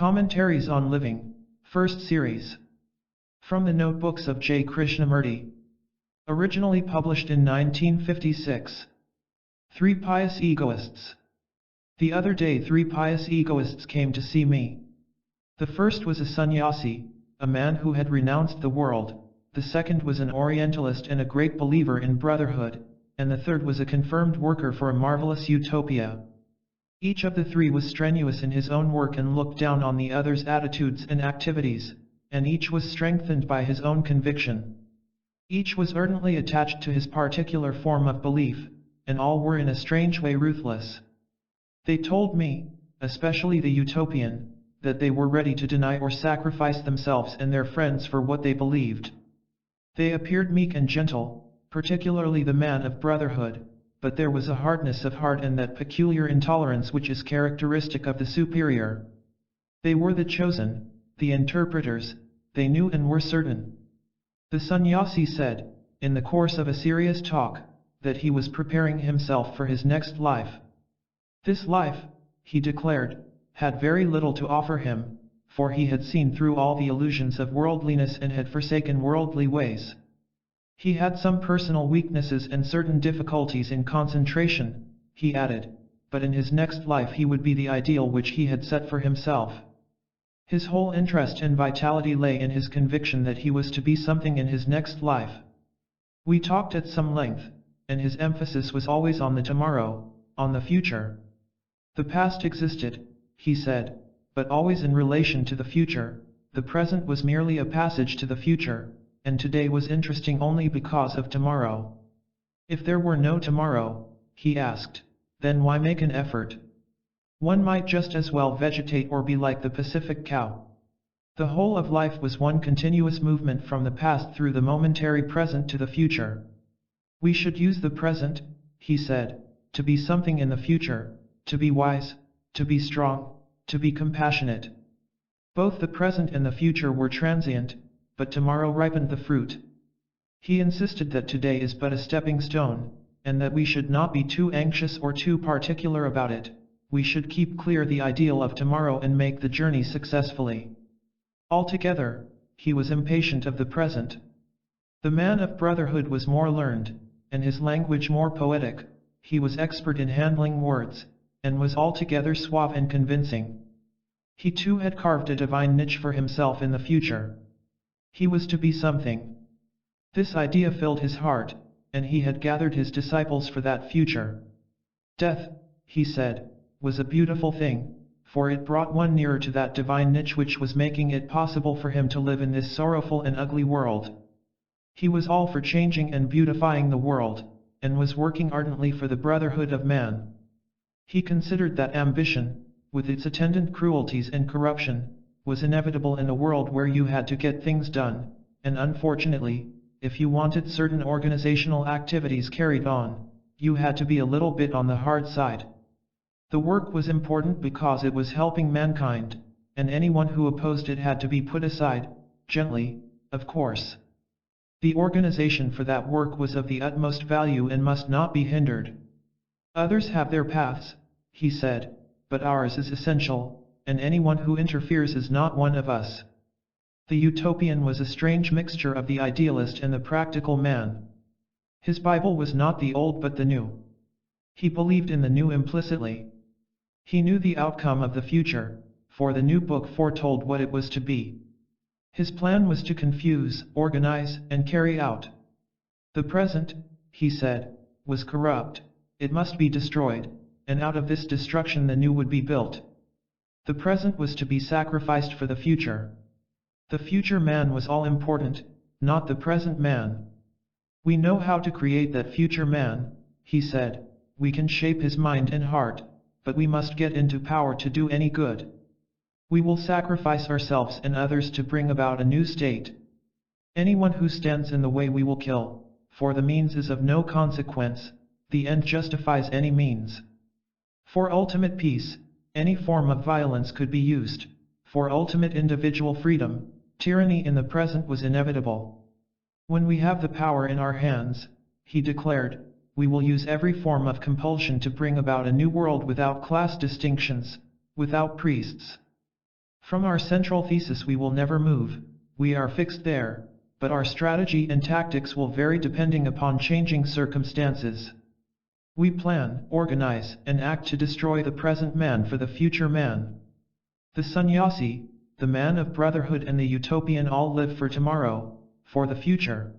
Commentaries on Living, First Series. From the Notebooks of J. Krishnamurti. Originally published in 1956. Three Pious Egoists. The other day 3 pious egoists came to see me. The first was a sannyasi, a man who had renounced the world. The second was an Orientalist and a great believer in brotherhood, and the third was a confirmed worker for a marvelous utopia. Each of the 3 was strenuous in his own work and looked down on the other's attitudes and activities, and each was strengthened by his own conviction. Each was ardently attached to his particular form of belief, and all were in a strange way ruthless. They told me, especially the utopian, that they were ready to deny or sacrifice themselves and their friends for what they believed. They appeared meek and gentle, particularly the man of brotherhood, but there was a hardness of heart and that peculiar intolerance which is characteristic of the superior. They were the chosen, the interpreters, they knew and were certain. The sannyasi said, in the course of a serious talk, that he was preparing himself for his next life. This life, he declared, had very little to offer him, for he had seen through all the illusions of worldliness and had forsaken worldly ways. He had some personal weaknesses and certain difficulties in concentration, he added, but in his next life he would be the ideal which he had set for himself. His whole interest and vitality lay in his conviction that he was to be something in his next life. We talked at some length, and his emphasis was always on the tomorrow, on the future. The past existed, he said, but always in relation to the future. The present was merely a passage to the future, and today was interesting only because of tomorrow. If there were no tomorrow, he asked, then why make an effort? One might just as well vegetate or be like the Pacific cow. The whole of life was one continuous movement from the past through the momentary present to the future. We should use the present, he said, to be something in the future, to be wise, to be strong, to be compassionate. Both the present and the future were transient, but tomorrow ripened the fruit. He insisted that today is but a stepping stone, and that we should not be too anxious or too particular about it. We should keep clear the ideal of tomorrow and make the journey successfully. Altogether, he was impatient of the present. The man of brotherhood was more learned, and his language more poetic. He was expert in handling words, and was altogether suave and convincing. He too had carved a divine niche for himself in the future. He was to be something. This idea filled his heart, and he had gathered his disciples for that future. Death, he said, was a beautiful thing, for it brought one nearer to that divine niche which was making it possible for him to live in this sorrowful and ugly world. He was all for changing and beautifying the world, and was working ardently for the brotherhood of man. He considered that ambition, with its attendant cruelties and corruption, was inevitable in a world where you had to get things done, and unfortunately, if you wanted certain organizational activities carried on, you had to be a little bit on the hard side. The work was important because it was helping mankind, and anyone who opposed it had to be put aside, gently, of course. The organization for that work was of the utmost value and must not be hindered. Others have their paths, he said, but ours is essential, and anyone who interferes is not one of us. The utopian was a strange mixture of the idealist and the practical man. His Bible was not the old but the new. He believed in the new implicitly. He knew the outcome of the future, for the new book foretold what it was to be. His plan was to confuse, organize, and carry out. The present, he said, was corrupt. It must be destroyed, and out of this destruction the new would be built. The present was to be sacrificed for the future. The future man was all important, not the present man. We know how to create that future man, he said. We can shape his mind and heart, but we must get into power to do any good. We will sacrifice ourselves and others to bring about a new state. Anyone who stands in the way we will kill, for the means is of no consequence, the end justifies any means. For ultimate peace, any form of violence could be used. For ultimate individual freedom, tyranny in the present was inevitable. When we have the power in our hands, he declared, we will use every form of compulsion to bring about a new world without class distinctions, without priests. From our central thesis we will never move, we are fixed there, but our strategy and tactics will vary depending upon changing circumstances. We plan, organize, and act to destroy the present man for the future man. The sannyasi, the man of brotherhood, and the utopian all live for tomorrow, for the future.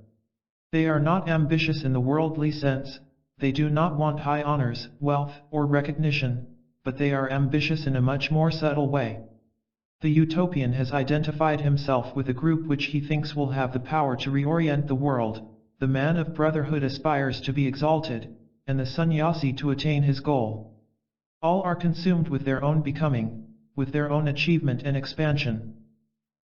They are not ambitious in the worldly sense, they do not want high honors, wealth, or recognition, but they are ambitious in a much more subtle way. The utopian has identified himself with a group which he thinks will have the power to reorient the world, the man of brotherhood aspires to be exalted, and the sannyasi to attain his goal. All are consumed with their own becoming, with their own achievement and expansion.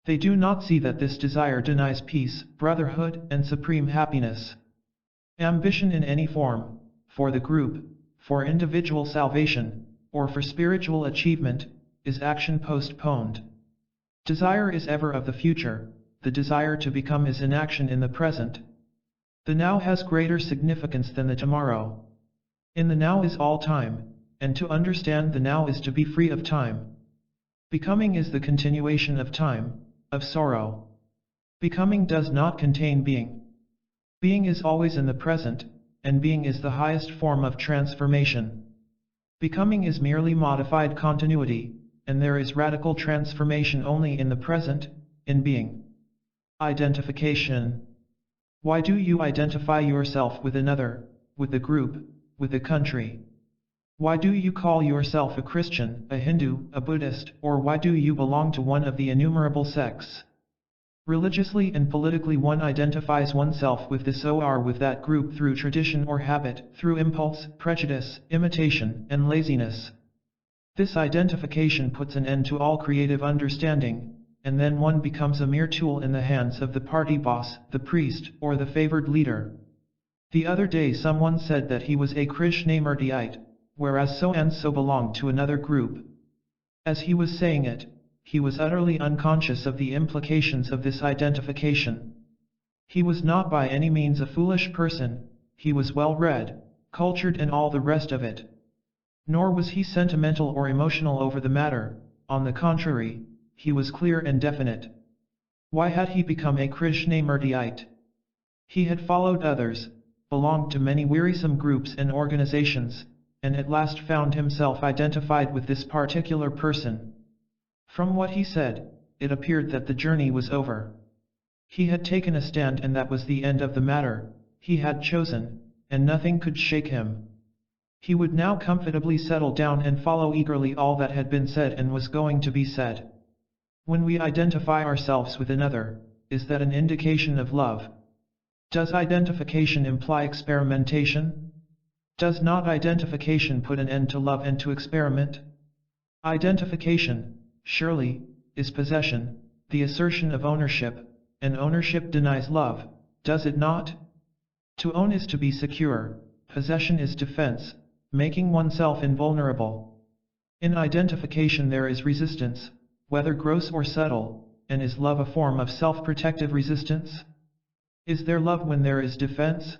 They do not see that this desire denies peace, brotherhood, and supreme happiness. Ambition in any form, for the group, for individual salvation, or for spiritual achievement, is action postponed. Desire is ever of the future, the desire to become is inaction in the present. The now has greater significance than the tomorrow. In the now is all time, and to understand the now is to be free of time. Becoming is the continuation of time, of sorrow. Becoming does not contain being. Being is always in the present, and being is the highest form of transformation. Becoming is merely modified continuity, and there is radical transformation only in the present, in being. Identification. Why do you identify yourself with another, with the group, with the country? Why do you call yourself a Christian, a Hindu, a Buddhist, or why do you belong to one of the innumerable sects? Religiously and politically one identifies oneself with this or with that group through tradition or habit, through impulse, prejudice, imitation, and laziness. This identification puts an end to all creative understanding, and then one becomes a mere tool in the hands of the party boss, the priest, or the favored leader. The other day someone said that he was a Krishnamurtiite, whereas so and so belonged to another group. As he was saying it, he was utterly unconscious of the implications of this identification. He was not by any means a foolish person, he was well read, cultured, and all the rest of it. Nor was he sentimental or emotional over the matter, on the contrary, he was clear and definite. Why had he become a Krishnamurtiite? He had followed others, belonged to many wearisome groups and organizations, and at last found himself identified with this particular person. From what he said, it appeared that the journey was over. He had taken a stand and that was the end of the matter, he had chosen, and nothing could shake him. He would now comfortably settle down and follow eagerly all that had been said and was going to be said. When we identify ourselves with another, is that an indication of love? Does identification imply experimentation? Does not identification put an end to love and to experiment? Identification, surely, is possession, the assertion of ownership, and ownership denies love, does it not? To own is to be secure, possession is defense, making oneself invulnerable. In identification there is resistance, whether gross or subtle, and is love a form of self-protective resistance? Is there love when there is defense?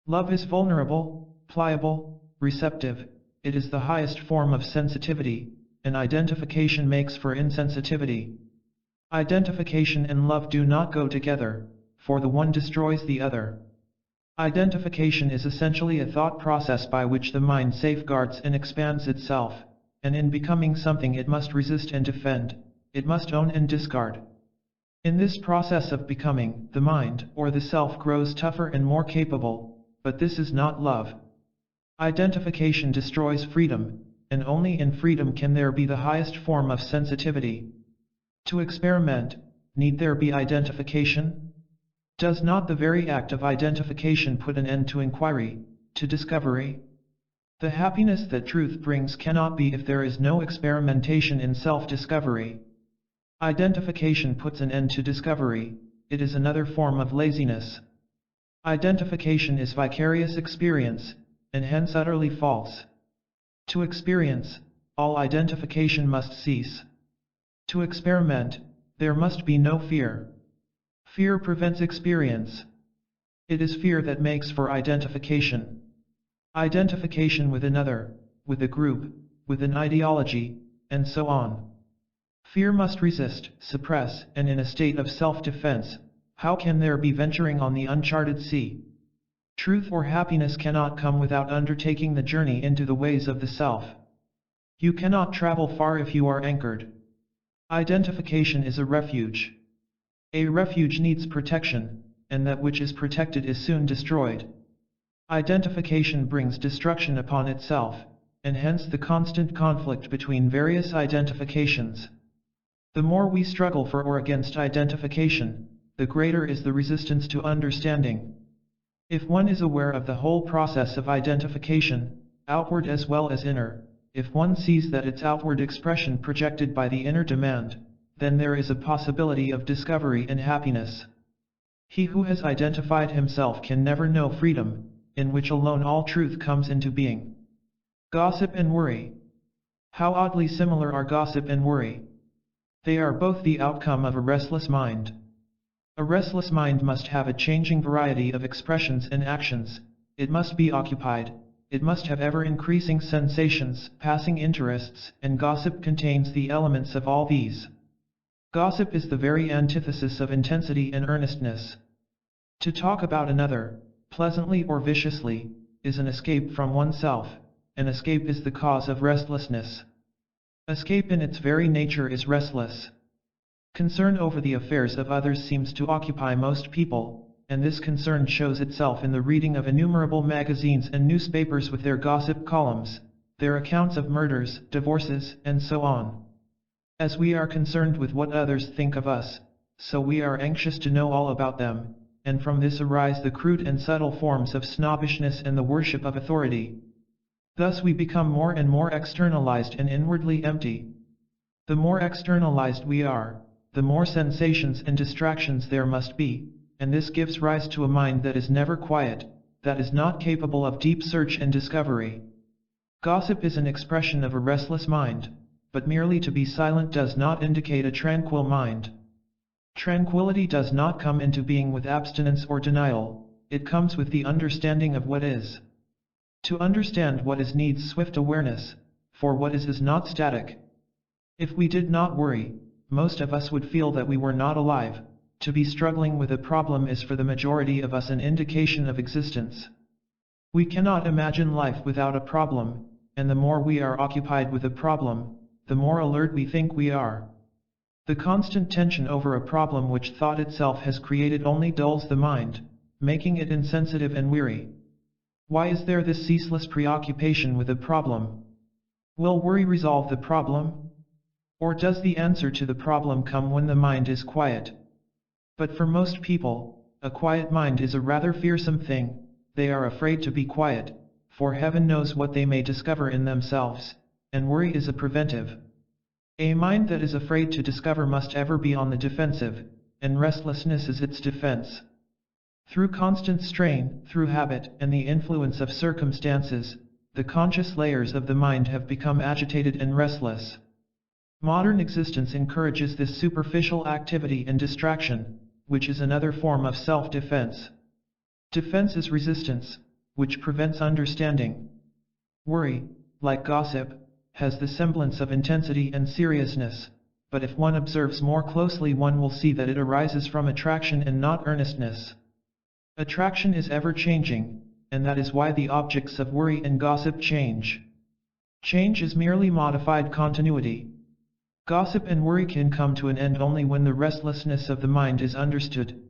Love is vulnerable, pliable, receptive, it is the highest form of sensitivity, and identification makes for insensitivity. Identification and love do not go together, for the one destroys the other. Identification is essentially a thought process by which the mind safeguards and expands itself, and in becoming something it must resist and defend, it must own and discard. In this process of becoming, the mind, or the self, grows tougher and more capable, but this is not love. Identification destroys freedom, and only in freedom can there be the highest form of sensitivity. To experiment, need there be identification? Does not the very act of identification put an end to inquiry, to discovery? The happiness that truth brings cannot be if there is no experimentation in self-discovery. Identification puts an end to discovery, it is another form of laziness. Identification is vicarious experience, and hence utterly false. To experience, all identification must cease. To experiment, there must be no fear. Fear prevents experience. It is fear that makes for identification. Identification with another, with a group, with an ideology, and so on. Fear must resist, suppress, and in a state of self-defense, how can there be venturing on the uncharted sea? Truth or happiness cannot come without undertaking the journey into the ways of the self. You cannot travel far if you are anchored. Identification is a refuge. A refuge needs protection, and that which is protected is soon destroyed. Identification brings destruction upon itself, and hence the constant conflict between various identifications. The more we struggle for or against identification, the greater is the resistance to understanding. If one is aware of the whole process of identification, outward as well as inner, if one sees that its outward expression projected by the inner demand, then there is a possibility of discovery and happiness. He who has identified himself can never know freedom, in which alone all truth comes into being. Gossip and worry. How oddly similar are gossip and worry. They are both the outcome of a restless mind. A restless mind must have a changing variety of expressions and actions, it must be occupied, it must have ever-increasing sensations, passing interests, and gossip contains the elements of all these. Gossip is the very antithesis of intensity and earnestness. To talk about another, pleasantly or viciously, is an escape from oneself, and escape is the cause of restlessness. Escape in its very nature is restless. Concern over the affairs of others seems to occupy most people, and this concern shows itself in the reading of innumerable magazines and newspapers with their gossip columns, their accounts of murders, divorces, and so on. As we are concerned with what others think of us, so we are anxious to know all about them, and from this arise the crude and subtle forms of snobbishness and the worship of authority. Thus we become more and more externalized and inwardly empty. The more externalized we are, the more sensations and distractions there must be, and this gives rise to a mind that is never quiet, that is not capable of deep search and discovery. Gossip is an expression of a restless mind, but merely to be silent does not indicate a tranquil mind. Tranquility does not come into being with abstinence or denial, it comes with the understanding of what is. To understand what is needs swift awareness, for what is not static. If we did not worry, most of us would feel that we were not alive. To be struggling with a problem is for the majority of us an indication of existence. We cannot imagine life without a problem, and the more we are occupied with a problem, the more alert we think we are. The constant tension over a problem which thought itself has created only dulls the mind, making it insensitive and weary. Why is there this ceaseless preoccupation with a problem? Will worry resolve the problem? Or does the answer to the problem come when the mind is quiet? But for most people, a quiet mind is a rather fearsome thing. They are afraid to be quiet, for heaven knows what they may discover in themselves, and worry is a preventive. A mind that is afraid to discover must ever be on the defensive, and restlessness is its defense. Through constant strain, through habit, and the influence of circumstances, the conscious layers of the mind have become agitated and restless. Modern existence encourages this superficial activity and distraction, which is another form of self-defense. Defense is resistance, which prevents understanding. Worry, like gossip, has the semblance of intensity and seriousness, but if one observes more closely one will see that it arises from attraction and not earnestness. Attraction is ever-changing, and that is why the objects of worry and gossip change. Change is merely modified continuity. Gossip and worry can come to an end only when the restlessness of the mind is understood.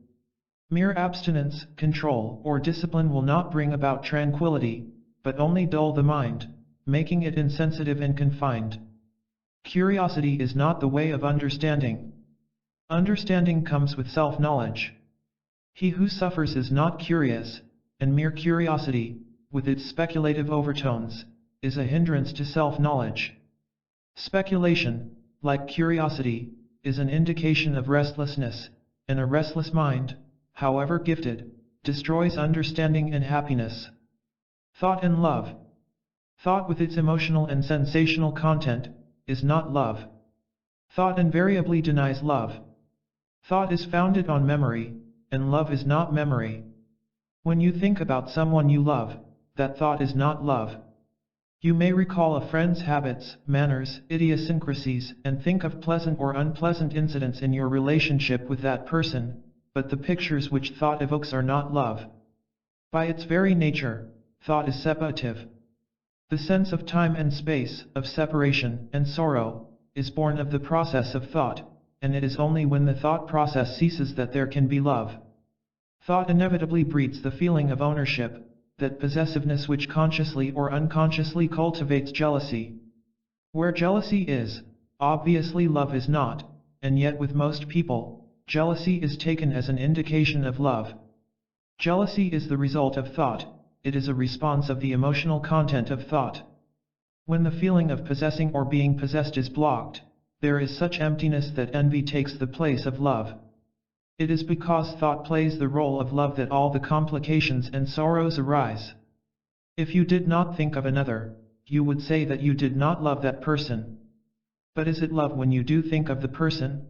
Mere abstinence, control, or discipline will not bring about tranquility, but only dull the mind, making it insensitive and confined. Curiosity is not the way of understanding. Understanding comes with self-knowledge. He who suffers is not curious, and mere curiosity, with its speculative overtones, is a hindrance to self-knowledge. Speculation, like curiosity, is an indication of restlessness, and a restless mind, however gifted, destroys understanding and happiness. Thought and love. Thought with its emotional and sensational content, is not love. Thought invariably denies love. Thought is founded on memory, and love is not memory. When you think about someone you love, that thought is not love. You may recall a friend's habits, manners, idiosyncrasies, and think of pleasant or unpleasant incidents in your relationship with that person, but the pictures which thought evokes are not love. By its very nature, thought is separative. The sense of time and space, of separation and sorrow, is born of the process of thought, and it is only when the thought process ceases that there can be love. Thought inevitably breeds the feeling of ownership, that possessiveness which consciously or unconsciously cultivates jealousy. Where jealousy is, obviously love is not, and yet with most people, jealousy is taken as an indication of love. Jealousy is the result of thought, it is a response of the emotional content of thought. When the feeling of possessing or being possessed is blocked, there is such emptiness that envy takes the place of love. It is because thought plays the role of love that all the complications and sorrows arise. If you did not think of another, you would say that you did not love that person. But is it love when you do think of the person?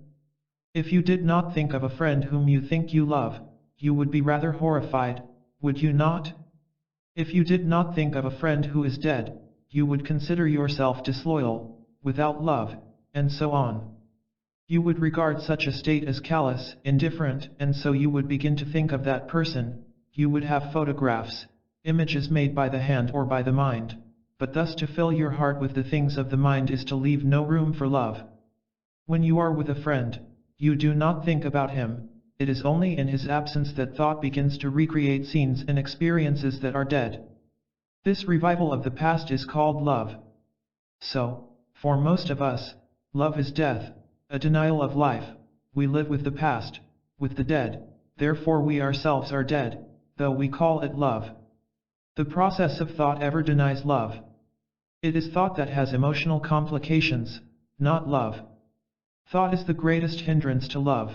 If you did not think of a friend whom you think you love, you would be rather horrified, would you not? If you did not think of a friend who is dead, you would consider yourself disloyal, without love, and so on. You would regard such a state as callous, indifferent, and so you would begin to think of that person. You would have photographs, images made by the hand or by the mind, but thus to fill your heart with the things of the mind is to leave no room for love. When you are with a friend, you do not think about him, it is only in his absence that thought begins to recreate scenes and experiences that are dead. This revival of the past is called love. So, for most of us, love is death, a denial of life. We live with the past, with the dead, therefore we ourselves are dead, though we call it love. The process of thought ever denies love. It is thought that has emotional complications, not love. Thought is the greatest hindrance to love.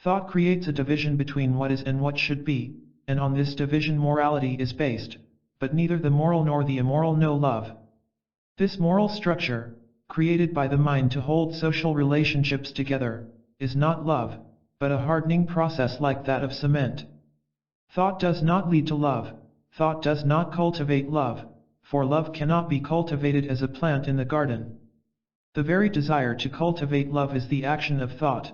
Thought creates a division between what is and what should be, and on this division morality is based, but neither the moral nor the immoral know love. This moral structure, created by the mind to hold social relationships together, is not love, but a hardening process like that of cement. Thought does not lead to love, thought does not cultivate love, for love cannot be cultivated as a plant in the garden. The very desire to cultivate love is the action of thought.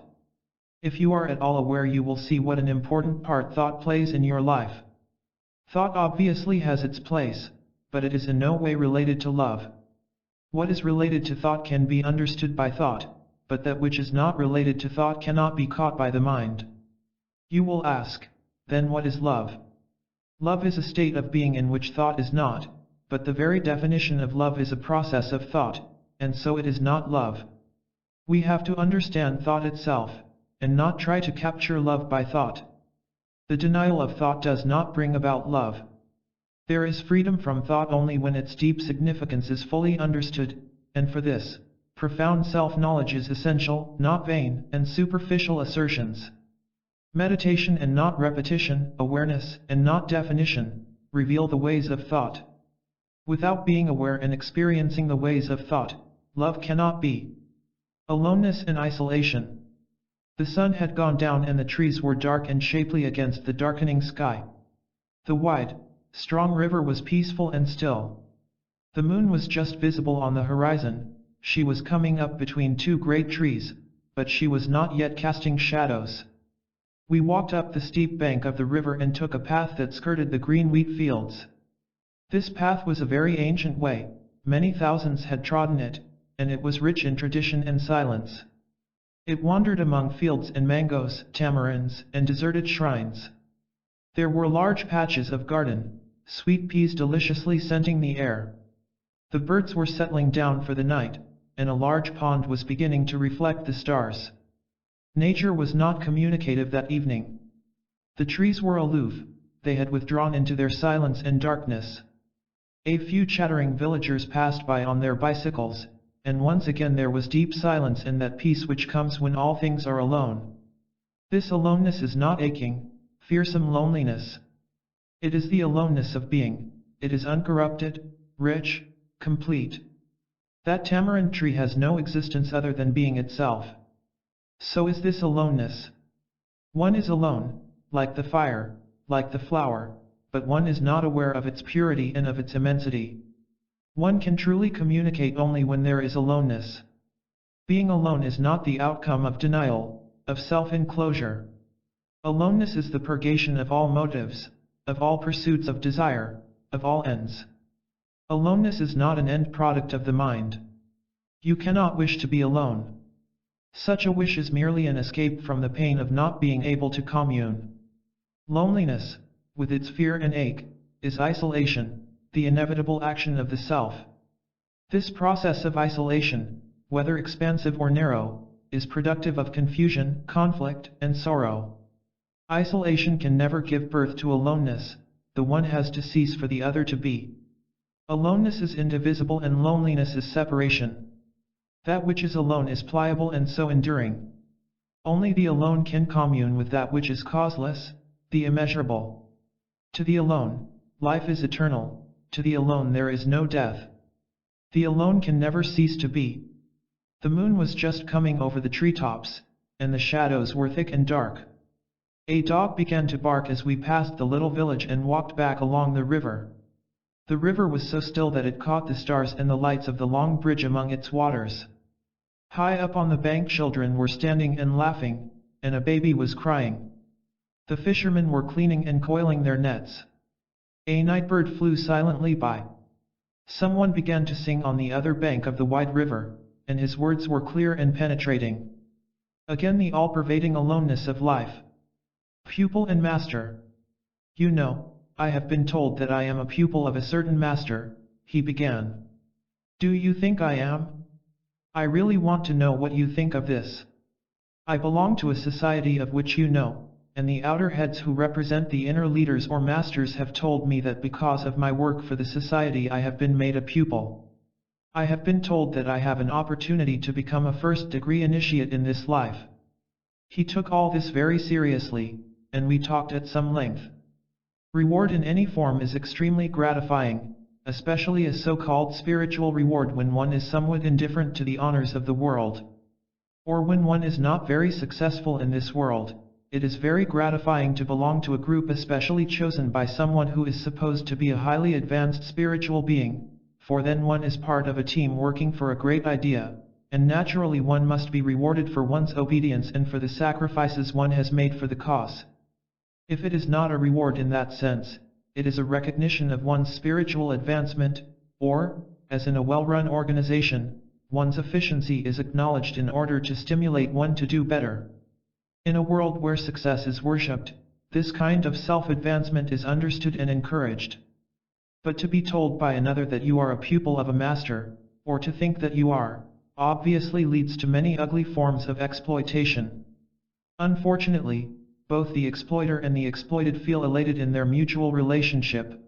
If you are at all aware, you will see what an important part thought plays in your life. Thought obviously has its place, but it is in no way related to love. What is related to thought can be understood by thought, but that which is not related to thought cannot be caught by the mind. You will ask, then what is love? Love is a state of being in which thought is not, but the very definition of love is a process of thought, and so it is not love. We have to understand thought itself, and not try to capture love by thought. The denial of thought does not bring about love. There is freedom from thought only when its deep significance is fully understood, and for this, profound self-knowledge is essential, not vain and superficial assertions. Meditation and not repetition, awareness and not definition, reveal the ways of thought. Without being aware and experiencing the ways of thought, love cannot be. Aloneness and isolation. The sun had gone down and the trees were dark and shapely against the darkening sky. The wide, strong river was peaceful and still. The moon was just visible on the horizon. She was coming up between two great trees, but she was not yet casting shadows. We walked up the steep bank of the river and took a path that skirted the green wheat fields. This path was a very ancient way, many thousands had trodden it, and it was rich in tradition and silence. It wandered among fields and mangoes, tamarinds, and deserted shrines. There were large patches of garden, sweet peas deliciously scenting the air. The birds were settling down for the night, and a large pond was beginning to reflect the stars. Nature was not communicative that evening. The trees were aloof, they had withdrawn into their silence and darkness. A few chattering villagers passed by on their bicycles, and once again there was deep silence and that peace which comes when all things are alone. This aloneness is not aching, fearsome loneliness. It is the aloneness of being, it is uncorrupted, rich, complete. That tamarind tree has no existence other than being itself. So is this aloneness. One is alone, like the fire, like the flower, but one is not aware of its purity and of its immensity. One can truly communicate only when there is aloneness. Being alone is not the outcome of denial, of self-enclosure. Aloneness is the purgation of all motives, of all pursuits of desire, of all ends. Aloneness is not an end product of the mind. You cannot wish to be alone. Such a wish is merely an escape from the pain of not being able to commune. Loneliness, with its fear and ache, is isolation, the inevitable action of the self. This process of isolation, whether expansive or narrow, is productive of confusion, conflict, and sorrow. Isolation can never give birth to aloneness, the one has to cease for the other to be. Aloneness is indivisible and loneliness is separation. That which is alone is pliable and so enduring. Only the alone can commune with that which is causeless, the immeasurable. To the alone, life is eternal, to the alone there is no death. The alone can never cease to be. The moon was just coming over the treetops, and the shadows were thick and dark. A dog began to bark as we passed the little village and walked back along the river. The river was so still that it caught the stars and the lights of the long bridge among its waters. High up on the bank children were standing and laughing, and a baby was crying. The fishermen were cleaning and coiling their nets. A nightbird flew silently by. Someone began to sing on the other bank of the wide river, and his words were clear and penetrating. Again the all-pervading aloneness of life. Pupil and master. You know, I have been told that I am a pupil of a certain master, he began. Do you think I am? I really want to know what you think of this. I belong to a society of which you know, and the outer heads who represent the inner leaders or masters have told me that because of my work for the society I have been made a pupil. I have been told that I have an opportunity to become a first-degree initiate in this life. He took all this very seriously, and we talked at some length. Reward in any form is extremely gratifying, especially a so-called spiritual reward when one is somewhat indifferent to the honors of the world. Or when one is not very successful in this world, it is very gratifying to belong to a group especially chosen by someone who is supposed to be a highly advanced spiritual being, for then one is part of a team working for a great idea, and naturally one must be rewarded for one's obedience and for the sacrifices one has made for the cause. If it is not a reward in that sense, it is a recognition of one's spiritual advancement, or, as in a well-run organization, one's efficiency is acknowledged in order to stimulate one to do better. In a world where success is worshipped, this kind of self-advancement is understood and encouraged. But to be told by another that you are a pupil of a master, or to think that you are, obviously leads to many ugly forms of exploitation. Unfortunately, both the exploiter and the exploited feel elated in their mutual relationship.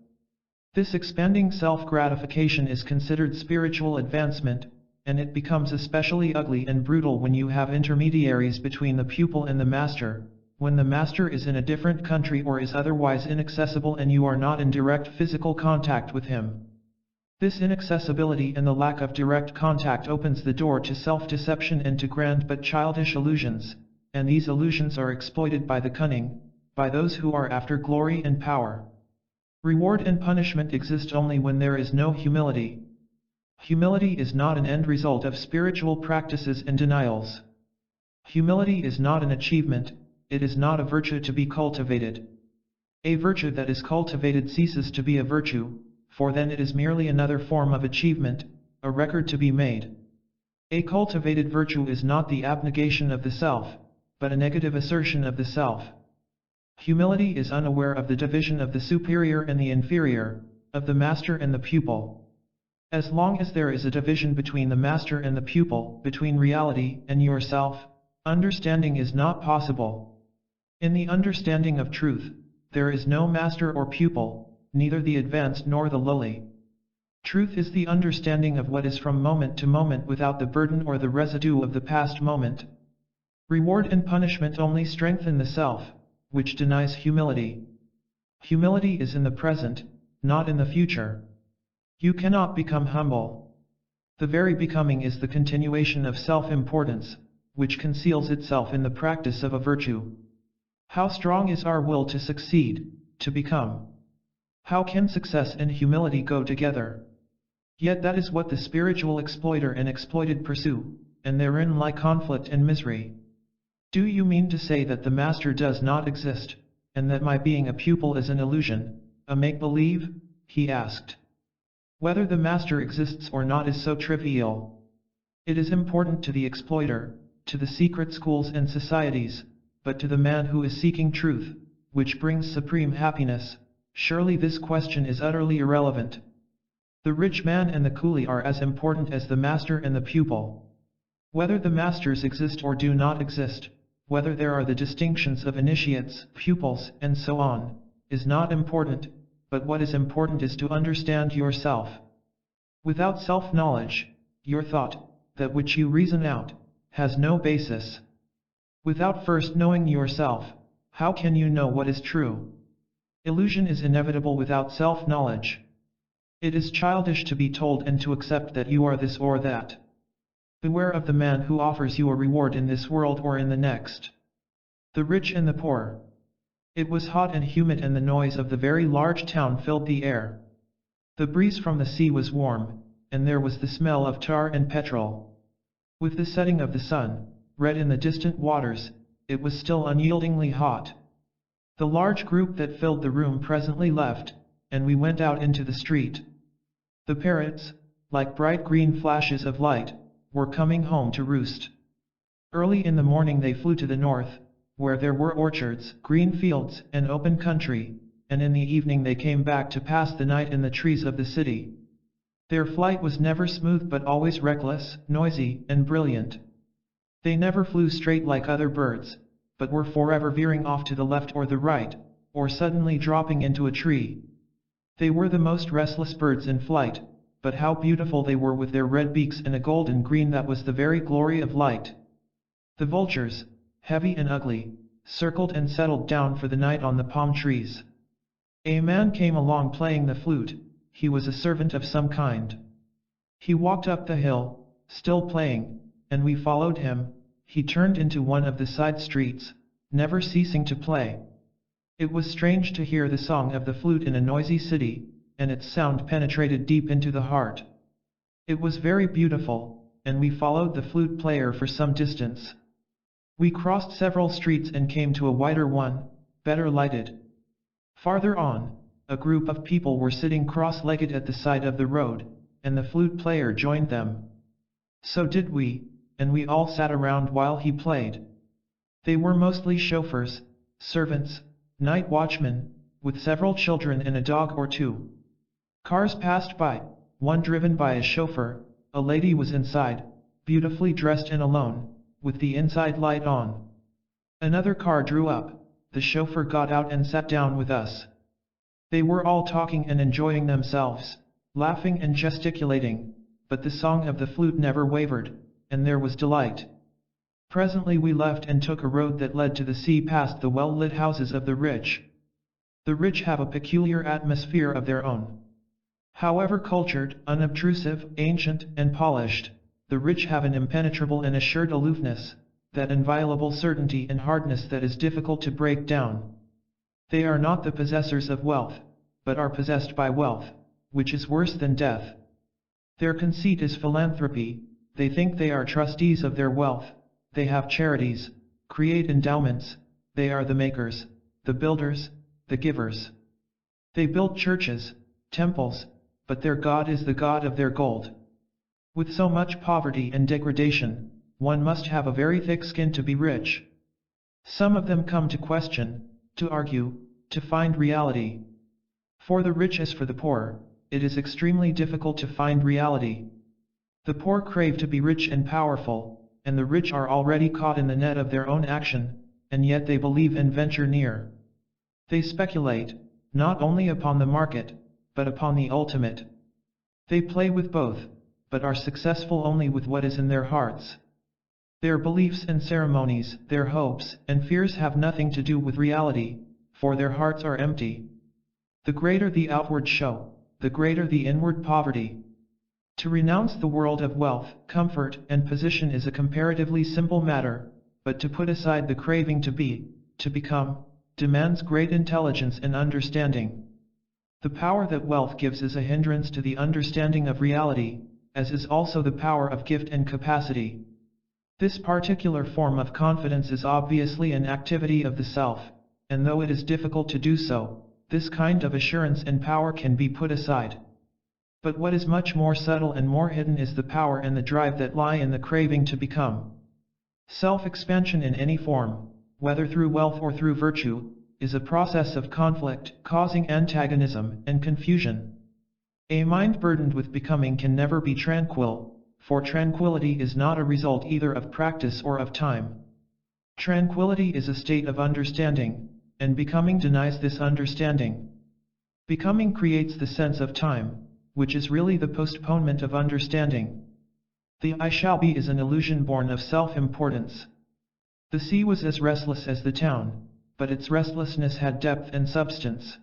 This expanding self-gratification is considered spiritual advancement, and it becomes especially ugly and brutal when you have intermediaries between the pupil and the master, when the master is in a different country or is otherwise inaccessible and you are not in direct physical contact with him. This inaccessibility and the lack of direct contact opens the door to self-deception and to grand but childish illusions, and these illusions are exploited by the cunning, by those who are after glory and power. Reward and punishment exist only when there is no humility. Humility is not an end result of spiritual practices and denials. Humility is not an achievement, it is not a virtue to be cultivated. A virtue that is cultivated ceases to be a virtue, for then it is merely another form of achievement, a record to be made. A cultivated virtue is not the abnegation of the self, but a negative assertion of the self. Humility is unaware of the division of the superior and the inferior, of the master and the pupil. As long as there is a division between the master and the pupil, between reality and yourself, understanding is not possible. In the understanding of truth, there is no master or pupil, neither the advanced nor the lowly. Truth is the understanding of what is from moment to moment without the burden or the residue of the past moment. Reward and punishment only strengthen the self, which denies humility. Humility is in the present, not in the future. You cannot become humble. The very becoming is the continuation of self-importance, which conceals itself in the practice of a virtue. How strong is our will to succeed, to become? How can success and humility go together? Yet that is what the spiritual exploiter and exploited pursue, and therein lie conflict and misery. Do you mean to say that the master does not exist, and that my being a pupil is an illusion, a make-believe? He asked. Whether the master exists or not is so trivial. It is important to the exploiter, to the secret schools and societies, but to the man who is seeking truth, which brings supreme happiness, surely this question is utterly irrelevant. The rich man and the coolie are as important as the master and the pupil. Whether the masters exist or do not exist, whether there are the distinctions of initiates, pupils, and so on, is not important, but what is important is to understand yourself. Without self-knowledge, your thought, that which you reason out, has no basis. Without first knowing yourself, how can you know what is true? Illusion is inevitable without self-knowledge. It is childish to be told and to accept that you are this or that. Beware of the man who offers you a reward in this world or in the next. The rich and the poor. It was hot and humid and the noise of the very large town filled the air. The breeze from the sea was warm, and there was the smell of tar and petrol. With the setting of the sun, red in the distant waters, it was still unyieldingly hot. The large group that filled the room presently left, and we went out into the street. The parrots, like bright green flashes of light, were coming home to roost. Early in the morning they flew to the north, where there were orchards, green fields, and open country, and in the evening they came back to pass the night in the trees of the city. Their flight was never smooth but always reckless, noisy, and brilliant. They never flew straight like other birds, but were forever veering off to the left or the right, or suddenly dropping into a tree. They were the most restless birds in flight, but how beautiful they were with their red beaks and a golden green that was the very glory of light. The vultures, heavy and ugly, circled and settled down for the night on the palm trees. A man came along playing the flute. He was a servant of some kind. He walked up the hill, still playing, and we followed him. He turned into one of the side streets, never ceasing to play. It was strange to hear the song of the flute in a noisy city, and its sound penetrated deep into the heart. It was very beautiful, and we followed the flute player for some distance. We crossed several streets and came to a wider one, better lighted. Farther on, a group of people were sitting cross-legged at the side of the road, and the flute player joined them. So did we, and we all sat around while he played. They were mostly chauffeurs, servants, night watchmen, with several children and a dog or two. Cars passed by, one driven by a chauffeur. A lady was inside, beautifully dressed and alone, with the inside light on. Another car drew up. The chauffeur got out and sat down with us. They were all talking and enjoying themselves, laughing and gesticulating, but the song of the flute never wavered, and there was delight. Presently we left and took a road that led to the sea past the well-lit houses of the rich. The rich have a peculiar atmosphere of their own. However cultured, unobtrusive, ancient, and polished, the rich have an impenetrable and assured aloofness, that inviolable certainty and hardness that is difficult to break down. They are not the possessors of wealth, but are possessed by wealth, which is worse than death. Their conceit is philanthropy. They think they are trustees of their wealth. They have charities, create endowments. They are the makers, the builders, the givers. They build churches, temples, but their God is the God of their gold. With so much poverty and degradation, one must have a very thick skin to be rich. Some of them come to question, to argue, to find reality. For the rich as for the poor, it is extremely difficult to find reality. The poor crave to be rich and powerful, and the rich are already caught in the net of their own action, and yet they believe and venture near. They speculate, not only upon the market, but upon the ultimate. They play with both, but are successful only with what is in their hearts. Their beliefs and ceremonies, their hopes and fears have nothing to do with reality, for their hearts are empty. The greater the outward show, the greater the inward poverty. To renounce the world of wealth, comfort, and position is a comparatively simple matter, but to put aside the craving to be, to become, demands great intelligence and understanding. The power that wealth gives is a hindrance to the understanding of reality, as is also the power of gift and capacity. This particular form of confidence is obviously an activity of the self, and though it is difficult to do so, this kind of assurance and power can be put aside. But what is much more subtle and more hidden is the power and the drive that lie in the craving to become. Self-expansion in any form, whether through wealth or through virtue, is a process of conflict, causing antagonism and confusion. A mind burdened with becoming can never be tranquil, for tranquility is not a result either of practice or of time. Tranquility is a state of understanding, and becoming denies this understanding. Becoming creates the sense of time, which is really the postponement of understanding. The I shall be is an illusion born of self-importance. The sea was as restless as the town, but its restlessness had depth and substance.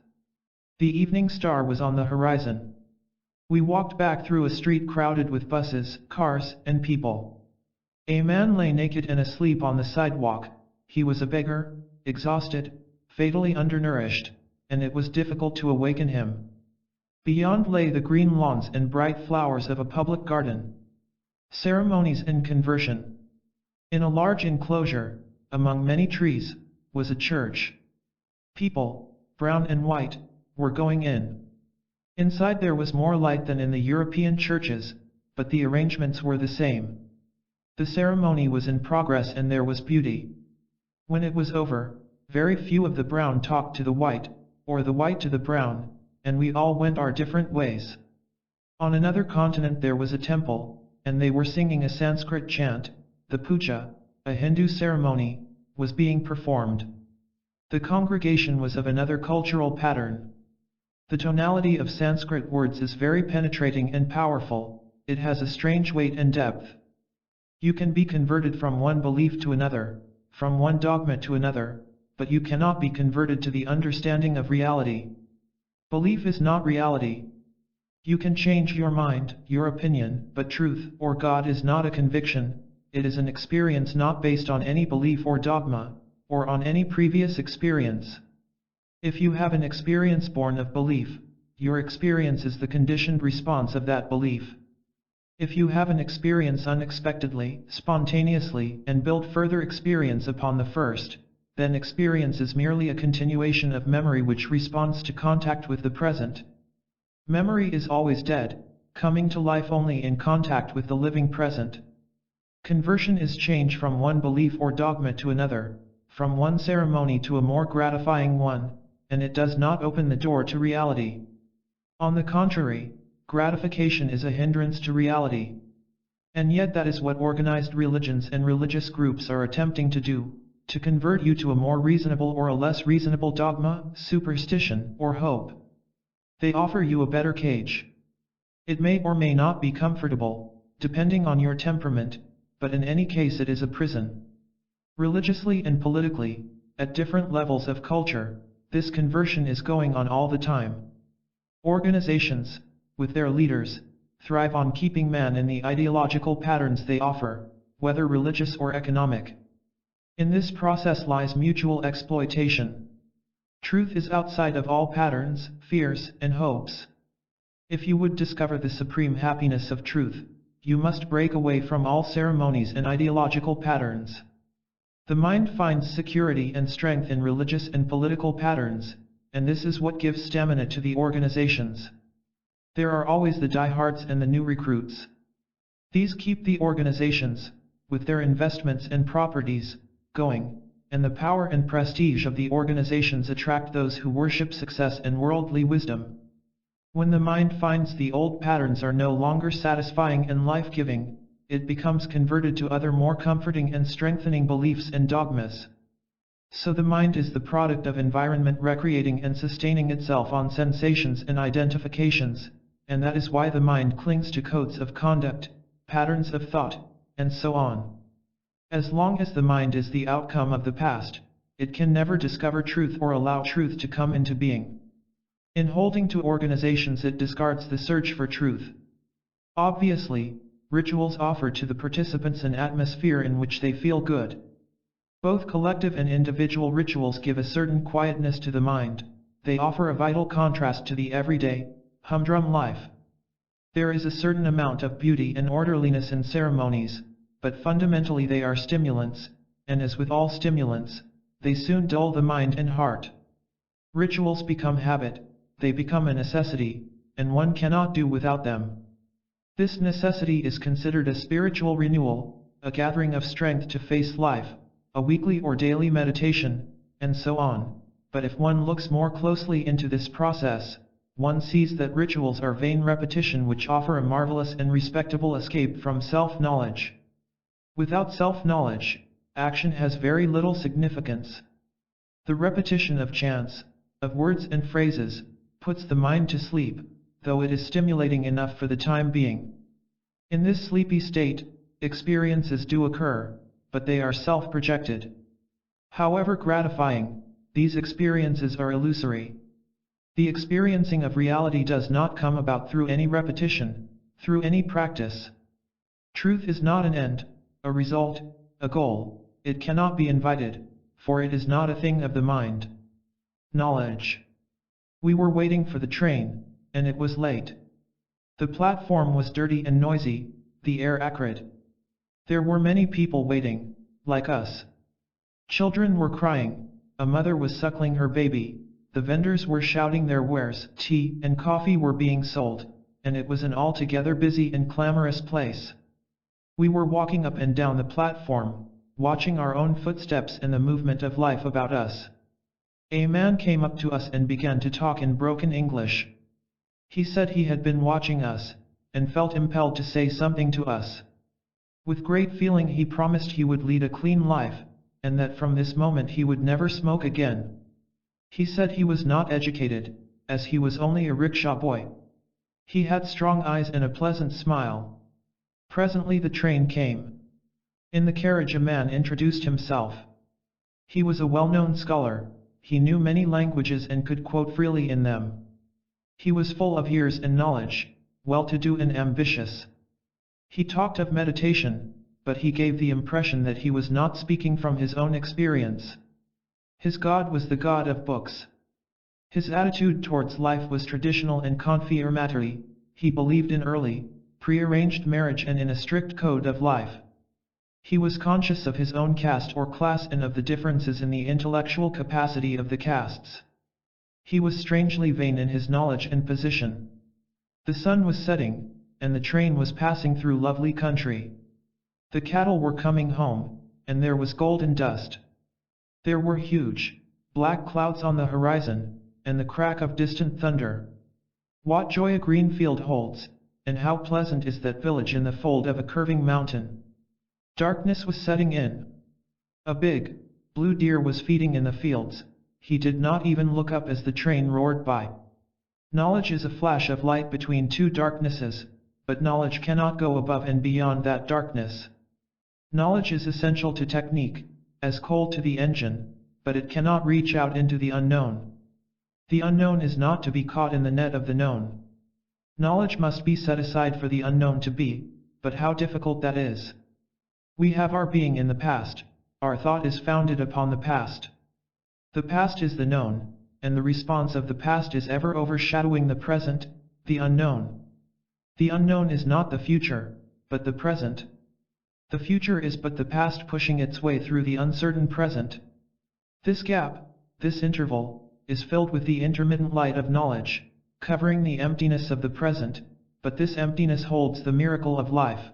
The evening star was on the horizon. We walked back through a street crowded with buses, cars, and people. A man lay naked and asleep on the sidewalk. He was a beggar, exhausted, fatally undernourished, and it was difficult to awaken him. Beyond lay the green lawns and bright flowers of a public garden. Ceremonies and conversion. In a large enclosure, among many trees, was a church. People, brown and white, were going in. Inside there was more light than in the European churches, but the arrangements were the same. The ceremony was in progress and there was beauty. When it was over, very few of the brown talked to the white, or the white to the brown, and we all went our different ways. On another continent there was a temple, and they were singing a Sanskrit chant. The puja, a Hindu ceremony, was being performed. The congregation was of another cultural pattern. The tonality of Sanskrit words is very penetrating and powerful. It has a strange weight and depth. You can be converted from one belief to another, from one dogma to another, but you cannot be converted to the understanding of reality. Belief is not reality. You can change your mind, your opinion, but truth, or God, is not a conviction. It is an experience not based on any belief or dogma, or on any previous experience. If you have an experience born of belief, your experience is the conditioned response of that belief. If you have an experience unexpectedly, spontaneously, and build further experience upon the first, then experience is merely a continuation of memory which responds to contact with the present. Memory is always dead, coming to life only in contact with the living present. Conversion is change from one belief or dogma to another, from one ceremony to a more gratifying one, and it does not open the door to reality. On the contrary, gratification is a hindrance to reality. And yet that is what organized religions and religious groups are attempting to do, to convert you to a more reasonable or a less reasonable dogma, superstition, or hope. They offer you a better cage. It may or may not be comfortable, depending on your temperament, but in any case it is a prison. Religiously and politically, at different levels of culture, this conversion is going on all the time. Organizations, with their leaders, thrive on keeping man in the ideological patterns they offer, whether religious or economic. In this process lies mutual exploitation. Truth is outside of all patterns, fears, and hopes. If you would discover the supreme happiness of truth, you must break away from all ceremonies and ideological patterns. The mind finds security and strength in religious and political patterns, and this is what gives stamina to the organizations. There are always the diehards and the new recruits. These keep the organizations, with their investments and properties, going, and the power and prestige of the organizations attract those who worship success and worldly wisdom. When the mind finds the old patterns are no longer satisfying and life-giving, it becomes converted to other more comforting and strengthening beliefs and dogmas. So the mind is the product of environment recreating and sustaining itself on sensations and identifications, and that is why the mind clings to codes of conduct, patterns of thought, and so on. As long as the mind is the outcome of the past, it can never discover truth or allow truth to come into being. In holding to organizations it discards the search for truth. Obviously, rituals offer to the participants an atmosphere in which they feel good. Both collective and individual rituals give a certain quietness to the mind, they offer a vital contrast to the everyday, humdrum life. There is a certain amount of beauty and orderliness in ceremonies, but fundamentally they are stimulants, and as with all stimulants, they soon dull the mind and heart. Rituals become habit, they become a necessity, and one cannot do without them. This necessity is considered a spiritual renewal, a gathering of strength to face life, a weekly or daily meditation, and so on. But if one looks more closely into this process, one sees that rituals are vain repetition which offer a marvelous and respectable escape from self-knowledge. Without self-knowledge, action has very little significance. The repetition of chants, of words and phrases, puts the mind to sleep, though it is stimulating enough for the time being. In this sleepy state, experiences do occur, but they are self-projected. However gratifying, these experiences are illusory. The experiencing of reality does not come about through any repetition, through any practice. Truth is not an end, a result, a goal. It cannot be invited, for it is not a thing of the mind. Knowledge. We were waiting for the train, and it was late. The platform was dirty and noisy, the air acrid. There were many people waiting, like us. Children were crying, a mother was suckling her baby, the vendors were shouting their wares, tea and coffee were being sold, and it was an altogether busy and clamorous place. We were walking up and down the platform, watching our own footsteps and the movement of life about us. A man came up to us and began to talk in broken English. He said he had been watching us, and felt impelled to say something to us. With great feeling he promised he would lead a clean life, and that from this moment he would never smoke again. He said he was not educated, as he was only a rickshaw boy. He had strong eyes and a pleasant smile. Presently the train came. In the carriage a man introduced himself. He was a well-known scholar, he knew many languages and could quote freely in them. He was full of years and knowledge, well-to-do and ambitious. He talked of meditation, but he gave the impression that he was not speaking from his own experience. His God was the God of books. His attitude towards life was traditional and confirmatory. He believed in early, prearranged marriage and in a strict code of life. He was conscious of his own caste or class and of the differences in the intellectual capacity of the castes. He was strangely vain in his knowledge and position. The sun was setting, and the train was passing through lovely country. The cattle were coming home, and there was golden dust. There were huge, black clouds on the horizon, and the crack of distant thunder. What joy a green field holds, and how pleasant is that village in the fold of a curving mountain. Darkness was setting in. A big, blue deer was feeding in the fields. He did not even look up as the train roared by. Knowledge is a flash of light between two darknesses, but knowledge cannot go above and beyond that darkness. Knowledge is essential to technique, as coal to the engine, but it cannot reach out into the unknown. The unknown is not to be caught in the net of the known. Knowledge must be set aside for the unknown to be, but how difficult that is. We have our being in the past, our thought is founded upon the past. The past is the known, and the response of the past is ever overshadowing the present, the unknown. The unknown is not the future, but the present. The future is but the past pushing its way through the uncertain present. This gap, this interval, is filled with the intermittent light of knowledge, covering the emptiness of the present, but this emptiness holds the miracle of life.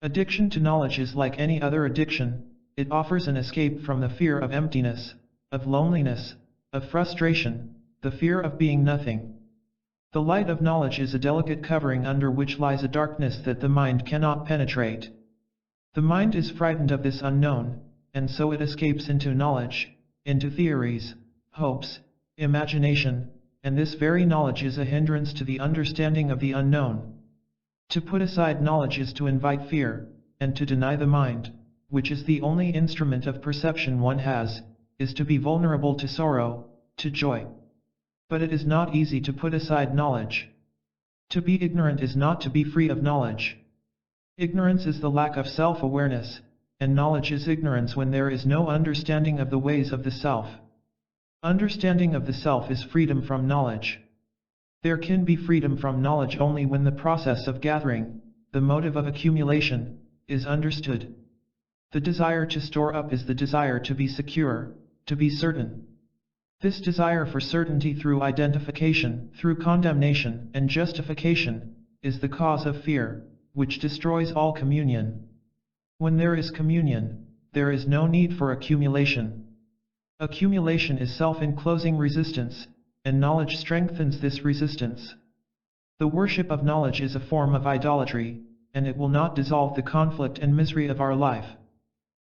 Addiction to knowledge is like any other addiction, it offers an escape from the fear of emptiness, of loneliness, of frustration, the fear of being nothing. The light of knowledge is a delicate covering under which lies a darkness that the mind cannot penetrate. The mind is frightened of this unknown, and so it escapes into knowledge, into theories, hopes, imagination, and this very knowledge is a hindrance to the understanding of the unknown. To put aside knowledge is to invite fear, and to deny the mind, which is the only instrument of perception one has, is to be vulnerable to sorrow, to joy. But it is not easy to put aside knowledge. To be ignorant is not to be free of knowledge. Ignorance is the lack of self-awareness, and knowledge is ignorance when there is no understanding of the ways of the self. Understanding of the self is freedom from knowledge. There can be freedom from knowledge only when the process of gathering, the motive of accumulation, is understood. The desire to store up is the desire to be secure, to be certain. This desire for certainty through identification, through condemnation and justification, is the cause of fear, which destroys all communion. When there is communion, there is no need for accumulation. Accumulation is self-enclosing resistance, and knowledge strengthens this resistance. The worship of knowledge is a form of idolatry, and it will not dissolve the conflict and misery of our life.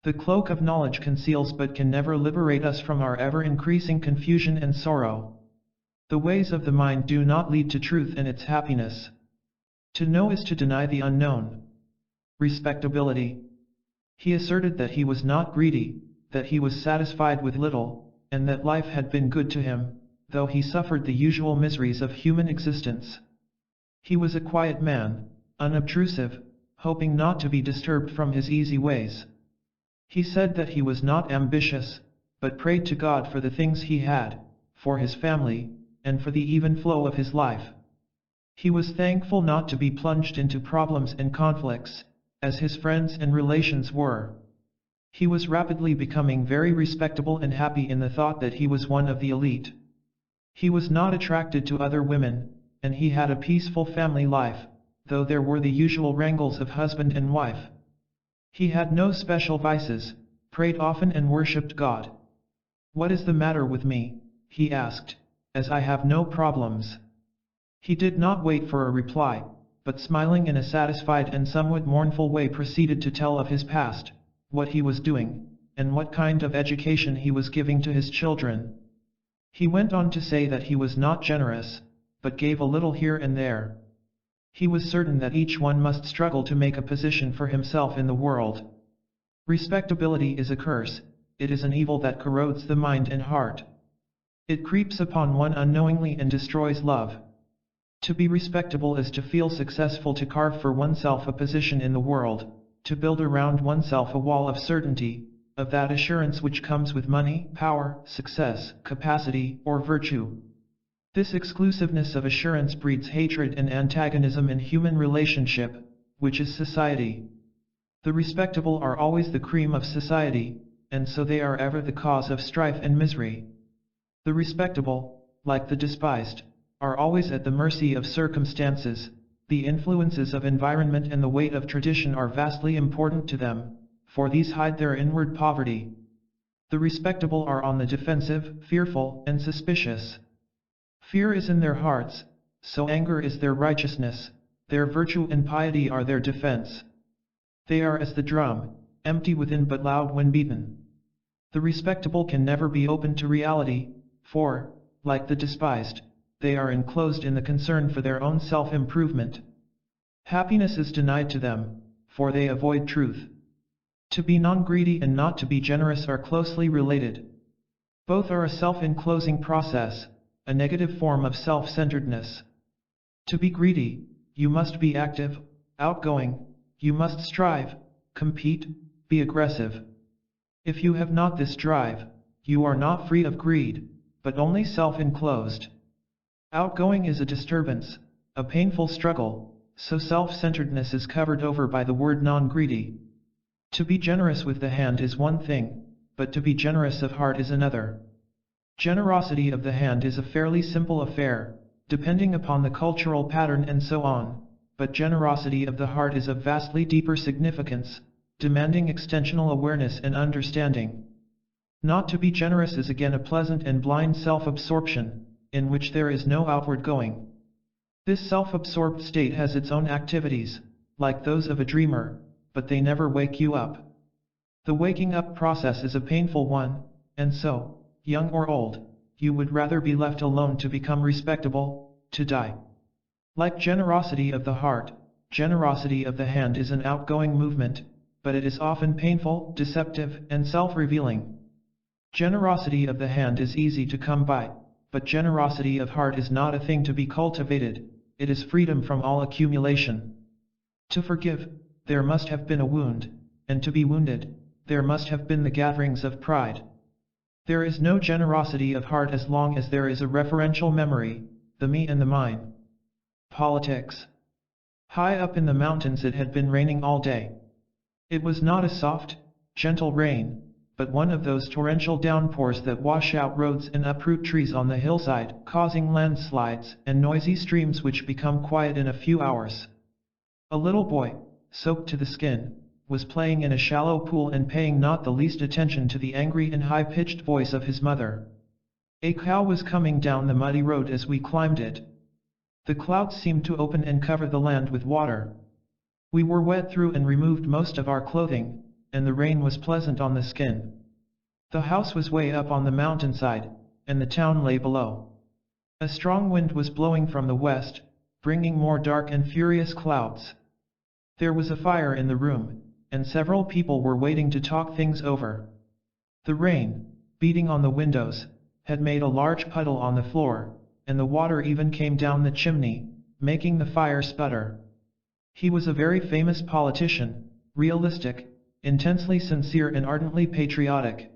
The cloak of knowledge conceals but can never liberate us from our ever-increasing confusion and sorrow. The ways of the mind do not lead to truth and its happiness. To know is to deny the unknown. Respectability. He asserted that he was not greedy, that he was satisfied with little, and that life had been good to him, though he suffered the usual miseries of human existence. He was a quiet man, unobtrusive, hoping not to be disturbed from his easy ways. He said that he was not ambitious, but prayed to God for the things he had, for his family, and for the even flow of his life. He was thankful not to be plunged into problems and conflicts, as his friends and relations were. He was rapidly becoming very respectable and happy in the thought that he was one of the elite. He was not attracted to other women, and he had a peaceful family life, though there were the usual wrangles of husband and wife. He had no special vices, prayed often and worshipped God. "What is the matter with me?" he asked, "as I have no problems." He did not wait for a reply, but smiling in a satisfied and somewhat mournful way proceeded to tell of his past, what he was doing, and what kind of education he was giving to his children. He went on to say that he was not generous, but gave a little here and there. He was certain that each one must struggle to make a position for himself in the world. Respectability is a curse, it is an evil that corrodes the mind and heart. It creeps upon one unknowingly and destroys love. To be respectable is to feel successful, to carve for oneself a position in the world, to build around oneself a wall of certainty, of that assurance which comes with money, power, success, capacity, or virtue. This exclusiveness of assurance breeds hatred and antagonism in human relationship, which is society. The respectable are always the cream of society, and so they are ever the cause of strife and misery. The respectable, like the despised, are always at the mercy of circumstances. The influences of environment and the weight of tradition are vastly important to them, for these hide their inward poverty. The respectable are on the defensive, fearful, and suspicious. Fear is in their hearts, so anger is their righteousness, their virtue and piety are their defense. They are as the drum, empty within but loud when beaten. The respectable can never be open to reality, for, like the despised, they are enclosed in the concern for their own self-improvement. Happiness is denied to them, for they avoid truth. To be non-greedy and not to be generous are closely related. Both are a self-enclosing process, a negative form of self-centeredness. To be greedy, you must be active, outgoing, you must strive, compete, be aggressive. If you have not this drive, you are not free of greed, but only self-enclosed. Outgoing is a disturbance, a painful struggle, so self-centeredness is covered over by the word non-greedy. To be generous with the hand is one thing, but to be generous of heart is another. Generosity of the hand is a fairly simple affair, depending upon the cultural pattern and so on, but generosity of the heart is of vastly deeper significance, demanding extensional awareness and understanding. Not to be generous is again a pleasant and blind self-absorption, in which there is no outward going. This self-absorbed state has its own activities, like those of a dreamer, but they never wake you up. The waking up process is a painful one, and so, young or old, you would rather be left alone to become respectable, to die. Like generosity of the heart, generosity of the hand is an outgoing movement, but it is often painful, deceptive, and self-revealing. Generosity of the hand is easy to come by, but generosity of heart is not a thing to be cultivated, it is freedom from all accumulation. To forgive, there must have been a wound, and to be wounded, there must have been the gatherings of pride. There is no generosity of heart as long as there is a referential memory, the me and the mine. Politics. High up in the mountains it had been raining all day. It was not a soft, gentle rain, but one of those torrential downpours that wash out roads and uproot trees on the hillside, causing landslides and noisy streams which become quiet in a few hours. A little boy, soaked to the skin, was playing in a shallow pool and paying not the least attention to the angry and high-pitched voice of his mother. A cow was coming down the muddy road as we climbed it. The clouds seemed to open and cover the land with water. We were wet through and removed most of our clothing, and the rain was pleasant on the skin. The house was way up on the mountainside, and the town lay below. A strong wind was blowing from the west, bringing more dark and furious clouds. There was a fire in the room, and several people were waiting to talk things over. The rain, beating on the windows, had made a large puddle on the floor, and the water even came down the chimney, making the fire sputter. He was a very famous politician, realistic, intensely sincere and ardently patriotic.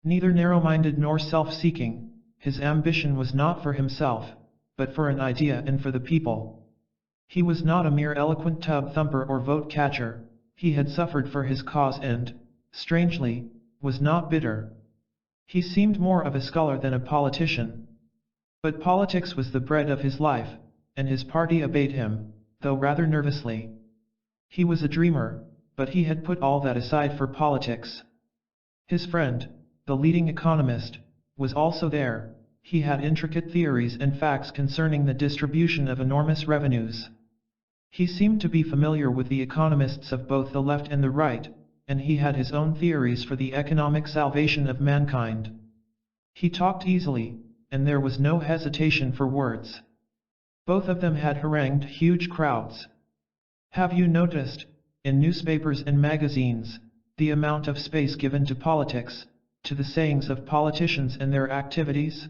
Neither narrow-minded nor self-seeking, his ambition was not for himself, but for an idea and for the people. He was not a mere eloquent tub-thumper or vote-catcher. He had suffered for his cause and, strangely, was not bitter. He seemed more of a scholar than a politician. But politics was the bread of his life, and his party obeyed him, though rather nervously. He was a dreamer, but he had put all that aside for politics. His friend, the leading economist, was also there. He had intricate theories and facts concerning the distribution of enormous revenues. He seemed to be familiar with the economists of both the left and the right, and he had his own theories for the economic salvation of mankind. He talked easily, and there was no hesitation for words. Both of them had harangued huge crowds. Have you noticed, in newspapers and magazines, the amount of space given to politics, to the sayings of politicians and their activities?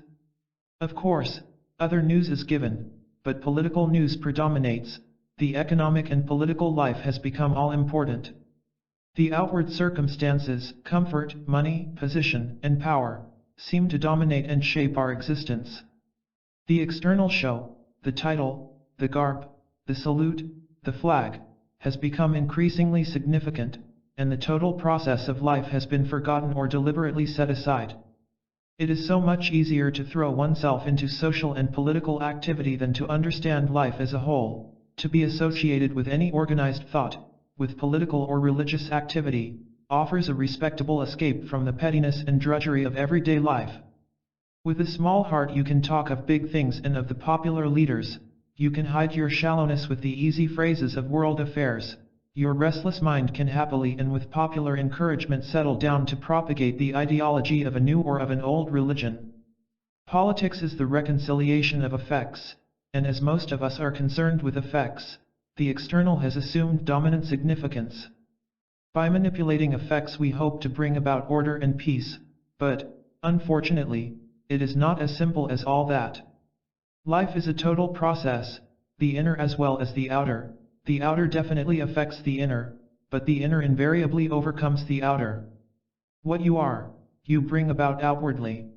Of course, other news is given, but political news predominates. The economic and political life has become all-important. The outward circumstances, comfort, money, position, and power, seem to dominate and shape our existence. The external show, the title, the garb, the salute, the flag, has become increasingly significant, and the total process of life has been forgotten or deliberately set aside. It is so much easier to throw oneself into social and political activity than to understand life as a whole. To be associated with any organized thought, with political or religious activity, offers a respectable escape from the pettiness and drudgery of everyday life. With a small heart you can talk of big things and of the popular leaders. You can hide your shallowness with the easy phrases of world affairs. Your restless mind can happily and with popular encouragement settle down to propagate the ideology of a new or of an old religion. Politics is the reconciliation of effects. And as most of us are concerned with effects, the external has assumed dominant significance. By manipulating effects we hope to bring about order and peace, but, unfortunately, it is not as simple as all that. Life is a total process, the inner as well as the outer. The outer definitely affects the inner, but the inner invariably overcomes the outer. What you are, you bring about outwardly.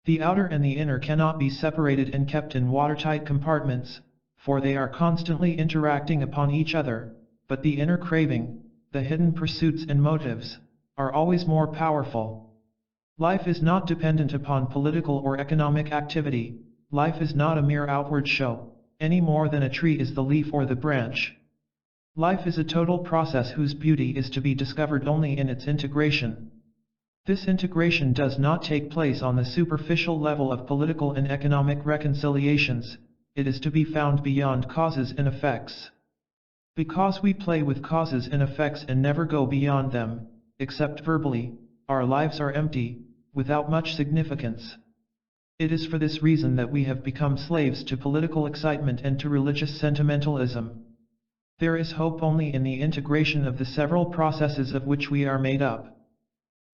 The outer and the inner cannot be separated and kept in watertight compartments, for they are constantly interacting upon each other, but the inner craving, the hidden pursuits and motives, are always more powerful. Life is not dependent upon political or economic activity. Life is not a mere outward show, any more than a tree is the leaf or the branch. Life is a total process whose beauty is to be discovered only in its integration. This integration does not take place on the superficial level of political and economic reconciliations. It is to be found beyond causes and effects. Because we play with causes and effects and never go beyond them, except verbally, our lives are empty, without much significance. It is for this reason that we have become slaves to political excitement and to religious sentimentalism. There is hope only in the integration of the several processes of which we are made up.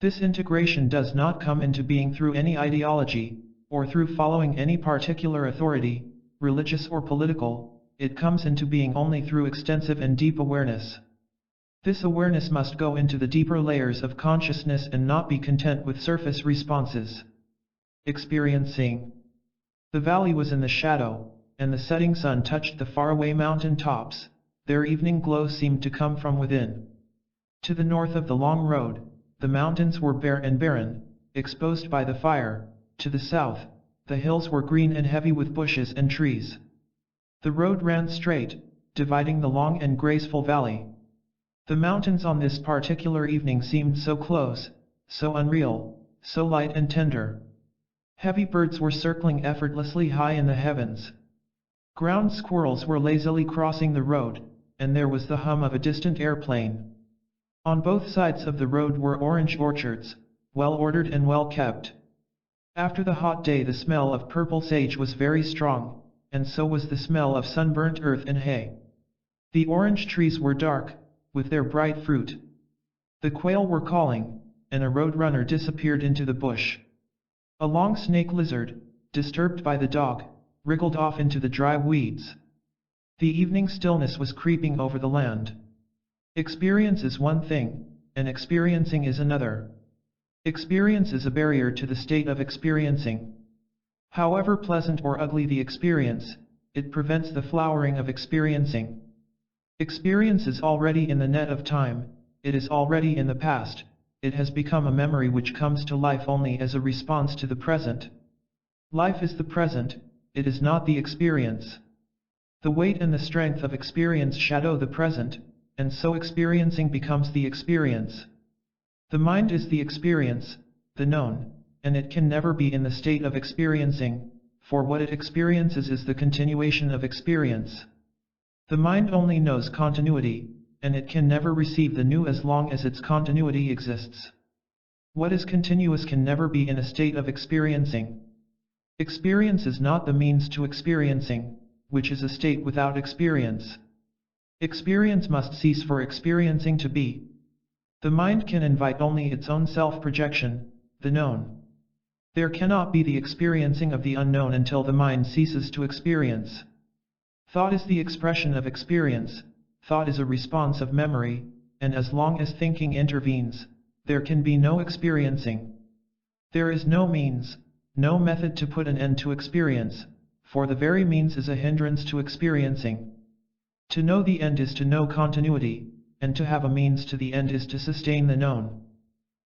This integration does not come into being through any ideology, or through following any particular authority, religious or political. It comes into being only through extensive and deep awareness. This awareness must go into the deeper layers of consciousness and not be content with surface responses. Experiencing. The valley was in the shadow, and the setting sun touched the faraway mountain tops. Their evening glow seemed to come from within. To the north of the long road, the mountains were bare and barren, exposed by the fire. To the south, the hills were green and heavy with bushes and trees. The road ran straight, dividing the long and graceful valley. The mountains on this particular evening seemed so close, so unreal, so light and tender. Heavy birds were circling effortlessly high in the heavens. Ground squirrels were lazily crossing the road, and there was the hum of a distant airplane. On both sides of the road were orange orchards, well ordered and well kept. After the hot day the smell of purple sage was very strong, and so was the smell of sunburnt earth and hay. The orange trees were dark, with their bright fruit. The quail were calling, and a roadrunner disappeared into the bush. A long snake lizard, disturbed by the dog, wriggled off into the dry weeds. The evening stillness was creeping over the land. Experience is one thing, and experiencing is another. Experience is a barrier to the state of experiencing. However pleasant or ugly the experience, it prevents the flowering of experiencing. Experience is already in the net of time, it is already in the past, it has become a memory which comes to life only as a response to the present. Life is the present, it is not the experience. The weight and the strength of experience shadow the present, and so experiencing becomes the experience. The mind is the experience, the known, and it can never be in the state of experiencing, for what it experiences is the continuation of experience. The mind only knows continuity, and it can never receive the new as long as its continuity exists. What is continuous can never be in a state of experiencing. Experience is not the means to experiencing, which is a state without experience. Experience must cease for experiencing to be. The mind can invite only its own self-projection, the known. There cannot be the experiencing of the unknown until the mind ceases to experience. Thought is the expression of experience, thought is a response of memory, and as long as thinking intervenes, there can be no experiencing. There is no means, no method to put an end to experience, for the very means is a hindrance to experiencing. To know the end is to know continuity, and to have a means to the end is to sustain the known.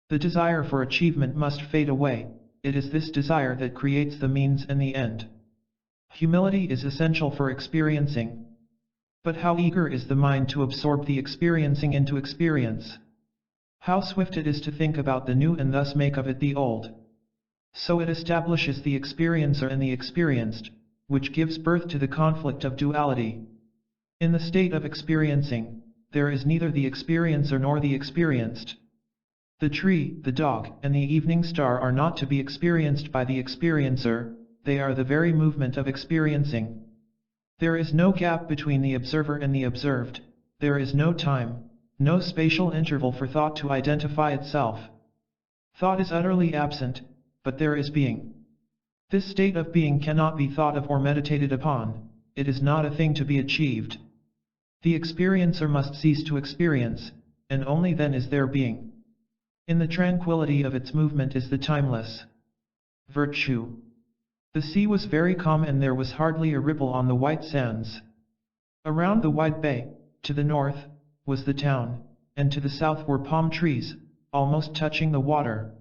The desire for achievement must fade away, it is this desire that creates the means and the end. Humility is essential for experiencing. But how eager is the mind to absorb the experiencing into experience? How swift it is to think about the new and thus make of it the old. So it establishes the experiencer and the experienced, which gives birth to the conflict of duality. In the state of experiencing, there is neither the experiencer nor the experienced. The tree, the dog, and the evening star are not to be experienced by the experiencer, they are the very movement of experiencing. There is no gap between the observer and the observed, there is no time, no spatial interval for thought to identify itself. Thought is utterly absent, but there is being. This state of being cannot be thought of or meditated upon, it is not a thing to be achieved. The experiencer must cease to experience, and only then is there being. In the tranquility of its movement is the timeless virtue. The sea was very calm and there was hardly a ripple on the white sands. Around the wide bay, to the north, was the town, and to the south were palm trees, almost touching the water.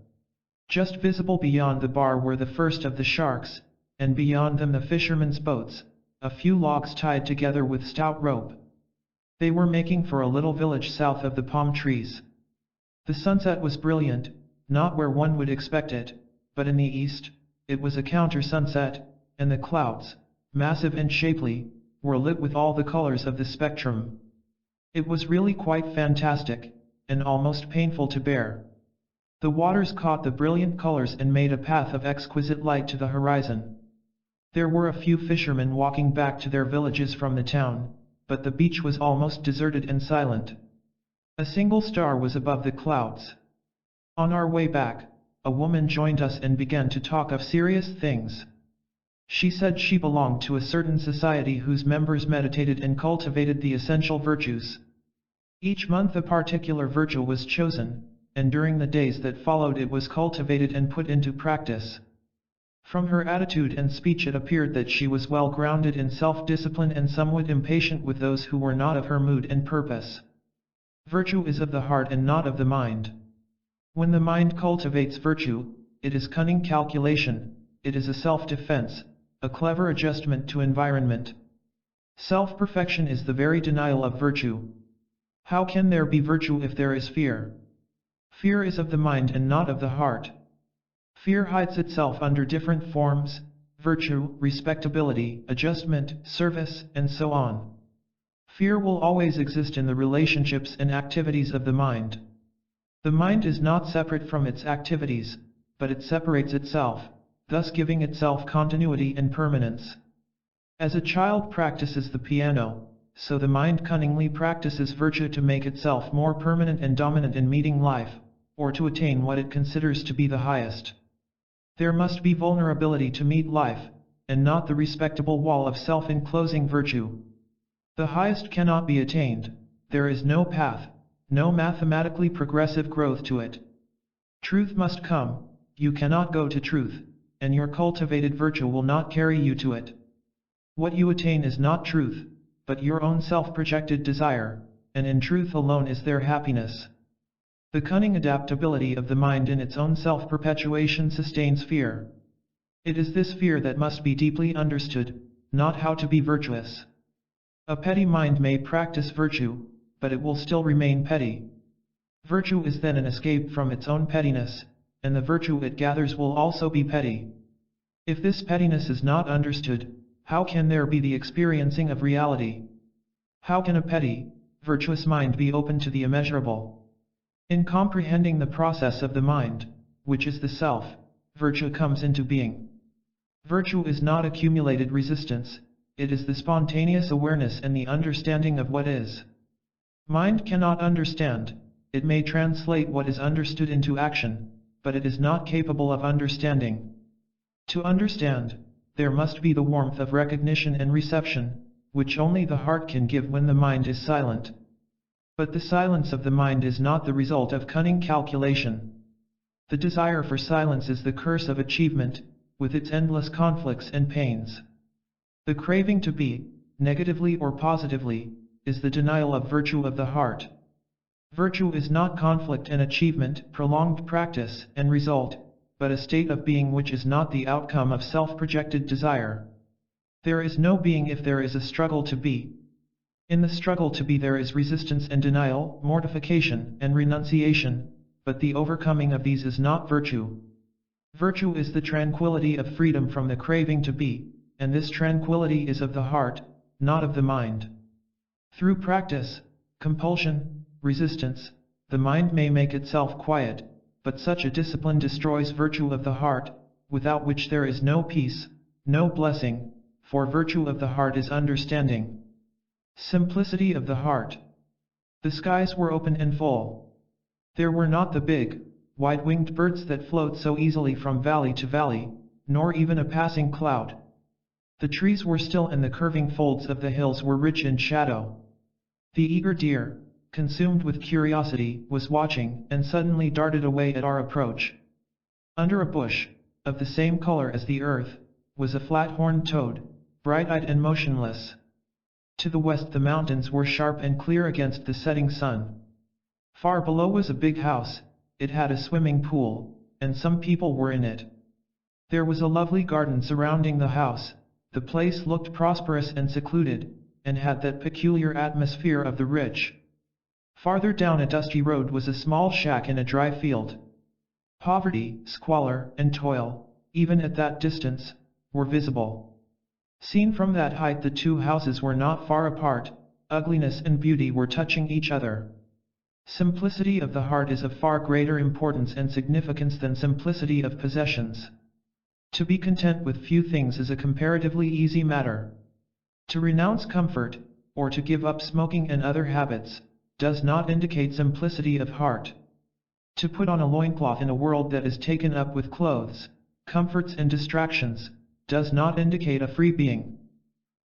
Just visible beyond the bar were the first of the sharks, and beyond them the fishermen's boats, a few logs tied together with stout rope. They were making for a little village south of the palm trees. The sunset was brilliant, not where one would expect it, but in the east. It was a counter-sunset, and the clouds, massive and shapely, were lit with all the colors of the spectrum. It was really quite fantastic, and almost painful to bear. The waters caught the brilliant colors and made a path of exquisite light to the horizon. There were a few fishermen walking back to their villages from the town, but the beach was almost deserted and silent. A single star was above the clouds. On our way back, a woman joined us and began to talk of serious things. She said she belonged to a certain society whose members meditated and cultivated the essential virtues. Each month a particular virtue was chosen, and during the days that followed it was cultivated and put into practice. From her attitude and speech it appeared that she was well grounded in self-discipline and somewhat impatient with those who were not of her mood and purpose. Virtue is of the heart and not of the mind. When the mind cultivates virtue, it is cunning calculation, it is a self-defense, a clever adjustment to environment. Self-perfection is the very denial of virtue. How can there be virtue if there is fear? Fear is of the mind and not of the heart. Fear hides itself under different forms: virtue, respectability, adjustment, service, and so on. Fear will always exist in the relationships and activities of the mind. The mind is not separate from its activities, but it separates itself, thus giving itself continuity and permanence. As a child practices the piano, so the mind cunningly practices virtue to make itself more permanent and dominant in meeting life, or to attain what it considers to be the highest. There must be vulnerability to meet life, and not the respectable wall of self-enclosing virtue. The highest cannot be attained, there is no path, no mathematically progressive growth to it. Truth must come, you cannot go to truth, and your cultivated virtue will not carry you to it. What you attain is not truth, but your own self-projected desire, and in truth alone is there happiness. The cunning adaptability of the mind in its own self-perpetuation sustains fear. It is this fear that must be deeply understood, not how to be virtuous. A petty mind may practice virtue, but it will still remain petty. Virtue is then an escape from its own pettiness, and the virtue it gathers will also be petty. If this pettiness is not understood, how can there be the experiencing of reality? How can a petty, virtuous mind be open to the immeasurable? In comprehending the process of the mind, which is the self, virtue comes into being. Virtue is not accumulated resistance, it is the spontaneous awareness and the understanding of what is. Mind cannot understand, it may translate what is understood into action, but it is not capable of understanding. To understand, there must be the warmth of recognition and reception, which only the heart can give when the mind is silent. But the silence of the mind is not the result of cunning calculation. The desire for silence is the curse of achievement, with its endless conflicts and pains. The craving to be, negatively or positively, is the denial of virtue of the heart. Virtue is not conflict and achievement, prolonged practice and result, but a state of being which is not the outcome of self-projected desire. There is no being if there is a struggle to be. In the struggle to be there is resistance and denial, mortification and renunciation, but the overcoming of these is not virtue. Virtue is the tranquility of freedom from the craving to be, and this tranquility is of the heart, not of the mind. Through practice, compulsion, resistance, the mind may make itself quiet, but such a discipline destroys virtue of the heart, without which there is no peace, no blessing, for virtue of the heart is understanding. Simplicity of the heart. The skies were open and full. There were not the big, wide-winged birds that float so easily from valley to valley, nor even a passing cloud. The trees were still and the curving folds of the hills were rich in shadow. The eager deer, consumed with curiosity, was watching and suddenly darted away at our approach. Under a bush, of the same color as the earth, was a flat-horned toad, bright-eyed and motionless. To the west the mountains were sharp and clear against the setting sun. Far below was a big house, it had a swimming pool, and some people were in it. There was a lovely garden surrounding the house, the place looked prosperous and secluded, and had that peculiar atmosphere of the rich. Farther down a dusty road was a small shack in a dry field. Poverty, squalor, and toil, even at that distance, were visible. Seen from that height the two houses were not far apart, ugliness and beauty were touching each other. Simplicity of the heart is of far greater importance and significance than simplicity of possessions. To be content with few things is a comparatively easy matter. To renounce comfort, or to give up smoking and other habits, does not indicate simplicity of heart. To put on a loincloth in a world that is taken up with clothes, comforts and distractions, does not indicate a free being.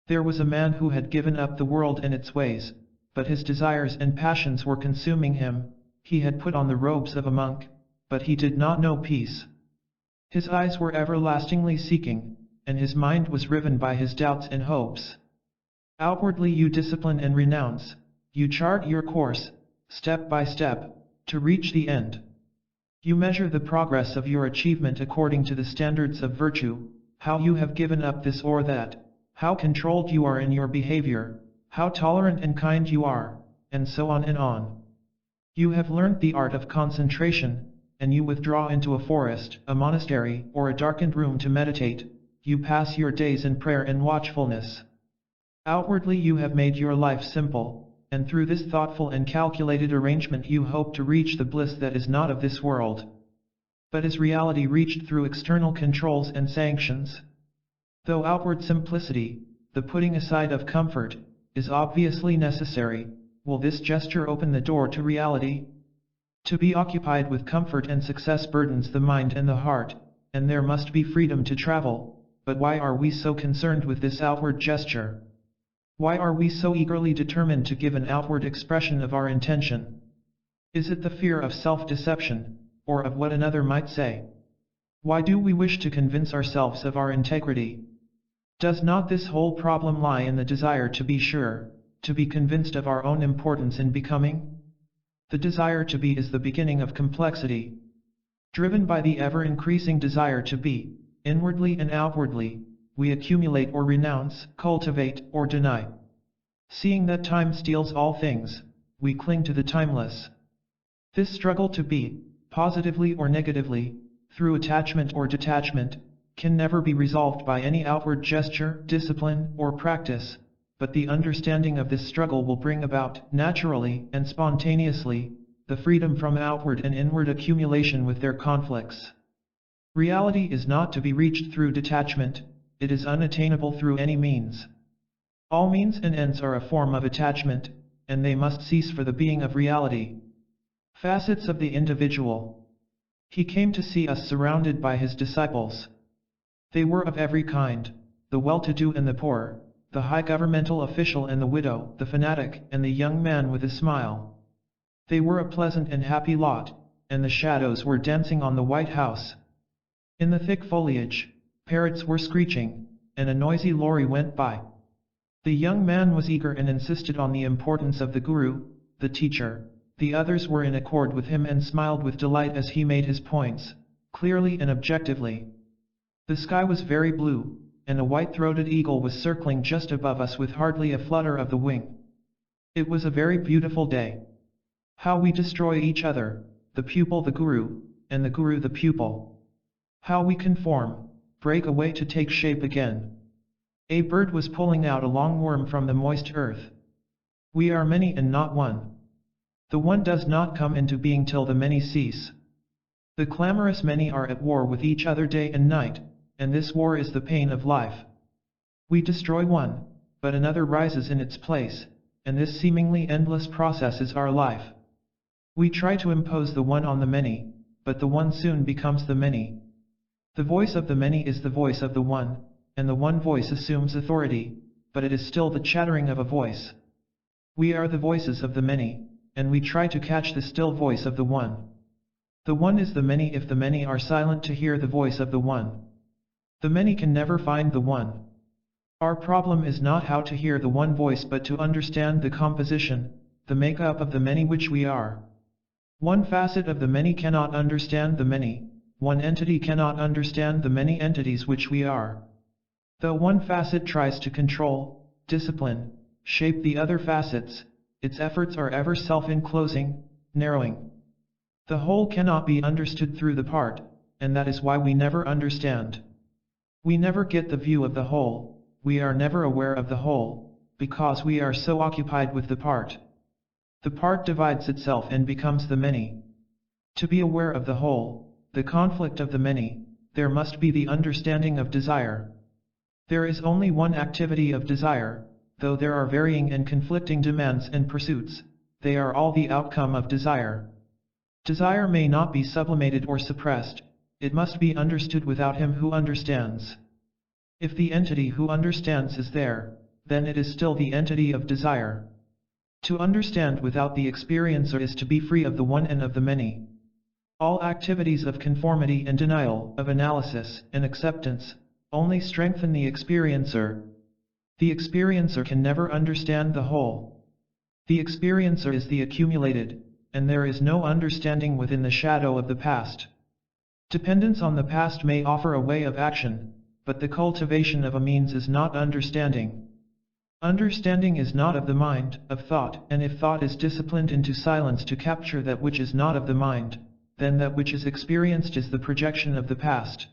There was a man who had given up the world and its ways, but his desires and passions were consuming him. He had put on the robes of a monk, but he did not know peace. His eyes were everlastingly seeking, and his mind was riven by his doubts and hopes. Outwardly you discipline and renounce, you chart your course, step by step, to reach the end. You measure the progress of your achievement according to the standards of virtue, how you have given up this or that, how controlled you are in your behavior, how tolerant and kind you are, and so on and on. You have learned the art of concentration, and you withdraw into a forest, a monastery, or a darkened room to meditate. You pass your days in prayer and watchfulness. Outwardly you have made your life simple, and through this thoughtful and calculated arrangement you hope to reach the bliss that is not of this world, but is reality reached through external controls and sanctions. Though outward simplicity, the putting aside of comfort, is obviously necessary, will this gesture open the door to reality? To be occupied with comfort and success burdens the mind and the heart, and there must be freedom to travel, but why are we so concerned with this outward gesture? Why are we so eagerly determined to give an outward expression of our intention? Is it the fear of self-deception, or of what another might say? Why do we wish to convince ourselves of our integrity? Does not this whole problem lie in the desire to be sure, to be convinced of our own importance in becoming? The desire to be is the beginning of complexity. Driven by the ever-increasing desire to be, inwardly and outwardly, we accumulate or renounce, cultivate or deny. Seeing that time steals all things, we cling to the timeless. This struggle to be, positively or negatively, through attachment or detachment, can never be resolved by any outward gesture, discipline, or practice, but the understanding of this struggle will bring about, naturally and spontaneously, the freedom from outward and inward accumulation with their conflicts. Reality is not to be reached through detachment, it is unattainable through any means. All means and ends are a form of attachment, and they must cease for the being of reality. Facets of the individual. He came to see us surrounded by his disciples. They were of every kind, the well-to-do and the poor, the high governmental official and the widow, the fanatic and the young man with a smile. They were a pleasant and happy lot, and the shadows were dancing on the White House. In the thick foliage, parrots were screeching, and a noisy lorry went by. The young man was eager and insisted on the importance of the guru, the teacher. The others were in accord with him and smiled with delight as he made his points, clearly and objectively. The sky was very blue, and a white-throated eagle was circling just above us with hardly a flutter of the wing. It was a very beautiful day. How we destroy each other, the pupil the guru, and the guru the pupil. How we conform, break away to take shape again. A bird was pulling out a long worm from the moist earth. We are many and not one. The one does not come into being till the many cease. The clamorous many are at war with each other day and night, and this war is the pain of life. We destroy one, but another rises in its place, and this seemingly endless process is our life. We try to impose the one on the many, but the one soon becomes the many. The voice of the many is the voice of the one, and the one voice assumes authority, but it is still the chattering of a voice. We are the voices of the many, and we try to catch the still voice of the one. The one is the many if the many are silent to hear the voice of the one. The many can never find the one. Our problem is not how to hear the one voice but to understand the composition, the make-up of the many which we are. One facet of the many cannot understand the many, one entity cannot understand the many entities which we are. Though one facet tries to control, discipline, shape the other facets, its efforts are ever self-enclosing, narrowing. The whole cannot be understood through the part, and that is why we never understand. We never get the view of the whole, we are never aware of the whole, because we are so occupied with the part. The part divides itself and becomes the many. To be aware of the whole, the conflict of the many, there must be the understanding of desire. There is only one activity of desire, though there are varying and conflicting demands and pursuits, they are all the outcome of desire. Desire may not be sublimated or suppressed, it must be understood without him who understands. If the entity who understands is there, then it is still the entity of desire. To understand without the experiencer is to be free of the one and of the many. All activities of conformity and denial, of analysis and acceptance, only strengthen the experiencer. The experiencer can never understand the whole. The experiencer is the accumulated, and there is no understanding within the shadow of the past. Dependence on the past may offer a way of action, but the cultivation of a means is not understanding. Understanding is not of the mind, of thought, and if thought is disciplined into silence to capture that which is not of the mind, then that which is experienced is the projection of the past.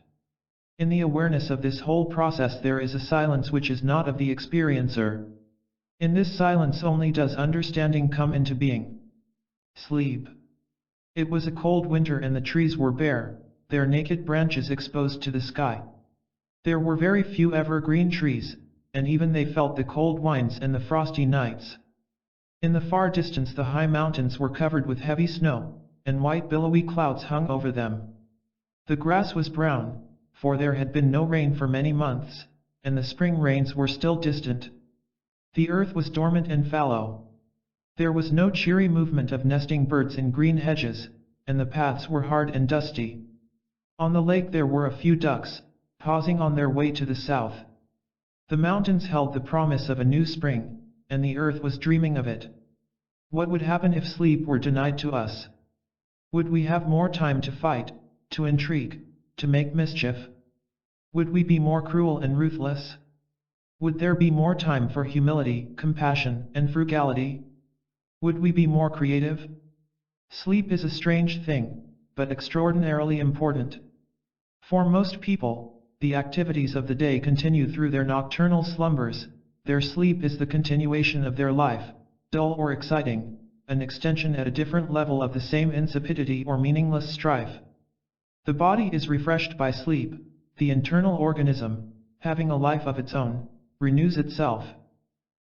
In the awareness of this whole process there is a silence which is not of the experiencer. In this silence only does understanding come into being. Sleep. It was a cold winter and the trees were bare, their naked branches exposed to the sky. There were very few evergreen trees, and even they felt the cold winds and the frosty nights. In the far distance the high mountains were covered with heavy snow, and white billowy clouds hung over them. The grass was brown, for there had been no rain for many months, and the spring rains were still distant. The earth was dormant and fallow. There was no cheery movement of nesting birds in green hedges, and the paths were hard and dusty. On the lake there were a few ducks, pausing on their way to the south. The mountains held the promise of a new spring, and the earth was dreaming of it. What would happen if sleep were denied to us? Would we have more time to fight, to intrigue, to make mischief? Would we be more cruel and ruthless? Would there be more time for humility, compassion, and frugality? Would we be more creative? Sleep is a strange thing, but extraordinarily important. For most people, the activities of the day continue through their nocturnal slumbers. Their sleep is the continuation of their life, dull or exciting, an extension at a different level of the same insipidity or meaningless strife. The body is refreshed by sleep. The internal organism, having a life of its own, renews itself.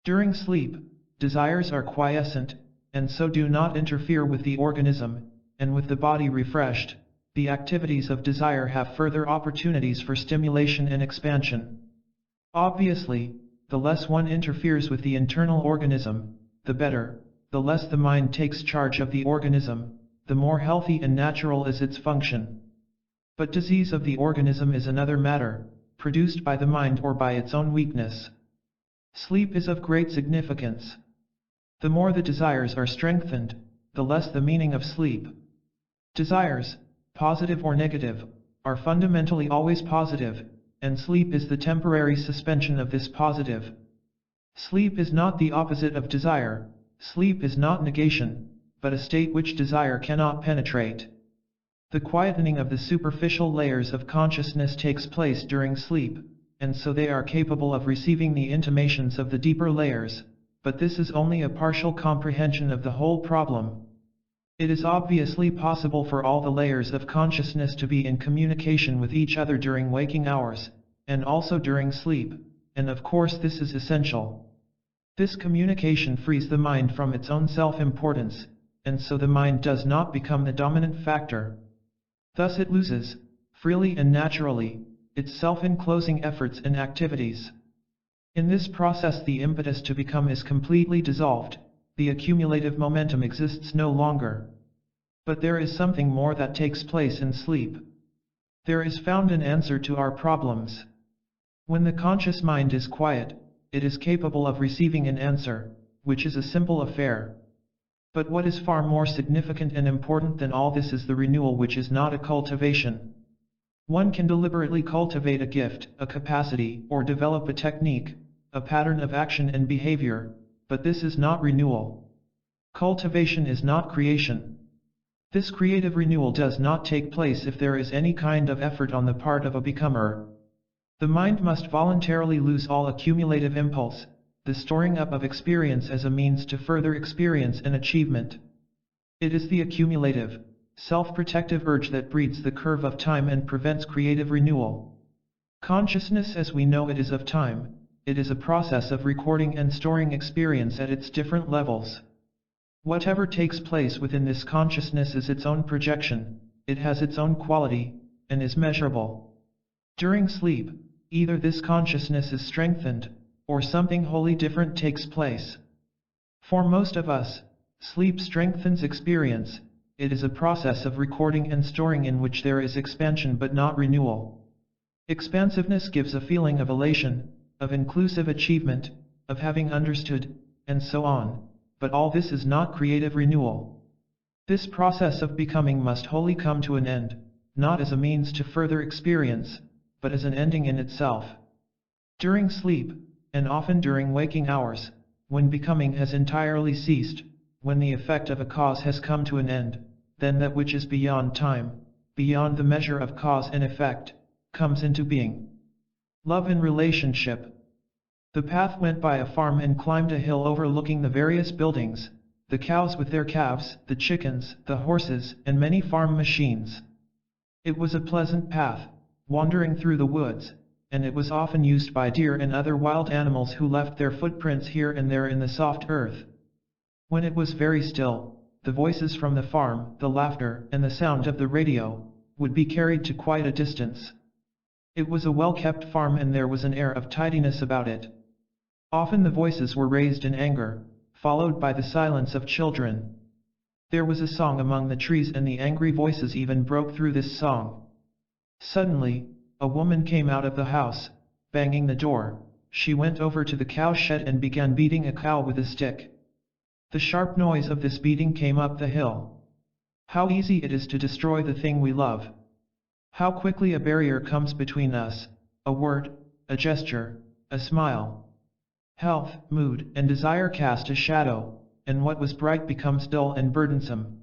During sleep, desires are quiescent, and so do not interfere with the organism, and with the body refreshed, the activities of desire have further opportunities for stimulation and expansion. Obviously, the less one interferes with the internal organism, the better. The less the mind takes charge of the organism, the more healthy and natural is its function. But disease of the organism is another matter, produced by the mind or by its own weakness. Sleep is of great significance. The more the desires are strengthened, the less the meaning of sleep. Desires, positive or negative, are fundamentally always positive, and sleep is the temporary suspension of this positive. Sleep is not the opposite of desire. Sleep is not negation, but a state which desire cannot penetrate. The quietening of the superficial layers of consciousness takes place during sleep, and so they are capable of receiving the intimations of the deeper layers, but this is only a partial comprehension of the whole problem. It is obviously possible for all the layers of consciousness to be in communication with each other during waking hours, and also during sleep, and of course this is essential. This communication frees the mind from its own self-importance, and so the mind does not become the dominant factor. Thus it loses, freely and naturally, its self-enclosing efforts and activities. In this process the impetus to become is completely dissolved, the accumulative momentum exists no longer. But there is something more that takes place in sleep. There is found an answer to our problems. When the conscious mind is quiet, it is capable of receiving an answer, which is a simple affair. But what is far more significant and important than all this is the renewal, which is not a cultivation. One can deliberately cultivate a gift, a capacity, or develop a technique, a pattern of action and behavior, but this is not renewal. Cultivation is not creation. This creative renewal does not take place if there is any kind of effort on the part of a becomer. The mind must voluntarily lose all accumulative impulse, the storing up of experience as a means to further experience and achievement. It is the accumulative, self-protective urge that breeds the curve of time and prevents creative renewal. Consciousness as we know it is of time, it is a process of recording and storing experience at its different levels. Whatever takes place within this consciousness is its own projection, it has its own quality, and is measurable. During sleep, either this consciousness is strengthened, or something wholly different takes place. For most of us, sleep strengthens experience. It is a process of recording and storing in which there is expansion but not renewal. Expansiveness gives a feeling of elation, of inclusive achievement, of having understood, and so on, but all this is not creative renewal. This process of becoming must wholly come to an end, not as a means to further experience, but as an ending in itself. During sleep, and often during waking hours, when becoming has entirely ceased, when the effect of a cause has come to an end, then that which is beyond time, beyond the measure of cause and effect, comes into being. Love and relationship. The path went by a farm and climbed a hill overlooking the various buildings, the cows with their calves, the chickens, the horses, and many farm machines. It was a pleasant path, wandering through the woods, and it was often used by deer and other wild animals who left their footprints here and there in the soft earth. When it was very still, the voices from the farm, the laughter, and the sound of the radio, would be carried to quite a distance. It was a well-kept farm and there was an air of tidiness about it. Often the voices were raised in anger, followed by the silence of children. There was a song among the trees and the angry voices even broke through this song. Suddenly, a woman came out of the house, banging the door. She went over to the cow shed and began beating a cow with a stick. The sharp noise of this beating came up the hill. How easy it is to destroy the thing we love. How quickly a barrier comes between us, a word, a gesture, a smile. Health, mood, and desire cast a shadow, and what was bright becomes dull and burdensome.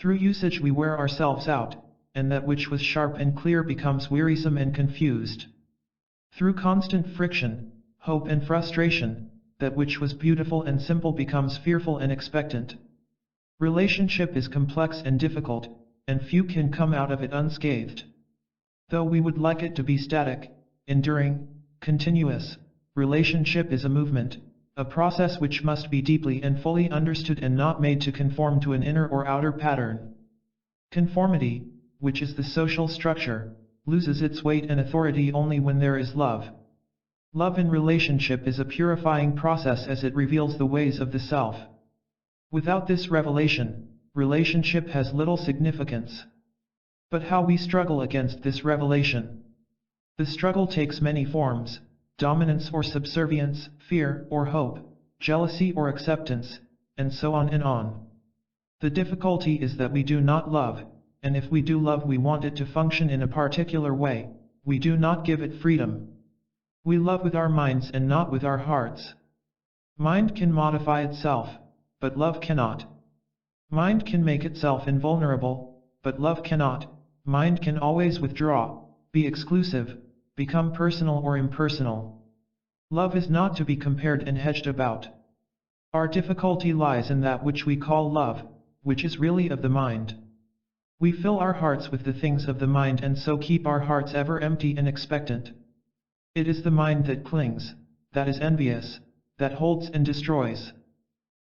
Through usage we wear ourselves out, and that which was sharp and clear becomes wearisome and confused. Through constant friction, hope and frustration, that which was beautiful and simple becomes fearful and expectant. Relationship is complex and difficult, and few can come out of it unscathed. Though we would like it to be static, enduring, continuous, relationship is a movement, a process which must be deeply and fully understood and not made to conform to an inner or outer pattern. Conformity, which is the social structure, loses its weight and authority only when there is love. Love in relationship is a purifying process as it reveals the ways of the self. Without this revelation, relationship has little significance. But how we struggle against this revelation. The struggle takes many forms: dominance or subservience, fear or hope, jealousy or acceptance, and so on and on. The difficulty is that we do not love, and if we do love we want it to function in a particular way, we do not give it freedom. We love with our minds and not with our hearts. Mind can modify itself, but love cannot. Mind can make itself invulnerable, but love cannot. Mind can always withdraw, be exclusive, become personal or impersonal. Love is not to be compared and hedged about. Our difficulty lies in that which we call love, which is really of the mind. We fill our hearts with the things of the mind and so keep our hearts ever empty and expectant. It is the mind that clings, that is envious, that holds and destroys.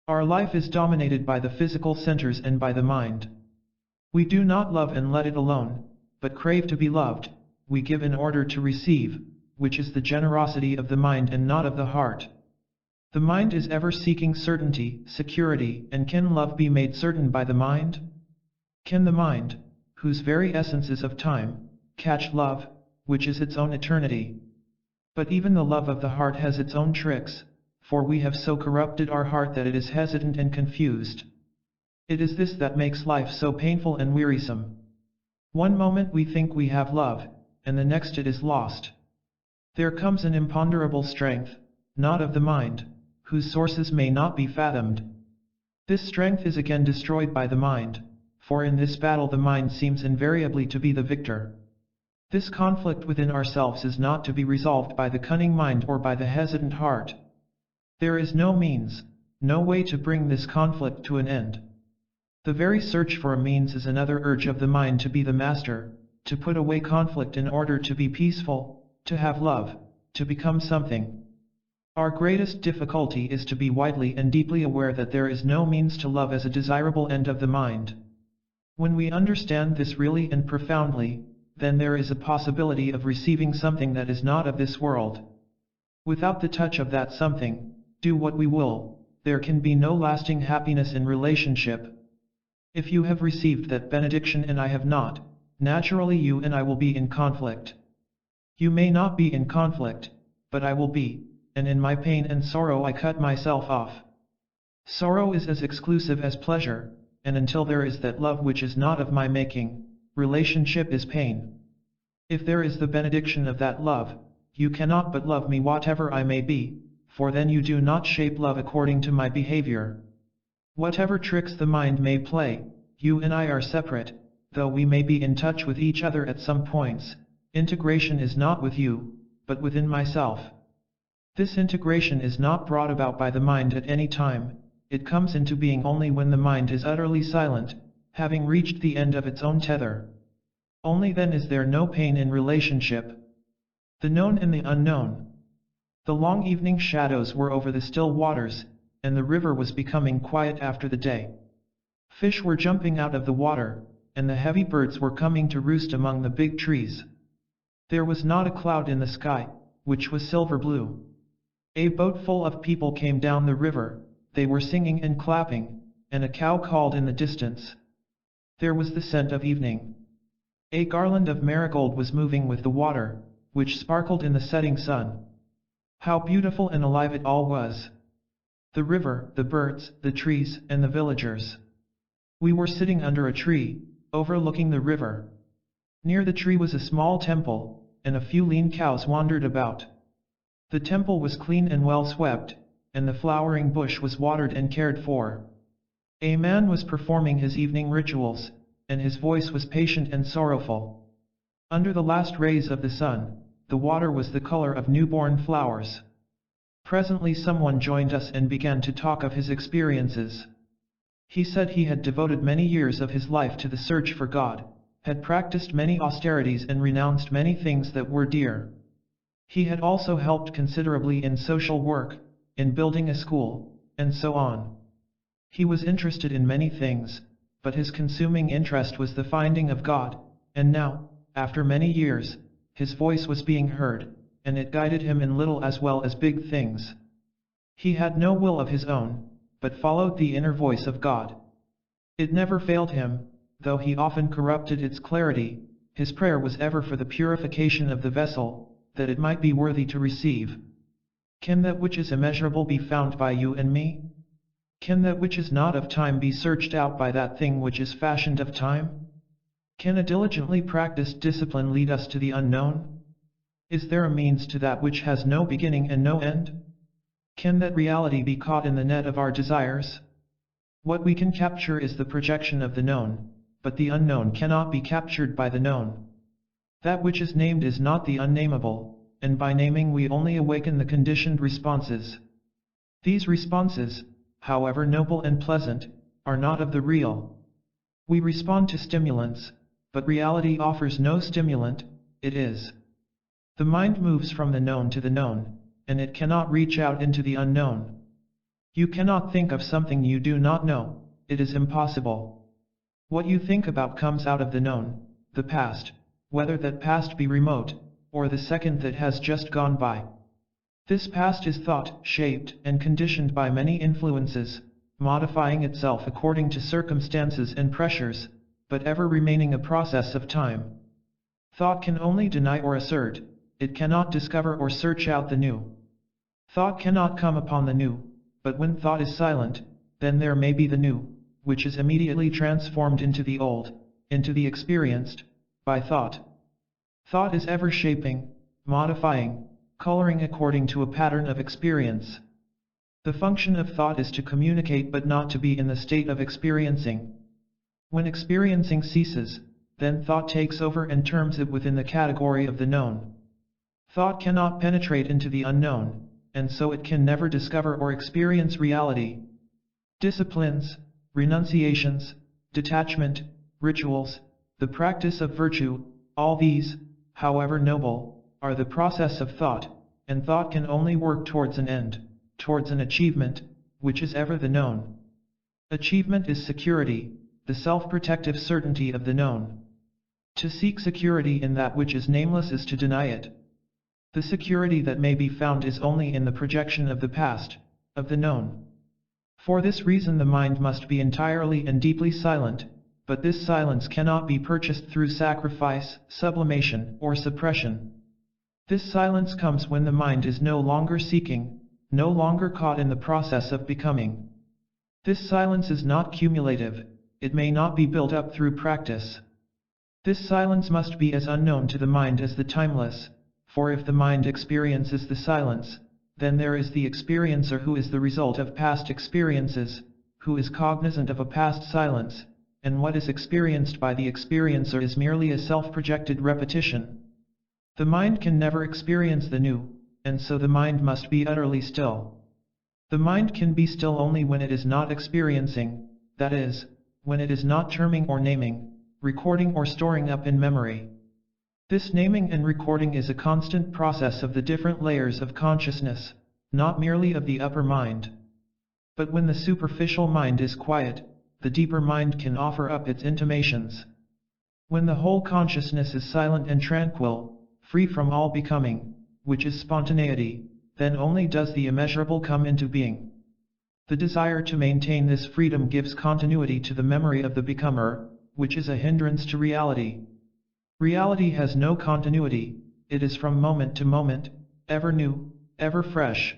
Our life is dominated by the physical centers and by the mind. We do not love and let it alone, but crave to be loved. We give in order to receive, which is the generosity of the mind and not of the heart. The mind is ever seeking certainty, security, and can love be made certain by the mind? Can the mind, whose very essence is of time, catch love, which is its own eternity? But even the love of the heart has its own tricks, for we have so corrupted our heart that it is hesitant and confused. It is this that makes life so painful and wearisome. One moment we think we have love, and the next it is lost. There comes an imponderable strength, not of the mind, whose sources may not be fathomed. This strength is again destroyed by the mind, for in this battle the mind seems invariably to be the victor. This conflict within ourselves is not to be resolved by the cunning mind or by the hesitant heart. There is no means, no way to bring this conflict to an end. The very search for a means is another urge of the mind to be the master, to put away conflict in order to be peaceful, to have love, to become something. Our greatest difficulty is to be widely and deeply aware that there is no means to love as a desirable end of the mind. When we understand this really and profoundly, then there is a possibility of receiving something that is not of this world. Without the touch of that something, do what we will, there can be no lasting happiness in relationship. If you have received that benediction and I have not, naturally you and I will be in conflict. You may not be in conflict, but I will be, and in my pain and sorrow I cut myself off. Sorrow is as exclusive as pleasure, and until there is that love which is not of my making, relationship is pain. If there is the benediction of that love, you cannot but love me whatever I may be, for then you do not shape love according to my behavior. Whatever tricks the mind may play, you and I are separate, though we may be in touch with each other at some points. Integration is not with you, but within myself. This integration is not brought about by the mind at any time, it comes into being only when the mind is utterly silent, having reached the end of its own tether. Only then is there no pain in relationship. The known and the unknown. The long evening shadows were over the still waters, and the river was becoming quiet after the day. Fish were jumping out of the water, and the heavy birds were coming to roost among the big trees. There was not a cloud in the sky, which was silver blue. A boat full of people came down the river, they were singing and clapping, and a cow called in the distance. There was the scent of evening. A garland of marigold was moving with the water, which sparkled in the setting sun. How beautiful and alive it all was! The river, the birds, the trees, and the villagers. We were sitting under a tree, overlooking the river. Near the tree was a small temple, and a few lean cows wandered about. The temple was clean and well swept, and the flowering bush was watered and cared for. A man was performing his evening rituals, and his voice was patient and sorrowful. Under the last rays of the sun, the water was the color of newborn flowers. Presently someone joined us and began to talk of his experiences. He said he had devoted many years of his life to the search for God, had practiced many austerities and renounced many things that were dear. He had also helped considerably in social work, in building a school, and so on. He was interested in many things, but his consuming interest was the finding of God, and now, after many years, his voice was being heard, and it guided him in little as well as big things. He had no will of his own, but followed the inner voice of God. It never failed him, though he often corrupted its clarity. His prayer was ever for the purification of the vessel, that it might be worthy to receive. Can that which is immeasurable be found by you and me? Can that which is not of time be searched out by that thing which is fashioned of time? Can a diligently practiced discipline lead us to the unknown? Is there a means to that which has no beginning and no end? Can that reality be caught in the net of our desires? What we can capture is the projection of the known, but the unknown cannot be captured by the known. That which is named is not the unnameable, and by naming we only awaken the conditioned responses. These responses, however noble and pleasant, are not of the real. We respond to stimulants, but reality offers no stimulant, it is. The mind moves from the known to the known, and it cannot reach out into the unknown. You cannot think of something you do not know, it is impossible. What you think about comes out of the known, the past, whether that past be remote, or the second that has just gone by. This past is thought, shaped, and conditioned by many influences, modifying itself according to circumstances and pressures, but ever remaining a process of time. Thought can only deny or assert, it cannot discover or search out the new. Thought cannot come upon the new, but when thought is silent, then there may be the new, which is immediately transformed into the old, into the experienced, by thought. Thought is ever shaping, modifying, coloring according to a pattern of experience. The function of thought is to communicate but not to be in the state of experiencing. When experiencing ceases, then thought takes over and terms it within the category of the known. Thought cannot penetrate into the unknown, and so it can never discover or experience reality. Disciplines, renunciations, detachment, rituals, the practice of virtue, all these, however noble, are the process of thought, and thought can only work towards an end, towards an achievement, which is ever the known. Achievement is security, the self-protective certainty of the known. To seek security in that which is nameless is to deny it. The security that may be found is only in the projection of the past, of the known. For this reason the mind must be entirely and deeply silent, but this silence cannot be purchased through sacrifice, sublimation, or suppression. This silence comes when the mind is no longer seeking, no longer caught in the process of becoming. This silence is not cumulative, it may not be built up through practice. This silence must be as unknown to the mind as the timeless, for if the mind experiences the silence, then there is the experiencer who is the result of past experiences, who is cognizant of a past silence, and what is experienced by the experiencer is merely a self-projected repetition. The mind can never experience the new, and so the mind must be utterly still. The mind can be still only when it is not experiencing, that is, when it is not terming or naming, recording or storing up in memory. This naming and recording is a constant process of the different layers of consciousness, not merely of the upper mind. But when the superficial mind is quiet, the deeper mind can offer up its intimations. When the whole consciousness is silent and tranquil, free from all becoming, which is spontaneity, then only does the immeasurable come into being. The desire to maintain this freedom gives continuity to the memory of the becomer, which is a hindrance to reality. Reality has no continuity, it is from moment to moment, ever new, ever fresh.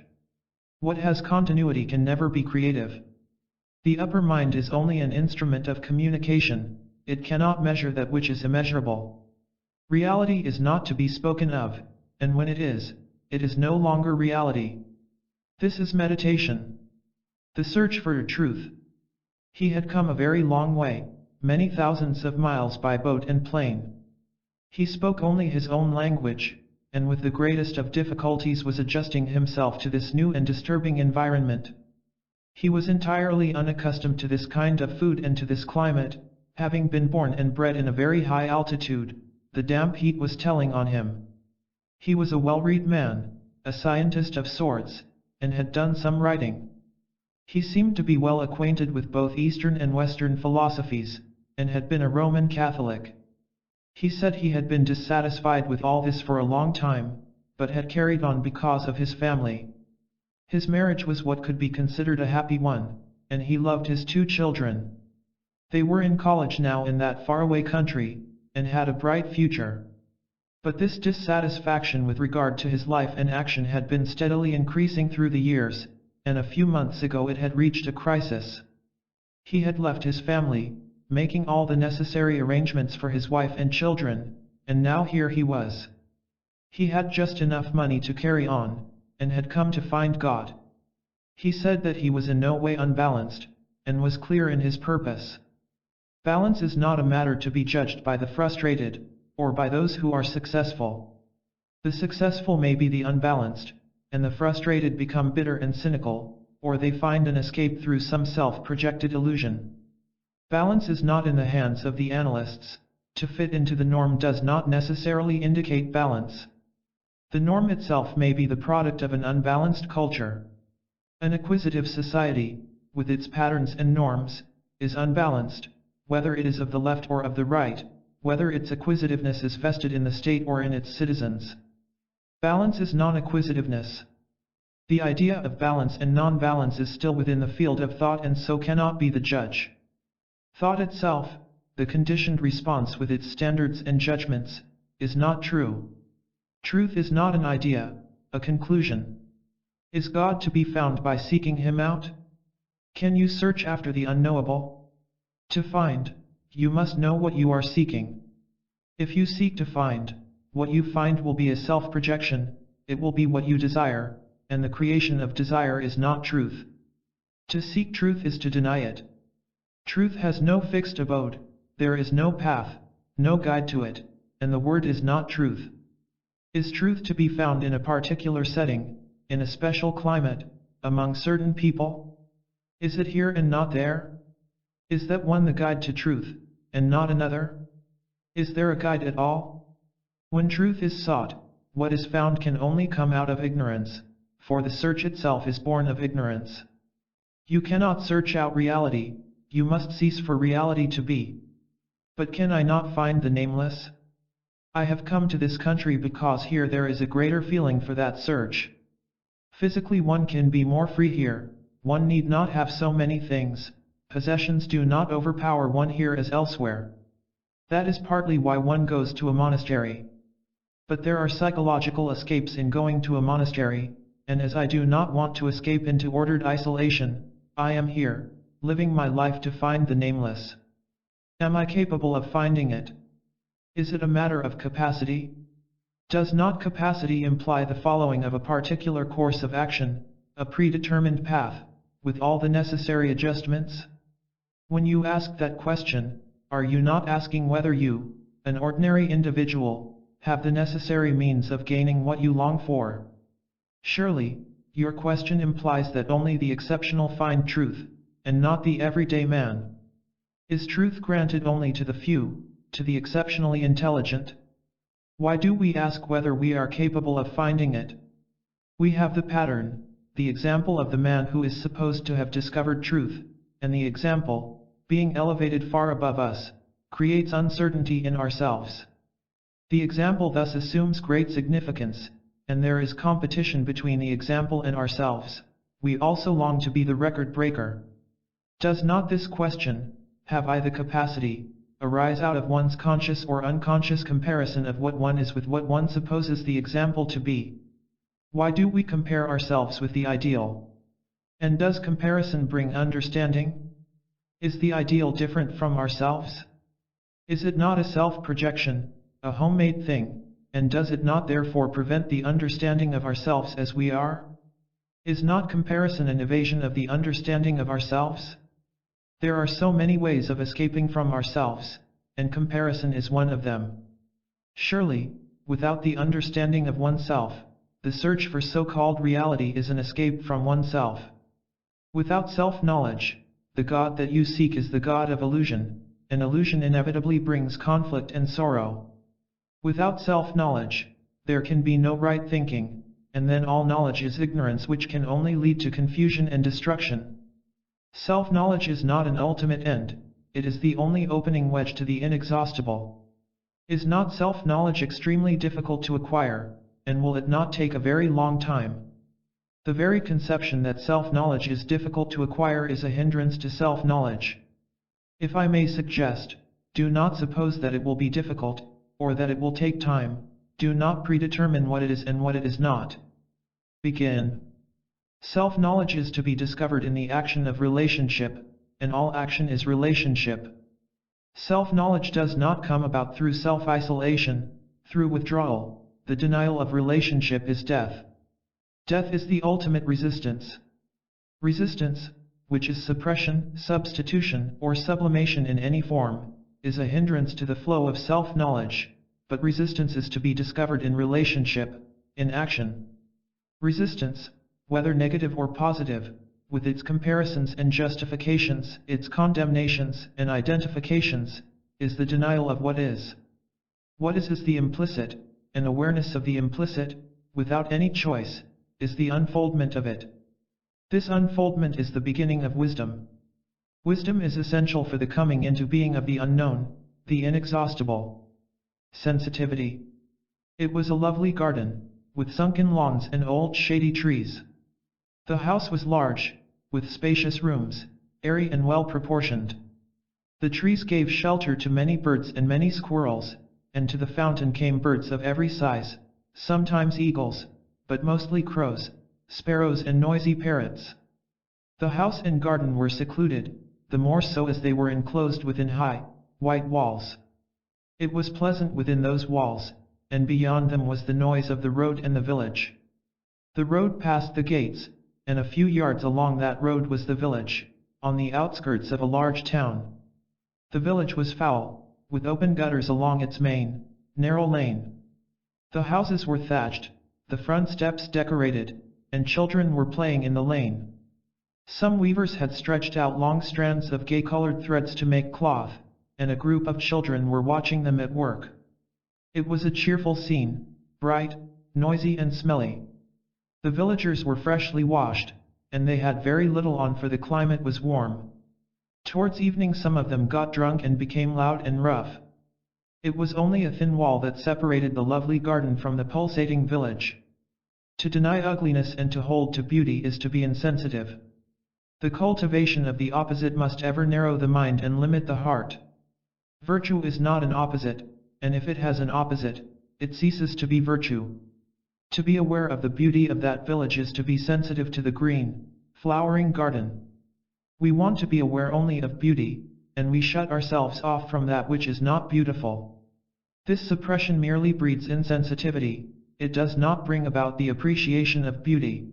What has continuity can never be creative. The upper mind is only an instrument of communication, it cannot measure that which is immeasurable. Reality is not to be spoken of, and when it is no longer reality. This is meditation. The search for truth. He had come a very long way, many thousands of miles by boat and plane. He spoke only his own language, and with the greatest of difficulties was adjusting himself to this new and disturbing environment. He was entirely unaccustomed to this kind of food and to this climate, having been born and bred in a very high altitude. The damp heat was telling on him. He was a well-read man, a scientist of sorts, and had done some writing. He seemed to be well acquainted with both Eastern and Western philosophies, and had been a Roman Catholic. He said he had been dissatisfied with all this for a long time, but had carried on because of his family. His marriage was what could be considered a happy one, and he loved his 2 children. They were in college now in that faraway country, and had a bright future. But this dissatisfaction with regard to his life and action had been steadily increasing through the years, and a few months ago it had reached a crisis. He had left his family, making all the necessary arrangements for his wife and children, and now here he was. He had just enough money to carry on, and had come to find God. He said that he was in no way unbalanced, and was clear in his purpose. Balance is not a matter to be judged by the frustrated, or by those who are successful. The successful may be the unbalanced, and the frustrated become bitter and cynical, or they find an escape through some self-projected illusion. Balance is not in the hands of the analysts. To fit into the norm does not necessarily indicate balance. The norm itself may be the product of an unbalanced culture. An acquisitive society, with its patterns and norms, is unbalanced, whether it is of the left or of the right, whether its acquisitiveness is vested in the state or in its citizens. Balance is non-acquisitiveness. The idea of balance and non-balance is still within the field of thought and so cannot be the judge. Thought itself, the conditioned response with its standards and judgments, is not true. Truth is not an idea, a conclusion. Is God to be found by seeking Him out? Can you search after the unknowable? To find, you must know what you are seeking. If you seek to find, what you find will be a self-projection, it will be what you desire, and the creation of desire is not truth. To seek truth is to deny it. Truth has no fixed abode, there is no path, no guide to it, and the word is not truth. Is truth to be found in a particular setting, in a special climate, among certain people? Is it here and not there? Is that one the guide to truth, and not another? Is there a guide at all? When truth is sought, what is found can only come out of ignorance, for the search itself is born of ignorance. You cannot search out reality, you must cease for reality to be. But can I not find the nameless? I have come to this country because here there is a greater feeling for that search. Physically one can be more free here, one need not have so many things, possessions do not overpower one here as elsewhere. That is partly why one goes to a monastery. But there are psychological escapes in going to a monastery, and as I do not want to escape into ordered isolation, I am here, living my life to find the nameless. Am I capable of finding it? Is it a matter of capacity? Does not capacity imply the following of a particular course of action, a predetermined path, with all the necessary adjustments? When you ask that question, are you not asking whether you, an ordinary individual, have the necessary means of gaining what you long for? Surely, your question implies that only the exceptional find truth, and not the everyday man. Is truth granted only to the few, to the exceptionally intelligent? Why do we ask whether we are capable of finding it? We have the pattern, the example of the man who is supposed to have discovered truth, and the example, being elevated far above us, creates uncertainty in ourselves. The example thus assumes great significance, and there is competition between the example and ourselves. We also long to be the record breaker. Does not this question, have I the capacity, arise out of one's conscious or unconscious comparison of what one is with what one supposes the example to be? Why do we compare ourselves with the ideal? And does comparison bring understanding? Is the ideal different from ourselves? Is it not a self-projection, a homemade thing, and does it not therefore prevent the understanding of ourselves as we are? Is not comparison an evasion of the understanding of ourselves? There are so many ways of escaping from ourselves, and comparison is one of them. Surely, without the understanding of oneself, the search for so-called reality is an escape from oneself. Without self-knowledge, the God that you seek is the God of illusion, and illusion inevitably brings conflict and sorrow. Without self-knowledge, there can be no right thinking, and then all knowledge is ignorance which can only lead to confusion and destruction. Self-knowledge is not an ultimate end, it is the only opening wedge to the inexhaustible. Is not self-knowledge extremely difficult to acquire, and will it not take a very long time? The very conception that self-knowledge is difficult to acquire is a hindrance to self-knowledge. If I may suggest, do not suppose that it will be difficult, or that it will take time, do not predetermine what it is and what it is not. Begin. Self-knowledge is to be discovered in the action of relationship, and all action is relationship. Self-knowledge does not come about through self-isolation, through withdrawal. The denial of relationship is death. Death is the ultimate resistance. Resistance, which is suppression, substitution, or sublimation in any form, is a hindrance to the flow of self-knowledge, but resistance is to be discovered in relationship, in action. Resistance, whether negative or positive, with its comparisons and justifications, its condemnations and identifications, is the denial of what is. What is the implicit, and awareness of the implicit, without any choice, is the unfoldment of it. This unfoldment is the beginning of wisdom. Wisdom is essential for the coming into being of the unknown, the inexhaustible. Sensitivity. It was a lovely garden, with sunken lawns and old shady trees. The house was large, with spacious rooms, airy and well proportioned. The trees gave shelter to many birds and many squirrels, and to the fountain came birds of every size, sometimes eagles, but mostly crows, sparrows and noisy parrots. The house and garden were secluded, the more so as they were enclosed within high, white walls. It was pleasant within those walls, and beyond them was the noise of the road and the village. The road passed the gates, and a few yards along that road was the village, on the outskirts of a large town. The village was foul, with open gutters along its main, narrow lane. The houses were thatched, the front steps decorated, and children were playing in the lane. Some weavers had stretched out long strands of gay-colored threads to make cloth, and a group of children were watching them at work. It was a cheerful scene, bright, noisy and smelly. The villagers were freshly washed, and they had very little on for the climate was warm. Towards evening some of them got drunk and became loud and rough. It was only a thin wall that separated the lovely garden from the pulsating village. To deny ugliness and to hold to beauty is to be insensitive. The cultivation of the opposite must ever narrow the mind and limit the heart. Virtue is not an opposite, and if it has an opposite, it ceases to be virtue. To be aware of the beauty of that village is to be sensitive to the green, flowering garden. We want to be aware only of beauty, and we shut ourselves off from that which is not beautiful. This suppression merely breeds insensitivity, it does not bring about the appreciation of beauty.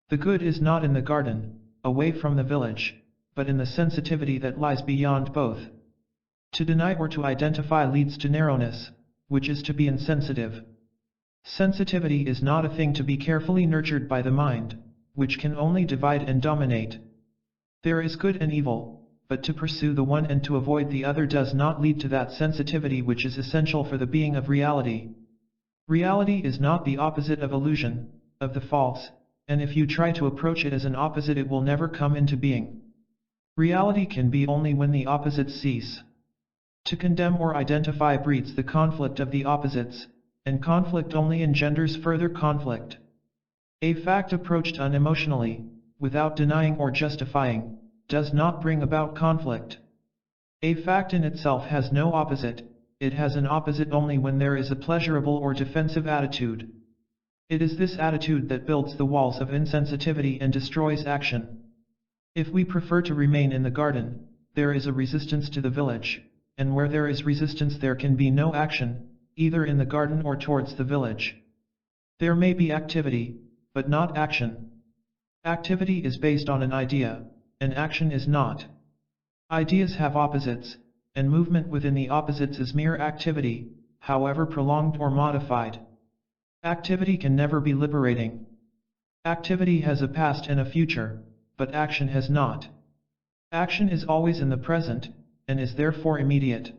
The good is not in the garden, away from the village, but in the sensitivity that lies beyond both. To deny or to identify leads to narrowness, which is to be insensitive. Sensitivity is not a thing to be carefully nurtured by the mind, which can only divide and dominate. There is good and evil, but to pursue the one and to avoid the other does not lead to that sensitivity which is essential for the being of reality. Reality is not the opposite of illusion, of the false, and if you try to approach it as an opposite it will never come into being. Reality can be only when the opposites cease. To condemn or identify breeds the conflict of the opposites, and conflict only engenders further conflict. A fact approached unemotionally, without denying or justifying, does not bring about conflict. A fact in itself has no opposite, it has an opposite only when there is a pleasurable or defensive attitude. It is this attitude that builds the walls of insensitivity and destroys action. If we prefer to remain in the garden, there is a resistance to the village, and where there is resistance there can be no action, either in the garden or towards the village. There may be activity, but not action. Activity is based on an idea, and action is not. Ideas have opposites, and movement within the opposites is mere activity, however prolonged or modified. Activity can never be liberating. Activity has a past and a future, but action has not. Action is always in the present, and is therefore immediate.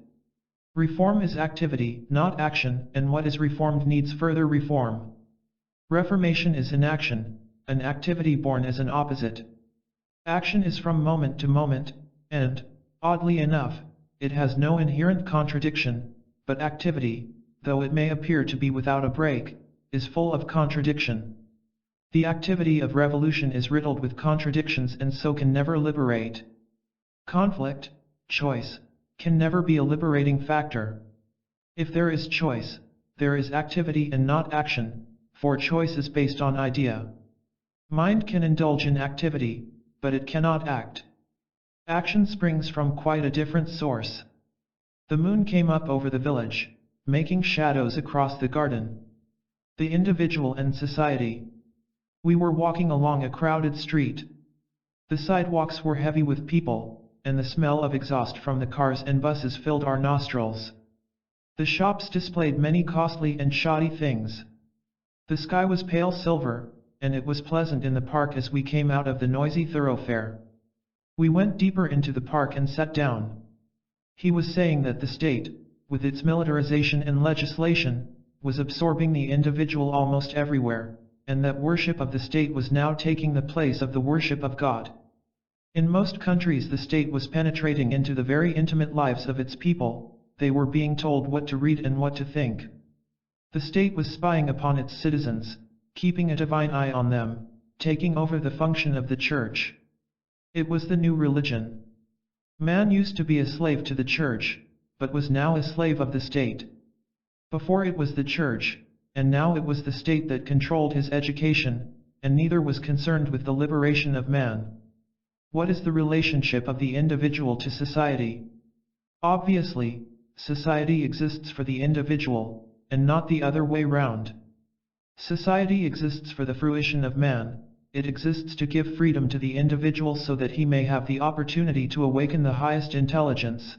Reform is activity, not action, and what is reformed needs further reform. Reformation is inaction, an activity born as an opposite. Action is from moment to moment, and, oddly enough, it has no inherent contradiction, but activity, though it may appear to be without a break, is full of contradiction. The activity of revolution is riddled with contradictions and so can never liberate. Conflict, choice, can never be a liberating factor. If there is choice, there is activity and not action, for choice is based on idea. Mind can indulge in activity, but it cannot act. Action springs from quite a different source. The moon came up over the village, making shadows across the garden. The individual and society. We were walking along a crowded street. The sidewalks were heavy with people, and the smell of exhaust from the cars and buses filled our nostrils. The shops displayed many costly and shoddy things. The sky was pale silver, and it was pleasant in the park as we came out of the noisy thoroughfare. We went deeper into the park and sat down. He was saying that the state, with its militarization and legislation, was absorbing the individual almost everywhere, and that worship of the state was now taking the place of the worship of God. In most countries the state was penetrating into the very intimate lives of its people, they were being told what to read and what to think. The state was spying upon its citizens, keeping a divine eye on them, taking over the function of the church. It was the new religion. Man used to be a slave to the church, but was now a slave of the state. Before it was the church, and now it was the state that controlled his education, and neither was concerned with the liberation of man. What is the relationship of the individual to society? Obviously, society exists for the individual, and not the other way round. Society exists for the fruition of man, it exists to give freedom to the individual so that he may have the opportunity to awaken the highest intelligence.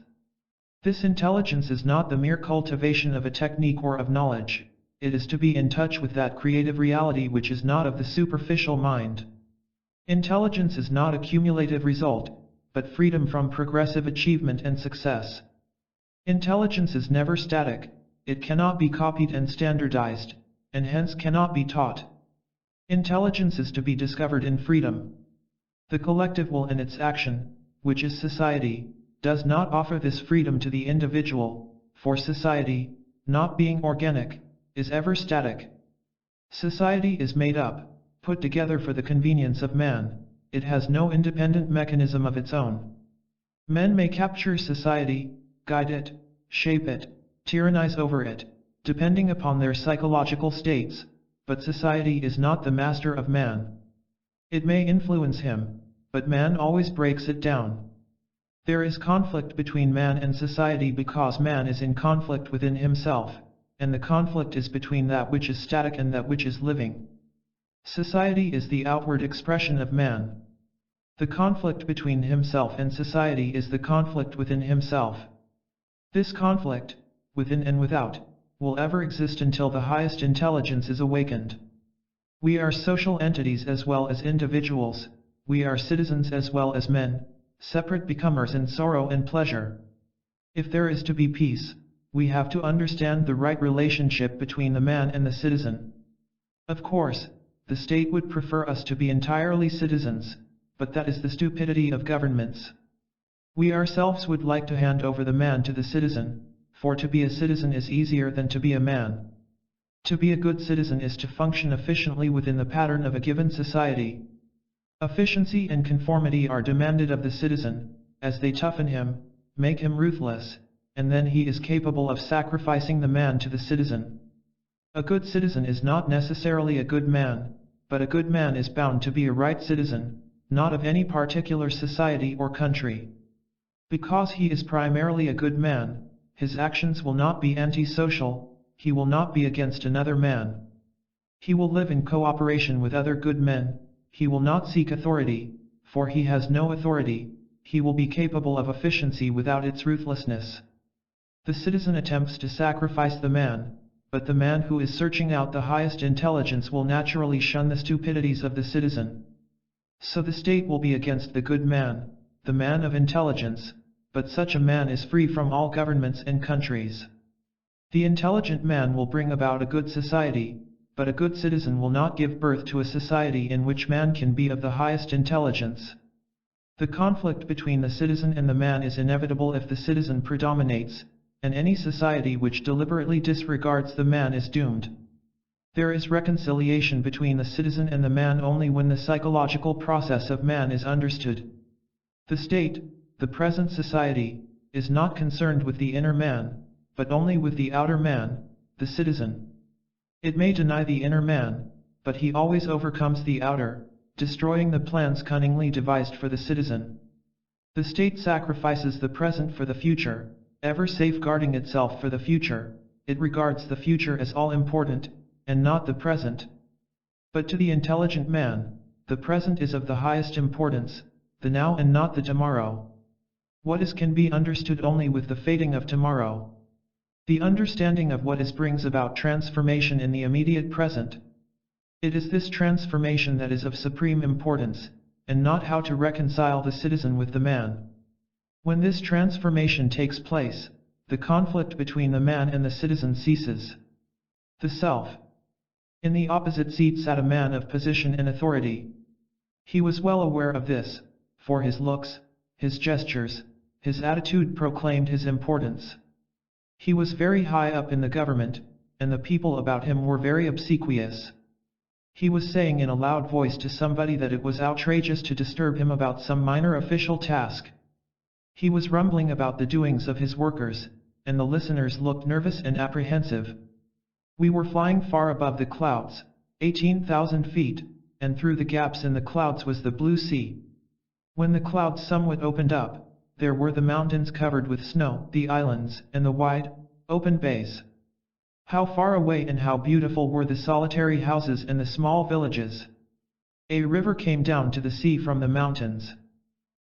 This intelligence is not the mere cultivation of a technique or of knowledge, it is to be in touch with that creative reality which is not of the superficial mind. Intelligence is not a cumulative result, but freedom from progressive achievement and success. Intelligence is never static, it cannot be copied and standardized, and hence cannot be taught. Intelligence is to be discovered in freedom. The collective will in its action, which is society, does not offer this freedom to the individual, for society, not being organic, is ever static. Society is made up, put together for the convenience of man, it has no independent mechanism of its own. Men may capture society, guide it, shape it, tyrannize over it, depending upon their psychological states, but society is not the master of man. It may influence him, but man always breaks it down. There is conflict between man and society because man is in conflict within himself, and the conflict is between that which is static and that which is living. Society is the outward expression of man. The conflict between himself and society is the conflict within himself. This conflict, within and without, will ever exist until the highest intelligence is awakened. We are social entities as well as individuals, we are citizens as well as men, separate becomers in sorrow and pleasure. If there is to be peace, we have to understand the right relationship between the man and the citizen. Of course, the state would prefer us to be entirely citizens, but that is the stupidity of governments. We ourselves would like to hand over the man to the citizen, for to be a citizen is easier than to be a man. To be a good citizen is to function efficiently within the pattern of a given society. Efficiency and conformity are demanded of the citizen, as they toughen him, make him ruthless, and then he is capable of sacrificing the man to the citizen. A good citizen is not necessarily a good man, but a good man is bound to be a right citizen, not of any particular society or country. Because he is primarily a good man, his actions will not be antisocial, he will not be against another man. He will live in cooperation with other good men, he will not seek authority, for he has no authority, he will be capable of efficiency without its ruthlessness. The citizen attempts to sacrifice the man, but the man who is searching out the highest intelligence will naturally shun the stupidities of the citizen. So the state will be against the good man, the man of intelligence, but such a man is free from all governments and countries. The intelligent man will bring about a good society, but a good citizen will not give birth to a society in which man can be of the highest intelligence. The conflict between the citizen and the man is inevitable if the citizen predominates, and any society which deliberately disregards the man is doomed. There is reconciliation between the citizen and the man only when the psychological process of man is understood. The state, the present society, is not concerned with the inner man, but only with the outer man, the citizen. It may deny the inner man, but he always overcomes the outer, destroying the plans cunningly devised for the citizen. The state sacrifices the present for the future, ever safeguarding itself for the future. It regards the future as all important, and not the present. But to the intelligent man, the present is of the highest importance, the now and not the tomorrow. What is can be understood only with the fading of tomorrow. The understanding of what is brings about transformation in the immediate present. It is this transformation that is of supreme importance, and not how to reconcile the citizen with the man. When this transformation takes place, the conflict between the man and the citizen ceases. The self. In the opposite seat sat a man of position and authority. He was well aware of this, for his looks, his gestures, his attitude proclaimed his importance. He was very high up in the government, and the people about him were very obsequious. He was saying in a loud voice to somebody that it was outrageous to disturb him about some minor official task. He was rumbling about the doings of his workers, and the listeners looked nervous and apprehensive. We were flying far above the clouds, 18,000 feet, and through the gaps in the clouds was the blue sea. When the clouds somewhat opened up, there were the mountains covered with snow, the islands, and the wide, open bays. How far away and how beautiful were the solitary houses and the small villages. A river came down to the sea from the mountains.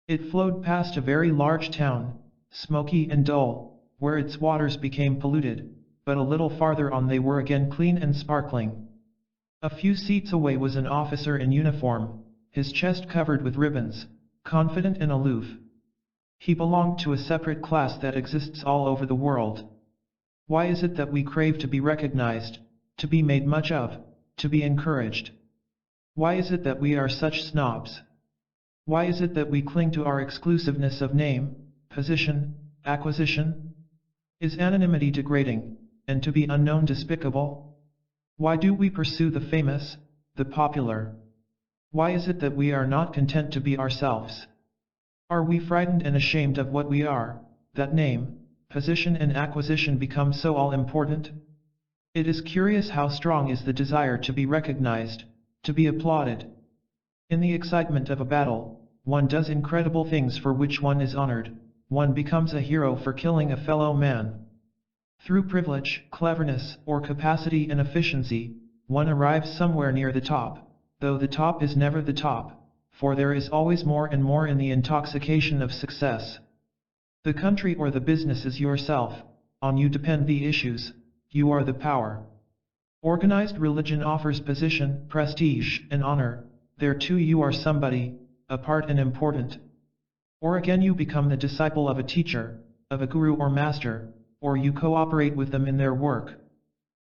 It flowed past a very large town, smoky and dull, where its waters became polluted, but a little farther on they were again clean and sparkling. A few seats away was an officer in uniform, his chest covered with ribbons, confident and aloof. He belonged to a separate class that exists all over the world. Why is it that we crave to be recognized, to be made much of, to be encouraged? Why is it that we are such snobs? Why is it that we cling to our exclusiveness of name, position, acquisition? Is anonymity degrading, and to be unknown despicable? Why do we pursue the famous, the popular? Why is it that we are not content to be ourselves? Are we frightened and ashamed of what we are, that name, position and acquisition become so all-important? It is curious how strong is the desire to be recognized, to be applauded. In the excitement of a battle, one does incredible things for which one is honored, one becomes a hero for killing a fellow man. Through privilege, cleverness, or capacity and efficiency, one arrives somewhere near the top, though the top is never the top, for there is always more and more in the intoxication of success. The country or the business is yourself, on you depend the issues, you are the power. Organized religion offers position, prestige, and honor, there too you are somebody, apart and important. Or again you become the disciple of a teacher, of a guru or master, or you cooperate with them in their work.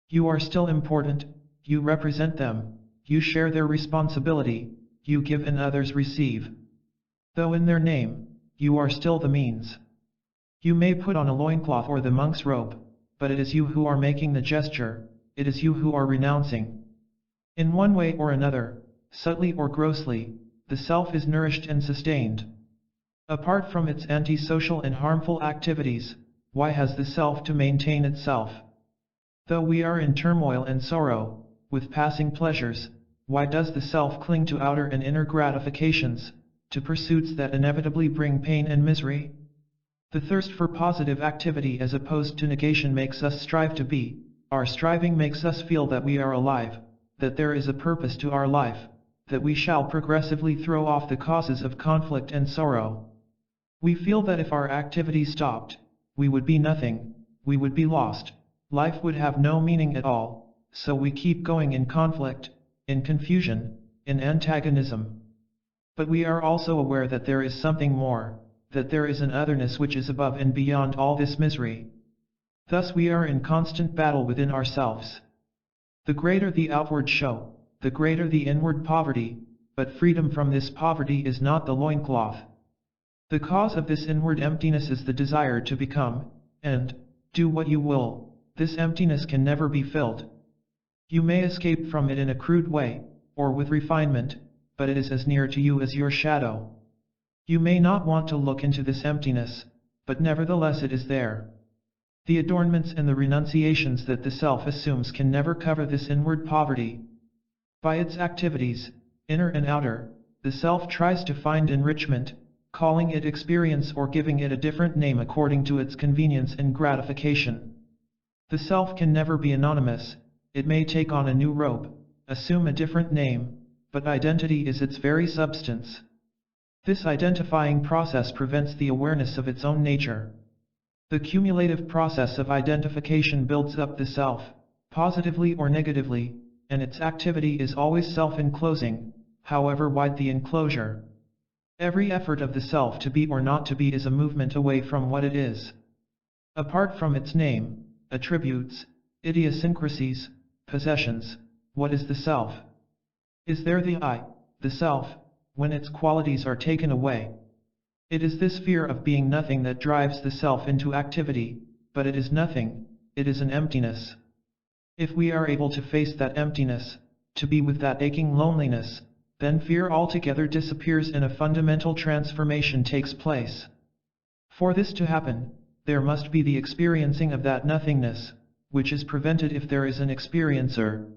You are still important, you represent them, you share their responsibility, you give and others receive. Though in their name, you are still the means. You may put on a loincloth or the monk's robe, but it is you who are making the gesture, it is you who are renouncing. In one way or another, subtly or grossly, the self is nourished and sustained. Apart from its antisocial and harmful activities, why has the self to maintain itself? Though we are in turmoil and sorrow, with passing pleasures, why does the self cling to outer and inner gratifications, to pursuits that inevitably bring pain and misery? The thirst for positive activity as opposed to negation makes us strive to be, our striving makes us feel that we are alive, that there is a purpose to our life, that we shall progressively throw off the causes of conflict and sorrow. We feel that if our activity stopped, we would be nothing, we would be lost, life would have no meaning at all, so we keep going in conflict, in confusion, in antagonism. But we are also aware that there is something more, that there is an otherness which is above and beyond all this misery. Thus we are in constant battle within ourselves. The greater the outward show, the greater the inward poverty, but freedom from this poverty is not the loincloth. The cause of this inward emptiness is the desire to become, and, do what you will, this emptiness can never be filled. You may escape from it in a crude way, or with refinement, but it is as near to you as your shadow. You may not want to look into this emptiness, but nevertheless it is there. The adornments and the renunciations that the self assumes can never cover this inward poverty. By its activities, inner and outer, the self tries to find enrichment, calling it experience or giving it a different name according to its convenience and gratification. The self can never be anonymous, it may take on a new robe, assume a different name, but identity is its very substance. This identifying process prevents the awareness of its own nature. The cumulative process of identification builds up the self, positively or negatively, and its activity is always self-enclosing, however wide the enclosure. Every effort of the self to be or not to be is a movement away from what it is. Apart from its name, attributes, idiosyncrasies, possessions, what is the self? Is there the I, the self, when its qualities are taken away? It is this fear of being nothing that drives the self into activity, but it is nothing, it is an emptiness. If we are able to face that emptiness, to be with that aching loneliness, then fear altogether disappears and a fundamental transformation takes place. For this to happen, there must be the experiencing of that nothingness, which is prevented if there is an experiencer.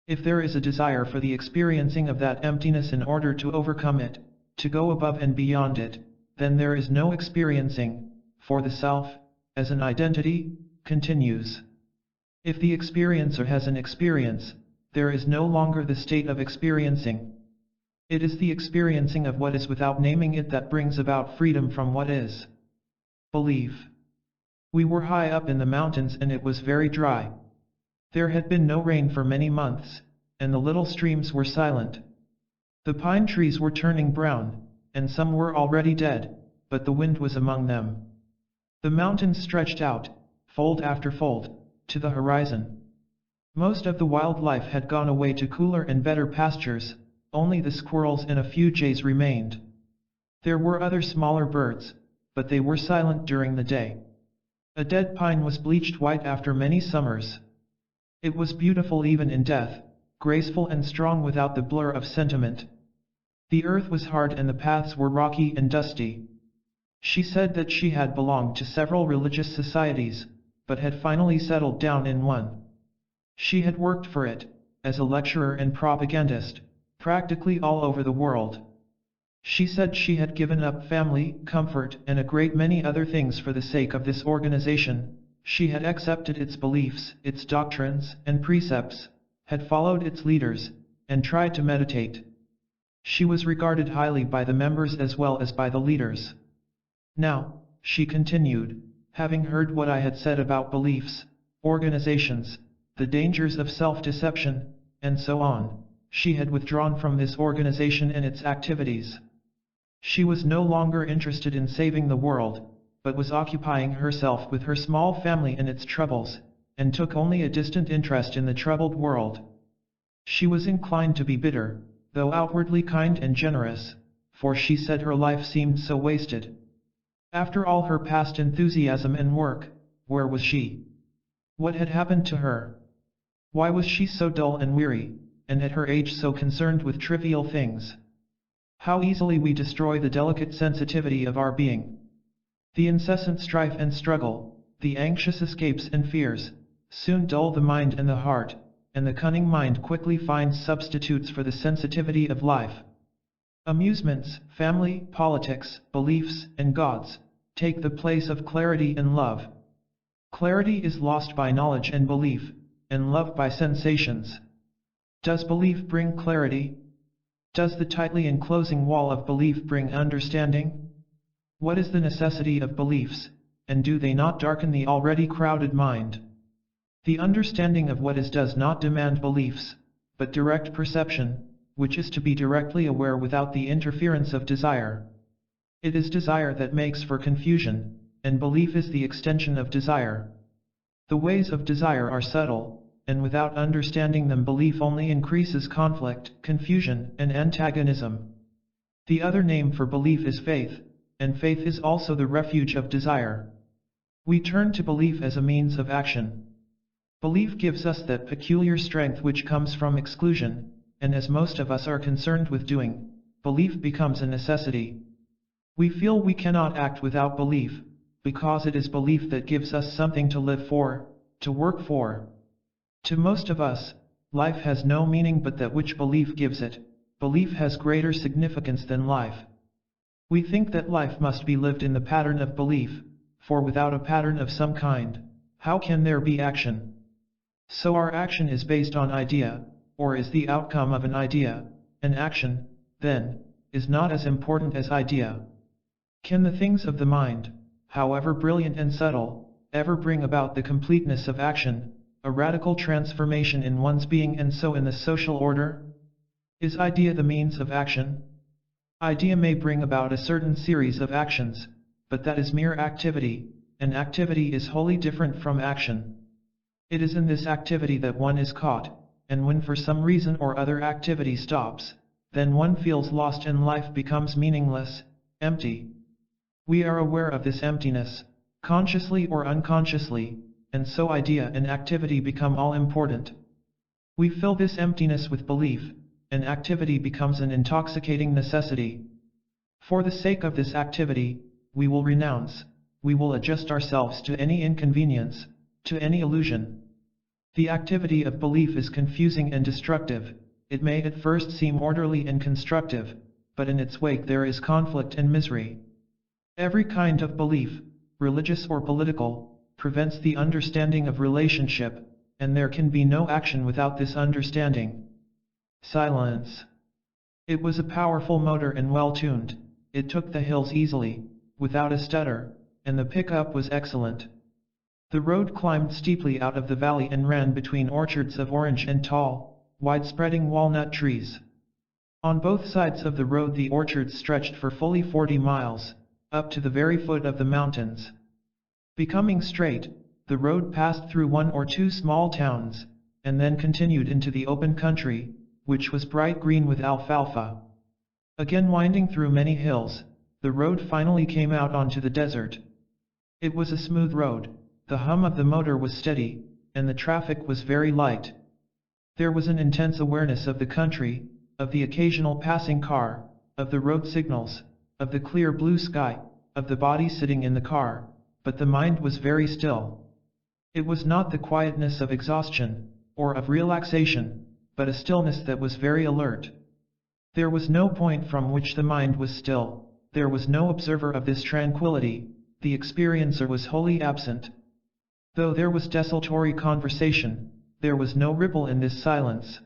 If there is a desire for the experiencing of that emptiness in order to overcome it, to go above and beyond it, then there is no experiencing, for the self, as an identity, continues. If the experiencer has an experience, there is no longer the state of experiencing. It is the experiencing of what is without naming it that brings about freedom from what is. Belief. We were high up in the mountains and it was very dry. There had been no rain for many months, and the little streams were silent. The pine trees were turning brown, and some were already dead, but the wind was among them. The mountains stretched out, fold after fold, to the horizon. Most of the wildlife had gone away to cooler and better pastures, only the squirrels and a few jays remained. There were other smaller birds, but they were silent during the day. A dead pine was bleached white after many summers. It was beautiful even in death, graceful and strong without the blur of sentiment. The earth was hard and the paths were rocky and dusty. She said that she had belonged to several religious societies, but had finally settled down in one. She had worked for it, as a lecturer and propagandist, practically all over the world. She said she had given up family, comfort, and a great many other things for the sake of this organization. She had accepted its beliefs, its doctrines, and precepts, had followed its leaders, and tried to meditate. She was regarded highly by the members as well as by the leaders. Now, she continued, having heard what I had said about beliefs, organizations, the dangers of self-deception, and so on, she had withdrawn from this organization and its activities. She was no longer interested in saving the world, but was occupying herself with her small family and its troubles, and took only a distant interest in the troubled world. She was inclined to be bitter, though outwardly kind and generous, for she said her life seemed so wasted. After all her past enthusiasm and work, where was she? What had happened to her? Why was she so dull and weary, and at her age so concerned with trivial things? How easily we destroy the delicate sensitivity of our being. The incessant strife and struggle, the anxious escapes and fears, soon dull the mind and the heart, and the cunning mind quickly finds substitutes for the sensitivity of life. Amusements, family, politics, beliefs, and gods, take the place of clarity and love. Clarity is lost by knowledge and belief, and love by sensations. Does belief bring clarity? Does the tightly enclosing wall of belief bring understanding? What is the necessity of beliefs, and do they not darken the already crowded mind? The understanding of what is does not demand beliefs, but direct perception, which is to be directly aware without the interference of desire. It is desire that makes for confusion, and belief is the extension of desire. The ways of desire are subtle, and without understanding them belief only increases conflict, confusion, and antagonism. The other name for belief is faith, and faith is also the refuge of desire. We turn to belief as a means of action. Belief gives us that peculiar strength which comes from exclusion, and as most of us are concerned with doing, belief becomes a necessity. We feel we cannot act without belief, because it is belief that gives us something to live for, to work for. To most of us, life has no meaning but that which belief gives it. Belief has greater significance than life. We think that life must be lived in the pattern of belief, for without a pattern of some kind, how can there be action? So our action is based on idea, or is the outcome of an idea, and action, then, is not as important as idea. Can the things of the mind, however brilliant and subtle, ever bring about the completeness of action, a radical transformation in one's being and so in the social order? Is idea the means of action? Idea may bring about a certain series of actions, but that is mere activity, and activity is wholly different from action. It is in this activity that one is caught, and when for some reason or other activity stops, then one feels lost and life becomes meaningless, empty. We are aware of this emptiness, consciously or unconsciously, and so idea and activity become all important. We fill this emptiness with belief, and activity becomes an intoxicating necessity. For the sake of this activity, we will renounce, we will adjust ourselves to any inconvenience, to any illusion. The activity of belief is confusing and destructive. It may at first seem orderly and constructive, but in its wake there is conflict and misery. Every kind of belief, religious or political, prevents the understanding of relationship, and there can be no action without this understanding. Silence. It was a powerful motor and well tuned. It took the hills easily, without a stutter, and the pickup was excellent. The road climbed steeply out of the valley and ran between orchards of orange and tall, wide-spreading walnut trees. On both sides of the road the orchards stretched for fully 40 miles, up to the very foot of the mountains. Becoming straight, the road passed through one or two small towns, and then continued into the open country, which was bright green with alfalfa. Again winding through many hills, the road finally came out onto the desert. It was a smooth road, the hum of the motor was steady, and the traffic was very light. There was an intense awareness of the country, of the occasional passing car, of the road signals, of the clear blue sky, of the body sitting in the car, but the mind was very still. It was not the quietness of exhaustion, or of relaxation, but a stillness that was very alert. There was no point from which the mind was still, there was no observer of this tranquility, the experiencer was wholly absent. Though there was desultory conversation, there was no ripple in this silence.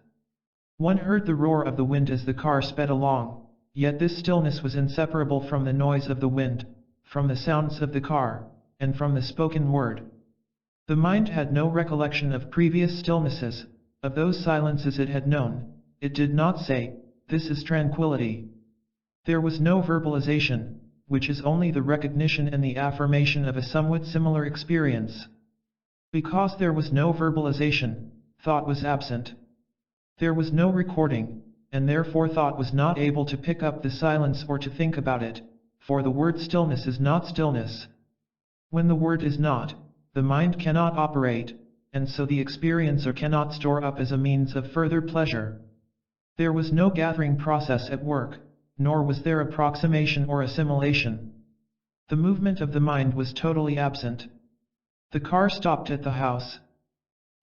One heard the roar of the wind as the car sped along, yet this stillness was inseparable from the noise of the wind, from the sounds of the car, and from the spoken word. The mind had no recollection of previous stillnesses, of those silences it had known. It did not say, "This is tranquility." There was no verbalization, which is only the recognition and the affirmation of a somewhat similar experience. Because there was no verbalization, thought was absent. There was no recording, and therefore thought was not able to pick up the silence or to think about it, for the word stillness is not stillness. When the word is not, the mind cannot operate, and so the experiencer cannot store up as a means of further pleasure. There was no gathering process at work, nor was there approximation or assimilation. The movement of the mind was totally absent. The car stopped at the house.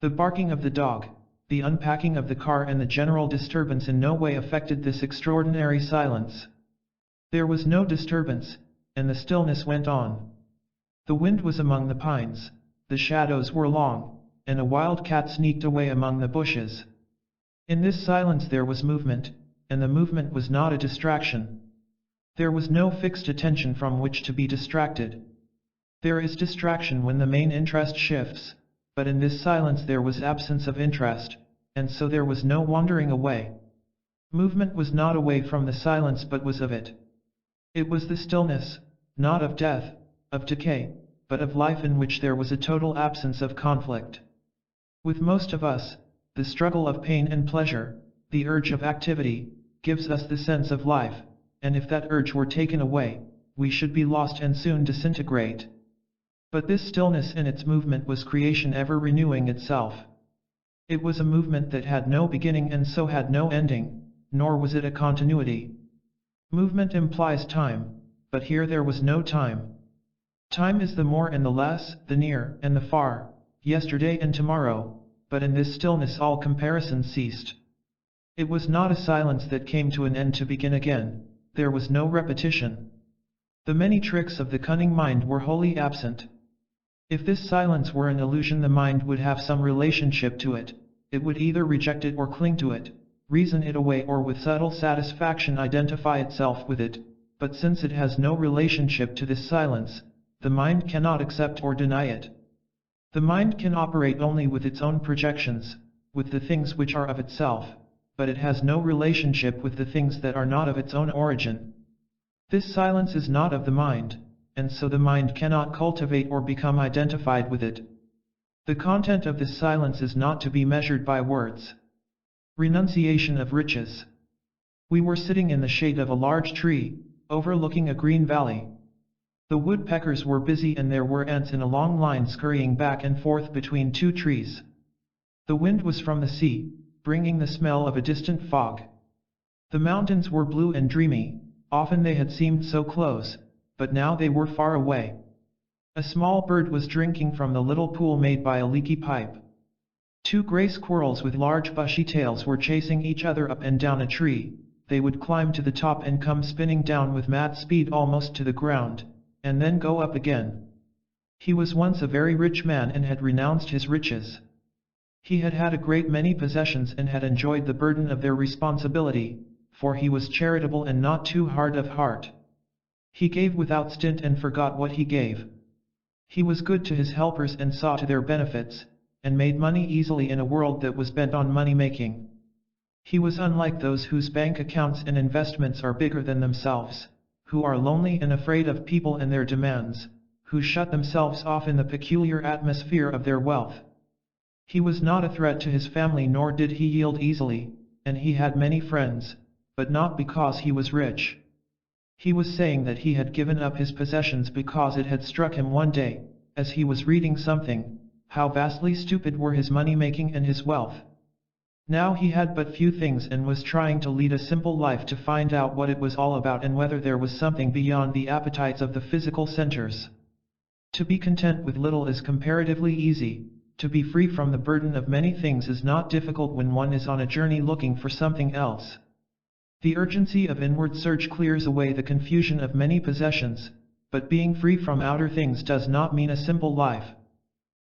The barking of the dog, the unpacking of the car and the general disturbance in no way affected this extraordinary silence. There was no disturbance, and the stillness went on. The wind was among the pines, the shadows were long, and a wild cat sneaked away among the bushes. In this silence there was movement, and the movement was not a distraction. There was no fixed attention from which to be distracted. There is distraction when the main interest shifts, but in this silence there was absence of interest, and so there was no wandering away. Movement was not away from the silence but was of it. It was the stillness, not of death, of decay, but of life in which there was a total absence of conflict. With most of us, the struggle of pain and pleasure, the urge of activity, gives us the sense of life, and if that urge were taken away, we should be lost and soon disintegrate. But this stillness in its movement was creation ever renewing itself. It was a movement that had no beginning and so had no ending, nor was it a continuity. Movement implies time, but here there was no time. Time is the more and the less, the near and the far, yesterday and tomorrow, but in this stillness all comparison ceased. It was not a silence that came to an end to begin again, there was no repetition. The many tricks of the cunning mind were wholly absent. If this silence were an illusion, the mind would have some relationship to it, it would either reject it or cling to it, reason it away or with subtle satisfaction identify itself with it, but since it has no relationship to this silence, the mind cannot accept or deny it. The mind can operate only with its own projections, with the things which are of itself, but it has no relationship with the things that are not of its own origin. This silence is not of the mind, and so the mind cannot cultivate or become identified with it. The content of this silence is not to be measured by words. Renunciation of riches. We were sitting in the shade of a large tree, overlooking a green valley. The woodpeckers were busy and there were ants in a long line scurrying back and forth between two trees. The wind was from the sea, bringing the smell of a distant fog. The mountains were blue and dreamy, often they had seemed so close, but now they were far away. A small bird was drinking from the little pool made by a leaky pipe. Two gray squirrels with large bushy tails were chasing each other up and down a tree. They would climb to the top and come spinning down with mad speed almost to the ground, and then go up again. He was once a very rich man and had renounced his riches. He had had a great many possessions and had enjoyed the burden of their responsibility, for he was charitable and not too hard of heart. He gave without stint and forgot what he gave. He was good to his helpers and saw to their benefits, and made money easily in a world that was bent on money-making. He was unlike those whose bank accounts and investments are bigger than themselves, who are lonely and afraid of people and their demands, who shut themselves off in the peculiar atmosphere of their wealth. He was not a threat to his family nor did he yield easily, and he had many friends, but not because he was rich. He was saying that he had given up his possessions because it had struck him one day, as he was reading something, how vastly stupid were his money-making and his wealth. Now he had but few things and was trying to lead a simple life to find out what it was all about and whether there was something beyond the appetites of the physical centers. To be content with little is comparatively easy. To be free from the burden of many things is not difficult when one is on a journey looking for something else. The urgency of inward search clears away the confusion of many possessions, but being free from outer things does not mean a simple life.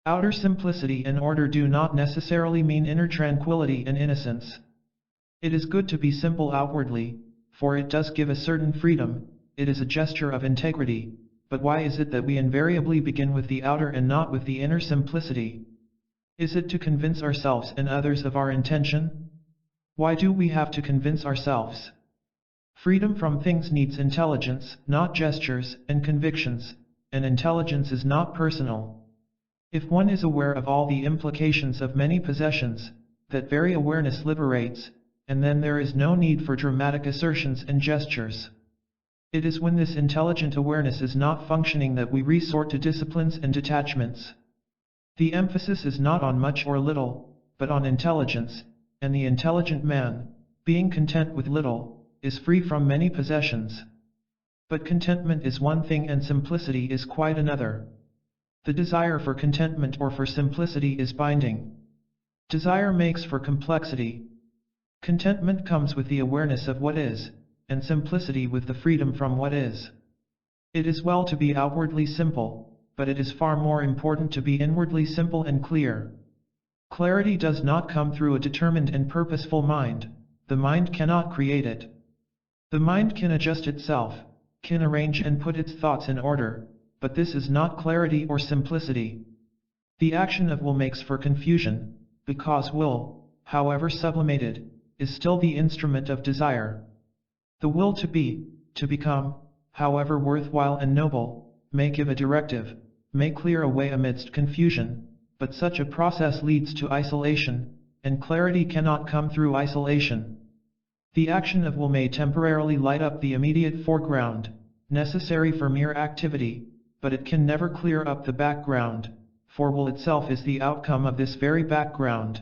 Outer simplicity and order do not necessarily mean inner tranquility and innocence. It is good to be simple outwardly, for it does give a certain freedom, it is a gesture of integrity, but why is it that we invariably begin with the outer and not with the inner simplicity? Is it to convince ourselves and others of our intention? Why do we have to convince ourselves? Freedom from things needs intelligence, not gestures, and convictions, and intelligence is not personal. If one is aware of all the implications of many possessions, that very awareness liberates, and then there is no need for dramatic assertions and gestures. It is when this intelligent awareness is not functioning that we resort to disciplines and detachments. The emphasis is not on much or little, but on intelligence, and the intelligent man, being content with little, is free from many possessions. But contentment is one thing and simplicity is quite another. The desire for contentment or for simplicity is binding. Desire makes for complexity. Contentment comes with the awareness of what is, and simplicity with the freedom from what is. It is well to be outwardly simple, but it is far more important to be inwardly simple and clear. Clarity does not come through a determined and purposeful mind. The mind cannot create it. The mind can adjust itself, can arrange and put its thoughts in order, but this is not clarity or simplicity. The action of will makes for confusion, because will, however sublimated, is still the instrument of desire. The will to be, to become, however worthwhile and noble, may give a directive, may clear a way amidst confusion, but such a process leads to isolation, and clarity cannot come through isolation. The action of will may temporarily light up the immediate foreground, necessary for mere activity, but it can never clear up the background, for will itself is the outcome of this very background.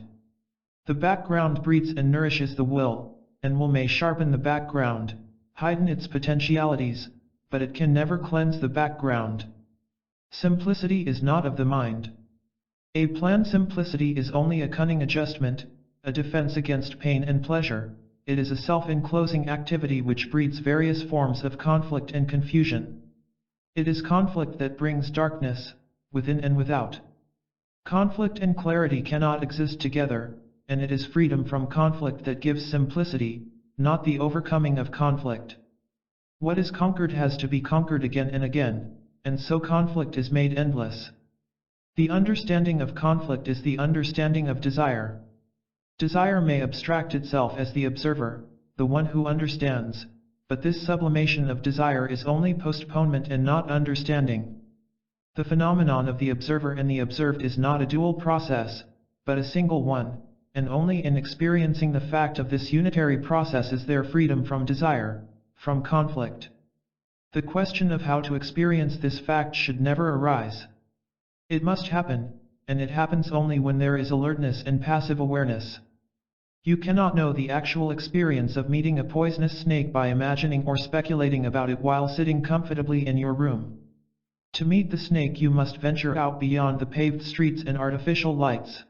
The background breeds and nourishes the will, and will may sharpen the background, heighten its potentialities, but it can never cleanse the background. Simplicity is not of the mind. A planned simplicity is only a cunning adjustment, a defense against pain and pleasure. It is a self-enclosing activity which breeds various forms of conflict and confusion. It is conflict that brings darkness, within and without. Conflict and clarity cannot exist together, and it is freedom from conflict that gives simplicity, not the overcoming of conflict. What is conquered has to be conquered again and again, and so conflict is made endless. The understanding of conflict is the understanding of desire. Desire may abstract itself as the observer, the one who understands, but this sublimation of desire is only postponement and not understanding. The phenomenon of the observer and the observed is not a dual process, but a single one, and only in experiencing the fact of this unitary process is there freedom from desire, from conflict. The question of how to experience this fact should never arise. It must happen, and it happens only when there is alertness and passive awareness. You cannot know the actual experience of meeting a poisonous snake by imagining or speculating about it while sitting comfortably in your room. To meet the snake you must venture out beyond the paved streets and artificial lights.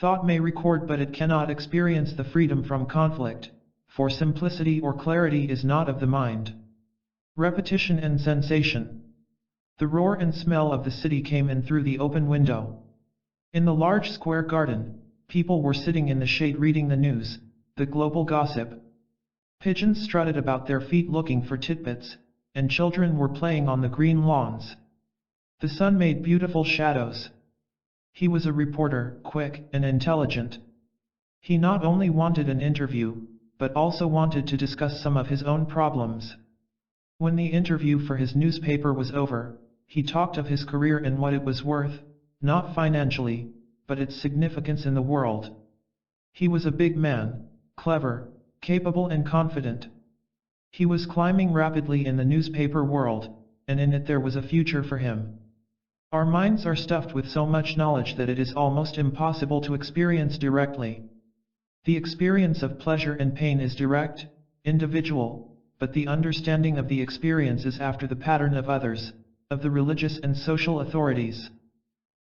Thought may record but it cannot experience the freedom from conflict, for simplicity or clarity is not of the mind. Repetition and sensation. The roar and smell of the city came in through the open window. In the large square garden, people were sitting in the shade reading the news, the global gossip. Pigeons strutted about their feet looking for tidbits, and children were playing on the green lawns. The sun made beautiful shadows. He was a reporter, quick and intelligent. He not only wanted an interview, but also wanted to discuss some of his own problems. When the interview for his newspaper was over, he talked of his career and what it was worth, not financially, but its significance in the world. He was a big man, clever, capable and confident. He was climbing rapidly in the newspaper world, and in it there was a future for him. Our minds are stuffed with so much knowledge that it is almost impossible to experience directly. The experience of pleasure and pain is direct, individual, but the understanding of the experience is after the pattern of others, of the religious and social authorities.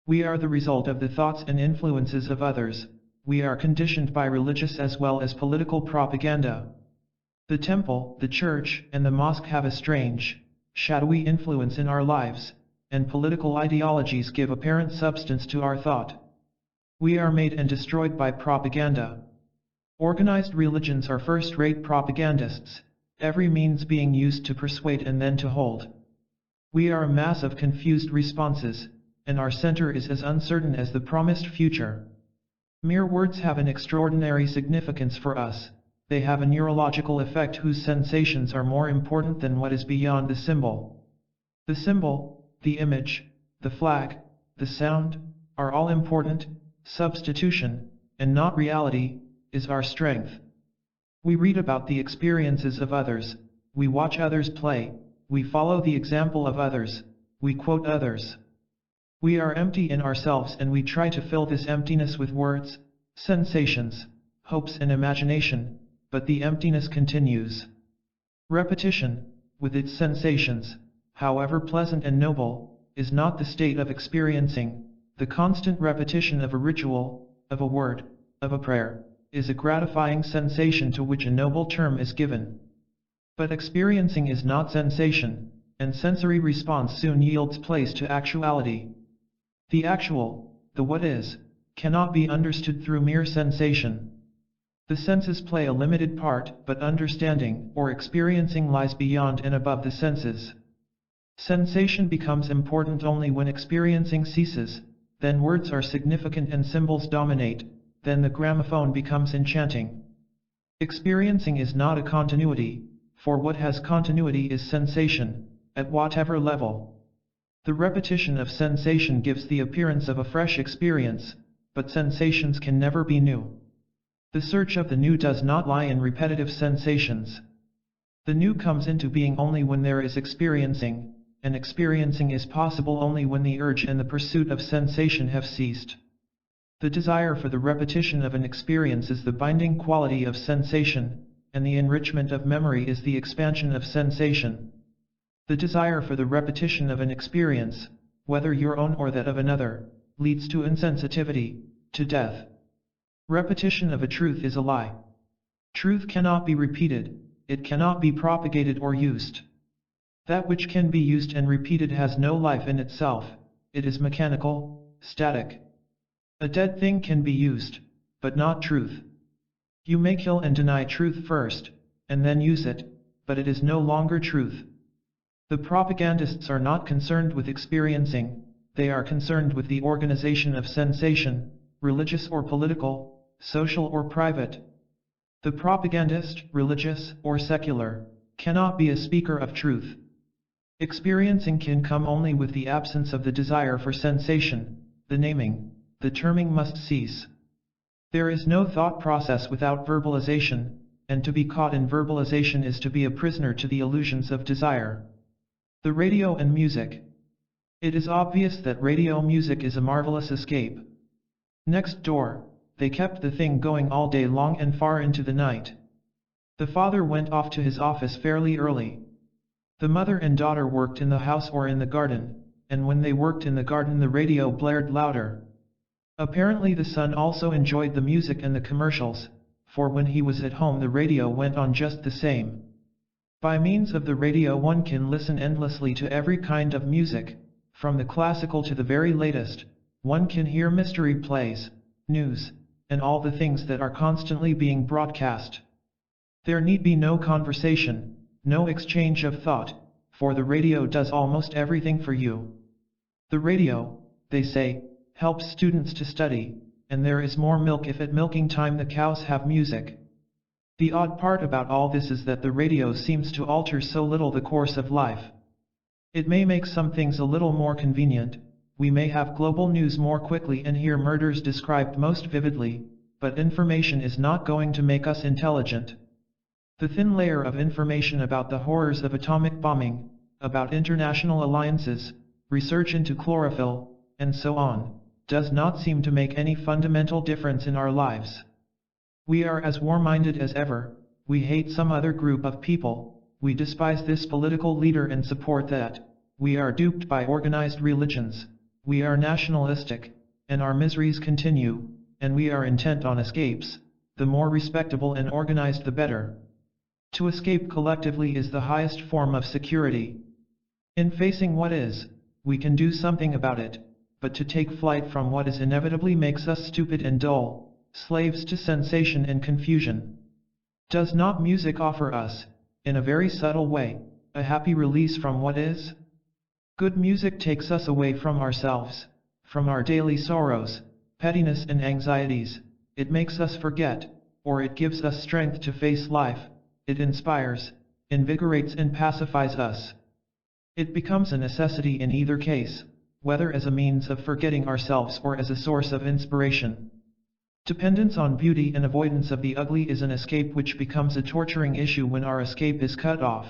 We are the result of the thoughts and influences of others. We are conditioned by religious as well as political propaganda. The temple, the church, and the mosque have a strange, shadowy influence in our lives, and political ideologies give apparent substance to our thought. We are made and destroyed by propaganda. Organized religions are first-rate propagandists, every means being used to persuade and then to hold. We are a mass of confused responses, and our center is as uncertain as the promised future. Mere words have an extraordinary significance for us. They have a neurological effect whose sensations are more important than what is beyond the symbol. The symbol, the image, the flag, the sound, are all important. Substitution, and not reality, is our strength. We read about the experiences of others, we watch others play, we follow the example of others, we quote others. We are empty in ourselves and we try to fill this emptiness with words, sensations, hopes and imagination, but the emptiness continues. Repetition, with its sensations, however pleasant and noble, is not the state of experiencing. The constant repetition of a ritual, of a word, of a prayer, is a gratifying sensation to which a noble term is given. But experiencing is not sensation, and sensory response soon yields place to actuality. The actual, the what is, cannot be understood through mere sensation. The senses play a limited part, but understanding or experiencing lies beyond and above the senses. Sensation becomes important only when experiencing ceases, then words are significant and symbols dominate, then the gramophone becomes enchanting. Experiencing is not a continuity, for what has continuity is sensation, at whatever level. The repetition of sensation gives the appearance of a fresh experience, but sensations can never be new. The search of the new does not lie in repetitive sensations. The new comes into being only when there is experiencing, and experiencing is possible only when the urge and the pursuit of sensation have ceased. The desire for the repetition of an experience is the binding quality of sensation, and the enrichment of memory is the expansion of sensation. The desire for the repetition of an experience, whether your own or that of another, leads to insensitivity, to death. Repetition of a truth is a lie. Truth cannot be repeated, it cannot be propagated or used. That which can be used and repeated has no life in itself, it is mechanical, static. A dead thing can be used, but not truth. You may kill and deny truth first, and then use it, but it is no longer truth. The propagandists are not concerned with experiencing, they are concerned with the organization of sensation, religious or political, social or private. The propagandist, religious or secular, cannot be a speaker of truth. Experiencing can come only with the absence of the desire for sensation, the naming, the terming must cease. There is no thought process without verbalization, and to be caught in verbalization is to be a prisoner to the illusions of desire. The radio and music. It is obvious that radio music is a marvelous escape. Next door, they kept the thing going all day long and far into the night. The father went off to his office fairly early. The mother and daughter worked in the house or in the garden, and when they worked in the garden the radio blared louder. Apparently the son also enjoyed the music and the commercials, for when he was at home the radio went on just the same. By means of the radio one can listen endlessly to every kind of music, from the classical to the very latest. One can hear mystery plays, news, and all the things that are constantly being broadcast. There need be no conversation, no exchange of thought, for the radio does almost everything for you. The radio, they say, helps students to study, and there is more milk if at milking time the cows have music. The odd part about all this is that the radio seems to alter so little the course of life. It may make some things a little more convenient, we may have global news more quickly and hear murders described most vividly, but information is not going to make us intelligent. The thin layer of information about the horrors of atomic bombing, about international alliances, research into chlorophyll, and so on, does not seem to make any fundamental difference in our lives. We are as war-minded as ever, we hate some other group of people, we despise this political leader and support that, we are duped by organized religions, we are nationalistic, and our miseries continue, and we are intent on escapes, the more respectable and organized the better. To escape collectively is the highest form of security. In facing what is, we can do something about it, but to take flight from what is inevitably makes us stupid and dull, slaves to sensation and confusion. Does not music offer us, in a very subtle way, a happy release from what is? Good music takes us away from ourselves, from our daily sorrows, pettiness and anxieties. It makes us forget, or it gives us strength to face life. It inspires, invigorates and pacifies us. It becomes a necessity in either case, whether as a means of forgetting ourselves or as a source of inspiration. Dependence on beauty and avoidance of the ugly is an escape which becomes a torturing issue when our escape is cut off.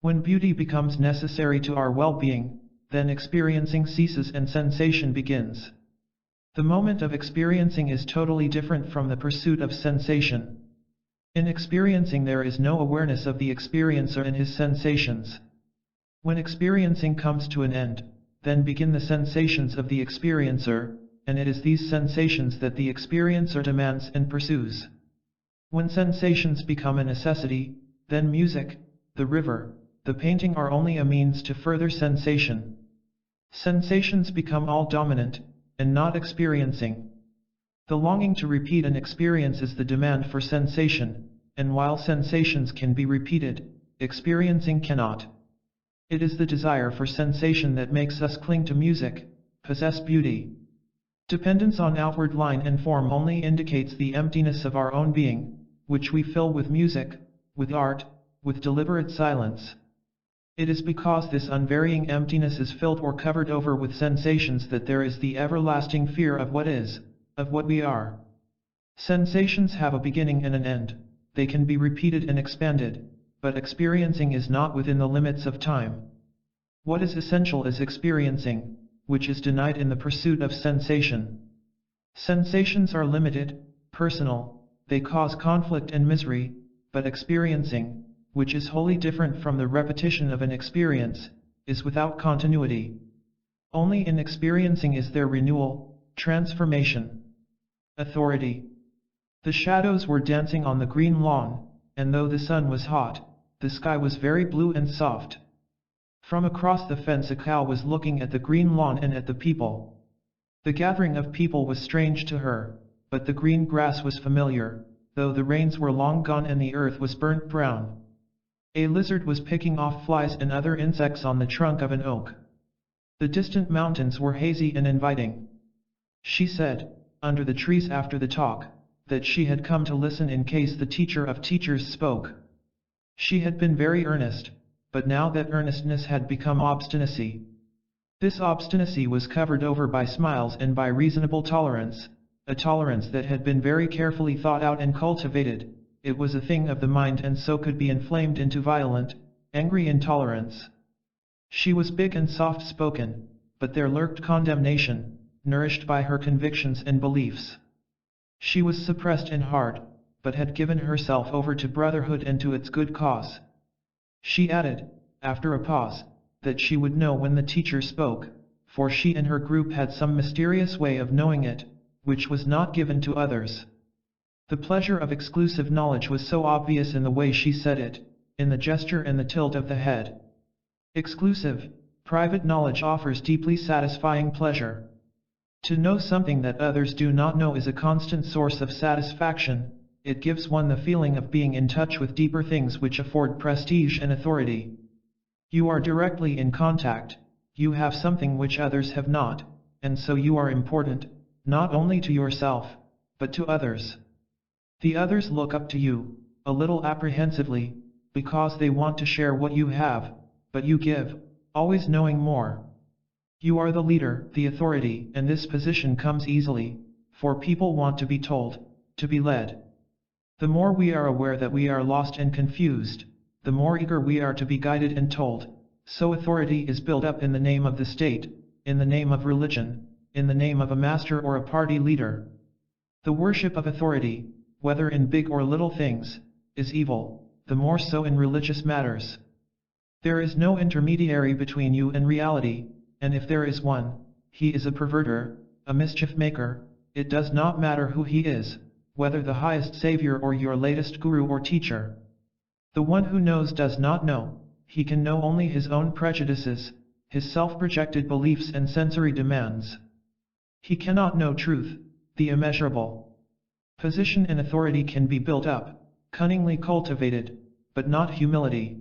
When beauty becomes necessary to our well-being, then experiencing ceases and sensation begins. The moment of experiencing is totally different from the pursuit of sensation. In experiencing there is no awareness of the experiencer and his sensations. When experiencing comes to an end, then begin the sensations of the experiencer, and it is these sensations that the experiencer demands and pursues. When sensations become a necessity, then music, the river, the painting are only a means to further sensation. Sensations become all dominant, and not experiencing. The longing to repeat an experience is the demand for sensation, and while sensations can be repeated, experiencing cannot. It is the desire for sensation that makes us cling to music, possess beauty. Dependence on outward line and form only indicates the emptiness of our own being, which we fill with music, with art, with deliberate silence. It is because this unvarying emptiness is filled or covered over with sensations that there is the everlasting fear of what is, of what we are. Sensations have a beginning and an end, they can be repeated and expanded, but experiencing is not within the limits of time. What is essential is experiencing, which is denied in the pursuit of sensation. Sensations are limited, personal, they cause conflict and misery, but experiencing, which is wholly different from the repetition of an experience, is without continuity. Only in experiencing is there renewal, transformation. Authority. The shadows were dancing on the green lawn, and though the sun was hot, the sky was very blue and soft. From across the fence a cow was looking at the green lawn and at the people. The gathering of people was strange to her, but the green grass was familiar, though the rains were long gone and the earth was burnt brown. A lizard was picking off flies and other insects on the trunk of an oak. The distant mountains were hazy and inviting. She said, under the trees after the talk, that she had come to listen in case the teacher of teachers spoke. She had been very earnest, but now that earnestness had become obstinacy. This obstinacy was covered over by smiles and by reasonable tolerance, a tolerance that had been very carefully thought out and cultivated. It was a thing of the mind and so could be inflamed into violent, angry intolerance. She was big and soft-spoken, but there lurked condemnation, nourished by her convictions and beliefs. She was suppressed and hard, but had given herself over to brotherhood and to its good cause. She added, after a pause, that she would know when the teacher spoke, for she and her group had some mysterious way of knowing it, which was not given to others. The pleasure of exclusive knowledge was so obvious in the way she said it, in the gesture and the tilt of the head. Exclusive, private knowledge offers deeply satisfying pleasure. To know something that others do not know is a constant source of satisfaction. It gives one the feeling of being in touch with deeper things which afford prestige and authority. You are directly in contact, you have something which others have not, and so you are important, not only to yourself, but to others. The others look up to you, a little apprehensively, because they want to share what you have, but you give, always knowing more. You are the leader, the authority, and this position comes easily, for people want to be told, to be led. The more we are aware that we are lost and confused, the more eager we are to be guided and told, so authority is built up in the name of the state, in the name of religion, in the name of a master or a party leader. The worship of authority, whether in big or little things, is evil, the more so in religious matters. There is no intermediary between you and reality, and if there is one, he is a perverter, a mischief maker. It does not matter who he is, whether the highest savior or your latest guru or teacher. The one who knows does not know, he can know only his own prejudices, his self-projected beliefs and sensory demands. He cannot know truth, the immeasurable. Position and authority can be built up, cunningly cultivated, but not humility.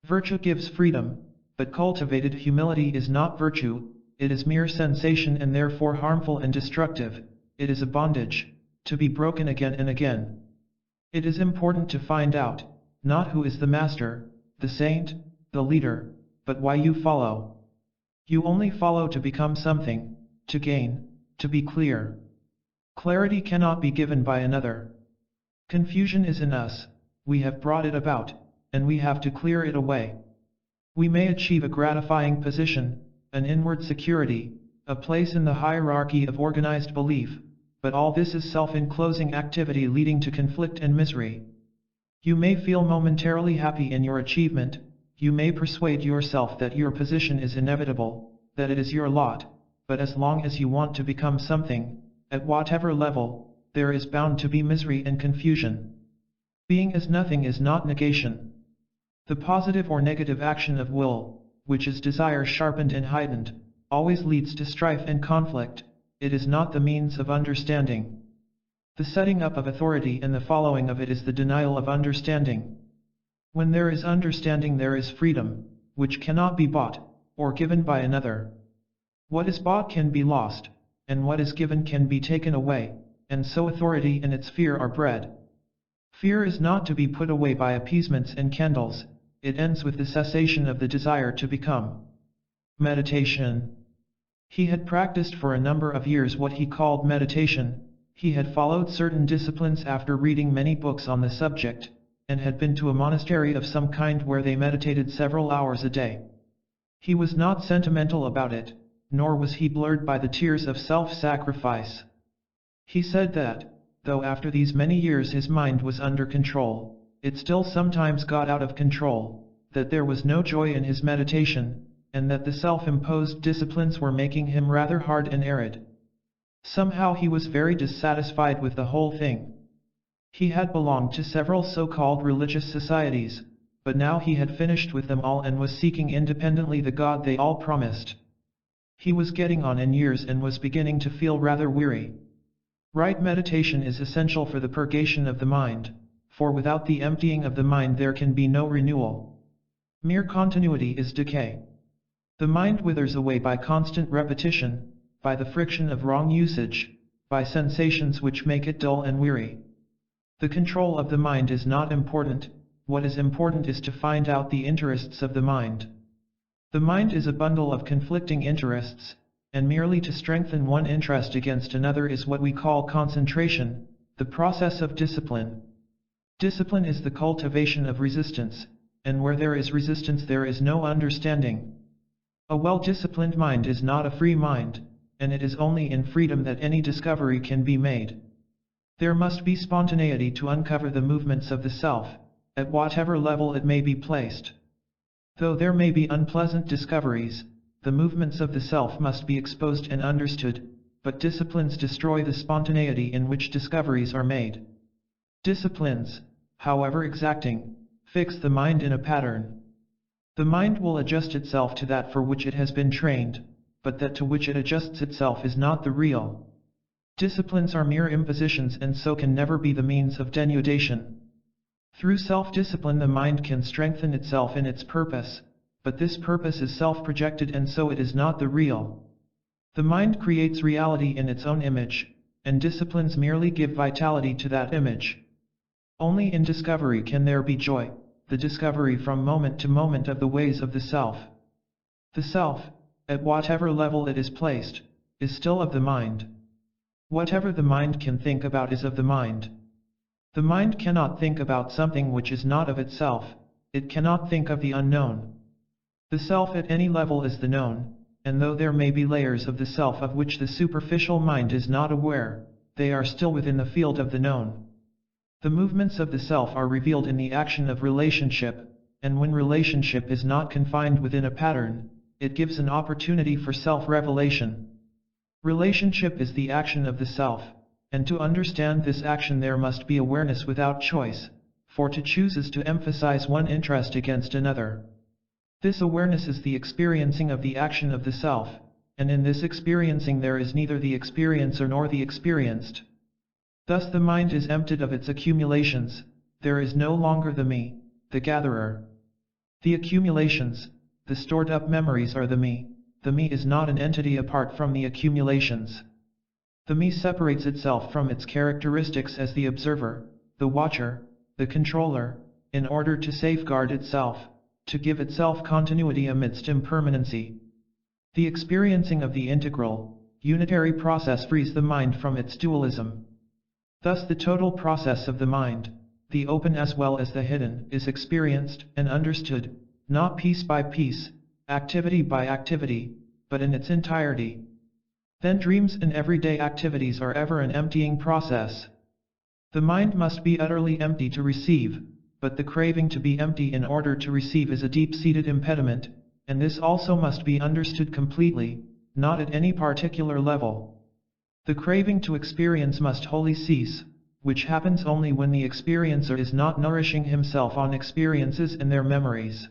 Virtue gives freedom, but cultivated humility is not virtue, it is mere sensation and therefore harmful and destructive. It is a bondage, to be broken again and again. It is important to find out, not who is the master, the saint, the leader, but why you follow. You only follow to become something, to gain, to be clear. Clarity cannot be given by another. Confusion is in us, we have brought it about, and we have to clear it away. We may achieve a gratifying position, an inward security, a place in the hierarchy of organized belief, but all this is self-enclosing activity leading to conflict and misery. You may feel momentarily happy in your achievement, you may persuade yourself that your position is inevitable, that it is your lot, but as long as you want to become something, at whatever level, there is bound to be misery and confusion. Being as nothing is not negation. The positive or negative action of will, which is desire sharpened and heightened, always leads to strife and conflict. It is not the means of understanding. The setting up of authority and the following of it is the denial of understanding. When there is understanding there is freedom, which cannot be bought, or given by another. What is bought can be lost, and what is given can be taken away, and so authority and its fear are bred. Fear is not to be put away by appeasements and candles, it ends with the cessation of the desire to become. Meditation. He had practiced for a number of years what he called meditation. He had followed certain disciplines after reading many books on the subject, and had been to a monastery of some kind where they meditated several hours a day. He was not sentimental about it, nor was he blurred by the tears of self-sacrifice. He said that, though after these many years his mind was under control, it still sometimes got out of control, that there was no joy in his meditation, and that the self-imposed disciplines were making him rather hard and arid. Somehow he was very dissatisfied with the whole thing. He had belonged to several so-called religious societies, but now he had finished with them all and was seeking independently the God they all promised. He was getting on in years and was beginning to feel rather weary. Right meditation is essential for the purgation of the mind, for without the emptying of the mind there can be no renewal. Mere continuity is decay. The mind withers away by constant repetition, by the friction of wrong usage, by sensations which make it dull and weary. The control of the mind is not important, what is important is to find out the interests of the mind. The mind is a bundle of conflicting interests, and merely to strengthen one interest against another is what we call concentration, the process of discipline. Discipline is the cultivation of resistance, and where there is resistance there is no understanding. A well-disciplined mind is not a free mind, and it is only in freedom that any discovery can be made. There must be spontaneity to uncover the movements of the self, at whatever level it may be placed. Though there may be unpleasant discoveries, the movements of the self must be exposed and understood, but disciplines destroy the spontaneity in which discoveries are made. Disciplines, however exacting, fix the mind in a pattern. The mind will adjust itself to that for which it has been trained, but that to which it adjusts itself is not the real. Disciplines are mere impositions and so can never be the means of denudation. Through self-discipline the mind can strengthen itself in its purpose, but this purpose is self-projected and so it is not the real. The mind creates reality in its own image, and disciplines merely give vitality to that image. Only in discovery can there be joy, the discovery from moment to moment of the ways of the self. The self, at whatever level it is placed, is still of the mind. Whatever the mind can think about is of the mind. The mind cannot think about something which is not of itself, it cannot think of the unknown. The self at any level is the known, and though there may be layers of the self of which the superficial mind is not aware, they are still within the field of the known. The movements of the self are revealed in the action of relationship, and when relationship is not confined within a pattern, it gives an opportunity for self-revelation. Relationship is the action of the self, and to understand this action there must be awareness without choice, for to choose is to emphasize one interest against another. This awareness is the experiencing of the action of the self, and in this experiencing there is neither the experiencer nor the experienced. Thus the mind is emptied of its accumulations, there is no longer the me, the gatherer. The accumulations, the stored up memories are the me is not an entity apart from the accumulations. The me separates itself from its characteristics as the observer, the watcher, the controller, in order to safeguard itself, to give itself continuity amidst impermanency. The experiencing of the integral, unitary process frees the mind from its dualism. Thus the total process of the mind, the open as well as the hidden, is experienced and understood, not piece by piece, activity by activity, but in its entirety. Then dreams and everyday activities are ever an emptying process. The mind must be utterly empty to receive, but the craving to be empty in order to receive is a deep-seated impediment, and this also must be understood completely, not at any particular level. The craving to experience must wholly cease, which happens only when the experiencer is not nourishing himself on experiences and their memories.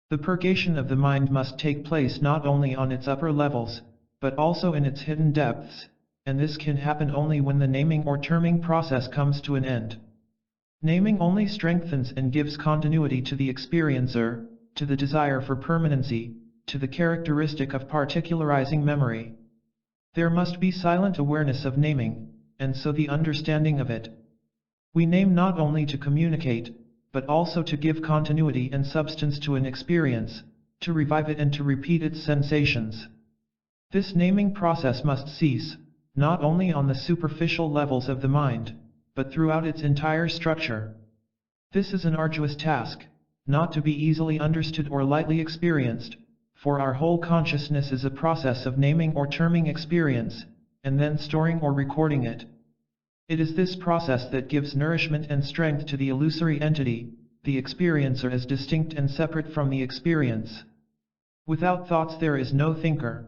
The purgation of the mind must take place not only on its upper levels, but also in its hidden depths, and this can happen only when the naming or terming process comes to an end. Naming only strengthens and gives continuity to the experiencer, to the desire for permanency, to the characteristic of particularizing memory. There must be silent awareness of naming, and so the understanding of it. We name not only to communicate, but also to give continuity and substance to an experience, to revive it and to repeat its sensations. This naming process must cease, not only on the superficial levels of the mind, but throughout its entire structure. This is an arduous task, not to be easily understood or lightly experienced, for our whole consciousness is a process of naming or terming experience, and then storing or recording it. It is this process that gives nourishment and strength to the illusory entity, the experiencer as distinct and separate from the experience. Without thoughts there is no thinker.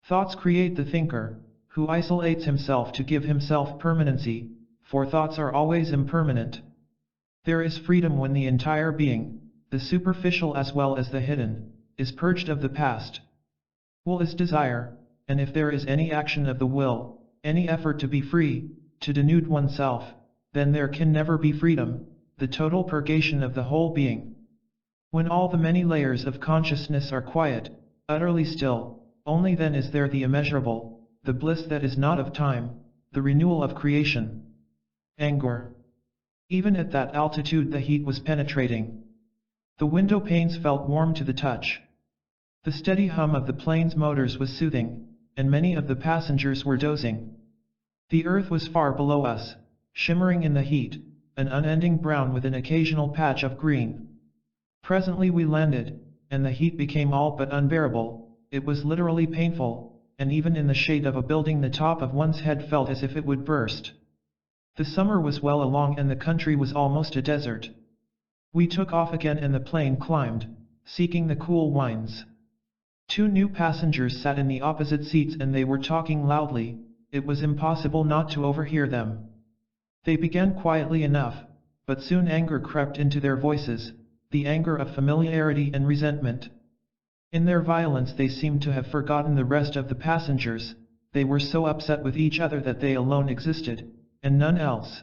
Thoughts create the thinker, who isolates himself to give himself permanency, for thoughts are always impermanent. There is freedom when the entire being, the superficial as well as the hidden, is purged of the past. Will is desire, and if there is any action of the will, any effort to be free, to denude oneself, then there can never be freedom, the total purgation of the whole being. When all the many layers of consciousness are quiet, utterly still, only then is there the immeasurable, the bliss that is not of time, the renewal of creation. Anger. Even at that altitude the heat was penetrating. The window panes felt warm to the touch. The steady hum of the plane's motors was soothing, and many of the passengers were dozing. The earth was far below us, shimmering in the heat, an unending brown with an occasional patch of green. Presently we landed, and the heat became all but unbearable. It was literally painful, and even in the shade of a building the top of one's head felt as if it would burst. The summer was well along and the country was almost a desert. We took off again and the plane climbed, seeking the cool winds. 2 new passengers sat in the opposite seats and they were talking loudly. It was impossible not to overhear them. They began quietly enough, but soon anger crept into their voices, the anger of familiarity and resentment. In their violence they seemed to have forgotten the rest of the passengers. They were so upset with each other that they alone existed, and none else.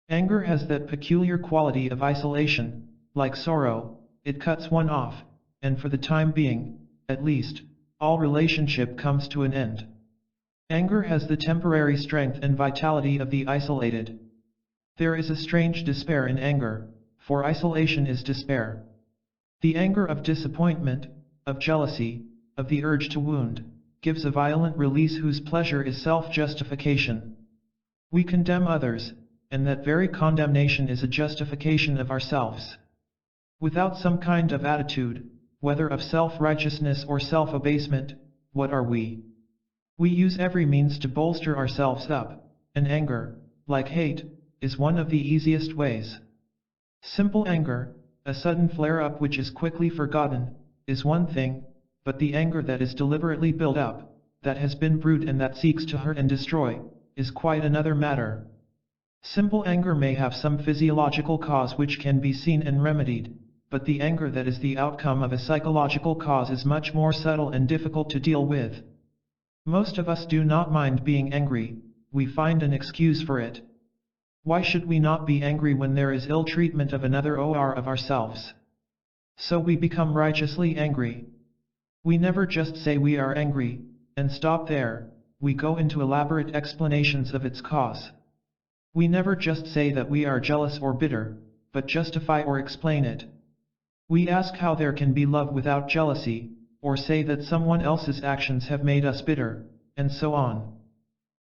Anger has that peculiar quality of isolation, like sorrow, it cuts one off, and for the time being, at least, all relationship comes to an end. Anger has the temporary strength and vitality of the isolated. There is a strange despair in anger, for isolation is despair. The anger of disappointment, of jealousy, of the urge to wound, gives a violent release whose pleasure is self-justification. We condemn others, and that very condemnation is a justification of ourselves. Without some kind of attitude, whether of self-righteousness or self-abasement, what are we? We use every means to bolster ourselves up, and anger, like hate, is one of the easiest ways. Simple anger, a sudden flare-up which is quickly forgotten, is one thing, but the anger that is deliberately built up, that has been brewed and that seeks to hurt and destroy, is quite another matter. Simple anger may have some physiological cause which can be seen and remedied, but the anger that is the outcome of a psychological cause is much more subtle and difficult to deal with. Most of us do not mind being angry, we find an excuse for it. Why should we not be angry when there is ill treatment of another or of ourselves? So we become righteously angry. We never just say we are angry, and stop there, we go into elaborate explanations of its cause. We never just say that we are jealous or bitter, but justify or explain it. We ask how there can be love without jealousy, or say that someone else's actions have made us bitter, and so on.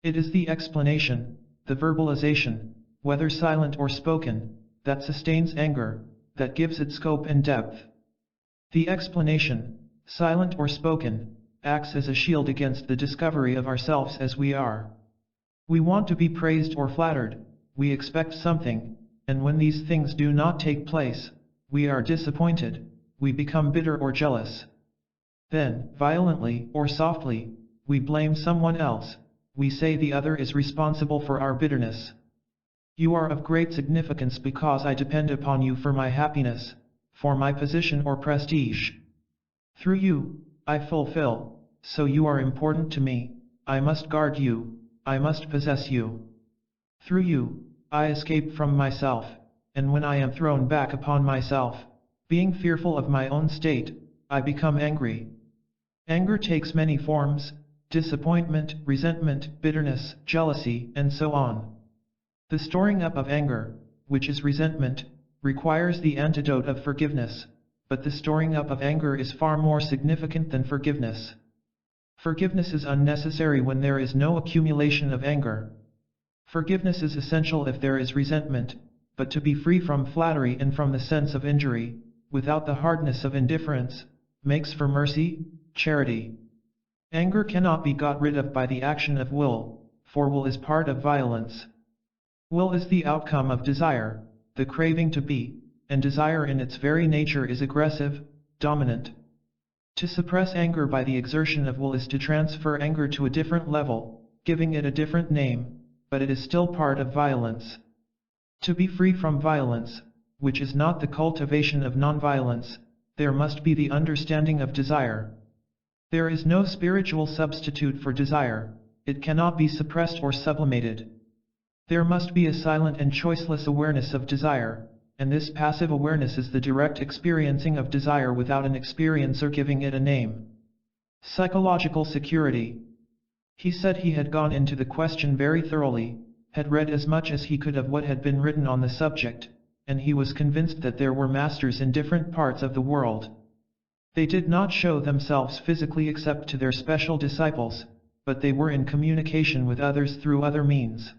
It is the explanation, the verbalization, whether silent or spoken, that sustains anger, that gives it scope and depth. The explanation, silent or spoken, acts as a shield against the discovery of ourselves as we are. We want to be praised or flattered, we expect something, and when these things do not take place, we are disappointed, we become bitter or jealous. Then, violently or softly, we blame someone else, we say the other is responsible for our bitterness. You are of great significance because I depend upon you for my happiness, for my position or prestige. Through you, I fulfill, so you are important to me, I must guard you, I must possess you. Through you, I escape from myself, and when I am thrown back upon myself, being fearful of my own state, I become angry. Anger takes many forms, disappointment, resentment, bitterness, jealousy, and so on. The storing up of anger, which is resentment, requires the antidote of forgiveness, but the storing up of anger is far more significant than forgiveness. Forgiveness is unnecessary when there is no accumulation of anger. Forgiveness is essential if there is resentment, but to be free from flattery and from the sense of injury, without the hardness of indifference, makes for mercy, charity. Anger cannot be got rid of by the action of will, for will is part of violence. Will is the outcome of desire, the craving to be, and desire in its very nature is aggressive, dominant. To suppress anger by the exertion of will is to transfer anger to a different level, giving it a different name, but it is still part of violence. To be free from violence, which is not the cultivation of nonviolence, there must be the understanding of desire. There is no spiritual substitute for desire, it cannot be suppressed or sublimated. There must be a silent and choiceless awareness of desire, and this passive awareness is the direct experiencing of desire without an experiencer giving it a name. Psychological security. He said he had gone into the question very thoroughly, had read as much as he could of what had been written on the subject, and he was convinced that there were masters in different parts of the world. They did not show themselves physically except to their special disciples, but they were in communication with others through other means.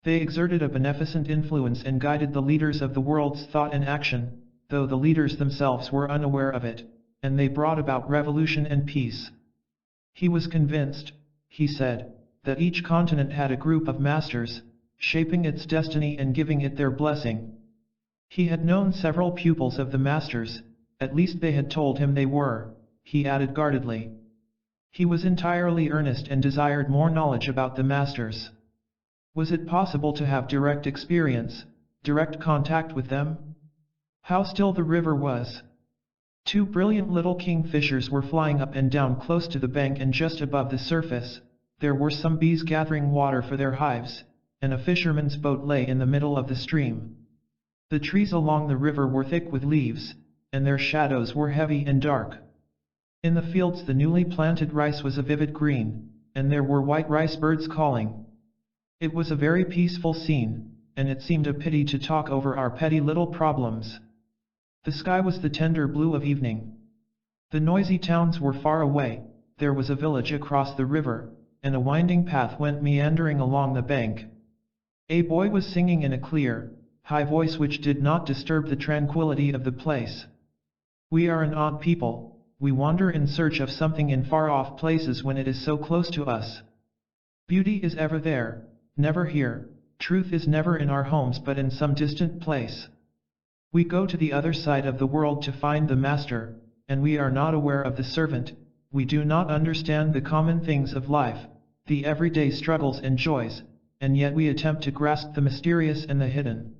They exerted a beneficent influence and guided the leaders of the world's thought and action, though the leaders themselves were unaware of it, and they brought about revolution and peace. He was convinced, he said, that each continent had a group of masters, shaping its destiny and giving it their blessing. He had known several pupils of the masters, at least they had told him they were, he added guardedly. He was entirely earnest and desired more knowledge about the masters. Was it possible to have direct experience, direct contact with them? How still the river was! 2 brilliant little kingfishers were flying up and down close to the bank, and just above the surface, there were some bees gathering water for their hives, and a fisherman's boat lay in the middle of the stream. The trees along the river were thick with leaves, and their shadows were heavy and dark. In the fields the newly planted rice was a vivid green, and there were white rice birds calling. It was a very peaceful scene, and it seemed a pity to talk over our petty little problems. The sky was the tender blue of evening. The noisy towns were far away, there was a village across the river, and a winding path went meandering along the bank. A boy was singing in a clear, high voice which did not disturb the tranquility of the place. We are an odd people, we wander in search of something in far-off places when it is so close to us. Beauty is ever there, never here, truth is never in our homes but in some distant place. We go to the other side of the world to find the master, and we are not aware of the servant. We do not understand the common things of life, the everyday struggles and joys, and yet we attempt to grasp the mysterious and the hidden.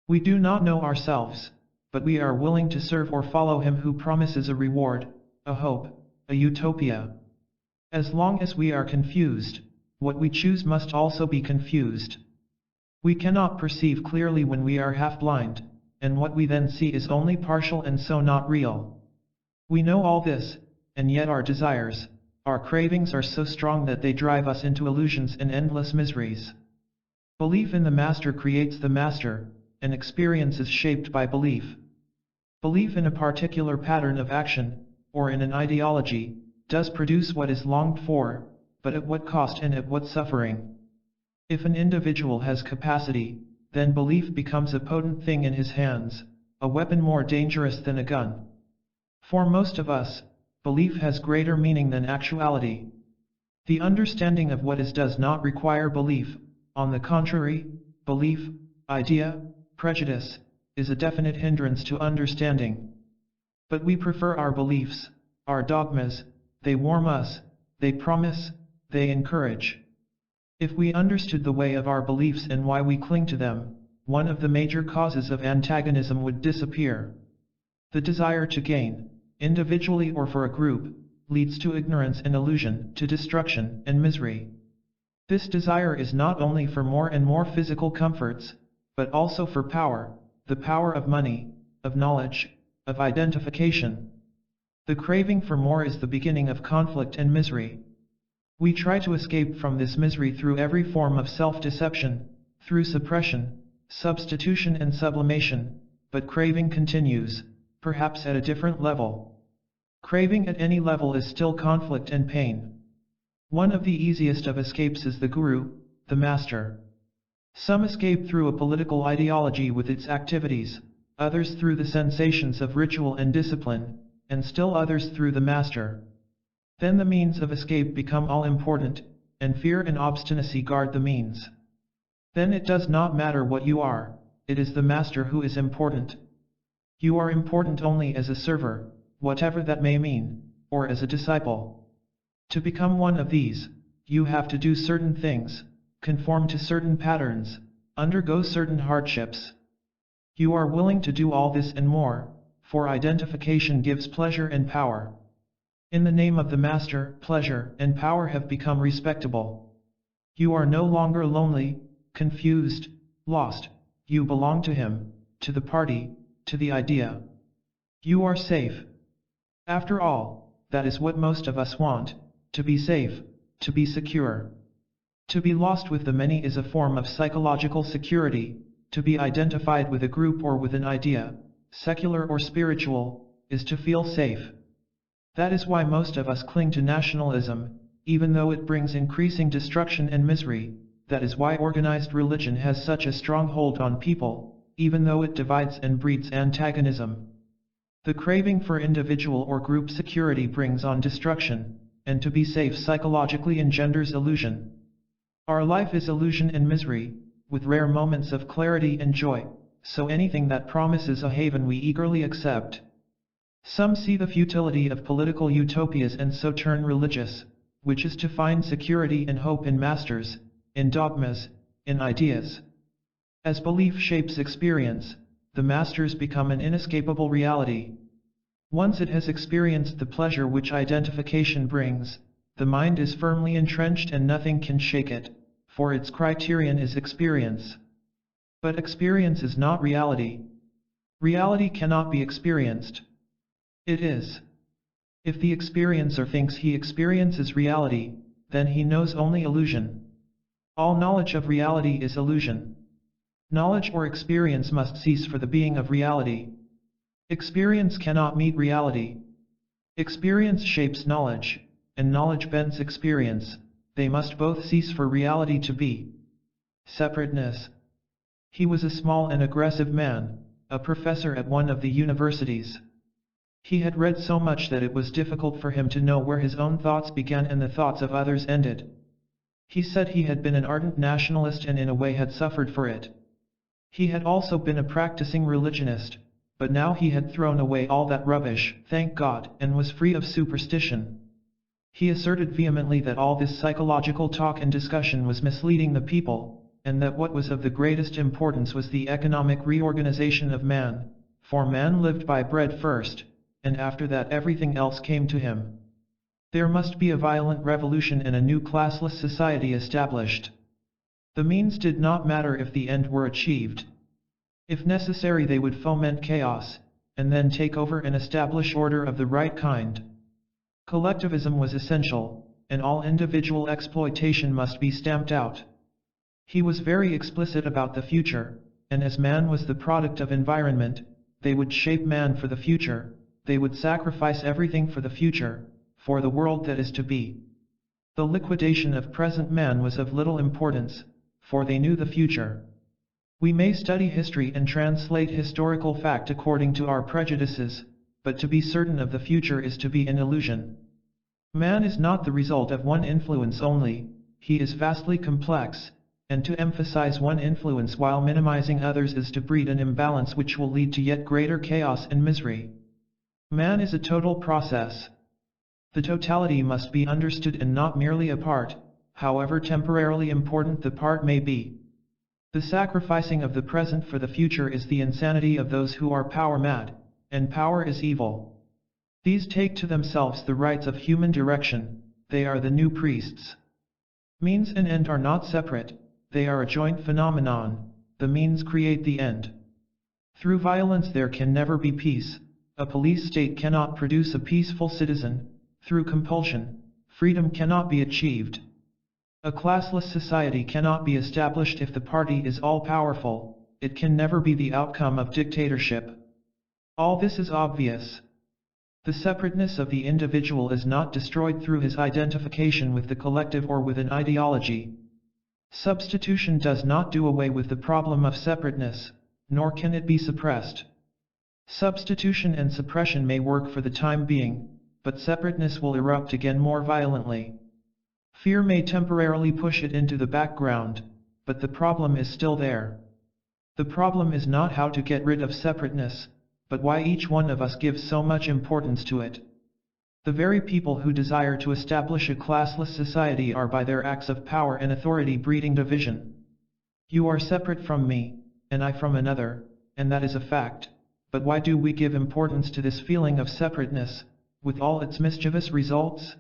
We do not know ourselves, but we are willing to serve or follow him who promises a reward, a hope, a utopia. As long as we are confused, what we choose must also be confused. We cannot perceive clearly when we are half blind, and what we then see is only partial and so not real. We know all this, and yet our desires, our cravings are so strong that they drive us into illusions and endless miseries. Belief in the master creates the master, and experience is shaped by belief. Belief in a particular pattern of action, or in an ideology, does produce what is longed for, but at what cost and at what suffering? If an individual has capacity, then belief becomes a potent thing in his hands, a weapon more dangerous than a gun. For most of us, belief has greater meaning than actuality. The understanding of what is does not require belief. On the contrary, belief, idea, prejudice, is a definite hindrance to understanding. But we prefer our beliefs, our dogmas. They warm us, they promise, they encourage. If we understood the way of our beliefs and why we cling to them, one of the major causes of antagonism would disappear. The desire to gain, individually or for a group, leads to ignorance and illusion, to destruction and misery. This desire is not only for more and more physical comforts, but also for power, the power of money, of knowledge, of identification. The craving for more is the beginning of conflict and misery. We try to escape from this misery through every form of self-deception, through suppression, substitution and sublimation, but craving continues, perhaps at a different level. Craving at any level is still conflict and pain. One of the easiest of escapes is the guru, the master. Some escape through a political ideology with its activities, others through the sensations of ritual and discipline, and still others through the master. Then the means of escape become all important, and fear and obstinacy guard the means. Then it does not matter what you are, it is the master who is important. You are important only as a server, whatever that may mean, or as a disciple. To become one of these, you have to do certain things, conform to certain patterns, undergo certain hardships. You are willing to do all this and more, for identification gives pleasure and power. In the name of the master, pleasure and power have become respectable. You are no longer lonely, confused, lost. You belong to him, to the party, to the idea. You are safe. After all, that is what most of us want, to be safe, to be secure. To be lost with the many is a form of psychological security. To be identified with a group or with an idea, secular or spiritual, is to feel safe. That is why most of us cling to nationalism, even though it brings increasing destruction and misery. That is why organized religion has such a strong hold on people, even though it divides and breeds antagonism. The craving for individual or group security brings on destruction, and to be safe psychologically engenders illusion. Our life is illusion and misery, with rare moments of clarity and joy, so anything that promises a haven we eagerly accept. Some see the futility of political utopias and so turn religious, which is to find security and hope in masters, in dogmas, in ideas. As belief shapes experience, the masters become an inescapable reality. Once it has experienced the pleasure which identification brings, the mind is firmly entrenched and nothing can shake it, for its criterion is experience. But experience is not reality. Reality cannot be experienced. It is. If the experiencer thinks he experiences reality, then he knows only illusion. All knowledge of reality is illusion. Knowledge or experience must cease for the being of reality. Experience cannot meet reality. Experience shapes knowledge, and knowledge bends experience. They must both cease for reality to be. Separateness. He was a small and aggressive man, a professor at one of the universities. He had read so much that it was difficult for him to know where his own thoughts began and the thoughts of others ended. He said he had been an ardent nationalist and in a way had suffered for it. He had also been a practicing religionist, but now he had thrown away all that rubbish, thank God, and was free of superstition. He asserted vehemently that all this psychological talk and discussion was misleading the people, and that what was of the greatest importance was the economic reorganization of man, for man lived by bread first, and after that everything else came to him. There must be a violent revolution and a new classless society established. The means did not matter if the end were achieved. If necessary, they would foment chaos, and then take over and establish order of the right kind. Collectivism was essential, and all individual exploitation must be stamped out. He was very explicit about the future, and as man was the product of environment, they would shape man for the future, they would sacrifice everything for the future, for the world that is to be. The liquidation of present man was of little importance, for they knew the future. We may study history and translate historical fact according to our prejudices, but to be certain of the future is to be an illusion. Man is not the result of one influence only, he is vastly complex, and to emphasize one influence while minimizing others is to breed an imbalance which will lead to yet greater chaos and misery. Man is a total process. The totality must be understood and not merely a part, however temporarily important the part may be. The sacrificing of the present for the future is the insanity of those who are power mad, and power is evil. These take to themselves the rights of human direction, they are the new priests. Means and end are not separate, they are a joint phenomenon, the means create the end. Through violence there can never be peace, a police state cannot produce a peaceful citizen, through compulsion, freedom cannot be achieved. A classless society cannot be established if the party is all-powerful, it can never be the outcome of dictatorship. All this is obvious. The separateness of the individual is not destroyed through his identification with the collective or with an ideology. Substitution does not do away with the problem of separateness, nor can it be suppressed. Substitution and suppression may work for the time being, but separateness will erupt again more violently. Fear may temporarily push it into the background, but the problem is still there. The problem is not how to get rid of separateness, but why each one of us gives so much importance to it. The very people who desire to establish a classless society are by their acts of power and authority breeding division. You are separate from me, and I from another, and that is a fact, but why do we give importance to this feeling of separateness, with all its mischievous results?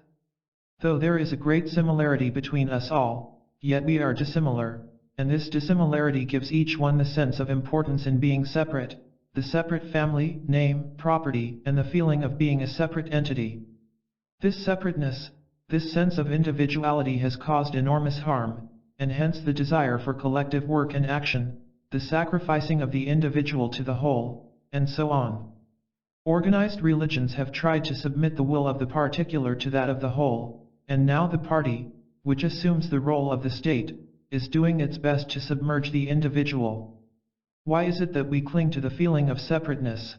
Though there is a great similarity between us all, yet we are dissimilar, and this dissimilarity gives each one the sense of importance in being separate, the separate family, name, property, and the feeling of being a separate entity. This separateness, this sense of individuality has caused enormous harm, and hence the desire for collective work and action, the sacrificing of the individual to the whole, and so on. Organized religions have tried to submit the will of the particular to that of the whole, and now the party, which assumes the role of the state, is doing its best to submerge the individual. Why is it that we cling to the feeling of separateness?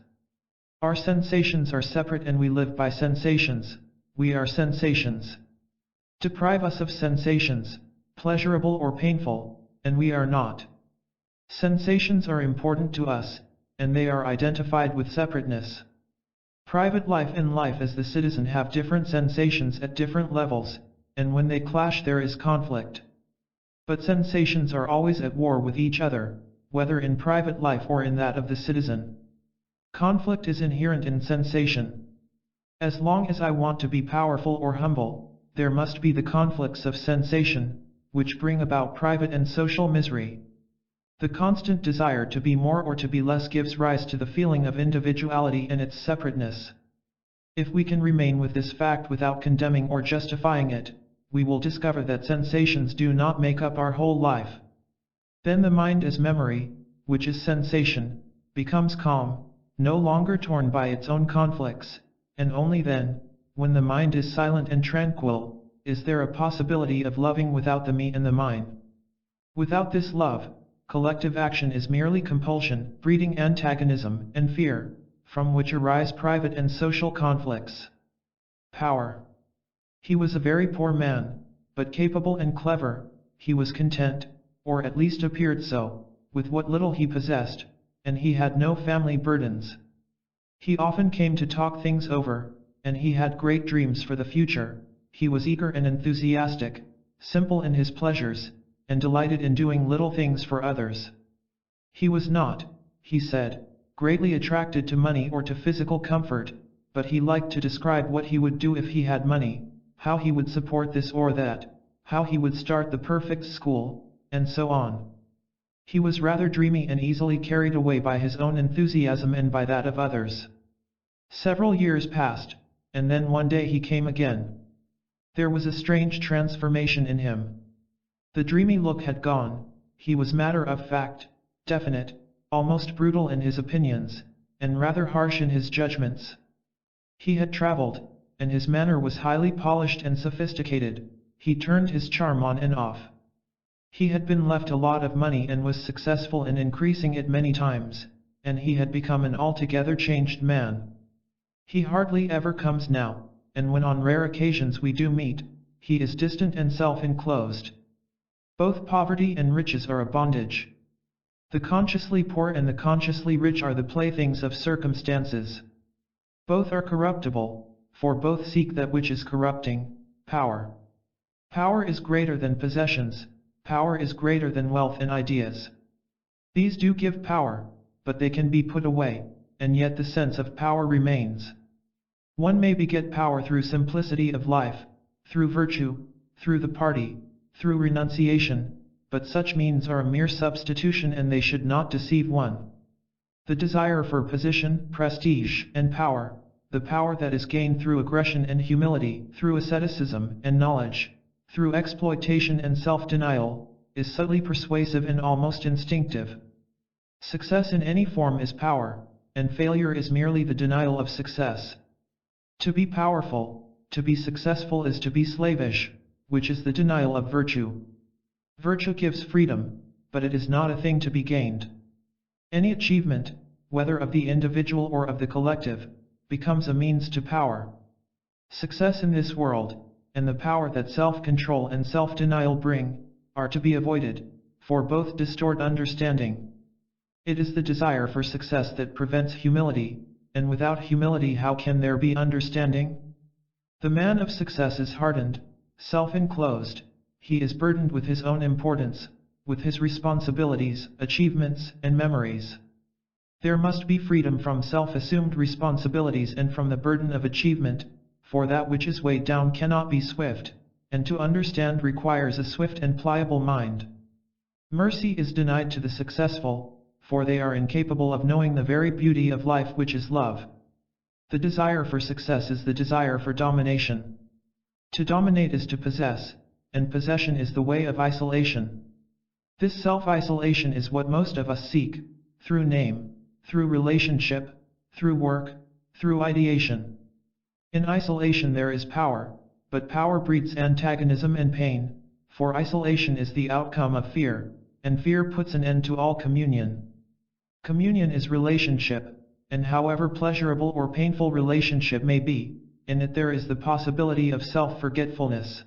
Our sensations are separate and we live by sensations, we are sensations. Deprive us of sensations, pleasurable or painful, and we are not. Sensations are important to us, and they are identified with separateness. Private life and life as the citizen have different sensations at different levels, and when they clash there is conflict. But sensations are always at war with each other, whether in private life or in that of the citizen. Conflict is inherent in sensation. As long as I want to be powerful or humble, there must be the conflicts of sensation, which bring about private and social misery. The constant desire to be more or to be less gives rise to the feeling of individuality and its separateness. If we can remain with this fact without condemning or justifying it, we will discover that sensations do not make up our whole life. Then the mind as memory, which is sensation, becomes calm, no longer torn by its own conflicts, and only then, when the mind is silent and tranquil, is there a possibility of loving without the me and the mine. Without this love, collective action is merely compulsion, breeding antagonism and fear, from which arise private and social conflicts. Power. He was a very poor man, but capable and clever, he was content, or at least appeared so, with what little he possessed, and he had no family burdens. He often came to talk things over, and he had great dreams for the future. He was eager and enthusiastic, simple in his pleasures, and delighted in doing little things for others. He was not, he said, greatly attracted to money or to physical comfort, but he liked to describe what he would do if he had money, how he would support this or that, how he would start the perfect school, and so on. He was rather dreamy and easily carried away by his own enthusiasm and by that of others. Several years passed, and then one day he came again. There was a strange transformation in him. The dreamy look had gone, he was matter of fact, definite, almost brutal in his opinions, and rather harsh in his judgments. He had traveled, and his manner was highly polished and sophisticated. He turned his charm on and off. He had been left a lot of money and was successful in increasing it many times, and he had become an altogether changed man. He hardly ever comes now, and when on rare occasions we do meet, he is distant and self-enclosed. Both poverty and riches are a bondage. The consciously poor and the consciously rich are the playthings of circumstances. Both are corruptible, for both seek that which is corrupting, power. Power is greater than possessions, power is greater than wealth and ideas. These do give power, but they can be put away, and yet the sense of power remains. One may beget power through simplicity of life, through virtue, through the party, through renunciation, but such means are a mere substitution and they should not deceive one. The desire for position, prestige, and power, the power that is gained through aggression and humility, through asceticism and knowledge, through exploitation and self-denial, is subtly persuasive and almost instinctive. Success in any form is power, and failure is merely the denial of success. To be powerful, to be successful is to be slavish, which is the denial of virtue. Virtue gives freedom, but it is not a thing to be gained. Any achievement, whether of the individual or of the collective, becomes a means to power. Success in this world, and the power that self-control and self-denial bring, are to be avoided, for both distort understanding. It is the desire for success that prevents humility, and without humility how can there be understanding? The man of success is hardened, self-enclosed, he is burdened with his own importance, with his responsibilities, achievements, and memories. There must be freedom from self-assumed responsibilities and from the burden of achievement, for that which is weighed down cannot be swift, and to understand requires a swift and pliable mind. Mercy is denied to the successful, for they are incapable of knowing the very beauty of life which is love. The desire for success is the desire for domination. To dominate is to possess, and possession is the way of isolation. This self-isolation is what most of us seek, through name, through relationship, through work, through ideation. In isolation there is power, but power breeds antagonism and pain, for isolation is the outcome of fear, and fear puts an end to all communion. Communion is relationship, and however pleasurable or painful relationship may be, in it there is the possibility of self-forgetfulness.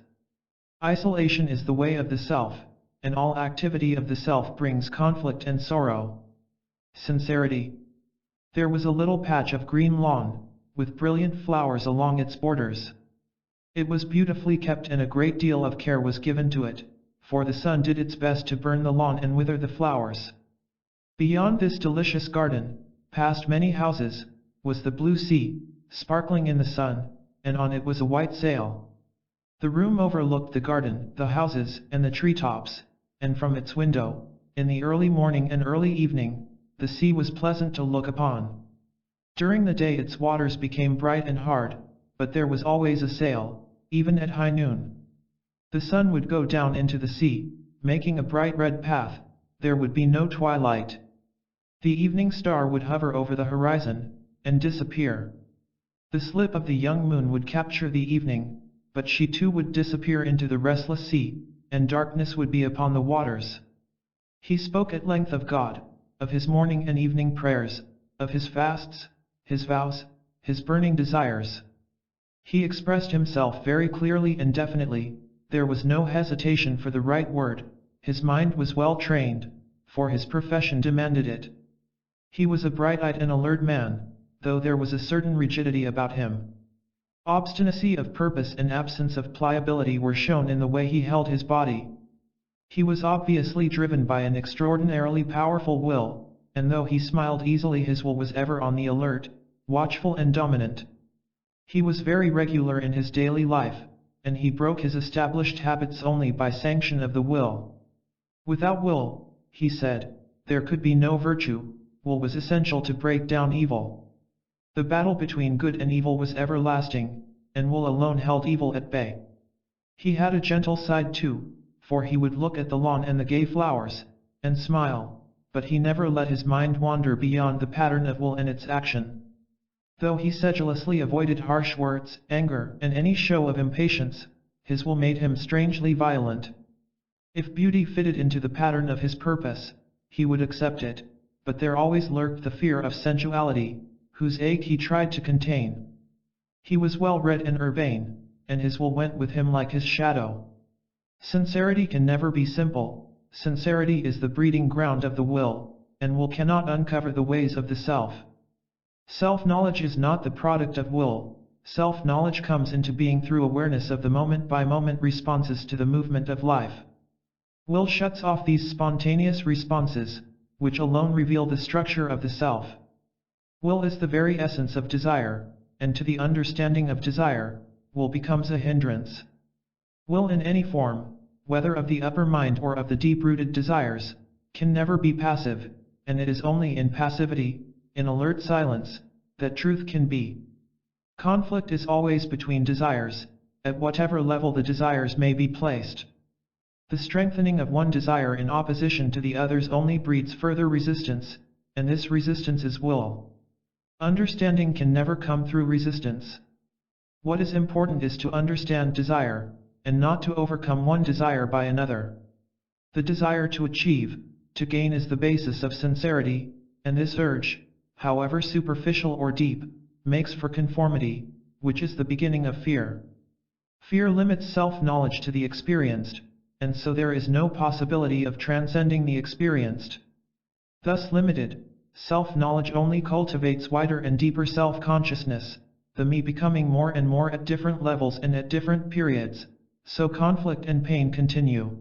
Isolation is the way of the self, and all activity of the self brings conflict and sorrow. Sincerity. There was a little patch of green lawn, with brilliant flowers along its borders. It was beautifully kept and a great deal of care was given to it, for the sun did its best to burn the lawn and wither the flowers. Beyond this delicious garden, past many houses, was the blue sea, sparkling in the sun, and on it was a white sail. The room overlooked the garden, the houses, and the treetops, and from its window, in the early morning and early evening, the sea was pleasant to look upon. During the day its waters became bright and hard, but there was always a sail, even at high noon. The sun would go down into the sea, making a bright red path, there would be no twilight. The evening star would hover over the horizon, and disappear. The slip of the young moon would capture the evening, but she too would disappear into the restless sea, and darkness would be upon the waters. He spoke at length of God, of his morning and evening prayers, of his fasts, his vows, his burning desires. He expressed himself very clearly and definitely, there was no hesitation for the right word, his mind was well trained, for his profession demanded it. He was a bright-eyed and alert man, though there was a certain rigidity about him. Obstinacy of purpose and absence of pliability were shown in the way he held his body. He was obviously driven by an extraordinarily powerful will, and though he smiled easily, his will was ever on the alert, watchful and dominant. He was very regular in his daily life, and he broke his established habits only by sanction of the will. Without will, he said, there could be no virtue. Will was essential to break down evil. The battle between good and evil was everlasting, and will alone held evil at bay. He had a gentle side too, for he would look at the lawn and the gay flowers, and smile, but he never let his mind wander beyond the pattern of will and its action. Though he sedulously avoided harsh words, anger, and any show of impatience, his will made him strangely violent. If beauty fitted into the pattern of his purpose, he would accept it, but there always lurked the fear of sensuality, whose ache he tried to contain. He was well read and urbane, and his will went with him like his shadow. Sincerity can never be simple. Sincerity is the breeding ground of the will, and will cannot uncover the ways of the self. Self-knowledge is not the product of will. Self-knowledge comes into being through awareness of the moment-by-moment responses to the movement of life. Will shuts off these spontaneous responses, which alone reveal the structure of the self. Will is the very essence of desire, and to the understanding of desire, will becomes a hindrance. Will in any form, whether of the upper mind or of the deep-rooted desires, can never be passive, and it is only in passivity, in alert silence, that truth can be. Conflict is always between desires, at whatever level the desires may be placed. The strengthening of one desire in opposition to the others only breeds further resistance, and this resistance is will. Understanding can never come through resistance. What is important is to understand desire, and not to overcome one desire by another. The desire to achieve, to gain is the basis of sincerity, and this urge, however superficial or deep, makes for conformity, which is the beginning of fear. Fear limits self-knowledge to the experienced, and so there is no possibility of transcending the experienced. Thus limited, self-knowledge only cultivates wider and deeper self-consciousness, the me becoming more and more at different levels and at different periods, so conflict and pain continue.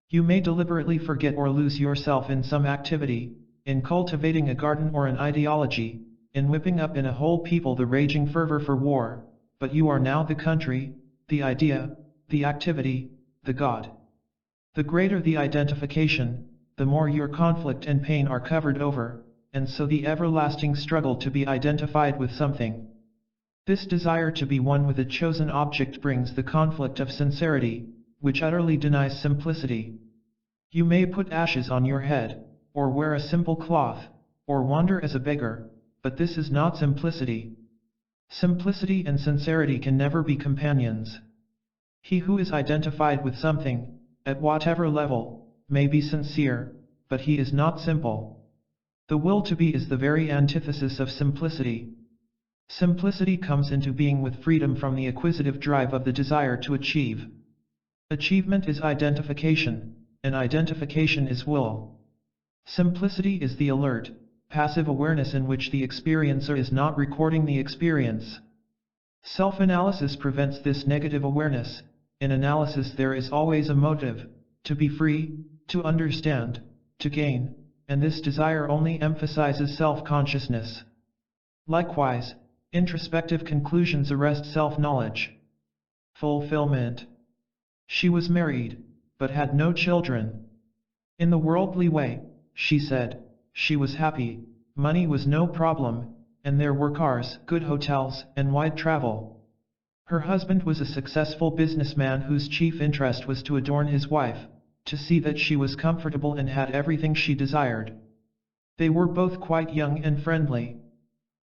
You may deliberately forget or lose yourself in some activity, in cultivating a garden or an ideology, in whipping up in a whole people the raging fervor for war, but you are now the country, the idea, the activity, the God. The greater the identification, the more your conflict and pain are covered over, and so the everlasting struggle to be identified with something. This desire to be one with a chosen object brings the conflict of sincerity, which utterly denies simplicity. You may put ashes on your head, or wear a simple cloth, or wander as a beggar, but this is not simplicity. Simplicity and sincerity can never be companions. He who is identified with something, at whatever level, may be sincere, but he is not simple. The will to be is the very antithesis of simplicity. Simplicity comes into being with freedom from the acquisitive drive of the desire to achieve. Achievement is identification, and identification is will. Simplicity is the alert, passive awareness in which the experiencer is not recording the experience. Self-analysis prevents this negative awareness. In analysis there is always a motive, to be free, to understand, to gain, and this desire only emphasizes self-consciousness. Likewise, introspective conclusions arrest self-knowledge. Fulfillment. She was married, but had no children. In the worldly way, she said, she was happy, money was no problem, and there were cars, good hotels, and wide travel. Her husband was a successful businessman whose chief interest was to adorn his wife, to see that she was comfortable and had everything she desired. They were both quite young and friendly.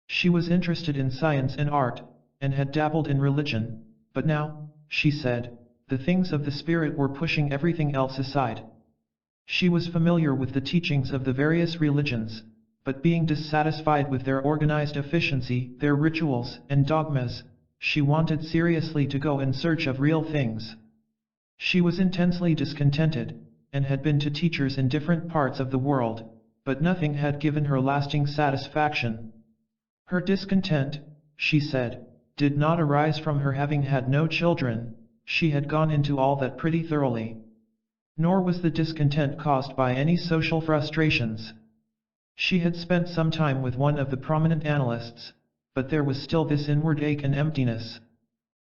She was interested in science and art, and had dabbled in religion, but now, she said, the things of the spirit were pushing everything else aside. She was familiar with the teachings of the various religions, but being dissatisfied with their organized efficiency, their rituals and dogmas, she wanted seriously to go in search of real things. She was intensely discontented, and had been to teachers in different parts of the world, but nothing had given her lasting satisfaction. Her discontent, she said, did not arise from her having had no children. She had gone into all that pretty thoroughly. Nor was the discontent caused by any social frustrations. She had spent some time with one of the prominent analysts, but there was still this inward ache and emptiness.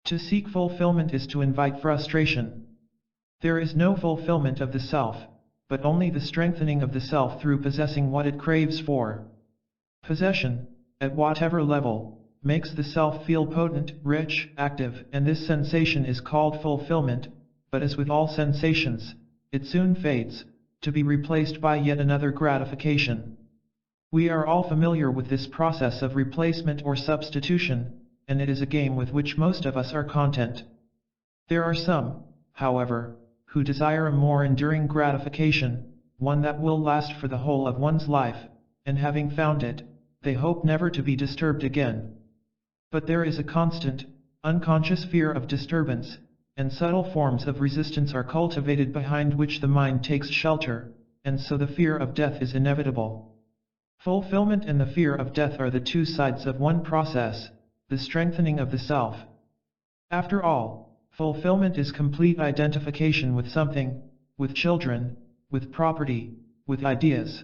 To seek fulfillment is to invite frustration. There is no fulfillment of the self, but only the strengthening of the self through possessing what it craves for. Possession, at whatever level, makes the self feel potent, rich, active, and this sensation is called fulfillment, but as with all sensations, it soon fades, to be replaced by yet another gratification. We are all familiar with this process of replacement or substitution, and it is a game with which most of us are content. There are some, however, who desire a more enduring gratification, one that will last for the whole of one's life, and having found it, they hope never to be disturbed again. But there is a constant, unconscious fear of disturbance, and subtle forms of resistance are cultivated behind which the mind takes shelter, and so the fear of death is inevitable. Fulfillment and the fear of death are the two sides of one process, the strengthening of the self. After all, fulfillment is complete identification with something, with children, with property, with ideas.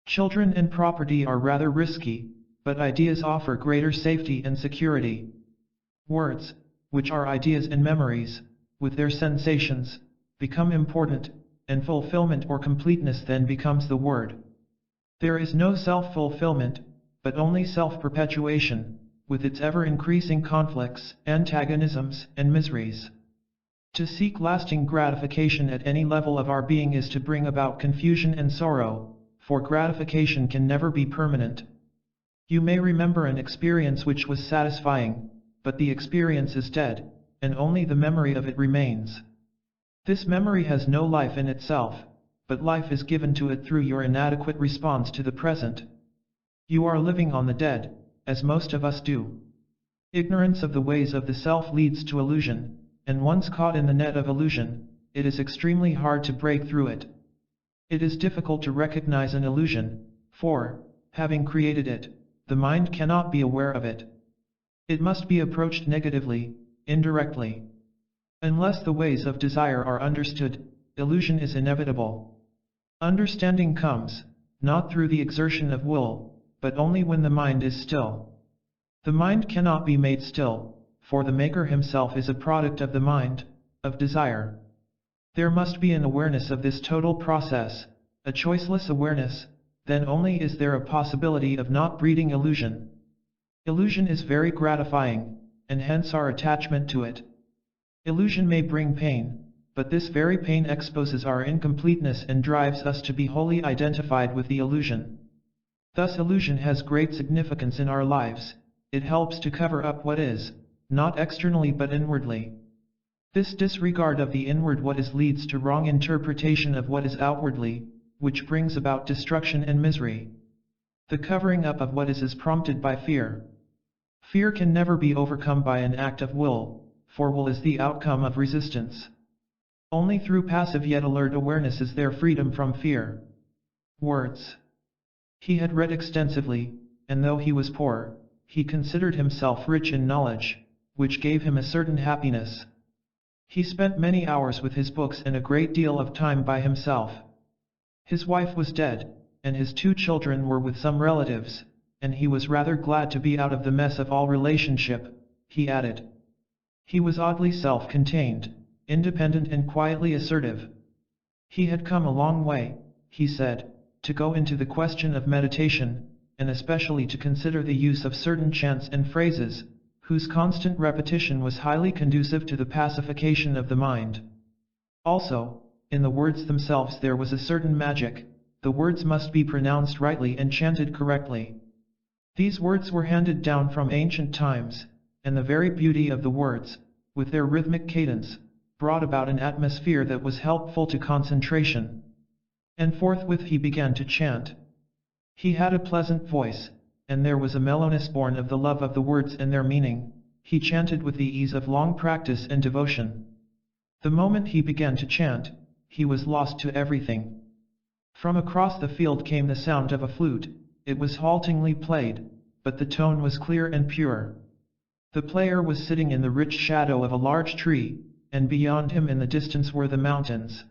Children and property are rather risky, but ideas offer greater safety and security. Words, which are ideas and memories, with their sensations, become important, and fulfillment or completeness then becomes the word. There is no self-fulfillment, but only self-perpetuation, with its ever-increasing conflicts, antagonisms, and miseries. To seek lasting gratification at any level of our being is to bring about confusion and sorrow, for gratification can never be permanent. You may remember an experience which was satisfying, but the experience is dead, and only the memory of it remains. This memory has no life in itself, but life is given to it through your inadequate response to the present. You are living on the dead, as most of us do. Ignorance of the ways of the self leads to illusion, and once caught in the net of illusion, it is extremely hard to break through it. It is difficult to recognize an illusion, for, having created it, the mind cannot be aware of it. It must be approached negatively, indirectly. Unless the ways of desire are understood, illusion is inevitable. Understanding comes, not through the exertion of will, but only when the mind is still. The mind cannot be made still, for the maker himself is a product of the mind, of desire. There must be an awareness of this total process, a choiceless awareness, then only is there a possibility of not breeding illusion. Illusion is very gratifying, and hence our attachment to it. Illusion may bring pain, but this very pain exposes our incompleteness and drives us to be wholly identified with the illusion. Thus illusion has great significance in our lives. It helps to cover up what is, not externally but inwardly. This disregard of the inward what is leads to wrong interpretation of what is outwardly, which brings about destruction and misery. The covering up of what is prompted by fear. Fear can never be overcome by an act of will, for will is the outcome of resistance. Only through passive yet alert awareness is there freedom from fear. Words. He had read extensively, and though he was poor, he considered himself rich in knowledge, which gave him a certain happiness. He spent many hours with his books and a great deal of time by himself. His wife was dead, and his 2 children were with some relatives, and he was rather glad to be out of the mess of all relationship, he added. He was oddly self-contained, independent and quietly assertive. He had come a long way, he said, to go into the question of meditation, and especially to consider the use of certain chants and phrases, whose constant repetition was highly conducive to the pacification of the mind. Also, in the words themselves there was a certain magic. The words must be pronounced rightly and chanted correctly. These words were handed down from ancient times, and the very beauty of the words, with their rhythmic cadence, brought about an atmosphere that was helpful to concentration. And forthwith he began to chant. He had a pleasant voice, and there was a mellowness born of the love of the words and their meaning. He chanted with the ease of long practice and devotion. The moment he began to chant, he was lost to everything. From across the field came the sound of a flute. It was haltingly played, but the tone was clear and pure. The player was sitting in the rich shadow of a large tree, and beyond him in the distance were the mountains.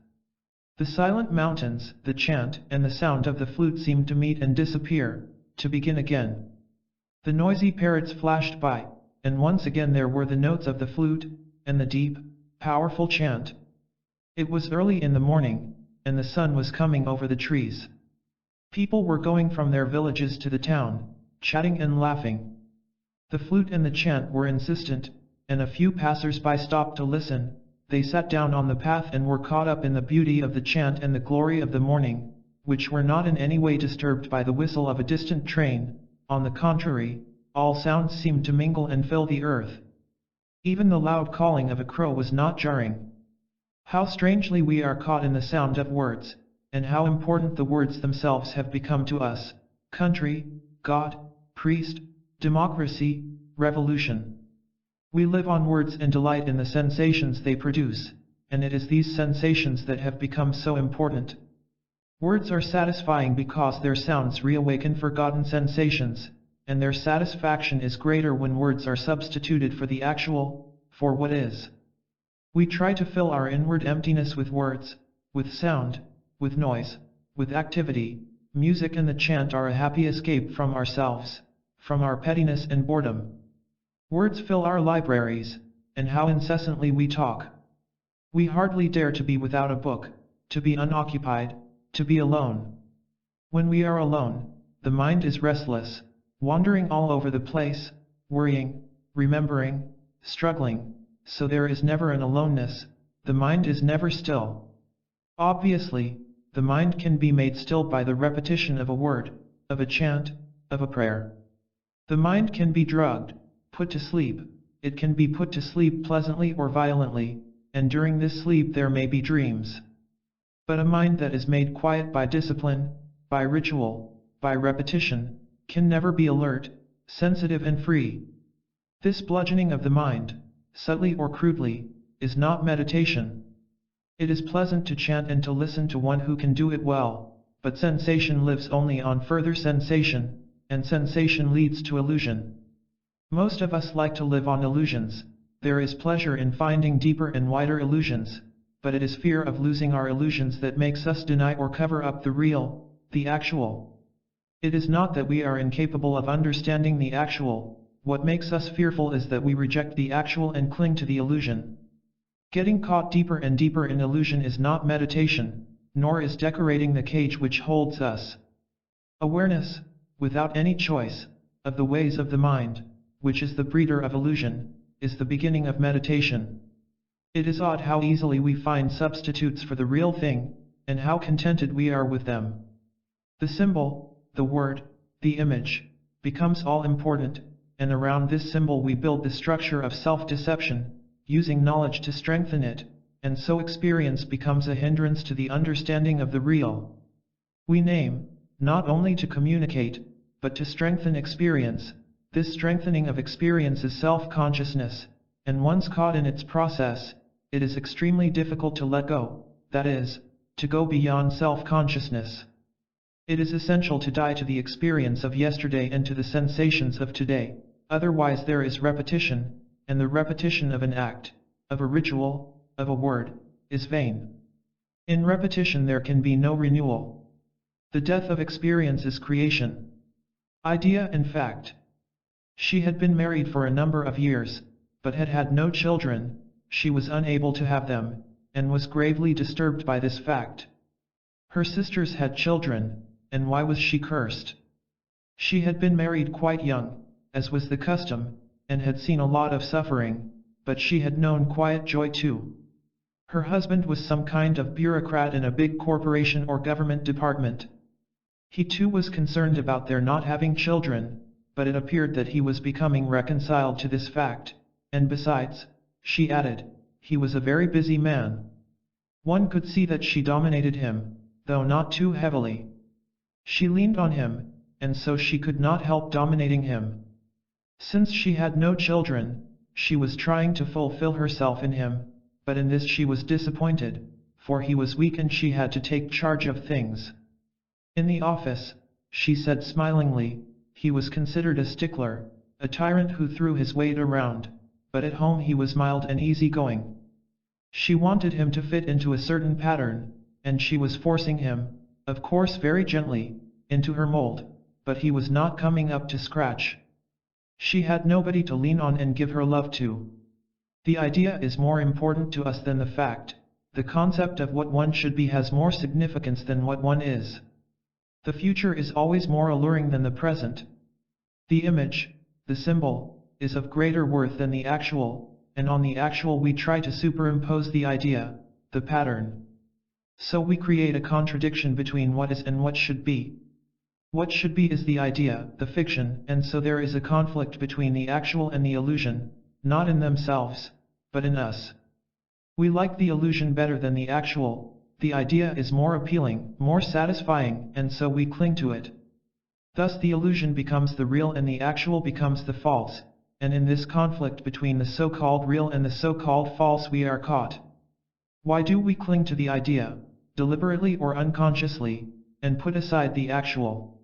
The silent mountains, the chant, and the sound of the flute seemed to meet and disappear, to begin again. The noisy parrots flashed by, and once again there were the notes of the flute, and the deep, powerful chant. It was early in the morning, and the sun was coming over the trees. People were going from their villages to the town, chatting and laughing. The flute and the chant were insistent, and a few passers-by stopped to listen. They sat down on the path and were caught up in the beauty of the chant and the glory of the morning, which were not in any way disturbed by the whistle of a distant train. On the contrary, all sounds seemed to mingle and fill the earth. Even the loud calling of a crow was not jarring. How strangely we are caught in the sound of words, and how important the words themselves have become to us: country, God, priest, democracy, revolution. We live on words and delight in the sensations they produce, and it is these sensations that have become so important. Words are satisfying because their sounds reawaken forgotten sensations, and their satisfaction is greater when words are substituted for the actual, for what is. We try to fill our inward emptiness with words, with sound, with noise, with activity. Music and the chant are a happy escape from ourselves, from our pettiness and boredom. Words fill our libraries, and how incessantly we talk. We hardly dare to be without a book, to be unoccupied, to be alone. When we are alone, the mind is restless, wandering all over the place, worrying, remembering, struggling, so there is never an aloneness. The mind is never still. Obviously, the mind can be made still by the repetition of a word, of a chant, of a prayer. The mind can be drugged, put to sleep. It can be put to sleep pleasantly or violently, and during this sleep there may be dreams. But a mind that is made quiet by discipline, by ritual, by repetition, can never be alert, sensitive and free. This bludgeoning of the mind, subtly or crudely, is not meditation. It is pleasant to chant and to listen to one who can do it well, but sensation lives only on further sensation, and sensation leads to illusion. Most of us like to live on illusions. There is pleasure in finding deeper and wider illusions, but it is fear of losing our illusions that makes us deny or cover up the real, the actual. It is not that we are incapable of understanding the actual. What makes us fearful is that we reject the actual and cling to the illusion. Getting caught deeper and deeper in illusion is not meditation, nor is decorating the cage which holds us. Awareness, without any choice, of the ways of the mind, which is the breeder of illusion, is the beginning of meditation. It is odd how easily we find substitutes for the real thing, and how contented we are with them. The symbol, the word, the image, becomes all important, and around this symbol we build the structure of self-deception, using knowledge to strengthen it, and so experience becomes a hindrance to the understanding of the real. We name, not only to communicate, but to strengthen experience. This strengthening of experience is self-consciousness, and once caught in its process, it is extremely difficult to let go, that is, to go beyond self-consciousness. It is essential to die to the experience of yesterday and to the sensations of today, otherwise there is repetition, and the repetition of an act, of a ritual, of a word, is vain. In repetition there can be no renewal. The death of experience is creation. Idea and fact. She had been married for a number of years, but had had no children. She was unable to have them, and was gravely disturbed by this fact. Her sisters had children, and why was she cursed? She had been married quite young, as was the custom, and had seen a lot of suffering, but she had known quiet joy too. Her husband was some kind of bureaucrat in a big corporation or government department. He too was concerned about their not having children, but it appeared that he was becoming reconciled to this fact, and besides, she added, he was a very busy man. One could see that she dominated him, though not too heavily. She leaned on him, and so she could not help dominating him. Since she had no children, she was trying to fulfill herself in him, but in this she was disappointed, for he was weak and she had to take charge of things. In the office, she said smilingly, he was considered a stickler, a tyrant who threw his weight around, but at home he was mild and easygoing. She wanted him to fit into a certain pattern, and she was forcing him, of course very gently, into her mold, but he was not coming up to scratch. She had nobody to lean on and give her love to. The idea is more important to us than the fact. The concept of what one should be has more significance than what one is. The future is always more alluring than the present. The image, the symbol, is of greater worth than the actual, and on the actual we try to superimpose the idea, the pattern. So we create a contradiction between what is and what should be. What should be is the idea, the fiction, and so there is a conflict between the actual and the illusion, not in themselves, but in us. We like the illusion better than the actual, the idea is more appealing, more satisfying, and so we cling to it. Thus the illusion becomes the real and the actual becomes the false, and in this conflict between the so-called real and the so-called false we are caught. Why do we cling to the idea, deliberately or unconsciously, and put aside the actual?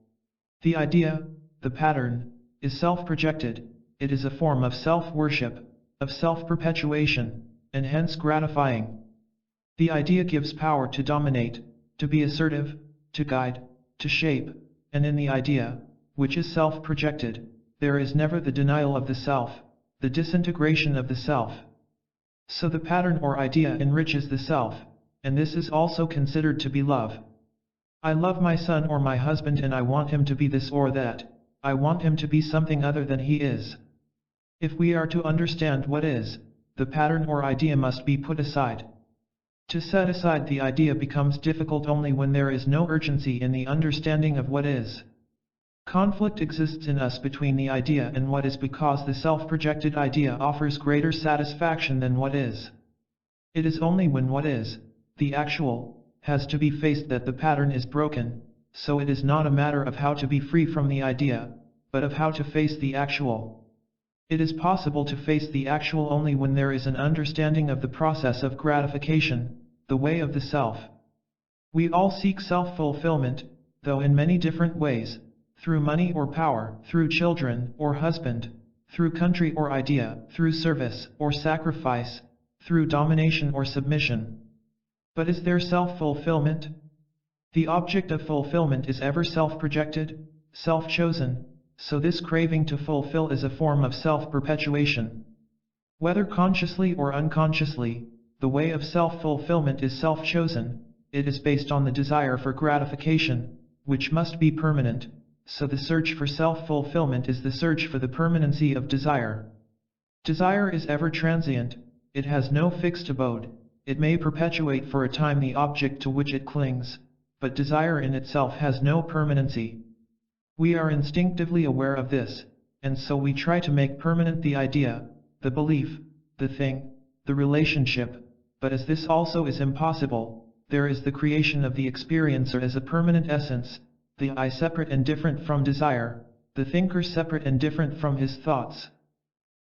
The idea, the pattern, is self-projected, it is a form of self-worship, of self-perpetuation, and hence gratifying. The idea gives power to dominate, to be assertive, to guide, to shape, and in the idea, which is self-projected, there is never the denial of the self, the disintegration of the self. So the pattern or idea enriches the self, and this is also considered to be love. I love my son or my husband and I want him to be this or that, I want him to be something other than he is. If we are to understand what is, the pattern or idea must be put aside. To set aside the idea becomes difficult only when there is no urgency in the understanding of what is. Conflict exists in us between the idea and what is because the self-projected idea offers greater satisfaction than what is. It is only when what is, the actual, has to be faced that the pattern is broken, so it is not a matter of how to be free from the idea, but of how to face the actual. It is possible to face the actual only when there is an understanding of the process of gratification, the way of the self. We all seek self-fulfillment, though in many different ways, through money or power, through children or husband, through country or idea, through service or sacrifice, through domination or submission. But is there self-fulfillment? The object of fulfillment is ever self-projected, self-chosen, so this craving to fulfill is a form of self-perpetuation. Whether consciously or unconsciously, the way of self-fulfillment is self-chosen, it is based on the desire for gratification, which must be permanent, so the search for self-fulfillment is the search for the permanency of desire. Desire is ever transient, it has no fixed abode, it may perpetuate for a time the object to which it clings, but desire in itself has no permanency. We are instinctively aware of this, and so we try to make permanent the idea, the belief, the thing, the relationship, but as this also is impossible, there is the creation of the experiencer as a permanent essence, the I separate and different from desire, the thinker separate and different from his thoughts.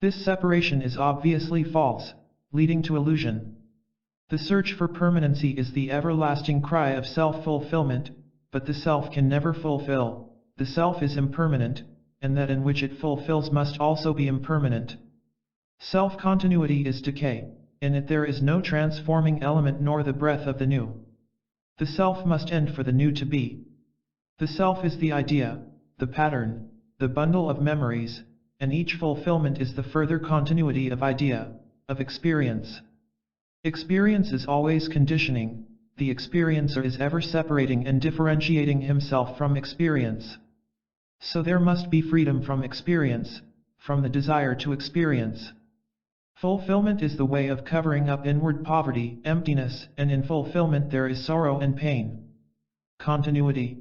This separation is obviously false, leading to illusion. The search for permanency is the everlasting cry of self-fulfillment, but the self can never fulfill, the self is impermanent, and that in which it fulfills must also be impermanent. Self-continuity is decay, in it there is no transforming element nor the breath of the new. The self must end for the new to be. The self is the idea, the pattern, the bundle of memories, and each fulfillment is the further continuity of idea, of experience. Experience is always conditioning, the experiencer is ever separating and differentiating himself from experience. So there must be freedom from experience, from the desire to experience. Fulfillment is the way of covering up inward poverty, emptiness, and in fulfillment there is sorrow and pain. Continuity.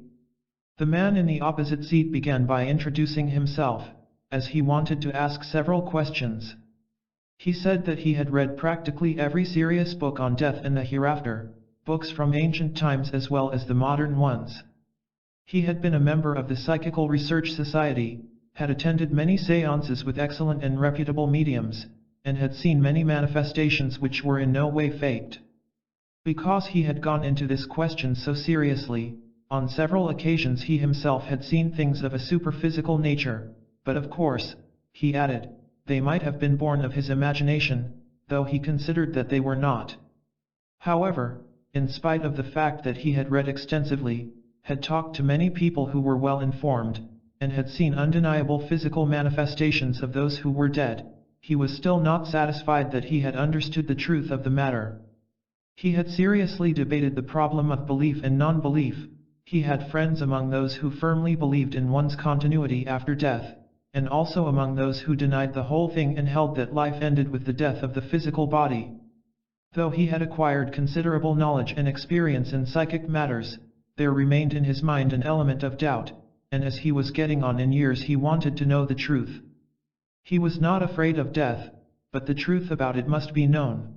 The man in the opposite seat began by introducing himself, as he wanted to ask several questions. He said that he had read practically every serious book on death and the hereafter, books from ancient times as well as the modern ones. He had been a member of the Psychical Research Society, had attended many seances with excellent and reputable mediums, and had seen many manifestations which were in no way faked. Because he had gone into this question so seriously, on several occasions he himself had seen things of a superphysical nature, but of course, he added, they might have been born of his imagination, though he considered that they were not. However, in spite of the fact that he had read extensively, had talked to many people who were well informed, and had seen undeniable physical manifestations of those who were dead, he was still not satisfied that he had understood the truth of the matter. He had seriously debated the problem of belief and non-belief. He had friends among those who firmly believed in one's continuity after death, and also among those who denied the whole thing and held that life ended with the death of the physical body. Though he had acquired considerable knowledge and experience in psychic matters, there remained in his mind an element of doubt, and as he was getting on in years he wanted to know the truth. He was not afraid of death, but the truth about it must be known.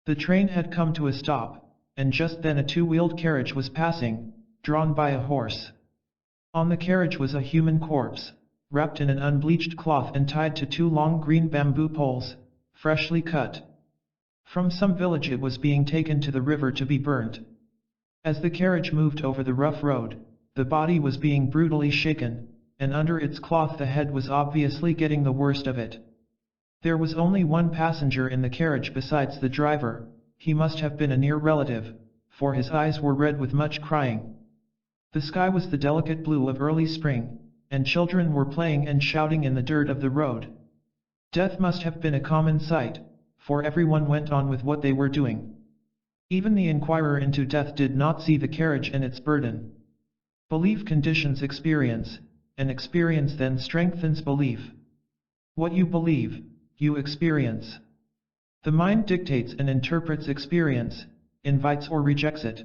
The train had come to a stop, and just then a two-wheeled carriage was passing, drawn by a horse. On the carriage was a human corpse, wrapped in an unbleached cloth and tied to two long green bamboo poles, freshly cut. From some village it was being taken to the river to be burnt. As the carriage moved over the rough road, the body was being brutally shaken, and under its cloth the head was obviously getting the worst of it. There was only one passenger in the carriage besides the driver. He must have been a near relative, for his eyes were red with much crying. The sky was the delicate blue of early spring, and children were playing and shouting in the dirt of the road. Death must have been a common sight, for everyone went on with what they were doing. Even the inquirer into death did not see the carriage and its burden. Belief conditions experience, and experience then strengthens belief. What you believe, you experience. The mind dictates and interprets experience, invites or rejects it.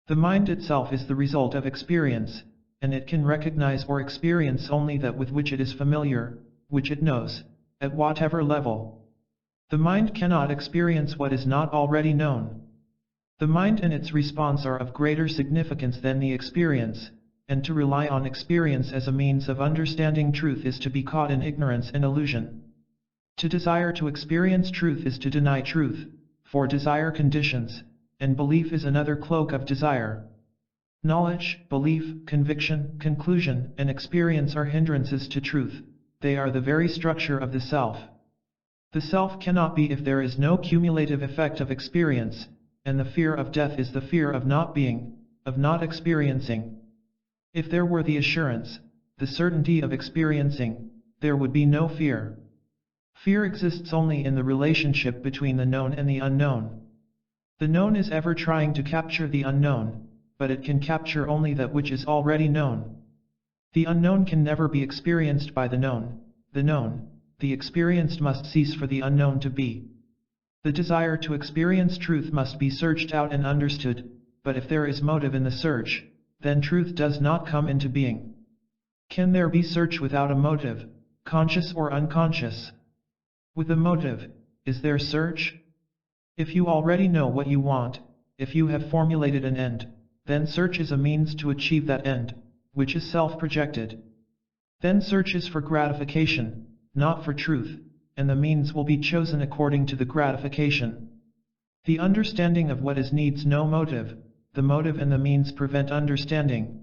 The mind itself is the result of experience, and it can recognize or experience only that with which it is familiar, which it knows, at whatever level. The mind cannot experience what is not already known. The mind and its response are of greater significance than the experience, and to rely on experience as a means of understanding truth is to be caught in ignorance and illusion. To desire to experience truth is to deny truth, for desire conditions, and belief is another cloak of desire. Knowledge, belief, conviction, conclusion, and experience are hindrances to truth. They are the very structure of the self. The self cannot be if there is no cumulative effect of experience, and the fear of death is the fear of not being, of not experiencing. If there were the assurance, the certainty of experiencing, there would be no fear. Fear exists only in the relationship between the known and the unknown. The known is ever trying to capture the unknown, but it can capture only that which is already known. The unknown can never be experienced by the known, the experienced must cease for the unknown to be. The desire to experience truth must be searched out and understood, but if there is motive in the search, then truth does not come into being. Can there be search without a motive, conscious or unconscious? With a motive, is there search? If you already know what you want, if you have formulated an end, then search is a means to achieve that end, which is self-projected. Then search is for gratification, not for truth, and the means will be chosen according to the gratification. The understanding of what is needs no motive, the motive and the means prevent understanding.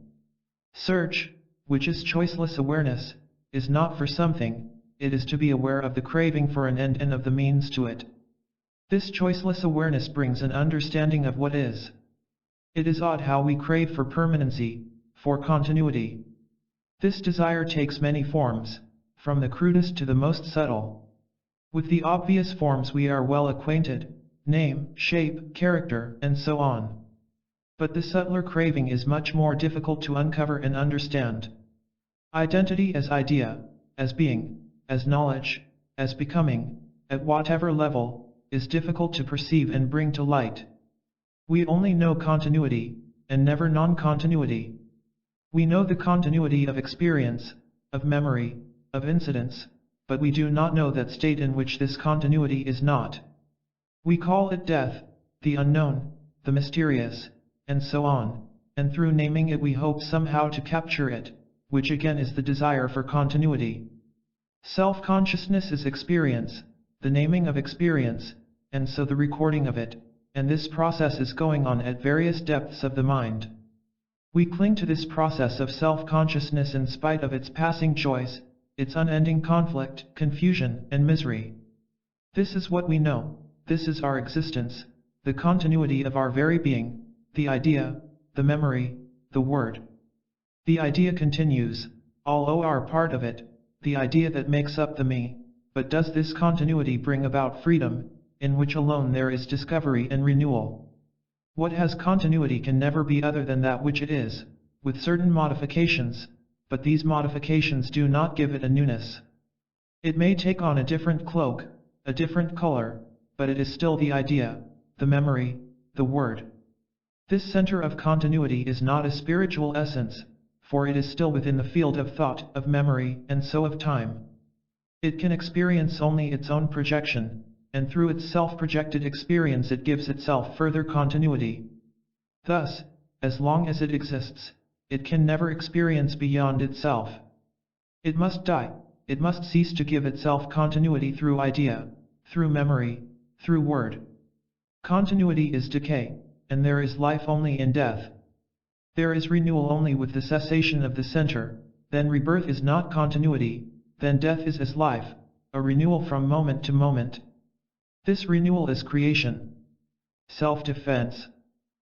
Search, which is choiceless awareness, is not for something, it is to be aware of the craving for an end and of the means to it. This choiceless awareness brings an understanding of what is. It is odd how we crave for permanency, for continuity. This desire takes many forms, from the crudest to the most subtle. With the obvious forms we are well acquainted, name, shape, character, and so on. But the subtler craving is much more difficult to uncover and understand. Identity as idea, as being, as knowledge, as becoming, at whatever level, is difficult to perceive and bring to light. We only know continuity, and never non-continuity. We know the continuity of experience, of memory, of incidents, but we do not know that state in which this continuity is not. We call it death, the unknown, the mysterious, and so on, and through naming it we hope somehow to capture it, which again is the desire for continuity. Self-consciousness is experience, the naming of experience, and so the recording of it, and this process is going on at various depths of the mind. We cling to this process of self-consciousness in spite of its passing joys, its unending conflict, confusion, and misery. This is what we know, this is our existence, the continuity of our very being, the idea, the memory, the word. The idea continues, although are part of it, the idea that makes up the me, but does this continuity bring about freedom, in which alone there is discovery and renewal? What has continuity can never be other than that which it is, with certain modifications, but these modifications do not give it a newness. It may take on a different cloak, a different color, but it is still the idea, the memory, the word. This center of continuity is not a spiritual essence, for it is still within the field of thought, of memory, and so of time. It can experience only its own projection, and through its self-projected experience it gives itself further continuity. Thus, as long as it exists, it can never experience beyond itself. It must die, it must cease to give itself continuity through idea, through memory, through word. Continuity is decay, and there is life only in death. There is renewal only with the cessation of the center, then rebirth is not continuity, then death is as life, a renewal from moment to moment. This renewal is creation. Self-defense.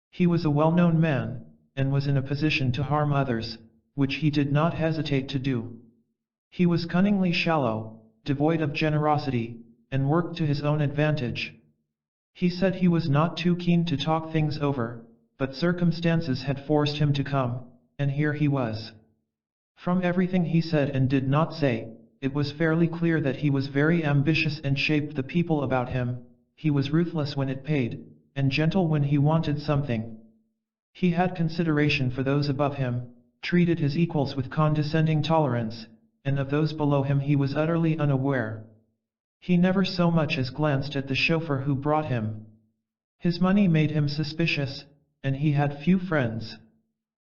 He was a well-known man, and was in a position to harm others, which he did not hesitate to do. He was cunningly shallow, devoid of generosity, and worked to his own advantage. He said he was not too keen to talk things over, but circumstances had forced him to come, and here he was. From everything he said and did not say, it was fairly clear that he was very ambitious and shaped the people about him. He was ruthless when it paid, and gentle when he wanted something. He had consideration for those above him, treated his equals with condescending tolerance, and of those below him he was utterly unaware. He never so much as glanced at the chauffeur who brought him. His money made him suspicious, and he had few friends.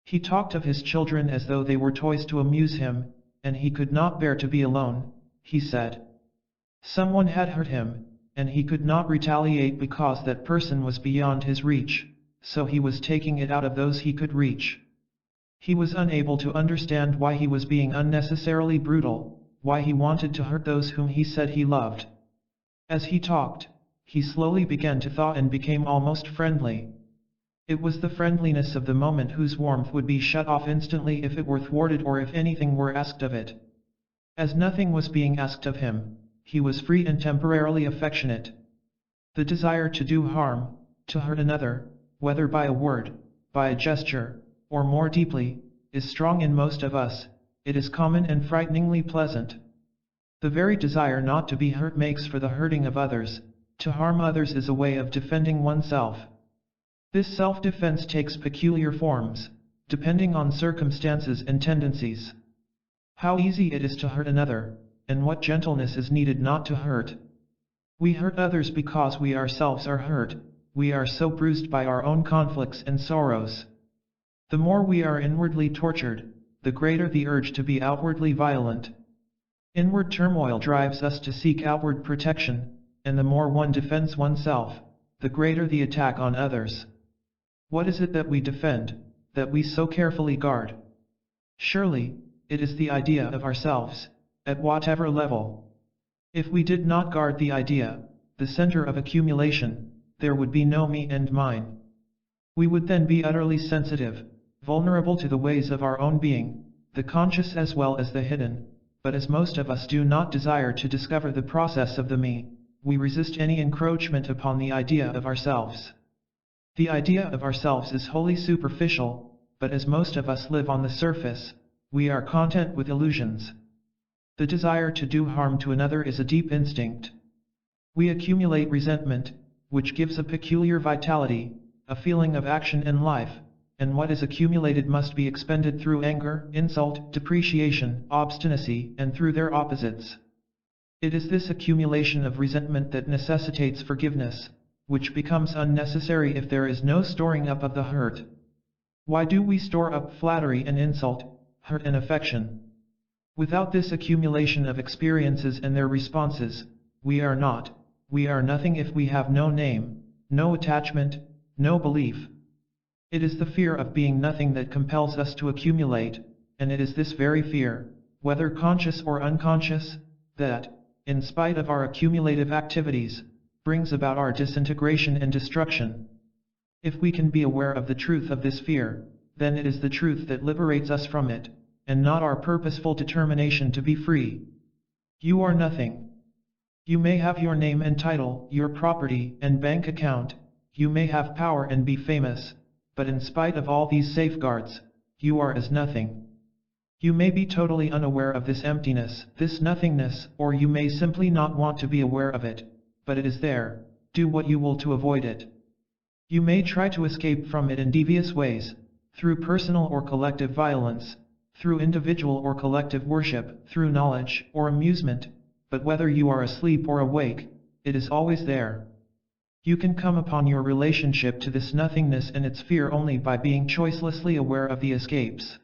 He talked of his children as though they were toys to amuse him, and he could not bear to be alone, he said. Someone had hurt him, and he could not retaliate because that person was beyond his reach, so he was taking it out of those he could reach. He was unable to understand why he was being unnecessarily brutal, why he wanted to hurt those whom he said he loved. As he talked, he slowly began to thaw and became almost friendly. It was the friendliness of the moment whose warmth would be shut off instantly if it were thwarted or if anything were asked of it. As nothing was being asked of him, he was free and temporarily affectionate. The desire to do harm, to hurt another, whether by a word, by a gesture, or more deeply, is strong in most of us. It is common and frighteningly pleasant. The very desire not to be hurt makes for the hurting of others. To harm others is a way of defending oneself. This self-defense takes peculiar forms, depending on circumstances and tendencies. How easy it is to hurt another, and what gentleness is needed not to hurt. We hurt others because we ourselves are hurt. We are so bruised by our own conflicts and sorrows. The more we are inwardly tortured, the greater the urge to be outwardly violent. Inward turmoil drives us to seek outward protection, and the more one defends oneself, the greater the attack on others. What is it that we defend, that we so carefully guard? Surely, it is the idea of ourselves, at whatever level. If we did not guard the idea, the center of accumulation, there would be no me and mine. We would then be utterly sensitive, vulnerable to the ways of our own being, the conscious as well as the hidden, but as most of us do not desire to discover the process of the me, we resist any encroachment upon the idea of ourselves. The idea of ourselves is wholly superficial, but as most of us live on the surface, we are content with illusions. The desire to do harm to another is a deep instinct. We accumulate resentment, which gives a peculiar vitality, a feeling of action and life, and what is accumulated must be expended through anger, insult, depreciation, obstinacy, and through their opposites. It is this accumulation of resentment that necessitates forgiveness, which becomes unnecessary if there is no storing up of the hurt. Why do we store up flattery and insult, hurt and affection? Without this accumulation of experiences and their responses, we are not, we are nothing if we have no name, no attachment, no belief. It is the fear of being nothing that compels us to accumulate, and it is this very fear, whether conscious or unconscious, that, in spite of our accumulative activities, brings about our disintegration and destruction. If we can be aware of the truth of this fear, then it is the truth that liberates us from it, and not our purposeful determination to be free. You are nothing. You may have your name and title, your property and bank account, you may have power and be famous, but in spite of all these safeguards, you are as nothing. You may be totally unaware of this emptiness, this nothingness, or you may simply not want to be aware of it, but it is there, do what you will to avoid it. You may try to escape from it in devious ways, through personal or collective violence, through individual or collective worship, through knowledge or amusement, but whether you are asleep or awake, it is always there. You can come upon your relationship to this nothingness and its fear only by being choicelessly aware of the escapes.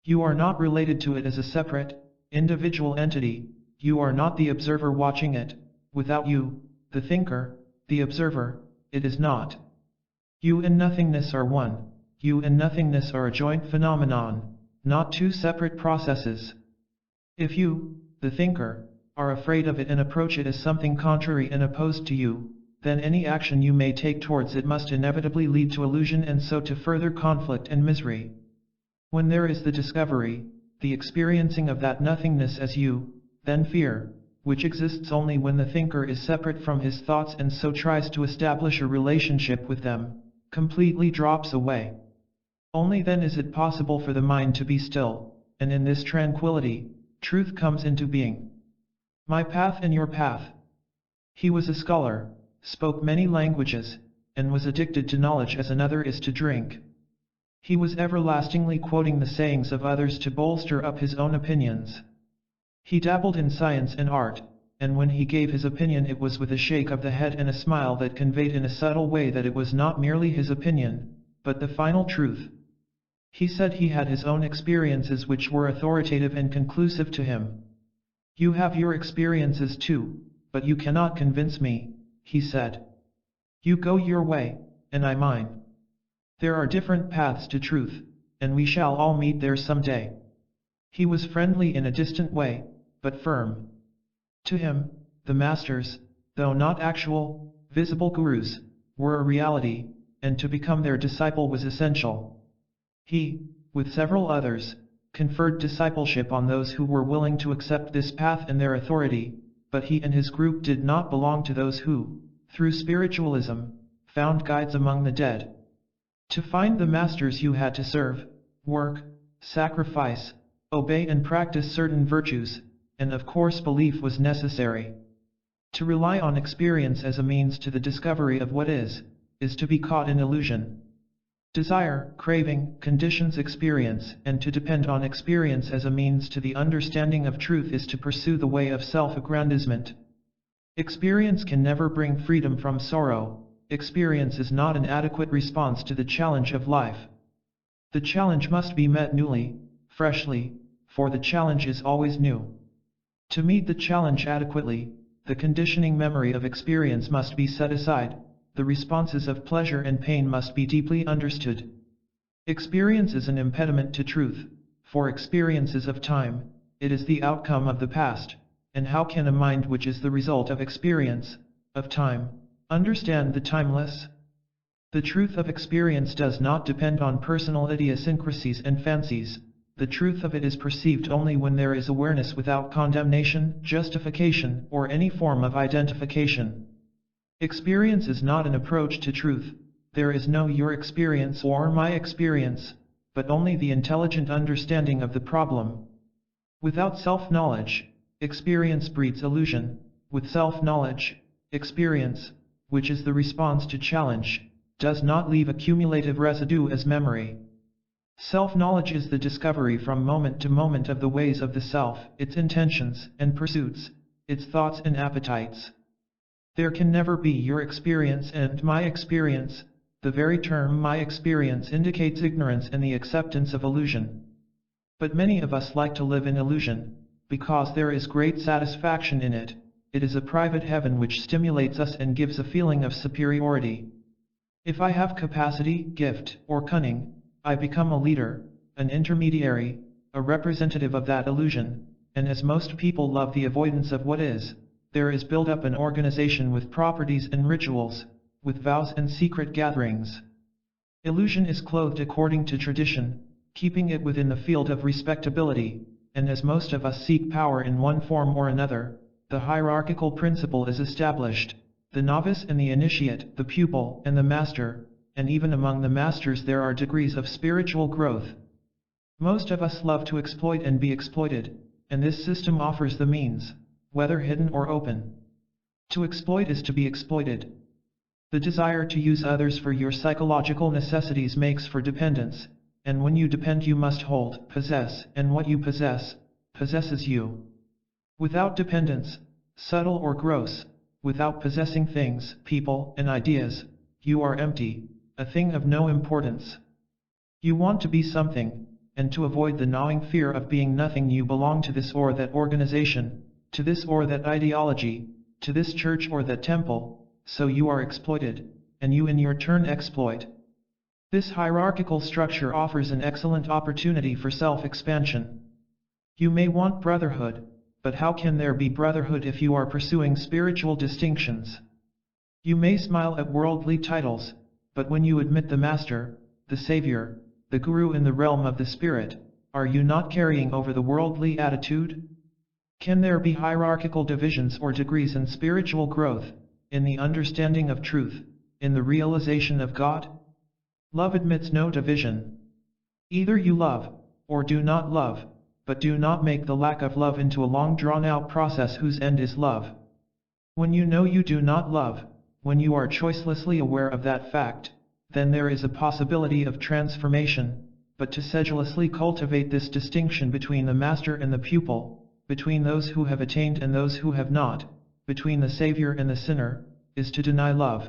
You are not related to it as a separate, individual entity, you are not the observer watching it, without you, the thinker, the observer, it is not. You and nothingness are one, you and nothingness are a joint phenomenon, not two separate processes. If you, the thinker, are afraid of it and approach it as something contrary and opposed to you, then any action you may take towards it must inevitably lead to illusion and so to further conflict and misery. When there is the discovery, the experiencing of that nothingness as you, then fear, which exists only when the thinker is separate from his thoughts and so tries to establish a relationship with them, completely drops away. Only then is it possible for the mind to be still, and in this tranquility, truth comes into being. My path and your path. He was a scholar, spoke many languages, and was addicted to knowledge as another is to drink. He was everlastingly quoting the sayings of others to bolster up his own opinions. He dabbled in science and art, and when he gave his opinion it was with a shake of the head and a smile that conveyed in a subtle way that it was not merely his opinion, but the final truth. He said he had his own experiences which were authoritative and conclusive to him. You have your experiences too, but you cannot convince me, he said. You go your way, and I mine. There are different paths to truth, and we shall all meet there someday. He was friendly in a distant way, but firm. To him, the masters, though not actual, visible gurus, were a reality, and to become their disciple was essential. He, with several others, conferred discipleship on those who were willing to accept this path and their authority, but he and his group did not belong to those who, through spiritualism, found guides among the dead. To find the masters you had to serve, work, sacrifice, obey and practice certain virtues, and of course belief was necessary. To rely on experience as a means to the discovery of what is to be caught in illusion. Desire, craving, conditions experience, and to depend on experience as a means to the understanding of truth is to pursue the way of self-aggrandizement. Experience can never bring freedom from sorrow. Experience is not an adequate response to the challenge of life. The challenge must be met newly, freshly, for the challenge is always new. To meet the challenge adequately, the conditioning memory of experience must be set aside, the responses of pleasure and pain must be deeply understood. Experience is an impediment to truth, for experiences of time, it is the outcome of the past, and how can a mind which is the result of experience, of time, understand the timeless? The truth of experience does not depend on personal idiosyncrasies and fancies. The truth of it is perceived only when there is awareness without condemnation, justification, or any form of identification. Experience is not an approach to truth. There is no your experience or my experience, but only the intelligent understanding of the problem. Without self-knowledge, experience breeds illusion. With self-knowledge, experience, which is the response to challenge, does not leave a cumulative residue as memory. Self-knowledge is the discovery from moment to moment of the ways of the self, its intentions and pursuits, its thoughts and appetites. There can never be your experience and my experience. The very term my experience indicates ignorance and the acceptance of illusion. But many of us like to live in illusion, because there is great satisfaction in it. it is a private heaven which stimulates us and gives a feeling of superiority. If I have capacity, gift, or cunning, I become a leader, an intermediary, a representative of that illusion, and as most people love the avoidance of what is, there is built up an organization with properties and rituals, with vows and secret gatherings. Illusion is clothed according to tradition, keeping it within the field of respectability, and as most of us seek power in one form or another, the hierarchical principle is established, the novice and the initiate, the pupil and the master, and even among the masters there are degrees of spiritual growth. Most of us love to exploit and be exploited, and this system offers the means, whether hidden or open. To exploit is to be exploited. The desire to use others for your psychological necessities makes for dependence, and when you depend you must hold, possess, and what you possess, possesses you. Without dependence, subtle or gross, without possessing things, people, and ideas, you are empty, a thing of no importance. You want to be something, and to avoid the gnawing fear of being nothing you belong to this or that organization, to this or that ideology, to this church or that temple, so you are exploited, and you in your turn exploit. This hierarchical structure offers an excellent opportunity for self-expansion. You may want brotherhood, but how can there be brotherhood if you are pursuing spiritual distinctions? You may smile at worldly titles, but when you admit the Master, the Savior, the Guru in the realm of the Spirit, are you not carrying over the worldly attitude? Can there be hierarchical divisions or degrees in spiritual growth, in the understanding of truth, in the realization of God? Love admits no division. Either you love, or do not love, but do not make the lack of love into a long drawn-out process whose end is love. When you know you do not love, when you are choicelessly aware of that fact, then there is a possibility of transformation, but to sedulously cultivate this distinction between the master and the pupil, between those who have attained and those who have not, between the Savior and the sinner, is to deny love.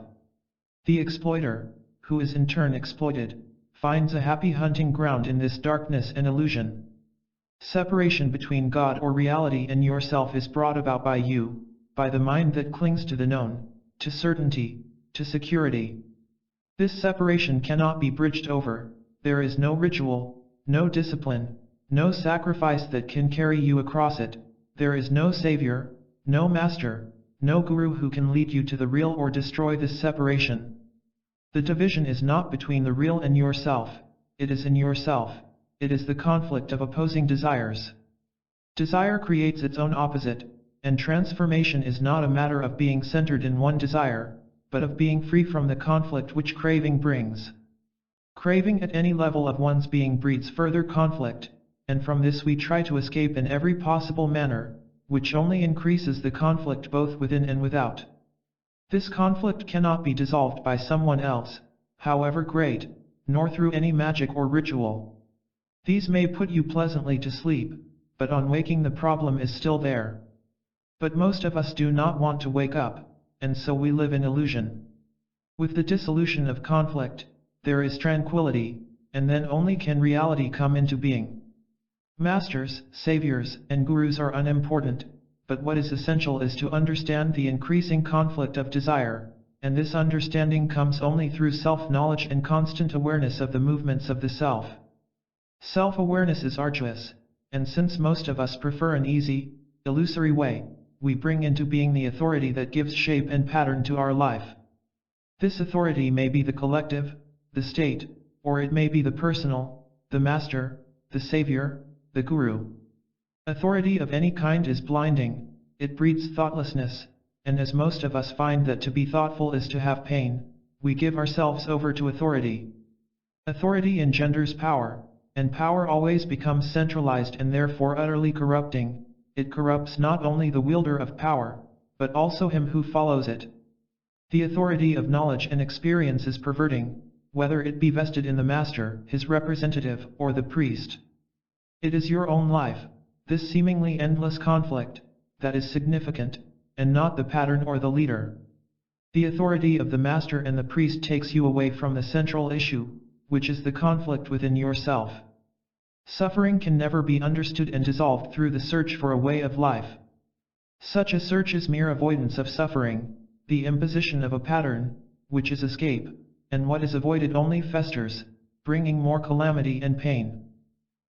The exploiter, who is in turn exploited, finds a happy hunting ground in this darkness and illusion. Separation between God or reality and yourself is brought about by you, by the mind that clings to the known, to certainty, to security. This separation cannot be bridged over. There is no ritual, no discipline, no sacrifice that can carry you across it. There is no savior, no master, no guru who can lead you to the real or destroy this separation. The division is not between the real and yourself, it is in yourself. It is the conflict of opposing desires. Desire creates its own opposite, and transformation is not a matter of being centered in one desire, but of being free from the conflict which craving brings. Craving at any level of one's being breeds further conflict, and from this we try to escape in every possible manner, which only increases the conflict both within and without. This conflict cannot be dissolved by someone else, however great, nor through any magic or ritual. These may put you pleasantly to sleep, but on waking the problem is still there. But most of us do not want to wake up, and so we live in illusion. With the dissolution of conflict, there is tranquility, and then only can reality come into being. Masters, saviors, and gurus are unimportant, but what is essential is to understand the increasing conflict of desire, and this understanding comes only through self-knowledge and constant awareness of the movements of the self. Self-awareness is arduous, and since most of us prefer an easy, illusory way, we bring into being the authority that gives shape and pattern to our life. This authority may be the collective, the state, or it may be the personal, the master, the savior, the guru. Authority of any kind is blinding, it breeds thoughtlessness, and as most of us find that to be thoughtful is to have pain, we give ourselves over to authority. Authority engenders power, and power always becomes centralized and therefore utterly corrupting. It corrupts not only the wielder of power, but also him who follows it. The authority of knowledge and experience is perverting, whether it be vested in the master, his representative, or the priest. It is your own life, this seemingly endless conflict, that is significant, and not the pattern or the leader. The authority of the master and the priest takes you away from the central issue, which is the conflict within yourself. Suffering can never be understood and dissolved through the search for a way of life. Such a search is mere avoidance of suffering, the imposition of a pattern, which is escape, and what is avoided only festers, bringing more calamity and pain.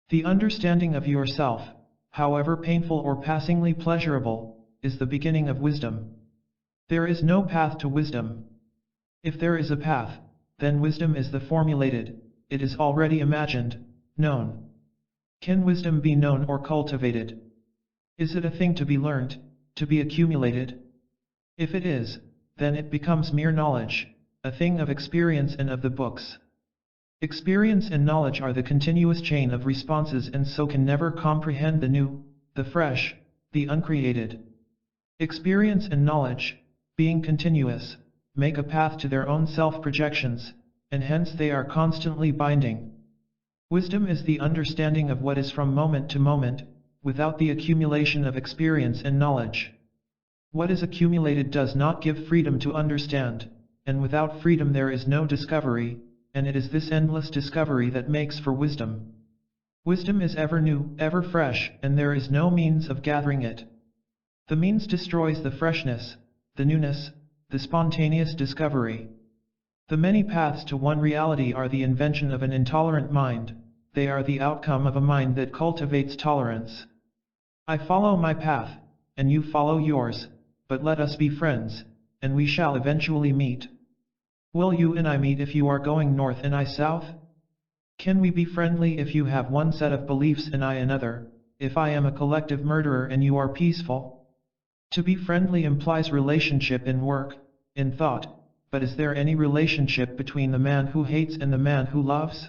The understanding of yourself, however painful or passingly pleasurable, is the beginning of wisdom. There is no path to wisdom. If there is a path, then wisdom is the formulated, it is already imagined, known. Can wisdom be known or cultivated? Is it a thing to be learned, to be accumulated? If it is, then it becomes mere knowledge, a thing of experience and of the books. Experience and knowledge are the continuous chain of responses and so can never comprehend the new, the fresh, the uncreated. Experience and knowledge, being continuous, make a path to their own self-projections, and hence they are constantly binding. Wisdom is the understanding of what is from moment to moment, without the accumulation of experience and knowledge. What is accumulated does not give freedom to understand, and without freedom there is no discovery, and it is this endless discovery that makes for wisdom. Wisdom is ever new, ever fresh, and there is no means of gathering it. The means destroys the freshness, the newness, the spontaneous discovery. The many paths to one reality are the invention of an intolerant mind, they are the outcome of a mind that cultivates tolerance. I follow my path, and you follow yours, but let us be friends, and we shall eventually meet. Will you and I meet if you are going north and I south? Can we be friendly if you have one set of beliefs and I another, if I am a collective murderer and you are peaceful? To be friendly implies relationship in work, in thought, but is there any relationship between the man who hates and the man who loves?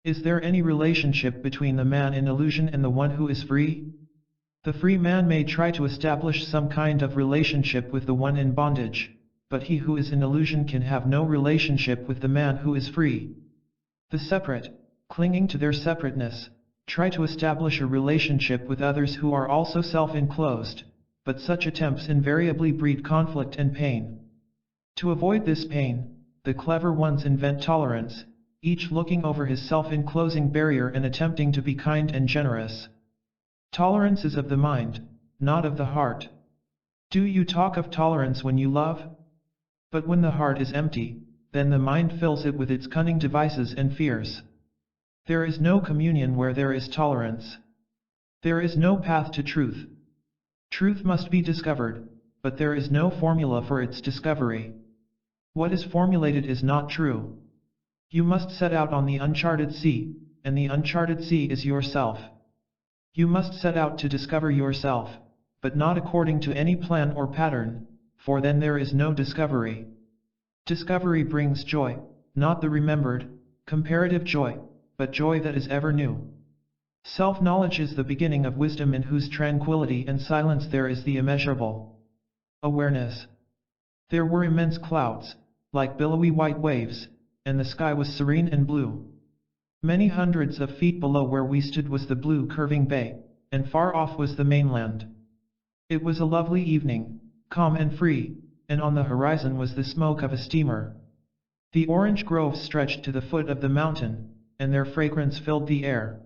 Is there any relationship between the man in illusion and the one who is free? The free man may try to establish some kind of relationship with the one in bondage, but he who is in illusion can have no relationship with the man who is free. The separate, clinging to their separateness, try to establish a relationship with others who are also self-enclosed, but such attempts invariably breed conflict and pain. To avoid this pain, the clever ones invent tolerance, each looking over his self-enclosing barrier and attempting to be kind and generous. Tolerance is of the mind, not of the heart. Do you talk of tolerance when you love? But when the heart is empty, then the mind fills it with its cunning devices and fears. There is no communion where there is tolerance. There is no path to truth. Truth must be discovered, but there is no formula for its discovery. What is formulated is not true. You must set out on the uncharted sea, and the uncharted sea is yourself. You must set out to discover yourself, but not according to any plan or pattern, for then there is no discovery. Discovery brings joy, not the remembered, comparative joy, but joy that is ever new. Self-knowledge is the beginning of wisdom in whose tranquility and silence there is the immeasurable awareness. There were immense clouds, like billowy white waves, and the sky was serene and blue. Many hundreds of feet below where we stood was the blue curving bay, and far off was the mainland. It was a lovely evening, calm and free, and on the horizon was the smoke of a steamer. The orange groves stretched to the foot of the mountain, and their fragrance filled the air.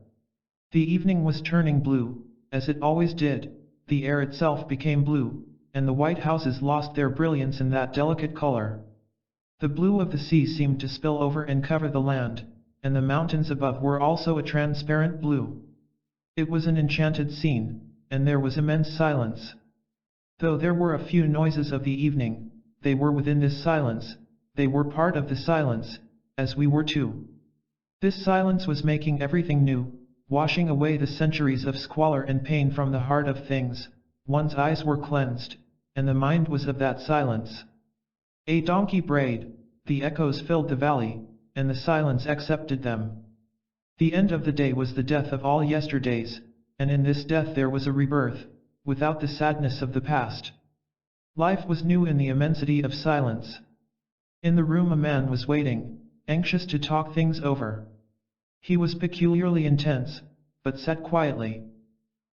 The evening was turning blue, as it always did, the air itself became blue, and the white houses lost their brilliance in that delicate color. The blue of the sea seemed to spill over and cover the land, and the mountains above were also a transparent blue. It was an enchanted scene, and there was immense silence. Though there were a few noises of the evening, they were within this silence, they were part of the silence, as we were too. This silence was making everything new, washing away the centuries of squalor and pain from the heart of things. One's eyes were cleansed, and the mind was of that silence. A donkey brayed, the echoes filled the valley, and the silence accepted them. The end of the day was the death of all yesterdays, and in this death there was a rebirth, without the sadness of the past. Life was new in the immensity of silence. In the room a man was waiting, anxious to talk things over. He was peculiarly intense, but sat quietly.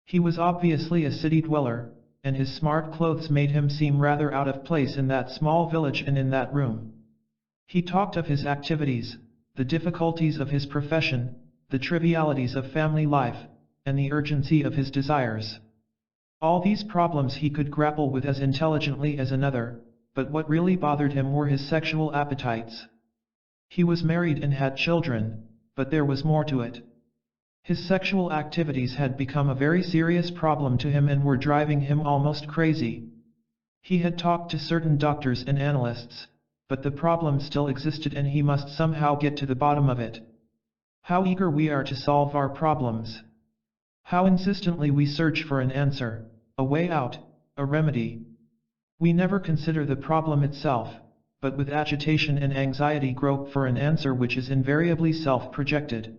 He was obviously a city dweller, and his smart clothes made him seem rather out of place in that small village and in that room. He talked of his activities, the difficulties of his profession, the trivialities of family life, and the urgency of his desires. All these problems he could grapple with as intelligently as another, but what really bothered him were his sexual appetites. He was married and had children, but there was more to it. His sexual activities had become a very serious problem to him and were driving him almost crazy. He had talked to certain doctors and analysts, but the problem still existed and he must somehow get to the bottom of it. How eager we are to solve our problems. How insistently we search for an answer, a way out, a remedy. We never consider the problem itself, but with agitation and anxiety grope for an answer which is invariably self-projected.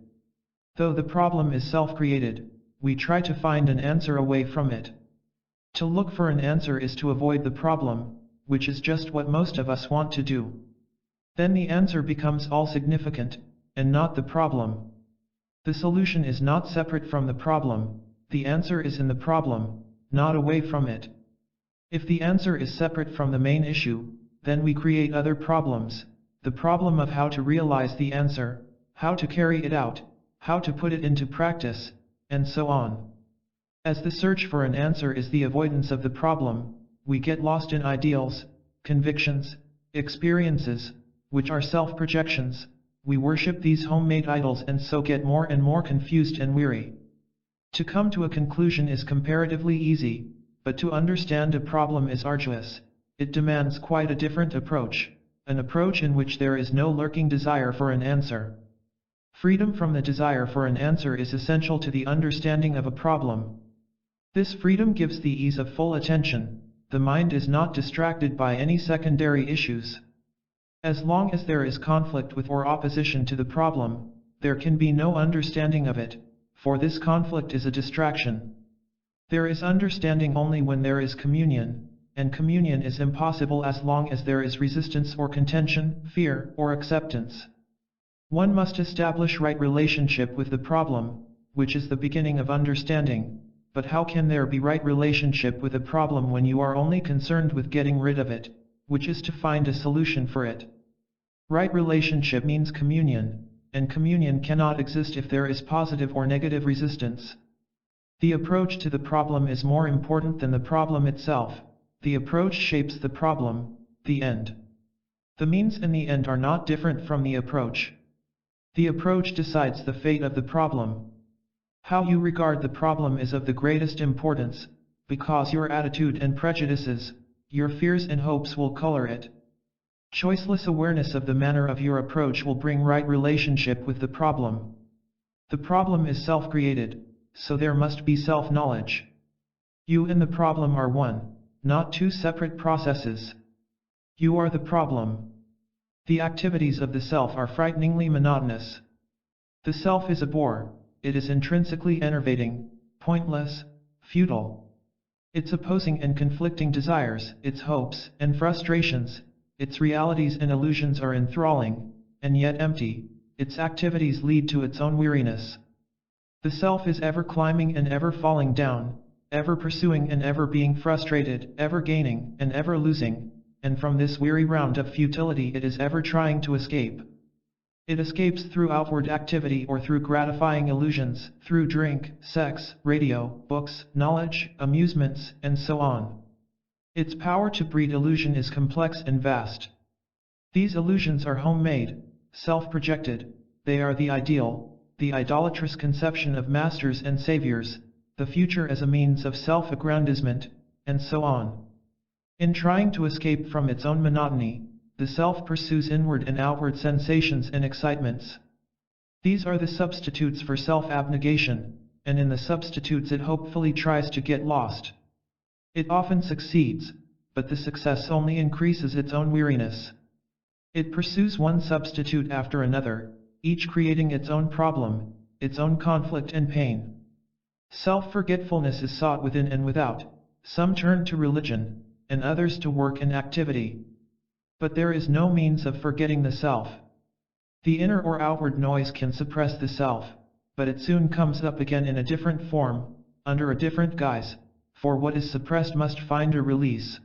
Though the problem is self-created, we try to find an answer away from it. To look for an answer is to avoid the problem, which is just what most of us want to do. Then the answer becomes all significant, and not the problem. The solution is not separate from the problem, the answer is in the problem, not away from it. If the answer is separate from the main issue, then we create other problems, the problem of how to realize the answer, how to carry it out, how to put it into practice, and so on. As the search for an answer is the avoidance of the problem, we get lost in ideals, convictions, experiences, which are self-projections. We worship these homemade idols and so get more and more confused and weary. To come to a conclusion is comparatively easy, but to understand a problem is arduous. It demands quite a different approach, an approach in which there is no lurking desire for an answer. Freedom from the desire for an answer is essential to the understanding of a problem. This freedom gives the ease of full attention. The mind is not distracted by any secondary issues. As long as there is conflict with or opposition to the problem, there can be no understanding of it, for this conflict is a distraction. There is understanding only when there is communion, and communion is impossible as long as there is resistance or contention, fear, or acceptance. One must establish right relationship with the problem, which is the beginning of understanding, but how can there be right relationship with a problem when you are only concerned with getting rid of it, which is to find a solution for it? Right relationship means communion, and communion cannot exist if there is positive or negative resistance. The approach to the problem is more important than the problem itself. The approach shapes the problem, the end. The means and the end are not different from the approach. The approach decides the fate of the problem. How you regard the problem is of the greatest importance, because your attitude and prejudices, your fears and hopes will color it. Choiceless awareness of the manner of your approach will bring right relationship with the problem. The problem is self-created, so there must be self-knowledge. You and the problem are one, not two separate processes. You are the problem. The activities of the self are frighteningly monotonous. The self is a bore, it is intrinsically enervating, pointless, futile. Its opposing and conflicting desires, its hopes and frustrations, its realities and illusions are enthralling, and yet empty. Its activities lead to its own weariness. The self is ever climbing and ever falling down, ever pursuing and ever being frustrated, ever gaining and ever losing, and from this weary round of futility it is ever trying to escape. It escapes through outward activity or through gratifying illusions, through drink, sex, radio, books, knowledge, amusements, and so on. Its power to breed illusion is complex and vast. These illusions are homemade, self-projected, they are the ideal, the idolatrous conception of masters and saviors, the future as a means of self-aggrandizement, and so on. In trying to escape from its own monotony, the self pursues inward and outward sensations and excitements. These are the substitutes for self-abnegation, and in the substitutes it hopefully tries to get lost. It often succeeds, but the success only increases its own weariness. It pursues one substitute after another, each creating its own problem, its own conflict and pain. Self-forgetfulness is sought within and without. Some turn to religion, and others to work and activity. But there is no means of forgetting the self. The inner or outward noise can suppress the self, but it soon comes up again in a different form, under a different guise, for what is suppressed must find a release.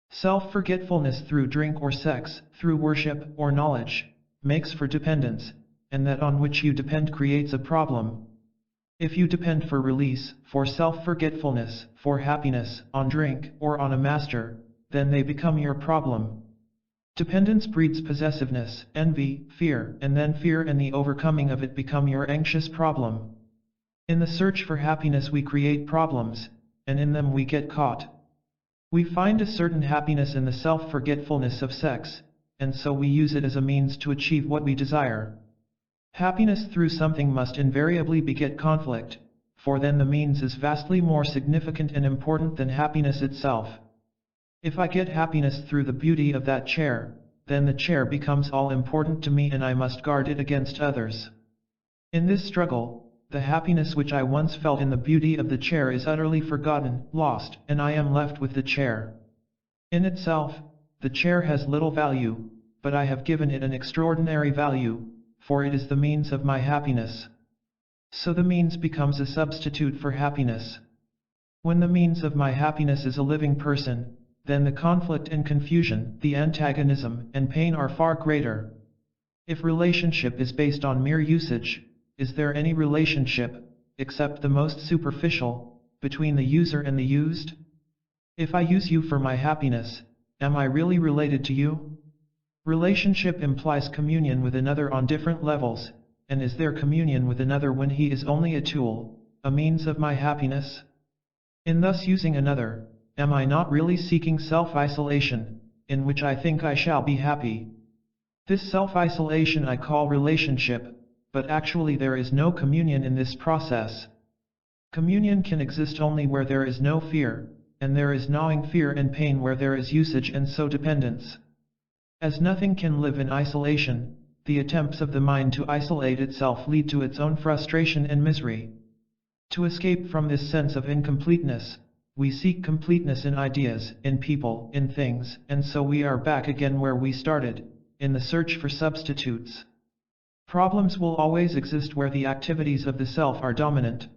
Self-forgetfulness through drink or sex, through worship or knowledge, makes for dependence, and that on which you depend creates a problem. If you depend for release, for self-forgetfulness, for happiness, on drink, or on a master, then they become your problem. Dependence breeds possessiveness, envy, fear, and then fear and the overcoming of it become your anxious problem. In the search for happiness we create problems, and in them we get caught. We find a certain happiness in the self-forgetfulness of sex, and so we use it as a means to achieve what we desire. Happiness through something must invariably beget conflict, for then the means is vastly more significant and important than happiness itself. If I get happiness through the beauty of that chair, then the chair becomes all important to me and I must guard it against others. In this struggle, the happiness which I once felt in the beauty of the chair is utterly forgotten, lost, and I am left with the chair. In itself, the chair has little value, but I have given it an extraordinary value, for it is the means of my happiness. So the means becomes a substitute for happiness. When the means of my happiness is a living person, then the conflict and confusion, the antagonism and pain are far greater. If relationship is based on mere usage, is there any relationship, except the most superficial, between the user and the used? If I use you for my happiness, am I really related to you? Relationship implies communion with another on different levels, and is there communion with another when he is only a tool, a means of my happiness? In thus using another, am I not really seeking self-isolation, in which I think I shall be happy? This self-isolation I call relationship, but actually there is no communion in this process. Communion can exist only where there is no fear, and there is gnawing fear and pain where there is usage and so dependence. As nothing can live in isolation, the attempts of the mind to isolate itself lead to its own frustration and misery. To escape from this sense of incompleteness, we seek completeness in ideas, in people, in things, and so we are back again where we started, in the search for substitutes. Problems will always exist where the activities of the self are dominant.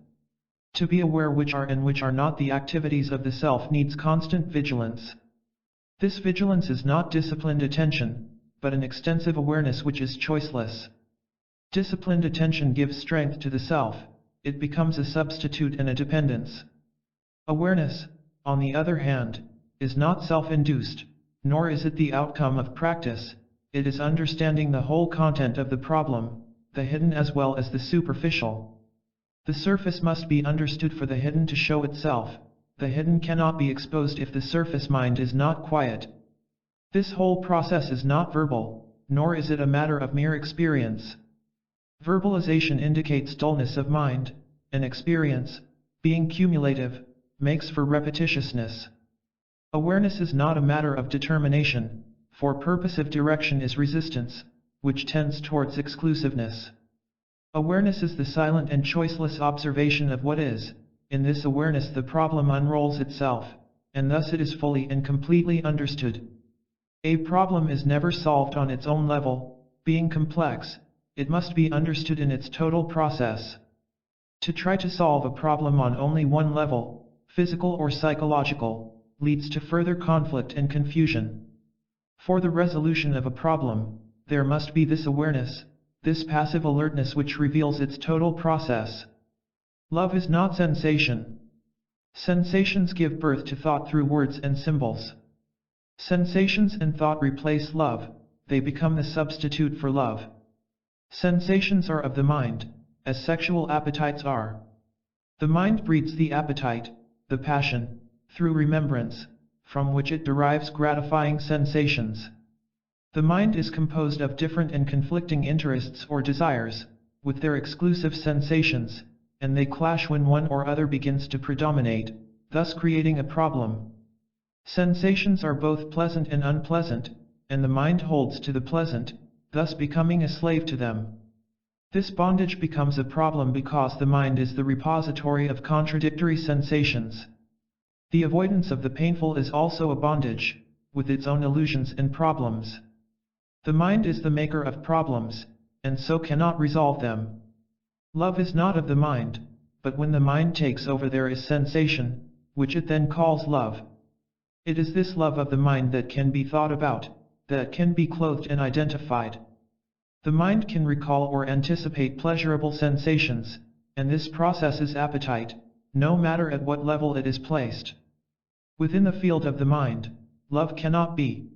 To be aware which are and which are not the activities of the self needs constant vigilance. This vigilance is not disciplined attention, but an extensive awareness which is choiceless. Disciplined attention gives strength to the self, it becomes a substitute and a dependence. Awareness, on the other hand, is not self-induced, nor is it the outcome of practice, it is understanding the whole content of the problem, the hidden as well as the superficial. The surface must be understood for the hidden to show itself. The hidden cannot be exposed if the surface mind is not quiet. This whole process is not verbal, nor is it a matter of mere experience. Verbalization indicates dullness of mind, and experience, being cumulative, makes for repetitiousness. Awareness is not a matter of determination, for purposive direction is resistance, which tends towards exclusiveness. Awareness is the silent and choiceless observation of what is. In this awareness the problem unrolls itself, and thus it is fully and completely understood. A problem is never solved on its own level, being complex, it must be understood in its total process. To try to solve a problem on only one level, physical or psychological, leads to further conflict and confusion. For the resolution of a problem, there must be this awareness, this passive alertness which reveals its total process. Love is not sensation. Sensations give birth to thought through words and symbols. Sensations and thought replace love, they become the substitute for love. Sensations are of the mind, as sexual appetites are. The mind breeds the appetite, the passion, through remembrance, from which it derives gratifying sensations. The mind is composed of different and conflicting interests or desires, with their exclusive sensations, and they clash when one or other begins to predominate, thus creating a problem. Sensations are both pleasant and unpleasant, and the mind holds to the pleasant, thus becoming a slave to them. This bondage becomes a problem because the mind is the repository of contradictory sensations. The avoidance of the painful is also a bondage, with its own illusions and problems. The mind is the maker of problems, and so cannot resolve them. Love is not of the mind, but when the mind takes over there is sensation, which it then calls love. It is this love of the mind that can be thought about, that can be clothed and identified. The mind can recall or anticipate pleasurable sensations, and this process is appetite, no matter at what level it is placed. Within the field of the mind, love cannot be.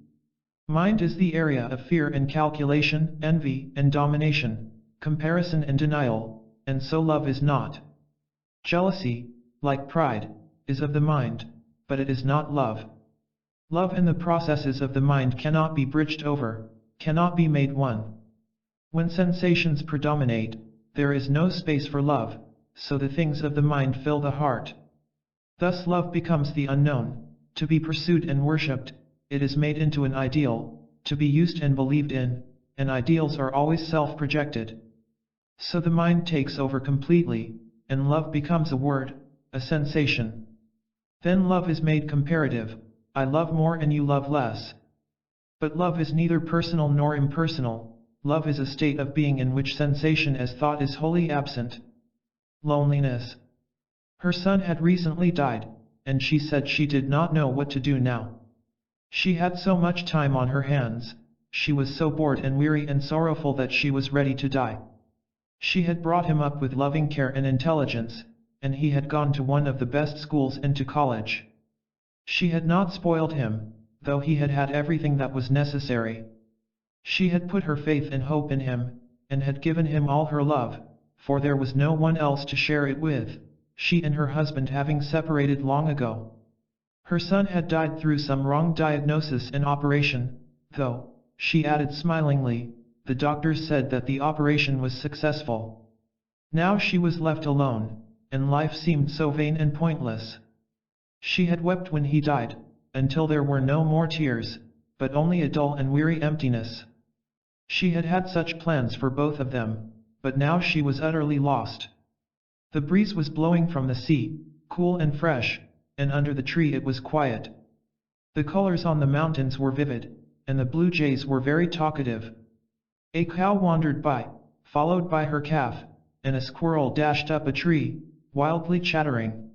Mind is the area of fear and calculation, envy and domination, comparison and denial, and so love is not. Jealousy, like pride, is of the mind, but it is not love. Love and the processes of the mind cannot be bridged over, cannot be made one. When sensations predominate, there is no space for love, so the things of the mind fill the heart. Thus love becomes the unknown, to be pursued and worshipped. It is made into an ideal, to be used and believed in, and ideals are always self-projected. So the mind takes over completely, and love becomes a word, a sensation. Then love is made comparative, I love more and you love less. But love is neither personal nor impersonal, love is a state of being in which sensation as thought is wholly absent. Loneliness. Her son had recently died, and she said she did not know what to do now. She had so much time on her hands, she was so bored and weary and sorrowful that she was ready to die. She had brought him up with loving care and intelligence, and he had gone to one of the best schools and to college. She had not spoiled him, though he had had everything that was necessary. She had put her faith and hope in him, and had given him all her love, for there was no one else to share it with, she and her husband having separated long ago. Her son had died through some wrong diagnosis and operation, though, she added smilingly, the doctors said that the operation was successful. Now she was left alone, and life seemed so vain and pointless. She had wept when he died, until there were no more tears, but only a dull and weary emptiness. She had had such plans for both of them, but now she was utterly lost. The breeze was blowing from the sea, cool and fresh, and under the tree it was quiet. The colors on the mountains were vivid, and the blue jays were very talkative. A cow wandered by, followed by her calf, and a squirrel dashed up a tree, wildly chattering.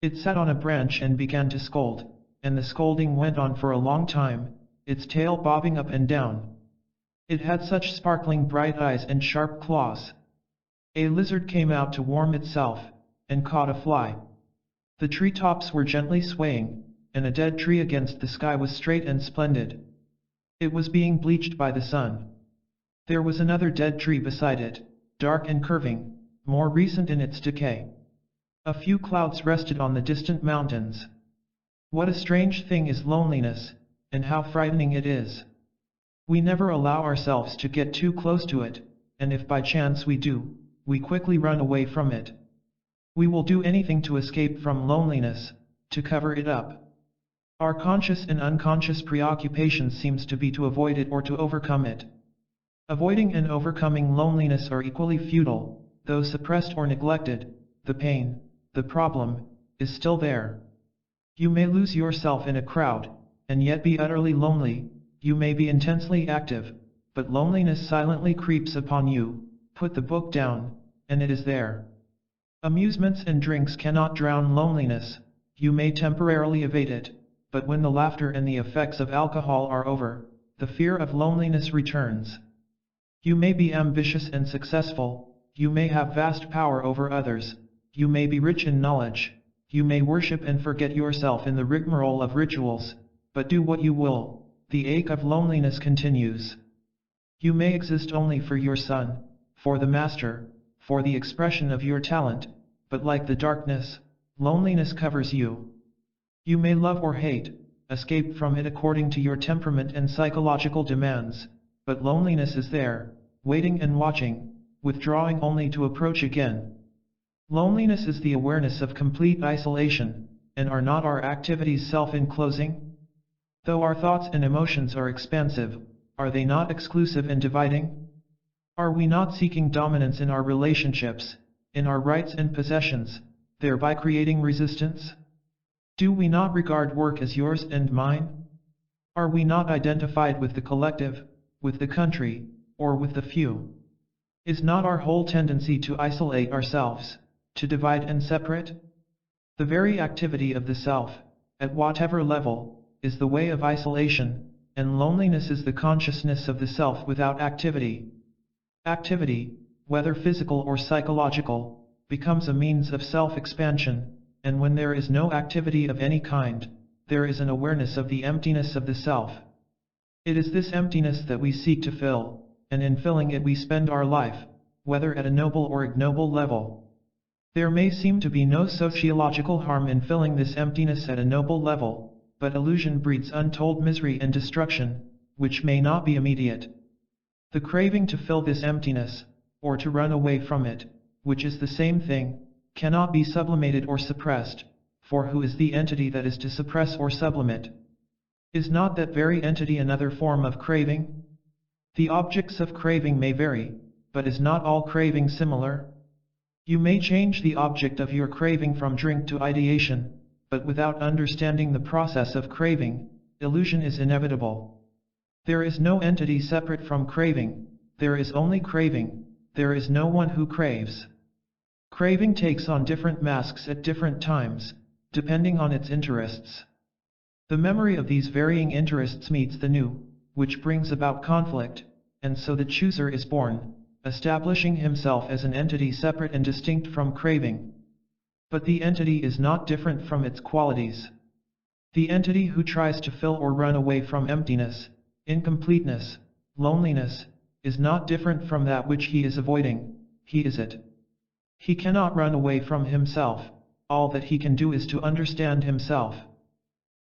It sat on a branch and began to scold, and the scolding went on for a long time, its tail bobbing up and down. It had such sparkling bright eyes and sharp claws. A lizard came out to warm itself, and caught a fly. The treetops were gently swaying, and a dead tree against the sky was straight and splendid. It was being bleached by the sun. There was another dead tree beside it, dark and curving, more recent in its decay. A few clouds rested on the distant mountains. What a strange thing is loneliness, and how frightening it is. We never allow ourselves to get too close to it, and if by chance we do, we quickly run away from it. We will do anything to escape from loneliness, to cover it up. Our conscious and unconscious preoccupation seems to be to avoid it or to overcome it. Avoiding and overcoming loneliness are equally futile, though suppressed or neglected, the pain, the problem, is still there. You may lose yourself in a crowd, and yet be utterly lonely. You may be intensely active, but loneliness silently creeps upon you. Put the book down, and it is there. Amusements and drinks cannot drown loneliness. You may temporarily evade it, but when the laughter and the effects of alcohol are over, the fear of loneliness returns. You may be ambitious and successful, you may have vast power over others, you may be rich in knowledge, you may worship and forget yourself in the rigmarole of rituals, but do what you will, the ache of loneliness continues. You may exist only for your son, for the master, for the expression of your talent, but like the darkness, loneliness covers you. You may love or hate, escape from it according to your temperament and psychological demands, but loneliness is there, waiting and watching, withdrawing only to approach again. Loneliness is the awareness of complete isolation, and are not our activities self-enclosing? Though our thoughts and emotions are expansive, are they not exclusive and dividing? Are we not seeking dominance in our relationships, in our rights and possessions, thereby creating resistance? Do we not regard work as yours and mine? Are we not identified with the collective, with the country, or with the few? Is not our whole tendency to isolate ourselves, to divide and separate? The very activity of the self, at whatever level, is the way of isolation, and loneliness is the consciousness of the self without activity. Activity, whether physical or psychological, becomes a means of self-expansion, and when there is no activity of any kind, there is an awareness of the emptiness of the self. It is this emptiness that we seek to fill, and in filling it we spend our life, whether at a noble or ignoble level. There may seem to be no sociological harm in filling this emptiness at a noble level, but illusion breeds untold misery and destruction, which may not be immediate. The craving to fill this emptiness, or to run away from it, which is the same thing, cannot be sublimated or suppressed, for who is the entity that is to suppress or sublimate? Is not that very entity another form of craving? The objects of craving may vary, but is not all craving similar? You may change the object of your craving from drink to ideation, but without understanding the process of craving, illusion is inevitable. There is no entity separate from craving, there is only craving, there is no one who craves. Craving takes on different masks at different times, depending on its interests. The memory of these varying interests meets the new, which brings about conflict, and so the chooser is born, establishing himself as an entity separate and distinct from craving. But the entity is not different from its qualities. The entity who tries to fill or run away from emptiness, incompleteness, loneliness, is not different from that which he is avoiding, he is it. He cannot run away from himself, all that he can do is to understand himself.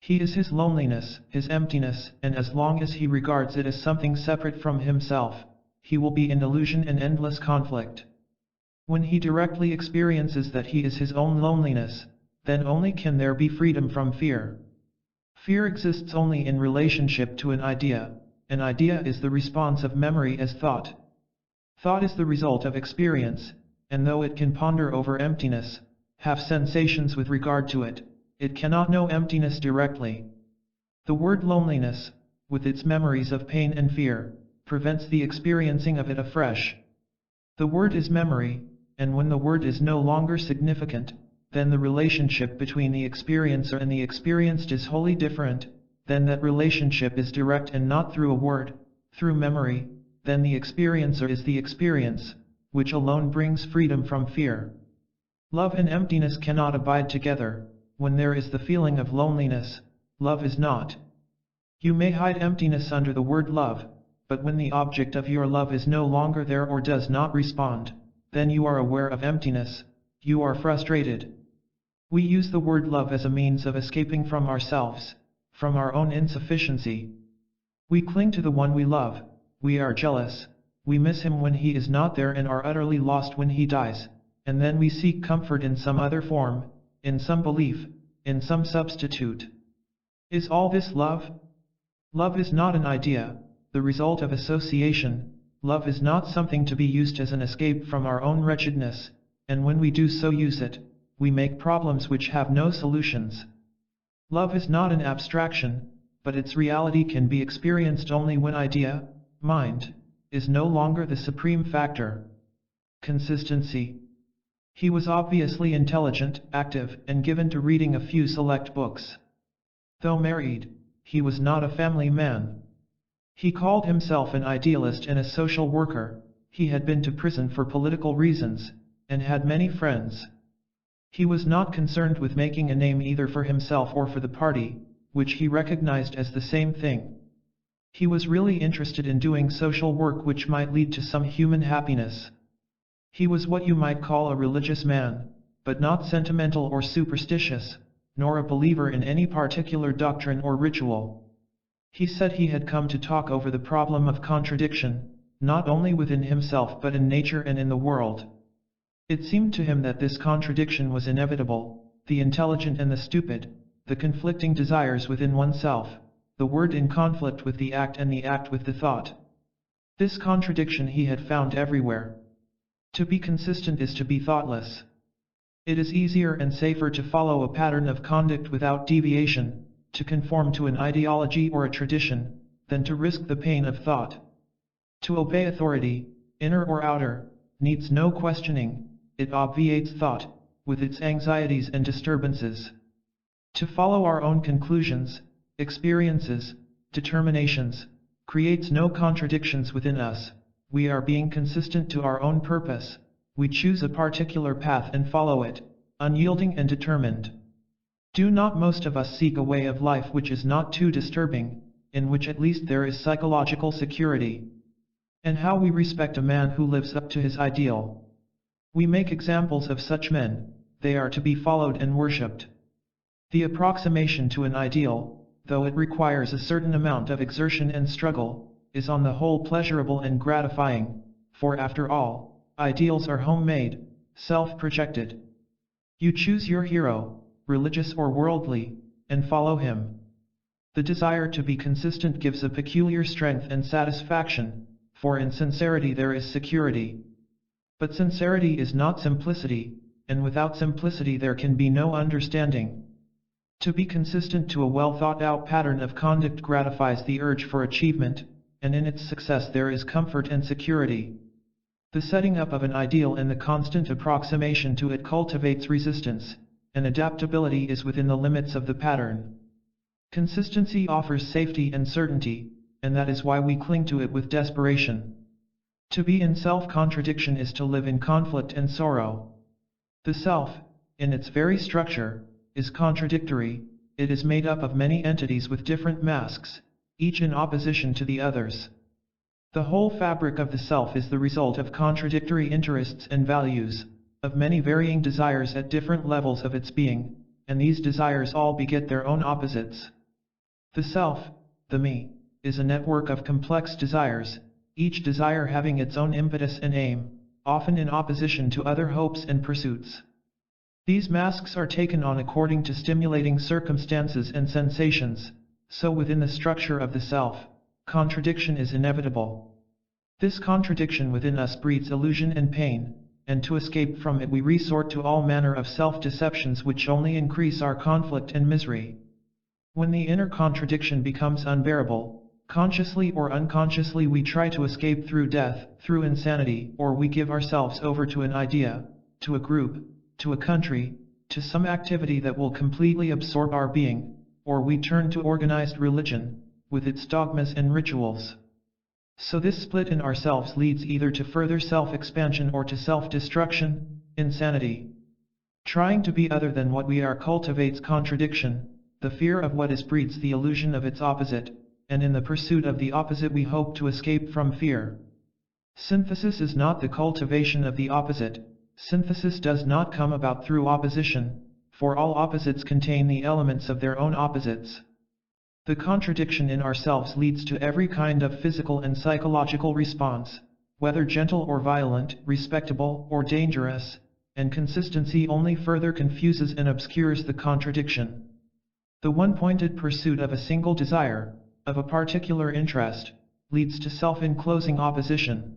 He is his loneliness, his emptiness, and as long as he regards it as something separate from himself, he will be in illusion and endless conflict. When he directly experiences that he is his own loneliness, then only can there be freedom from fear. Fear exists only in relationship to an idea. An idea is the response of memory as thought. Thought is the result of experience, and though it can ponder over emptiness, have sensations with regard to it, it cannot know emptiness directly. The word loneliness, with its memories of pain and fear, prevents the experiencing of it afresh. The word is memory, and when the word is no longer significant, then the relationship between the experiencer and the experienced is wholly different, then that relationship is direct and not through a word, through memory, then the experiencer is the experience, which alone brings freedom from fear. Love and emptiness cannot abide together. When there is the feeling of loneliness, love is not. You may hide emptiness under the word love, but when the object of your love is no longer there or does not respond, then you are aware of emptiness, you are frustrated. We use the word love as a means of escaping from ourselves, from our own insufficiency. We cling to the one we love, we are jealous, we miss him when he is not there and are utterly lost when he dies, and then we seek comfort in some other form, in some belief, in some substitute. Is all this love? Love is not an idea, the result of association. Love is not something to be used as an escape from our own wretchedness, and when we do so use it, we make problems which have no solutions. Love is not an abstraction, but its reality can be experienced only when idea, mind, is no longer the supreme factor. Consistency. He was obviously intelligent, active, and given to reading a few select books. Though married, he was not a family man. He called himself an idealist and a social worker. He had been to prison for political reasons, and had many friends. He was not concerned with making a name either for himself or for the party, which he recognized as the same thing. He was really interested in doing social work which might lead to some human happiness. He was what you might call a religious man, but not sentimental or superstitious, nor a believer in any particular doctrine or ritual. He said he had come to talk over the problem of contradiction, not only within himself but in nature and in the world. It seemed to him that this contradiction was inevitable, the intelligent and the stupid, the conflicting desires within oneself, the word in conflict with the act and the act with the thought. This contradiction he had found everywhere. To be consistent is to be thoughtless. It is easier and safer to follow a pattern of conduct without deviation, to conform to an ideology or a tradition, than to risk the pain of thought. To obey authority, inner or outer, needs no questioning, it obviates thought, with its anxieties and disturbances. To follow our own conclusions, experiences, determinations, creates no contradictions within us. We are being consistent to our own purpose, we choose a particular path and follow it, unyielding and determined. Do not most of us seek a way of life which is not too disturbing, in which at least there is psychological security? And how we respect a man who lives up to his ideal. We make examples of such men, they are to be followed and worshipped. The approximation to an ideal, though it requires a certain amount of exertion and struggle, is on the whole pleasurable and gratifying, for after all, ideals are homemade, self-projected. You choose your hero, religious or worldly, and follow him. The desire to be consistent gives a peculiar strength and satisfaction, for in sincerity there is security. But sincerity is not simplicity, and without simplicity there can be no understanding. To be consistent to a well thought out pattern of conduct gratifies the urge for achievement, and in its success there is comfort and security. The setting up of an ideal and the constant approximation to it cultivates resistance, and adaptability is within the limits of the pattern. Consistency offers safety and certainty, and that is why we cling to it with desperation. To be in self-contradiction is to live in conflict and sorrow. The self, in its very structure, is contradictory. It is made up of many entities with different masks, each in opposition to the others. The whole fabric of the self is the result of contradictory interests and values, of many varying desires at different levels of its being, and these desires all beget their own opposites. The self, the me, is a network of complex desires, each desire having its own impetus and aim, often in opposition to other hopes and pursuits. These masks are taken on according to stimulating circumstances and sensations, so within the structure of the self, contradiction is inevitable. This contradiction within us breeds illusion and pain, and to escape from it we resort to all manner of self-deceptions which only increase our conflict and misery. When the inner contradiction becomes unbearable, consciously or unconsciously we try to escape through death, through insanity, or we give ourselves over to an idea, to a group, to a country, to some activity that will completely absorb our being, or we turn to organized religion, with its dogmas and rituals. So this split in ourselves leads either to further self-expansion or to self-destruction, insanity. Trying to be other than what we are cultivates contradiction, the fear of what is breeds the illusion of its opposite, and in the pursuit of the opposite we hope to escape from fear. Synthesis is not the cultivation of the opposite. Synthesis does not come about through opposition, for all opposites contain the elements of their own opposites. The contradiction in ourselves leads to every kind of physical and psychological response, whether gentle or violent, respectable or dangerous, and consistency only further confuses and obscures the contradiction. The one-pointed pursuit of a single desire, of a particular interest, leads to self-enclosing opposition.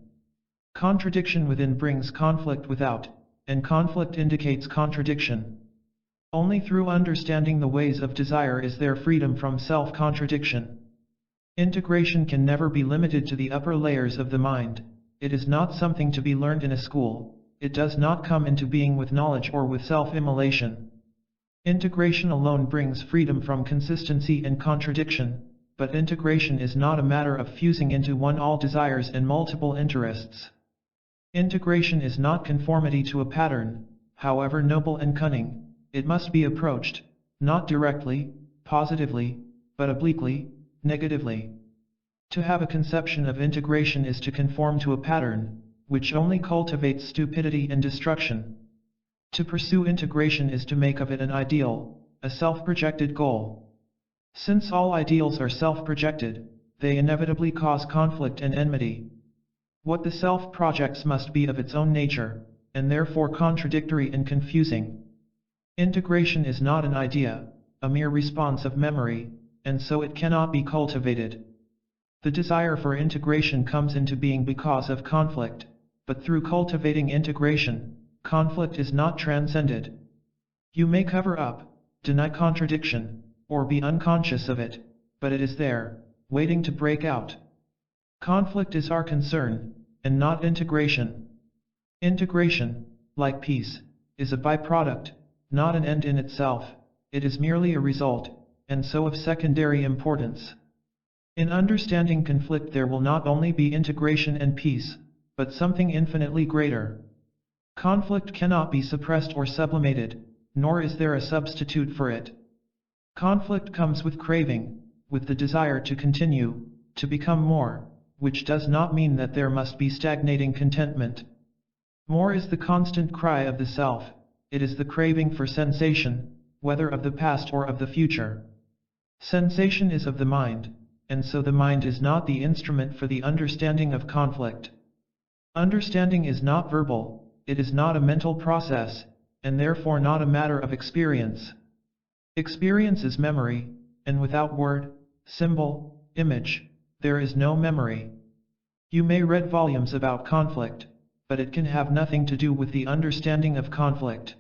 Contradiction within brings conflict without, and conflict indicates contradiction. Only through understanding the ways of desire is there freedom from self-contradiction. Integration can never be limited to the upper layers of the mind. It is not something to be learned in a school. It does not come into being with knowledge or with self-immolation. Integration alone brings freedom from consistency and contradiction, but integration is not a matter of fusing into one all desires and multiple interests. Integration is not conformity to a pattern, however noble and cunning. It must be approached, not directly, positively, but obliquely, negatively. To have a conception of integration is to conform to a pattern, which only cultivates stupidity and destruction. To pursue integration is to make of it an ideal, a self-projected goal. Since all ideals are self-projected, they inevitably cause conflict and enmity. What the self projects must be of its own nature, and therefore contradictory and confusing. Integration is not an idea, a mere response of memory, and so it cannot be cultivated. The desire for integration comes into being because of conflict, but through cultivating integration, conflict is not transcended. You may cover up, deny contradiction, or be unconscious of it, but it is there, waiting to break out. Conflict is our concern, and not integration. Integration, like peace, is a byproduct, not an end in itself. It is merely a result, and so of secondary importance. In understanding conflict there will not only be integration and peace, but something infinitely greater. Conflict cannot be suppressed or sublimated, nor is there a substitute for it. Conflict comes with craving, with the desire to continue, to become more, which does not mean that there must be stagnating contentment. More is the constant cry of the self, it is the craving for sensation, whether of the past or of the future. Sensation is of the mind, and so the mind is not the instrument for the understanding of conflict. Understanding is not verbal, it is not a mental process, and therefore not a matter of experience. Experience is memory, and without word, symbol, image, there is no memory. You may read volumes about conflict, but it can have nothing to do with the understanding of conflict.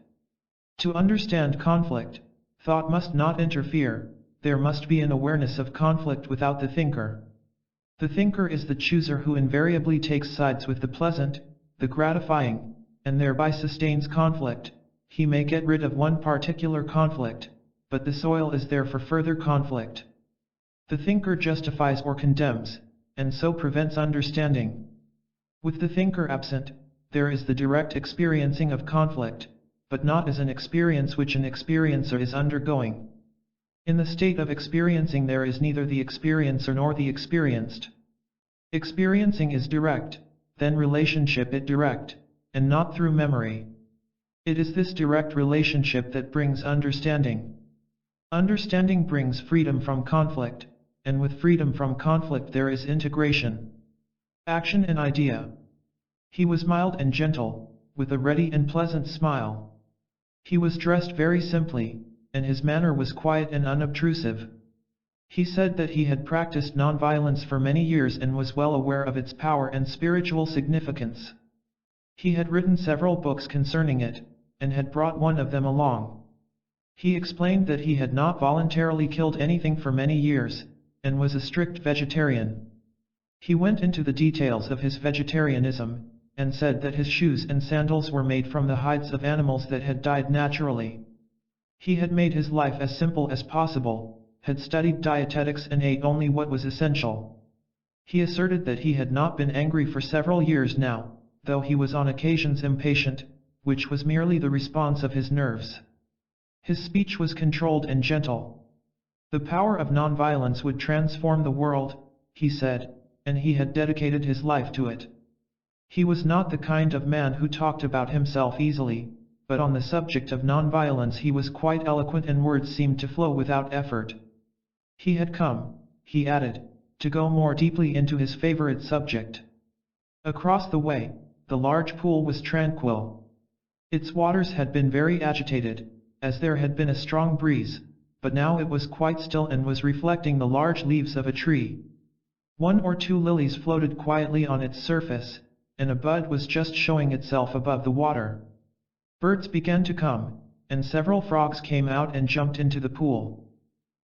To understand conflict, thought must not interfere, there must be an awareness of conflict without the thinker. The thinker is the chooser who invariably takes sides with the pleasant, the gratifying, and thereby sustains conflict. He may get rid of one particular conflict, but the soil is there for further conflict. The thinker justifies or condemns, and so prevents understanding. With the thinker absent, there is the direct experiencing of conflict, but not as an experience which an experiencer is undergoing. In the state of experiencing there is neither the experiencer nor the experienced. Experiencing is direct, then relationship it direct, and not through memory. It is this direct relationship that brings understanding. Understanding brings freedom from conflict, and with freedom from conflict there is integration. Action and idea. He was mild and gentle, with a ready and pleasant smile. He was dressed very simply, and his manner was quiet and unobtrusive. He said that he had practiced nonviolence for many years and was well aware of its power and spiritual significance. He had written several books concerning it, and had brought one of them along. He explained that he had not voluntarily killed anything for many years, and was a strict vegetarian. He went into the details of his vegetarianism, and said that his shoes and sandals were made from the hides of animals that had died naturally. He had made his life as simple as possible, had studied dietetics and ate only what was essential. He asserted that he had not been angry for several years now, though he was on occasions impatient, which was merely the response of his nerves. His speech was controlled and gentle. The power of nonviolence would transform the world, he said, and he had dedicated his life to it. He was not the kind of man who talked about himself easily, but on the subject of nonviolence he was quite eloquent and words seemed to flow without effort. He had come, he added, to go more deeply into his favorite subject. Across the way, the large pool was tranquil. Its waters had been very agitated, as there had been a strong breeze, but now it was quite still and was reflecting the large leaves of a tree. One or two lilies floated quietly on its surface, and a bud was just showing itself above the water. Birds began to come, and several frogs came out and jumped into the pool.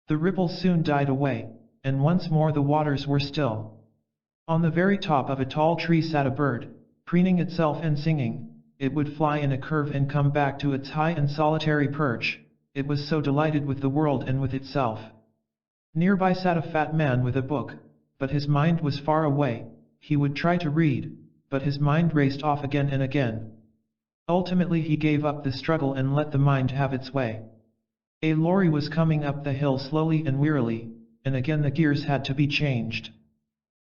The ripples soon died away, and once more the waters were still. On the very top of a tall tree sat a bird, preening itself and singing. It would fly in a curve and come back to its high and solitary perch, it was so delighted with the world and with itself. Nearby sat a fat man with a book, but his mind was far away. He would try to read, but his mind raced off again and again. Ultimately he gave up the struggle and let the mind have its way. A lorry was coming up the hill slowly and wearily, and again the gears had to be changed.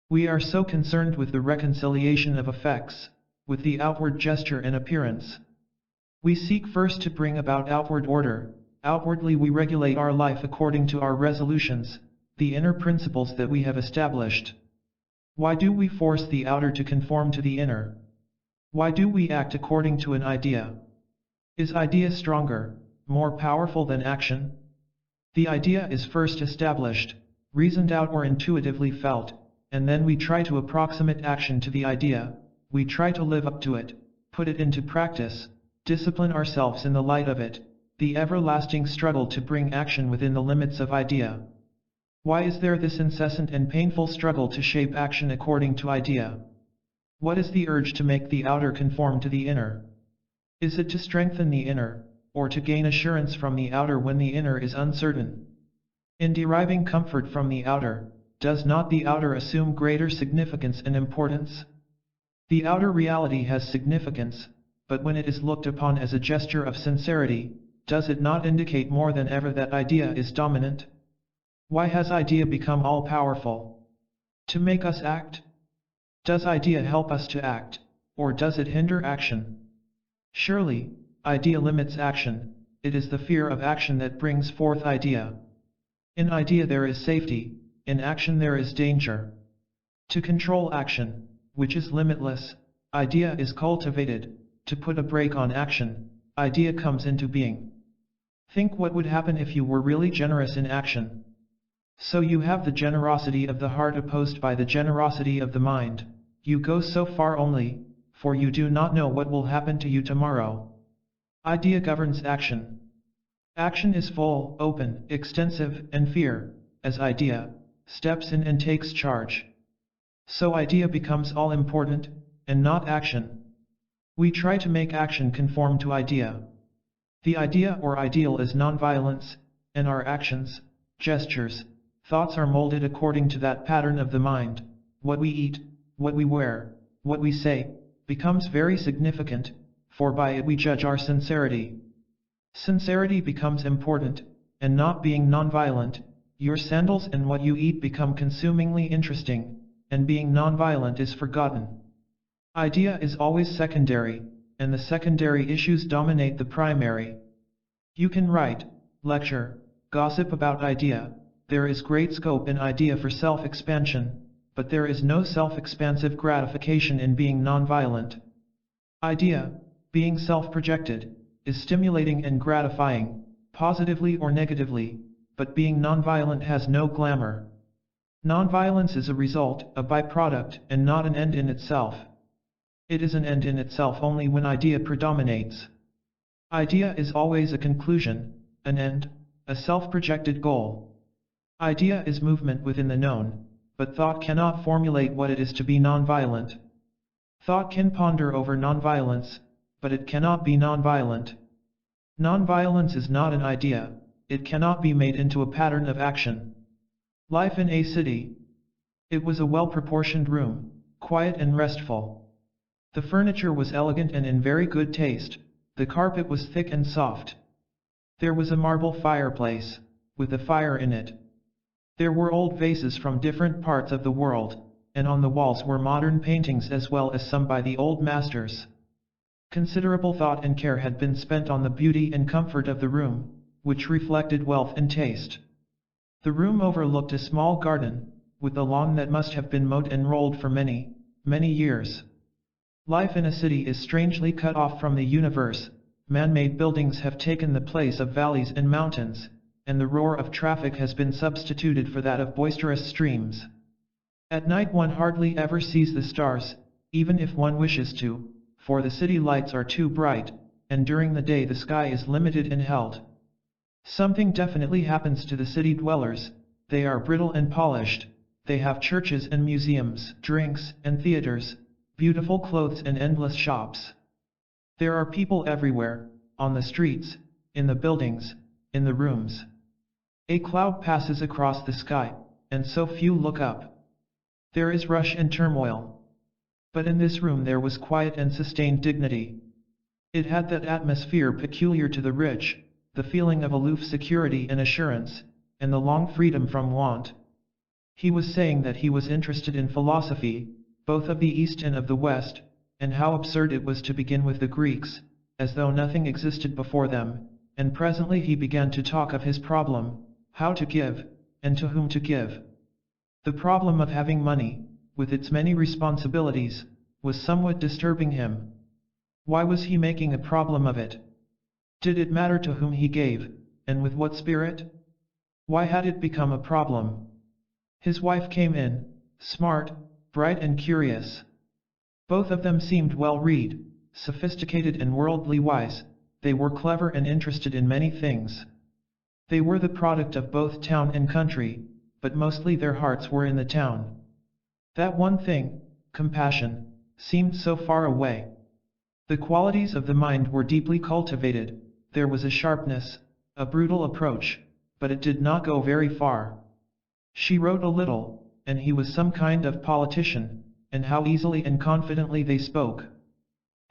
We are so concerned with the reconciliation of effects, with the outward gesture and appearance. We seek first to bring about outward order. Outwardly we regulate our life according to our resolutions, the inner principles that we have established. Why do we force the outer to conform to the inner? Why do we act according to an idea? Is idea stronger, more powerful than action? The idea is first established, reasoned out or intuitively felt, and then we try to approximate action to the idea, we try to live up to it, put it into practice, discipline ourselves in the light of it, the everlasting struggle to bring action within the limits of idea. Why is there this incessant and painful struggle to shape action according to idea? What is the urge to make the outer conform to the inner? Is it to strengthen the inner, or to gain assurance from the outer when the inner is uncertain? In deriving comfort from the outer, does not the outer assume greater significance and importance? The outer reality has significance, but when it is looked upon as a gesture of sincerity, does it not indicate more than ever that idea is dominant? Why has idea become all-powerful? To make us act? Does idea help us to act, or does it hinder action? Surely, idea limits action. It is the fear of action that brings forth idea. In idea there is safety, in action there is danger. To control action, which is limitless, idea is cultivated. To put a brake on action, idea comes into being. Think what would happen if you were really generous in action. So you have the generosity of the heart opposed by the generosity of the mind. You go so far only, for you do not know what will happen to you tomorrow. Idea governs action. Action is full, open, extensive, and fear, as idea, steps in and takes charge. So idea becomes all important, and not action. We try to make action conform to idea. The idea or ideal is nonviolence, and our actions, gestures, thoughts are molded according to that pattern of the mind. What we eat, what we wear, what we say, becomes very significant, for by it we judge our sincerity. Sincerity becomes important, and not being nonviolent, your sandals and what you eat become consumingly interesting, and being nonviolent is forgotten. Idea is always secondary, and the secondary issues dominate the primary. You can write, lecture, gossip about idea. There is great scope in idea for self-expansion, but there is no self-expansive gratification in being nonviolent. Idea, being self-projected, is stimulating and gratifying, positively or negatively, but being nonviolent has no glamour. Nonviolence is a result, a byproduct, and not an end in itself. It is an end in itself only when idea predominates. Idea is always a conclusion, an end, a self-projected goal. Idea is movement within the known, but thought cannot formulate what it is to be nonviolent. Thought can ponder over nonviolence, but it cannot be nonviolent. Nonviolence is not an idea, it cannot be made into a pattern of action. Life in a city. It was a well-proportioned room, quiet and restful. The furniture was elegant and in very good taste, the carpet was thick and soft. There was a marble fireplace, with a fire in it. There were old vases from different parts of the world, and on the walls were modern paintings as well as some by the old masters. Considerable thought and care had been spent on the beauty and comfort of the room, which reflected wealth and taste. The room overlooked a small garden, with a lawn that must have been mowed and rolled for many, many years. Life in a city is strangely cut off from the universe. Man-made buildings have taken the place of valleys and mountains, and the roar of traffic has been substituted for that of boisterous streams. At night one hardly ever sees the stars, even if one wishes to, for the city lights are too bright, and during the day the sky is limited and held. Something definitely happens to the city dwellers. They are brittle and polished. They have churches and museums, drinks and theaters, beautiful clothes and endless shops. There are people everywhere, on the streets, in the buildings, in the rooms. A cloud passes across the sky, and so few look up. There is rush and turmoil. But in this room there was quiet and sustained dignity. It had that atmosphere peculiar to the rich, the feeling of aloof security and assurance, and the long freedom from want. He was saying that he was interested in philosophy, both of the East and of the West, and how absurd it was to begin with the Greeks, as though nothing existed before them, and presently he began to talk of his problem, how to give, and to whom to give. The problem of having money, with its many responsibilities, was somewhat disturbing him. Why was he making a problem of it? Did it matter to whom he gave, and with what spirit? Why had it become a problem? His wife came in, smart, bright and curious. Both of them seemed well-read, sophisticated and worldly wise. They were clever and interested in many things. They were the product of both town and country, but mostly their hearts were in the town. That one thing, compassion, seemed so far away. The qualities of the mind were deeply cultivated. There was a sharpness, a brutal approach, but it did not go very far. She wrote a little, and he was some kind of politician, and how easily and confidently they spoke.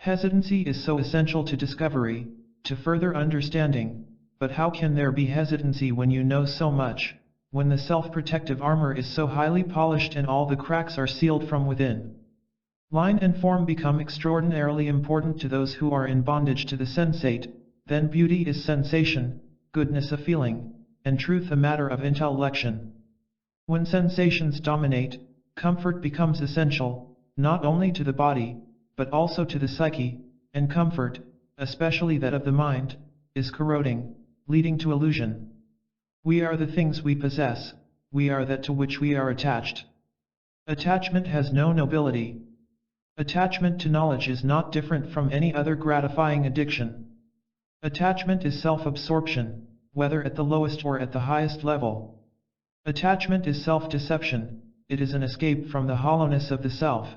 Hesitancy is so essential to discovery, to further understanding, but how can there be hesitancy when you know so much, when the self-protective armor is so highly polished and all the cracks are sealed from within? Line and form become extraordinarily important to those who are in bondage to the sensate, then beauty is sensation, goodness a feeling, and truth a matter of intellection. When sensations dominate, comfort becomes essential, not only to the body, but also to the psyche, and comfort, especially that of the mind, is corroding, leading to illusion. We are the things we possess, we are that to which we are attached. Attachment has no nobility. Attachment to knowledge is not different from any other gratifying addiction. Attachment is self-absorption, whether at the lowest or at the highest level. Attachment is self-deception, it is an escape from the hollowness of the self.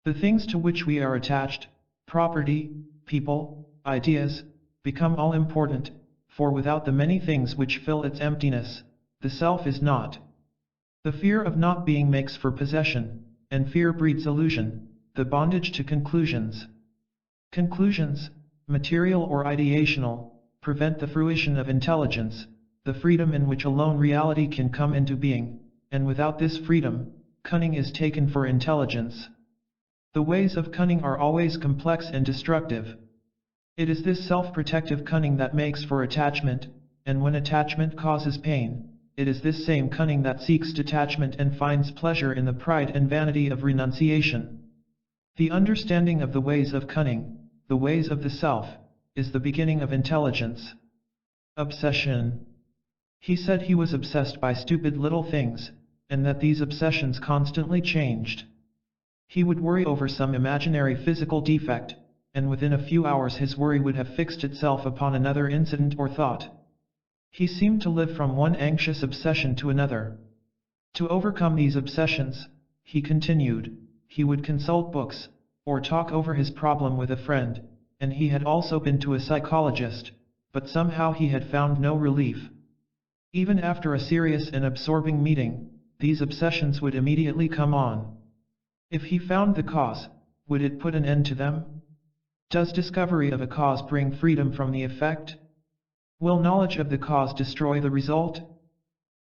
The things to which we are attached, property, people, ideas, become all important, for without the many things which fill its emptiness, the self is not. The fear of not being makes for possession, and fear breeds illusion, the bondage to conclusions. Conclusions, material or ideational, prevent the fruition of intelligence, the freedom in which alone reality can come into being, and without this freedom, cunning is taken for intelligence. The ways of cunning are always complex and destructive. It is this self-protective cunning that makes for attachment, and when attachment causes pain, it is this same cunning that seeks detachment and finds pleasure in the pride and vanity of renunciation. The understanding of the ways of cunning, the ways of the self, is the beginning of intelligence. Obsession. He said he was obsessed by stupid little things, and that these obsessions constantly changed. He would worry over some imaginary physical defect, and within a few hours his worry would have fixed itself upon another incident or thought. He seemed to live from one anxious obsession to another. To overcome these obsessions, he continued, he would consult books, or talk over his problem with a friend, and he had also been to a psychologist, but somehow he had found no relief. Even after a serious and absorbing meeting, these obsessions would immediately come on. If he found the cause, would it put an end to them? Does discovery of a cause bring freedom from the effect? Will knowledge of the cause destroy the result?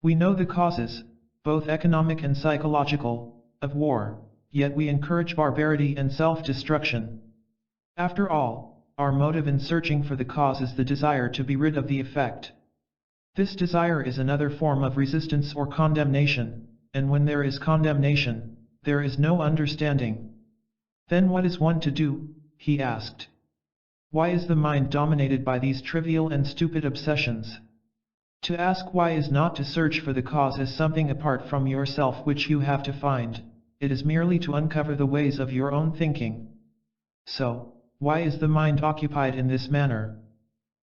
We know the causes, both economic and psychological, of war, yet we encourage barbarity and self-destruction. After all, our motive in searching for the cause is the desire to be rid of the effect. This desire is another form of resistance or condemnation, and when there is condemnation, there is no understanding. Then what is one to do? He asked. Why is the mind dominated by these trivial and stupid obsessions? To ask why is not to search for the cause as something apart from yourself which you have to find, it is merely to uncover the ways of your own thinking. So, why is the mind occupied in this manner?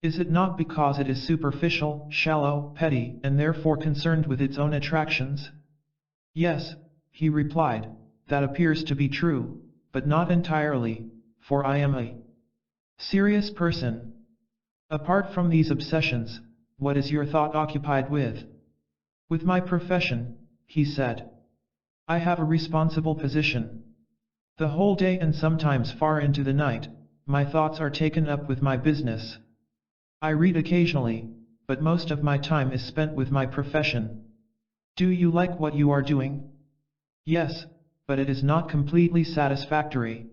Is it not because it is superficial, shallow, petty, and therefore concerned with its own attractions? Yes, he replied, that appears to be true, but not entirely, for I am a serious person. Apart from these obsessions, what is your thought occupied with? With my profession, he said. I have a responsible position. The whole day and sometimes far into the night, my thoughts are taken up with my business. I read occasionally, but most of my time is spent with my profession. Do you like what you are doing? Yes, but it is not completely satisfactory.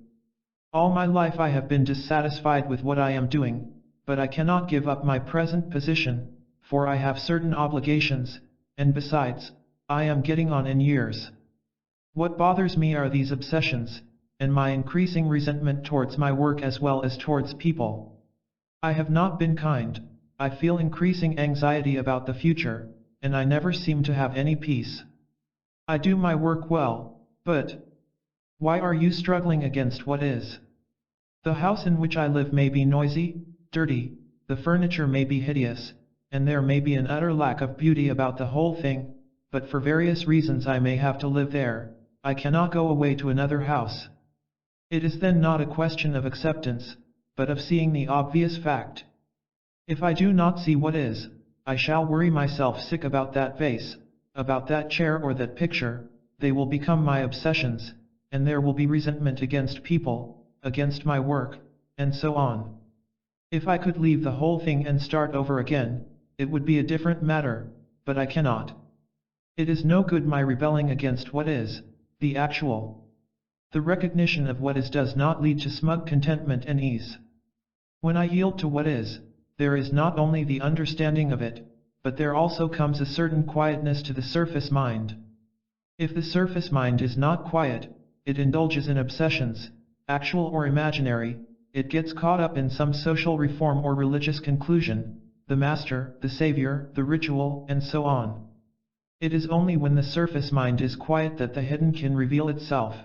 All my life I have been dissatisfied with what I am doing, but I cannot give up my present position, for I have certain obligations, and besides, I am getting on in years. What bothers me are these obsessions, and my increasing resentment towards my work as well as towards people. I have not been kind, I feel increasing anxiety about the future, and I never seem to have any peace. I do my work well, but why are you struggling against what is? The house in which I live may be noisy, dirty, the furniture may be hideous, and there may be an utter lack of beauty about the whole thing, but for various reasons I may have to live there, I cannot go away to another house. It is then not a question of acceptance, but of seeing the obvious fact. If I do not see what is, I shall worry myself sick about that vase, about that chair or that picture, they will become my obsessions, and there will be resentment against people, against my work, and so on. If I could leave the whole thing and start over again, it would be a different matter, but I cannot. It is no good my rebelling against what is, the actual. The recognition of what is does not lead to smug contentment and ease. When I yield to what is, there is not only the understanding of it, but there also comes a certain quietness to the surface mind. If the surface mind is not quiet, it indulges in obsessions, actual or imaginary, it gets caught up in some social reform or religious conclusion, the master, the savior, the ritual, and so on. It is only when the surface mind is quiet that the hidden can reveal itself.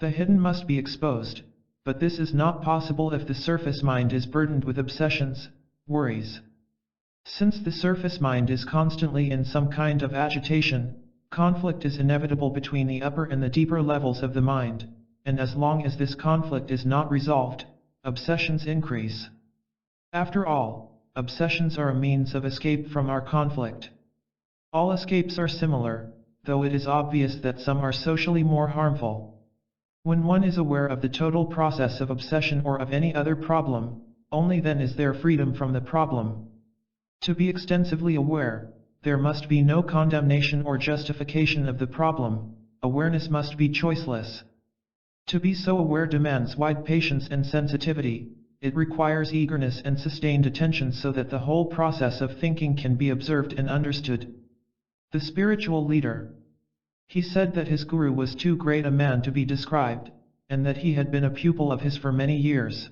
The hidden must be exposed, but this is not possible if the surface mind is burdened with obsessions, worries. Since the surface mind is constantly in some kind of agitation, conflict is inevitable between the upper and the deeper levels of the mind, and as long as this conflict is not resolved, obsessions increase. After all, obsessions are a means of escape from our conflict. All escapes are similar, though it is obvious that some are socially more harmful. When one is aware of the total process of obsession or of any other problem, only then is there freedom from the problem. To be extensively aware, there must be no condemnation or justification of the problem, awareness must be choiceless. To be so aware demands wide patience and sensitivity, it requires eagerness and sustained attention so that the whole process of thinking can be observed and understood. The spiritual leader. He said that his guru was too great a man to be described, and that he had been a pupil of his for many years.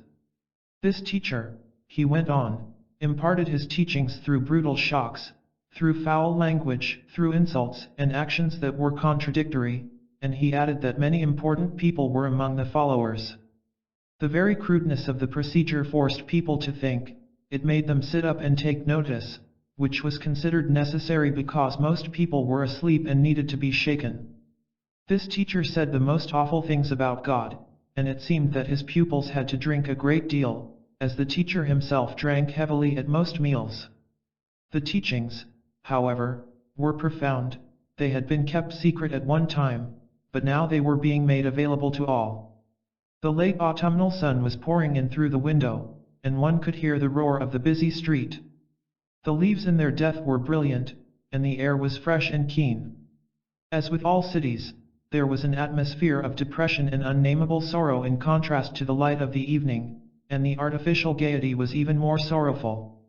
This teacher, he went on, imparted his teachings through brutal shocks, through foul language, through insults and actions that were contradictory, and he added that many important people were among the followers. The very crudeness of the procedure forced people to think, it made them sit up and take notice, which was considered necessary because most people were asleep and needed to be shaken. This teacher said the most awful things about God, and it seemed that his pupils had to drink a great deal, as the teacher himself drank heavily at most meals. The teachings, however, were profound. They had been kept secret at one time, but now they were being made available to all. The late autumnal sun was pouring in through the window, and one could hear the roar of the busy street. The leaves in their death were brilliant, and the air was fresh and keen. As with all cities, there was an atmosphere of depression and unnameable sorrow in contrast to the light of the evening, and the artificial gaiety was even more sorrowful.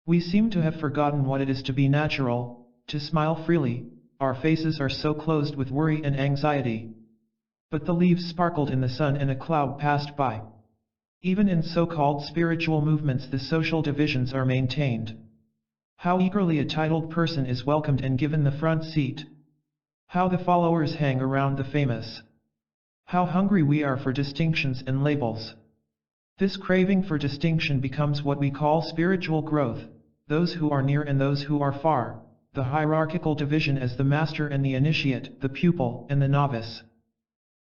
We seem to have forgotten what it is to be natural, to smile freely, our faces are so closed with worry and anxiety. But the leaves sparkled in the sun and a cloud passed by. Even in so-called spiritual movements the social divisions are maintained. How eagerly a titled person is welcomed and given the front seat. How the followers hang around the famous. How hungry we are for distinctions and labels. This craving for distinction becomes what we call spiritual growth, those who are near and those who are far, the hierarchical division as the master and the initiate, the pupil and the novice.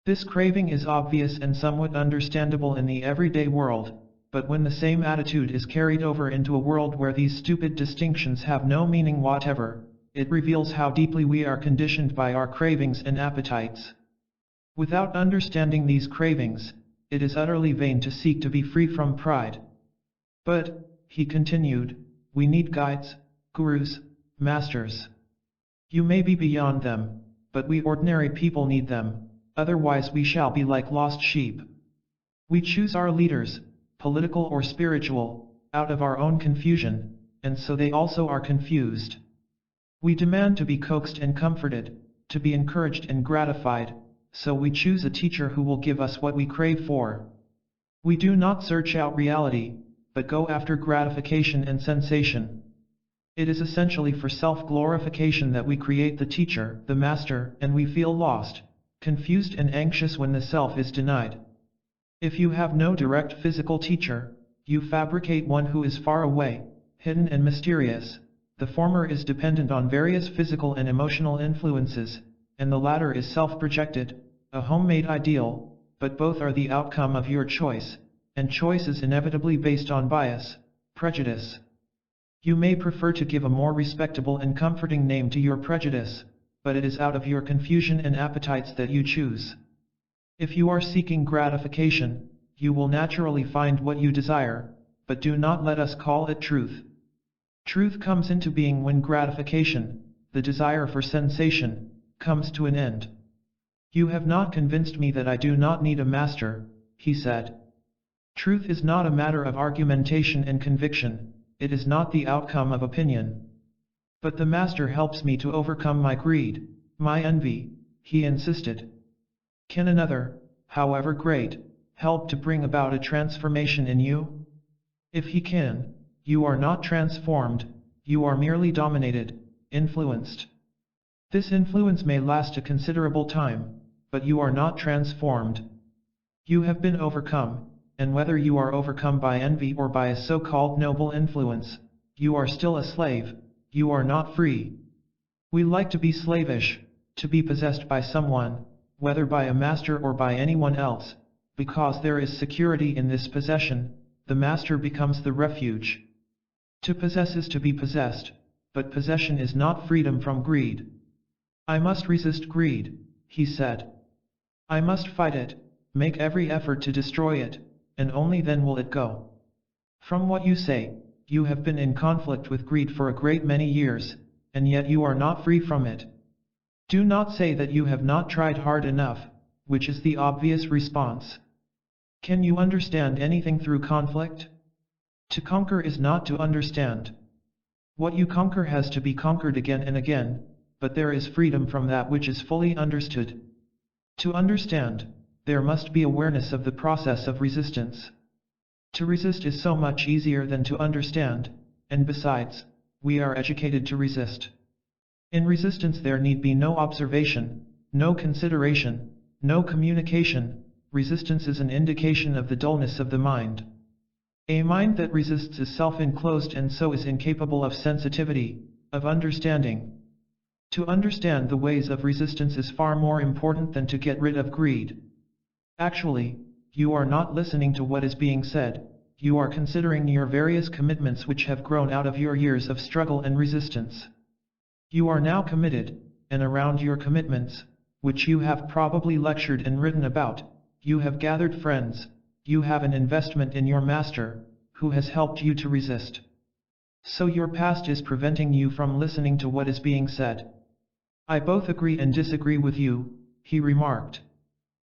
This craving is obvious and somewhat understandable in the everyday world, but when the same attitude is carried over into a world where these stupid distinctions have no meaning whatever, it reveals how deeply we are conditioned by our cravings and appetites. Without understanding these cravings, it is utterly vain to seek to be free from pride. But, he continued, we need guides, gurus, masters. You may be beyond them, but we ordinary people need them, otherwise we shall be like lost sheep. We choose our leaders, political or spiritual, out of our own confusion, and so they also are confused. We demand to be coaxed and comforted, to be encouraged and gratified, so we choose a teacher who will give us what we crave for. We do not search out reality, but go after gratification and sensation. It is essentially for self-glorification that we create the teacher, the master, and we feel lost, confused and anxious when the self is denied. If you have no direct physical teacher, you fabricate one who is far away, hidden and mysterious. The former is dependent on various physical and emotional influences, and the latter is self-projected, a homemade ideal, but both are the outcome of your choice, and choice is inevitably based on bias, prejudice. You may prefer to give a more respectable and comforting name to your prejudice, but it is out of your confusion and appetites that you choose. If you are seeking gratification, you will naturally find what you desire, but do not let us call it truth. Truth comes into being when gratification, the desire for sensation, comes to an end. You have not convinced me that I do not need a master, he said. Truth is not a matter of argumentation and conviction, it is not the outcome of opinion. But the master helps me to overcome my greed, my envy, he insisted. Can another, however great, help to bring about a transformation in you? If he can, you are not transformed, you are merely dominated, influenced. This influence may last a considerable time, but you are not transformed. You have been overcome, and whether you are overcome by envy or by a so-called noble influence, you are still a slave, you are not free. We like to be slavish, to be possessed by someone, whether by a master or by anyone else, because there is security in this possession, the master becomes the refuge. To possess is to be possessed, but possession is not freedom from greed. I must resist greed, he said. I must fight it, make every effort to destroy it, and only then will it go. From what you say, you have been in conflict with greed for a great many years, and yet you are not free from it. Do not say that you have not tried hard enough, which is the obvious response. Can you understand anything through conflict? To conquer is not to understand. What you conquer has to be conquered again and again, but there is freedom from that which is fully understood. To understand, there must be awareness of the process of resistance. To resist is so much easier than to understand, and besides, we are educated to resist. In resistance there need be no observation, no consideration, no communication. Resistance is an indication of the dullness of the mind. A mind that resists is self-enclosed and so is incapable of sensitivity, of understanding. To understand the ways of resistance is far more important than to get rid of greed. Actually, you are not listening to what is being said, you are considering your various commitments which have grown out of your years of struggle and resistance. You are now committed, and around your commitments, which you have probably lectured and written about, you have gathered friends, you have an investment in your master, who has helped you to resist. So your past is preventing you from listening to what is being said. I both agree and disagree with you, he remarked.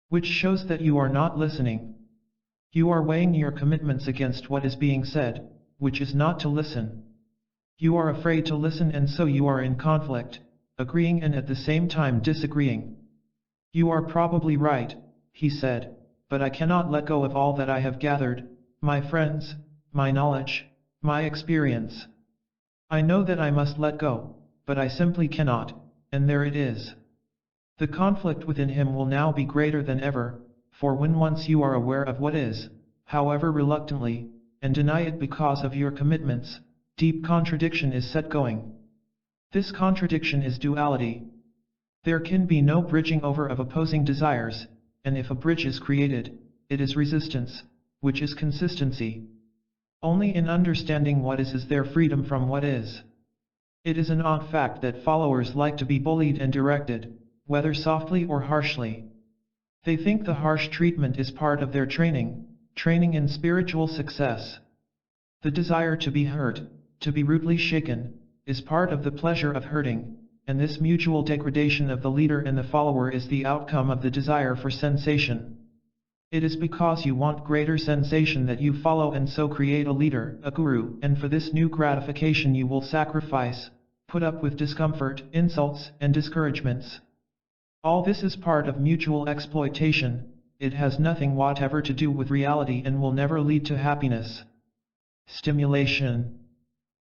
Which shows that you are not listening. You are weighing your commitments against what is being said, which is not to listen. You are afraid to listen and so you are in conflict, agreeing and at the same time disagreeing. You are probably right, he said, but I cannot let go of all that I have gathered, my friends, my knowledge, my experience. I know that I must let go, but I simply cannot, and there it is. The conflict within him will now be greater than ever, for when once you are aware of what is, however reluctantly, and deny it because of your commitments, deep contradiction is set going. This contradiction is duality. There can be no bridging over of opposing desires, and if a bridge is created, it is resistance, which is consistency. Only in understanding what is there freedom from what is. It is an odd fact that followers like to be bullied and directed, whether softly or harshly. They think the harsh treatment is part of their training in spiritual success. The desire to be hurt, to be rudely shaken, is part of the pleasure of hurting, and this mutual degradation of the leader and the follower is the outcome of the desire for sensation. It is because you want greater sensation that you follow and so create a leader, a guru, and for this new gratification you will sacrifice, put up with discomfort, insults, and discouragements. All this is part of mutual exploitation, it has nothing whatever to do with reality and will never lead to happiness. Stimulation.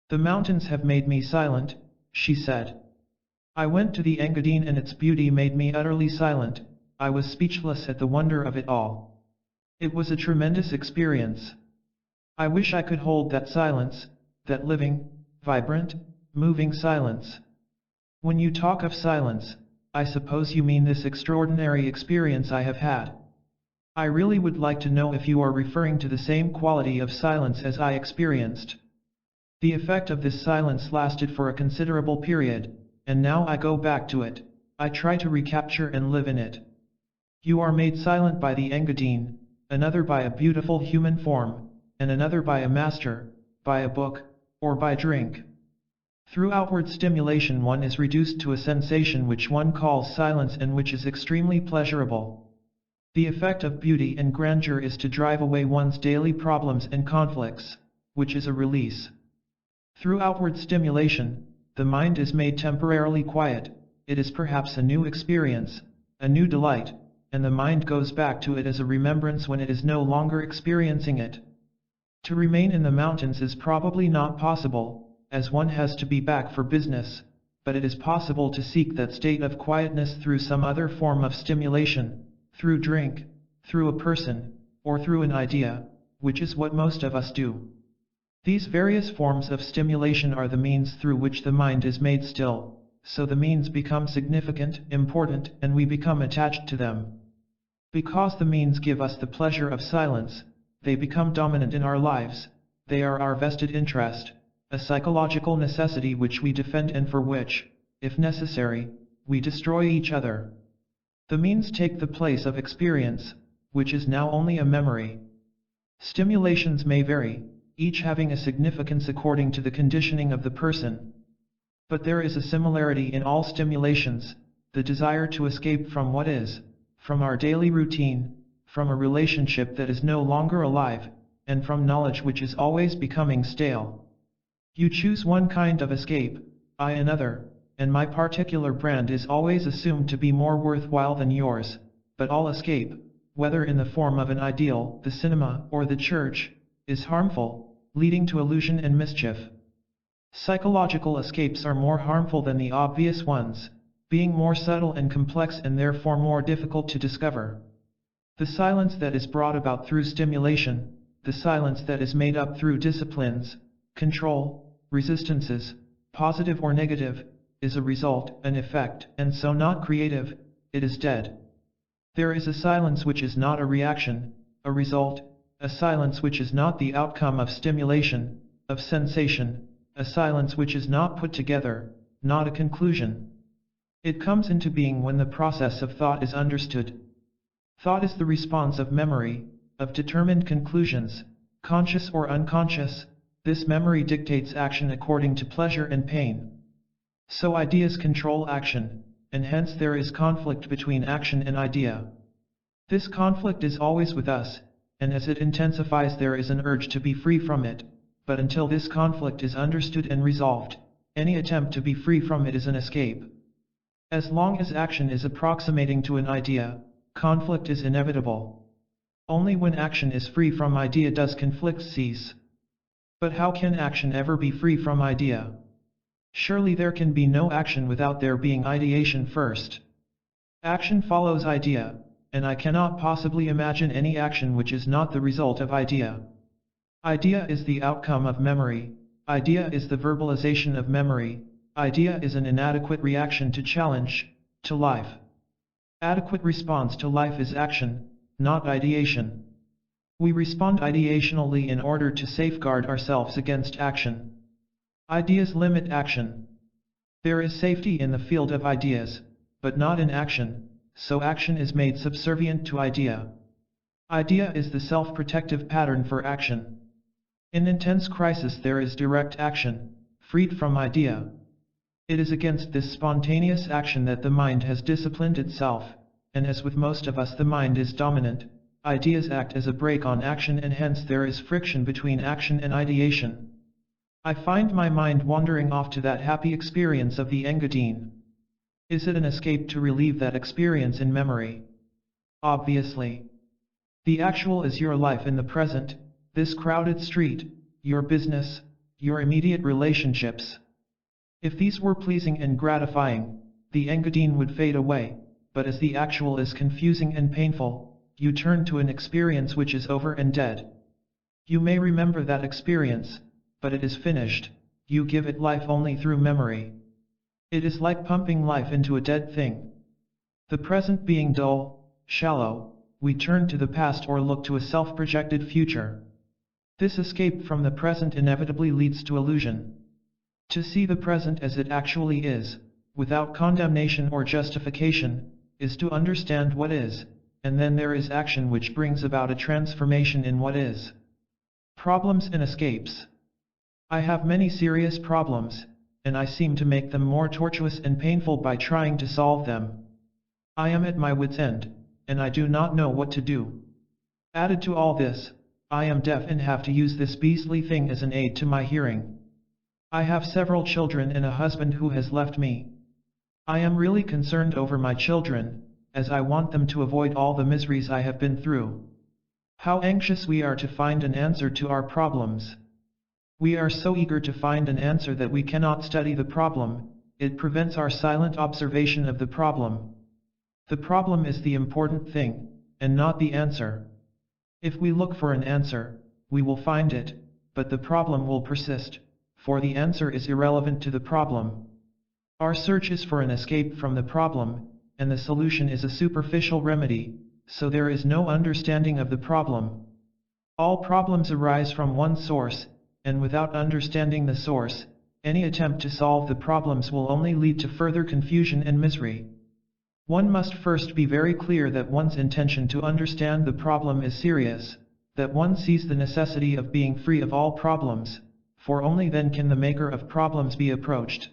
The mountains have made me silent, she said. I went to the Engadine and its beauty made me utterly silent, I was speechless at the wonder of it all. It was a tremendous experience. I wish I could hold that silence, that living, vibrant, moving silence. When you talk of silence, I suppose you mean this extraordinary experience I have had. I really would like to know if you are referring to the same quality of silence as I experienced. The effect of this silence lasted for a considerable period, and now I go back to it, I try to recapture and live in it. You are made silent by the Engadine, another by a beautiful human form, and another by a master, by a book, or by drink. Through outward stimulation one is reduced to a sensation which one calls silence and which is extremely pleasurable. The effect of beauty and grandeur is to drive away one's daily problems and conflicts, which is a release. Through outward stimulation, the mind is made temporarily quiet, it is perhaps a new experience, a new delight, and the mind goes back to it as a remembrance when it is no longer experiencing it. To remain in the mountains is probably not possible, as one has to be back for business, but it is possible to seek that state of quietness through some other form of stimulation, through drink, through a person, or through an idea, which is what most of us do. These various forms of stimulation are the means through which the mind is made still, so the means become significant, important, and we become attached to them. Because the means give us the pleasure of silence, they become dominant in our lives, they are our vested interest, a psychological necessity which we defend and for which, if necessary, we destroy each other. The means take the place of experience, which is now only a memory. Stimulations may vary, each having a significance according to the conditioning of the person. But there is a similarity in all stimulations, the desire to escape from what is, from our daily routine, from a relationship that is no longer alive, and from knowledge which is always becoming stale. You choose one kind of escape, I another, and my particular brand is always assumed to be more worthwhile than yours, but all escape, whether in the form of an ideal, the cinema, or the church, is harmful, leading to illusion and mischief. Psychological escapes are more harmful than the obvious ones, being more subtle and complex and therefore more difficult to discover. The silence that is brought about through stimulation, the silence that is made up through disciplines, control, resistances, positive or negative, is a result, an effect, and so not creative, it is dead. There is a silence which is not a reaction, a result, a silence which is not the outcome of stimulation, of sensation, a silence which is not put together, not a conclusion. It comes into being when the process of thought is understood. Thought is the response of memory, of determined conclusions, conscious or unconscious. This memory dictates action according to pleasure and pain. So ideas control action, and hence there is conflict between action and idea. This conflict is always with us, and as it intensifies there is an urge to be free from it, but until this conflict is understood and resolved, any attempt to be free from it is an escape. As long as action is approximating to an idea, conflict is inevitable. Only when action is free from idea does conflict cease. But how can action ever be free from idea? Surely there can be no action without there being ideation first. Action follows idea, and I cannot possibly imagine any action which is not the result of idea. Idea is the outcome of memory, idea is the verbalization of memory, idea is an inadequate reaction to challenge, to life. Adequate response to life is action, not ideation. We respond ideationally in order to safeguard ourselves against action. Ideas limit action. There is safety in the field of ideas, but not in action, so action is made subservient to idea. Idea is the self-protective pattern for action. In intense crisis there is direct action, freed from idea. It is against this spontaneous action that the mind has disciplined itself, and as with most of us the mind is dominant. Ideas act as a brake on action and hence there is friction between action and ideation. I find my mind wandering off to that happy experience of the Engadine. Is it an escape to relieve that experience in memory? Obviously. The actual is your life in the present, this crowded street, your business, your immediate relationships. If these were pleasing and gratifying, the Engadine would fade away, but as the actual is confusing and painful, you turn to an experience which is over and dead. You may remember that experience, but it is finished, you give it life only through memory. It is like pumping life into a dead thing. The present being dull, shallow, we turn to the past or look to a self-projected future. This escape from the present inevitably leads to illusion. To see the present as it actually is, without condemnation or justification, is to understand what is, and then there is action which brings about a transformation in what is. Problems and escapes. I have many serious problems, and I seem to make them more tortuous and painful by trying to solve them. I am at my wit's end, and I do not know what to do. Added to all this, I am deaf and have to use this beastly thing as an aid to my hearing. I have several children and a husband who has left me. I am really concerned over my children, as I want them to avoid all the miseries I have been through. How anxious we are to find an answer to our problems. We are so eager to find an answer that we cannot study the problem. It prevents our silent observation of the problem. The problem is the important thing, and not the answer. If we look for an answer, we will find it, but the problem will persist, for the answer is irrelevant to the problem. Our search is for an escape from the problem, and the solution is a superficial remedy, so there is no understanding of the problem. All problems arise from one source, and without understanding the source, any attempt to solve the problems will only lead to further confusion and misery. One must first be very clear that one's intention to understand the problem is serious, that one sees the necessity of being free of all problems, for only then can the maker of problems be approached.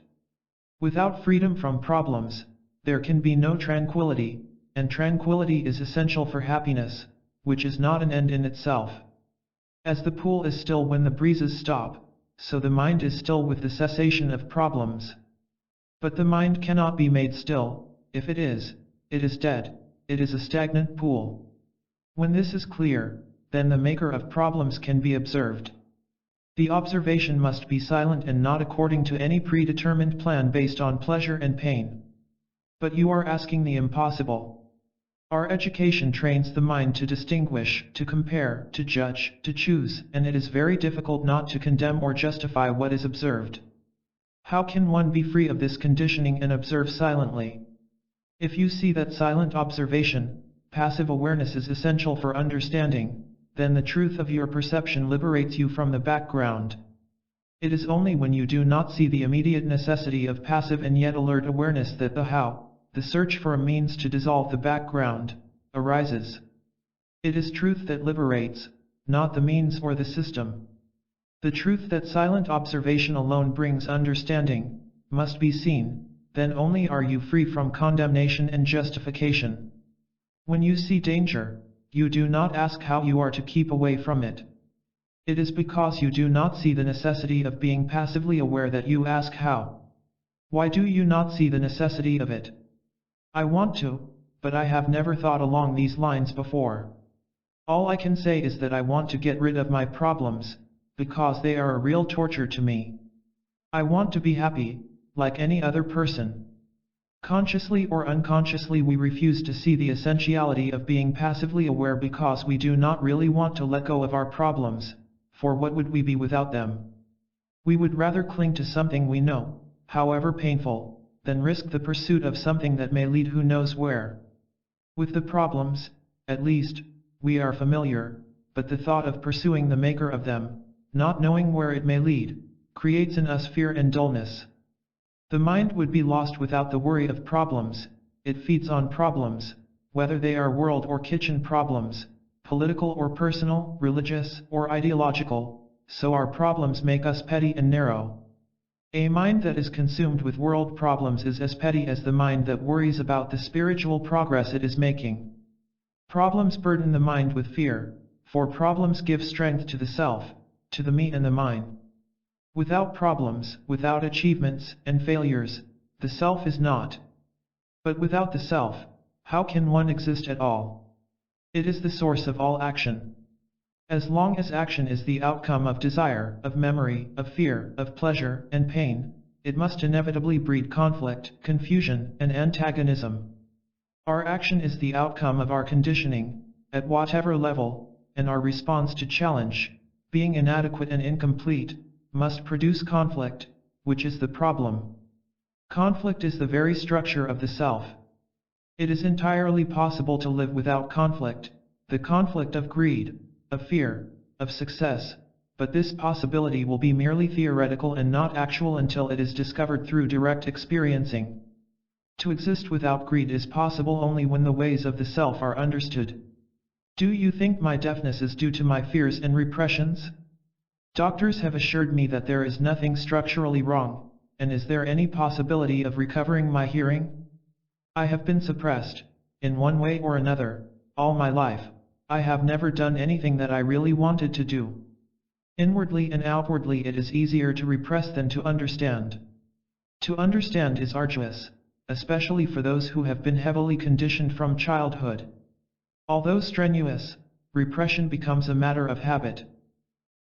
Without freedom from problems, there can be no tranquility, and tranquility is essential for happiness, which is not an end in itself. As the pool is still when the breezes stop, so the mind is still with the cessation of problems. But the mind cannot be made still. If it is dead, it is a stagnant pool. When this is clear, then the maker of problems can be observed. The observation must be silent and not according to any predetermined plan based on pleasure and pain. But you are asking the impossible. Our education trains the mind to distinguish, to compare, to judge, to choose, and it is very difficult not to condemn or justify what is observed. How can one be free of this conditioning and observe silently? If you see that silent observation, passive awareness is essential for understanding, then the truth of your perception liberates you from the background. It is only when you do not see the immediate necessity of passive and yet alert awareness that the how, the search for a means to dissolve the background, arises. It is truth that liberates, not the means or the system. The truth that silent observation alone brings understanding, must be seen. Then only are you free from condemnation and justification. When you see danger, you do not ask how you are to keep away from it. It is because you do not see the necessity of being passively aware that you ask how. Why do you not see the necessity of it? I want to, but I have never thought along these lines before. All I can say is that I want to get rid of my problems, because they are a real torture to me. I want to be happy, like any other person. Consciously or unconsciously we refuse to see the essentiality of being passively aware because we do not really want to let go of our problems, for what would we be without them? We would rather cling to something we know, however painful, than risk the pursuit of something that may lead who knows where. With the problems, at least, we are familiar, but the thought of pursuing the maker of them, not knowing where it may lead, creates in us fear and dullness. The mind would be lost without the worry of problems. It feeds on problems, whether they are world or kitchen problems, political or personal, religious or ideological, so our problems make us petty and narrow. A mind that is consumed with world problems is as petty as the mind that worries about the spiritual progress it is making. Problems burden the mind with fear, for problems give strength to the self, to the me and the mine. Without problems, without achievements and failures, the self is not. But without the self, how can one exist at all? It is the source of all action. As long as action is the outcome of desire, of memory, of fear, of pleasure and pain, it must inevitably breed conflict, confusion, and antagonism. Our action is the outcome of our conditioning, at whatever level, and our response to challenge, being inadequate and incomplete, must produce conflict, which is the problem. Conflict is the very structure of the self. It is entirely possible to live without conflict, the conflict of greed, of fear, of success, but this possibility will be merely theoretical and not actual until it is discovered through direct experiencing. To exist without greed is possible only when the ways of the self are understood. Do you think my deafness is due to my fears and repressions? Doctors have assured me that there is nothing structurally wrong, and is there any possibility of recovering my hearing? I have been suppressed, in one way or another, all my life. I have never done anything that I really wanted to do. Inwardly and outwardly it is easier to repress than to understand. To understand is arduous, especially for those who have been heavily conditioned from childhood. Although strenuous, repression becomes a matter of habit.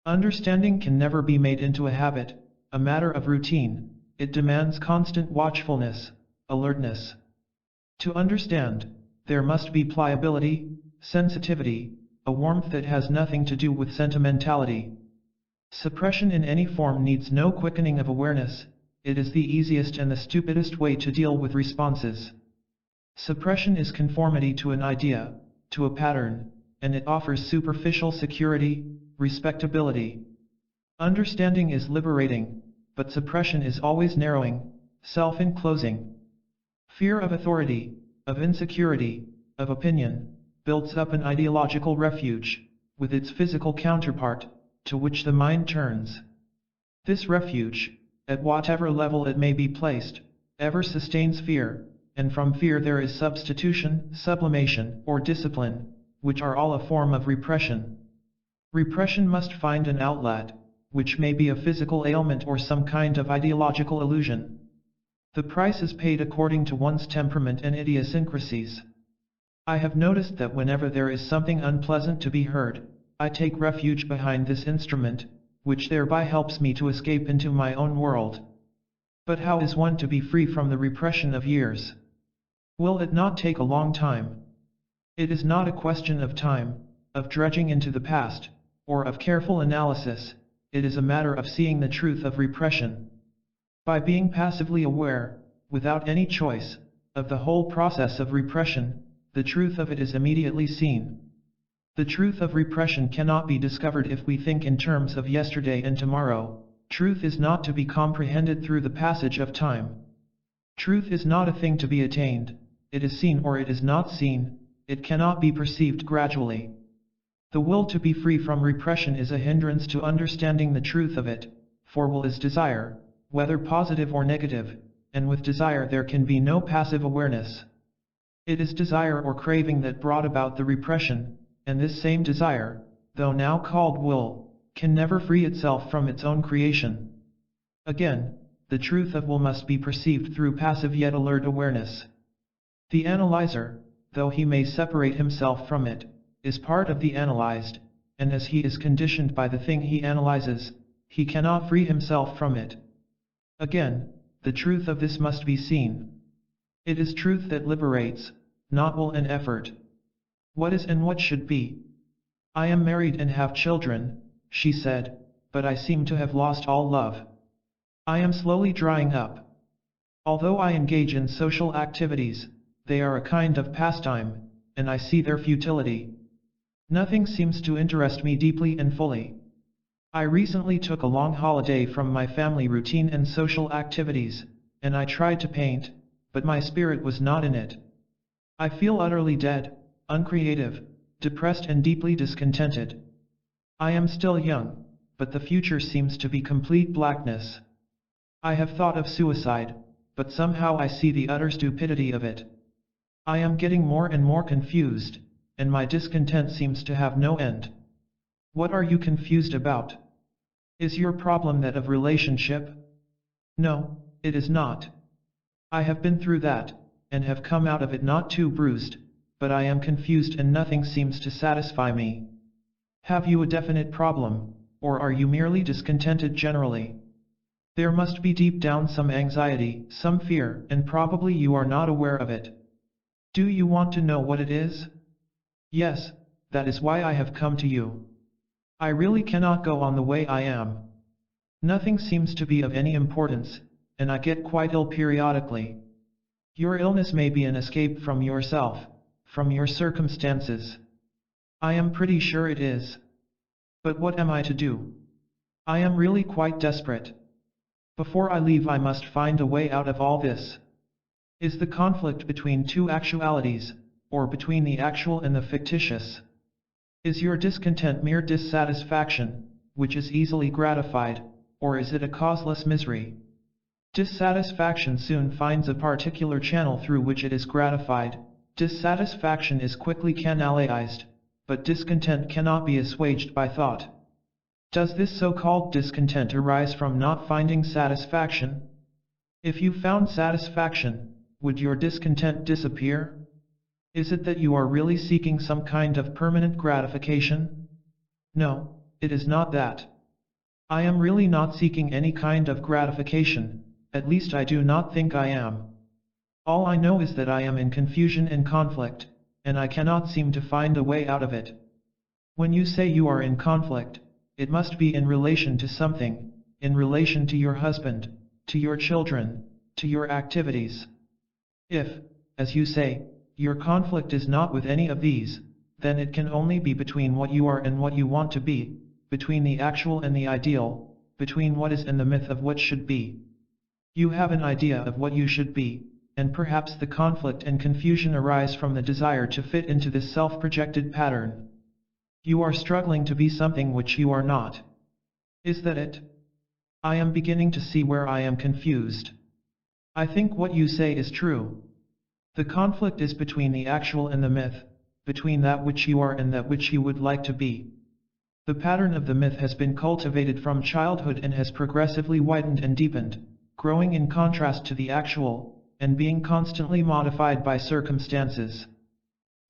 Understanding can never be made into a habit, a matter of routine. It demands constant watchfulness, alertness. To understand, there must be pliability, sensitivity, a warmth that has nothing to do with sentimentality. Suppression in any form needs no quickening of awareness. It is the easiest and the stupidest way to deal with responses. Suppression is conformity to an idea, to a pattern, and it offers superficial security, respectability. Understanding is liberating, but suppression is always narrowing, self-enclosing. Fear of authority, of insecurity, of opinion, builds up an ideological refuge, with its physical counterpart, to which the mind turns. This refuge, at whatever level it may be placed, ever sustains fear, and from fear there is substitution, sublimation, or discipline, which are all a form of repression. Repression must find an outlet, which may be a physical ailment or some kind of ideological illusion. The price is paid according to one's temperament and idiosyncrasies. I have noticed that whenever there is something unpleasant to be heard, I take refuge behind this instrument, which thereby helps me to escape into my own world. But how is one to be free from the repression of years? Will it not take a long time? It is not a question of time, of dredging into the past, or of careful analysis. It is a matter of seeing the truth of repression. By being passively aware, without any choice, of the whole process of repression, the truth of it is immediately seen. The truth of repression cannot be discovered if we think in terms of yesterday and tomorrow. Truth is not to be comprehended through the passage of time. Truth is not a thing to be attained. It is seen or it is not seen. It cannot be perceived gradually. The will to be free from repression is a hindrance to understanding the truth of it, for will is desire, whether positive or negative, and with desire there can be no passive awareness. It is desire or craving that brought about the repression, and this same desire, though now called will, can never free itself from its own creation. Again, the truth of will must be perceived through passive yet alert awareness. The analyzer, though he may separate himself from it, is part of the analyzed, and as he is conditioned by the thing he analyzes, he cannot free himself from it. Again, the truth of this must be seen. It is truth that liberates, not will and effort. What is and what should be? I am married and have children, she said, but I seem to have lost all love. I am slowly drying up. Although I engage in social activities, they are a kind of pastime, and I see their futility. Nothing seems to interest me deeply and fully. I recently took a long holiday from my family routine and social activities, and I tried to paint, but my spirit was not in it. I feel utterly dead, uncreative, depressed and deeply discontented. I am still young, but the future seems to be complete blackness. I have thought of suicide, but somehow I see the utter stupidity of it. I am getting more and more confused, and my discontent seems to have no end. What are you confused about? Is your problem that of relationship? No, it is not. I have been through that, and have come out of it not too bruised, but I am confused and nothing seems to satisfy me. Have you a definite problem, or are you merely discontented generally? There must be deep down some anxiety, some fear, and probably you are not aware of it. Do you want to know what it is? Yes, that is why I have come to you. I really cannot go on the way I am. Nothing seems to be of any importance, and I get quite ill periodically. Your illness may be an escape from yourself, from your circumstances. I am pretty sure it is. But what am I to do? I am really quite desperate. Before I leave I must find a way out of all this. Is the conflict between two actualities, or between the actual and the fictitious? Is your discontent mere dissatisfaction, which is easily gratified, or is it a causeless misery? Dissatisfaction soon finds a particular channel through which it is gratified. Dissatisfaction is quickly canalized, but discontent cannot be assuaged by thought. Does this so-called discontent arise from not finding satisfaction? If you found satisfaction, would your discontent disappear? Is it that you are really seeking some kind of permanent gratification? No, it is not that. I am really not seeking any kind of gratification, at least I do not think I am. All I know is that I am in confusion and conflict, and I cannot seem to find a way out of it. When you say you are in conflict, it must be in relation to something, in relation to your husband, to your children, to your activities. If, as you say, your conflict is not with any of these, then it can only be between what you are and what you want to be, between the actual and the ideal, between what is and the myth of what should be. You have an idea of what you should be, and perhaps the conflict and confusion arise from the desire to fit into this self-projected pattern. You are struggling to be something which you are not. Is that it? I am beginning to see where I am confused. I think what you say is true. The conflict is between the actual and the myth, between that which you are and that which you would like to be. The pattern of the myth has been cultivated from childhood and has progressively widened and deepened, growing in contrast to the actual, and being constantly modified by circumstances.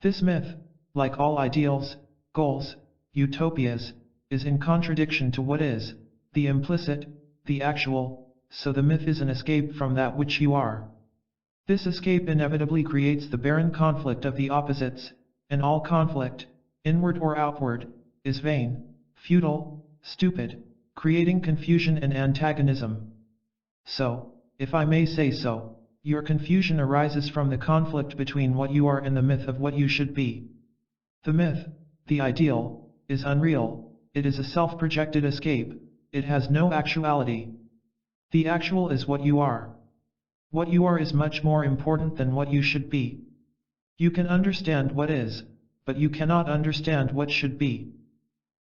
This myth, like all ideals, goals, utopias, is in contradiction to what is, the implicit, the actual, so the myth is an escape from that which you are. This escape inevitably creates the barren conflict of the opposites, and all conflict, inward or outward, is vain, futile, stupid, creating confusion and antagonism. So, if I may say so, your confusion arises from the conflict between what you are and the myth of what you should be. The myth, the ideal, is unreal, it is a self-projected escape, it has no actuality. The actual is what you are. What you are is much more important than what you should be. You can understand what is, but you cannot understand what should be.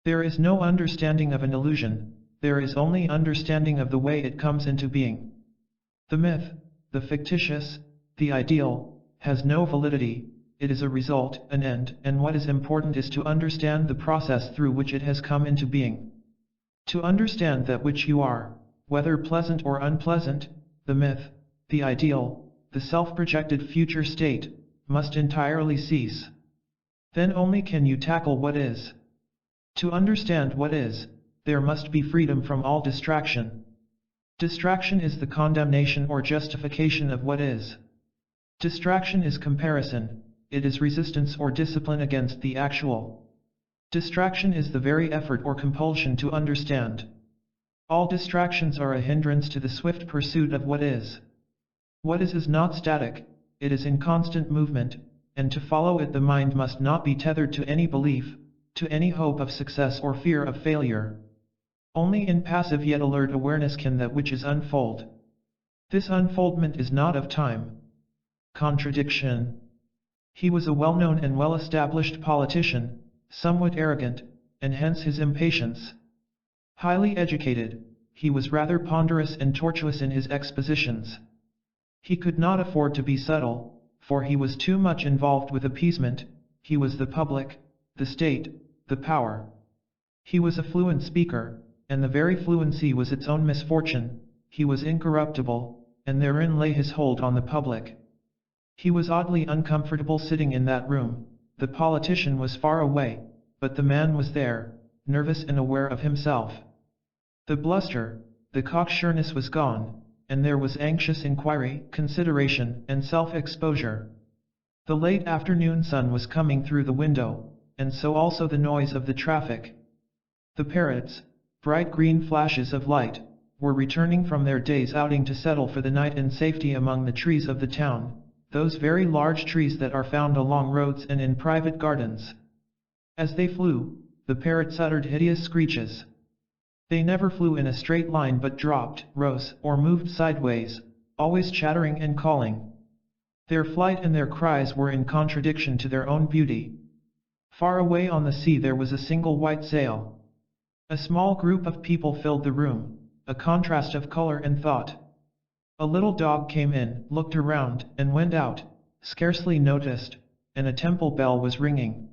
There is no understanding of an illusion, there is only understanding of the way it comes into being. The myth, the fictitious, the ideal, has no validity, it is a result, an end, and what is important is to understand the process through which it has come into being. To understand that which you are, whether pleasant or unpleasant, the myth, the ideal, the self-projected future state, must entirely cease. Then only can you tackle what is. To understand what is, there must be freedom from all distraction. Distraction is the condemnation or justification of what is. Distraction is comparison, it is resistance or discipline against the actual. Distraction is the very effort or compulsion to understand. All distractions are a hindrance to the swift pursuit of what is. What is not static, it is in constant movement, and to follow it the mind must not be tethered to any belief, to any hope of success or fear of failure. Only in passive yet alert awareness can that which is unfold. This unfoldment is not of time. Contradiction. He was a well-known and well-established politician, somewhat arrogant, and hence his impatience. Highly educated, he was rather ponderous and tortuous in his expositions. He could not afford to be subtle, for he was too much involved with appeasement, he was the public, the state, the power. He was a fluent speaker, and the very fluency was its own misfortune, he was incorruptible, and therein lay his hold on the public. He was oddly uncomfortable sitting in that room, the politician was far away, but the man was there, nervous and aware of himself. The bluster, the cocksureness was gone, and there was anxious inquiry, consideration, and self-exposure. The late afternoon sun was coming through the window, and so also the noise of the traffic. The parrots, bright green flashes of light, were returning from their day's outing to settle for the night in safety among the trees of the town, those very large trees that are found along roads and in private gardens. As they flew, the parrots uttered hideous screeches. They never flew in a straight line but dropped, rose, or moved sideways, always chattering and calling. Their flight and their cries were in contradiction to their own beauty. Far away on the sea there was a single white sail. A small group of people filled the room, a contrast of color and thought. A little dog came in, looked around, and went out, scarcely noticed, and a temple bell was ringing.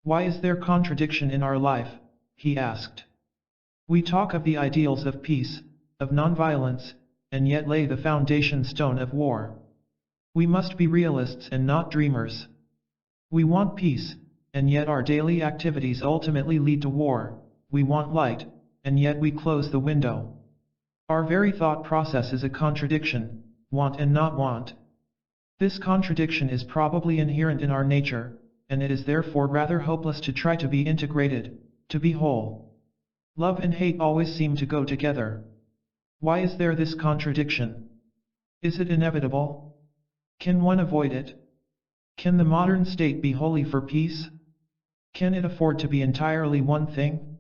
Why is there contradiction in our life? He asked. We talk of the ideals of peace, of nonviolence, and yet lay the foundation stone of war. We must be realists and not dreamers. We want peace, and yet our daily activities ultimately lead to war. We want light, and yet we close the window. Our very thought process is a contradiction, want and not want. This contradiction is probably inherent in our nature, and it is therefore rather hopeless to try to be integrated, to be whole. Love and hate always seem to go together. Why is there this contradiction? Is it inevitable? Can one avoid it? Can the modern state be wholly for peace? Can it afford to be entirely one thing?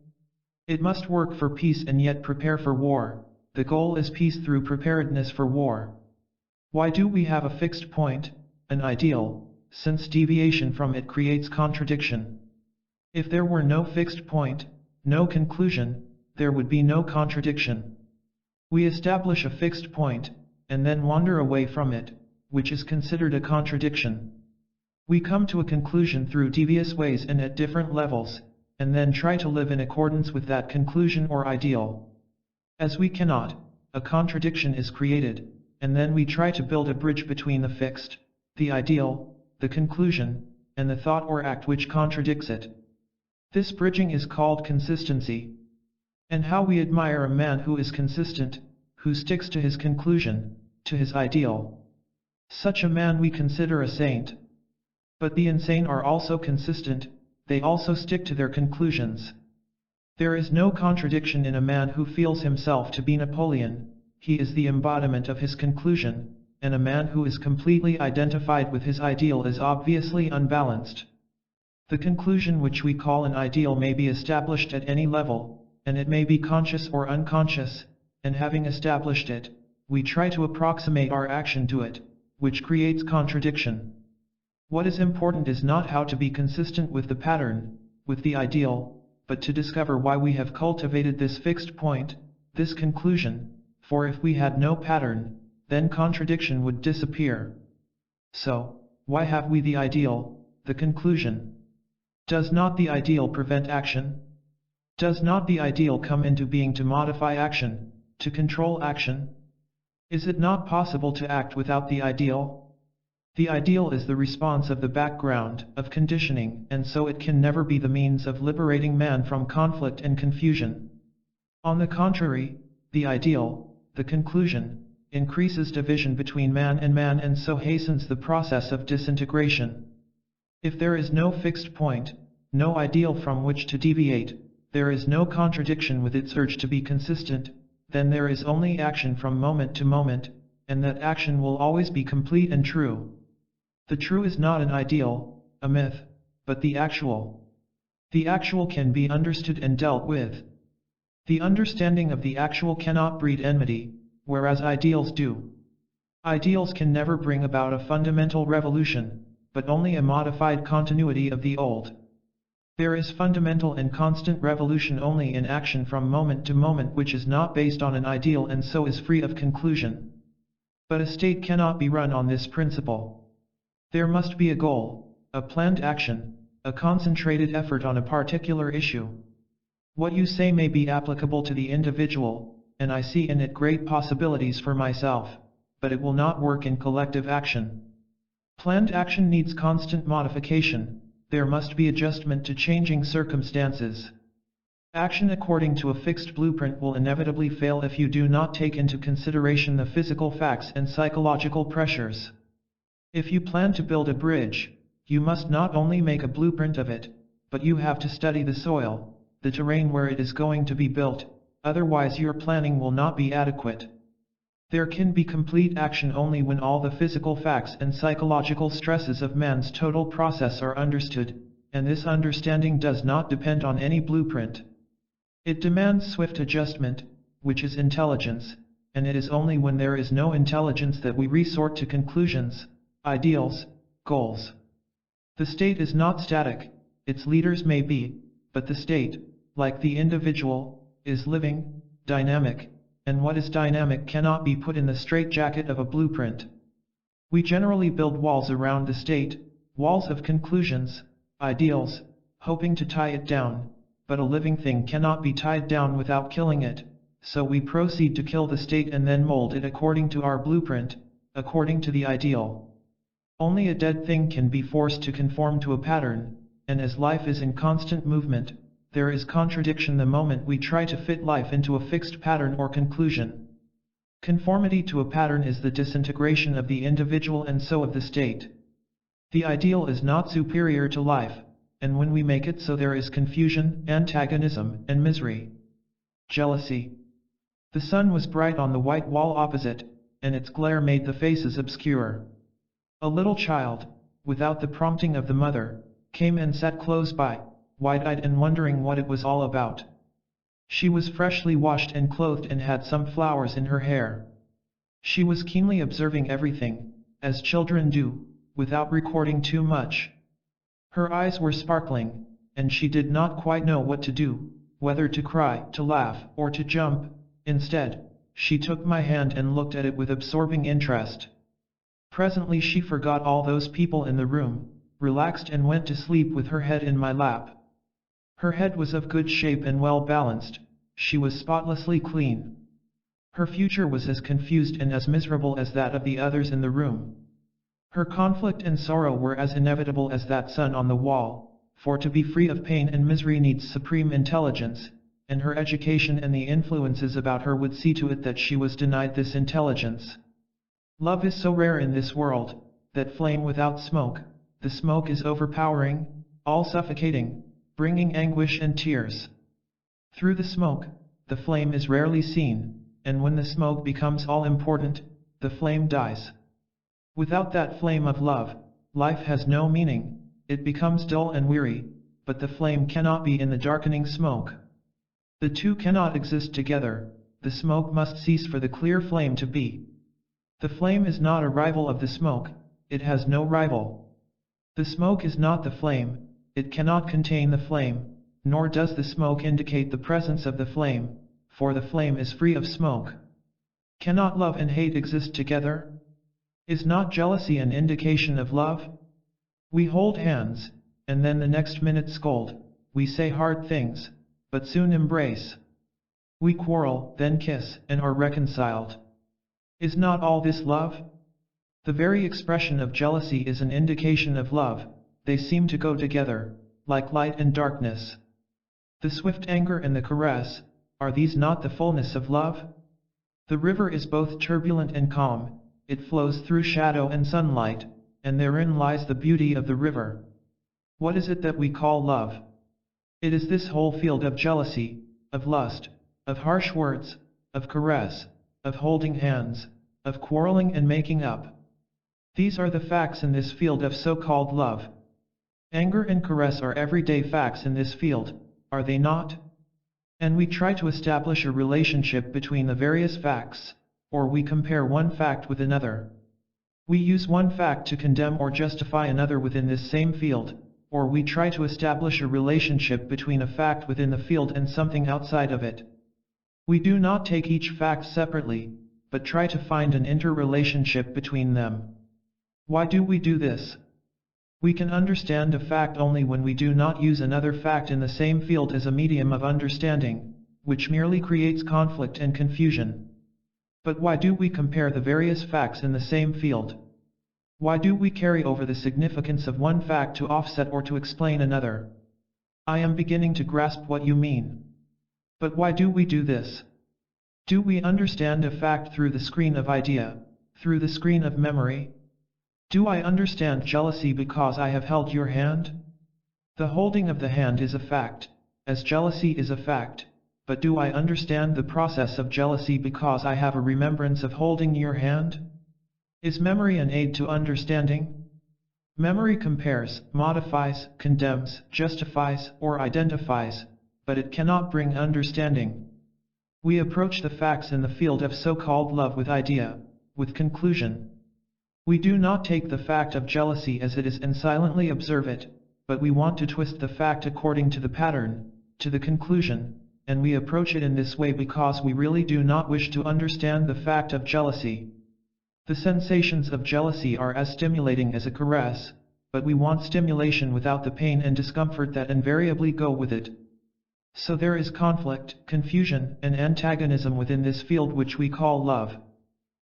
It must work for peace and yet prepare for war. The goal is peace through preparedness for war. Why do we have a fixed point, an ideal, since deviation from it creates contradiction? If there were no fixed point, no conclusion, there would be no contradiction. We establish a fixed point, and then wander away from it, which is considered a contradiction. We come to a conclusion through devious ways and at different levels, and then try to live in accordance with that conclusion or ideal. As we cannot, a contradiction is created, and then we try to build a bridge between the fixed, the ideal, the conclusion, and the thought or act which contradicts it. This bridging is called consistency. And how we admire a man who is consistent, who sticks to his conclusion, to his ideal. Such a man we consider a saint. But the insane are also consistent, they also stick to their conclusions. There is no contradiction in a man who feels himself to be Napoleon. He is the embodiment of his conclusion, and a man who is completely identified with his ideal is obviously unbalanced. The conclusion which we call an ideal may be established at any level, and it may be conscious or unconscious, and having established it, we try to approximate our action to it, which creates contradiction. What is important is not how to be consistent with the pattern, with the ideal, but to discover why we have cultivated this fixed point, this conclusion, for if we had no pattern, then contradiction would disappear. So, why have we the ideal, the conclusion? Does not the ideal prevent action? Does not the ideal come into being to modify action, to control action? Is it not possible to act without the ideal? The ideal is the response of the background, of conditioning, and so it can never be the means of liberating man from conflict and confusion. On the contrary, the ideal, the conclusion, increases division between man and so hastens the process of disintegration. If there is no fixed point, no ideal from which to deviate, there is no contradiction with its urge to be consistent, then there is only action from moment to moment, and that action will always be complete and true. The true is not an ideal, a myth, but the actual. The actual can be understood and dealt with. The understanding of the actual cannot breed enmity, whereas ideals do. Ideals can never bring about a fundamental revolution, but only a modified continuity of the old. There is fundamental and constant revolution only in action from moment to moment which is not based on an ideal and so is free of conclusion. But a state cannot be run on this principle. There must be a goal, a planned action, a concentrated effort on a particular issue. What you say may be applicable to the individual, and I see in it great possibilities for myself, but it will not work in collective action. Planned action needs constant modification. There must be adjustment to changing circumstances. Action according to a fixed blueprint will inevitably fail if you do not take into consideration the physical facts and psychological pressures. If you plan to build a bridge, you must not only make a blueprint of it, but you have to study the soil, the terrain where it is going to be built, otherwise your planning will not be adequate. There can be complete action only when all the physical facts and psychological stresses of man's total process are understood, and this understanding does not depend on any blueprint. It demands swift adjustment, which is intelligence, and it is only when there is no intelligence that we resort to conclusions, ideals, goals. The state is not static, its leaders may be, but the state, like the individual, is living, dynamic, and what is dynamic cannot be put in the straitjacket of a blueprint. We generally build walls around the state, walls of conclusions, ideals, hoping to tie it down, but a living thing cannot be tied down without killing it, so we proceed to kill the state and then mold it according to our blueprint, according to the ideal. Only a dead thing can be forced to conform to a pattern, and as life is in constant movement, there is contradiction the moment we try to fit life into a fixed pattern or conclusion. Conformity to a pattern is the disintegration of the individual and so of the state. The ideal is not superior to life, and when we make it so there is confusion, antagonism, and misery. Jealousy. The sun was bright on the white wall opposite, and its glare made the faces obscure. A little child, without the prompting of the mother, came and sat close by, wide-eyed and wondering what it was all about. She was freshly washed and clothed and had some flowers in her hair. She was keenly observing everything, as children do, without recording too much. Her eyes were sparkling, and she did not quite know what to do, whether to cry, to laugh, or to jump. Instead, she took my hand and looked at it with absorbing interest. Presently she forgot all those people in the room, relaxed and went to sleep with her head in my lap. Her head was of good shape and well balanced, she was spotlessly clean. Her future was as confused and as miserable as that of the others in the room. Her conflict and sorrow were as inevitable as that sun on the wall, for to be free of pain and misery needs supreme intelligence, and her education and the influences about her would see to it that she was denied this intelligence. Love is so rare in this world, that flame without smoke, the smoke is overpowering, all-suffocating, bringing anguish and tears. Through the smoke, the flame is rarely seen, and when the smoke becomes all-important, the flame dies. Without that flame of love, life has no meaning, it becomes dull and weary, but the flame cannot be in the darkening smoke. The two cannot exist together, the smoke must cease for the clear flame to be. The flame is not a rival of the smoke, it has no rival. The smoke is not the flame, it cannot contain the flame, nor does the smoke indicate the presence of the flame, for the flame is free of smoke. Cannot love and hate exist together? Is not jealousy an indication of love? We hold hands, and then the next minute scold, we say hard things, but soon embrace. We quarrel, then kiss, and are reconciled. Is not all this love? The very expression of jealousy is an indication of love, they seem to go together, like light and darkness. The swift anger and the caress, are these not the fullness of love? The river is both turbulent and calm, it flows through shadow and sunlight, and therein lies the beauty of the river. What is it that we call love? It is this whole field of jealousy, of lust, of harsh words, of caress, of holding hands, of quarreling and making up. These are the facts in this field of so-called love. Anger and caress are everyday facts in this field, are they not? And we try to establish a relationship between the various facts, or we compare one fact with another. We use one fact to condemn or justify another within this same field, or we try to establish a relationship between a fact within the field and something outside of it. We do not take each fact separately, but try to find an interrelationship between them. Why do we do this? We can understand a fact only when we do not use another fact in the same field as a medium of understanding, which merely creates conflict and confusion. But why do we compare the various facts in the same field? Why do we carry over the significance of one fact to offset or to explain another? I am beginning to grasp what you mean. But why do we do this? Do we understand a fact through the screen of idea, through the screen of memory? Do I understand jealousy because I have held your hand? The holding of the hand is a fact, as jealousy is a fact, but do I understand the process of jealousy because I have a remembrance of holding your hand? Is memory an aid to understanding? Memory compares, modifies, condemns, justifies, or identifies, but it cannot bring understanding. We approach the facts in the field of so-called love with idea, with conclusion. We do not take the fact of jealousy as it is and silently observe it, but we want to twist the fact according to the pattern, to the conclusion, and we approach it in this way because we really do not wish to understand the fact of jealousy. The sensations of jealousy are as stimulating as a caress, but we want stimulation without the pain and discomfort that invariably go with it. So there is conflict, confusion, and antagonism within this field which we call love.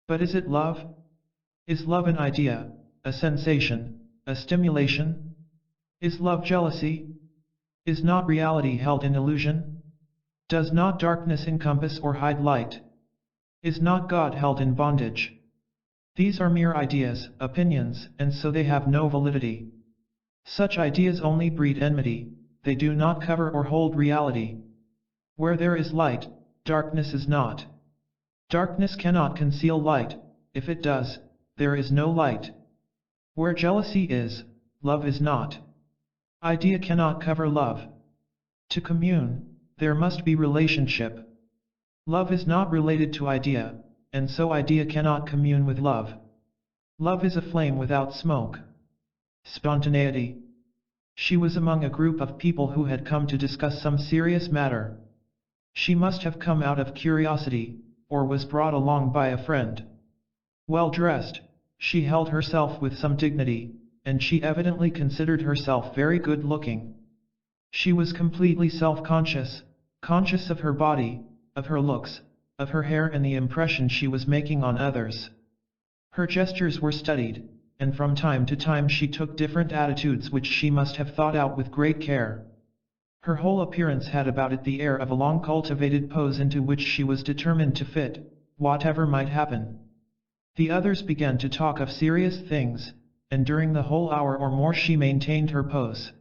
But is it love? Is love an idea, a sensation, a stimulation? Is love jealousy? Is not reality held in illusion? Does not darkness encompass or hide light? Is not God held in bondage? These are mere ideas, opinions, and so they have no validity. Such ideas only breed enmity, they do not cover or hold reality. Where there is light, darkness is not. Darkness cannot conceal light, if it does, there is no light. Where jealousy is, love is not. Idea cannot cover love. To commune, there must be relationship. Love is not related to idea, and so idea cannot commune with love. Love is a flame without smoke. Spontaneity. She was among a group of people who had come to discuss some serious matter. She must have come out of curiosity, or was brought along by a friend. Well dressed, she held herself with some dignity, and she evidently considered herself very good looking. She was completely self-conscious, conscious of her body, of her looks, of her hair and the impression she was making on others. Her gestures were studied, and from time to time she took different attitudes which she must have thought out with great care. Her whole appearance had about it the air of a long-cultivated pose into which she was determined to fit, whatever might happen. The others began to talk of serious things, and during the whole hour or more she maintained her pose.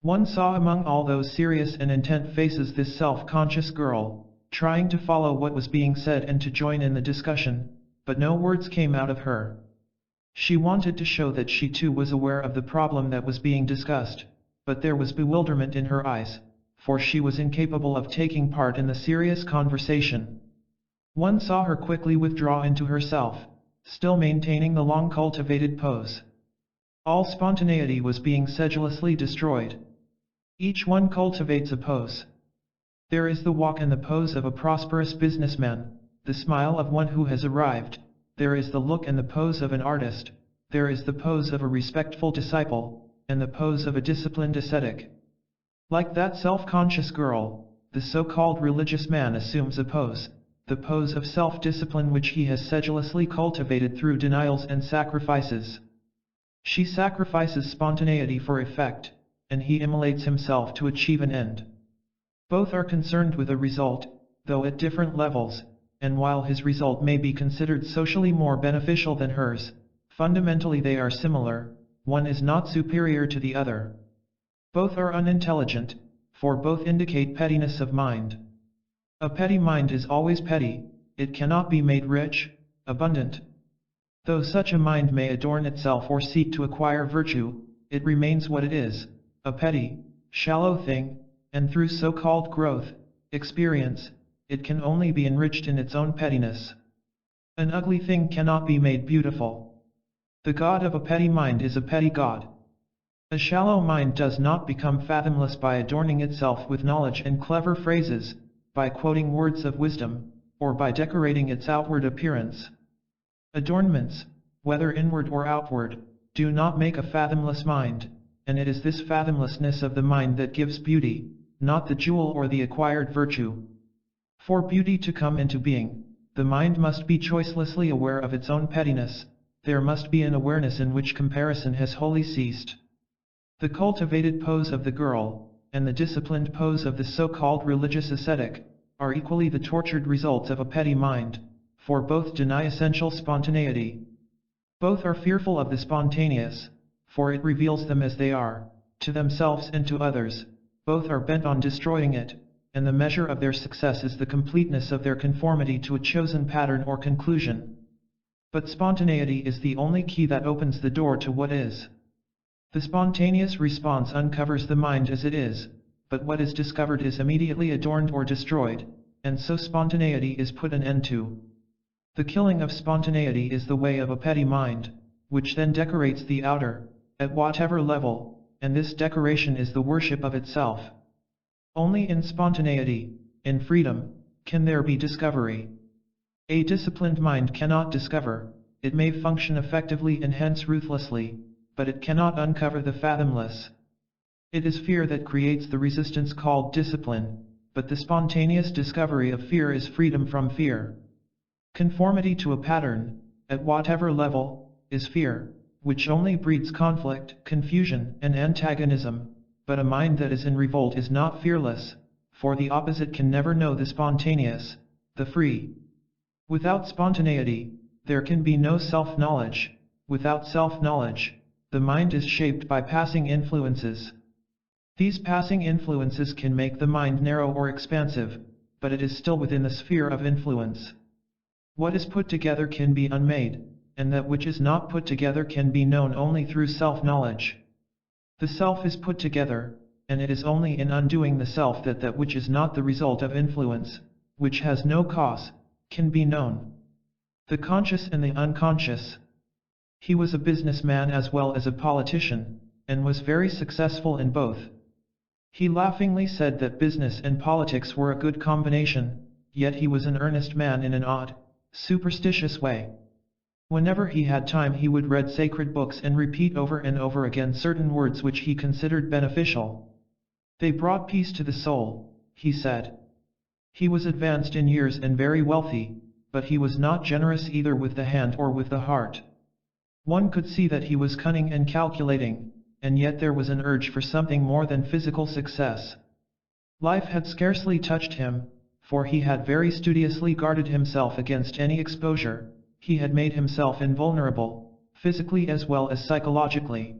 One saw among all those serious and intent faces this self-conscious girl, trying to follow what was being said and to join in the discussion, but no words came out of her. She wanted to show that she too was aware of the problem that was being discussed, but there was bewilderment in her eyes, for she was incapable of taking part in the serious conversation. One saw her quickly withdraw into herself, still maintaining the long-cultivated pose. All spontaneity was being sedulously destroyed. Each one cultivates a pose. There is the walk and the pose of a prosperous businessman, the smile of one who has arrived, there is the look and the pose of an artist, there is the pose of a respectful disciple, and the pose of a disciplined ascetic. Like that self-conscious girl, the so-called religious man assumes a pose, the pose of self-discipline which he has sedulously cultivated through denials and sacrifices. She sacrifices spontaneity for effect, and he immolates himself to achieve an end. Both are concerned with a result, though at different levels, and while his result may be considered socially more beneficial than hers, fundamentally they are similar, one is not superior to the other. Both are unintelligent, for both indicate pettiness of mind. A petty mind is always petty, it cannot be made rich, abundant. Though such a mind may adorn itself or seek to acquire virtue, it remains what it is, a petty, shallow thing, and through so-called growth, experience, it can only be enriched in its own pettiness. An ugly thing cannot be made beautiful. The god of a petty mind is a petty god. A shallow mind does not become fathomless by adorning itself with knowledge and clever phrases, by quoting words of wisdom, or by decorating its outward appearance. Adornments, whether inward or outward, do not make a fathomless mind, and it is this fathomlessness of the mind that gives beauty, not the jewel or the acquired virtue. For beauty to come into being, the mind must be choicelessly aware of its own pettiness, there must be an awareness in which comparison has wholly ceased. The cultivated pose of the girl, and the disciplined pose of the so-called religious ascetic, are equally the tortured results of a petty mind, for both deny essential spontaneity. Both are fearful of the spontaneous, for it reveals them as they are, to themselves and to others, both are bent on destroying it, and the measure of their success is the completeness of their conformity to a chosen pattern or conclusion. But spontaneity is the only key that opens the door to what is. The spontaneous response uncovers the mind as it is, but what is discovered is immediately adorned or destroyed, and so spontaneity is put an end to. The killing of spontaneity is the way of a petty mind, which then decorates the outer, at whatever level, and this decoration is the worship of itself. Only in spontaneity, in freedom, can there be discovery. A disciplined mind cannot discover, it may function effectively and hence ruthlessly, but it cannot uncover the fathomless. It is fear that creates the resistance called discipline, but the spontaneous discovery of fear is freedom from fear. Conformity to a pattern, at whatever level, is fear, which only breeds conflict, confusion, and antagonism, but a mind that is in revolt is not fearless, for the opposite can never know the spontaneous, the free. Without spontaneity, there can be no self-knowledge. Without self-knowledge, the mind is shaped by passing influences. These passing influences can make the mind narrow or expansive, but it is still within the sphere of influence. What is put together can be unmade, and that which is not put together can be known only through self-knowledge. The self is put together, and it is only in undoing the self that that which is not the result of influence, which has no cause, can be known. The conscious and the unconscious. He was a businessman as well as a politician, and was very successful in both. He laughingly said that business and politics were a good combination, yet he was an earnest man in an odd, superstitious way. Whenever he had time he would read sacred books and repeat over and over again certain words which he considered beneficial. They brought peace to the soul, he said. He was advanced in years and very wealthy, but he was not generous either with the hand or with the heart. One could see that he was cunning and calculating, and yet there was an urge for something more than physical success. Life had scarcely touched him, for he had very studiously guarded himself against any exposure. He had made himself invulnerable, physically as well as psychologically.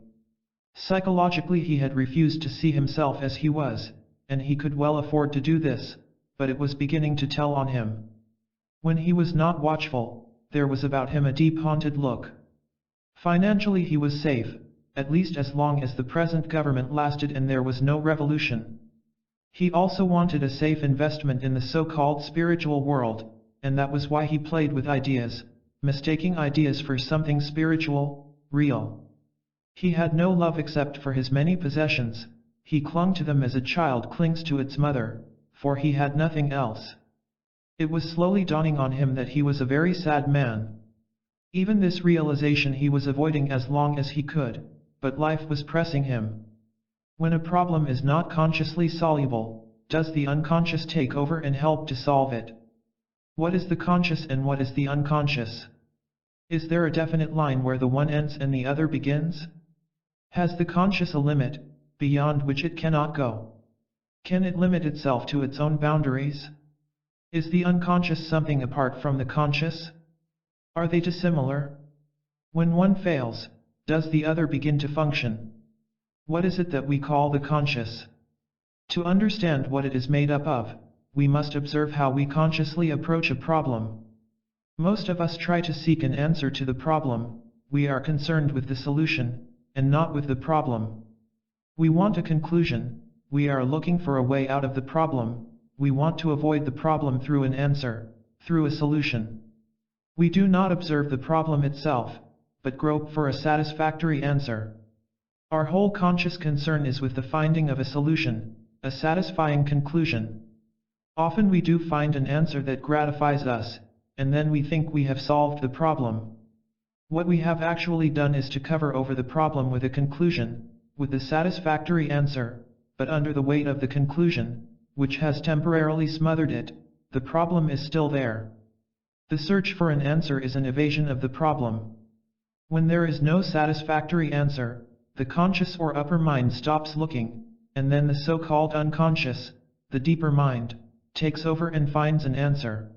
Psychologically he had refused to see himself as he was, and he could well afford to do this, but it was beginning to tell on him. When he was not watchful, there was about him a deep haunted look. Financially he was safe, at least as long as the present government lasted and there was no revolution. He also wanted a safe investment in the so-called spiritual world, and that was why he played with ideas, mistaking ideas for something spiritual, real. He had no love except for his many possessions. He clung to them as a child clings to its mother, for he had nothing else. It was slowly dawning on him that he was a very sad man. Even this realization he was avoiding as long as he could, but life was pressing him. When a problem is not consciously soluble, does the unconscious take over and help to solve it? What is the conscious and what is the unconscious? Is there a definite line where the one ends and the other begins? Has the conscious a limit, beyond which it cannot go? Can it limit itself to its own boundaries? Is the unconscious something apart from the conscious? Are they dissimilar? When one fails, does the other begin to function? What is it that we call the conscious? To understand what it is made up of, we must observe how we consciously approach a problem. Most of us try to seek an answer to the problem. We are concerned with the solution, and not with the problem. We want a conclusion. We are looking for a way out of the problem. We want to avoid the problem through an answer, through a solution. We do not observe the problem itself, but grope for a satisfactory answer. Our whole conscious concern is with the finding of a solution, a satisfying conclusion. Often we do find an answer that gratifies us, and then we think we have solved the problem. What we have actually done is to cover over the problem with a conclusion, with the satisfactory answer, but under the weight of the conclusion, which has temporarily smothered it, the problem is still there. The search for an answer is an evasion of the problem. When there is no satisfactory answer, the conscious or upper mind stops looking, and then the so-called unconscious, the deeper mind, takes over and finds an answer.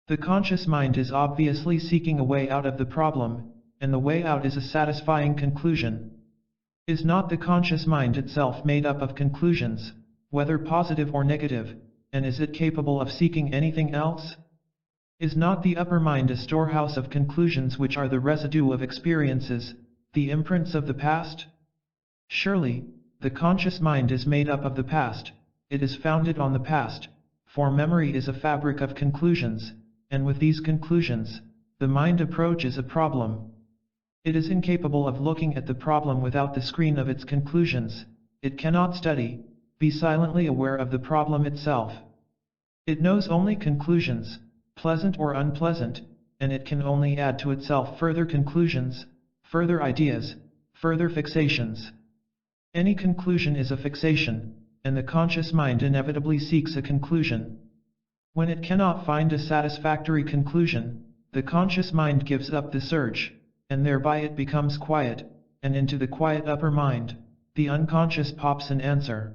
The conscious mind is obviously seeking a way out of the problem, and the way out is a satisfying conclusion. Is not the conscious mind itself made up of conclusions, whether positive or negative, and is it capable of seeking anything else? Is not the upper mind a storehouse of conclusions which are the residue of experiences, the imprints of the past? Surely, the conscious mind is made up of the past, it is founded on the past, for memory is a fabric of conclusions, and with these conclusions, the mind approaches a problem. It is incapable of looking at the problem without the screen of its conclusions. It cannot study, be silently aware of the problem itself. It knows only conclusions, pleasant or unpleasant, and it can only add to itself further conclusions, further ideas, further fixations. Any conclusion is a fixation, and the conscious mind inevitably seeks a conclusion. When it cannot find a satisfactory conclusion, the conscious mind gives up the search, and thereby it becomes quiet, and into the quiet upper mind, the unconscious pops an answer.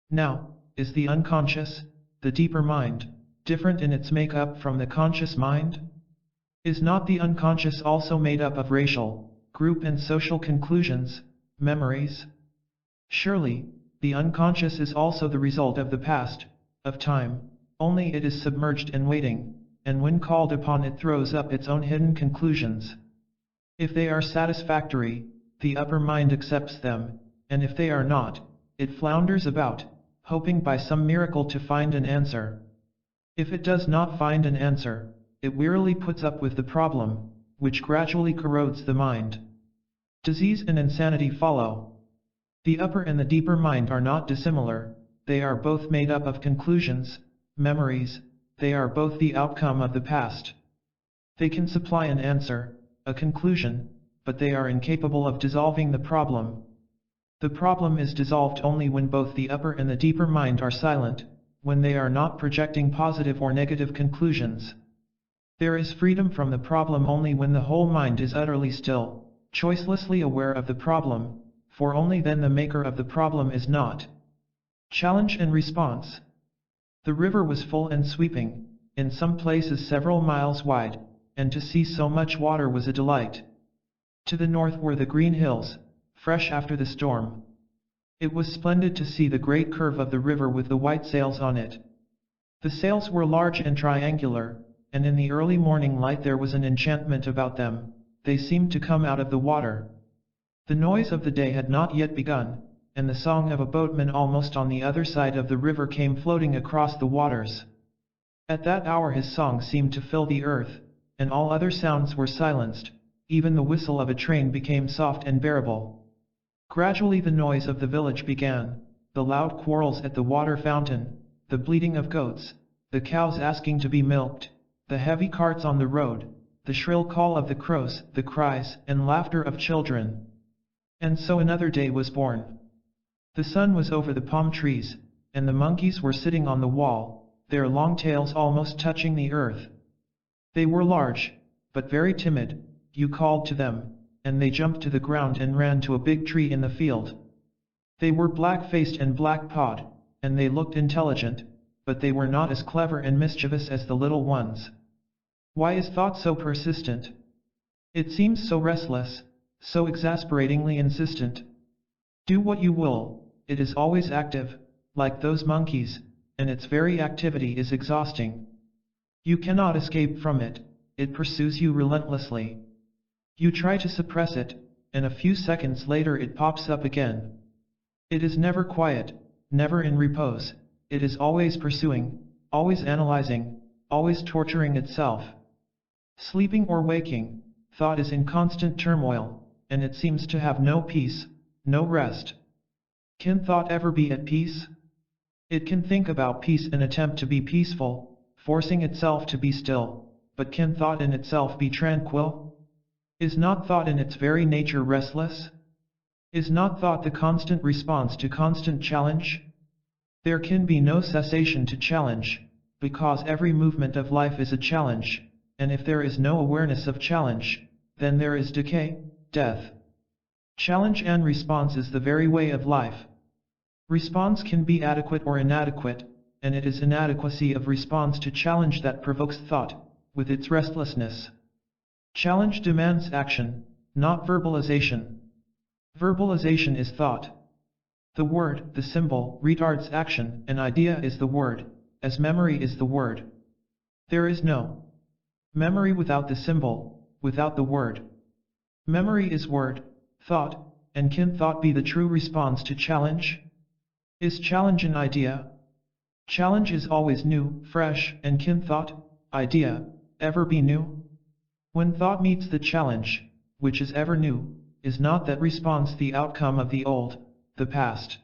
Now, is the unconscious, the deeper mind, different in its makeup from the conscious mind? Is not the unconscious also made up of racial, group and social conclusions, memories? Surely, the unconscious is also the result of the past, of time, only it is submerged and waiting, and when called upon it throws up its own hidden conclusions. If they are satisfactory, the upper mind accepts them, and if they are not, it flounders about, hoping by some miracle to find an answer. If it does not find an answer, it wearily puts up with the problem, which gradually corrodes the mind. Disease and insanity follow. The upper and the deeper mind are not dissimilar, they are both made up of conclusions, memories, they are both the outcome of the past. They can supply an answer, a conclusion, but they are incapable of dissolving the problem. The problem is dissolved only when both the upper and the deeper mind are silent, when they are not projecting positive or negative conclusions. There is freedom from the problem only when the whole mind is utterly still, choicelessly aware of the problem, for only then the maker of the problem is not. Challenge and response. The river was full and sweeping, in some places several miles wide, and to see so much water was a delight. To the north were the green hills, fresh after the storm. It was splendid to see the great curve of the river with the white sails on it. The sails were large and triangular, and in the early morning light there was an enchantment about them, they seemed to come out of the water. The noise of the day had not yet begun, and the song of a boatman almost on the other side of the river came floating across the waters. At that hour his song seemed to fill the earth, and all other sounds were silenced, even the whistle of a train became soft and bearable. Gradually the noise of the village began, the loud quarrels at the water fountain, the bleating of goats, the cows asking to be milked, the heavy carts on the road, the shrill call of the crows, the cries and laughter of children. And so another day was born. The sun was over the palm trees, and the monkeys were sitting on the wall, their long tails almost touching the earth. They were large, but very timid. You called to them, and they jumped to the ground and ran to a big tree in the field. They were black-faced and black-pawed, and they looked intelligent, but they were not as clever and mischievous as the little ones. Why is thought so persistent? It seems so restless, so exasperatingly insistent. Do what you will, it is always active, like those monkeys, and its very activity is exhausting. You cannot escape from it, it pursues you relentlessly. You try to suppress it, and a few seconds later it pops up again. It is never quiet, never in repose, it is always pursuing, always analyzing, always torturing itself. Sleeping or waking, thought is in constant turmoil, and it seems to have no peace, no rest. Can thought ever be at peace? It can think about peace and attempt to be peaceful, forcing itself to be still, but can thought in itself be tranquil? Is not thought in its very nature restless? Is not thought the constant response to constant challenge? There can be no cessation to challenge, because every movement of life is a challenge, and if there is no awareness of challenge, then there is decay, death. Challenge and response is the very way of life. Response can be adequate or inadequate, and it is inadequacy of response to challenge that provokes thought, with its restlessness. Challenge demands action, not verbalization. Verbalization is thought. The word, the symbol, retards action, an idea is the word, as memory is the word. There is no memory without the symbol, without the word. Memory is word, thought, and can thought be the true response to challenge? Is challenge an idea? Challenge is always new, fresh, and can thought, idea, ever be new? When thought meets the challenge, which is ever new, is not that response the outcome of the old, the past.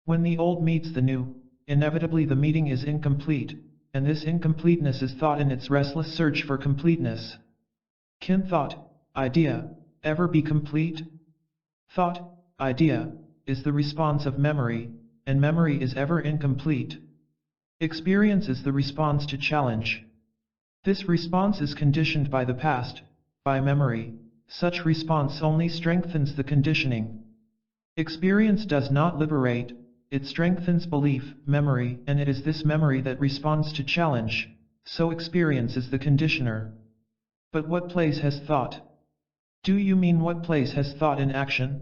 When the old meets the new, inevitably the meeting is incomplete, and this incompleteness is thought in its restless search for completeness. Can thought, idea, ever be complete? Thought, idea, is the response of memory, and memory is ever incomplete. Experience is the response to challenge. This response is conditioned by the past, by memory. Such response only strengthens the conditioning. Experience does not liberate, it strengthens belief, memory, and it is this memory that responds to challenge, so experience is the conditioner. But what place has thought? Do you mean what place has thought in action?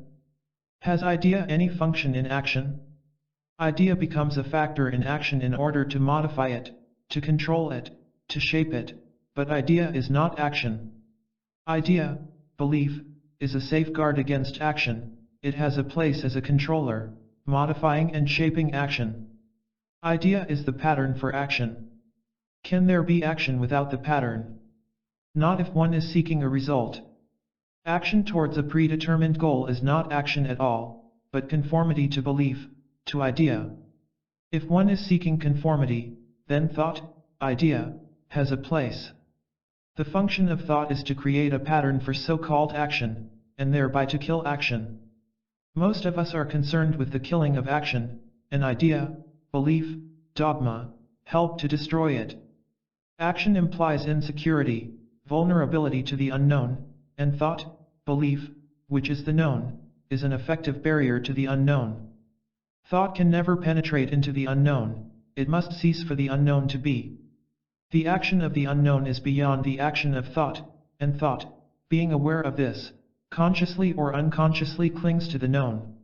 Has idea any function in action? Idea becomes a factor in action in order to modify it, to control it, to shape it, but idea is not action. Idea, belief, is a safeguard against action, it has a place as a controller, modifying and shaping action. Idea is the pattern for action. Can there be action without the pattern? Not if one is seeking a result. Action towards a predetermined goal is not action at all, but conformity to belief, to idea. If one is seeking conformity, then thought, idea, has a place. The function of thought is to create a pattern for so-called action, and thereby to kill action. Most of us are concerned with the killing of action, and idea, belief, dogma, help to destroy it. Action implies insecurity, vulnerability to the unknown, and thought, belief, which is the known, is an effective barrier to the unknown. Thought can never penetrate into the unknown, it must cease for the unknown to be. The action of the unknown is beyond the action of thought, and thought, being aware of this, consciously or unconsciously clings to the known.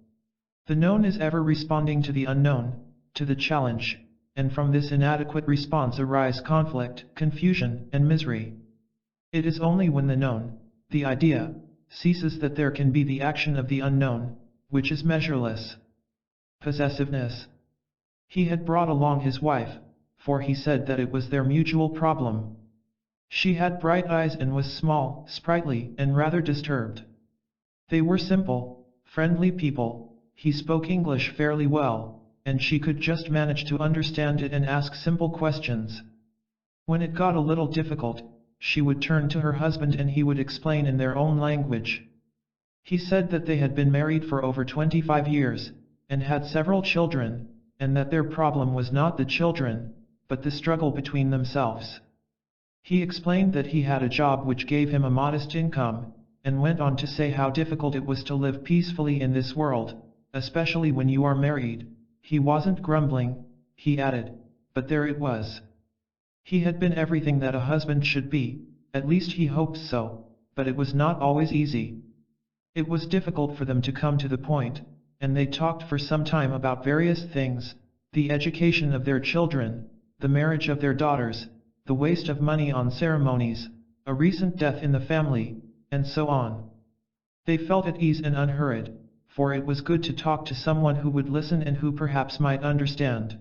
The known is ever responding to the unknown, to the challenge, and from this inadequate response arise conflict, confusion, and misery. It is only when the known, the idea, ceases that there can be the action of the unknown, which is measureless. Possessiveness. He had brought along his wife, for he said that it was their mutual problem. She had bright eyes and was small, sprightly, and rather disturbed. They were simple, friendly people, he spoke English fairly well, and she could just manage to understand it and ask simple questions. When it got a little difficult, she would turn to her husband and he would explain in their own language. He said that they had been married for over 25 years, and had several children, and that their problem was not the children, but the struggle between themselves. He explained that he had a job which gave him a modest income, and went on to say how difficult it was to live peacefully in this world, especially when you are married. He wasn't grumbling, he added, but there it was. He had been everything that a husband should be, at least he hoped so, but it was not always easy. It was difficult for them to come to the point, and they talked for some time about various things, the education of their children, the marriage of their daughters, the waste of money on ceremonies, a recent death in the family, and so on. They felt at ease and unhurried, for it was good to talk to someone who would listen and who perhaps might understand.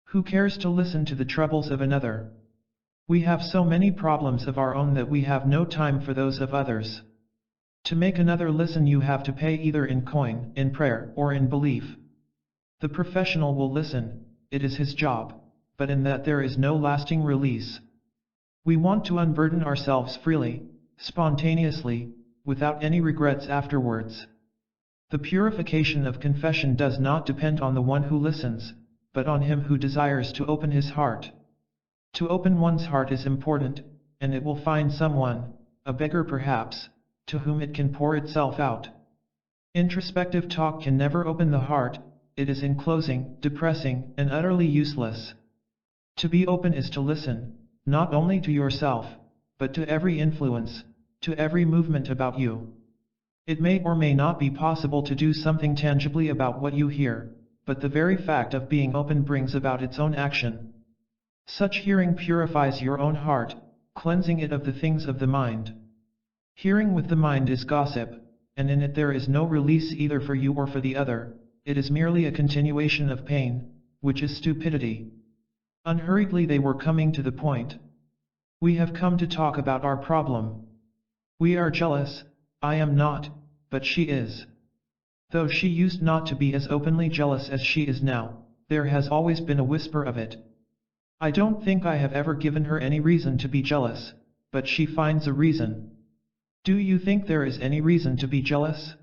Who cares to listen to the troubles of another? We have so many problems of our own that we have no time for those of others. To make another listen you have to pay either in coin, in prayer, or in belief. The professional will listen, it is his job, but in that there is no lasting release. We want to unburden ourselves freely, spontaneously, without any regrets afterwards. The purification of confession does not depend on the one who listens, but on him who desires to open his heart. To open one's heart is important, and it will find someone, a beggar perhaps, to whom it can pour itself out. Introspective talk can never open the heart, it is enclosing, depressing, and utterly useless. To be open is to listen, not only to yourself, but to every influence, to every movement about you. It may or may not be possible to do something tangibly about what you hear, but the very fact of being open brings about its own action. Such hearing purifies your own heart, cleansing it of the things of the mind. Hearing with the mind is gossip, and in it there is no release either for you or for the other, it is merely a continuation of pain, which is stupidity. Unhurriedly they were coming to the point. We have come to talk about our problem. We are jealous, I am not, but she is. Though she used not to be as openly jealous as she is now, there has always been a whisper of it. I don't think I have ever given her any reason to be jealous, but she finds a reason. Do you think there is any reason to be jealous?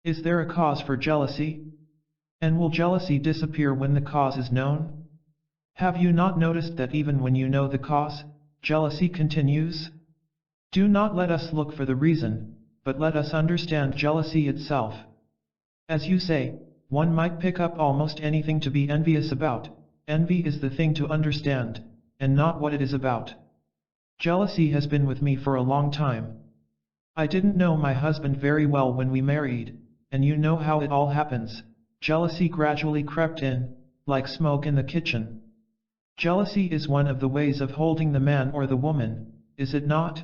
Is there a cause for jealousy? And will jealousy disappear when the cause is known? Have you not noticed that even when you know the cause, jealousy continues? Do not let us look for the reason, but let us understand jealousy itself. As you say, one might pick up almost anything to be envious about. Envy is the thing to understand, and not what it is about. Jealousy has been with me for a long time. I didn't know my husband very well when we married, and you know how it all happens. Jealousy gradually crept in, like smoke in the kitchen. Jealousy is one of the ways of holding the man or the woman, is it not?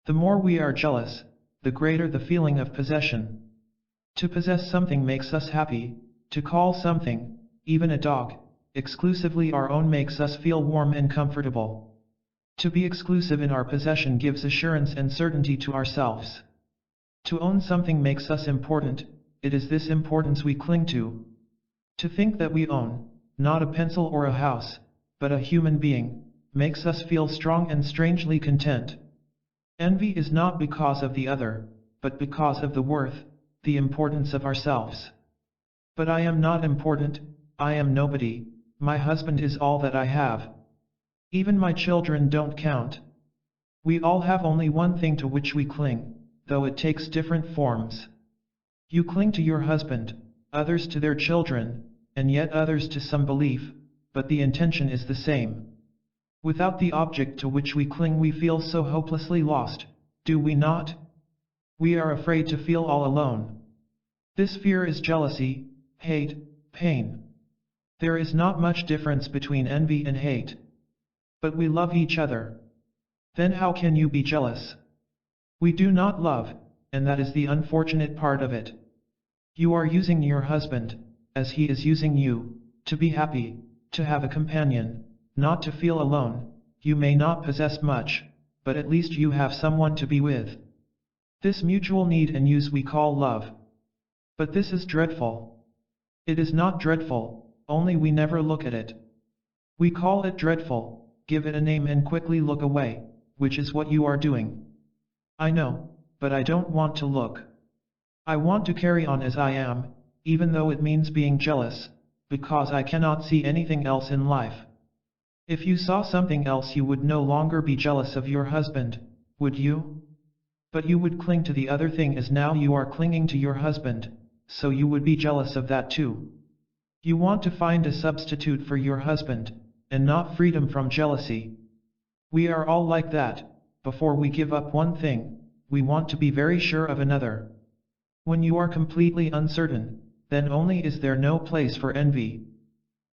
The more we are jealous, the greater the feeling of possession. To possess something makes us happy. To call something, even a dog, exclusively our own makes us feel warm and comfortable. To be exclusive in our possession gives assurance and certainty to ourselves. To own something makes us important. It is this importance we cling to. To think that we own, not a pencil or a house, but a human being, makes us feel strong and strangely content. Envy is not because of the other, but because of the worth, the importance of ourselves. But I am not important, I am nobody, my husband is all that I have. Even my children don't count. We all have only one thing to which we cling, though it takes different forms. You cling to your husband, others to their children, and yet others to some belief, but the intention is the same. Without the object to which we cling we feel so hopelessly lost, do we not? We are afraid to feel all alone. This fear is jealousy, hate, pain. There is not much difference between envy and hate. But we love each other. Then how can you be jealous? We do not love, and that is the unfortunate part of it. You are using your husband, as he is using you, to be happy, to have a companion, not to feel alone. You may not possess much, but at least you have someone to be with. This mutual need and use we call love. But this is dreadful. It is not dreadful, only we never look at it. We call it dreadful, give it a name and quickly look away, which is what you are doing. I know, but I don't want to look. I want to carry on as I am, even though it means being jealous, because I cannot see anything else in life. If you saw something else you would no longer be jealous of your husband, would you? But you would cling to the other thing as now you are clinging to your husband, so you would be jealous of that too. You want to find a substitute for your husband, and not freedom from jealousy. We are all like that. Before we give up one thing, we want to be very sure of another. When you are completely uncertain, then only is there no place for envy.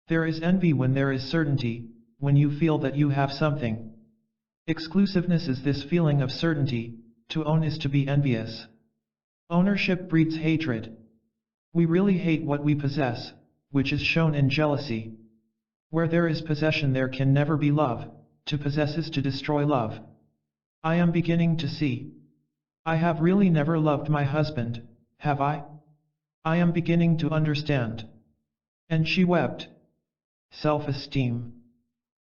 There is envy when there is certainty, when you feel that you have something. Exclusiveness is this feeling of certainty. To own is to be envious. Ownership breeds hatred. We really hate what we possess, which is shown in jealousy. Where there is possession there can never be love. To possess is to destroy love. I am beginning to see. I have really never loved my husband, have I? I am beginning to understand. And she wept. Self-esteem.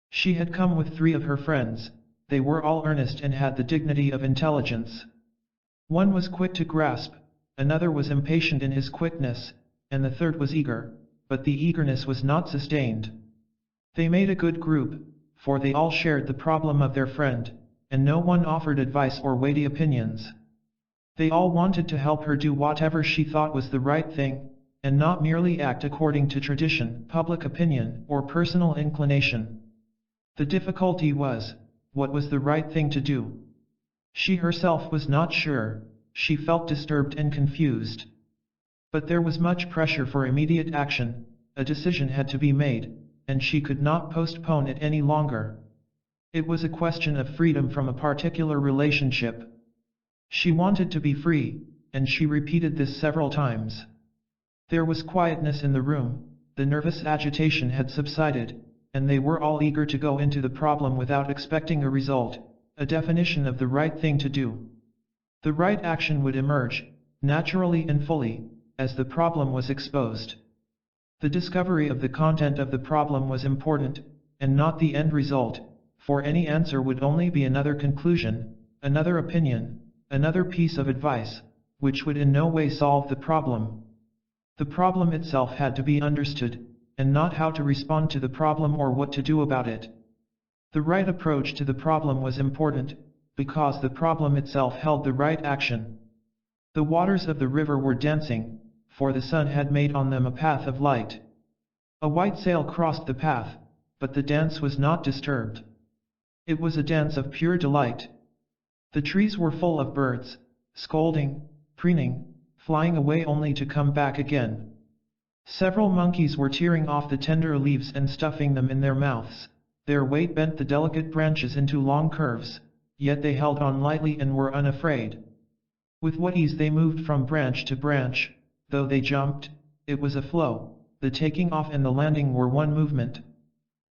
She had come with 3 of her friends. They were all earnest and had the dignity of intelligence. One was quick to grasp, another was impatient in his quickness, and the third was eager, but the eagerness was not sustained. They made a good group, for they all shared the problem of their friend, and no one offered advice or weighty opinions. They all wanted to help her do whatever she thought was the right thing, and not merely act according to tradition, public opinion, or personal inclination. The difficulty was, what was the right thing to do? She herself was not sure, she felt disturbed and confused. But there was much pressure for immediate action, a decision had to be made, and she could not postpone it any longer. It was a question of freedom from a particular relationship. She wanted to be free, and she repeated this several times. There was quietness in the room, the nervous agitation had subsided, and they were all eager to go into the problem without expecting a result, a definition of the right thing to do. The right action would emerge, naturally and fully, as the problem was exposed. The discovery of the content of the problem was important, and not the end result, for any answer would only be another conclusion, another opinion, another piece of advice, which would in no way solve the problem. The problem itself had to be understood, and not how to respond to the problem or what to do about it. The right approach to the problem was important, because the problem itself held the right action. The waters of the river were dancing, for the sun had made on them a path of light. A white sail crossed the path, but the dance was not disturbed. It was a dance of pure delight. The trees were full of birds, scolding, preening, flying away only to come back again. Several monkeys were tearing off the tender leaves and stuffing them in their mouths. Their weight bent the delicate branches into long curves, yet they held on lightly and were unafraid. With what ease they moved from branch to branch. Though they jumped, it was a flow. The taking off and the landing were one movement.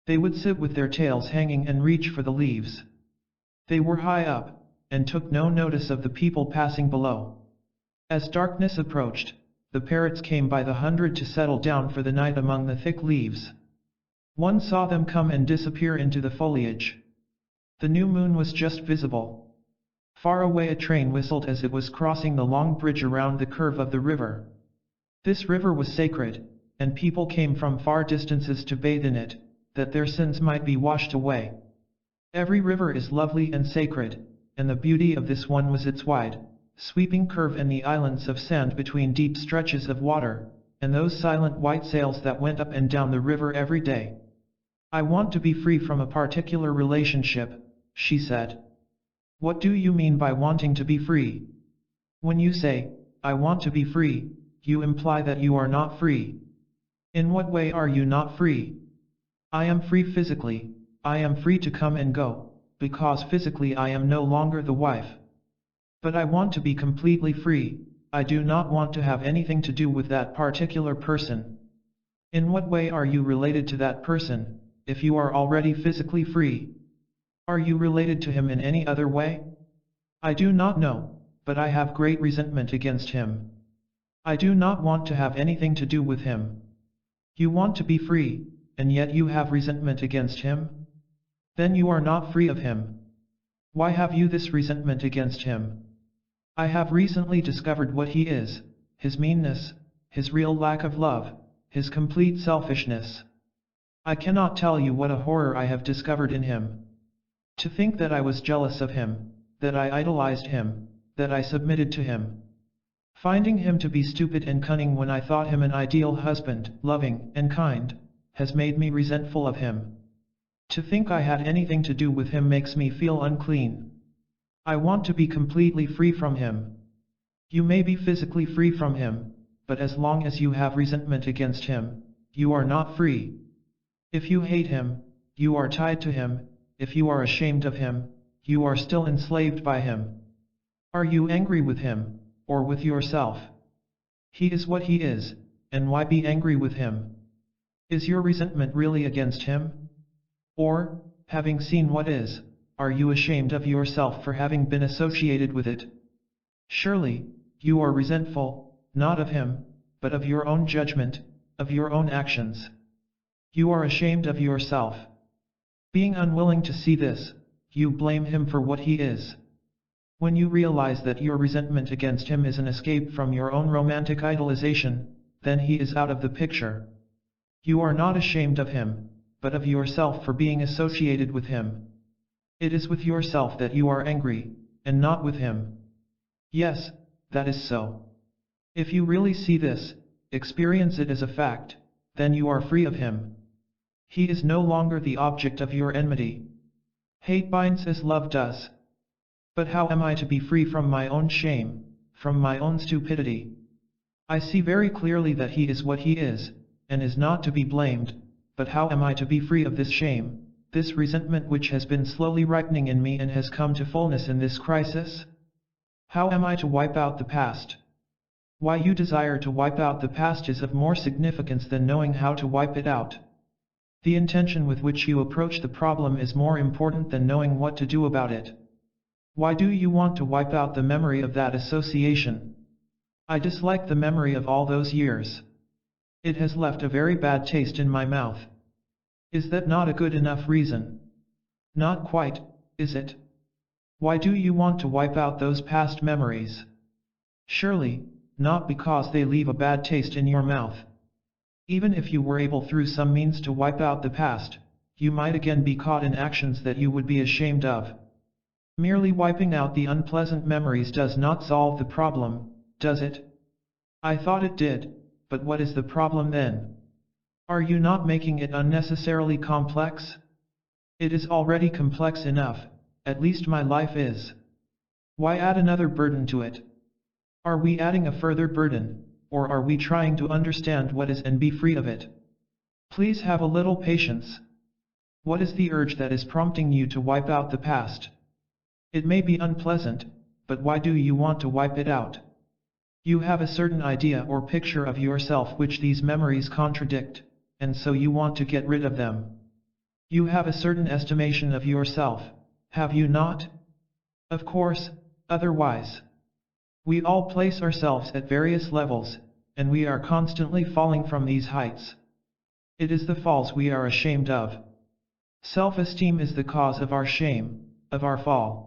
They would sit with their tails hanging and reach for the leaves. They were high up, and took no notice of the people passing below. As darkness approached, the parrots came by the hundred to settle down for the night among the thick leaves. One saw them come and disappear into the foliage. The new moon was just visible. Far away a train whistled as it was crossing the long bridge around the curve of the river. This river was sacred, and people came from far distances to bathe in it, that their sins might be washed away. Every river is lovely and sacred, and the beauty of this one was its wide, sweeping curve and the islands of sand between deep stretches of water, and those silent white sails that went up and down the river every day. I want to be free from a particular relationship, she said. What do you mean by wanting to be free? When you say, I want to be free, you imply that you are not free. In what way are you not free? I am free physically, I am free to come and go, because physically I am no longer the wife. But I want to be completely free, I do not want to have anything to do with that particular person. In what way are you related to that person, if you are already physically free? Are you related to him in any other way? I do not know, but I have great resentment against him. I do not want to have anything to do with him. You want to be free, and yet you have resentment against him? Then you are not free of him. Why have you this resentment against him? I have recently discovered what he is, his meanness, his real lack of love, his complete selfishness. I cannot tell you what a horror I have discovered in him. To think that I was jealous of him, that I idolized him, that I submitted to him. Finding him to be stupid and cunning when I thought him an ideal husband, loving and kind, has made me resentful of him. To think I had anything to do with him makes me feel unclean. I want to be completely free from him. You may be physically free from him, but as long as you have resentment against him, you are not free. If you hate him, you are tied to him. If you are ashamed of him, you are still enslaved by him. Are you angry with him, or with yourself? He is what he is, and why be angry with him? Is your resentment really against him? Or, having seen what is, are you ashamed of yourself for having been associated with it? Surely, you are resentful, not of him, but of your own judgment, of your own actions. You are ashamed of yourself. Being unwilling to see this, you blame him for what he is. When you realize that your resentment against him is an escape from your own romantic idolization, then he is out of the picture. You are not ashamed of him, but of yourself for being associated with him. It is with yourself that you are angry, and not with him. Yes, that is so. If you really see this, experience it as a fact, then you are free of him. He is no longer the object of your enmity. Hate binds as love does. But how am I to be free from my own shame, from my own stupidity? I see very clearly that he is what he is, and is not to be blamed, but how am I to be free of this shame, this resentment which has been slowly ripening in me and has come to fullness in this crisis? How am I to wipe out the past? Why you desire to wipe out the past is of more significance than knowing how to wipe it out. The intention with which you approach the problem is more important than knowing what to do about it. Why do you want to wipe out the memory of that association? I dislike the memory of all those years. It has left a very bad taste in my mouth. Is that not a good enough reason? Not quite, is it? Why do you want to wipe out those past memories? Surely, not because they leave a bad taste in your mouth. Even if you were able through some means to wipe out the past, you might again be caught in actions that you would be ashamed of. Merely wiping out the unpleasant memories does not solve the problem, does it? I thought it did, but what is the problem then? Are you not making it unnecessarily complex? It is already complex enough, at least my life is. Why add another burden to it? Are we adding a further burden, or are we trying to understand what is and be free of it? Please have a little patience. What is the urge that is prompting you to wipe out the past? It may be unpleasant, but why do you want to wipe it out? You have a certain idea or picture of yourself which these memories contradict, and so you want to get rid of them. You have a certain estimation of yourself, have you not? Of course, otherwise. We all place ourselves at various levels, and we are constantly falling from these heights. It is the falls we are ashamed of. Self-esteem is the cause of our shame, of our fall.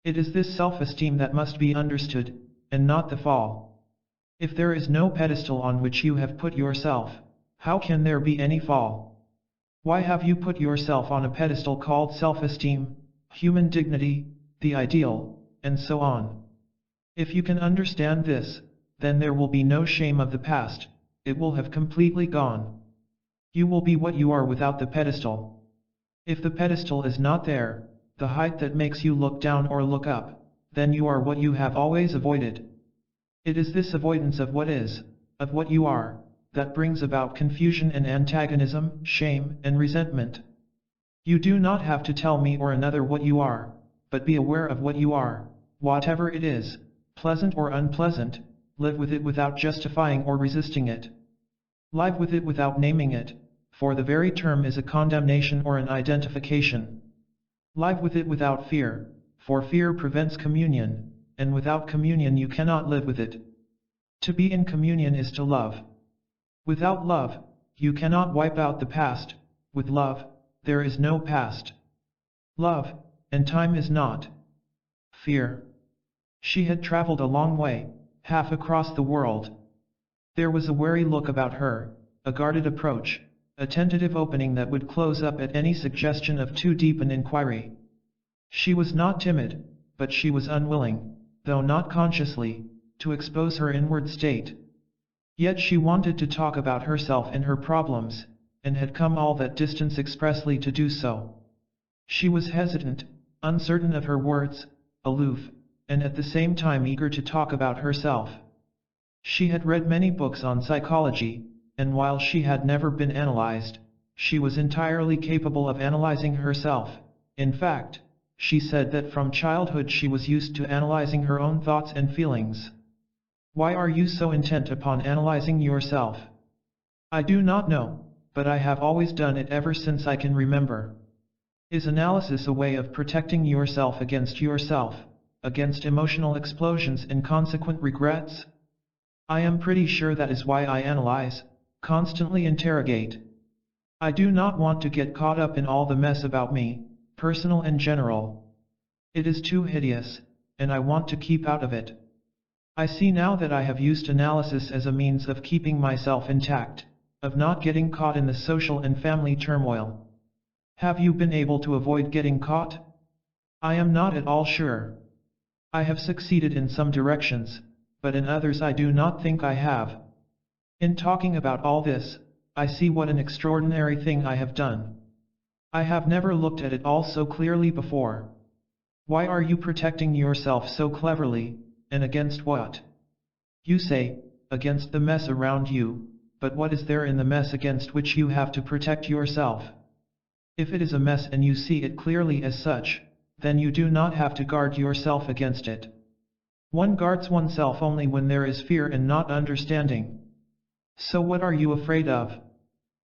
It is this self-esteem that must be understood, and not the fall. If there is no pedestal on which you have put yourself, how can there be any fall? Why have you put yourself on a pedestal called self-esteem, human dignity, the ideal, and so on? If you can understand this, then there will be no shame of the past, it will have completely gone. You will be what you are without the pedestal. If the pedestal is not there, the height that makes you look down or look up, then you are what you have always avoided. It is this avoidance of what is, of what you are, that brings about confusion and antagonism, shame and resentment. You do not have to tell me or another what you are, but be aware of what you are, whatever it is, pleasant or unpleasant, live with it without justifying or resisting it. Live with it without naming it, for the very term is a condemnation or an identification. Live with it without fear, for fear prevents communion, and without communion you cannot live with it. To be in communion is to love. Without love, you cannot wipe out the past, with love, there is no past. Love, and time is not. Fear. She had traveled a long way, half across the world. There was a wary look about her, a guarded approach, a tentative opening that would close up at any suggestion of too deep an inquiry. She was not timid, but she was unwilling, though not consciously, to expose her inward state. Yet she wanted to talk about herself and her problems, and had come all that distance expressly to do so. She was hesitant, uncertain of her words, aloof, and at the same time eager to talk about herself. She had read many books on psychology, and while she had never been analyzed, she was entirely capable of analyzing herself. In fact, she said that from childhood she was used to analyzing her own thoughts and feelings. Why are you so intent upon analyzing yourself? I do not know, but I have always done it ever since I can remember. Is analysis a way of protecting yourself, against emotional explosions and consequent regrets? I am pretty sure that is why I analyze, constantly interrogate. I do not want to get caught up in all the mess about me, personal and general. It is too hideous, and I want to keep out of it. I see now that I have used analysis as a means of keeping myself intact, of not getting caught in the social and family turmoil. Have you been able to avoid getting caught? I am not at all sure. I have succeeded in some directions, but in others I do not think I have. In talking about all this, I see what an extraordinary thing I have done. I have never looked at it all so clearly before. Why are you protecting yourself so cleverly, and against what? You say, against the mess around you, but what is there in the mess against which you have to protect yourself? If it is a mess and you see it clearly as such, then you do not have to guard yourself against it. One guards oneself only when there is fear and not understanding. So what are you afraid of?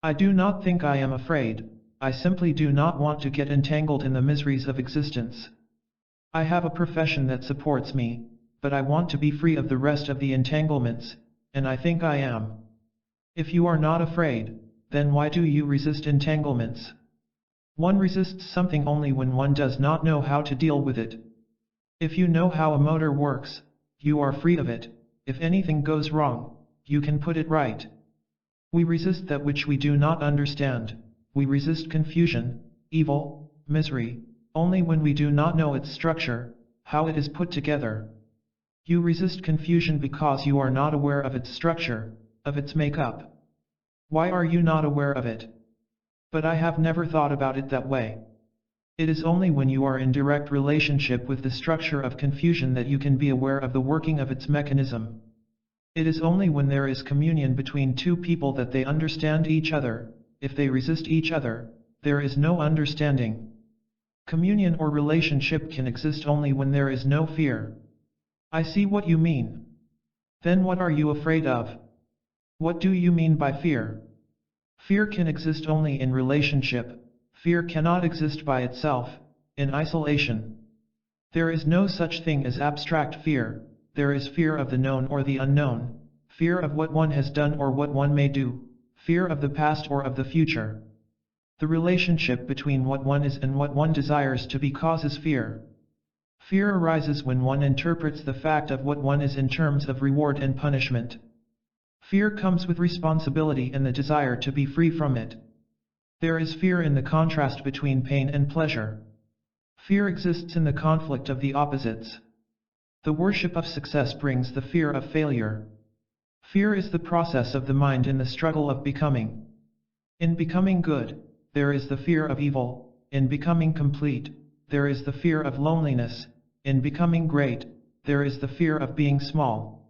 I do not think I am afraid, I simply do not want to get entangled in the miseries of existence. I have a profession that supports me, but I want to be free of the rest of the entanglements, and I think I am. If you are not afraid, then why do you resist entanglements? One resists something only when one does not know how to deal with it. If you know how a motor works, you are free of it. If anything goes wrong, you can put it right. We resist that which we do not understand. We resist confusion, evil, misery, only when we do not know its structure, how it is put together. You resist confusion because you are not aware of its structure, of its makeup. Why are you not aware of it? But I have never thought about it that way. It is only when you are in direct relationship with the structure of confusion that you can be aware of the working of its mechanism. It is only when there is communion between two people that they understand each other. If they resist each other, there is no understanding. Communion or relationship can exist only when there is no fear. I see what you mean. Then what are you afraid of? What do you mean by fear? Fear can exist only in relationship. Fear cannot exist by itself, in isolation. There is no such thing as abstract fear. There is fear of the known or the unknown, fear of what one has done or what one may do, fear of the past or of the future. The relationship between what one is and what one desires to be causes fear. Fear arises when one interprets the fact of what one is in terms of reward and punishment. Fear comes with responsibility and the desire to be free from it. There is fear in the contrast between pain and pleasure. Fear exists in the conflict of the opposites. The worship of success brings the fear of failure. Fear is the process of the mind in the struggle of becoming. In becoming good, there is the fear of evil. In becoming complete, there is the fear of loneliness. In becoming great, there is the fear of being small.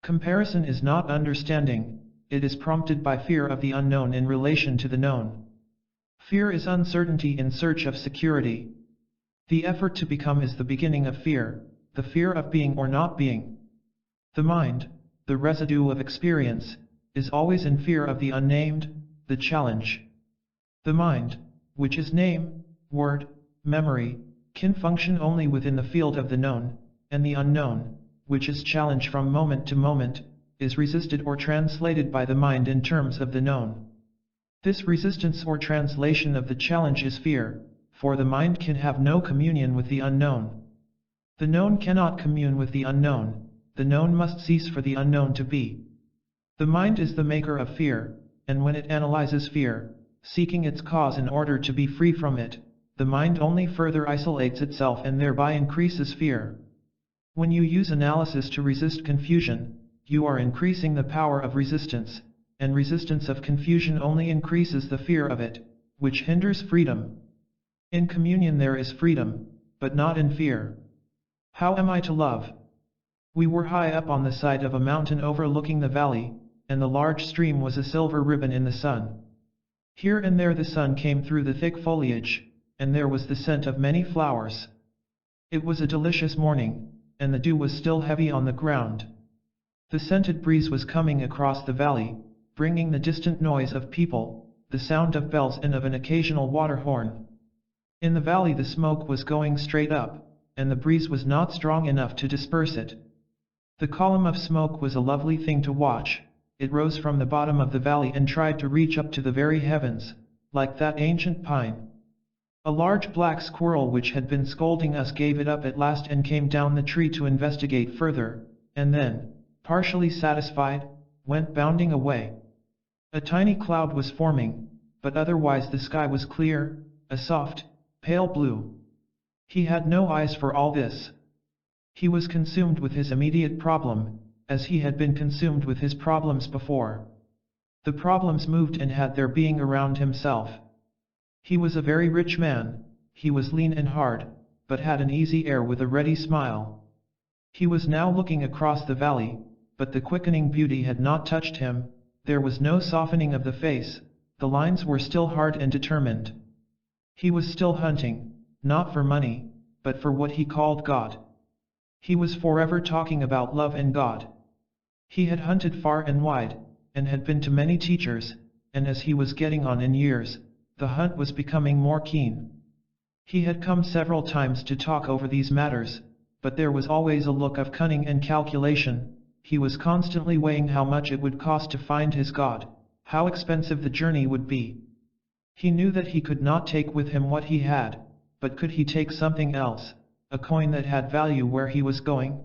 Comparison is not understanding, it is prompted by fear of the unknown in relation to the known. Fear is uncertainty in search of security. The effort to become is the beginning of fear, the fear of being or not being. The mind, the residue of experience, is always in fear of the unnamed, the challenge. The mind, which is name, word, memory, can function only within the field of the known, and the unknown, which is challenge from moment to moment, is resisted or translated by the mind in terms of the known. This resistance or translation of the challenge is fear, for the mind can have no communion with the unknown. The known cannot commune with the unknown, the known must cease for the unknown to be. The mind is the maker of fear, and when it analyzes fear, seeking its cause in order to be free from it, the mind only further isolates itself and thereby increases fear. When you use analysis to resist confusion, you are increasing the power of resistance, and resistance of confusion only increases the fear of it, which hinders freedom. In communion there is freedom, but not in fear. How am I to love? We were high up on the side of a mountain overlooking the valley, and the large stream was a silver ribbon in the sun. Here and there the sun came through the thick foliage, and there was the scent of many flowers. It was a delicious morning, and the dew was still heavy on the ground. The scented breeze was coming across the valley, bringing the distant noise of people, the sound of bells and of an occasional water horn. In the valley the smoke was going straight up, and the breeze was not strong enough to disperse it. The column of smoke was a lovely thing to watch. It rose from the bottom of the valley and tried to reach up to the very heavens, like that ancient pine. A large black squirrel which had been scolding us gave it up at last and came down the tree to investigate further, and then, partially satisfied, went bounding away. A tiny cloud was forming, but otherwise the sky was clear, a soft, pale blue. He had no eyes for all this. He was consumed with his immediate problem, as he had been consumed with his problems before. The problems moved and had their being around himself. He was a very rich man, he was lean and hard, but had an easy air with a ready smile. He was now looking across the valley, but the quickening beauty had not touched him, there was no softening of the face, the lines were still hard and determined. He was still hunting, not for money, but for what he called God. He was forever talking about love and God. He had hunted far and wide, and had been to many teachers, and as he was getting on in years, the hunt was becoming more keen. He had come several times to talk over these matters, but there was always a look of cunning and calculation. He was constantly weighing how much it would cost to find his God, how expensive the journey would be. He knew that he could not take with him what he had, but could he take something else, a coin that had value where he was going?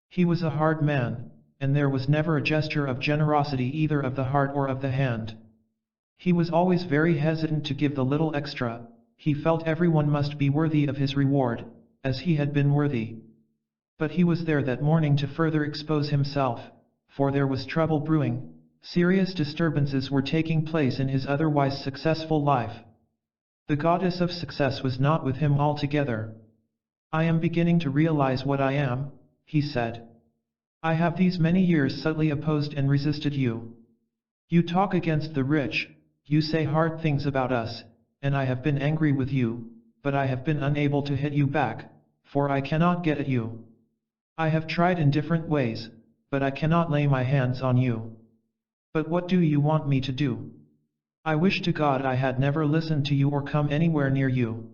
He was a hard man, and there was never a gesture of generosity either of the heart or of the hand. He was always very hesitant to give the little extra. He felt everyone must be worthy of his reward, as he had been worthy. But he was there that morning to further expose himself, for there was trouble brewing. Serious disturbances were taking place in his otherwise successful life. The goddess of success was not with him altogether. "I am beginning to realize what I am," he said. "I have these many years subtly opposed and resisted you. You talk against the rich, you say hard things about us, and I have been angry with you, but I have been unable to hit you back, for I cannot get at you. I have tried in different ways, but I cannot lay my hands on you. But what do you want me to do? I wish to God I had never listened to you or come anywhere near you.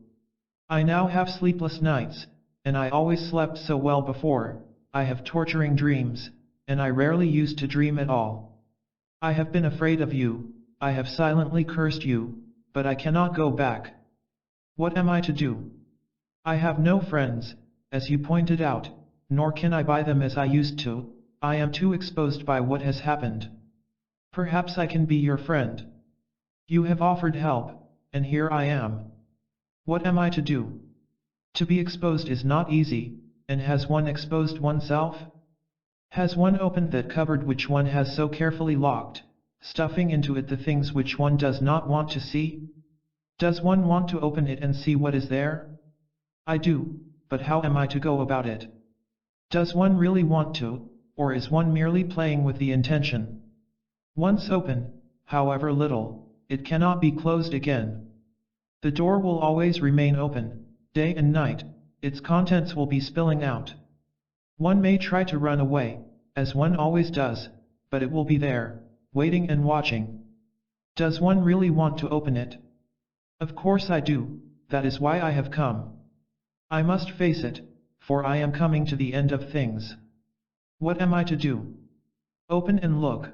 I now have sleepless nights, and I always slept so well before. I have torturing dreams, and I rarely used to dream at all. I have been afraid of you, I have silently cursed you, but I cannot go back. What am I to do? I have no friends, as you pointed out, nor can I buy them as I used to. I am too exposed by what has happened. Perhaps I can be your friend. You have offered help, and here I am. What am I to do? To be exposed is not easy, and has one exposed oneself? Has one opened that cupboard which one has so carefully locked, stuffing into it the things which one does not want to see? Does one want to open it and see what is there? I do, but how am I to go about it? Does one really want to, or is one merely playing with the intention? Once open, however little, it cannot be closed again. The door will always remain open, day and night, its contents will be spilling out. One may try to run away, as one always does, but it will be there, waiting and watching. Does one really want to open it? Of course I do, that is why I have come. I must face it, for I am coming to the end of things. What am I to do? Open and look.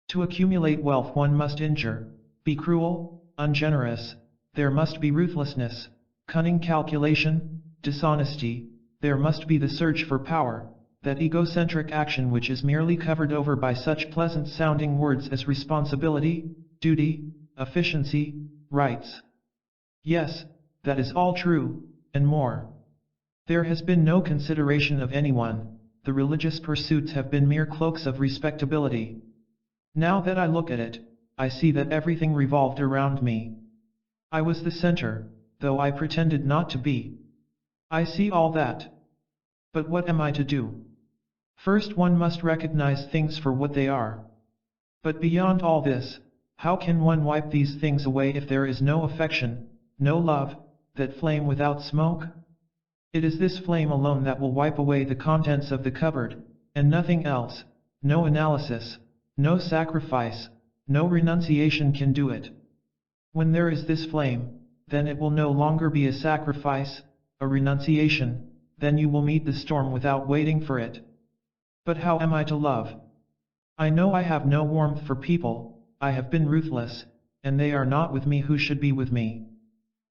To accumulate wealth one must injure, be cruel, ungenerous, there must be ruthlessness, cunning calculation, dishonesty, there must be the search for power, that egocentric action which is merely covered over by such pleasant-sounding words as responsibility, duty, efficiency, rights. Yes, that is all true, and more. There has been no consideration of anyone, the religious pursuits have been mere cloaks of respectability. Now that I look at it, I see that everything revolved around me. I was the center, though I pretended not to be. I see all that. But what am I to do? First one must recognize things for what they are. But beyond all this, how can one wipe these things away if there is no affection, no love, that flame without smoke? It is this flame alone that will wipe away the contents of the cupboard, and nothing else, no analysis, no sacrifice, no renunciation can do it. When there is this flame, then it will no longer be a sacrifice, a renunciation, then you will meet the storm without waiting for it. But how am I to love? I know I have no warmth for people, I have been ruthless, and they are not with me who should be with me.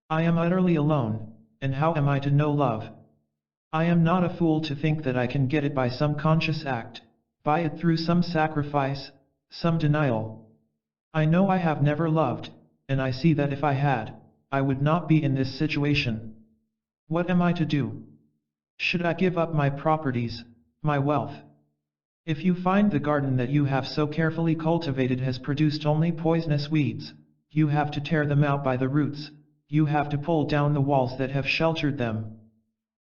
I am utterly alone, and how am I to know love? I am not a fool to think that I can get it by some conscious act, buy it through some sacrifice, some denial. I know I have never loved, and I see that if I had, I would not be in this situation. What am I to do? Should I give up my properties, my wealth? If you find the garden that you have so carefully cultivated has produced only poisonous weeds, you have to tear them out by the roots, you have to pull down the walls that have sheltered them.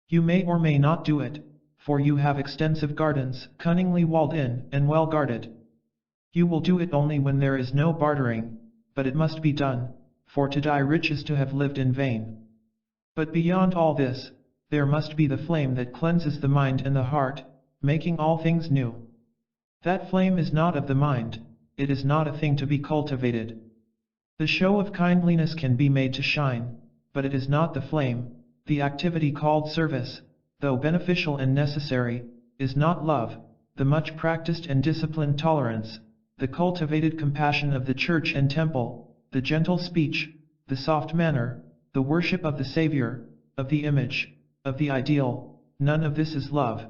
You may or may not do it, for you have extensive gardens, cunningly walled in and well guarded. You will do it only when there is no bartering, but it must be done, for to die rich is to have lived in vain. But beyond all this, there must be the flame that cleanses the mind and the heart, making all things new. That flame is not of the mind, it is not a thing to be cultivated. The show of kindliness can be made to shine, but it is not the flame. The activity called service, though beneficial and necessary, is not love. The much practiced and disciplined tolerance, the cultivated compassion of the church and temple, the gentle speech, the soft manner, the worship of the Savior, of the image, of the ideal, none of this is love.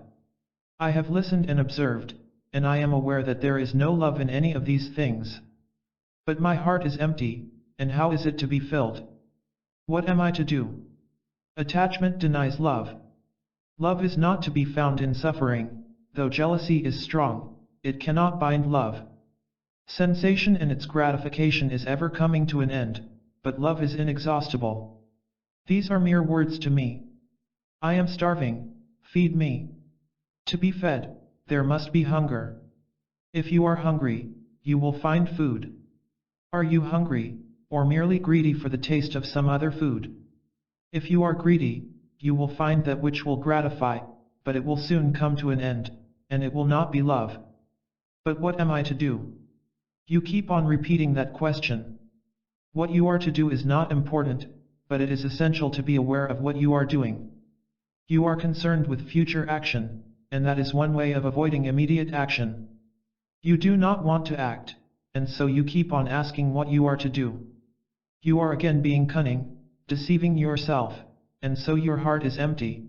I have listened and observed, and I am aware that there is no love in any of these things. But my heart is empty, and how is it to be filled? What am I to do? Attachment denies love. Love is not to be found in suffering, though jealousy is strong, it cannot bind love. Sensation and its gratification is ever coming to an end, but love is inexhaustible. These are mere words to me. I am starving, feed me. To be fed, there must be hunger. If you are hungry, you will find food. Are you hungry, or merely greedy for the taste of some other food? If you are greedy, you will find that which will gratify, but it will soon come to an end, and it will not be love. But what am I to do? You keep on repeating that question. What you are to do is not important, but it is essential to be aware of what you are doing. You are concerned with future action, and that is one way of avoiding immediate action. You do not want to act, and so you keep on asking what you are to do. You are again being cunning, deceiving yourself, and so your heart is empty.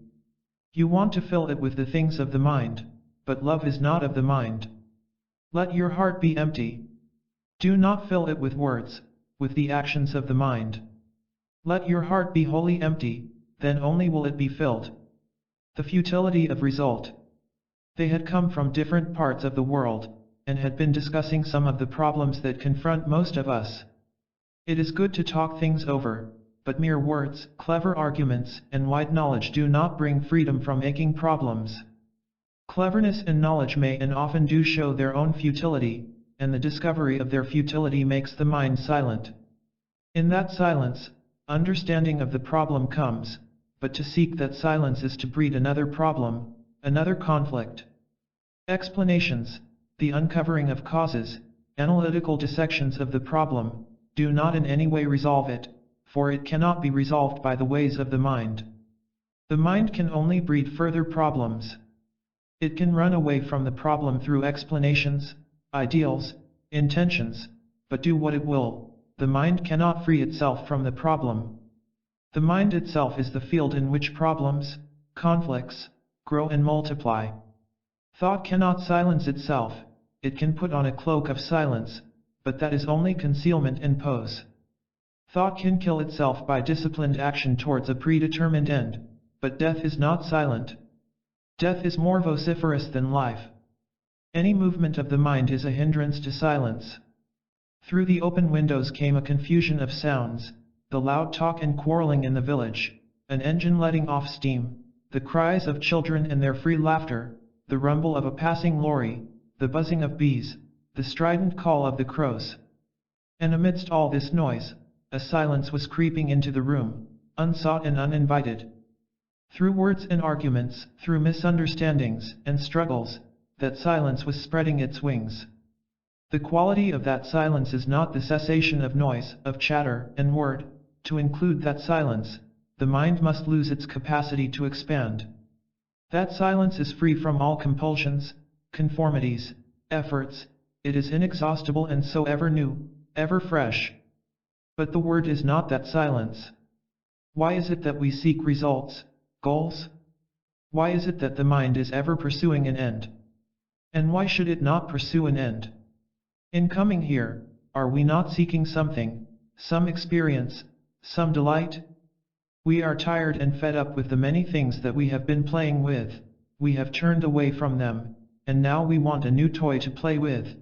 You want to fill it with the things of the mind, but love is not of the mind. Let your heart be empty. Do not fill it with words, with the actions of the mind. Let your heart be wholly empty, then only will it be filled. The futility of result. They had come from different parts of the world, and had been discussing some of the problems that confront most of us. It is good to talk things over, but mere words, clever arguments, and wide knowledge do not bring freedom from aching problems. Cleverness and knowledge may and often do show their own futility, and the discovery of their futility makes the mind silent. In that silence, understanding of the problem comes, but to seek that silence is to breed another problem, another conflict. Explanations, the uncovering of causes, analytical dissections of the problem, do not in any way resolve it, for it cannot be resolved by the ways of the mind. The mind can only breed further problems. It can run away from the problem through explanations, ideals, intentions, but do what it will, the mind cannot free itself from the problem. The mind itself is the field in which problems, conflicts, grow and multiply. Thought cannot silence itself, it can put on a cloak of silence, but that is only concealment and pose. Thought can kill itself by disciplined action towards a predetermined end, but death is not silent. Death is more vociferous than life. Any movement of the mind is a hindrance to silence. Through the open windows came a confusion of sounds, the loud talk and quarreling in the village, an engine letting off steam, the cries of children and their free laughter, the rumble of a passing lorry, the buzzing of bees, the strident call of the crows. And amidst all this noise, a silence was creeping into the room, unsought and uninvited. Through words and arguments, through misunderstandings and struggles, that silence was spreading its wings. The quality of that silence is not the cessation of noise, of chatter and word. To include that silence, the mind must lose its capacity to expand. That silence is free from all compulsions, conformities, efforts, it is inexhaustible and so ever new, ever fresh. But the word is not that silence. Why is it that we seek results, goals? Why is it that the mind is ever pursuing an end? And why should it not pursue an end? In coming here, are we not seeking something, some experience, some delight? We are tired and fed up with the many things that we have been playing with, we have turned away from them, and now we want a new toy to play with.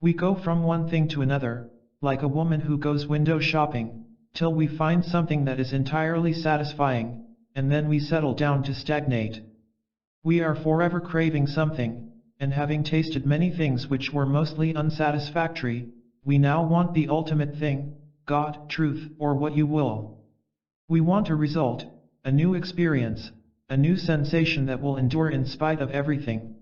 We go from one thing to another, like a woman who goes window shopping, till we find something that is entirely satisfying, and then we settle down to stagnate. We are forever craving something, and having tasted many things which were mostly unsatisfactory, we now want the ultimate thing, God, truth, or what you will. We want a result, a new experience, a new sensation that will endure in spite of everything.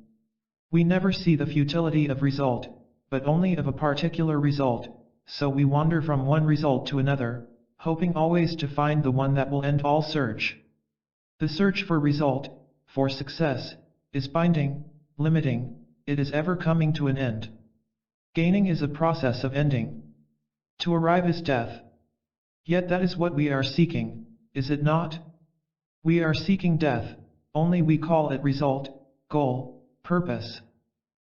We never see the futility of result, but only of a particular result, so we wander from one result to another, hoping always to find the one that will end all search. The search for result, for success, is binding, limiting, it is ever coming to an end. Gaining is a process of ending. To arrive is death. Yet that is what we are seeking, is it not? We are seeking death, only we call it result, goal, purpose.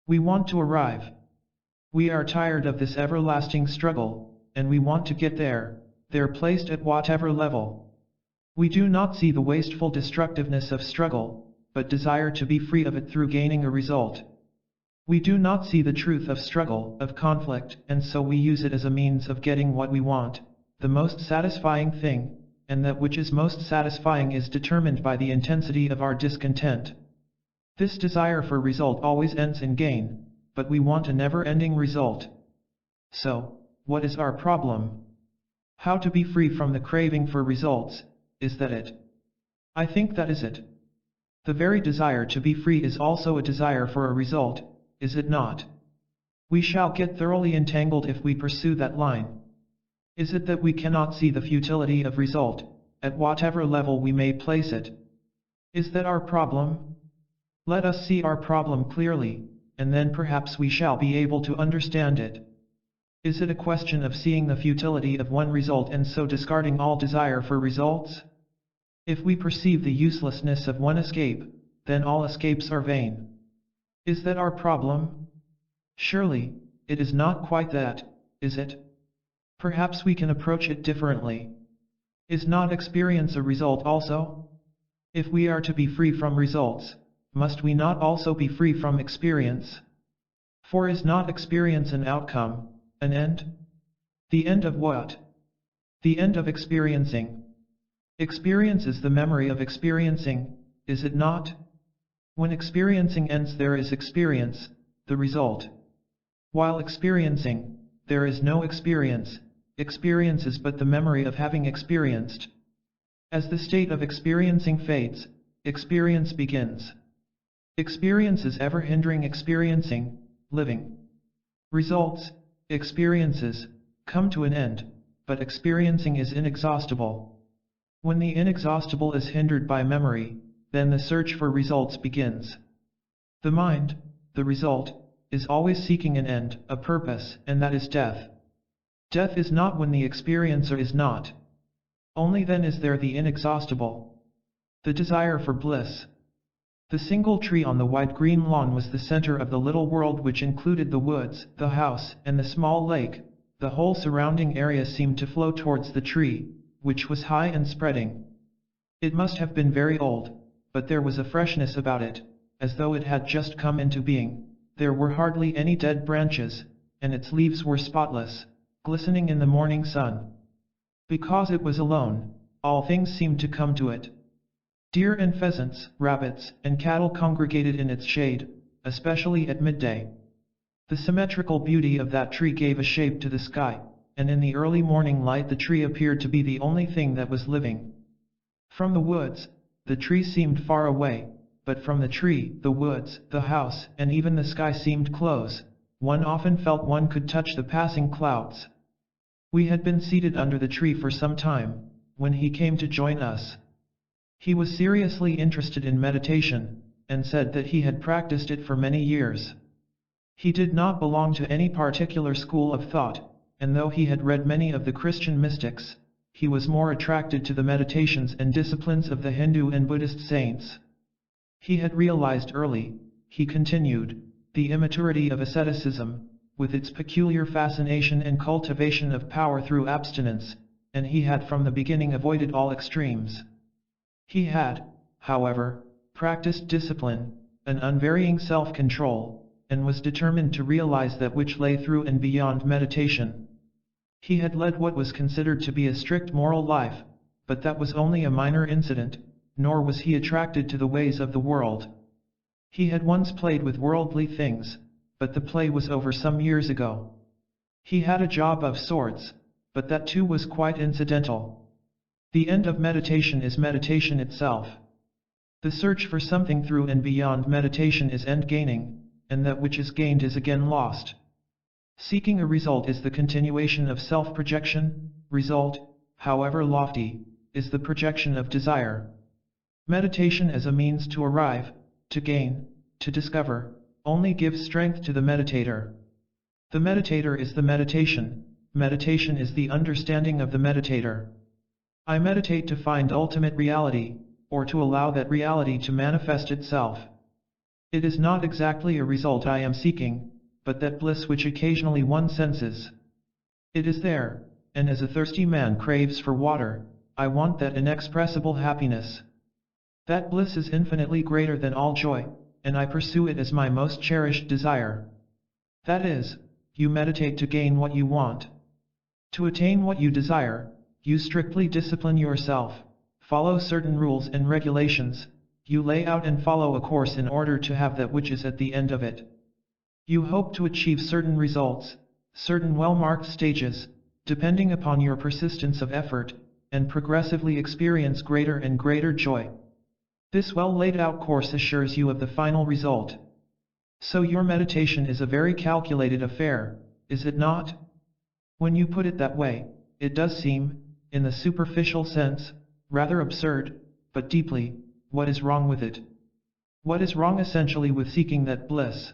We want to arrive. We are tired of this everlasting struggle, and we want to get there placed at whatever level. We do not see the wasteful destructiveness of struggle, but desire to be free of it through gaining a result. We do not see the truth of struggle, of conflict, and so we use it as a means of getting what we want, the most satisfying thing, and that which is most satisfying is determined by the intensity of our discontent. This desire for result always ends in gain, but we want a never-ending result. So, what is our problem? How to be free from the craving for results, is that it? I think that is it. The very desire to be free is also a desire for a result, is it not? We shall get thoroughly entangled if we pursue that line. Is it that we cannot see the futility of result, at whatever level we may place it? Is that our problem? Let us see our problem clearly, and then perhaps we shall be able to understand it. Is it a question of seeing the futility of one result and so discarding all desire for results? If we perceive the uselessness of one escape, then all escapes are vain. Is that our problem? Surely, it is not quite that, is it? Perhaps we can approach it differently. Is not experience a result also? If we are to be free from results, must we not also be free from experience? For is not experience an outcome, an end? The end of what? The end of experiencing. Experience is the memory of experiencing, is it not? When experiencing ends there is experience, the result. While experiencing, there is no experience, experience is but the memory of having experienced. As the state of experiencing fades, experience begins. Experience is ever hindering experiencing, living. Results, experiences, come to an end, but experiencing is inexhaustible. When the inexhaustible is hindered by memory, then the search for results begins. The mind, the result, is always seeking an end, a purpose, and that is death. Death is not when the experiencer is not. Only then is there the inexhaustible. The desire for bliss. The single tree on the wide green lawn was the center of the little world which included the woods, the house, and the small lake. The whole surrounding area seemed to flow towards the tree, which was high and spreading. It must have been very old, but there was a freshness about it, as though it had just come into being. There were hardly any dead branches, and its leaves were spotless, glistening in the morning sun. Because it was alone, all things seemed to come to it. Deer and pheasants, rabbits, and cattle congregated in its shade, especially at midday. The symmetrical beauty of that tree gave a shape to the sky, and in the early morning light the tree appeared to be the only thing that was living. From the woods, the tree seemed far away, but from the tree, the woods, the house, and even the sky seemed close. One often felt one could touch the passing clouds. We had been seated under the tree for some time, when he came to join us. He was seriously interested in meditation, and said that he had practiced it for many years. He did not belong to any particular school of thought, and though he had read many of the Christian mystics, he was more attracted to the meditations and disciplines of the Hindu and Buddhist saints. He had realized early, he continued, the immaturity of asceticism, with its peculiar fascination and cultivation of power through abstinence, and he had from the beginning avoided all extremes. He had, however, practiced discipline, an unvarying self-control, and was determined to realize that which lay through and beyond meditation. He had led what was considered to be a strict moral life, but that was only a minor incident, nor was he attracted to the ways of the world. He had once played with worldly things, but the play was over some years ago. He had a job of sorts, but that too was quite incidental. The end of meditation is meditation itself. The search for something through and beyond meditation is end gaining, and that which is gained is again lost. Seeking a result is the continuation of self-projection, result, however lofty, is the projection of desire. Meditation as a means to arrive, to gain, to discover, only gives strength to the meditator. The meditator is the meditation. Meditation is the understanding of the meditator. I meditate to find ultimate reality, or to allow that reality to manifest itself. It is not exactly a result I am seeking, but that bliss which occasionally one senses. It is there, and as a thirsty man craves for water, I want that inexpressible happiness. That bliss is infinitely greater than all joy, and I pursue it as my most cherished desire. That is, you meditate to gain what you want. To attain what you desire, you strictly discipline yourself, follow certain rules and regulations, you lay out and follow a course in order to have that which is at the end of it. You hope to achieve certain results, certain well-marked stages, depending upon your persistence of effort, and progressively experience greater and greater joy. This well-laid-out course assures you of the final result. So your meditation is a very calculated affair, is it not? When you put it that way, it does seem, in the superficial sense, rather absurd, but deeply, what is wrong with it? What is wrong essentially with seeking that bliss?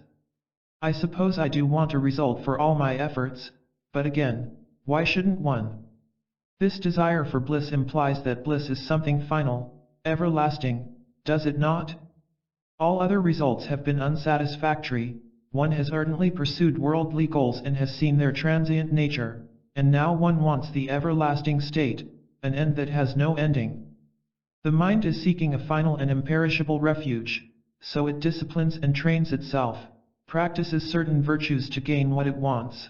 I suppose I do want a result for all my efforts, but again, why shouldn't one? This desire for bliss implies that bliss is something final, everlasting, does it not? All other results have been unsatisfactory. One has ardently pursued worldly goals and has seen their transient nature, and now one wants the everlasting state, an end that has no ending. The mind is seeking a final and imperishable refuge, so it disciplines and trains itself, practices certain virtues to gain what it wants.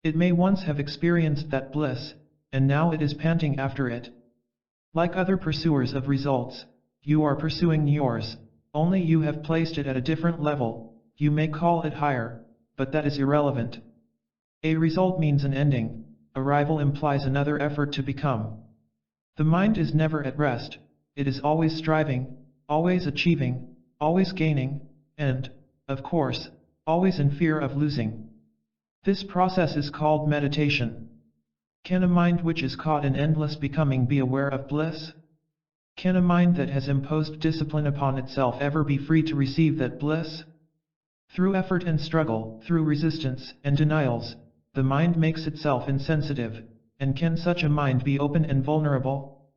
It may once have experienced that bliss, and now it is panting after it. Like other pursuers of results, you are pursuing yours, only you have placed it at a different level. You may call it higher, but that is irrelevant. A result means an ending, arrival implies another effort to become. The mind is never at rest, it is always striving, always achieving, always gaining, and, of course, always in fear of losing. This process is called meditation. Can a mind which is caught in endless becoming be aware of bliss? Can a mind that has imposed discipline upon itself ever be free to receive that bliss? Through effort and struggle, through resistance and denials, the mind makes itself insensitive, and can such a mind be open and vulnerable?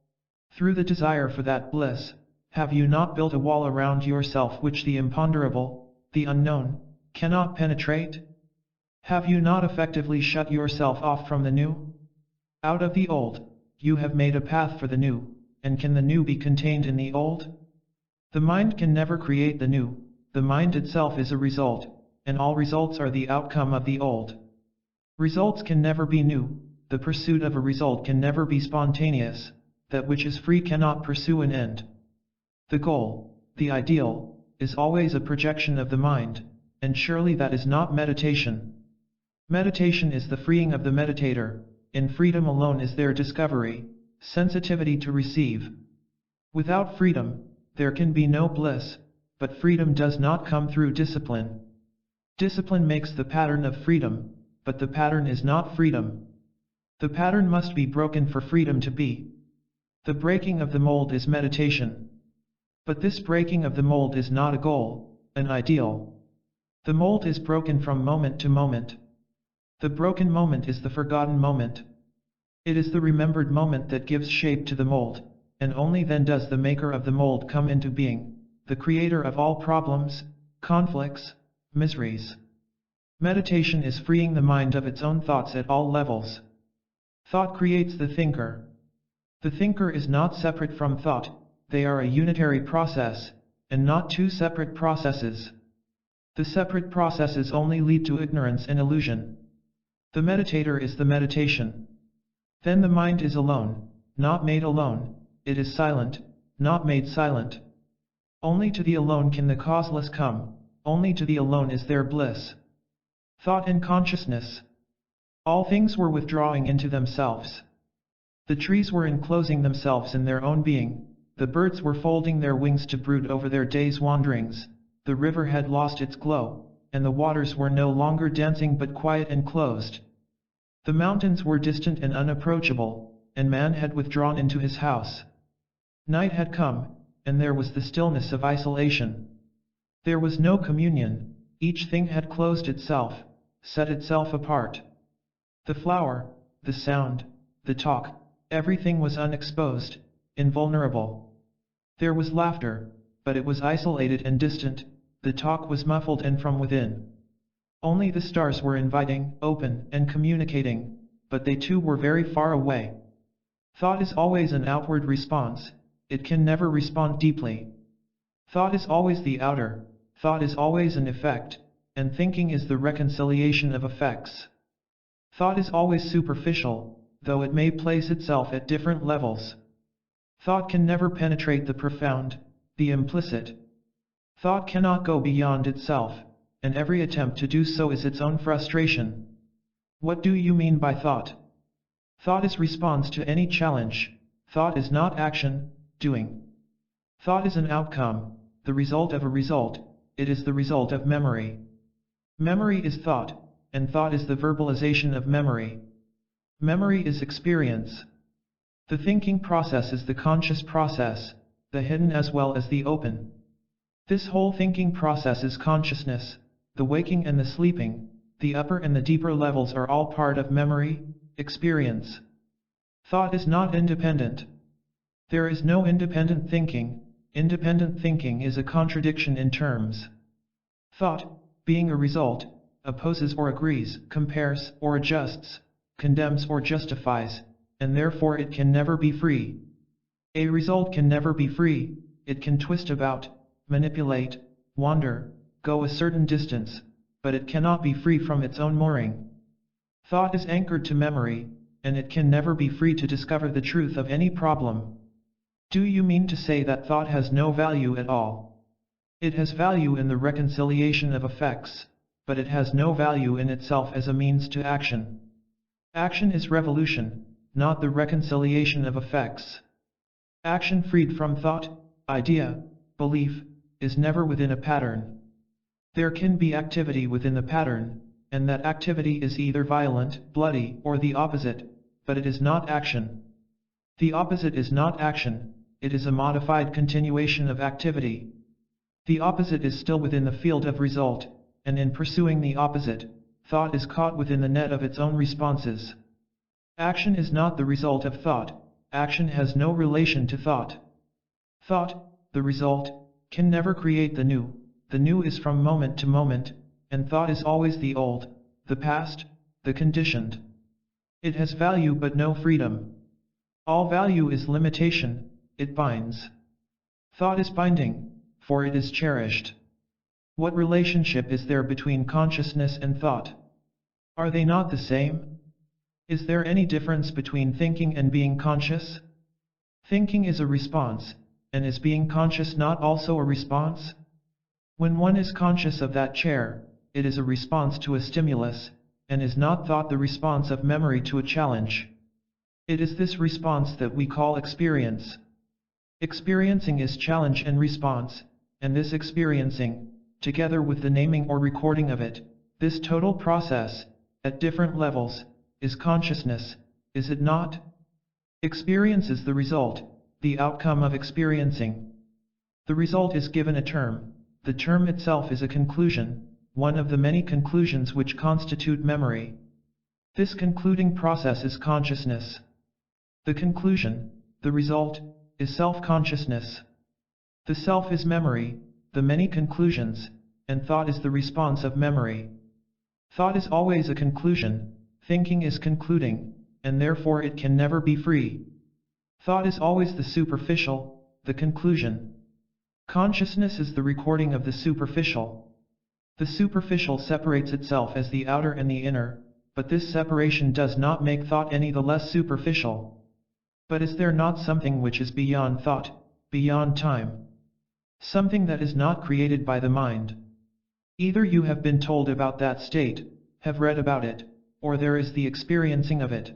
Through the desire for that bliss, have you not built a wall around yourself which the imponderable, the unknown, cannot penetrate? Have you not effectively shut yourself off from the new? Out of the old, you have made a path for the new, and can the new be contained in the old? The mind can never create the new. The mind itself is a result, and all results are the outcome of the old. Results can never be new, the pursuit of a result can never be spontaneous, that which is free cannot pursue an end. The goal, the ideal, is always a projection of the mind, and surely that is not meditation. Meditation is the freeing of the meditator, in freedom alone is there discovery, sensitivity to receive. Without freedom, there can be no bliss. But freedom does not come through discipline. Discipline makes the pattern of freedom, but the pattern is not freedom. The pattern must be broken for freedom to be. The breaking of the mold is meditation. But this breaking of the mold is not a goal, an ideal. The mold is broken from moment to moment. The broken moment is the forgotten moment. It is the remembered moment that gives shape to the mold, and only then does the maker of the mold come into being, the creator of all problems, conflicts, miseries. Meditation is freeing the mind of its own thoughts at all levels. Thought creates the thinker. The thinker is not separate from thought, they are a unitary process, and not two separate processes. The separate processes only lead to ignorance and illusion. The meditator is the meditation. Then the mind is alone, not made alone, it is silent, not made silent. Only to the alone can the causeless come, only to the alone is there bliss. Thought and consciousness. All things were withdrawing into themselves. The trees were enclosing themselves in their own being, the birds were folding their wings to brood over their day's wanderings, the river had lost its glow, and the waters were no longer dancing but quiet and closed. The mountains were distant and unapproachable, and man had withdrawn into his house. Night had come, and there was the stillness of isolation. There was no communion, each thing had closed itself, set itself apart. The flower, the sound, the talk, everything was unexposed, invulnerable. There was laughter, but it was isolated and distant, the talk was muffled and from within. Only the stars were inviting, open, and communicating, but they too were very far away. Thought is always an outward response, it can never respond deeply. Thought is always the outer, thought is always an effect, and thinking is the reconciliation of effects. Thought is always superficial, though it may place itself at different levels. Thought can never penetrate the profound, the implicit. Thought cannot go beyond itself, and every attempt to do so is its own frustration. What do you mean by thought? Thought is response to any challenge. Thought is not action, doing. Thought is an outcome, the result of a result, it is the result of memory. Memory is thought, and thought is the verbalization of memory. Memory is experience. The thinking process is the conscious process, the hidden as well as the open. This whole thinking process is consciousness, the waking and the sleeping, the upper and the deeper levels are all part of memory, experience. Thought is not independent. There is no independent thinking. Independent thinking is a contradiction in terms. Thought, being a result, opposes or agrees, compares or adjusts, condemns or justifies, and therefore it can never be free. A result can never be free, it can twist about, manipulate, wander, go a certain distance, but it cannot be free from its own mooring. Thought is anchored to memory, and it can never be free to discover the truth of any problem. Do you mean to say that thought has no value at all? It has value in the reconciliation of effects, but it has no value in itself as a means to action. Action is revolution, not the reconciliation of effects. Action freed from thought, idea, belief, is never within a pattern. There can be activity within the pattern, and that activity is either violent, bloody, or the opposite, but it is not action. The opposite is not action, it is a modified continuation of activity. The opposite is still within the field of result, and in pursuing the opposite, thought is caught within the net of its own responses. Action is not the result of thought, action has no relation to thought. Thought, the result, can never create the new is from moment to moment, and thought is always the old, the past, the conditioned. It has value but no freedom. All value is limitation, it binds. Thought is binding, for it is cherished. What relationship is there between consciousness and thought? Are they not the same? Is there any difference between thinking and being conscious? Thinking is a response, and is being conscious not also a response? When one is conscious of that chair, it is a response to a stimulus, and is not thought the response of memory to a challenge. It is this response that we call experience. Experiencing is challenge and response, and this experiencing, together with the naming or recording of it, this total process, at different levels, is consciousness, is it not? Experience is the result, the outcome of experiencing. The result is given a term, the term itself is a conclusion, one of the many conclusions which constitute memory. This concluding process is consciousness. The conclusion, the result, is self-consciousness. The self is memory, the many conclusions, and thought is the response of memory. Thought is always a conclusion, thinking is concluding, and therefore it can never be free. Thought is always the superficial, the conclusion. Consciousness is the recording of the superficial. The superficial separates itself as the outer and the inner, but this separation does not make thought any the less superficial. But is there not something which is beyond thought, beyond time? Something that is not created by the mind? Either you have been told about that state, have read about it, or there is the experiencing of it.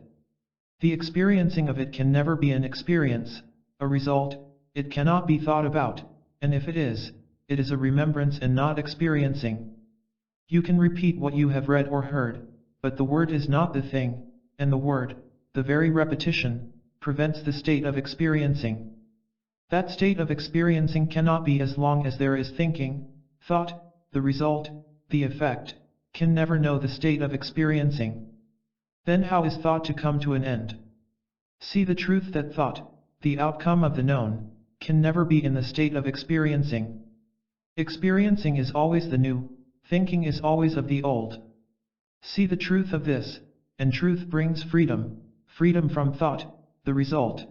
The experiencing of it can never be an experience, a result, it cannot be thought about, and if it is a remembrance and not experiencing. You can repeat what you have read or heard, but the word is not the thing, and the word, the very repetition, prevents the state of experiencing. That state of experiencing cannot be as long as there is thinking, thought, the result, the effect, can never know the state of experiencing. Then how is thought to come to an end? See the truth that thought, the outcome of the known, can never be in the state of experiencing. Experiencing is always the new, thinking is always of the old. See the truth of this, and truth brings freedom, freedom from thought, the result.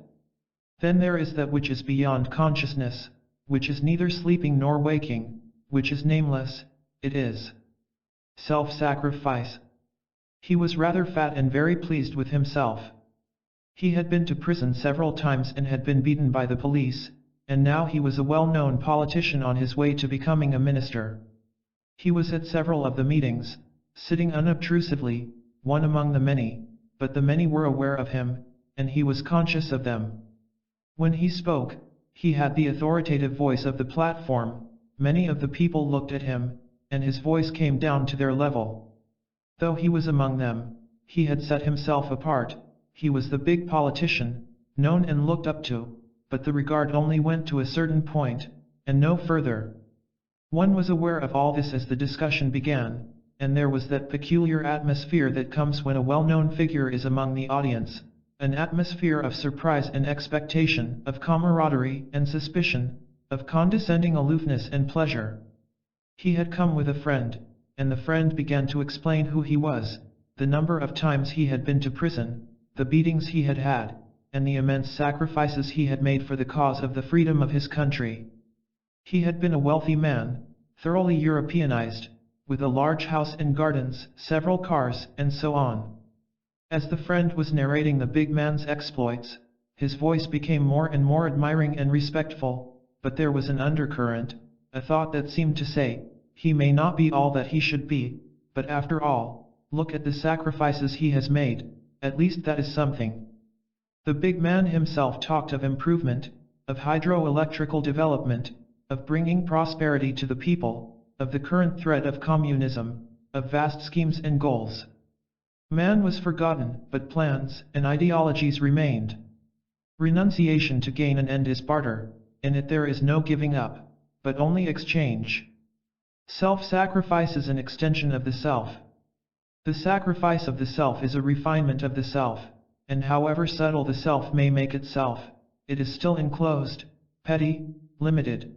Then there is that which is beyond consciousness, which is neither sleeping nor waking, which is nameless, it is self-sacrifice. He was rather fat and very pleased with himself. He had been to prison several times and had been beaten by the police, and now he was a well-known politician on his way to becoming a minister. He was at several of the meetings, sitting unobtrusively, one among the many, but the many were aware of him, and he was conscious of them. When he spoke, he had the authoritative voice of the platform, many of the people looked at him, and his voice came down to their level. Though he was among them, he had set himself apart, he was the big politician, known and looked up to, but the regard only went to a certain point, and no further. One was aware of all this as the discussion began, and there was that peculiar atmosphere that comes when a well-known figure is among the audience, an atmosphere of surprise and expectation, of camaraderie and suspicion, of condescending aloofness and pleasure. He had come with a friend, and the friend began to explain who he was, the number of times he had been to prison, the beatings he had had, and the immense sacrifices he had made for the cause of the freedom of his country. He had been a wealthy man, thoroughly Europeanized, with a large house and gardens, several cars, and so on. As the friend was narrating the big man's exploits, his voice became more and more admiring and respectful, but there was an undercurrent, a thought that seemed to say, he may not be all that he should be, but after all, look at the sacrifices he has made, at least that is something. The big man himself talked of improvement, of hydroelectrical development, of bringing prosperity to the people, of the current threat of communism, of vast schemes and goals. Man was forgotten, but plans and ideologies remained. Renunciation to gain an end is barter, in it there is no giving up, but only exchange. Self-sacrifice is an extension of the self. The sacrifice of the self is a refinement of the self, and however subtle the self may make itself, it is still enclosed, petty, limited.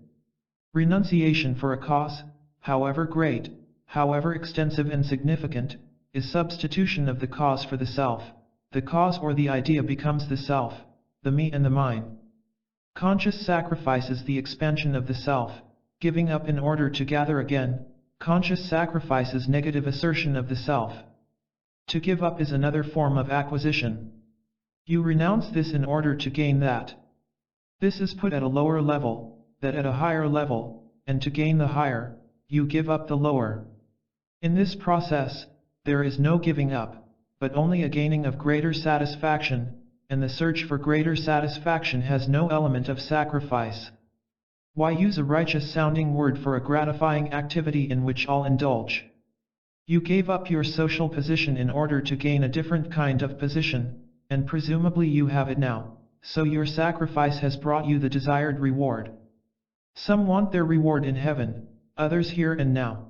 Renunciation for a cause, however great, however extensive and significant, is substitution of the cause for the self. The cause or the idea becomes the self, the me and the mine. Conscious sacrifice is the expansion of the self, giving up in order to gather again. Conscious sacrifice is negative assertion of the self. To give up is another form of acquisition. You renounce this in order to gain that. This is put at a lower level, that at a higher level, and to gain the higher, you give up the lower. In this process, there is no giving up, but only a gaining of greater satisfaction, and the search for greater satisfaction has no element of sacrifice. Why use a righteous-sounding word for a gratifying activity in which all indulge? You gave up your social position in order to gain a different kind of position, and presumably you have it now, so your sacrifice has brought you the desired reward. Some want their reward in heaven, others here and now.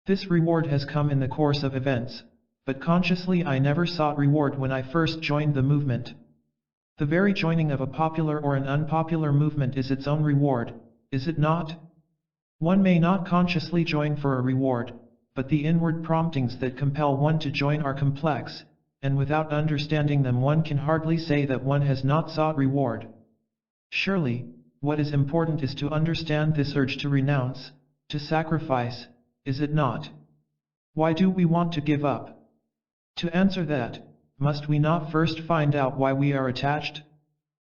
This reward has come in the course of events, but consciously I never sought reward when I first joined the movement. The very joining of a popular or an unpopular movement is its own reward, is it not? One may not consciously join for a reward, but the inward promptings that compel one to join are complex, and without understanding them one can hardly say that one has not sought reward. Surely, what is important is to understand this urge to renounce, to sacrifice, is it not? Why do we want to give up? To answer that, must we not first find out why we are attached?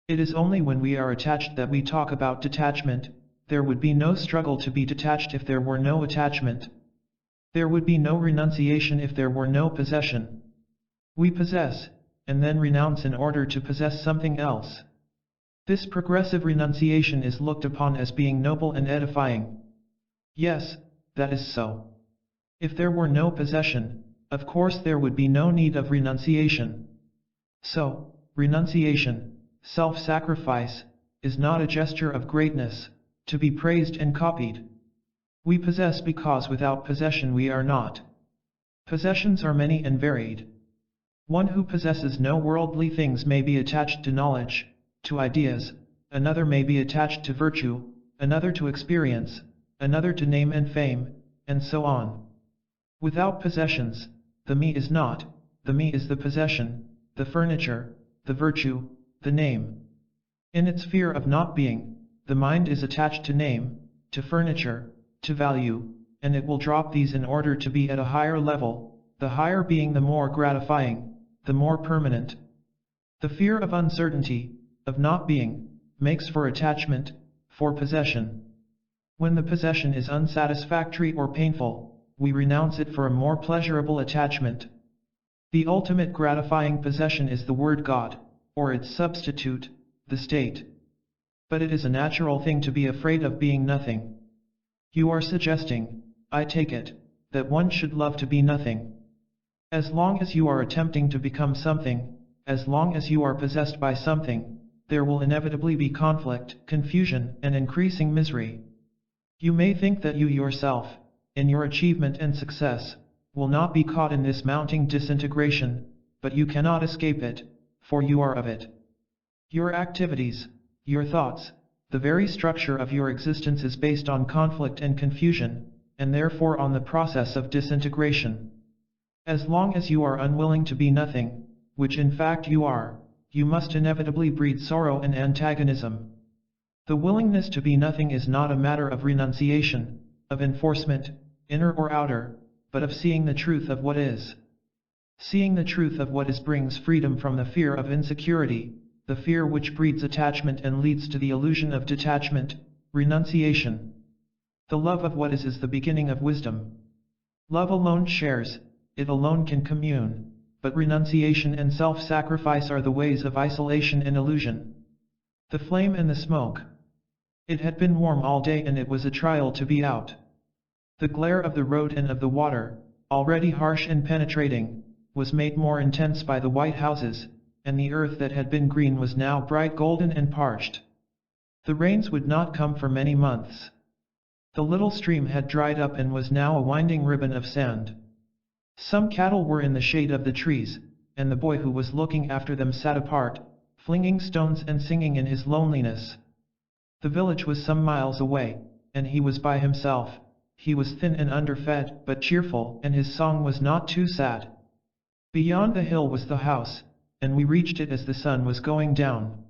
It is only when we are attached that we talk about detachment. There would be no struggle to be detached if there were no attachment. There would be no renunciation if there were no possession. We possess, and then renounce in order to possess something else. This progressive renunciation is looked upon as being noble and edifying. Yes, that is so. If there were no possession, of course there would be no need of renunciation. So, renunciation, self-sacrifice, is not a gesture of greatness, to be praised and copied. We possess because without possession we are not. Possessions are many and varied. One who possesses no worldly things may be attached to knowledge, to ideas, another may be attached to virtue, another to experience, another to name and fame, and so on. Without possessions, the me is not, the me is the possession, the furniture, the virtue, the name. In its fear of not being, the mind is attached to name, to furniture, to value, and it will drop these in order to be at a higher level, the higher being the more gratifying, the more permanent. The fear of uncertainty, of not being, makes for attachment, for possession. When the possession is unsatisfactory or painful, we renounce it for a more pleasurable attachment. The ultimate gratifying possession is the word God, or its substitute, the state. But it is a natural thing to be afraid of being nothing. You are suggesting, I take it, that one should love to be nothing. As long as you are attempting to become something, as long as you are possessed by something, there will inevitably be conflict, confusion, and increasing misery. You may think that you yourself, in your achievement and success, will not be caught in this mounting disintegration, but you cannot escape it, for you are of it. Your activities, your thoughts, the very structure of your existence is based on conflict and confusion, and therefore on the process of disintegration. As long as you are unwilling to be nothing, which in fact you are, you must inevitably breed sorrow and antagonism. The willingness to be nothing is not a matter of renunciation, of enforcement, inner or outer, but of seeing the truth of what is. Seeing the truth of what is brings freedom from the fear of insecurity, the fear which breeds attachment and leads to the illusion of detachment, renunciation. The love of what is the beginning of wisdom. Love alone shares, it alone can commune, but renunciation and self-sacrifice are the ways of isolation and illusion. The flame and the smoke. It had been warm all day and it was a trial to be out. The glare of the road and of the water, already harsh and penetrating, was made more intense by the white houses, and the earth that had been green was now bright golden and parched. The rains would not come for many months. The little stream had dried up and was now a winding ribbon of sand. Some cattle were in the shade of the trees, and the boy who was looking after them sat apart, flinging stones and singing in his loneliness. The village was some miles away, and he was by himself. He was thin and underfed, but cheerful, and his song was not too sad. Beyond the hill was the house, and we reached it as the sun was going down.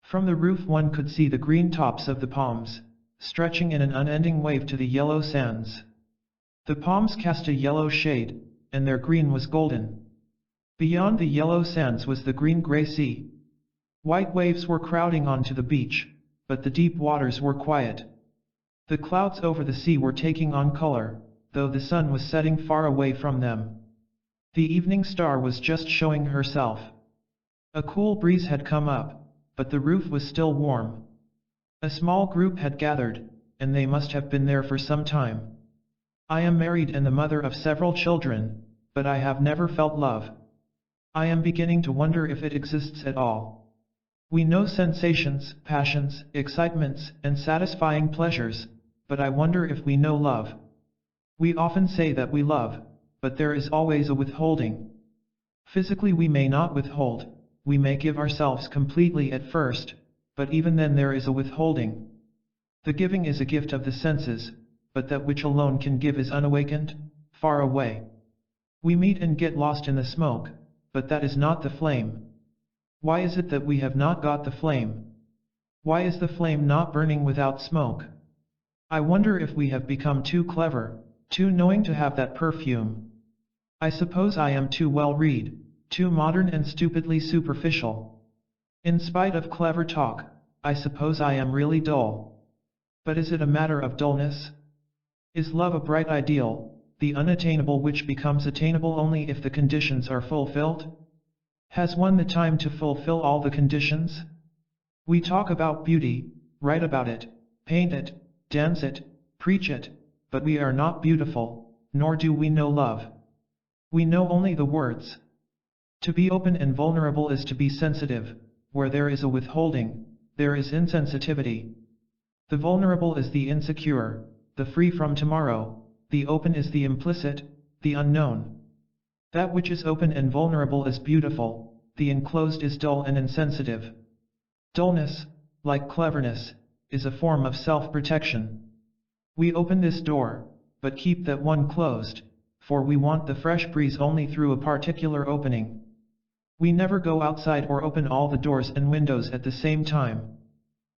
From the roof one could see the green tops of the palms, stretching in an unending wave to the yellow sands. The palms cast a yellow shade, and their green was golden. Beyond the yellow sands was the green-gray sea. White waves were crowding onto the beach, but the deep waters were quiet. The clouds over the sea were taking on color, though the sun was setting far away from them. The evening star was just showing herself. A cool breeze had come up, but the roof was still warm. A small group had gathered, and they must have been there for some time. I am married and the mother of several children, but I have never felt love. I am beginning to wonder if it exists at all. We know sensations, passions, excitements, and satisfying pleasures, but I wonder if we know love. We often say that we love, but there is always a withholding. Physically we may not withhold, we may give ourselves completely at first, but even then there is a withholding. The giving is a gift of the senses, but that which alone can give is unawakened, far away. We meet and get lost in the smoke, but that is not the flame. Why is it that we have not got the flame? Why is the flame not burning without smoke? I wonder if we have become too clever, too knowing to have that perfume. I suppose I am too well read, too modern and stupidly superficial. In spite of clever talk, I suppose I am really dull. But is it a matter of dullness? Is love a bright ideal, the unattainable which becomes attainable only if the conditions are fulfilled? Has one the time to fulfill all the conditions? We talk about beauty, write about it, paint it, dance it, preach it, but we are not beautiful, nor do we know love. We know only the words. To be open and vulnerable is to be sensitive, where there is a withholding, there is insensitivity. The vulnerable is the insecure, the free from tomorrow, the open is the implicit, the unknown. That which is open and vulnerable is beautiful, the enclosed is dull and insensitive. Dullness, like cleverness, is a form of self-protection. We open this door, but keep that one closed, for we want the fresh breeze only through a particular opening. We never go outside or open all the doors and windows at the same time.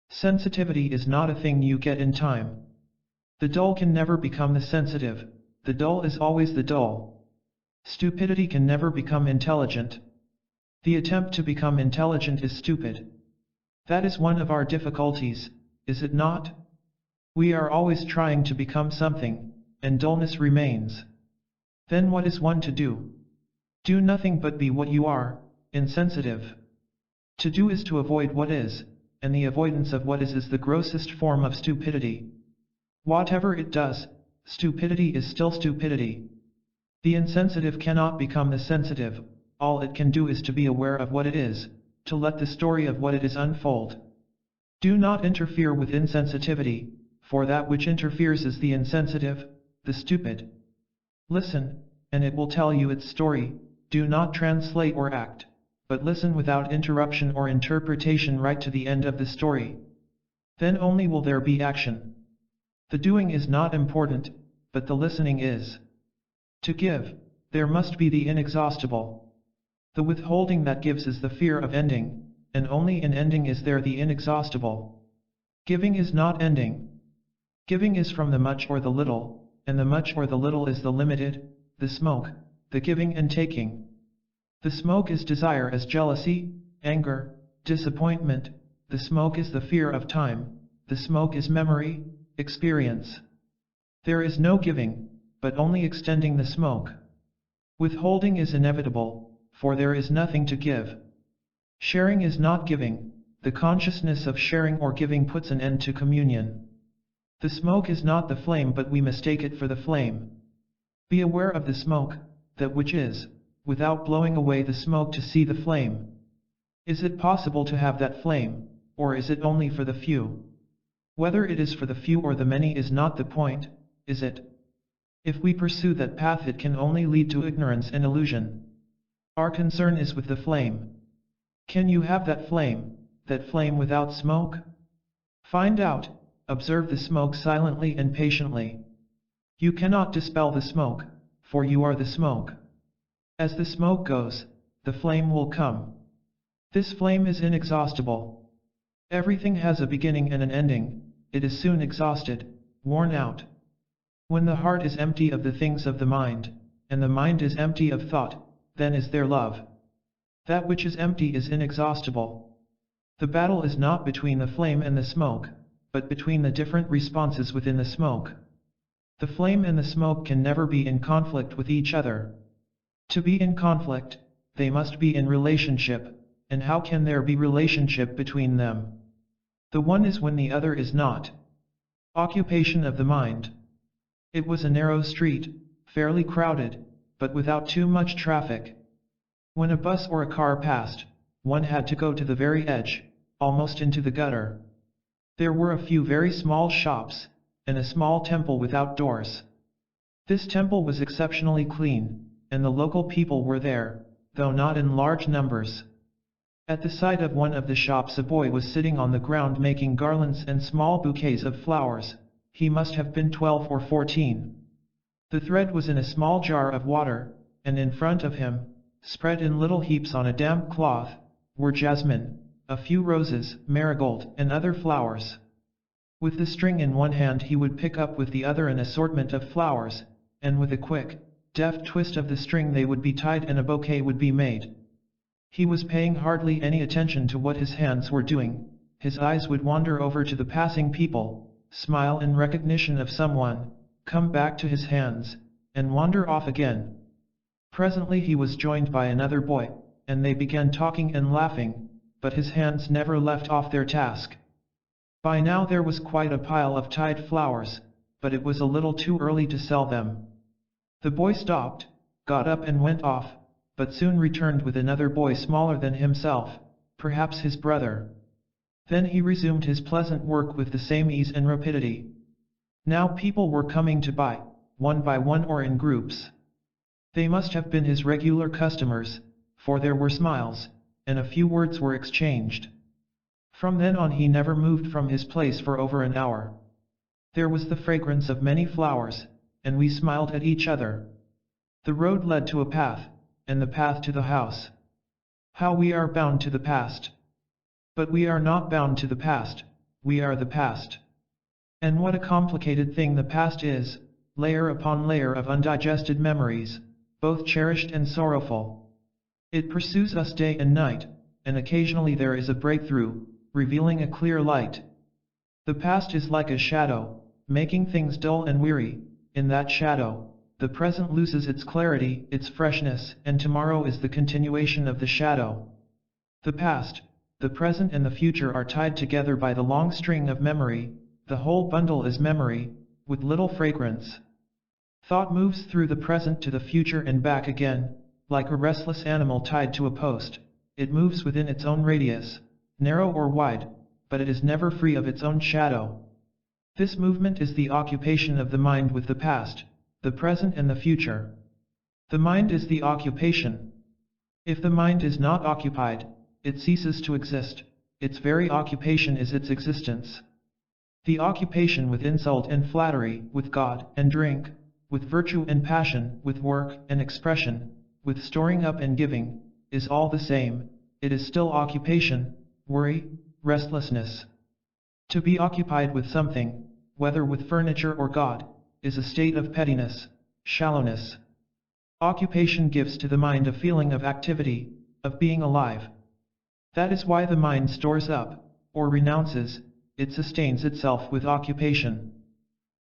Sensitivity is not a thing you get in time. The dull can never become the sensitive, the dull is always the dull. Stupidity can never become intelligent. The attempt to become intelligent is stupid. That is one of our difficulties, is it not? We are always trying to become something, and dullness remains. Then what is one to do? Do nothing but be what you are, insensitive. To do is to avoid what is, and the avoidance of what is the grossest form of stupidity. Whatever it does, stupidity is still stupidity. The insensitive cannot become the sensitive, all it can do is to be aware of what it is, to let the story of what it is unfold. Do not interfere with insensitivity, for that which interferes is the insensitive, the stupid. Listen, and it will tell you its story. Do not translate or act, but listen without interruption or interpretation right to the end of the story. Then only will there be action. The doing is not important, but the listening is. To give, there must be the inexhaustible. The withholding that gives is the fear of ending, and only in ending is there the inexhaustible. Giving is not ending. Giving is from the much or the little, and the much or the little is the limited, the smoke, the giving and taking. The smoke is desire as jealousy, anger, disappointment, the smoke is the fear of time, the smoke is memory, experience. There is no giving, but only extending the smoke. Withholding is inevitable, for there is nothing to give. Sharing is not giving, the consciousness of sharing or giving puts an end to communion. The smoke is not the flame but we mistake it for the flame. Be aware of the smoke, that which is, without blowing away the smoke to see the flame. Is it possible to have that flame, or is it only for the few? Whether it is for the few or the many is not the point, is it? If we pursue that path it can only lead to ignorance and illusion. Our concern is with the flame. Can you have that flame without smoke? Find out, observe the smoke silently and patiently. You cannot dispel the smoke, for you are the smoke. As the smoke goes, the flame will come. This flame is inexhaustible. Everything has a beginning and an ending, it is soon exhausted, worn out. When the heart is empty of the things of the mind, and the mind is empty of thought, then is there love. That which is empty is inexhaustible. The battle is not between the flame and the smoke, but between the different responses within the smoke. The flame and the smoke can never be in conflict with each other. To be in conflict, they must be in relationship, and how can there be relationship between them? The one is when the other is not. Occupation of the mind. It was a narrow street, fairly crowded, but without too much traffic. When a bus or a car passed, one had to go to the very edge, almost into the gutter. There were a few very small shops, and a small temple without doors. This temple was exceptionally clean, and the local people were there, though not in large numbers. At the side of one of the shops a boy was sitting on the ground making garlands and small bouquets of flowers. He must have been 12 or 14. The thread was in a small jar of water, and in front of him, spread in little heaps on a damp cloth, were jasmine, a few roses, marigold, and other flowers. With the string in one hand he would pick up with the other an assortment of flowers, and with a quick, deft twist of the string they would be tied and a bouquet would be made. He was paying hardly any attention to what his hands were doing. His eyes would wander over to the passing people, smile in recognition of someone, come back to his hands, and wander off again. Presently he was joined by another boy, and they began talking and laughing, but his hands never left off their task. By now there was quite a pile of tied flowers, but it was a little too early to sell them. The boy stopped, got up and went off, but soon returned with another boy smaller than himself, perhaps his brother. Then he resumed his pleasant work with the same ease and rapidity. Now people were coming to buy, one by one or in groups. They must have been his regular customers, for there were smiles, and a few words were exchanged. From then on he never moved from his place for over an hour. There was the fragrance of many flowers, and we smiled at each other. The road led to a path, and the path to the house. How we are bound to the past! But we are not bound to the past, we are the past. And what a complicated thing the past is, layer upon layer of undigested memories, both cherished and sorrowful. It pursues us day and night, and occasionally there is a breakthrough, revealing a clear light. The past is like a shadow, making things dull and weary. In that shadow, the present loses its clarity, its freshness, and tomorrow is the continuation of the shadow. The past, the present and the future are tied together by the long string of memory. The whole bundle is memory, with little fragrance. Thought moves through the present to the future and back again, like a restless animal tied to a post. It moves within its own radius, narrow or wide, but it is never free of its own shadow. This movement is the occupation of the mind with the past, the present and the future. The mind is the occupation. If the mind is not occupied, it ceases to exist. Its very occupation is its existence. The occupation with insult and flattery, with God and drink, with virtue and passion, with work and expression, with storing up and giving, is all the same. It is still occupation, worry, restlessness. To be occupied with something, whether with furniture or God, is a state of pettiness, shallowness. Occupation gives to the mind a feeling of activity, of being alive. That is why the mind stores up, or renounces, it sustains itself with occupation.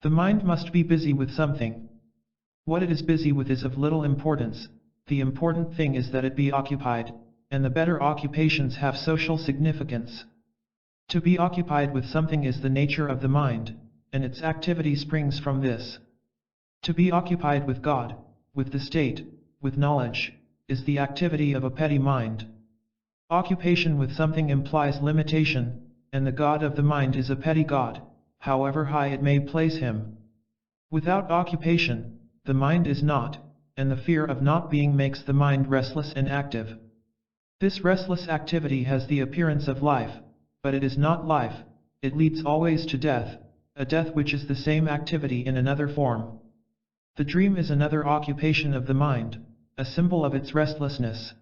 The mind must be busy with something. What it is busy with is of little importance, the important thing is that it be occupied, and the better occupations have social significance. To be occupied with something is the nature of the mind, and its activity springs from this. To be occupied with God, with the state, with knowledge, is the activity of a petty mind. Occupation with something implies limitation, and the God of the mind is a petty God, however high it may place him. Without occupation, the mind is not, and the fear of not being makes the mind restless and active. This restless activity has the appearance of life, but it is not life, it leads always to death, a death which is the same activity in another form. The dream is another occupation of the mind, a symbol of its restlessness.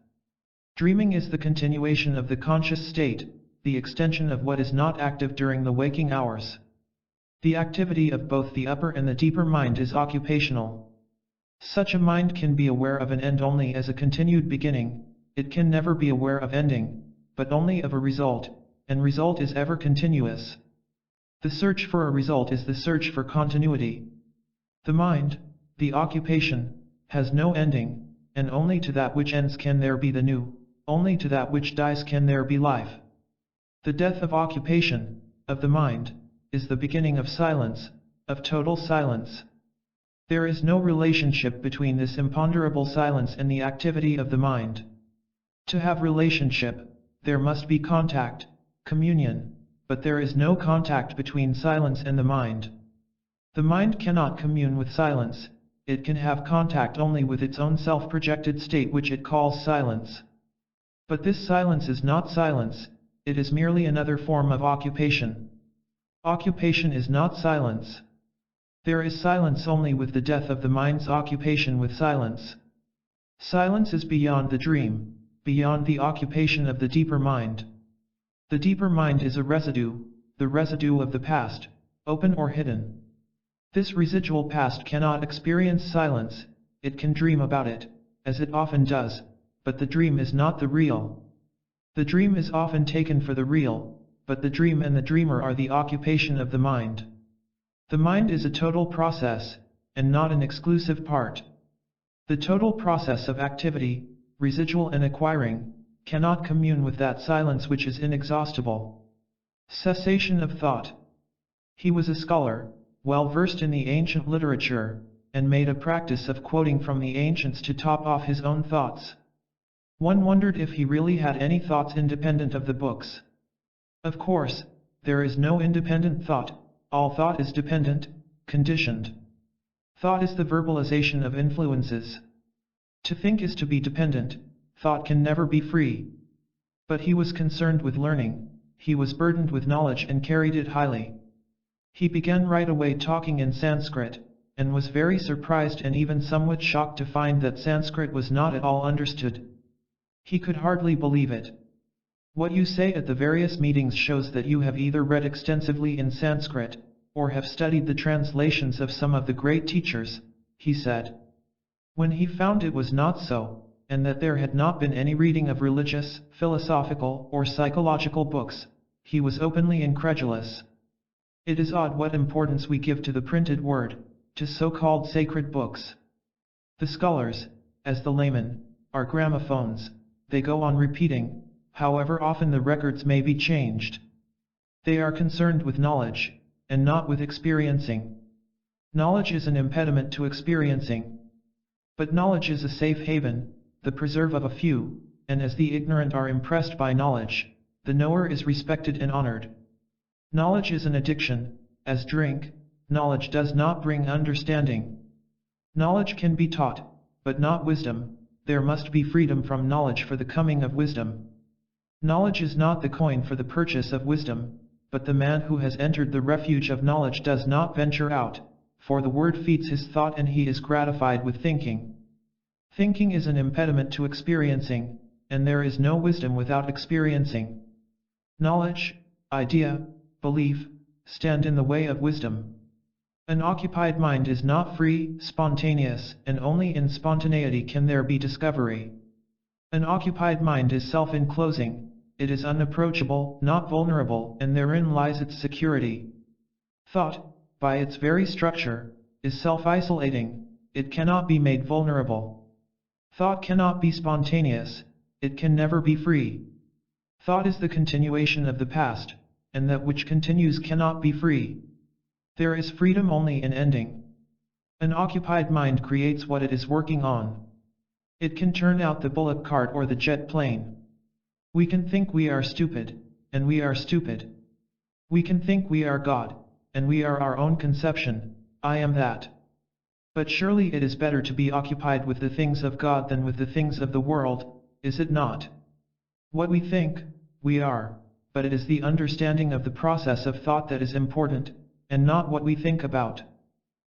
Dreaming is the continuation of the conscious state, the extension of what is not active during the waking hours. The activity of both the upper and the deeper mind is occupational. Such a mind can be aware of an end only as a continued beginning, it can never be aware of ending, but only of a result, and result is ever continuous. The search for a result is the search for continuity. The mind, the occupation, has no ending, and only to that which ends can there be the new, only to that which dies can there be life. The death of occupation, of the mind, is the beginning of silence, of total silence. There is no relationship between this imponderable silence and the activity of the mind. To have relationship, there must be contact, communion, but there is no contact between silence and the mind. The mind cannot commune with silence, it can have contact only with its own self-projected state which it calls silence. But this silence is not silence, it is merely another form of occupation. Occupation is not silence. There is silence only with the death of the mind's occupation with silence. Silence is beyond the dream, beyond the occupation of the deeper mind. The deeper mind is a residue, the residue of the past, open or hidden. This residual past cannot experience silence, it can dream about it, as it often does, but the dream is not the real. The dream is often taken for the real, but the dream and the dreamer are the occupation of the mind. The mind is a total process, and not an exclusive part. The total process of activity, residual and acquiring, cannot commune with that silence which is inexhaustible. Cessation of thought. He was a scholar, well versed in the ancient literature, and made a practice of quoting from the ancients to top off his own thoughts. One wondered if he really had any thoughts independent of the books. Of course, there is no independent thought, all thought is dependent, conditioned. Thought is the verbalization of influences. To think is to be dependent, thought can never be free. But he was concerned with learning, he was burdened with knowledge and carried it highly. He began right away talking in Sanskrit, and was very surprised and even somewhat shocked to find that Sanskrit was not at all understood. He could hardly believe it. What you say at the various meetings shows that you have either read extensively in Sanskrit, or have studied the translations of some of the great teachers, he said. When he found it was not so, and that there had not been any reading of religious, philosophical, or psychological books, he was openly incredulous. It is odd what importance we give to the printed word, to so-called sacred books. The scholars, as the laymen, are gramophones, they go on repeating, however often the records may be changed. They are concerned with knowledge, and not with experiencing. Knowledge is an impediment to experiencing. But knowledge is a safe haven, the preserve of a few, and as the ignorant are impressed by knowledge, the knower is respected and honored. Knowledge is an addiction, as drink, knowledge does not bring understanding. Knowledge can be taught, but not wisdom, there must be freedom from knowledge for the coming of wisdom. Knowledge is not the coin for the purchase of wisdom, but the man who has entered the refuge of knowledge does not venture out, for the word feeds his thought and he is gratified with thinking. Thinking is an impediment to experiencing, and there is no wisdom without experiencing. Knowledge, idea, belief, stand in the way of wisdom. An occupied mind is not free, spontaneous, and only in spontaneity can there be discovery. An occupied mind is self-enclosing, it is unapproachable, not vulnerable, and therein lies its security. Thought, by its very structure, is self-isolating, it cannot be made vulnerable. Thought cannot be spontaneous, it can never be free. Thought is the continuation of the past, and that which continues cannot be free. There is freedom only in ending. An occupied mind creates what it is working on. It can turn out the bullock cart or the jet plane. We can think we are stupid, and we are stupid. We can think we are God, and we are our own conception, I am that. But surely it is better to be occupied with the things of God than with the things of the world, is it not? What we think, we are, but it is the understanding of the process of thought that is important, and not what we think about.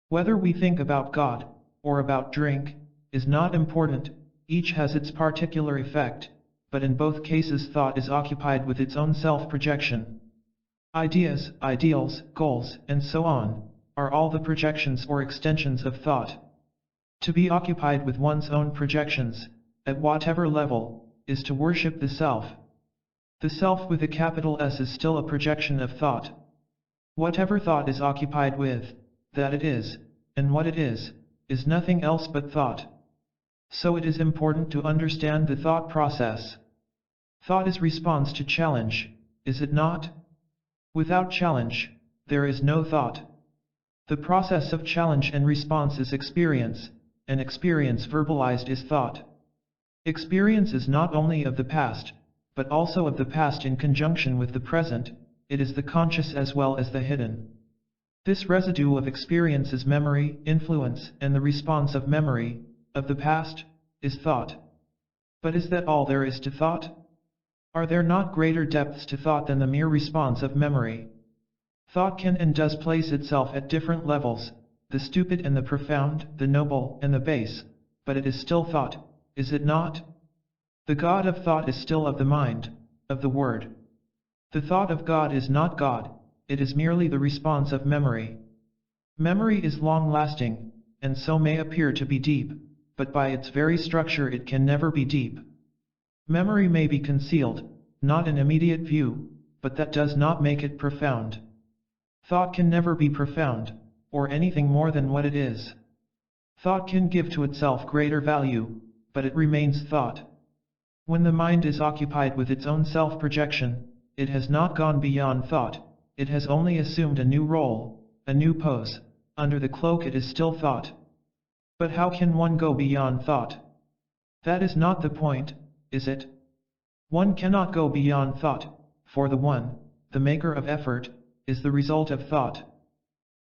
Whether we think about God, or about drink, is not important, each has its particular effect, but in both cases thought is occupied with its own self-projection. Ideas, ideals, goals, and so on, are all the projections or extensions of thought. To be occupied with one's own projections, at whatever level, is to worship the self. The self with a capital S is still a projection of thought. Whatever thought is occupied with, that it is, and what it is nothing else but thought. So it is important to understand the thought process. Thought is response to challenge, is it not? Without challenge, there is no thought. The process of challenge and response is experience, and experience verbalized is thought. Experience is not only of the past, but also of the past in conjunction with the present, it is the conscious as well as the hidden. This residue of experience is memory, influence, and the response of memory, of the past, is thought. But is that all there is to thought? Are there not greater depths to thought than the mere response of memory? Thought can and does place itself at different levels, the stupid and the profound, the noble and the base, but it is still thought, is it not? The God of thought is still of the mind, of the word. The thought of God is not God, it is merely the response of memory. Memory is long-lasting, and so may appear to be deep, but by its very structure it can never be deep. Memory may be concealed, not in immediate view, but that does not make it profound. Thought can never be profound, or anything more than what it is. Thought can give to itself greater value, but it remains thought. When the mind is occupied with its own self-projection, it has not gone beyond thought, it has only assumed a new role, a new pose, under the cloak it is still thought. But how can one go beyond thought? That is not the point, is it? One cannot go beyond thought, for the one, the maker of effort, is the result of thought.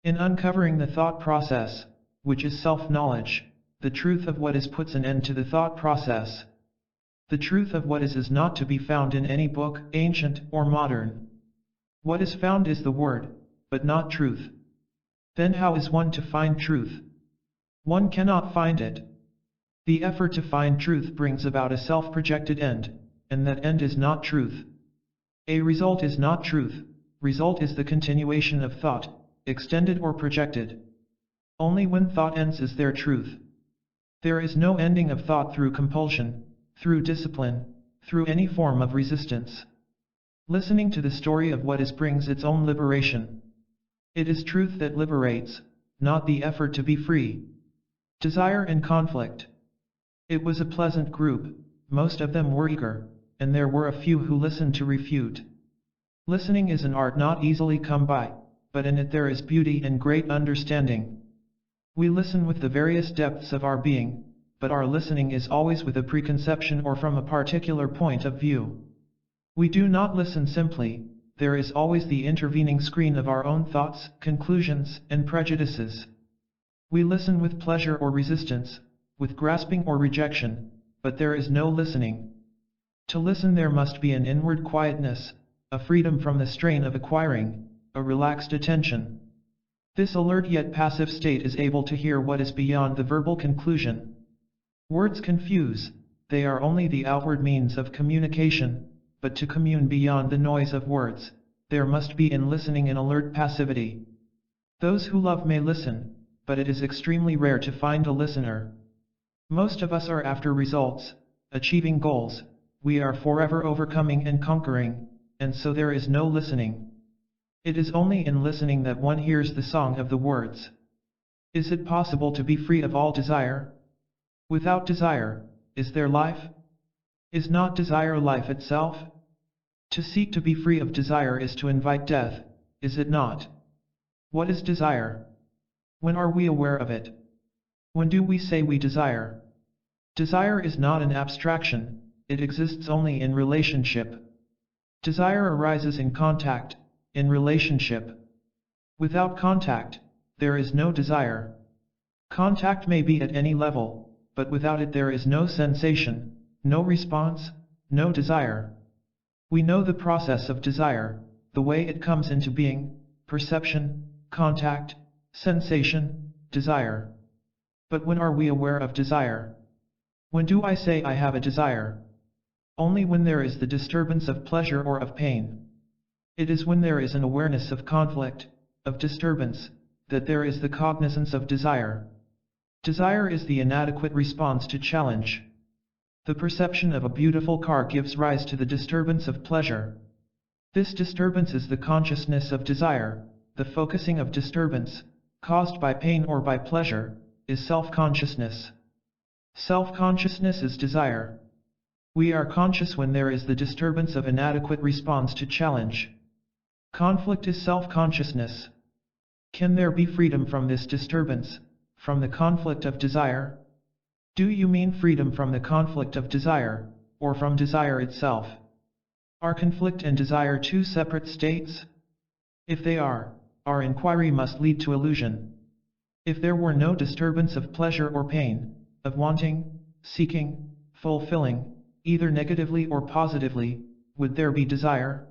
In uncovering the thought process, which is self-knowledge, the truth of what is puts an end to the thought process. The truth of what is not to be found in any book, ancient or modern. What is found is the word, but not truth. Then how is one to find truth? One cannot find it. The effort to find truth brings about a self-projected end, and that end is not truth. A result is not truth, result is the continuation of thought, extended or projected. Only when thought ends is there truth. There is no ending of thought through compulsion, through discipline, through any form of resistance. Listening to the story of what is brings its own liberation. It is truth that liberates, not the effort to be free. Desire and conflict. It was a pleasant group, most of them were eager, and there were a few who listened to refute. Listening is an art not easily come by, but in it there is beauty and great understanding. We listen with the various depths of our being, but our listening is always with a preconception or from a particular point of view. We do not listen simply, there is always the intervening screen of our own thoughts, conclusions, and prejudices. We listen with pleasure or resistance, with grasping or rejection, but there is no listening. To listen there must be an inward quietness, a freedom from the strain of acquiring, a relaxed attention. This alert yet passive state is able to hear what is beyond the verbal conclusion. Words confuse, they are only the outward means of communication, but to commune beyond the noise of words, there must be in listening an alert passivity. Those who love may listen, but it is extremely rare to find a listener. Most of us are after results, achieving goals, we are forever overcoming and conquering, and so there is no listening. It is only in listening that one hears the song of the words. Is it possible to be free of all desire? Without desire, is there life? Is not desire life itself? To seek to be free of desire is to invite death, is it not? What is desire? When are we aware of it? When do we say we desire? Desire is not an abstraction, it exists only in relationship. Desire arises in contact, in relationship. Without contact, there is no desire. Contact may be at any level, but without it there is no sensation, no response, no desire. We know the process of desire, the way it comes into being, perception, contact, sensation, desire. But when are we aware of desire? When do I say I have a desire? Only when there is the disturbance of pleasure or of pain. It is when there is an awareness of conflict, of disturbance, that there is the cognizance of desire. Desire is the inadequate response to challenge. The perception of a beautiful car gives rise to the disturbance of pleasure. This disturbance is the consciousness of desire, the focusing of disturbance, caused by pain or by pleasure, is self-consciousness. Self-consciousness is desire. We are conscious when there is the disturbance of inadequate response to challenge. Conflict is self-consciousness. Can there be freedom from this disturbance, from the conflict of desire? Do you mean freedom from the conflict of desire, or from desire itself? Are conflict and desire two separate states? If they are, our inquiry must lead to illusion. If there were no disturbance of pleasure or pain, of wanting, seeking, fulfilling, either negatively or positively, would there be desire?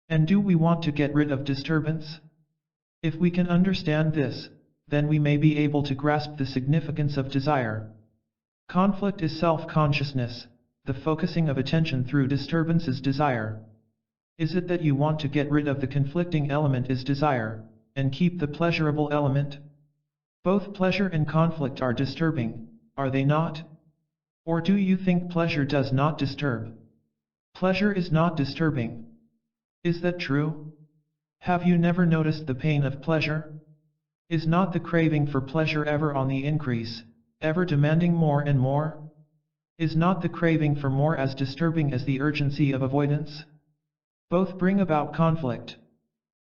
And do we want to get rid of disturbance? If we can understand this, then we may be able to grasp the significance of desire. Conflict is self-consciousness, the focusing of attention through disturbance is desire. Is it that you want to get rid of the conflicting element is desire, and keep the pleasurable element? Both pleasure and conflict are disturbing, are they not? Or do you think pleasure does not disturb? Pleasure is not disturbing. Is that true? Have you never noticed the pain of pleasure? Is not the craving for pleasure ever on the increase, ever demanding more and more? Is not the craving for more as disturbing as the urgency of avoidance? Both bring about conflict.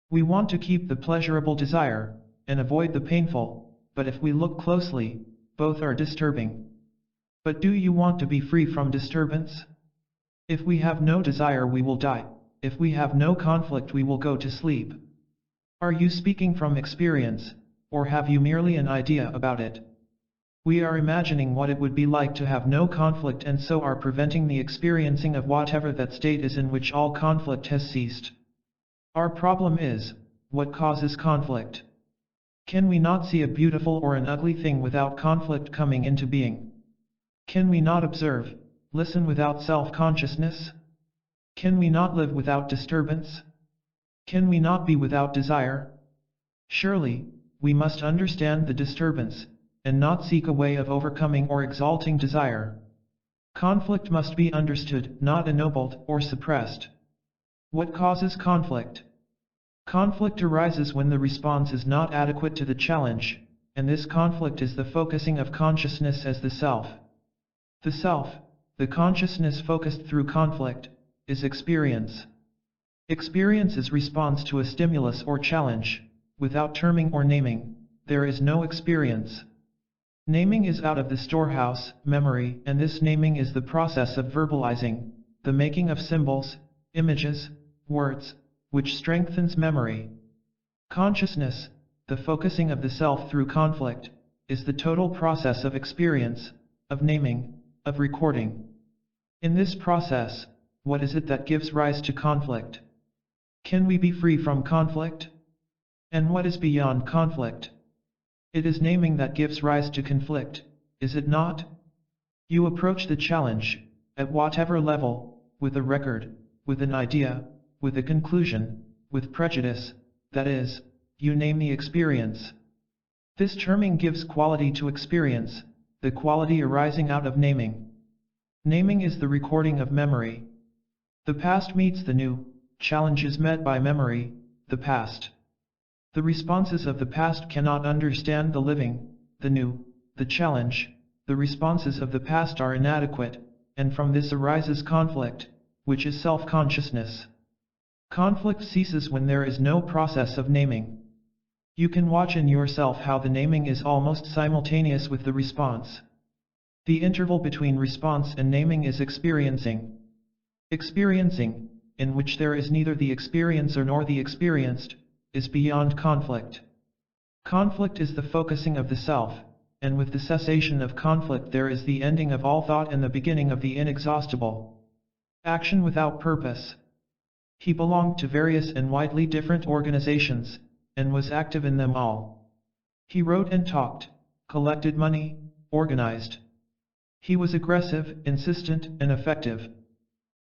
We want to keep the pleasurable desire, and avoid the painful, but if we look closely, both are disturbing. But do you want to be free from disturbance? If we have no desire we will die. If we have no conflict we will go to sleep. Are you speaking from experience, or have you merely an idea about it? We are imagining what it would be like to have no conflict and so are preventing the experiencing of whatever that state is in which all conflict has ceased. Our problem is, what causes conflict? Can we not see a beautiful or an ugly thing without conflict coming into being? Can we not observe, listen without self-consciousness? Can we not live without disturbance? Can we not be without desire? Surely, we must understand the disturbance, and not seek a way of overcoming or exalting desire. Conflict must be understood, not ennobled or suppressed. What causes conflict? Conflict arises when the response is not adequate to the challenge, and this conflict is the focusing of consciousness as the self. The self, the consciousness focused through conflict, is experience. Experience is response to a stimulus or challenge. Without terming or naming, there is no experience. Naming is out of the storehouse, memory, and this naming is the process of verbalizing, the making of symbols, images, words, which strengthens memory. Consciousness, the focusing of the self through conflict, is the total process of experience, of naming, of recording. In this process, what is it that gives rise to conflict? Can we be free from conflict? And what is beyond conflict? It is naming that gives rise to conflict, is it not? You approach the challenge, at whatever level, with a record, with an idea, with a conclusion, with prejudice, that is, you name the experience. This terming gives quality to experience, the quality arising out of naming. Naming is the recording of memory. The past meets the new, challenge is met by memory, the past. The responses of the past cannot understand the living, the new, the challenge. The responses of the past are inadequate, and from this arises conflict, which is self-consciousness. Conflict ceases when there is no process of naming. You can watch in yourself how the naming is almost simultaneous with the response. The interval between response and naming is experiencing. Experiencing, in which there is neither the experiencer nor the experienced, is beyond conflict. Conflict is the focusing of the self, and with the cessation of conflict there is the ending of all thought and the beginning of the inexhaustible. Action without purpose. He belonged to various and widely different organizations, and was active in them all. He wrote and talked, collected money, organized. He was aggressive, insistent, and effective.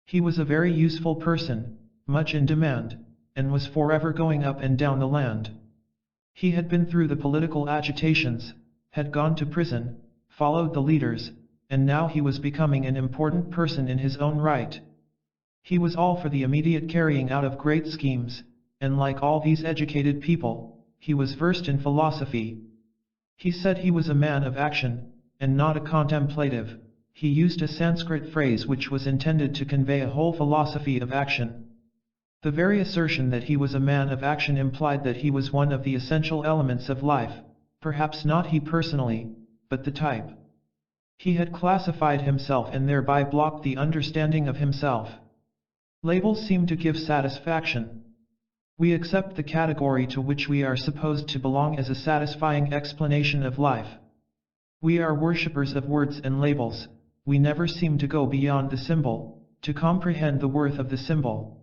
He was a very useful person, much in demand, and was forever going up and down the land. He had been through the political agitations, had gone to prison, followed the leaders, and now he was becoming an important person in his own right. He was all for the immediate carrying out of great schemes, and like all these educated people, he was versed in philosophy. He said he was a man of action, and not a contemplative. He used a Sanskrit phrase which was intended to convey a whole philosophy of action. The very assertion that he was a man of action implied that he was one of the essential elements of life, perhaps not he personally, but the type. He had classified himself and thereby blocked the understanding of himself. Labels seem to give satisfaction. We accept the category to which we are supposed to belong as a satisfying explanation of life. We are worshippers of words and labels. We never seem to go beyond the symbol, to comprehend the worth of the symbol.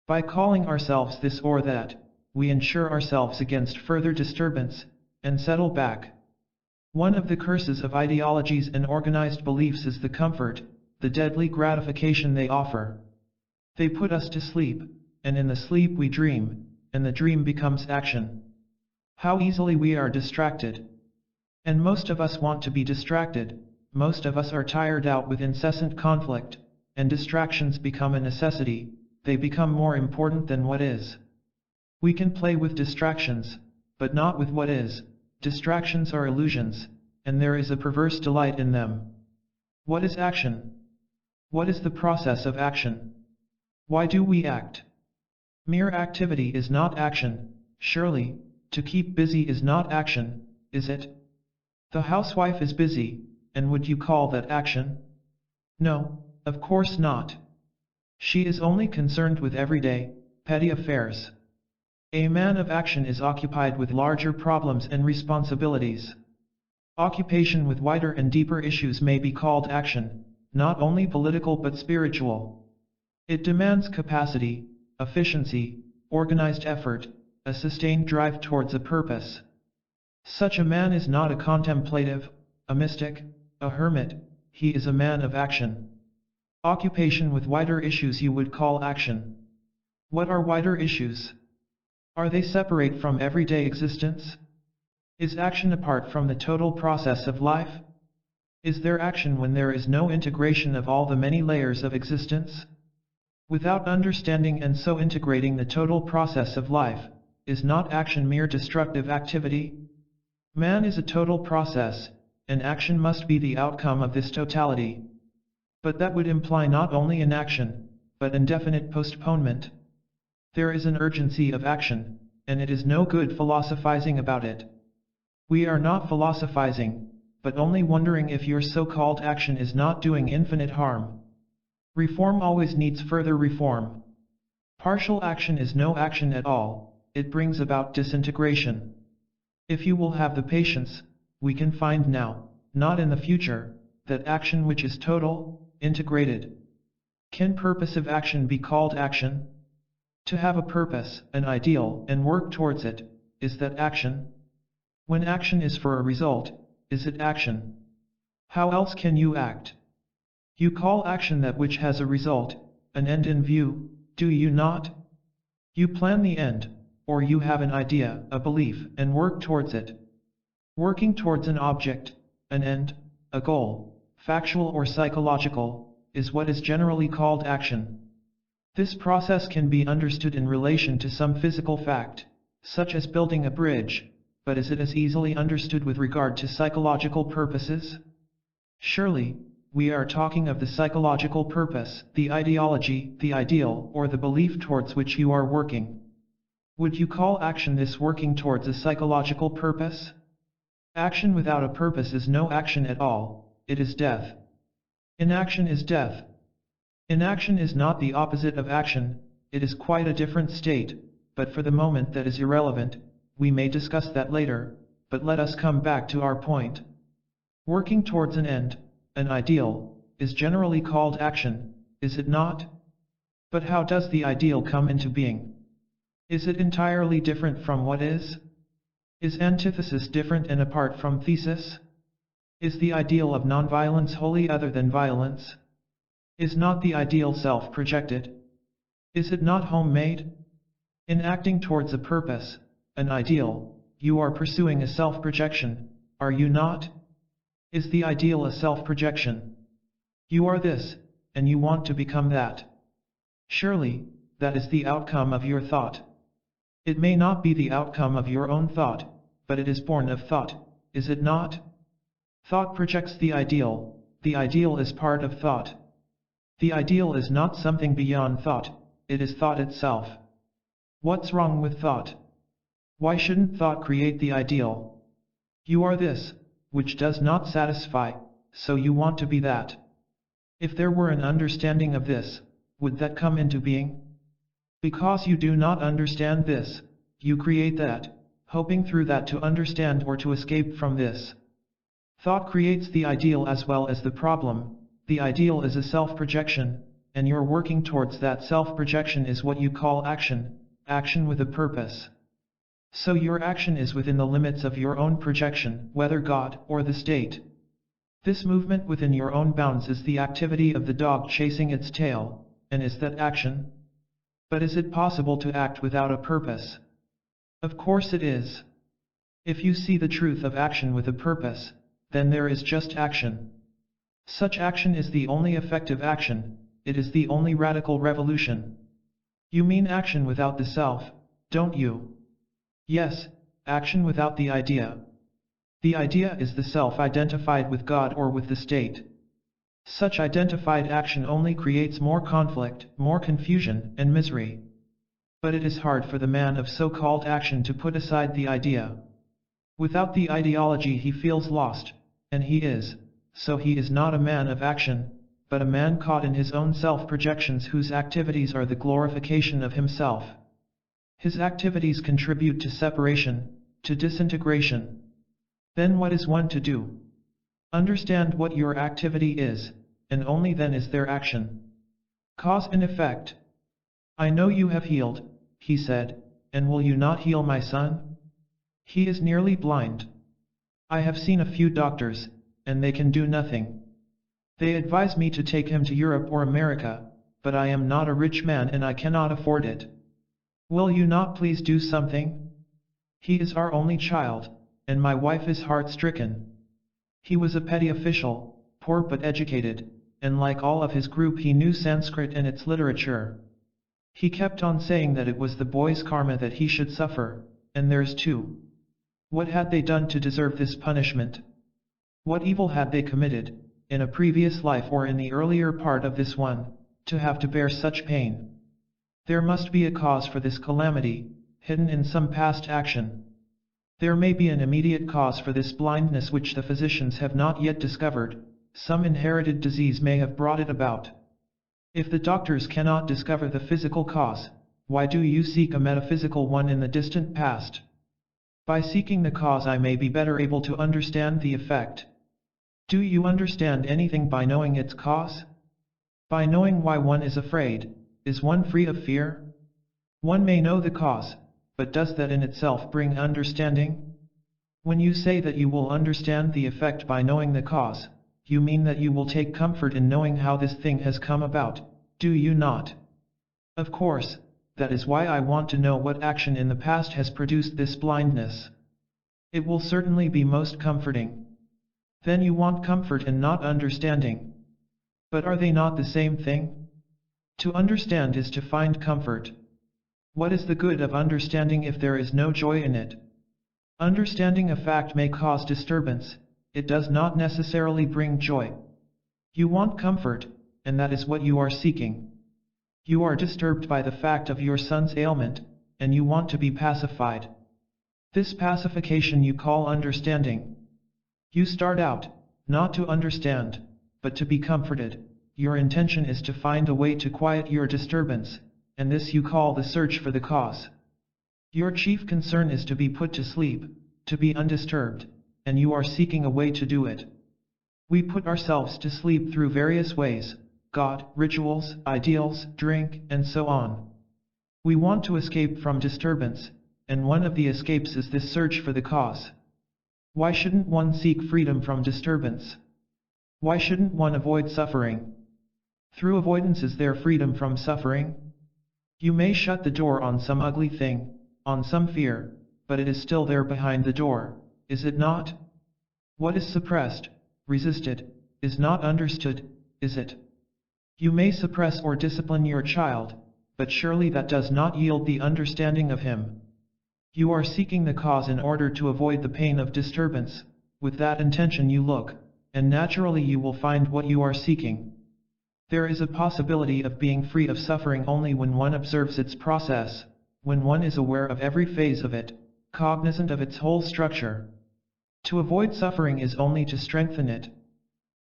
By calling ourselves this or that, we ensure ourselves against further disturbance, and settle back. One of the curses of ideologies and organized beliefs is the comfort, the deadly gratification they offer. They put us to sleep, and in the sleep we dream, and the dream becomes action. How easily we are distracted. And most of us want to be distracted, most of us are tired out with incessant conflict, and distractions become a necessity. They become more important than what is. We can play with distractions, but not with what is. Distractions are illusions, and there is a perverse delight in them. What is action? What is the process of action? Why do we act? Mere activity is not action, surely. To keep busy is not action, is it? The housewife is busy, and would you call that action? No, of course not. She is only concerned with everyday, petty affairs. A man of action is occupied with larger problems and responsibilities. Occupation with wider and deeper issues may be called action, not only political but spiritual. It demands capacity, efficiency, organized effort, a sustained drive towards a purpose. Such a man is not a contemplative, a mystic, a hermit, he is a man of action. Occupation with wider issues you would call action. What are wider issues? Are they separate from everyday existence? Is action apart from the total process of life? Is there action when there is no integration of all the many layers of existence? Without understanding and so integrating the total process of life, is not action mere destructive activity? Man is a total process, and action must be the outcome of this totality. But that would imply not only inaction, but indefinite postponement. There is an urgency of action, and it is no good philosophizing about it. We are not philosophizing, but only wondering if your so-called action is not doing infinite harm. Reform always needs further reform. Partial action is no action at all, it brings about disintegration. If you will have the patience, we can find now, not in the future, that action which is total, integrated. Can purposive action be called action? To have a purpose, an ideal, and work towards it, is that action? When action is for a result, is it action? How else can you act? You call action that which has a result, an end in view, do you not? You plan the end, or you have an idea, a belief, and work towards it. Working towards an object, an end, a goal, factual or psychological, is what is generally called action. This process can be understood in relation to some physical fact, such as building a bridge, but is it as easily understood with regard to psychological purposes? Surely, we are talking of the psychological purpose, the ideology, the ideal, or the belief towards which you are working. Would you call action this working towards a psychological purpose? Action without a purpose is no action at all, it is death. Inaction is death. Inaction is not the opposite of action, it is quite a different state, but for the moment that is irrelevant, we may discuss that later, but let us come back to our point. Working towards an end, an ideal, is generally called action, is it not? But how does the ideal come into being? Is it entirely different from what is? Is antithesis different and apart from thesis? Is the ideal of nonviolence wholly other than violence? Is not the ideal self-projected? Is it not homemade? In acting towards a purpose, an ideal, you are pursuing a self-projection, are you not? Is the ideal a self-projection? You are this, and you want to become that. Surely, that is the outcome of your thought. It may not be the outcome of your own thought, but it is born of thought, is it not? Thought projects the ideal is part of thought. The ideal is not something beyond thought, it is thought itself. What's wrong with thought? Why shouldn't thought create the ideal? You are this, which does not satisfy, so you want to be that. If there were an understanding of this, would that come into being? Because you do not understand this, you create that, hoping through that to understand or to escape from this. Thought creates the ideal as well as the problem, the ideal is a self-projection, and your working towards that self-projection is what you call action, action with a purpose. So your action is within the limits of your own projection, whether God or the state. This movement within your own bounds is the activity of the dog chasing its tail, and is that action? But is it possible to act without a purpose? Of course it is. If you see the truth of action with a purpose, then there is just action. Such action is the only effective action, it is the only radical revolution. You mean action without the self, don't you? Yes, action without the idea. The idea is the self identified with God or with the state. Such identified action only creates more conflict, more confusion, and misery. But it is hard for the man of so-called action to put aside the idea. Without the ideology he feels lost, and he is, so he is not a man of action, but a man caught in his own self-projections whose activities are the glorification of himself. His activities contribute to separation, to disintegration. Then what is one to do? Understand what your activity is, and only then is there action. Cause and effect. I know you have healed, he said, and will you not heal my son? He is nearly blind. I have seen a few doctors, and they can do nothing. They advise me to take him to Europe or America, but I am not a rich man and I cannot afford it. Will you not please do something? He is our only child, and my wife is heart-stricken. He was a petty official, poor but educated, and like all of his group he knew Sanskrit and its literature. He kept on saying that it was the boy's karma that he should suffer, and theirs too. What had they done to deserve this punishment? What evil had they committed, in a previous life or in the earlier part of this one, to have to bear such pain? There must be a cause for this calamity, hidden in some past action. There may be an immediate cause for this blindness which the physicians have not yet discovered. Some inherited disease may have brought it about. If the doctors cannot discover the physical cause, why do you seek a metaphysical one in the distant past? By seeking the cause I may be better able to understand the effect. Do you understand anything by knowing its cause? By knowing why one is afraid, is one free of fear? One may know the cause, but does that in itself bring understanding? When you say that you will understand the effect by knowing the cause, you mean that you will take comfort in knowing how this thing has come about, do you not? Of course, that is why I want to know what action in the past has produced this blindness. It will certainly be most comforting. Then you want comfort and not understanding. But are they not the same thing? To understand is to find comfort. What is the good of understanding if there is no joy in it? Understanding a fact may cause disturbance, it does not necessarily bring joy. You want comfort, and that is what you are seeking. You are disturbed by the fact of your son's ailment, and you want to be pacified. This pacification you call understanding. You start out, not to understand, but to be comforted. Your intention is to find a way to quiet your disturbance, and this you call the search for the cause. Your chief concern is to be put to sleep, to be undisturbed, and you are seeking a way to do it. We put ourselves to sleep through various ways, God, rituals, ideals, drink, and so on. We want to escape from disturbance, and one of the escapes is this search for the cause. Why shouldn't one seek freedom from disturbance? Why shouldn't one avoid suffering? Through avoidance is there freedom from suffering? You may shut the door on some ugly thing, on some fear, but it is still there behind the door, is it not? What is suppressed, resisted, is not understood, is it? You may suppress or discipline your child, but surely that does not yield the understanding of him. You are seeking the cause in order to avoid the pain of disturbance. With that intention you look, and naturally you will find what you are seeking. There is a possibility of being free of suffering only when one observes its process, when one is aware of every phase of it, cognizant of its whole structure. To avoid suffering is only to strengthen it.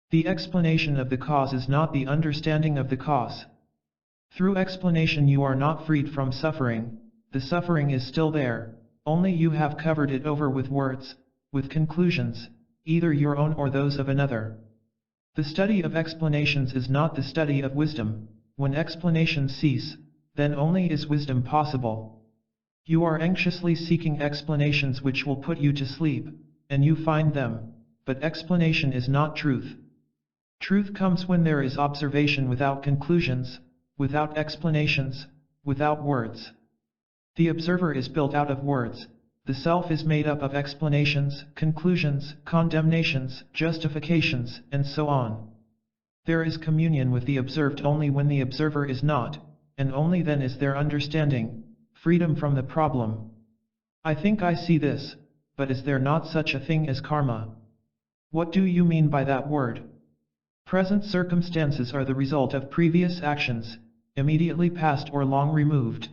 The explanation of the cause is not the understanding of the cause. Through explanation you are not freed from suffering, the suffering is still there, only you have covered it over with words, with conclusions, either your own or those of another. The study of explanations is not the study of wisdom. When explanations cease, then only is wisdom possible. You are anxiously seeking explanations which will put you to sleep, and you find them, but explanation is not truth. Truth comes when there is observation without conclusions, without explanations, without words. The observer is built out of words, the self is made up of explanations, conclusions, condemnations, justifications, and so on. There is communion with the observed only when the observer is not, and only then is there understanding, freedom from the problem. I think I see this, but is there not such a thing as karma? What do you mean by that word? Present circumstances are the result of previous actions, immediately past or long removed.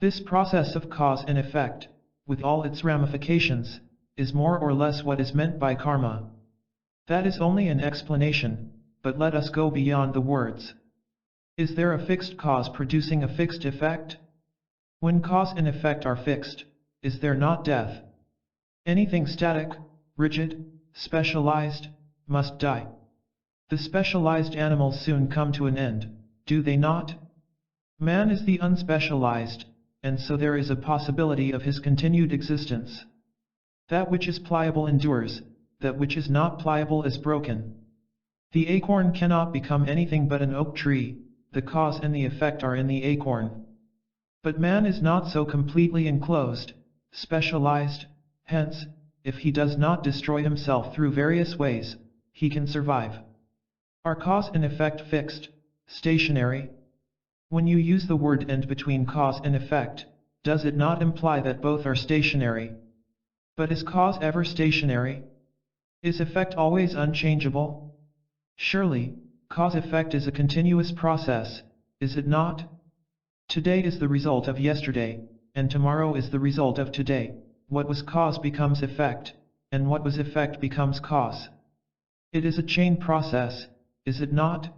This process of cause and effect, with all its ramifications, is more or less what is meant by karma. That is only an explanation, but let us go beyond the words. Is there a fixed cause producing a fixed effect? When cause and effect are fixed, is there not death? Anything static, rigid, specialized, must die. The specialized animals soon come to an end, do they not? Man is the unspecialized, and so there is a possibility of his continued existence. That which is pliable endures, that which is not pliable is broken. The acorn cannot become anything but an oak tree, the cause and the effect are in the acorn. But man is not so completely enclosed, specialized, hence, if he does not destroy himself through various ways, he can survive. Are cause and effect fixed, stationary? When you use the word "and" between cause and effect, does it not imply that both are stationary? But is cause ever stationary? Is effect always unchangeable? Surely, cause-effect is a continuous process, is it not? Today is the result of yesterday, and tomorrow is the result of today. What was cause becomes effect, and what was effect becomes cause. It is a chain process, is it not?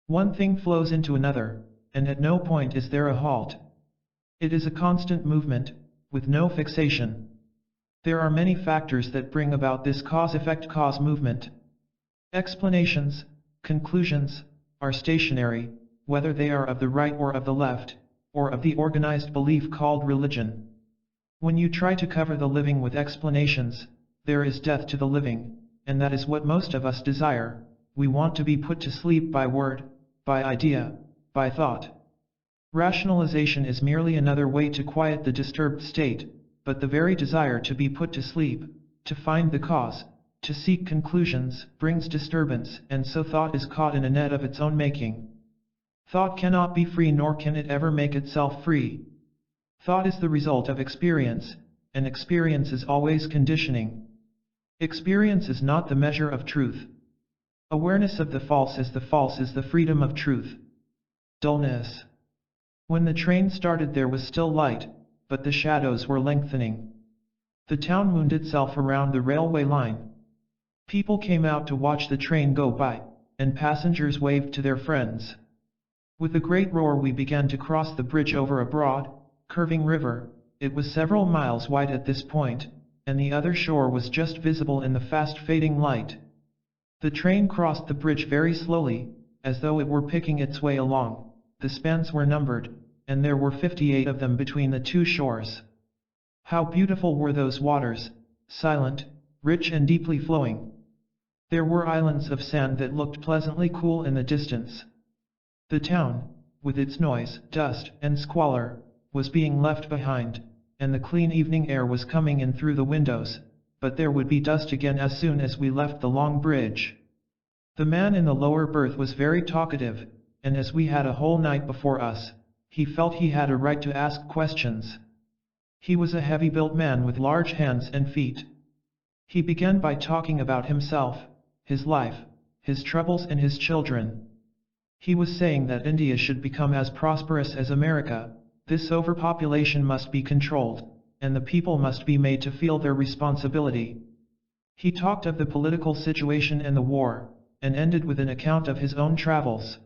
One thing flows into another, and at no point is there a halt. It is a constant movement, with no fixation. There are many factors that bring about this cause-effect-cause movement. Explanations, conclusions, are stationary, whether they are of the right or of the left, or of the organized belief called religion. When you try to cover the living with explanations, there is death to the living, and that is what most of us desire. We want to be put to sleep by word, by idea, by thought. Rationalization is merely another way to quiet the disturbed state, but the very desire to be put to sleep, to find the cause, to seek conclusions, brings disturbance, and so thought is caught in a net of its own making. Thought cannot be free, nor can it ever make itself free. Thought is the result of experience, and experience is always conditioning. Experience is not the measure of truth. Awareness of the false is the freedom of truth. Dullness. When the train started there was still light, but the shadows were lengthening. The town wound itself around the railway line. People came out to watch the train go by, and passengers waved to their friends. With a great roar we began to cross the bridge over a broad, curving river. It was several miles wide at this point, and the other shore was just visible in the fast fading light. The train crossed the bridge very slowly, as though it were picking its way along. The spans were numbered, and there were 58 of them between the two shores. How beautiful were those waters, silent, rich and deeply flowing. There were islands of sand that looked pleasantly cool in the distance. The town, with its noise, dust, and squalor, was being left behind, and the clean evening air was coming in through the windows, but there would be dust again as soon as we left the long bridge. The man in the lower berth was very talkative, and as we had a whole night before us, he felt he had a right to ask questions. He was a heavy-built man with large hands and feet. He began by talking about himself, his life, his troubles and his children. He was saying that India should become as prosperous as America. This overpopulation must be controlled, and the people must be made to feel their responsibility. He talked of the political situation and the war, and ended with an account of his own travels.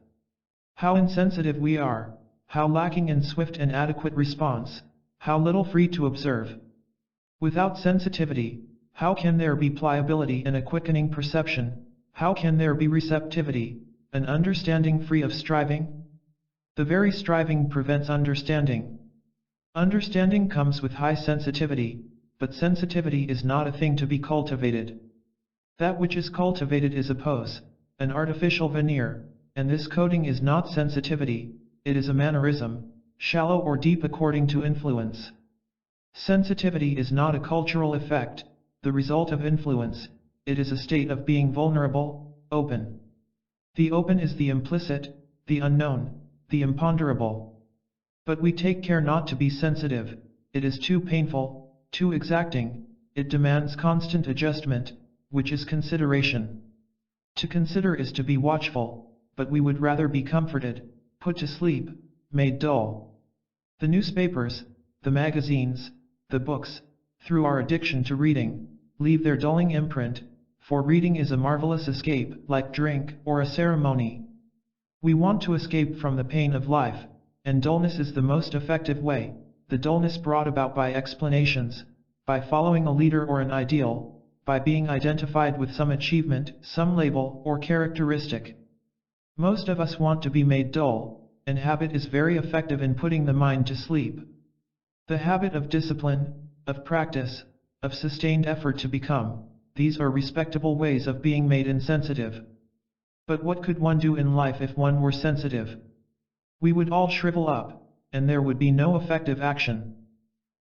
How insensitive we are, how lacking in swift and adequate response, how little free to observe. Without sensitivity, how can there be pliability and a quickening perception? How can there be receptivity, an understanding free of striving? The very striving prevents understanding. Understanding comes with high sensitivity, but sensitivity is not a thing to be cultivated. That which is cultivated is a pose, an artificial veneer, and this coating is not sensitivity, it is a mannerism, shallow or deep according to influence. Sensitivity is not a cultural effect, the result of influence, it is a state of being vulnerable, open. The open is the implicit, the unknown, the imponderable. But we take care not to be sensitive, it is too painful, too exacting, it demands constant adjustment, which is consideration. To consider is to be watchful, but we would rather be comforted, put to sleep, made dull. The newspapers, the magazines, the books, through our addiction to reading, leave their dulling imprint, for reading is a marvelous escape, like drink or a ceremony. We want to escape from the pain of life, and dullness is the most effective way, the dullness brought about by explanations, by following a leader or an ideal, by being identified with some achievement, some label or characteristic. Most of us want to be made dull, and habit is very effective in putting the mind to sleep. The habit of discipline, of practice, of sustained effort to become, these are respectable ways of being made insensitive. But what could one do in life if one were sensitive? We would all shrivel up, and there would be no effective action.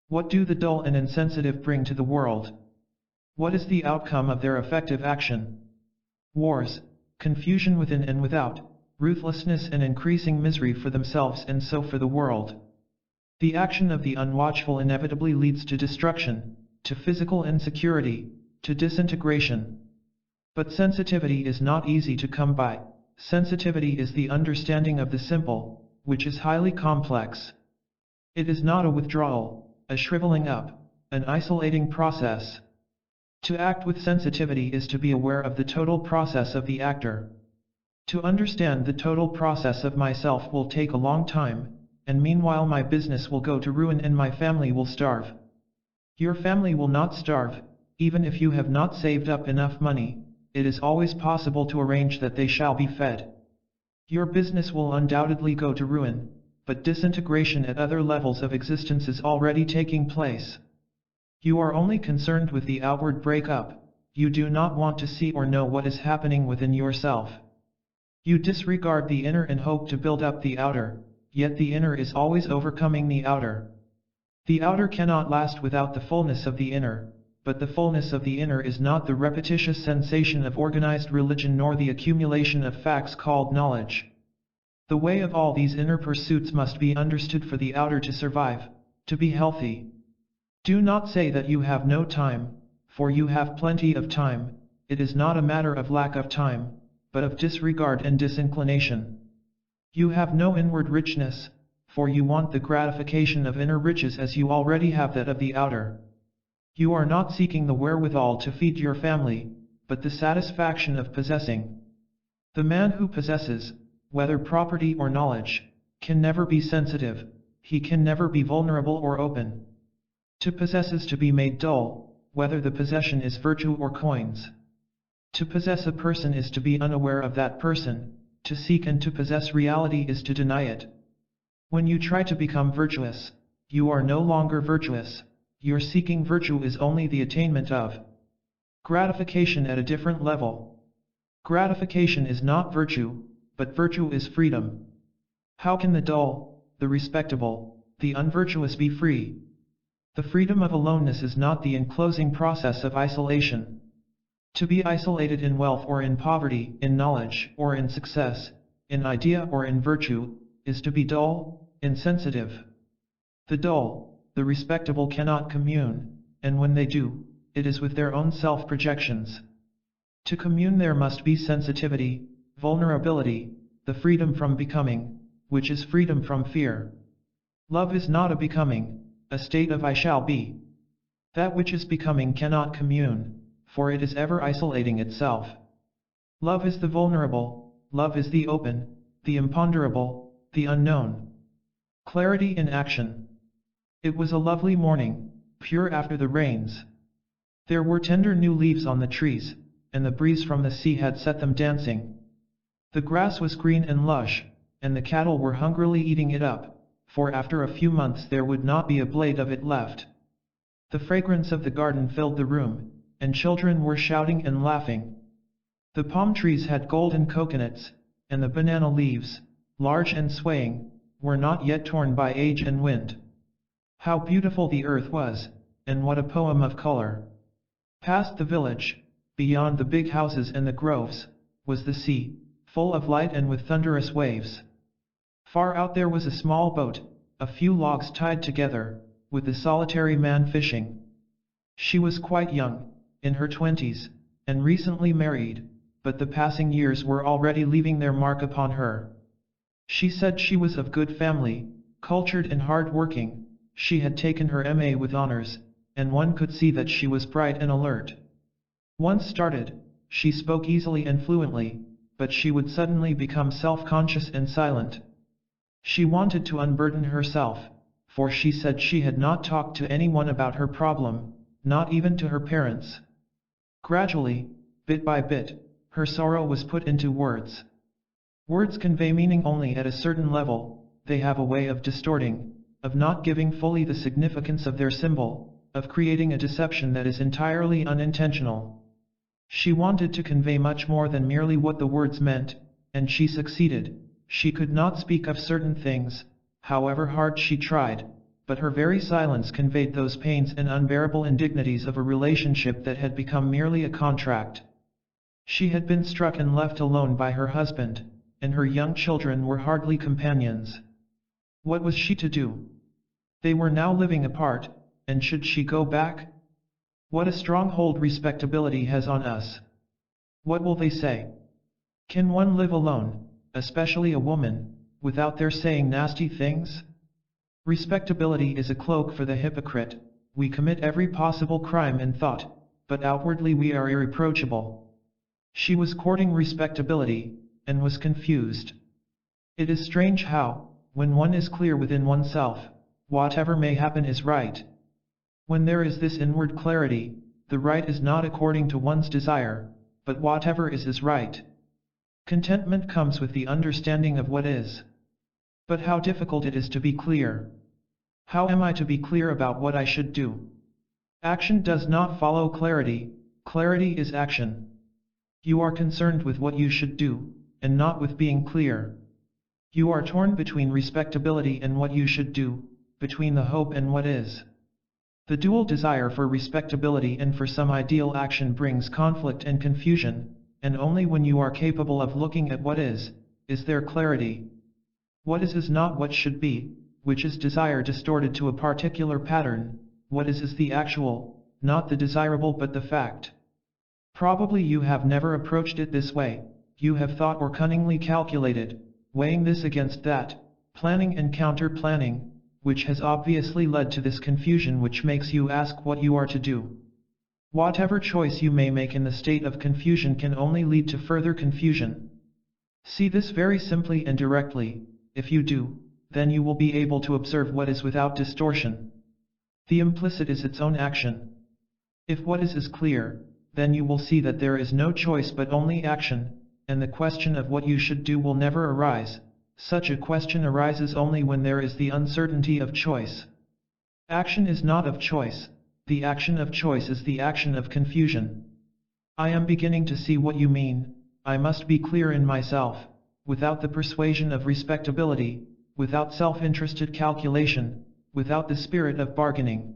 What do the dull and insensitive bring to the world? What is the outcome of their effective action? Wars, confusion within and without, ruthlessness and increasing misery for themselves and so for the world. The action of the unwatchful inevitably leads to destruction, to physical insecurity, to disintegration. But sensitivity is not easy to come by. Sensitivity is the understanding of the simple, which is highly complex. It is not a withdrawal, a shriveling up, an isolating process. To act with sensitivity is to be aware of the total process of the actor. To understand the total process of myself will take a long time, and meanwhile my business will go to ruin and my family will starve. Your family will not starve, even if you have not saved up enough money. It is always possible to arrange that they shall be fed. Your business will undoubtedly go to ruin, but disintegration at other levels of existence is already taking place. You are only concerned with the outward breakup. You do not want to see or know what is happening within yourself. You disregard the inner and hope to build up the outer, yet the inner is always overcoming the outer. The outer cannot last without the fullness of the inner, but the fullness of the inner is not the repetitious sensation of organized religion nor the accumulation of facts called knowledge. The way of all these inner pursuits must be understood for the outer to survive, to be healthy. Do not say that you have no time, for you have plenty of time. It is not a matter of lack of time, but of disregard and disinclination. You have no inward richness, for you want the gratification of inner riches as you already have that of the outer. You are not seeking the wherewithal to feed your family, but the satisfaction of possessing. The man who possesses, whether property or knowledge, can never be sensitive, he can never be vulnerable or open. To possess is to be made dull, whether the possession is virtue or coins. To possess a person is to be unaware of that person, to seek and to possess reality is to deny it. When you try to become virtuous, you are no longer virtuous. Your seeking virtue is only the attainment of gratification at a different level. Gratification is not virtue, but virtue is freedom. How can the dull, the respectable, the unvirtuous be free? The freedom of aloneness is not the enclosing process of isolation. To be isolated in wealth or in poverty, in knowledge or in success, in idea or in virtue, is to be dull, insensitive. The dull, the respectable cannot commune, and when they do, it is with their own self-projections. To commune there must be sensitivity, vulnerability, the freedom from becoming, which is freedom from fear. Love is not a becoming, a state of I shall be. That which is becoming cannot commune, for it is ever isolating itself. Love is the vulnerable, love is the open, the imponderable, the unknown. Clarity in action. It was a lovely morning, pure after the rains. There were tender new leaves on the trees, and the breeze from the sea had set them dancing. The grass was green and lush, and the cattle were hungrily eating it up, for after a few months there would not be a blade of it left. The fragrance of the garden filled the room, and children were shouting and laughing. The palm trees had golden coconuts, and the banana leaves, large and swaying, were not yet torn by age and wind. How beautiful the earth was, and what a poem of color. Past the village, beyond the big houses and the groves, was the sea, full of light and with thunderous waves. Far out there was a small boat, a few logs tied together, with the solitary man fishing. She was quite young, in her 20s, and recently married, but the passing years were already leaving their mark upon her. She said she was of good family, cultured and hard-working. She had taken her MA with honors, and one could see that she was bright and alert. Once started, she spoke easily and fluently, but she would suddenly become self-conscious and silent. She wanted to unburden herself, for she said she had not talked to anyone about her problem, not even to her parents. Gradually, bit by bit, her sorrow was put into words. Words convey meaning only at a certain level. They have a way of distorting, of not giving fully the significance of their symbol, of creating a deception that is entirely unintentional. She wanted to convey much more than merely what the words meant, and she succeeded. She could not speak of certain things, however hard she tried, but her very silence conveyed those pains and unbearable indignities of a relationship that had become merely a contract. She had been struck and left alone by her husband, and her young children were hardly companions. What was she to do? They were now living apart, and should she go back? What a strong hold respectability has on us. What will they say? Can one live alone, especially a woman, without their saying nasty things? Respectability is a cloak for the hypocrite. We commit every possible crime in thought, but outwardly we are irreproachable. She was courting respectability, and was confused. It is strange how, when one is clear within oneself, whatever may happen is right. When there is this inward clarity, the right is not according to one's desire, but whatever is right. Contentment comes with the understanding of what is. But how difficult it is to be clear. How am I to be clear about what I should do? Action does not follow clarity. Clarity is action. You are concerned with what you should do, and not with being clear. You are torn between respectability and what you should do, between the hope and what is. The dual desire for respectability and for some ideal action brings conflict and confusion, and only when you are capable of looking at what is there clarity. What is not what should be, which is desire distorted to a particular pattern. What is the actual, not the desirable but the fact. Probably you have never approached it this way. You have thought or cunningly calculated, weighing this against that, planning and counter-planning, which has obviously led to this confusion which makes you ask what you are to do. Whatever choice you may make in the state of confusion can only lead to further confusion. See this very simply and directly. If you do, then you will be able to observe what is without distortion. The implicit is its own action. If what is clear, then you will see that there is no choice but only action, and the question of what you should do will never arise. Such a question arises only when there is the uncertainty of choice. Action is not of choice. The action of choice is the action of confusion. I am beginning to see what you mean. I must be clear in myself, without the persuasion of respectability, without self-interested calculation, without the spirit of bargaining.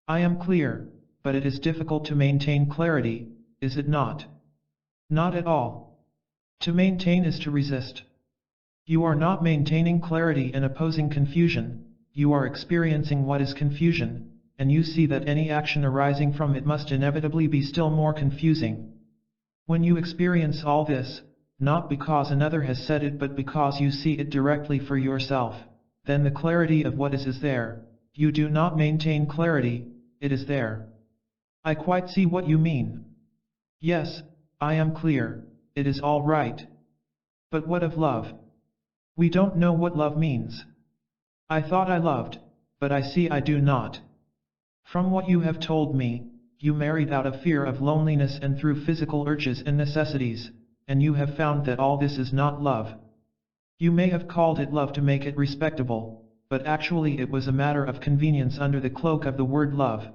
I am clear, but it is difficult to maintain clarity, is it not? Not at all. To maintain is to resist. You are not maintaining clarity and opposing confusion, you are experiencing what is confusion, and you see that any action arising from it must inevitably be still more confusing. When you experience all this, not because another has said it but because you see it directly for yourself, then the clarity of what is there. You do not maintain clarity, it is there. I quite see what you mean. Yes, I am clear, it is all right. But what of love? We don't know what love means. I thought I loved, but I see I do not. From what you have told me, you married out of fear of loneliness and through physical urges and necessities, and you have found that all this is not love. You may have called it love to make it respectable, but actually it was a matter of convenience under the cloak of the word love.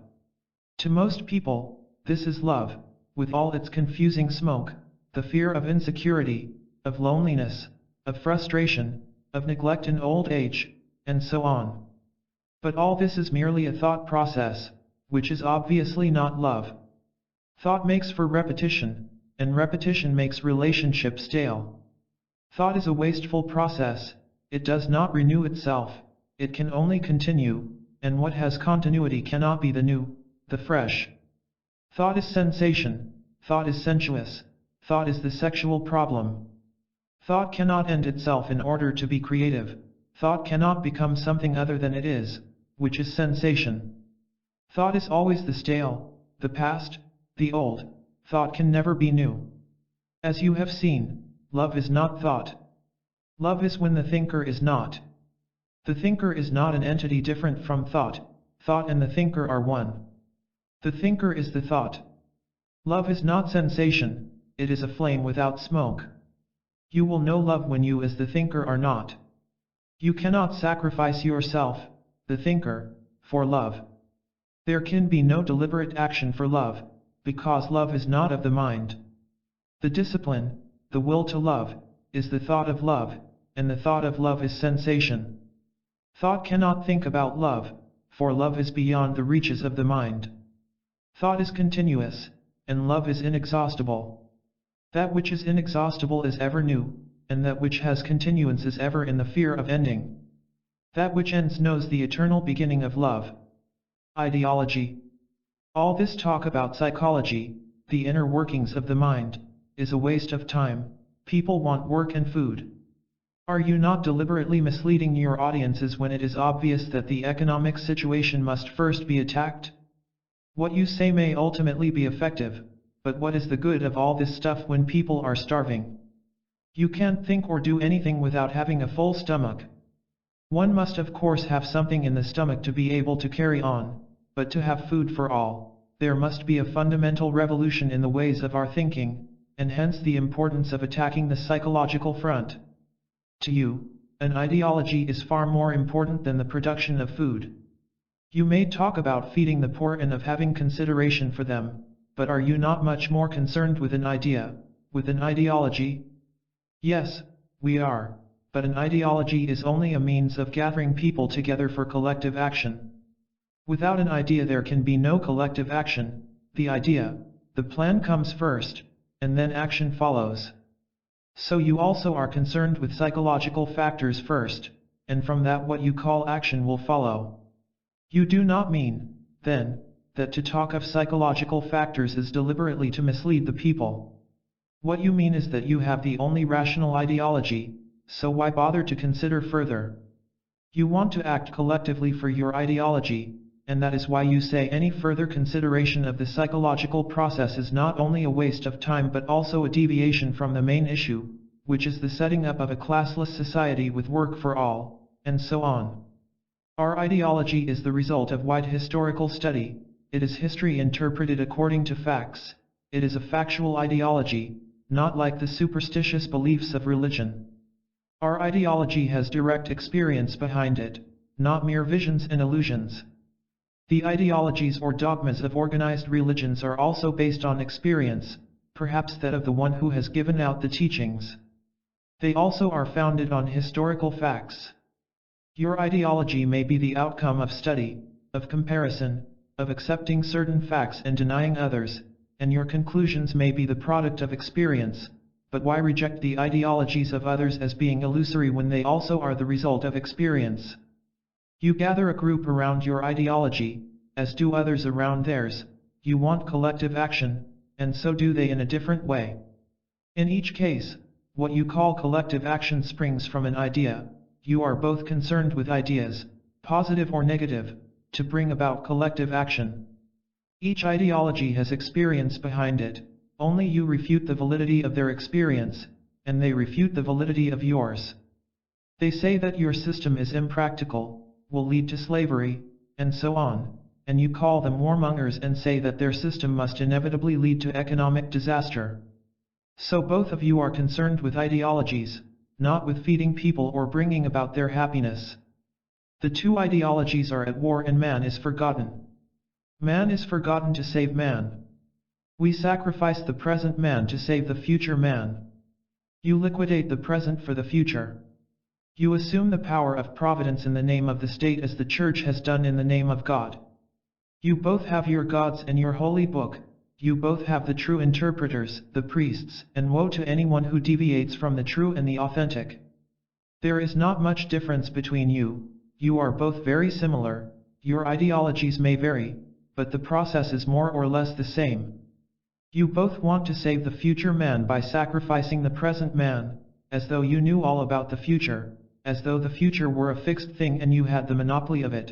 To most people, this is love, with all its confusing smoke, the fear of insecurity, of loneliness, of frustration, of neglect in old age, and so on. But all this is merely a thought process, which is obviously not love. Thought makes for repetition, and repetition makes relationship stale. Thought is a wasteful process, it does not renew itself, it can only continue, and what has continuity cannot be the new, the fresh. Thought is sensation, thought is sensuous, thought is the sexual problem. Thought cannot end itself in order to be creative, thought cannot become something other than it is, which is sensation. Thought is always the stale, the past, the old. thought can never be new. As you have seen, love is not thought. Love is when the thinker is not. The thinker is not an entity different from thought, thought and the thinker are one. The thinker is the thought. Love is not sensation, it is a flame without smoke. You will know love when you as the thinker are not. You cannot sacrifice yourself, the thinker, for love. There can be no deliberate action for love, because love is not of the mind. The discipline, the will to love, is the thought of love, and the thought of love is sensation. Thought cannot think about love, for love is beyond the reaches of the mind. Thought is continuous, and love is inexhaustible. That which is inexhaustible is ever new, and that which has continuance is ever in the fear of ending. That which ends knows the eternal beginning of love. Ideology. All this talk about psychology, the inner workings of the mind, is a waste of time. People want work and food. Are you not deliberately misleading your audiences when it is obvious that the economic situation must first be attacked? What you say may ultimately be effective, but what is the good of all this stuff when people are starving? You can't think or do anything without having a full stomach. One must of course have something in the stomach to be able to carry on, but to have food for all, there must be a fundamental revolution in the ways of our thinking, and hence the importance of attacking the psychological front. To you, an ideology is far more important than the production of food. You may talk about feeding the poor and of having consideration for them, but are you not much more concerned with an idea, with an ideology? Yes, we are, but an ideology is only a means of gathering people together for collective action. Without an idea there can be no collective action. The idea, the plan comes first, and then action follows. So you also are concerned with psychological factors first, and from that what you call action will follow. You do not mean, then, that to talk of psychological factors is deliberately to mislead the people. What you mean is that you have the only rational ideology, so why bother to consider further? You want to act collectively for your ideology, and that is why you say any further consideration of the psychological process is not only a waste of time but also a deviation from the main issue, which is the setting up of a classless society with work for all, and so on. Our ideology is the result of wide historical study. It is history interpreted according to facts. It is a factual ideology, not like the superstitious beliefs of religion. Our ideology has direct experience behind it, not mere visions and illusions. The ideologies or dogmas of organized religions are also based on experience, perhaps that of the one who has given out the teachings. They also are founded on historical facts. Your ideology may be the outcome of study, of comparison, of accepting certain facts and denying others, and your conclusions may be the product of experience, but why reject the ideologies of others as being illusory when they also are the result of experience? You gather a group around your ideology, as do others around theirs. You want collective action, and so do they in a different way. In each case, what you call collective action springs from an idea. You are both concerned with ideas, positive or negative, to bring about collective action. Each ideology has experience behind it, only you refute the validity of their experience, and they refute the validity of yours. They say that your system is impractical, will lead to slavery, and so on, and you call them warmongers and say that their system must inevitably lead to economic disaster. So both of you are concerned with ideologies, not with feeding people or bringing about their happiness. The two ideologies are at war and man is forgotten. Man is forgotten to save man. We sacrifice the present man to save the future man. You liquidate the present for the future. You assume the power of providence in the name of the state as the church has done in the name of God. You both have your gods and your holy book. You both have the true interpreters, the priests, and woe to anyone who deviates from the true and the authentic. There is not much difference between you. You are both very similar. Your ideologies may vary, but the process is more or less the same. You both want to save the future man by sacrificing the present man, as though you knew all about the future, as though the future were a fixed thing and you had the monopoly of it.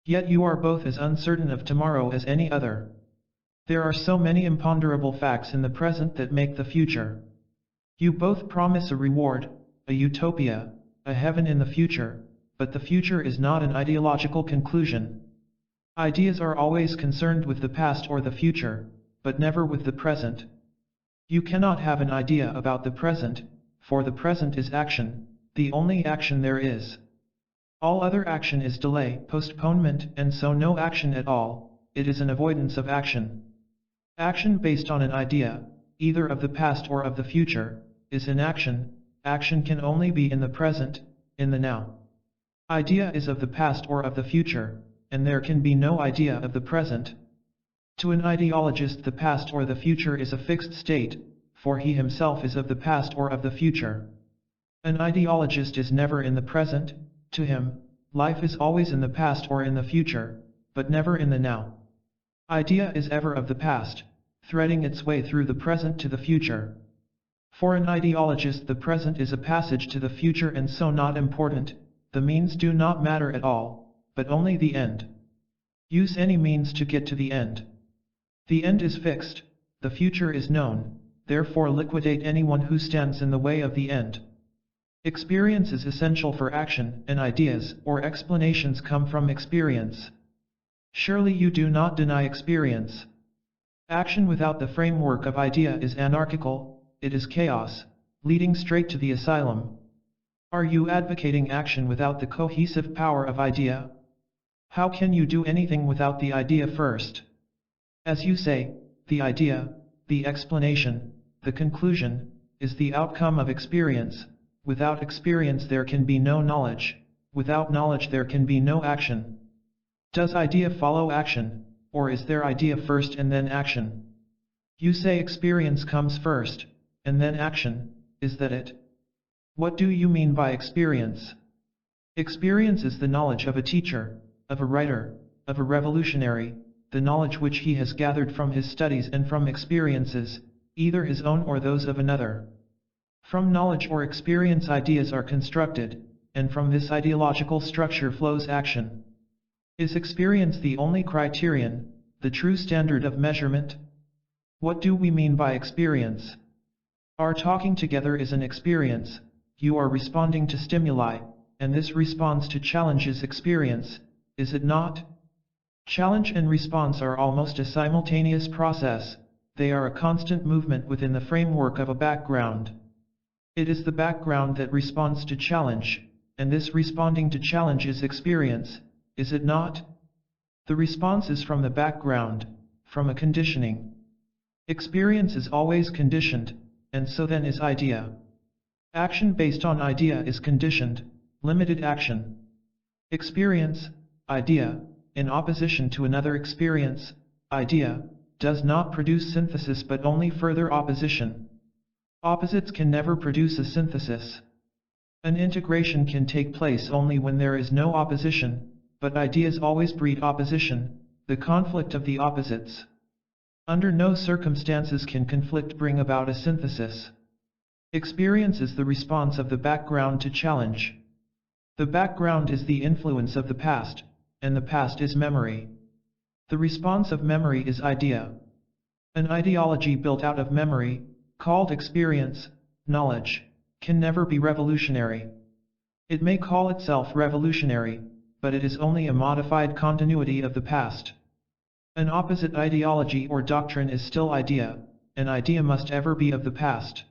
Yet you are both as uncertain of tomorrow as any other. There are so many imponderable facts in the present that make the future. You both promise a reward, a utopia, a heaven in the future, but the future is not an ideological conclusion. Ideas are always concerned with the past or the future, but never with the present. You cannot have an idea about the present, for the present is action, the only action there is. All other action is delay, postponement, and so no action at all, it is an avoidance of action. Action based on an idea, either of the past or of the future, is inaction. Action can only be in the present, in the now. Idea is of the past or of the future, and there can be no idea of the present. To an ideologist the past or the future is a fixed state, for he himself is of the past or of the future. An ideologist is never in the present. To him, life is always in the past or in the future, but never in the now. Idea is ever of the past, threading its way through the present to the future. For an ideologist the present is a passage to the future and so not important, the means do not matter at all, but only the end. Use any means to get to the end. The end is fixed, the future is known, therefore liquidate anyone who stands in the way of the end. Experience is essential for action, and ideas or explanations come from experience. Surely you do not deny experience. Action without the framework of idea is anarchical, it is chaos, leading straight to the asylum. Are you advocating action without the cohesive power of idea? How can you do anything without the idea first? As you say, the idea, the explanation, the conclusion, is the outcome of experience. Without experience there can be no knowledge, without knowledge there can be no action. Does idea follow action, or is there idea first and then action? You say experience comes first, and then action, is that it? What do you mean by experience? Experience is the knowledge of a teacher, of a writer, of a revolutionary, the knowledge which he has gathered from his studies and from experiences, either his own or those of another. From knowledge or experience ideas are constructed, and from this ideological structure flows action. Is experience the only criterion, the true standard of measurement? What do we mean by experience? Our talking together is an experience, you are responding to stimuli, and this response to challenges experience, is it not? Challenge and response are almost a simultaneous process, they are a constant movement within the framework of a background. It is the background that responds to challenge, and this responding to challenge is experience, is it not? The response is from the background, from a conditioning. Experience is always conditioned, and so then is idea. Action based on idea is conditioned, limited action. Experience, idea, in opposition to another experience, idea, does not produce synthesis but only further opposition. Opposites can never produce a synthesis. An integration can take place only when there is no opposition, but ideas always breed opposition, the conflict of the opposites. Under no circumstances can conflict bring about a synthesis. Experience is the response of the background to challenge. The background is the influence of the past, and the past is memory. The response of memory is idea. An ideology built out of memory, called experience, knowledge, can never be revolutionary. It may call itself revolutionary, but it is only a modified continuity of the past. An opposite ideology or doctrine is still idea, an idea must ever be of the past.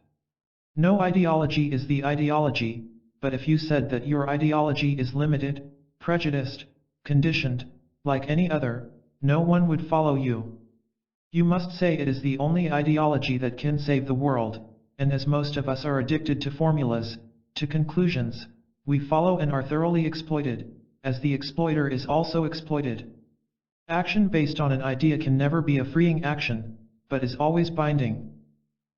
No ideology is the ideology, but if you said that your ideology is limited, prejudiced, conditioned, like any other, no one would follow you. You must say it is the only ideology that can save the world, and as most of us are addicted to formulas, to conclusions, we follow and are thoroughly exploited, as the exploiter is also exploited. Action based on an idea can never be a freeing action, but is always binding.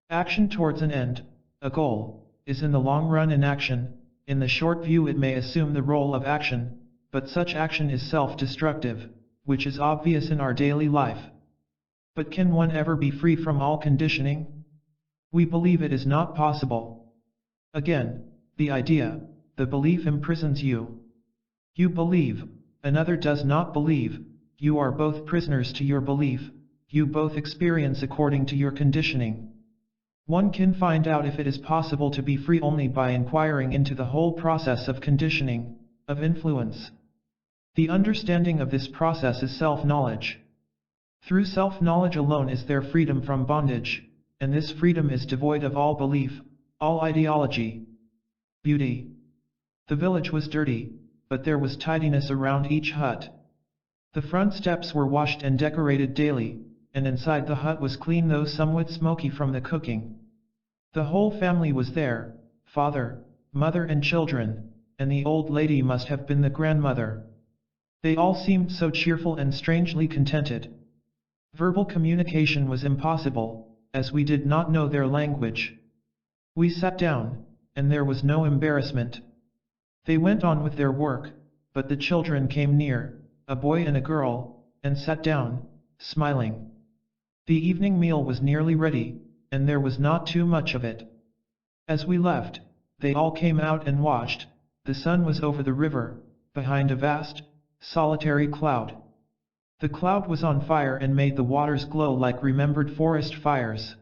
Action towards an end, a goal, is in the long run inaction. In the short view it may assume the role of action, but such action is self-destructive, which is obvious in our daily life. But can one ever be free from all conditioning? We believe it is not possible. Again, the idea, the belief imprisons you. You believe, another does not believe, you are both prisoners to your belief, you both experience according to your conditioning. One can find out if it is possible to be free only by inquiring into the whole process of conditioning, of influence. The understanding of this process is self-knowledge. Through self-knowledge alone is there freedom from bondage, and this freedom is devoid of all belief, all ideology. Beauty. The village was dirty, but there was tidiness around each hut. The front steps were washed and decorated daily, and inside the hut was clean though somewhat smoky from the cooking. The whole family was there, father, mother and children, and the old lady must have been the grandmother. They all seemed so cheerful and strangely contented. Verbal communication was impossible, as we did not know their language. We sat down, and there was no embarrassment. They went on with their work, but the children came near, a boy and a girl, and sat down, smiling. The evening meal was nearly ready, and there was not too much of it. As we left, they all came out and watched. The sun was over the river, behind a vast, solitary cloud. The cloud was on fire and made the waters glow like remembered forest fires.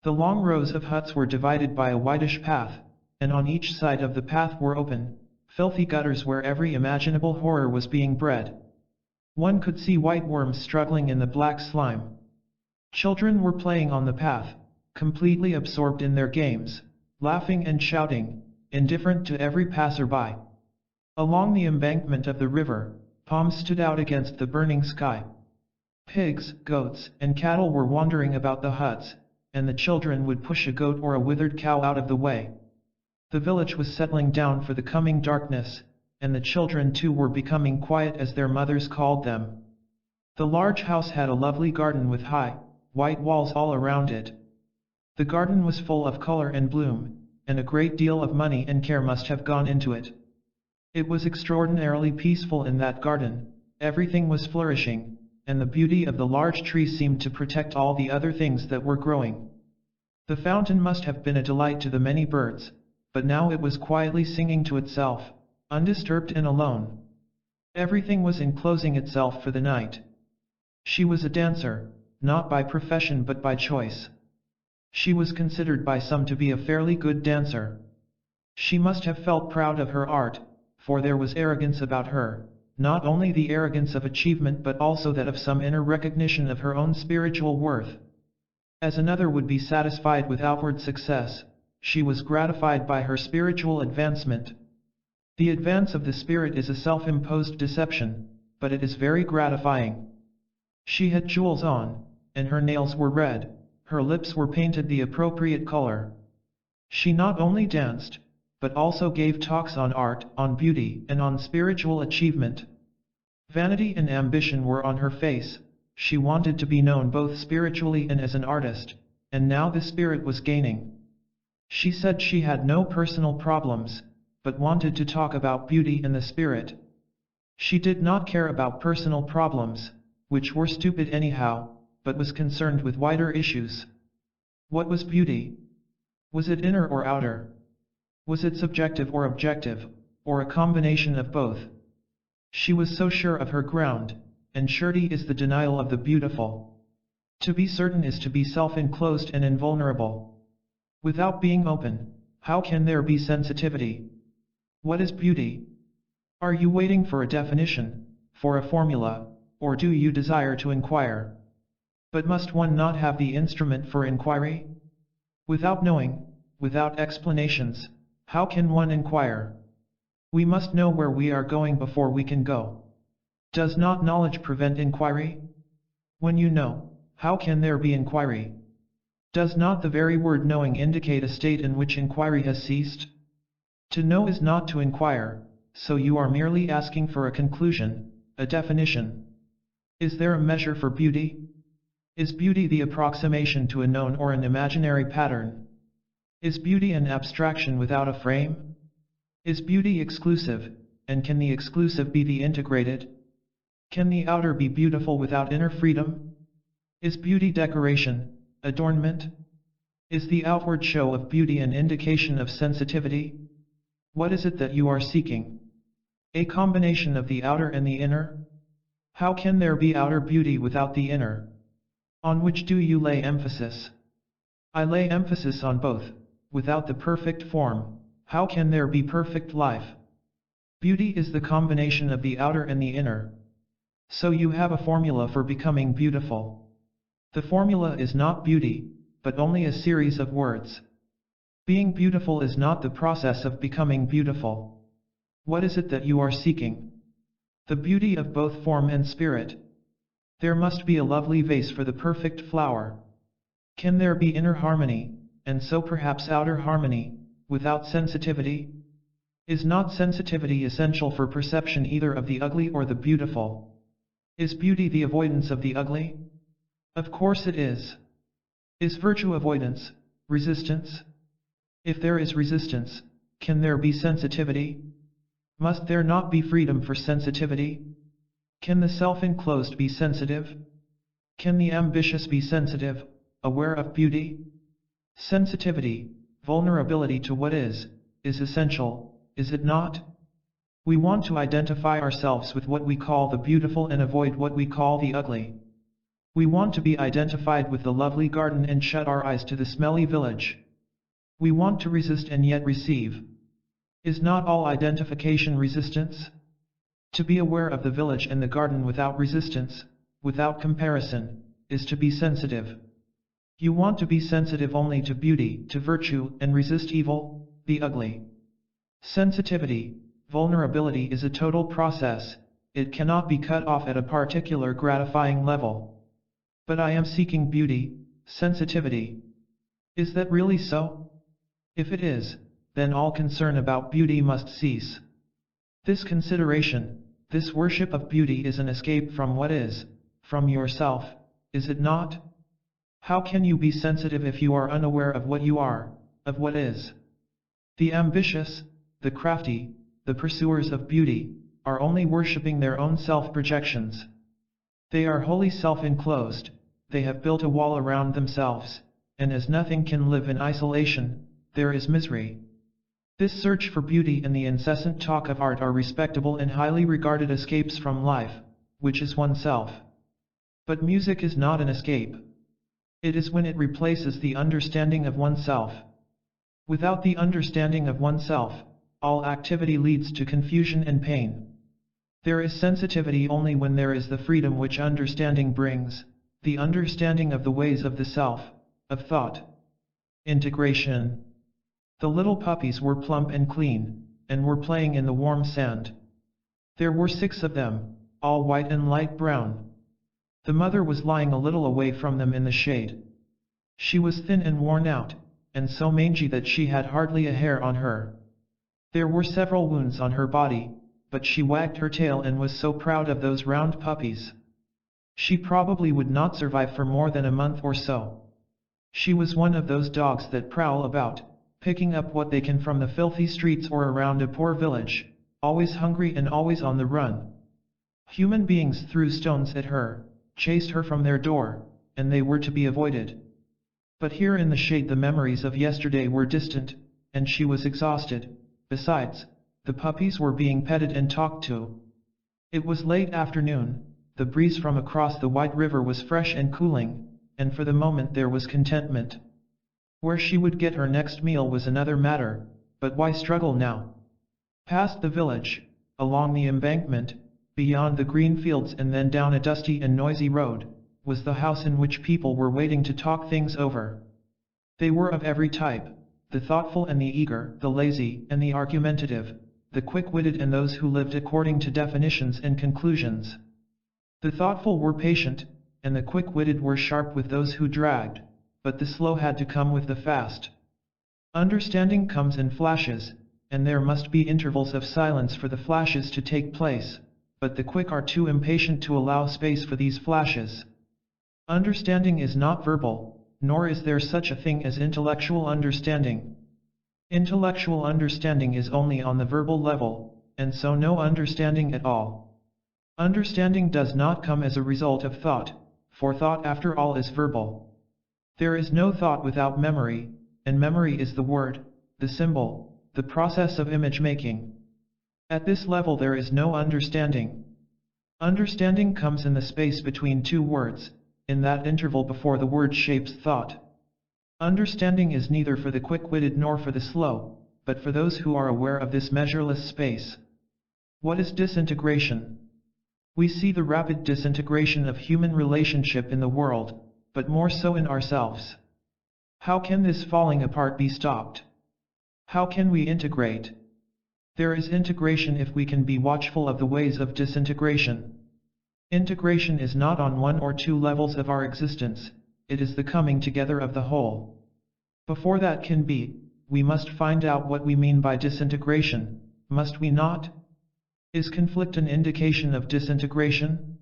The long rows of huts were divided by a whitish path, and on each side of the path were open, filthy gutters where every imaginable horror was being bred. One could see white worms struggling in the black slime. Children were playing on the path, completely absorbed in their games, laughing and shouting, indifferent to every passer-by. Along the embankment of the river, palms stood out against the burning sky. Pigs, goats, and cattle were wandering about the huts, and the children would push a goat or a withered cow out of the way. The village was settling down for the coming darkness, and the children too were becoming quiet as their mothers called them. The large house had a lovely garden with high, white walls all around it. The garden was full of color and bloom, and a great deal of money and care must have gone into it. It was extraordinarily peaceful in that garden, everything was flourishing, and the beauty of the large trees seemed to protect all the other things that were growing. The fountain must have been a delight to the many birds, but now it was quietly singing to itself, undisturbed and alone. Everything was enclosing itself for the night. She was a dancer, not by profession but by choice. She was considered by some to be a fairly good dancer. She must have felt proud of her art, for there was arrogance about her, not only the arrogance of achievement but also that of some inner recognition of her own spiritual worth. As another would be satisfied with outward success, she was gratified by her spiritual advancement. The advance of the spirit is a self-imposed deception, but it is very gratifying. She had jewels on, and her nails were red, her lips were painted the appropriate color. She not only danced, but also gave talks on art, on beauty, and on spiritual achievement. Vanity and ambition were on her face. She wanted to be known both spiritually and as an artist, and now the spirit was gaining. She said she had no personal problems, but wanted to talk about beauty and the spirit. She did not care about personal problems, which were stupid anyhow, but was concerned with wider issues. What was beauty? Was it inner or outer? Was it subjective or objective, or a combination of both? She was so sure of her ground, and surety is the denial of the beautiful. To be certain is to be self-enclosed and invulnerable. Without being open, how can there be sensitivity? What is beauty? Are you waiting for a definition, for a formula, or do you desire to inquire? But must one not have the instrument for inquiry? Without knowing, without explanations, how can one inquire? We must know where we are going before we can go. Does not knowledge prevent inquiry? When you know, how can there be inquiry? Does not the very word knowing indicate a state in which inquiry has ceased? To know is not to inquire, so you are merely asking for a conclusion, a definition. Is there a measure for beauty? Is beauty the approximation to a known or an imaginary pattern? Is beauty an abstraction without a frame? Is beauty exclusive, and can the exclusive be the integrated? Can the outer be beautiful without inner freedom? Is beauty decoration, adornment? Is the outward show of beauty an indication of sensitivity? What is it that you are seeking? A combination of the outer and the inner? How can there be outer beauty without the inner? On which do you lay emphasis? I lay emphasis on both. Without the perfect form, how can there be perfect life? Beauty is the combination of the outer and the inner. So you have a formula for becoming beautiful. The formula is not beauty, but only a series of words. Being beautiful is not the process of becoming beautiful. What is it that you are seeking? The beauty of both form and spirit. There must be a lovely vase for the perfect flower. Can there be inner harmony, and so perhaps outer harmony, without sensitivity? Is not sensitivity essential for perception either of the ugly or the beautiful? Is beauty the avoidance of the ugly? Of course it is. Is virtue avoidance, resistance? If there is resistance, can there be sensitivity? Must there not be freedom for sensitivity? Can the self-enclosed be sensitive? Can the ambitious be sensitive, aware of beauty? Sensitivity, vulnerability to what is essential, is it not? We want to identify ourselves with what we call the beautiful and avoid what we call the ugly. We want to be identified with the lovely garden and shut our eyes to the smelly village. We want to resist and yet receive. Is not all identification resistance? To be aware of the village and the garden without resistance, without comparison, is to be sensitive. You want to be sensitive only to beauty, to virtue, and resist evil, the ugly. Sensitivity, vulnerability is a total process, it cannot be cut off at a particular gratifying level. But I am seeking beauty, sensitivity. Is that really so? If it is, then all concern about beauty must cease. This consideration, this worship of beauty is an escape from what is, from yourself, is it not? How can you be sensitive if you are unaware of what you are, of what is? The ambitious, the crafty, the pursuers of beauty, are only worshipping their own self-projections. They are wholly self-enclosed, they have built a wall around themselves, and as nothing can live in isolation, there is misery. This search for beauty and the incessant talk of art are respectable and highly regarded escapes from life, which is oneself. But music is not an escape. It is when it replaces the understanding of oneself. Without the understanding of oneself, all activity leads to confusion and pain. There is sensitivity only when there is the freedom which understanding brings, the understanding of the ways of the self, of thought. Integration. The little puppies were plump and clean, and were playing in the warm sand. There were 6 of them, all white and light brown. The mother was lying a little away from them in the shade. She was thin and worn out, and so mangy that she had hardly a hair on her. There were several wounds on her body, but she wagged her tail and was so proud of those round puppies. She probably would not survive for more than a month or so. She was one of those dogs that prowl about, picking up what they can from the filthy streets or around a poor village, always hungry and always on the run. Human beings threw stones at her, chased her from their door, and they were to be avoided. But here in the shade the memories of yesterday were distant, and she was exhausted. Besides, the puppies were being petted and talked to. It was late afternoon, the breeze from across the wide river was fresh and cooling, and for the moment there was contentment. Where she would get her next meal was another matter, but why struggle now? Past the village, along the embankment, beyond the green fields and then down a dusty and noisy road, was the house in which people were waiting to talk things over. They were of every type, the thoughtful and the eager, the lazy and the argumentative, the quick-witted and those who lived according to definitions and conclusions. The thoughtful were patient, and the quick-witted were sharp with those who dragged, but the slow had to come with the fast. Understanding comes in flashes, and there must be intervals of silence for the flashes to take place, but the quick are too impatient to allow space for these flashes. Understanding is not verbal, nor is there such a thing as intellectual understanding. Intellectual understanding is only on the verbal level, and so no understanding at all. Understanding does not come as a result of thought, for thought after all is verbal. There is no thought without memory, and memory is the word, the symbol, the process of image making. At this level there is no understanding. Understanding comes in the space between two words, in that interval before the word shapes thought. Understanding is neither for the quick-witted nor for the slow, but for those who are aware of this measureless space. What is disintegration? We see the rapid disintegration of human relationship in the world, but more so in ourselves. How can this falling apart be stopped? How can we integrate? There is integration if we can be watchful of the ways of disintegration. Integration is not on one or two levels of our existence, it is the coming together of the whole. Before that can be, we must find out what we mean by disintegration, must we not? Is conflict an indication of disintegration?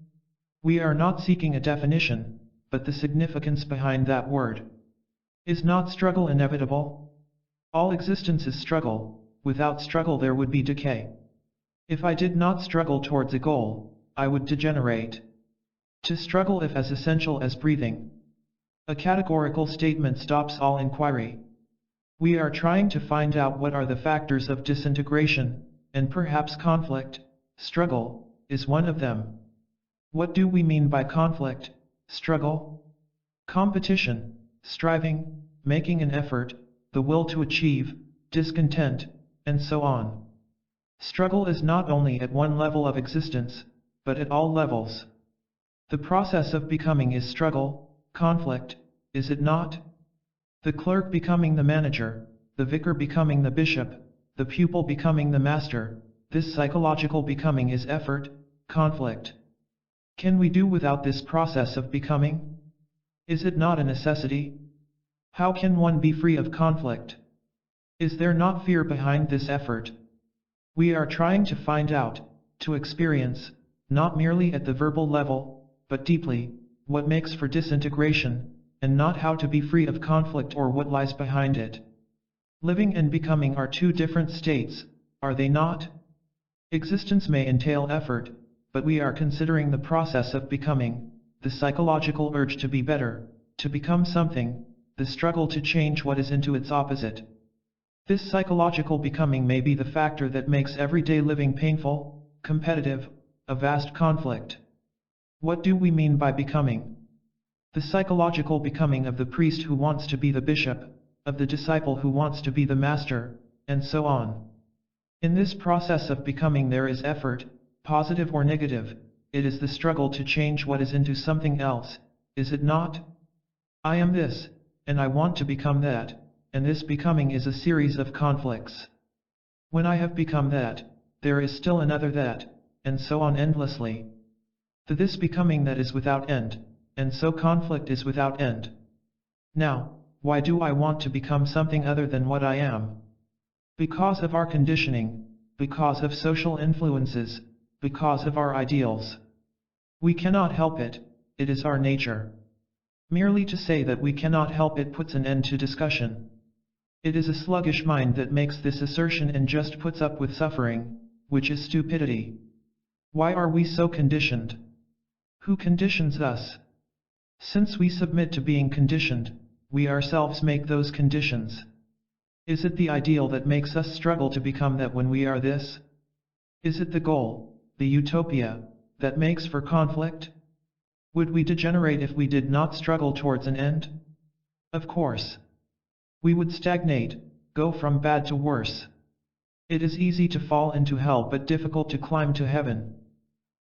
We are not seeking a definition, but the significance behind that word. Is not struggle inevitable? All existence is struggle, without struggle there would be decay. If I did not struggle towards a goal, I would degenerate. To struggle is as essential as breathing. A categorical statement stops all inquiry. We are trying to find out what are the factors of disintegration, and perhaps conflict, struggle, is one of them. What do we mean by conflict, struggle? Competition, striving, making an effort, the will to achieve, discontent, and so on. Struggle is not only at one level of existence, but at all levels. The process of becoming is struggle, conflict, is it not? The clerk becoming the manager, the vicar becoming the bishop, the pupil becoming the master, this psychological becoming is effort, conflict. Can we do without this process of becoming? Is it not a necessity? How can one be free of conflict? Is there not fear behind this effort? We are trying to find out, to experience, not merely at the verbal level, but deeply, what makes for disintegration, and not how to be free of conflict or what lies behind it. Living and becoming are two different states, are they not? Existence may entail effort, but we are considering the process of becoming, the psychological urge to be better, to become something, the struggle to change what is into its opposite. This psychological becoming may be the factor that makes everyday living painful, competitive, a vast conflict. What do we mean by becoming? The psychological becoming of the priest who wants to be the bishop, of the disciple who wants to be the master, and so on. In this process of becoming there is effort, positive or negative, it is the struggle to change what is into something else, is it not? I am this, and I want to become that, and this becoming is a series of conflicts. When I have become that, there is still another that, and so on endlessly. The this becoming that is without end, and so conflict is without end. Now, why do I want to become something other than what I am? Because of our conditioning, because of social influences, because of our ideals. We cannot help it, it is our nature. Merely to say that we cannot help it puts an end to discussion. It is a sluggish mind that makes this assertion and just puts up with suffering, which is stupidity. Why are we so conditioned? Who conditions us? Since we submit to being conditioned, we ourselves make those conditions. Is it the ideal that makes us struggle to become that when we are this? Is it the goal, the utopia, that makes for conflict? Would we degenerate if we did not struggle towards an end? Of course. We would stagnate, go from bad to worse. It is easy to fall into hell but difficult to climb to heaven.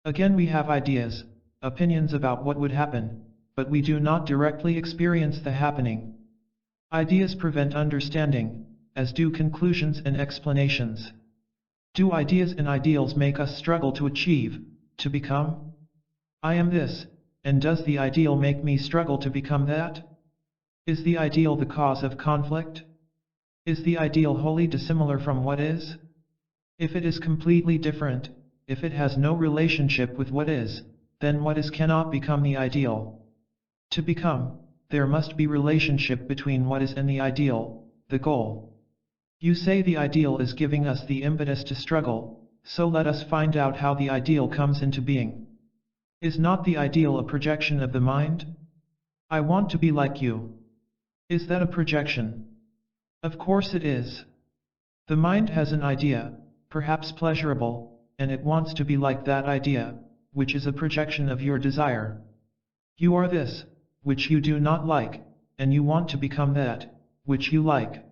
Again we have ideas, opinions about what would happen, but we do not directly experience the happening. Ideas prevent understanding, as do conclusions and explanations. Do ideas and ideals make us struggle to achieve, to become? I am this, and does the ideal make me struggle to become that? Is the ideal the cause of conflict? Is the ideal wholly dissimilar from what is? If it is completely different, if it has no relationship with what is, then what is cannot become the ideal. To become, there must be relationship between what is and the ideal, the goal. You say the ideal is giving us the impetus to struggle, so let us find out how the ideal comes into being. Is not the ideal a projection of the mind? I want to be like you. Is that a projection? Of course it is. The mind has an idea, perhaps pleasurable, and it wants to be like that idea, which is a projection of your desire. You are this, which you do not like, and you want to become that, which you like.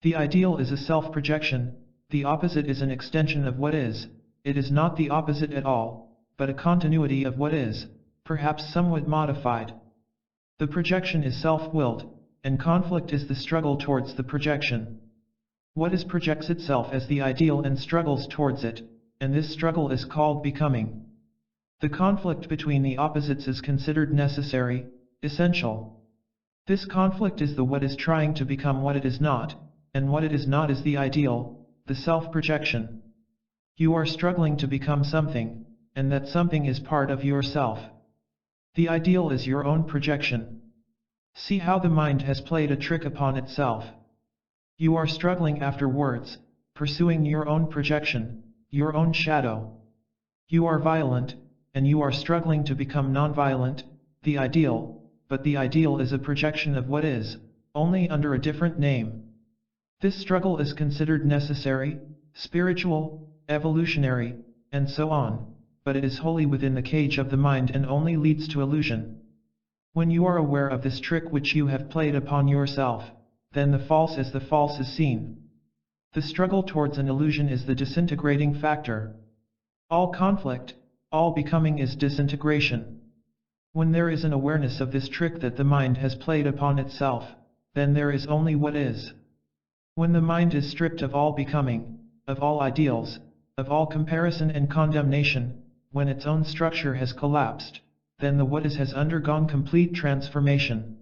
The ideal is a self-projection, the opposite is an extension of what is, it is not the opposite at all, but a continuity of what is, perhaps somewhat modified. The projection is self-willed, and conflict is the struggle towards the projection. What is projects itself as the ideal and struggles towards it, and this struggle is called becoming. The conflict between the opposites is considered necessary, essential. This conflict is the what is trying to become what it is not, and what it is not is the ideal, the self-projection. You are struggling to become something, and that something is part of yourself. The ideal is your own projection. See how the mind has played a trick upon itself. You are struggling afterwards, pursuing your own projection, your own shadow. You are violent, and you are struggling to become non-violent, the ideal, but the ideal is a projection of what is, only under a different name. This struggle is considered necessary, spiritual, evolutionary, and so on, but it is wholly within the cage of the mind and only leads to illusion. When you are aware of this trick which you have played upon yourself, then the false as the false is seen. The struggle towards an illusion is the disintegrating factor. All conflict, all becoming is disintegration. When there is an awareness of this trick that the mind has played upon itself, then there is only what is. When the mind is stripped of all becoming, of all ideals, of all comparison and condemnation, when its own structure has collapsed, then the what is has undergone complete transformation.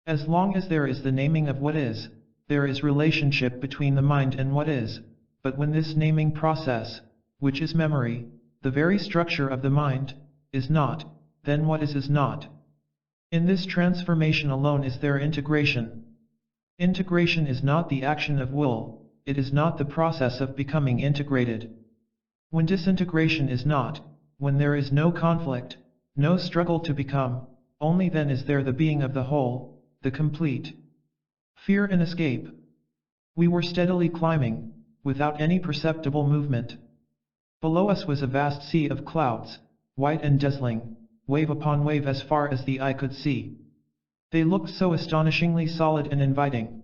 As long as there is the naming of what is, there is relationship between the mind and what is, but when this naming process, which is memory, the very structure of the mind, is not, then what is not. In this transformation alone is there integration. Integration is not the action of will, it is not the process of becoming integrated. When disintegration is not, when there is no conflict, no struggle to become, only then is there the being of the whole, the complete. Fear and escape. We were steadily climbing, without any perceptible movement. Below us was a vast sea of clouds, white and dazzling, wave upon wave as far as the eye could see. They looked so astonishingly solid and inviting.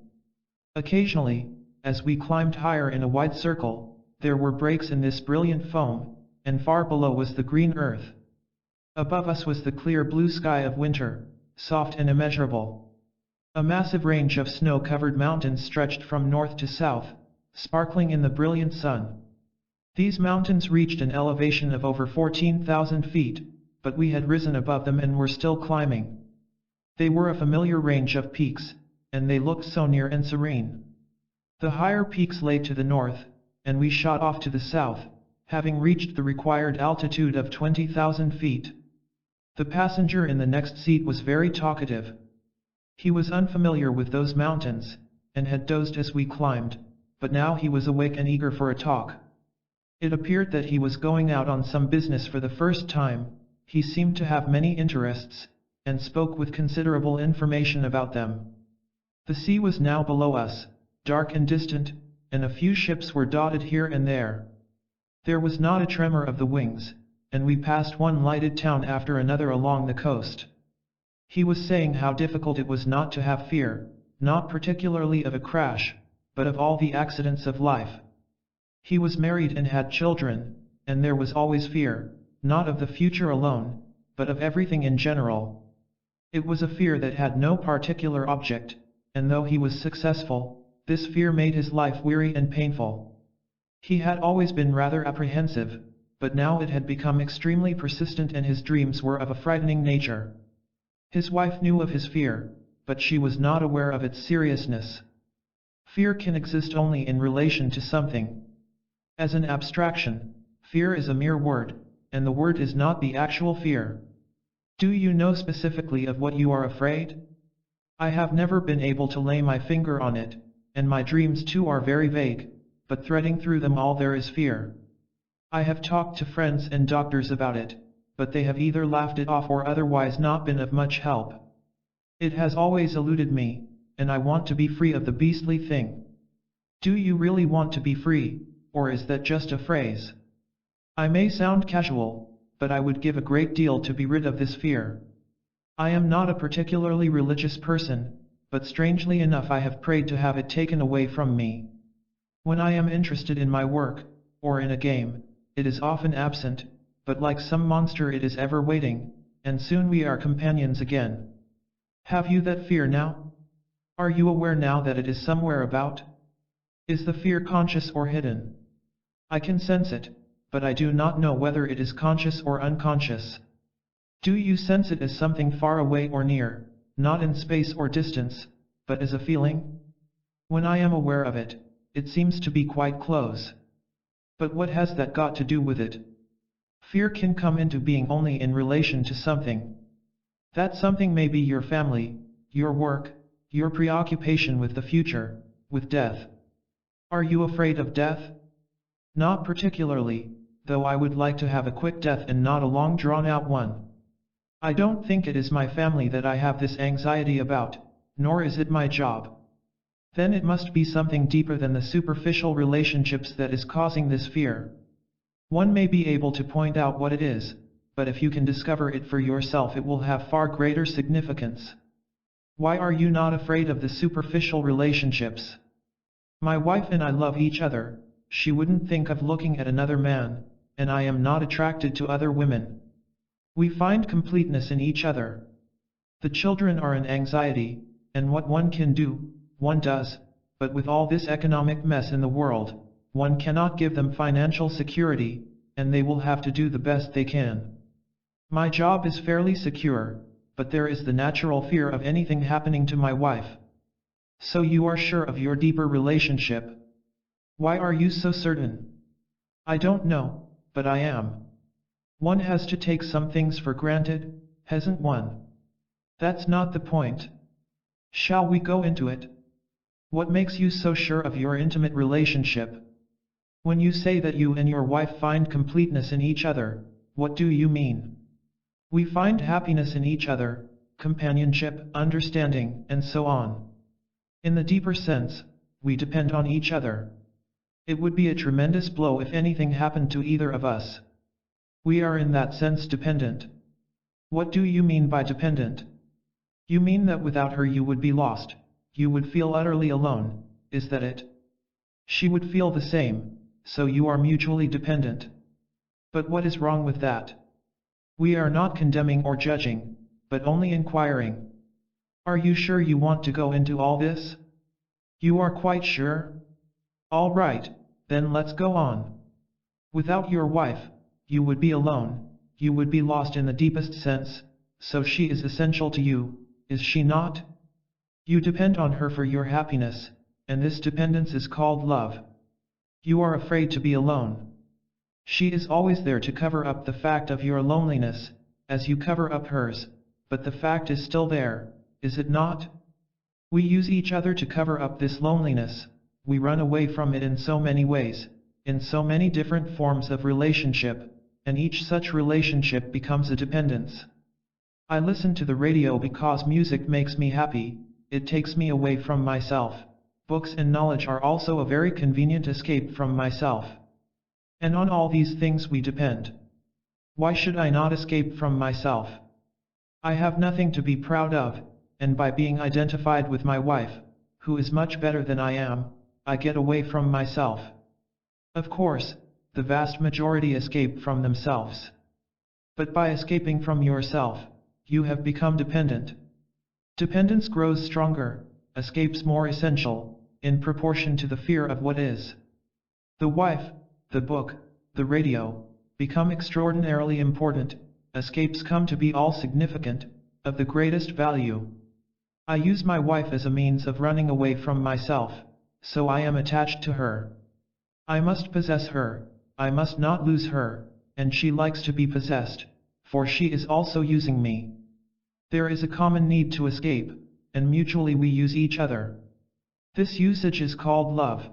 Occasionally, as we climbed higher in a wide circle, there were breaks in this brilliant foam, and far below was the green earth. Above us was the clear blue sky of winter, soft and immeasurable. A massive range of snow-covered mountains stretched from north to south, sparkling in the brilliant sun. These mountains reached an elevation of over 14,000 feet, but we had risen above them and were still climbing. They were a familiar range of peaks, and they looked so near and serene. The higher peaks lay to the north, and we shot off to the south, having reached the required altitude of 20,000 feet. The passenger in the next seat was very talkative. He was unfamiliar with those mountains, and had dozed as we climbed, but now he was awake and eager for a talk. It appeared that he was going out on some business for the first time. He seemed to have many interests, and spoke with considerable information about them. The sea was now below us, dark and distant, and a few ships were dotted here and there. There was not a tremor of the wings, and we passed one lighted town after another along the coast. He was saying how difficult it was not to have fear, not particularly of a crash, but of all the accidents of life. He was married and had children, and there was always fear, not of the future alone, but of everything in general. It was a fear that had no particular object, and though he was successful, this fear made his life weary and painful. He had always been rather apprehensive, but now it had become extremely persistent and his dreams were of a frightening nature. His wife knew of his fear, but she was not aware of its seriousness. Fear can exist only in relation to something. As an abstraction, fear is a mere word, and the word is not the actual fear. Do you know specifically of what you are afraid? I have never been able to lay my finger on it, and my dreams too are very vague, but threading through them all there is fear. I have talked to friends and doctors about it, but they have either laughed it off or otherwise not been of much help. It has always eluded me, and I want to be free of the beastly thing. Do you really want to be free, or is that just a phrase? I may sound casual, but I would give a great deal to be rid of this fear. I am not a particularly religious person, but strangely enough I have prayed to have it taken away from me. When I am interested in my work, or in a game, it is often absent, but like some monster it is ever waiting, and soon we are companions again. Have you that fear now? Are you aware now that it is somewhere about? Is the fear conscious or hidden? I can sense it, but I do not know whether it is conscious or unconscious. Do you sense it as something far away or near, not in space or distance, but as a feeling? When I am aware of it, it seems to be quite close. But what has that got to do with it? Fear can come into being only in relation to something. That something may be your family, your work, your preoccupation with the future, with death. Are you afraid of death? Not particularly, though I would like to have a quick death and not a long drawn-out one. I don't think it is my family that I have this anxiety about, nor is it my job. Then it must be something deeper than the superficial relationships that is causing this fear. One may be able to point out what it is, but if you can discover it for yourself it will have far greater significance. Why are you not afraid of the superficial relationships? My wife and I love each other, she wouldn't think of looking at another man, and I am not attracted to other women. We find completeness in each other. The children are an anxiety, and what one can do, one does, but with all this economic mess in the world, one cannot give them financial security, and they will have to do the best they can. My job is fairly secure, but there is the natural fear of anything happening to my wife. So you are sure of your deeper relationship? Why are you so certain? I don't know, but I am. One has to take some things for granted, hasn't one? That's not the point. Shall we go into it? What makes you so sure of your intimate relationship? When you say that you and your wife find completeness in each other, what do you mean? We find happiness in each other, companionship, understanding, and so on. In the deeper sense, we depend on each other. It would be a tremendous blow if anything happened to either of us. We are in that sense dependent. What do you mean by dependent? You mean that without her you would be lost, you would feel utterly alone, is that it? She would feel the same, so you are mutually dependent. But what is wrong with that? We are not condemning or judging, but only inquiring. Are you sure you want to go into all this? You are quite sure? All right, then let's go on. Without your wife, you would be alone, you would be lost in the deepest sense, so she is essential to you, is she not? You depend on her for your happiness, and this dependence is called love. You are afraid to be alone. She is always there to cover up the fact of your loneliness, as you cover up hers, but the fact is still there, is it not? We use each other to cover up this loneliness, we run away from it in so many ways, in so many different forms of relationship, and each such relationship becomes a dependence. I listen to the radio because music makes me happy, it takes me away from myself. Books and knowledge are also a very convenient escape from myself. And on all these things we depend. Why should I not escape from myself? I have nothing to be proud of, and by being identified with my wife, who is much better than I am, I get away from myself. Of course, the vast majority escape from themselves. But by escaping from yourself, you have become dependent. Dependence grows stronger, escapes more essential, in proportion to the fear of what is. The wife, the book, the radio, become extraordinarily important, escapes come to be all significant, of the greatest value. I use my wife as a means of running away from myself, so I am attached to her. I must possess her, I must not lose her, and she likes to be possessed, for she is also using me. There is a common need to escape, and mutually we use each other. This usage is called love.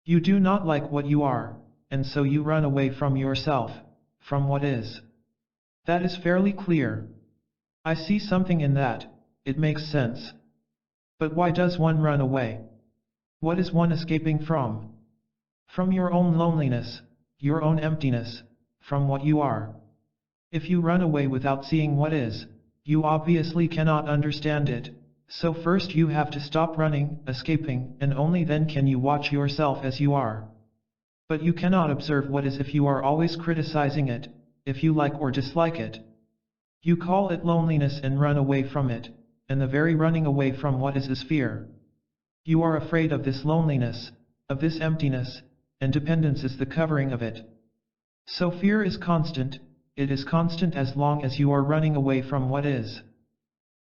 You do not like what you are, and so you run away from yourself, from what is. That is fairly clear. I see something in that, it makes sense. But why does one run away? What is one escaping from? From your own loneliness, your own emptiness, from what you are. If you run away without seeing what is, you obviously cannot understand it, so first you have to stop running, escaping, and only then can you watch yourself as you are. But you cannot observe what is if you are always criticizing it, if you like or dislike it. You call it loneliness and run away from it, and the very running away from what is fear. You are afraid of this loneliness, of this emptiness, and dependence is the covering of it. So fear is constant, it is constant as long as you are running away from what is.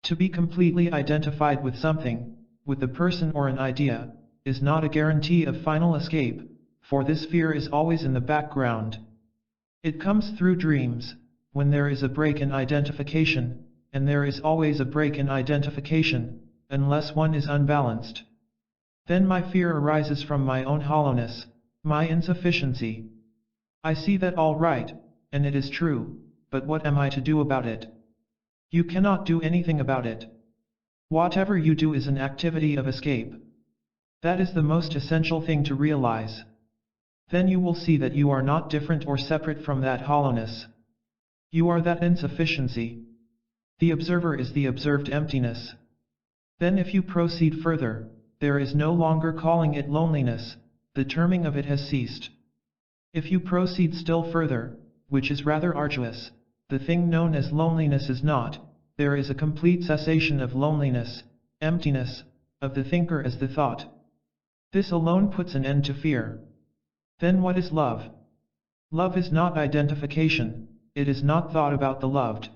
To be completely identified with something, with a person or an idea, is not a guarantee of final escape, for this fear is always in the background. It comes through dreams, when there is a break in identification, and there is always a break in identification, unless one is unbalanced. Then my fear arises from my own hollowness, my insufficiency. I see that all right, and it is true, but what am I to do about it? You cannot do anything about it. Whatever you do is an activity of escape. That is the most essential thing to realize. Then you will see that you are not different or separate from that hollowness. You are that insufficiency. The observer is the observed emptiness. Then if you proceed further, there is no longer calling it loneliness, the terming of it has ceased. If you proceed still further, which is rather arduous, the thing known as loneliness is not, there is a complete cessation of loneliness, emptiness, of the thinker as the thought. This alone puts an end to fear. Then what is love? Love is not identification, it is not thought about the loved.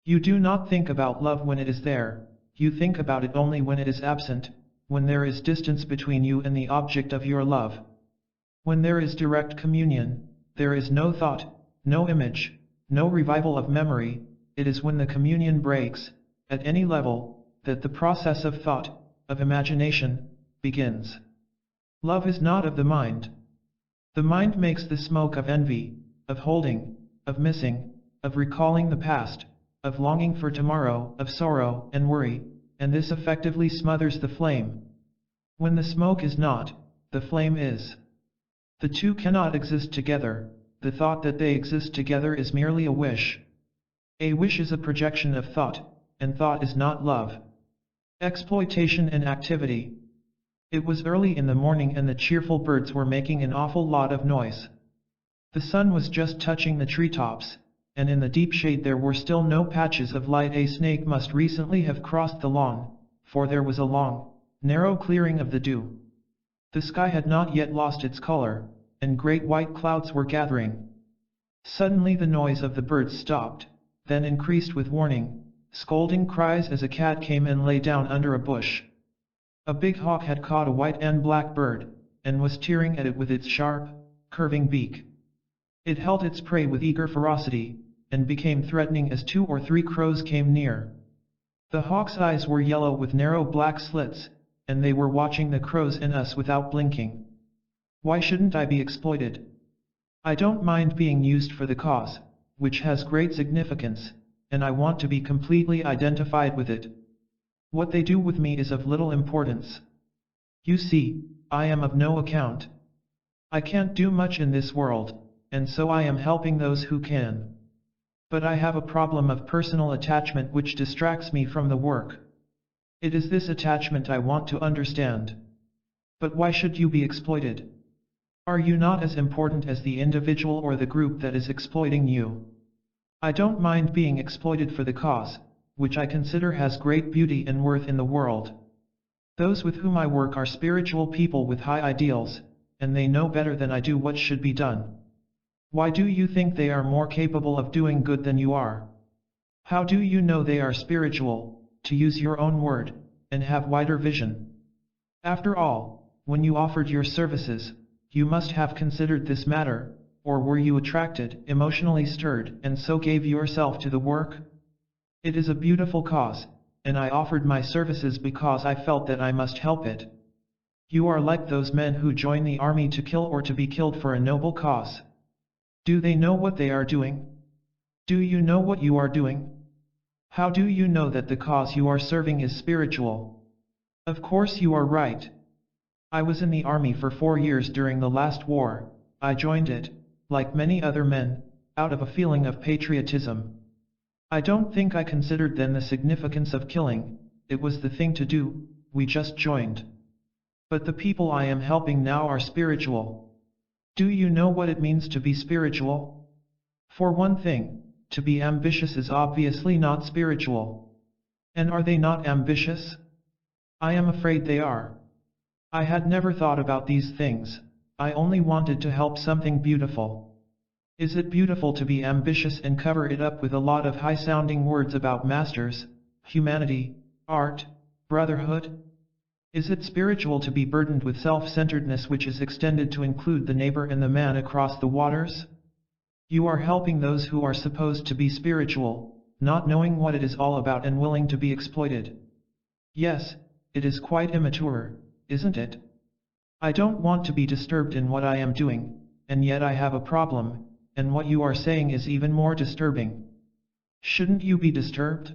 You do not think about love when it is there, you think about it only when it is absent, when there is distance between you and the object of your love. When there is direct communion, there is no thought, no image, no revival of memory, it is when the communion breaks, at any level, that the process of thought, of imagination, begins. Love is not of the mind. The mind makes the smoke of envy, of holding, of missing, of recalling the past, of longing for tomorrow, of sorrow and worry, and this effectively smothers the flame. When the smoke is not, the flame is. The two cannot exist together, the thought that they exist together is merely a wish. A wish is a projection of thought, and thought is not love. Exploitation and activity. It was early in the morning and the cheerful birds were making an awful lot of noise. The sun was just touching the treetops, and in the deep shade there were still no patches of light. A snake must recently have crossed the lawn, for there was a long, narrow clearing of the dew. The sky had not yet lost its color, and great white clouds were gathering. Suddenly the noise of the birds stopped, then increased with warning, scolding cries as a cat came and lay down under a bush. A big hawk had caught a white and black bird, and was tearing at it with its sharp, curving beak. It held its prey with eager ferocity, and became threatening as 2 or 3 crows came near. The hawk's eyes were yellow with narrow black slits, and they were watching the crows and us without blinking. Why shouldn't I be exploited? I don't mind being used for the cause, which has great significance, and I want to be completely identified with it. What they do with me is of little importance. You see, I am of no account. I can't do much in this world, and so I am helping those who can. But I have a problem of personal attachment which distracts me from the work. It is this attachment I want to understand. But why should you be exploited? Are you not as important as the individual or the group that is exploiting you? I don't mind being exploited for the cause, which I consider has great beauty and worth in the world. Those with whom I work are spiritual people with high ideals, and they know better than I do what should be done. Why do you think they are more capable of doing good than you are? How do you know they are spiritual, to use your own word, and have wider vision? After all, when you offered your services, you must have considered this matter, or were you attracted, emotionally stirred, and so gave yourself to the work? It is a beautiful cause, and I offered my services because I felt that I must help it. You are like those men who join the army to kill or to be killed for a noble cause. Do they know what they are doing? Do you know what you are doing? How do you know that the cause you are serving is spiritual? Of course you are right. I was in the army for 4 years during the last war. I joined it, like many other men, out of a feeling of patriotism. I don't think I considered then the significance of killing. It was the thing to do, we just joined. But the people I am helping now are spiritual. Do you know what it means to be spiritual? For one thing, to be ambitious is obviously not spiritual. And are they not ambitious? I am afraid they are. I had never thought about these things. I only wanted to help something beautiful. Is it beautiful to be ambitious and cover it up with a lot of high-sounding words about masters, humanity, art, brotherhood? Is it spiritual to be burdened with self-centeredness which is extended to include the neighbor and the man across the waters? You are helping those who are supposed to be spiritual, not knowing what it is all about and willing to be exploited. Yes, it is quite immature, isn't it? I don't want to be disturbed in what I am doing, and yet I have a problem, and what you are saying is even more disturbing. Shouldn't you be disturbed?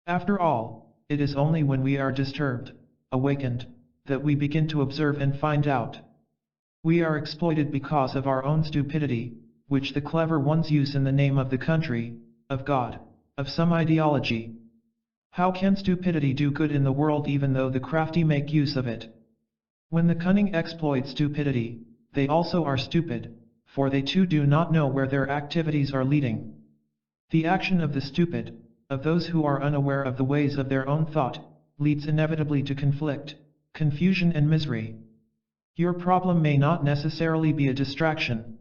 After all, it is only when we are disturbed, awakened, that we begin to observe and find out. We are exploited because of our own stupidity, which the clever ones use in the name of the country, of God, of some ideology. How can stupidity do good in the world even though the crafty make use of it? When the cunning exploit stupidity, they also are stupid, for they too do not know where their activities are leading. The action of the stupid, of those who are unaware of the ways of their own thought, leads inevitably to conflict, confusion and misery. Your problem may not necessarily be a distraction.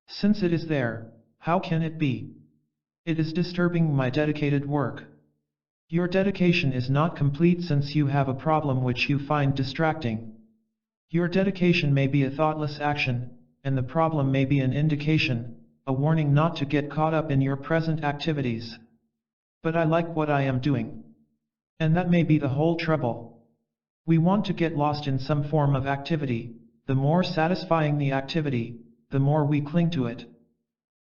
Since it is there, how can it be? It is disturbing my dedicated work. Your dedication is not complete since you have a problem which you find distracting. Your dedication may be a thoughtless action, and the problem may be an indication, a warning not to get caught up in your present activities. But I like what I am doing. And that may be the whole trouble. We want to get lost in some form of activity. The more satisfying the activity, the more we cling to it.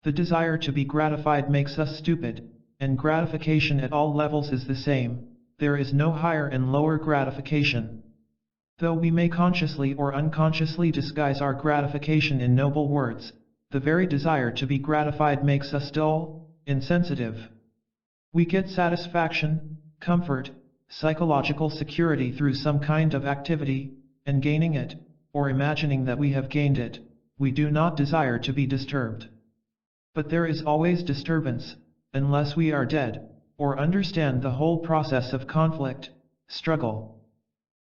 The desire to be gratified makes us stupid, and gratification at all levels is the same. There is no higher and lower gratification. Though we may consciously or unconsciously disguise our gratification in noble words, the very desire to be gratified makes us dull, insensitive. We get satisfaction, comfort, psychological security through some kind of activity, and gaining it, or imagining that we have gained it, we do not desire to be disturbed. But there is always disturbance, unless we are dead, or understand the whole process of conflict, struggle.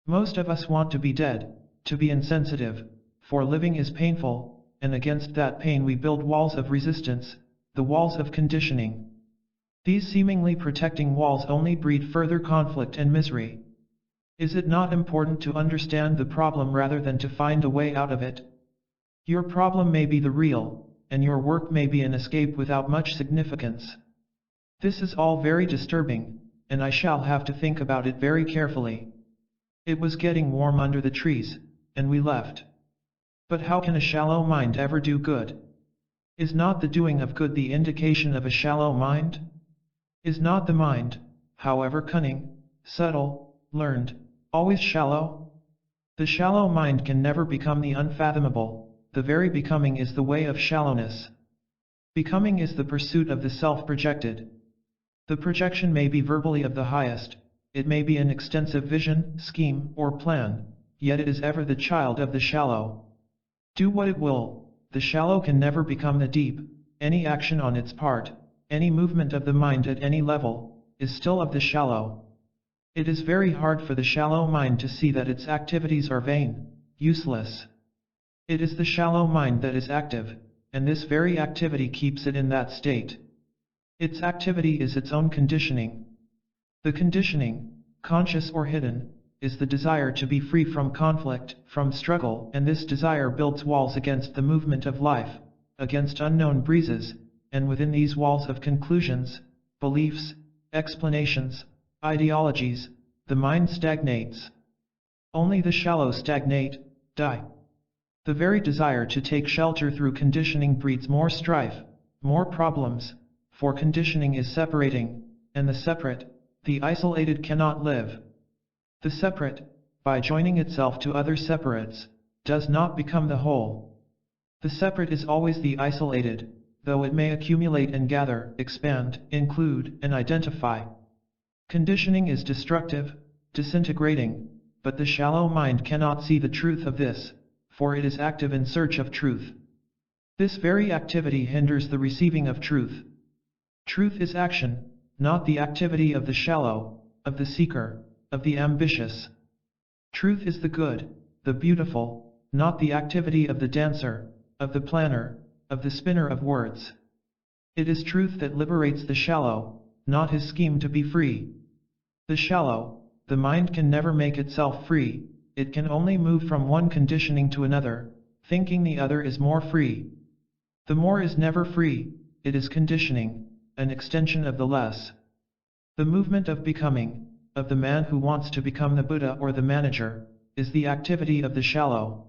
Most of us want to be dead, to be insensitive, for living is painful, and against that pain we build walls of resistance, the walls of conditioning. These seemingly protecting walls only breed further conflict and misery. Is it not important to understand the problem rather than to find a way out of it? Your problem may be the real, and your work may be an escape without much significance. This is all very disturbing, and I shall have to think about it very carefully. It was getting warm under the trees, and we left. But how can a shallow mind ever do good? Is not the doing of good the indication of a shallow mind? Is not the mind, however cunning, subtle, learned, always shallow? The shallow mind can never become the unfathomable, the very becoming is the way of shallowness. Becoming is the pursuit of the self-projected. The projection may be verbally of the highest, it may be an extensive vision, scheme, or plan, yet it is ever the child of the shallow. Do what it will, the shallow can never become the deep. Any action on its part, any movement of the mind at any level, is still of the shallow. It is very hard for the shallow mind to see that its activities are vain, useless. It is the shallow mind that is active, and this very activity keeps it in that state. Its activity is its own conditioning. The conditioning, conscious or hidden, is the desire to be free from conflict, from struggle, and this desire builds walls against the movement of life, against unknown breezes, and within these walls of conclusions, beliefs, explanations, ideologies, the mind stagnates. Only the shallow stagnate, die. The very desire to take shelter through conditioning breeds more strife, more problems, for conditioning is separating, and the separate, the isolated cannot live. The separate, by joining itself to other separates, does not become the whole. The separate is always the isolated, though it may accumulate and gather, expand, include, and identify. Conditioning is destructive, disintegrating, but the shallow mind cannot see the truth of this, for it is active in search of truth. This very activity hinders the receiving of truth. Truth is action, not the activity of the shallow, of the seeker, of the ambitious. Truth is the good, the beautiful, not the activity of the dancer, of the planner, of the spinner of words. It is truth that liberates the shallow, not his scheme to be free. The shallow, the mind can never make itself free, it can only move from one conditioning to another, thinking the other is more free. The more is never free, it is conditioning, an extension of the less. The movement of becoming, of the man who wants to become the Buddha or the manager, is the activity of the shallow.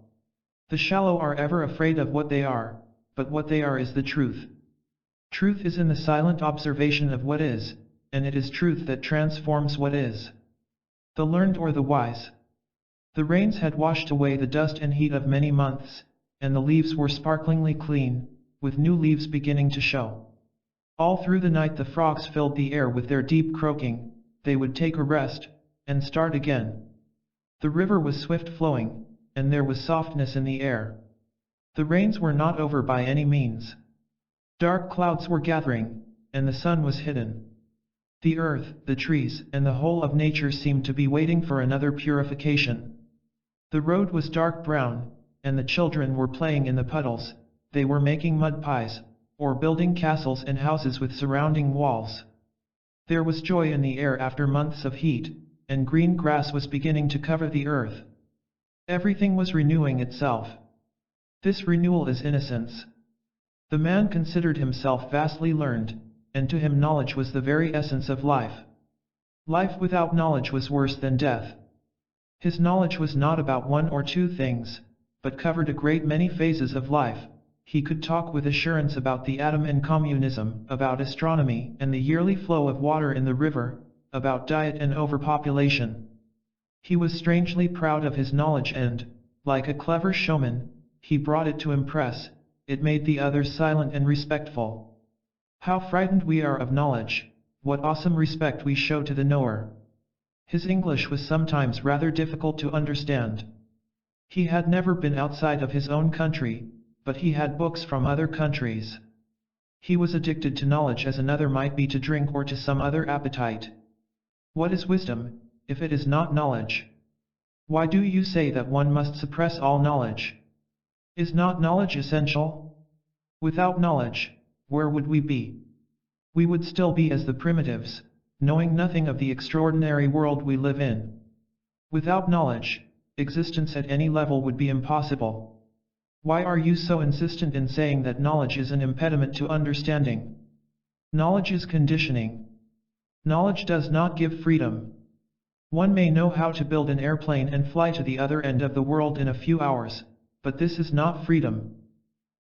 The shallow are ever afraid of what they are, but what they are is the truth. Truth is in the silent observation of what is, and it is truth that transforms what is. The learned or the wise. The rains had washed away the dust and heat of many months, and the leaves were sparklingly clean, with new leaves beginning to show. All through the night the frogs filled the air with their deep croaking, they would take a rest, and start again. The river was swift flowing, and there was softness in the air. The rains were not over by any means. Dark clouds were gathering, and the sun was hidden. The earth, the trees, and the whole of nature seemed to be waiting for another purification. The road was dark brown, and the children were playing in the puddles, they were making mud pies, or building castles and houses with surrounding walls. There was joy in the air after months of heat, and green grass was beginning to cover the earth. Everything was renewing itself. This renewal is innocence. The man considered himself vastly learned, and to him knowledge was the very essence of life. Life without knowledge was worse than death. His knowledge was not about one or two things, but covered a great many phases of life. He could talk with assurance about the atom and communism, about astronomy and the yearly flow of water in the river, about diet and overpopulation. He was strangely proud of his knowledge and, like a clever showman, he brought it to impress, it made the others silent and respectful. How frightened we are of knowledge, what awesome respect we show to the knower. His English was sometimes rather difficult to understand. He had never been outside of his own country, but he had books from other countries. He was addicted to knowledge as another might be to drink or to some other appetite. What is wisdom, if it is not knowledge? Why do you say that one must suppress all knowledge? Is not knowledge essential? Without knowledge, where would we be? We would still be as the primitives, knowing nothing of the extraordinary world we live in. Without knowledge, existence at any level would be impossible. Why are you so insistent in saying that knowledge is an impediment to understanding? Knowledge is conditioning. Knowledge does not give freedom. One may know how to build an airplane and fly to the other end of the world in a few hours, but this is not freedom.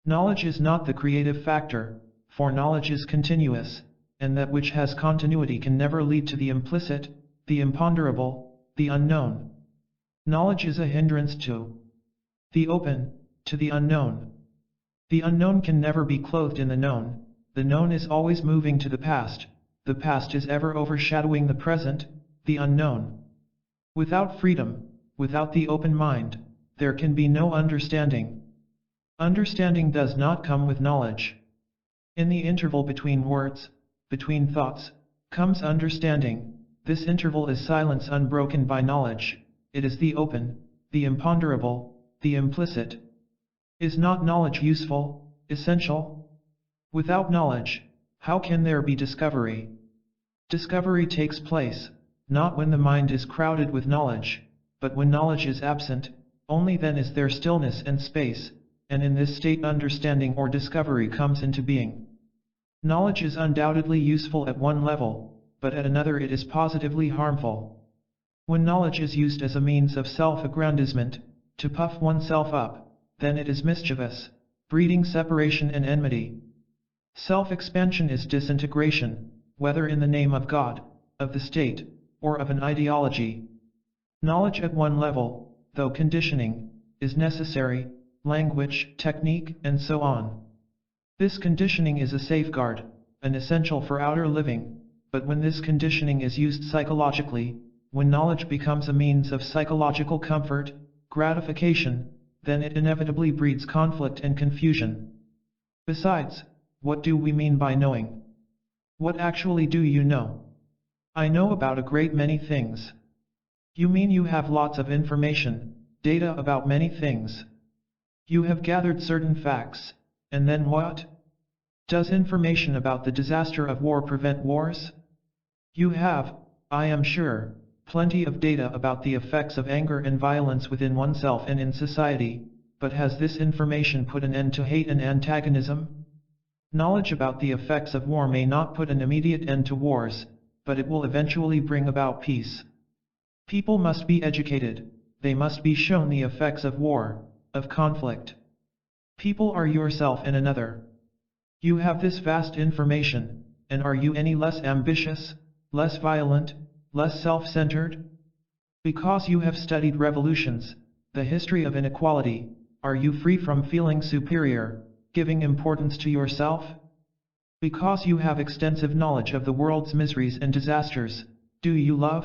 Knowledge is not the creative factor, for knowledge is continuous, and that which has continuity can never lead to the implicit, the imponderable, the unknown. Knowledge is a hindrance to the open, to the unknown. The unknown can never be clothed in the known is always moving to the past is ever overshadowing the present, the unknown. Without freedom, without the open mind, there can be no understanding. Understanding does not come with knowledge. In the interval between words, between thoughts, comes understanding. This interval is silence unbroken by knowledge. It is the open, the imponderable, the implicit. Is not knowledge useful, essential? Without knowledge, how can there be discovery? Discovery takes place, not when the mind is crowded with knowledge, but when knowledge is absent, only then is there stillness and space, and in this state understanding or discovery comes into being. Knowledge is undoubtedly useful at one level, but at another it is positively harmful. When knowledge is used as a means of self-aggrandizement, to puff oneself up, then it is mischievous, breeding separation and enmity. Self-expansion is disintegration, whether in the name of God, of the state, or of an ideology. Knowledge at one level, though conditioning, is necessary, language, technique, and so on. This conditioning is a safeguard, an essential for outer living, but when this conditioning is used psychologically, when knowledge becomes a means of psychological comfort, gratification, then it inevitably breeds conflict and confusion. Besides, what do we mean by knowing? What actually do you know? I know about a great many things. You mean you have lots of information, data about many things. You have gathered certain facts, and then what? Does information about the disaster of war prevent wars? You have, I am sure, plenty of data about the effects of anger and violence within oneself and in society, but has this information put an end to hate and antagonism? Knowledge about the effects of war may not put an immediate end to wars, but it will eventually bring about peace. People must be educated, they must be shown the effects of war, of conflict. People are yourself and another. You have this vast information, and are you any less ambitious, less violent, less self-centered? Because you have studied revolutions, the history of inequality, are you free from feeling superior, giving importance to yourself? Because you have extensive knowledge of the world's miseries and disasters, do you love?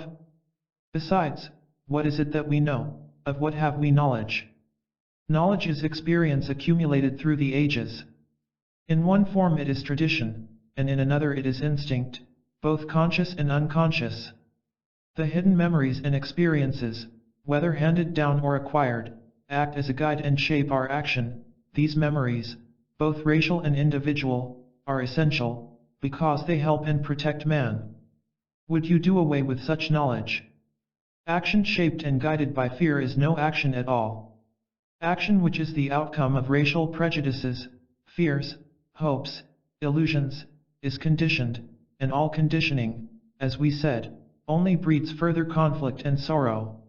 Besides, what is it that we know? Of what have we knowledge? Knowledge is experience accumulated through the ages. In one form it is tradition, and in another it is instinct, both conscious and unconscious. The hidden memories and experiences, whether handed down or acquired, act as a guide and shape our action. These memories, both racial and individual, are essential, because they help and protect man. Would you do away with such knowledge? Action shaped and guided by fear is no action at all. Action which is the outcome of racial prejudices, fears, hopes, illusions, is conditioned, and all conditioning, as we said, only breeds further conflict and sorrow.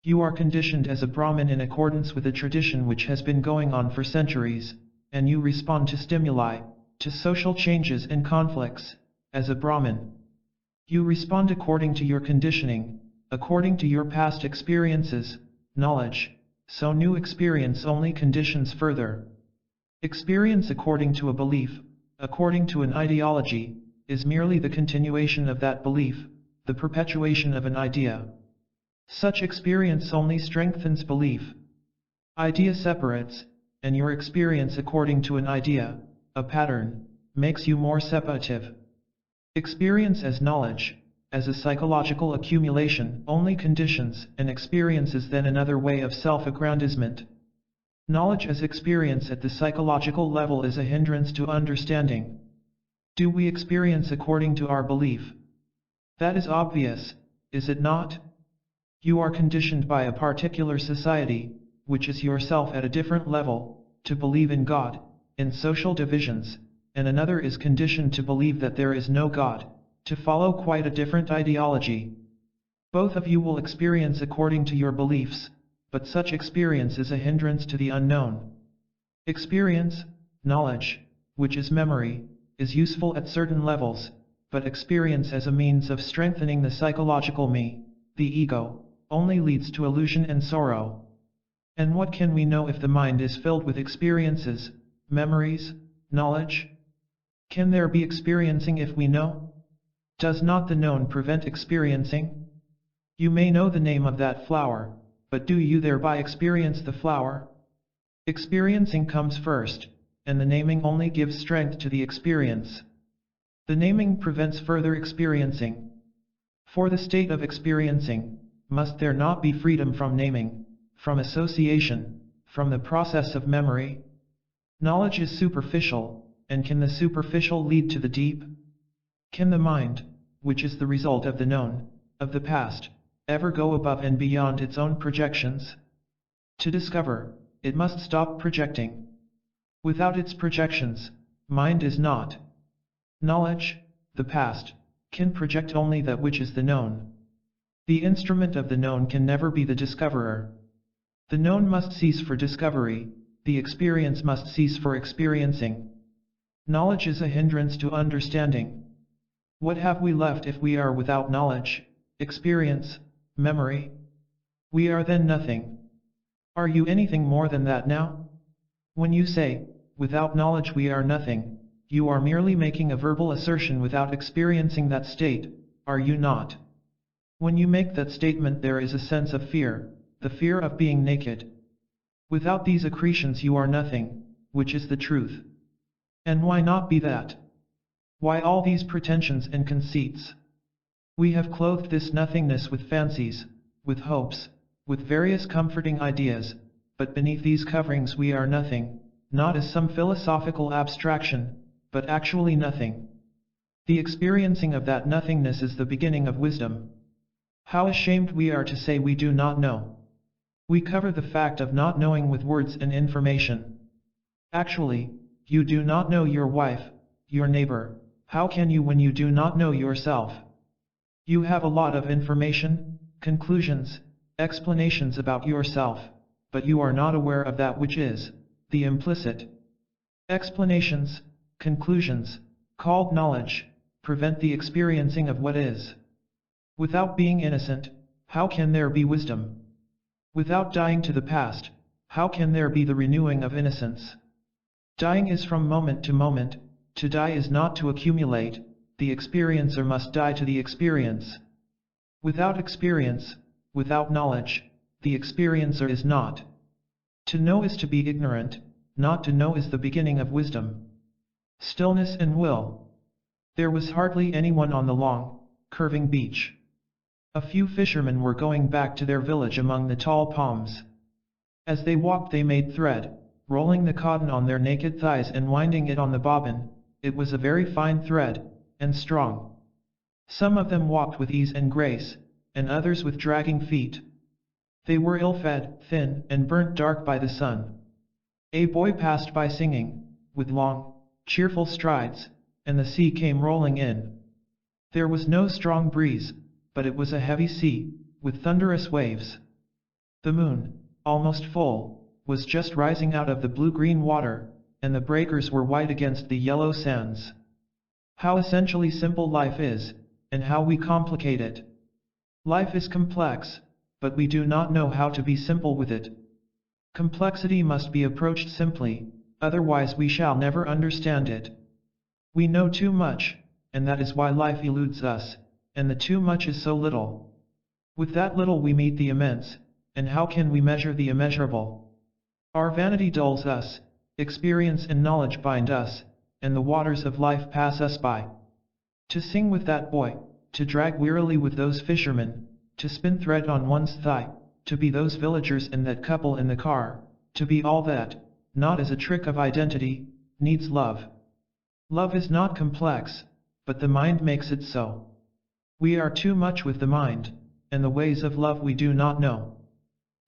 You are conditioned as a Brahmin in accordance with a tradition which has been going on for centuries, and you respond to stimuli, to social changes and conflicts, as a Brahmin. You respond according to your conditioning, according to your past experiences, knowledge, so new experience only conditions further. Experience according to a belief, according to an ideology, is merely the continuation of that belief, the perpetuation of an idea. Such experience only strengthens belief. Idea separates, and your experience according to an idea, a pattern, makes you more separative. Experience as knowledge, as a psychological accumulation, only conditions, and experience is then another way of self-aggrandizement. Knowledge as experience at the psychological level is a hindrance to understanding. Do we experience according to our belief? That is obvious, is it not? You are conditioned by a particular society, which is yourself at a different level, to believe in God, in social divisions, and another is conditioned to believe that there is no God, to follow quite a different ideology. Both of you will experience according to your beliefs, but such experience is a hindrance to the unknown. Experience, knowledge, which is memory, is useful at certain levels, but experience as a means of strengthening the psychological me, the ego, only leads to illusion and sorrow. And what can we know if the mind is filled with experiences, memories, knowledge? Can there be experiencing if we know? Does not the known prevent experiencing? You may know the name of that flower, but do you thereby experience the flower? Experiencing comes first, and the naming only gives strength to the experience. The naming prevents further experiencing. For the state of experiencing, must there not be freedom from naming, from association, from the process of memory? Knowledge is superficial, and can the superficial lead to the deep? Can the mind, which is the result of the known, of the past, ever go above and beyond its own projections? To discover, it must stop projecting. Without its projections, mind is not. Knowledge, the past, can project only that which is the known. The instrument of the known can never be the discoverer. The known must cease for discovery, the experience must cease for experiencing. Knowledge is a hindrance to understanding. What have we left if we are without knowledge, experience, memory? We are then nothing. Are you anything more than that now? When you say, without knowledge we are nothing. You are merely making a verbal assertion without experiencing that state, are you not? When you make that statement there is a sense of fear, the fear of being naked. Without these accretions you are nothing, which is the truth. And why not be that? Why all these pretensions and conceits? We have clothed this nothingness with fancies, with hopes, with various comforting ideas, but beneath these coverings we are nothing, not as some philosophical abstraction, but actually nothing. The experiencing of that nothingness is the beginning of wisdom. How ashamed we are to say we do not know. We cover the fact of not knowing with words and information. Actually, you do not know your wife, your neighbor. How can you when you do not know yourself? You have a lot of information, conclusions, explanations about yourself, but you are not aware of that which is, the implicit. Explanations, conclusions, called knowledge, prevent the experiencing of what is. Without being innocent, how can there be wisdom? Without dying to the past, how can there be the renewing of innocence? Dying is from moment to moment, to die is not to accumulate, the experiencer must die to the experience. Without experience, without knowledge, the experiencer is not. To know is to be ignorant, not to know is the beginning of wisdom. Stillness and will. There was hardly anyone on the long, curving beach. A few fishermen were going back to their village among the tall palms. As they walked they made thread, rolling the cotton on their naked thighs and winding it on the bobbin. It was a very fine thread, and strong. Some of them walked with ease and grace, and others with dragging feet. They were ill-fed, thin, and burnt dark by the sun. A boy passed by singing, with long, cheerful strides, and the sea came rolling in. There was no strong breeze, but it was a heavy sea, with thunderous waves. The moon, almost full, was just rising out of the blue-green water, and the breakers were white against the yellow sands. How essentially simple life is, and how we complicate it. Life is complex, but we do not know how to be simple with it. Complexity must be approached simply, otherwise we shall never understand it. We know too much, and that is why life eludes us, and the too much is so little. With that little we meet the immense, and how can we measure the immeasurable? Our vanity dulls us, experience and knowledge bind us, and the waters of life pass us by. To sing with that boy, to drag wearily with those fishermen, to spin thread on one's thigh, to be those villagers and that couple in the car, to be all that, not as a trick of identity, needs love. Love is not complex, but the mind makes it so. We are too much with the mind, and the ways of love we do not know.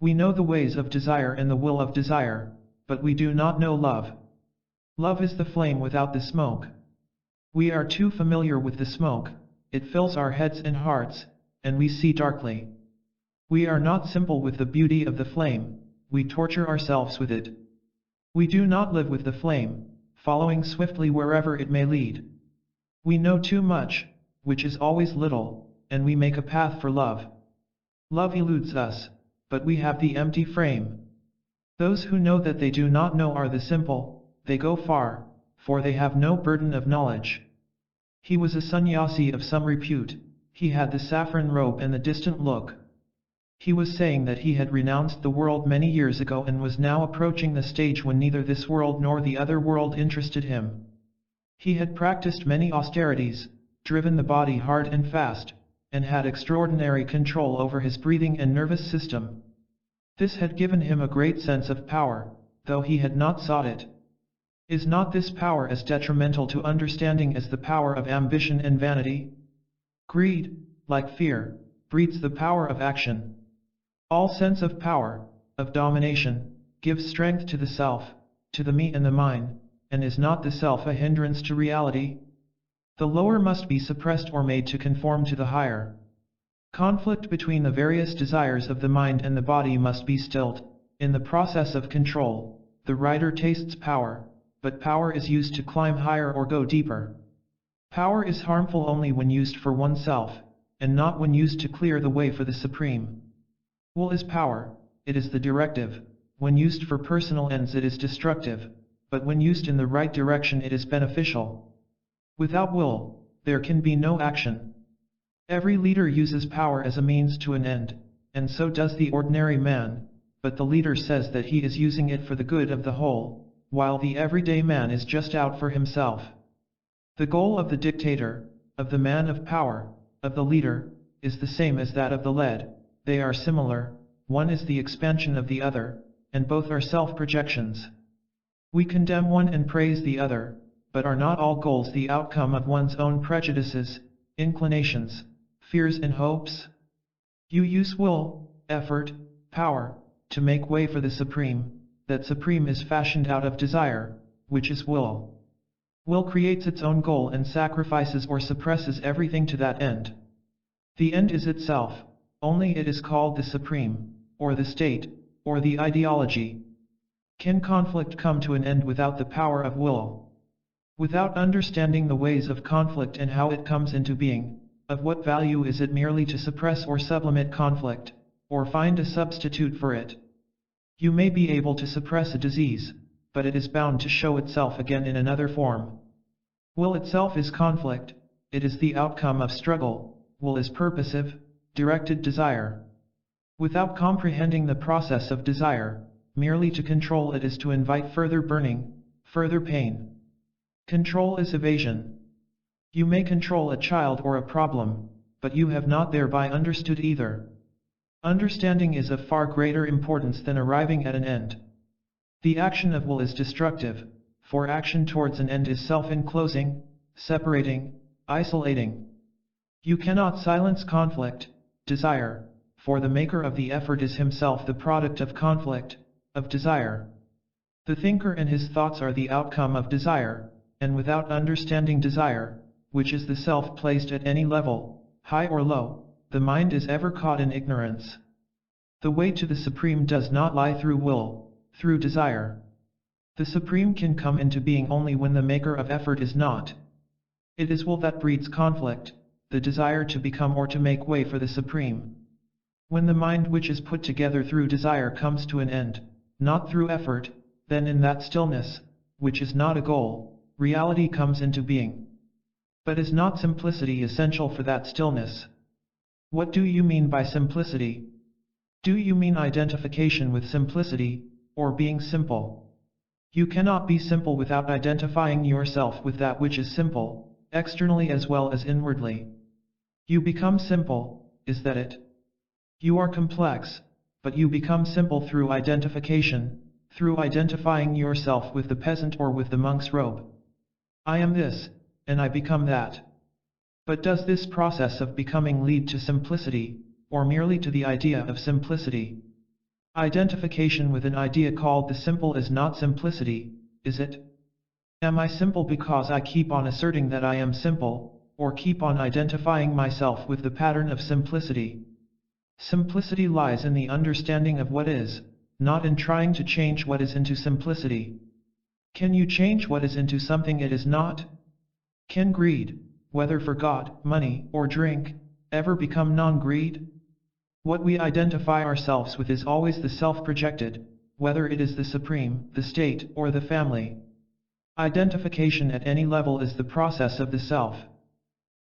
We know the ways of desire and the will of desire, but we do not know love. Love is the flame without the smoke. We are too familiar with the smoke, it fills our heads and hearts, and we see darkly. We are not simple with the beauty of the flame, we torture ourselves with it. We do not live with the flame, following swiftly wherever it may lead. We know too much, which is always little, and we make a path for love. Love eludes us, but we have the empty frame. Those who know that they do not know are the simple, they go far, for they have no burden of knowledge. He was a sannyasi of some repute, he had the saffron robe and the distant look. He was saying that he had renounced the world many years ago and was now approaching the stage when neither this world nor the other world interested him. He had practiced many austerities, driven the body hard and fast, and had extraordinary control over his breathing and nervous system. This had given him a great sense of power, though he had not sought it. Is not this power as detrimental to understanding as the power of ambition and vanity? Greed, like fear, breeds the power of action. All sense of power, of domination, gives strength to the self, to the me and the mine, and is not the self a hindrance to reality? The lower must be suppressed or made to conform to the higher. Conflict between the various desires of the mind and the body must be stilled. In the process of control, the writer tastes power, but power is used to climb higher or go deeper. Power is harmful only when used for oneself, and not when used to clear the way for the supreme. Will is power, it is the directive, when used for personal ends it is destructive. but when used in the right direction it is beneficial. Without will, there can be no action. Every leader uses power as a means to an end, and so does the ordinary man, but the leader says that he is using it for the good of the whole, while the everyday man is just out for himself. The goal of the dictator, of the man of power, of the leader, is the same as that of the led. They are similar, one is the expansion of the other, and both are self-projections. We condemn one and praise the other, but are not all goals the outcome of one's own prejudices, inclinations, fears and hopes? You use will, effort, power, to make way for the supreme. That supreme is fashioned out of desire, which is will. Will creates its own goal and sacrifices or suppresses everything to that end. The end is itself, only it is called the supreme, or the state, or the ideology. Can conflict come to an end without the power of will? Without understanding the ways of conflict and how it comes into being, of what value is it merely to suppress or sublimate conflict, or find a substitute for it? You may be able to suppress a disease, but it is bound to show itself again in another form. Will itself is conflict, it is the outcome of struggle. Will is purposive, directed desire. Without comprehending the process of desire, merely to control it is to invite further burning, further pain. Control is evasion. You may control a child or a problem, but you have not thereby understood either. Understanding is of far greater importance than arriving at an end. The action of will is destructive, for action towards an end is self-enclosing, separating, isolating. You cannot silence conflict, desire, for the maker of the effort is himself the product of conflict, of desire. The thinker and his thoughts are the outcome of desire, and without understanding desire, which is the self placed at any level, high or low, the mind is ever caught in ignorance. The way to the supreme does not lie through will, through desire. The supreme can come into being only when the maker of effort is not. It is will that breeds conflict, the desire to become or to make way for the supreme. When the mind which is put together through desire comes to an end, not through effort, then in that stillness, which is not a goal, reality comes into being. But is not simplicity essential for that stillness? What do you mean by simplicity? Do you mean identification with simplicity, or being simple? You cannot be simple without identifying yourself with that which is simple, externally as well as inwardly. You become simple, is that it? You are complex, but you become simple through identification, through identifying yourself with the peasant or with the monk's robe. I am this, and I become that. But does this process of becoming lead to simplicity, or merely to the idea of simplicity? Identification with an idea called the simple is not simplicity, is it? Am I simple because I keep on asserting that I am simple, or keep on identifying myself with the pattern of simplicity? Simplicity lies in the understanding of what is, not in trying to change what is into simplicity. Can you change what is into something it is not? Can greed, whether for God, money, or drink, ever become non-greed? What we identify ourselves with is always the self-projected, whether it is the supreme, the state, or the family. Identification at any level is the process of the self.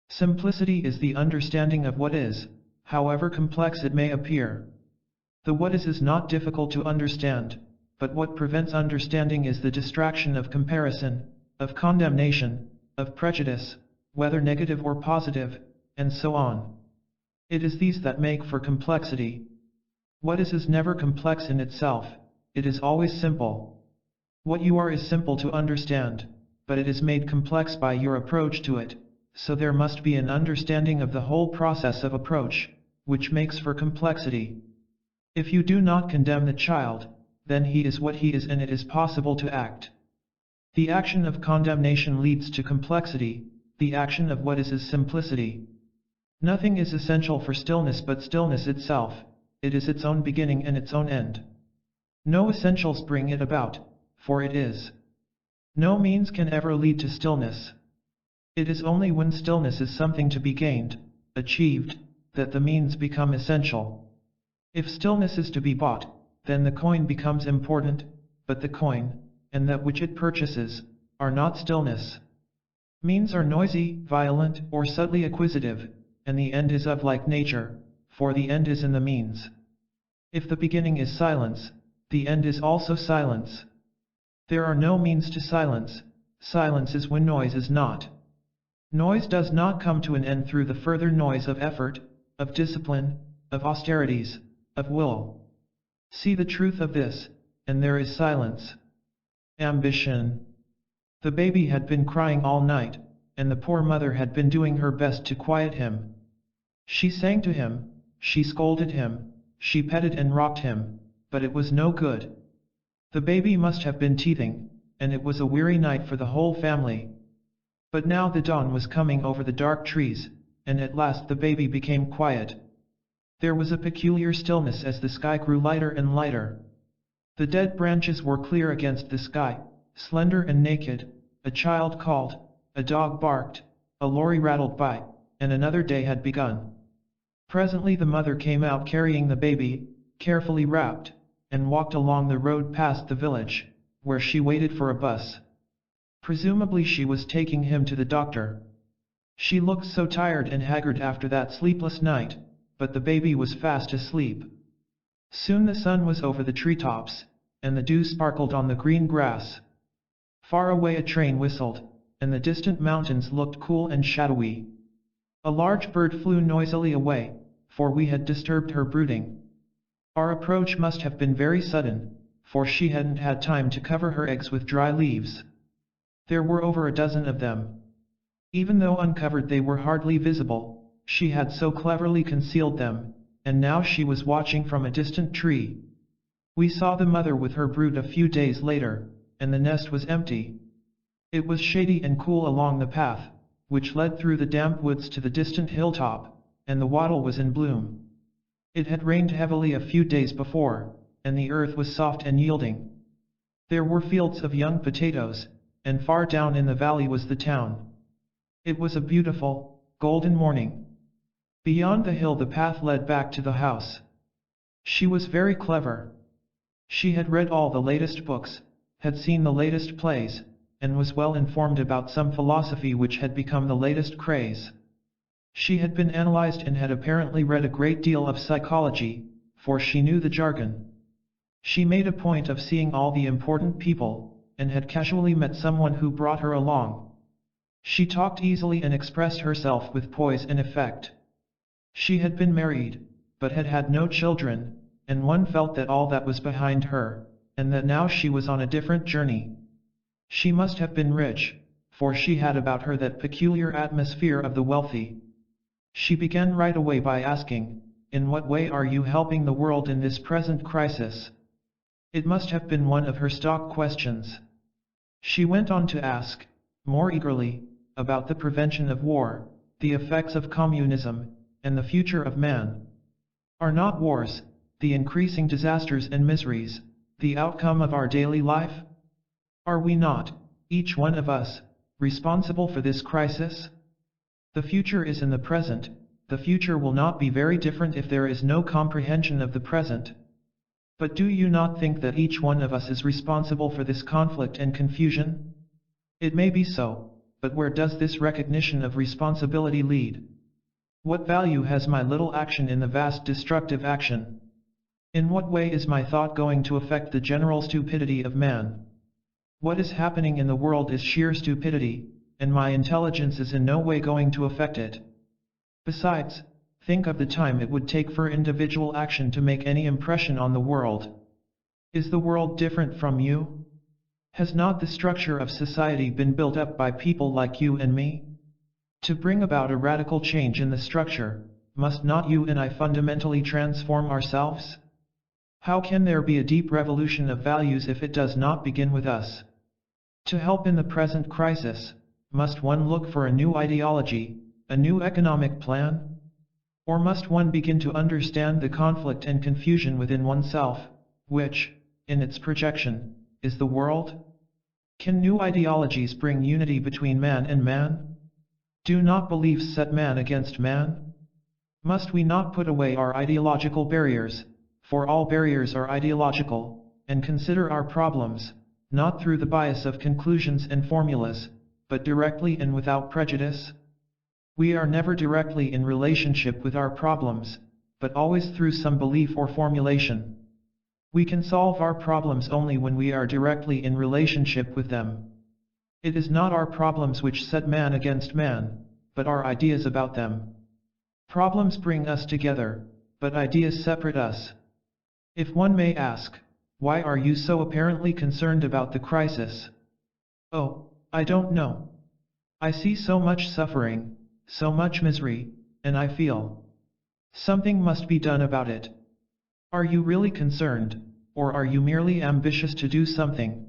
Simplicity is the understanding of what is, however complex it may appear. The what is not difficult to understand, but what prevents understanding is the distraction of comparison, of condemnation, of prejudice, whether negative or positive, and so on. It is these that make for complexity. What is never complex in itself, it is always simple. What you are is simple to understand, but it is made complex by your approach to it, so there must be an understanding of the whole process of approach, which makes for complexity. If you do not condemn the child, then he is what he is and it is possible to act. The action of condemnation leads to complexity, the action of what is simplicity. Nothing is essential for stillness but stillness itself, it is its own beginning and its own end. No essentials bring it about, for it is. No means can ever lead to stillness. It is only when stillness is something to be gained, achieved, that the means become essential. If stillness is to be bought, then the coin becomes important, but the coin, and that which it purchases, are not stillness. Means are noisy, violent, or subtly acquisitive, and the end is of like nature, for the end is in the means. If the beginning is silence, the end is also silence. There are no means to silence. Silence is when noise is not. Noise does not come to an end through the further noise of effort, of discipline, of austerities, of will. See the truth of this, and there is silence. Ambition. The baby had been crying all night, and the poor mother had been doing her best to quiet him. She sang to him, she scolded him, she petted and rocked him, but it was no good. The baby must have been teething, and it was a weary night for the whole family. But now the dawn was coming over the dark trees, and at last the baby became quiet. There was a peculiar stillness as the sky grew lighter and lighter. The dead branches were clear against the sky, slender and naked. A child called, a dog barked, a lorry rattled by, and another day had begun. Presently the mother came out carrying the baby, carefully wrapped, and walked along the road past the village, where she waited for a bus. Presumably she was taking him to the doctor. She looked so tired and haggard after that sleepless night, but the baby was fast asleep. Soon the sun was over the treetops, and the dew sparkled on the green grass. Far away a train whistled, and the distant mountains looked cool and shadowy. A large bird flew noisily away, for we had disturbed her brooding. Our approach must have been very sudden, for she hadn't had time to cover her eggs with dry leaves. There were over a dozen of them. Even though uncovered they were hardly visible, she had so cleverly concealed them, and now she was watching from a distant tree. We saw the mother with her brood a few days later, and the nest was empty. It was shady and cool along the path, which led through the damp woods to the distant hilltop, and the wattle was in bloom. It had rained heavily a few days before, and the earth was soft and yielding. There were fields of young potatoes, and far down in the valley was the town. It was a beautiful, golden morning. Beyond the hill the path led back to the house. She was very clever. She had read all the latest books, had seen the latest plays, and was well informed about some philosophy which had become the latest craze. She had been analyzed and had apparently read a great deal of psychology, for she knew the jargon. She made a point of seeing all the important people, and had casually met someone who brought her along. She talked easily and expressed herself with poise and effect. She had been married, but had had no children, and one felt that all that was behind her, and that now she was on a different journey. She must have been rich, for she had about her that peculiar atmosphere of the wealthy. She began right away by asking, "In what way are you helping the world in this present crisis?" It must have been one of her stock questions. She went on to ask, more eagerly, about the prevention of war, the effects of communism, and the future of man. Are not wars, the increasing disasters and miseries, the outcome of our daily life? Are we not, each one of us, responsible for this crisis? The future is in the present. The future will not be very different if there is no comprehension of the present. But do you not think that each one of us is responsible for this conflict and confusion? It may be so, but where does this recognition of responsibility lead? What value has my little action in the vast destructive action? In what way is my thought going to affect the general stupidity of man? What is happening in the world is sheer stupidity, and my intelligence is in no way going to affect it. Besides, think of the time it would take for individual action to make any impression on the world. Is the world different from you? Has not the structure of society been built up by people like you and me? To bring about a radical change in the structure, must not you and I fundamentally transform ourselves? How can there be a deep revolution of values if it does not begin with us? To help in the present crisis, must one look for a new ideology, a new economic plan? Or must one begin to understand the conflict and confusion within oneself, which, in its projection, is the world? Can new ideologies bring unity between man and man? Do not beliefs set man against man? Must we not put away our ideological barriers, for all barriers are ideological, and consider our problems, not through the bias of conclusions and formulas, but directly and without prejudice? We are never directly in relationship with our problems, but always through some belief or formulation. We can solve our problems only when we are directly in relationship with them. It is not our problems which set man against man, but our ideas about them. Problems bring us together, but ideas separate us. If one may ask, why are you so apparently concerned about the crisis? Oh, I don't know. I see so much suffering, so much misery, and I feel something must be done about it. Are you really concerned, or are you merely ambitious to do something?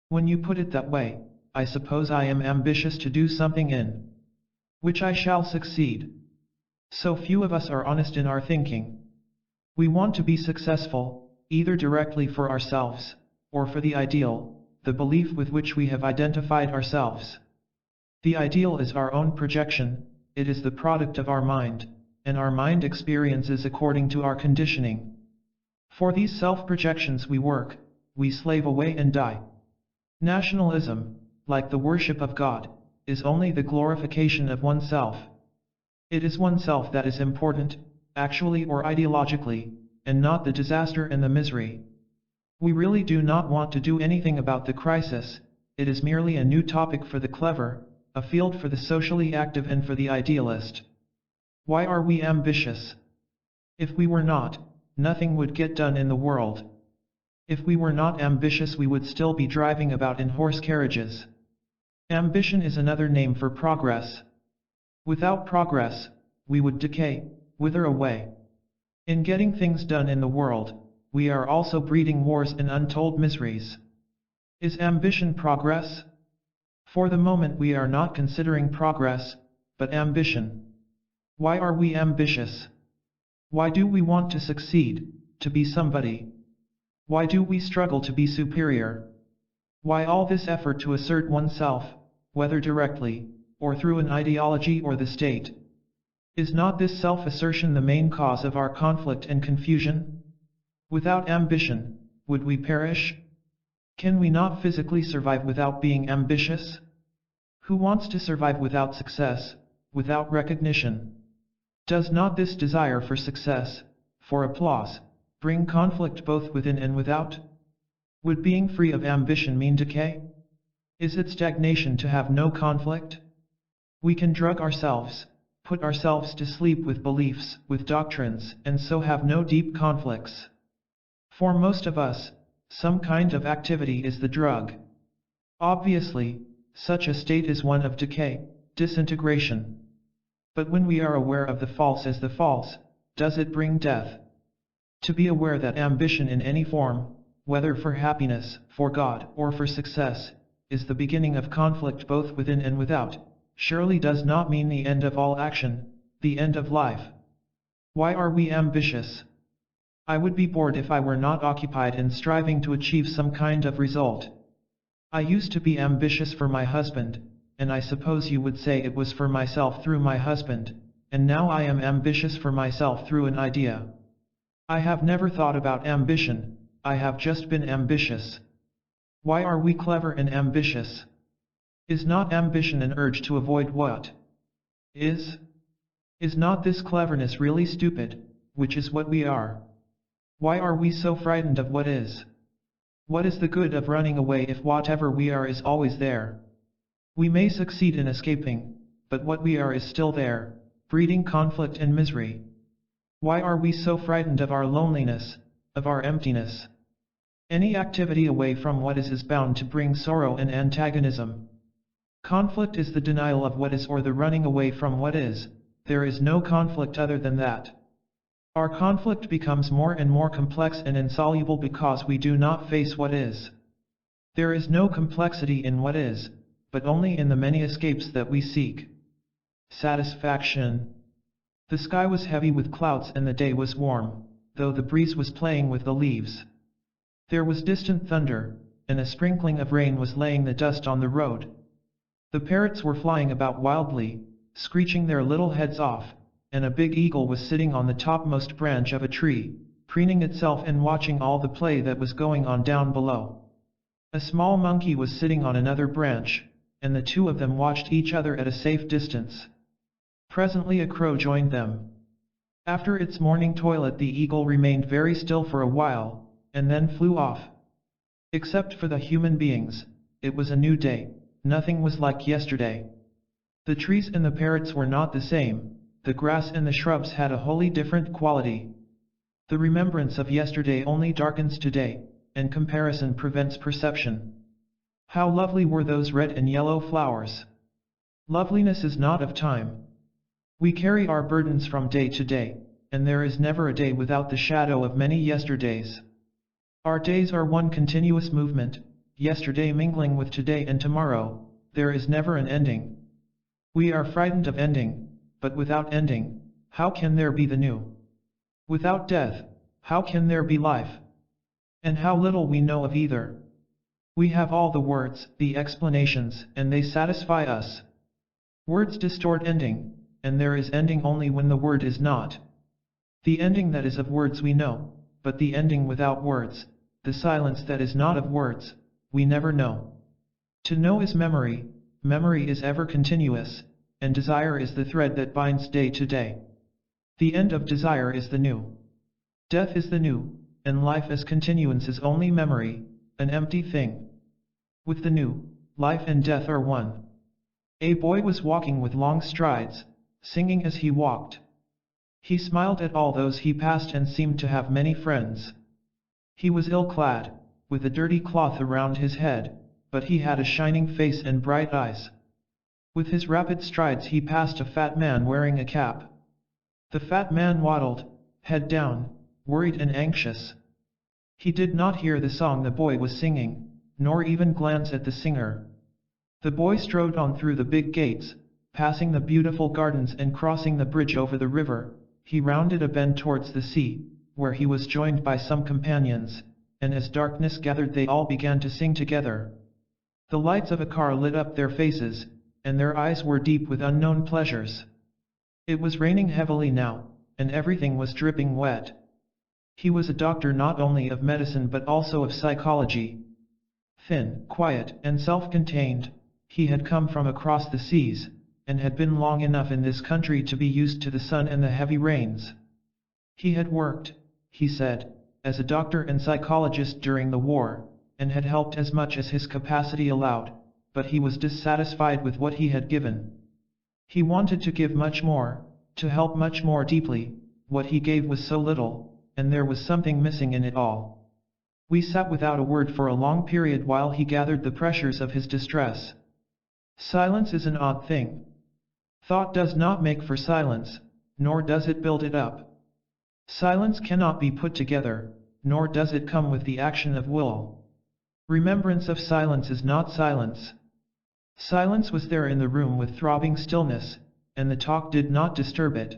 When you put it that way, I suppose I am ambitious to do something in which I shall succeed. So few of us are honest in our thinking. We want to be successful, either directly for ourselves, or for the ideal, the belief with which we have identified ourselves. The ideal is our own projection, it is the product of our mind, and our mind experiences according to our conditioning. For these self-projections we work, we slave away and die. Nationalism, like the worship of God, is only the glorification of oneself. It is oneself that is important, actually or ideologically, and not the disaster and the misery. We really do not want to do anything about the crisis, it is merely a new topic for the clever, a field for the socially active and for the idealist. Why are we ambitious? If we were not, nothing would get done in the world. If we were not ambitious, we would still be driving about in horse carriages. Ambition is another name for progress. Without progress, we would decay, wither away. In getting things done in the world, we are also breeding wars and untold miseries. Is ambition progress? For the moment we are not considering progress, but ambition. Why are we ambitious? Why do we want to succeed, to be somebody? Why do we struggle to be superior? Why all this effort to assert oneself, whether directly, or through an ideology or the state? Is not this self-assertion the main cause of our conflict and confusion? Without ambition, would we perish? Can we not physically survive without being ambitious? Who wants to survive without success, without recognition? Does not this desire for success, for applause, bring conflict both within and without? Would being free of ambition mean decay? Is it stagnation to have no conflict? We can drug ourselves, put ourselves to sleep with beliefs, with doctrines, and so have no deep conflicts. For most of us, some kind of activity is the drug. Obviously, such a state is one of decay, disintegration. But when we are aware of the false as the false, does it bring death? To be aware that ambition in any form, whether for happiness, for God, or for success, is the beginning of conflict both within and without, surely does not mean the end of all action, the end of life. Why are we ambitious? I would be bored if I were not occupied in striving to achieve some kind of result. I used to be ambitious for my husband, and I suppose you would say it was for myself through my husband, and now I am ambitious for myself through an idea. I have never thought about ambition, I have just been ambitious. Why are we clever and ambitious? Is not ambition an urge to avoid what is? Is not this cleverness really stupid, which is what we are? Why are we so frightened of what is? What is the good of running away if whatever we are is always there? We may succeed in escaping, but what we are is still there, breeding conflict and misery. Why are we so frightened of our loneliness, of our emptiness? Any activity away from what is bound to bring sorrow and antagonism. Conflict is the denial of what is or the running away from what is, there is no conflict other than that. Our conflict becomes more and more complex and insoluble because we do not face what is. There is no complexity in what is, but only in the many escapes that we seek. Satisfaction. The sky was heavy with clouds and the day was warm, though the breeze was playing with the leaves. There was distant thunder, and a sprinkling of rain was laying the dust on the road. The parrots were flying about wildly, screeching their little heads off, and a big eagle was sitting on the topmost branch of a tree, preening itself and watching all the play that was going on down below. A small monkey was sitting on another branch, and the two of them watched each other at a safe distance. Presently a crow joined them. After its morning toilet the eagle remained very still for a while, and then flew off. Except for the human beings, it was a new day, nothing was like yesterday. The trees and the parrots were not the same, the grass and the shrubs had a wholly different quality. The remembrance of yesterday only darkens today, and comparison prevents perception. How lovely were those red and yellow flowers! Loveliness is not of time. We carry our burdens from day to day, and there is never a day without the shadow of many yesterdays. Our days are one continuous movement, yesterday mingling with today and tomorrow, there is never an ending. We are frightened of ending, but without ending, how can there be the new? Without death, how can there be life? And how little we know of either. We have all the words, the explanations, and they satisfy us. Words distort ending, and there is ending only when the word is not. The ending that is of words we know, but the ending without words, the silence that is not of words, we never know. To know is memory, memory is ever continuous, and desire is the thread that binds day to day. The end of desire is the new. Death is the new, and life as continuance is only memory, an empty thing. With the new, life and death are one. A boy was walking with long strides, singing as he walked. He smiled at all those he passed and seemed to have many friends. He was ill-clad, with a dirty cloth around his head, but he had a shining face and bright eyes. With his rapid strides he passed a fat man wearing a cap. The fat man waddled, head down, worried and anxious. He did not hear the song the boy was singing, nor even glance at the singer. The boy strode on through the big gates, passing the beautiful gardens and crossing the bridge over the river. He rounded a bend towards the sea, where he was joined by some companions, and as darkness gathered they all began to sing together. The lights of a car lit up their faces, and their eyes were deep with unknown pleasures. It was raining heavily now, and everything was dripping wet. He was a doctor not only of medicine but also of psychology. Thin, quiet, and self-contained, he had come from across the seas, and had been long enough in this country to be used to the sun and the heavy rains. He had worked, he said, as a doctor and psychologist during the war, and had helped as much as his capacity allowed, but he was dissatisfied with what he had given. He wanted to give much more, to help much more deeply. What he gave was so little, and there was something missing in it all. We sat without a word for a long period while he gathered the pressures of his distress. Silence is an odd thing. Thought does not make for silence, nor does it build it up. Silence cannot be put together, nor does it come with the action of will. Remembrance of silence is not silence. Silence was there in the room with throbbing stillness, and the talk did not disturb it.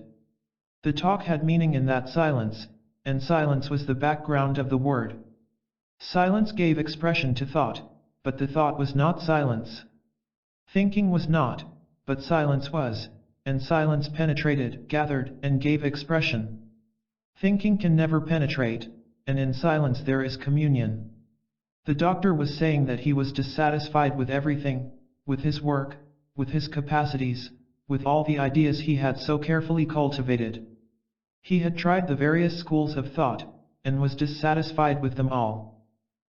The talk had meaning in that silence, and silence was the background of the word. Silence gave expression to thought, but the thought was not silence. Thinking was not, but silence was, and silence penetrated, gathered, and gave expression. Thinking can never penetrate, and in silence there is communion. The doctor was saying that he was dissatisfied with everything, with his work, with his capacities, with all the ideas he had so carefully cultivated. He had tried the various schools of thought, and was dissatisfied with them all.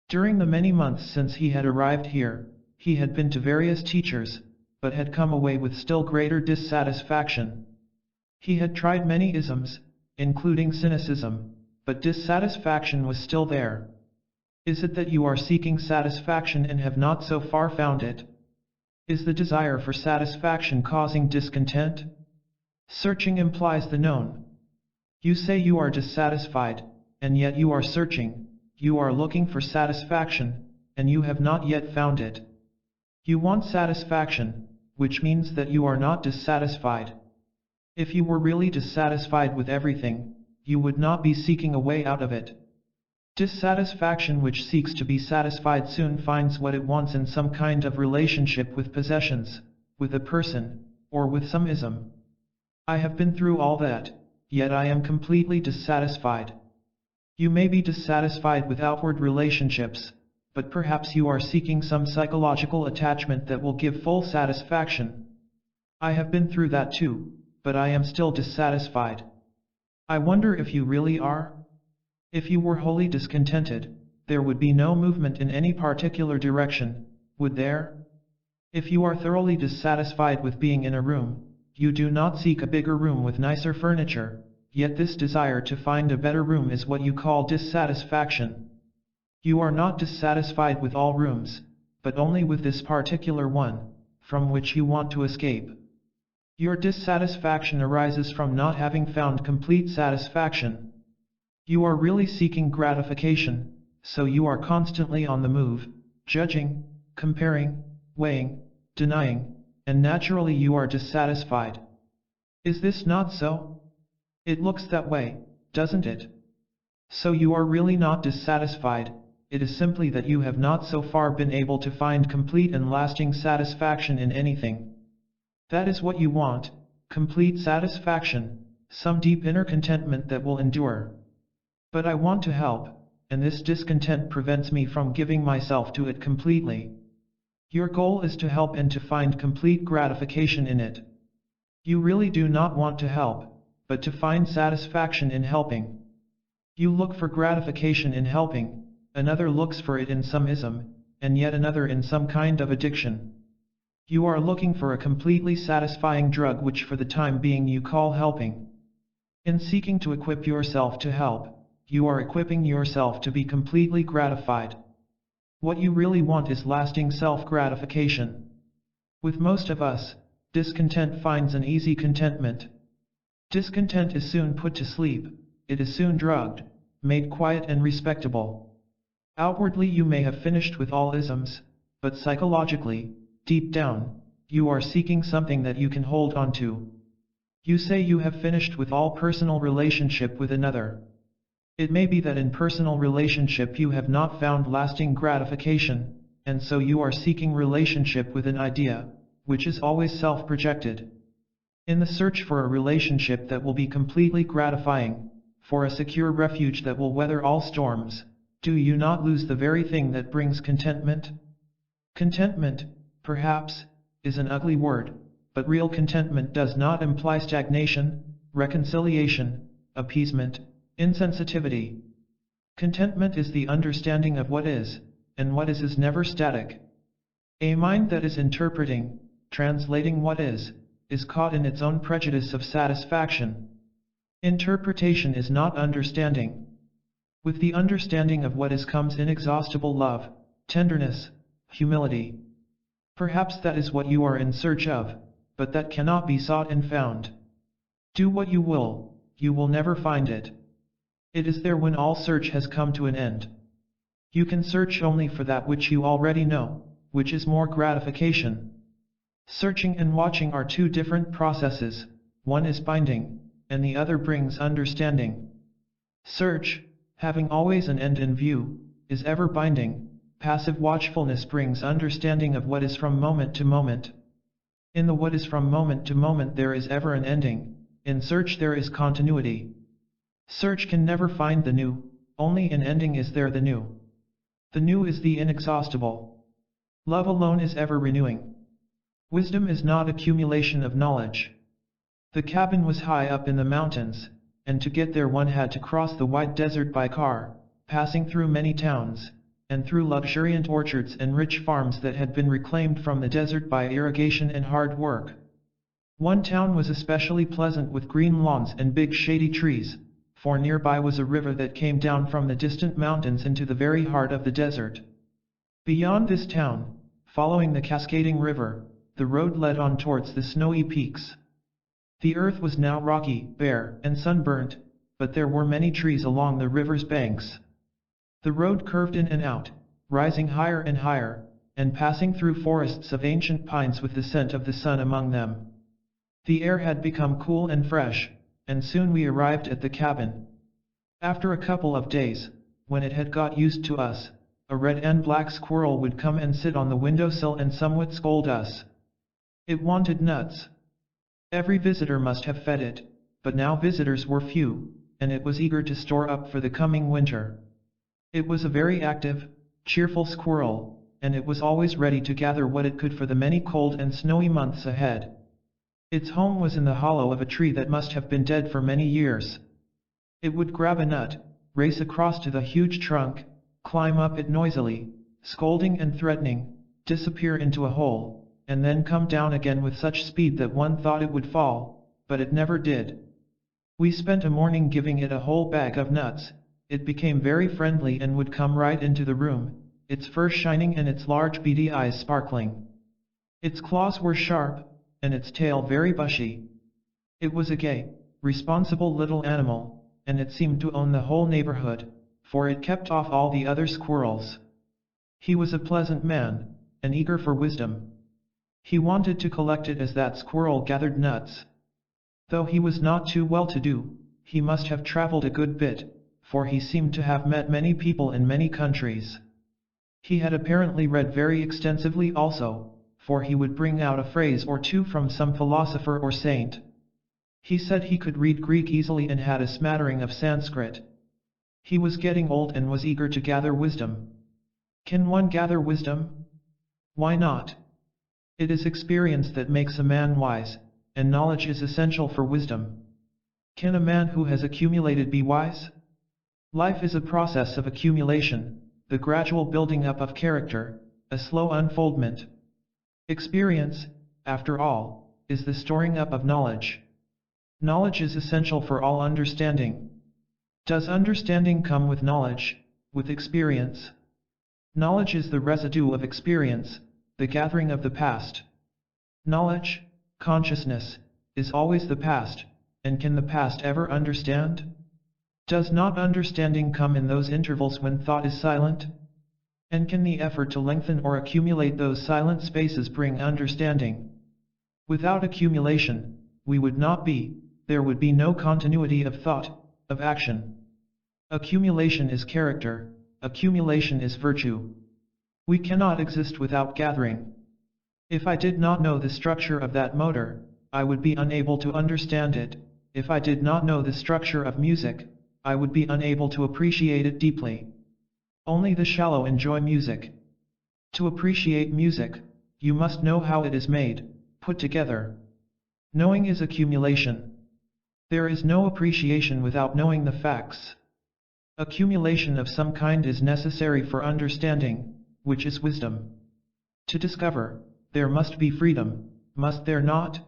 During the many months since he had arrived here, he had been to various teachers, but had come away with still greater dissatisfaction. He had tried many isms, including cynicism, but dissatisfaction was still there. Is it that you are seeking satisfaction and have not so far found it? Is the desire for satisfaction causing discontent? Searching implies the known. You say you are dissatisfied, and yet you are searching, you are looking for satisfaction, and you have not yet found it. You want satisfaction, which means that you are not dissatisfied. If you were really dissatisfied with everything, you would not be seeking a way out of it. Dissatisfaction which seeks to be satisfied soon finds what it wants in some kind of relationship with possessions, with a person, or with some ism. I have been through all that, yet I am completely dissatisfied. You may be dissatisfied with outward relationships, but perhaps you are seeking some psychological attachment that will give full satisfaction. I have been through that too, but I am still dissatisfied. I wonder if you really are? If you were wholly discontented, there would be no movement in any particular direction, would there? If you are thoroughly dissatisfied with being in a room, you do not seek a bigger room with nicer furniture, yet this desire to find a better room is what you call dissatisfaction. You are not dissatisfied with all rooms, but only with this particular one, from which you want to escape. Your dissatisfaction arises from not having found complete satisfaction. You are really seeking gratification, so you are constantly on the move, judging, comparing, weighing, denying, and naturally you are dissatisfied. Is this not so? It looks that way, doesn't it? So you are really not dissatisfied, it is simply that you have not so far been able to find complete and lasting satisfaction in anything. That is what you want, complete satisfaction, some deep inner contentment that will endure. But I want to help, and this discontent prevents me from giving myself to it completely. Your goal is to help and to find complete gratification in it. You really do not want to help, but to find satisfaction in helping. You look for gratification in helping, another looks for it in some ism, and yet another in some kind of addiction. You are looking for a completely satisfying drug which for the time being you call helping. In seeking to equip yourself to help, you are equipping yourself to be completely gratified. What you really want is lasting self-gratification. With most of us, discontent finds an easy contentment. Discontent is soon put to sleep, it is soon drugged, made quiet and respectable. Outwardly you may have finished with all isms, but psychologically, deep down, you are seeking something that you can hold on to. You say you have finished with all personal relationship with another. It may be that in personal relationship you have not found lasting gratification, and so you are seeking relationship with an idea, which is always self-projected. In the search for a relationship that will be completely gratifying, for a secure refuge that will weather all storms, do you not lose the very thing that brings contentment? Contentment, perhaps, is an ugly word, but real contentment does not imply stagnation, reconciliation, appeasement, insensitivity. Contentment is the understanding of what is, and what is never static. A mind that is interpreting, translating what is caught in its own prejudice of satisfaction. Interpretation is not understanding. With the understanding of what is comes inexhaustible love, tenderness, humility. Perhaps that is what you are in search of, but that cannot be sought and found. Do what you will never find it. It is there when all search has come to an end. You can search only for that which you already know, which is more gratification. Searching and watching are two different processes, one is binding, and the other brings understanding. Search, having always an end in view, is ever binding, passive watchfulness brings understanding of what is from moment to moment. In the what is from moment to moment there is ever an ending, in search there is continuity. Search can never find the new, only in ending is there the new. The new is the inexhaustible. Love alone is ever renewing. Wisdom is not accumulation of knowledge. The cabin was high up in the mountains, and to get there one had to cross the wide desert by car, passing through many towns, and through luxuriant orchards and rich farms that had been reclaimed from the desert by irrigation and hard work. One town was especially pleasant with green lawns and big shady trees, for nearby was a river that came down from the distant mountains into the very heart of the desert. Beyond this town, following the cascading river, the road led on towards the snowy peaks. The earth was now rocky, bare, and sunburnt, but there were many trees along the river's banks. The road curved in and out, rising higher and higher, and passing through forests of ancient pines with the scent of the sun among them. The air had become cool and fresh, and soon we arrived at the cabin. After a couple of days, when it had got used to us, a red and black squirrel would come and sit on the windowsill and somewhat scold us. It wanted nuts. Every visitor must have fed it, but now visitors were few, and it was eager to store up for the coming winter. It was a very active, cheerful squirrel, and it was always ready to gather what it could for the many cold and snowy months ahead. Its home was in the hollow of a tree that must have been dead for many years. It would grab a nut, race across to the huge trunk, climb up it noisily, scolding and threatening, disappear into a hole, and then come down again with such speed that one thought it would fall, but it never did. We spent a morning giving it a whole bag of nuts. It became very friendly and would come right into the room, its fur shining and its large beady eyes sparkling. Its claws were sharp, and its tail very bushy. It was a gay, responsible little animal, and it seemed to own the whole neighborhood, for it kept off all the other squirrels. He was a pleasant man, and eager for wisdom. He wanted to collect it as that squirrel gathered nuts. Though he was not too well-to-do, he must have traveled a good bit, for he seemed to have met many people in many countries. He had apparently read very extensively also, for he would bring out a phrase or two from some philosopher or saint. He said he could read Greek easily and had a smattering of Sanskrit. He was getting old and was eager to gather wisdom. Can one gather wisdom? Why not? It is experience that makes a man wise, and knowledge is essential for wisdom. Can a man who has accumulated be wise? Life is a process of accumulation, the gradual building up of character, a slow unfoldment. Experience, after all, is the storing up of knowledge. Knowledge is essential for all understanding. Does understanding come with knowledge, with experience? Knowledge is the residue of experience, the gathering of the past. Knowledge, consciousness, is always the past, and can the past ever understand? Does not understanding come in those intervals when thought is silent? And can the effort to lengthen or accumulate those silent spaces bring understanding? Without accumulation, we would not be, there would be no continuity of thought, of action. Accumulation is character, accumulation is virtue. We cannot exist without gathering. If I did not know the structure of that motor, I would be unable to understand it. If I did not know the structure of music, I would be unable to appreciate it deeply. Only the shallow enjoy music. To appreciate music, you must know how it is made, put together. Knowing is accumulation. There is no appreciation without knowing the facts. Accumulation of some kind is necessary for understanding, which is wisdom. To discover, there must be freedom, must there not?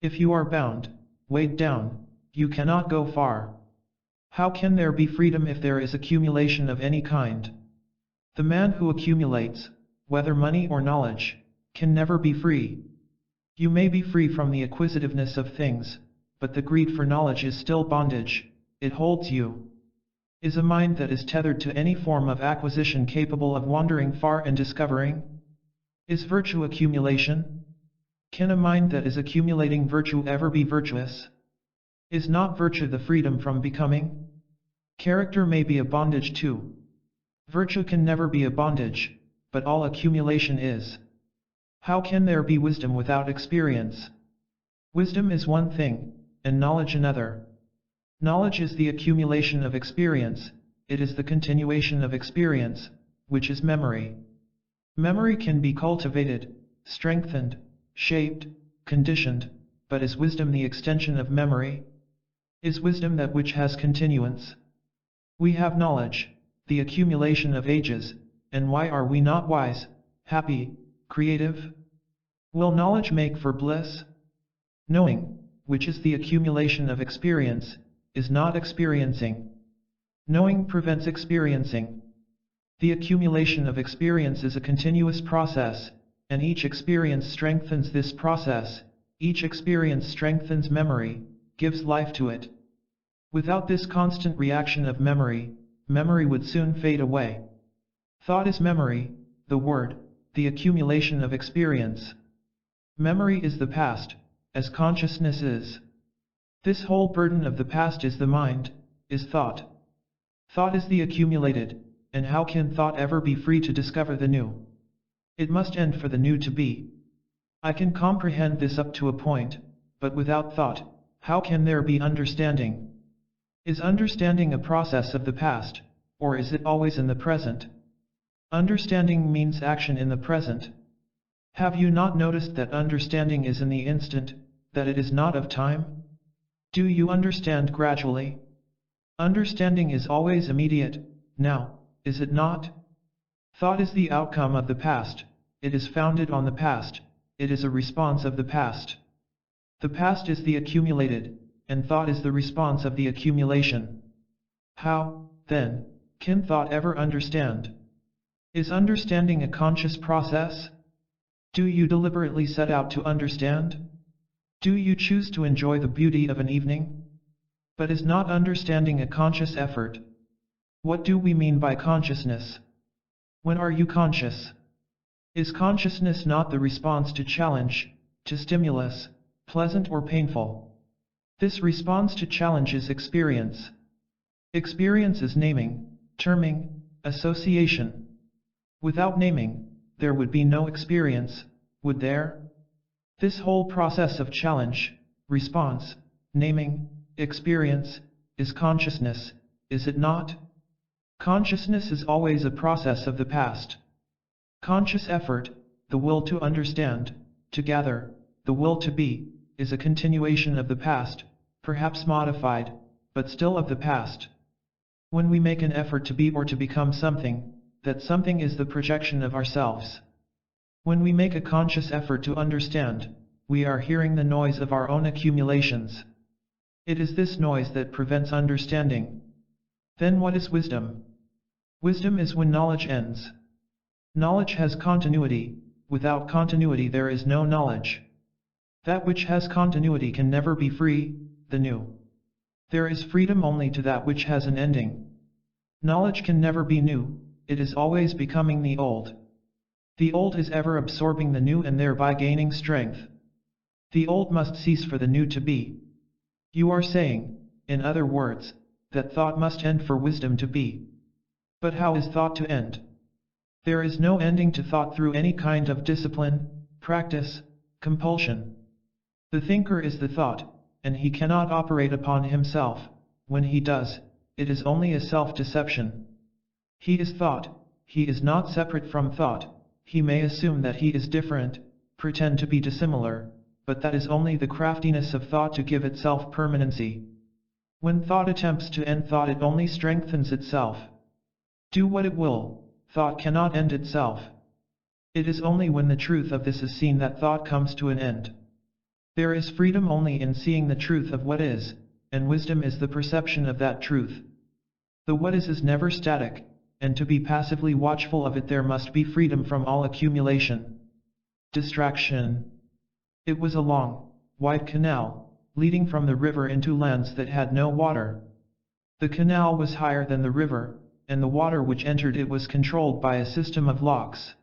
If you are bound, weighed down, you cannot go far. How can there be freedom if there is accumulation of any kind? The man who accumulates, whether money or knowledge, can never be free. You may be free from the acquisitiveness of things, but the greed for knowledge is still bondage, it holds you. Is a mind that is tethered to any form of acquisition capable of wandering far and discovering? Is virtue accumulation? Can a mind that is accumulating virtue ever be virtuous? Is not virtue the freedom from becoming? Character may be a bondage too. Virtue can never be a bondage, but all accumulation is. How can there be wisdom without experience? Wisdom is one thing, and knowledge another. Knowledge is the accumulation of experience, it is the continuation of experience, which is memory. Memory can be cultivated, strengthened, shaped, conditioned, but is wisdom the extension of memory? Is wisdom that which has continuance? We have knowledge, the accumulation of ages, and why are we not wise, happy, creative? Will knowledge make for bliss? Knowing, which is the accumulation of experience, is not experiencing. Knowing prevents experiencing. The accumulation of experience is a continuous process, and each experience strengthens this process, each experience strengthens memory, gives life to it. Without this constant reaction of memory, memory would soon fade away. Thought is memory, the word, the accumulation of experience. Memory is the past, as consciousness is. This whole burden of the past is the mind, is thought. Thought is the accumulated, and how can thought ever be free to discover the new? It must end for the new to be. I can comprehend this up to a point, but without thought, how can there be understanding? Is understanding a process of the past, or is it always in the present? Understanding means action in the present. Have you not noticed that understanding is in the instant, that it is not of time? Do you understand gradually? Understanding is always immediate, now, is it not? Thought is the outcome of the past, it is founded on the past, it is a response of the past. The past is the accumulated, and thought is the response of the accumulation. How, then, can thought ever understand? Is understanding a conscious process? Do you deliberately set out to understand? Do you choose to enjoy the beauty of an evening? But is not understanding a conscious effort? What do we mean by consciousness? When are you conscious? Is consciousness not the response to challenge, to stimulus, pleasant or painful? This response to challenge is experience. Experience is naming, terming, association. Without naming, there would be no experience, would there? This whole process of challenge, response, naming, experience, is consciousness, is it not? Consciousness is always a process of the past. Conscious effort, the will to understand, to gather, the will to be, is a continuation of the past, perhaps modified, but still of the past. When we make an effort to be or to become something, that something is the projection of ourselves. When we make a conscious effort to understand, we are hearing the noise of our own accumulations. It is this noise that prevents understanding. Then what is wisdom? Wisdom is when knowledge ends. Knowledge has continuity, without continuity there is no knowledge. That which has continuity can never be free, the new. There is freedom only to that which has an ending. Knowledge can never be new, it is always becoming the old. The old is ever absorbing the new and thereby gaining strength. The old must cease for the new to be. You are saying, in other words, that thought must end for wisdom to be. But how is thought to end? There is no ending to thought through any kind of discipline, practice, compulsion. The thinker is the thought, and he cannot operate upon himself. When he does, it is only a self-deception. He is thought, he is not separate from thought, he may assume that he is different, pretend to be dissimilar, but that is only the craftiness of thought to give itself permanency. When thought attempts to end thought, it only strengthens itself. Do what it will, thought cannot end itself. It is only when the truth of this is seen that thought comes to an end. There is freedom only in seeing the truth of what is, and wisdom is the perception of that truth. The what is never static, and to be passively watchful of it there must be freedom from all accumulation. Distraction. It was a long, wide canal, leading from the river into lands that had no water. The canal was higher than the river, and the water which entered it was controlled by a system of locks.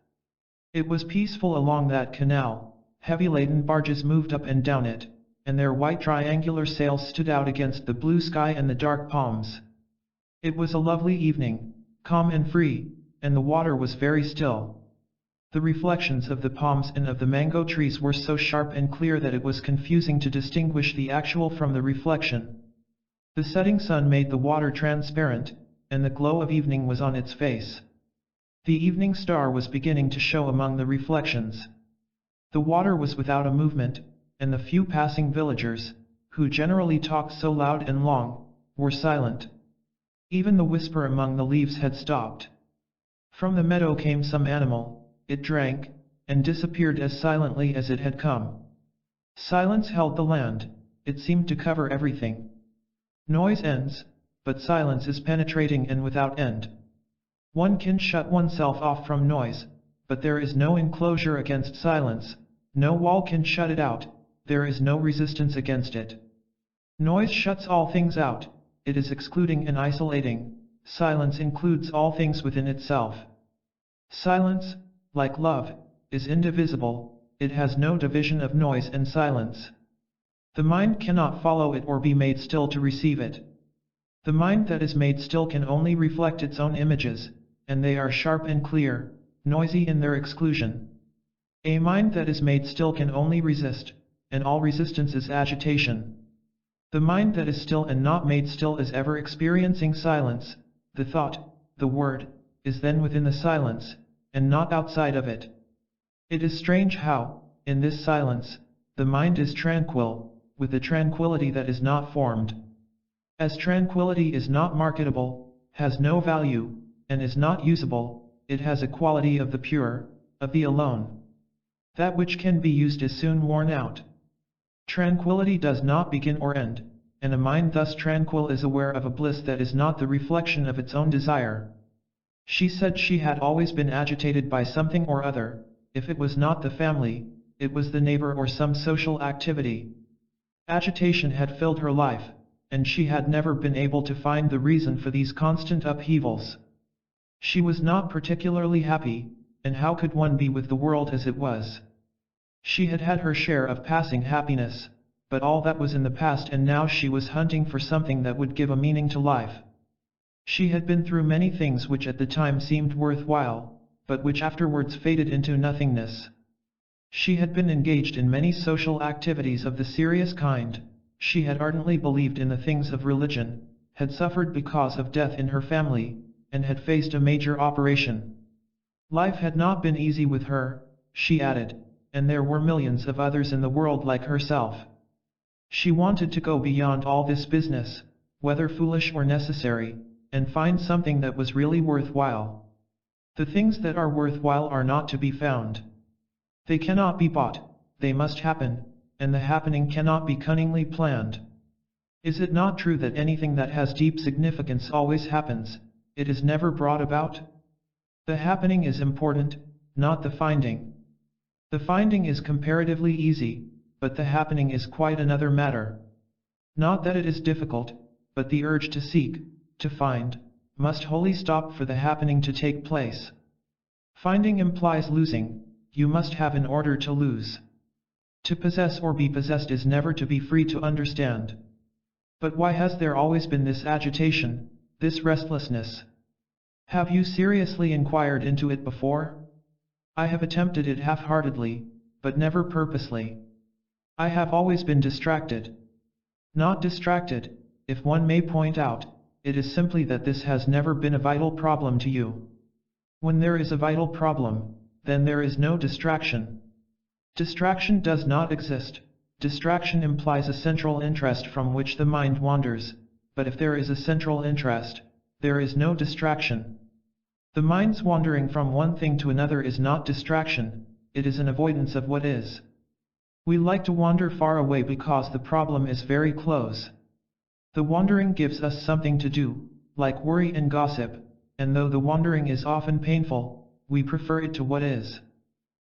It was peaceful along that canal, heavy-laden barges moved up and down it, and their white triangular sails stood out against the blue sky and the dark palms. It was a lovely evening, calm and free, and the water was very still. The reflections of the palms and of the mango trees were so sharp and clear that it was confusing to distinguish the actual from the reflection. The setting sun made the water transparent, and the glow of evening was on its face. The evening star was beginning to show among the reflections. The water was without a movement, and the few passing villagers, who generally talked so loud and long, were silent. Even the whisper among the leaves had stopped. From the meadow came some animal. It drank, and disappeared as silently as it had come. Silence held the land, it seemed to cover everything. Noise ends, but silence is penetrating and without end. One can shut oneself off from noise, but there is no enclosure against silence, no wall can shut it out, there is no resistance against it. Noise shuts all things out, it is excluding and isolating, silence includes all things within itself. Silence, like love, is indivisible, it has no division of noise and silence. The mind cannot follow it or be made still to receive it. The mind that is made still can only reflect its own images, and they are sharp and clear, noisy in their exclusion. A mind that is made still can only resist, and all resistance is agitation. The mind that is still and not made still is ever experiencing silence, the thought, the word, is then within the silence, and not outside of it. It is strange how, in this silence, the mind is tranquil, with a tranquility that is not formed. As tranquility is not marketable, has no value, and is not usable, it has a quality of the pure, of the alone. That which can be used is soon worn out. Tranquility does not begin or end, and a mind thus tranquil is aware of a bliss that is not the reflection of its own desire. She said she had always been agitated by something or other. If it was not the family, it was the neighbor or some social activity. Agitation had filled her life, and she had never been able to find the reason for these constant upheavals. She was not particularly happy, and how could one be with the world as it was? She had had her share of passing happiness, but all that was in the past, and now she was hunting for something that would give a meaning to life. She had been through many things which at the time seemed worthwhile, but which afterwards faded into nothingness. She had been engaged in many social activities of the serious kind. She had ardently believed in the things of religion, had suffered because of death in her family, and had faced a major operation. Life had not been easy with her, she added, and there were millions of others in the world like herself. She wanted to go beyond all this business, whether foolish or necessary, and find something that was really worthwhile. The things that are worthwhile are not to be found. They cannot be bought, they must happen, and the happening cannot be cunningly planned. Is it not true that anything that has deep significance always happens? It is never brought about? The happening is important, not the finding. The finding is comparatively easy, but the happening is quite another matter. Not that it is difficult, but the urge to seek, to find, must wholly stop for the happening to take place. Finding implies losing, you must have in order to lose. To possess or be possessed is never to be free to understand. But why has there always been this agitation, this restlessness? Have you seriously inquired into it before? I have attempted it half-heartedly, but never purposely. I have always been distracted. Not distracted, if one may point out, it is simply that this has never been a vital problem to you. When there is a vital problem, then there is no distraction. Distraction does not exist. Distraction implies a central interest from which the mind wanders, but if there is a central interest, there is no distraction. The mind's wandering from one thing to another is not distraction, it is an avoidance of what is. We like to wander far away because the problem is very close. The wandering gives us something to do, like worry and gossip, and though the wandering is often painful, we prefer it to what is.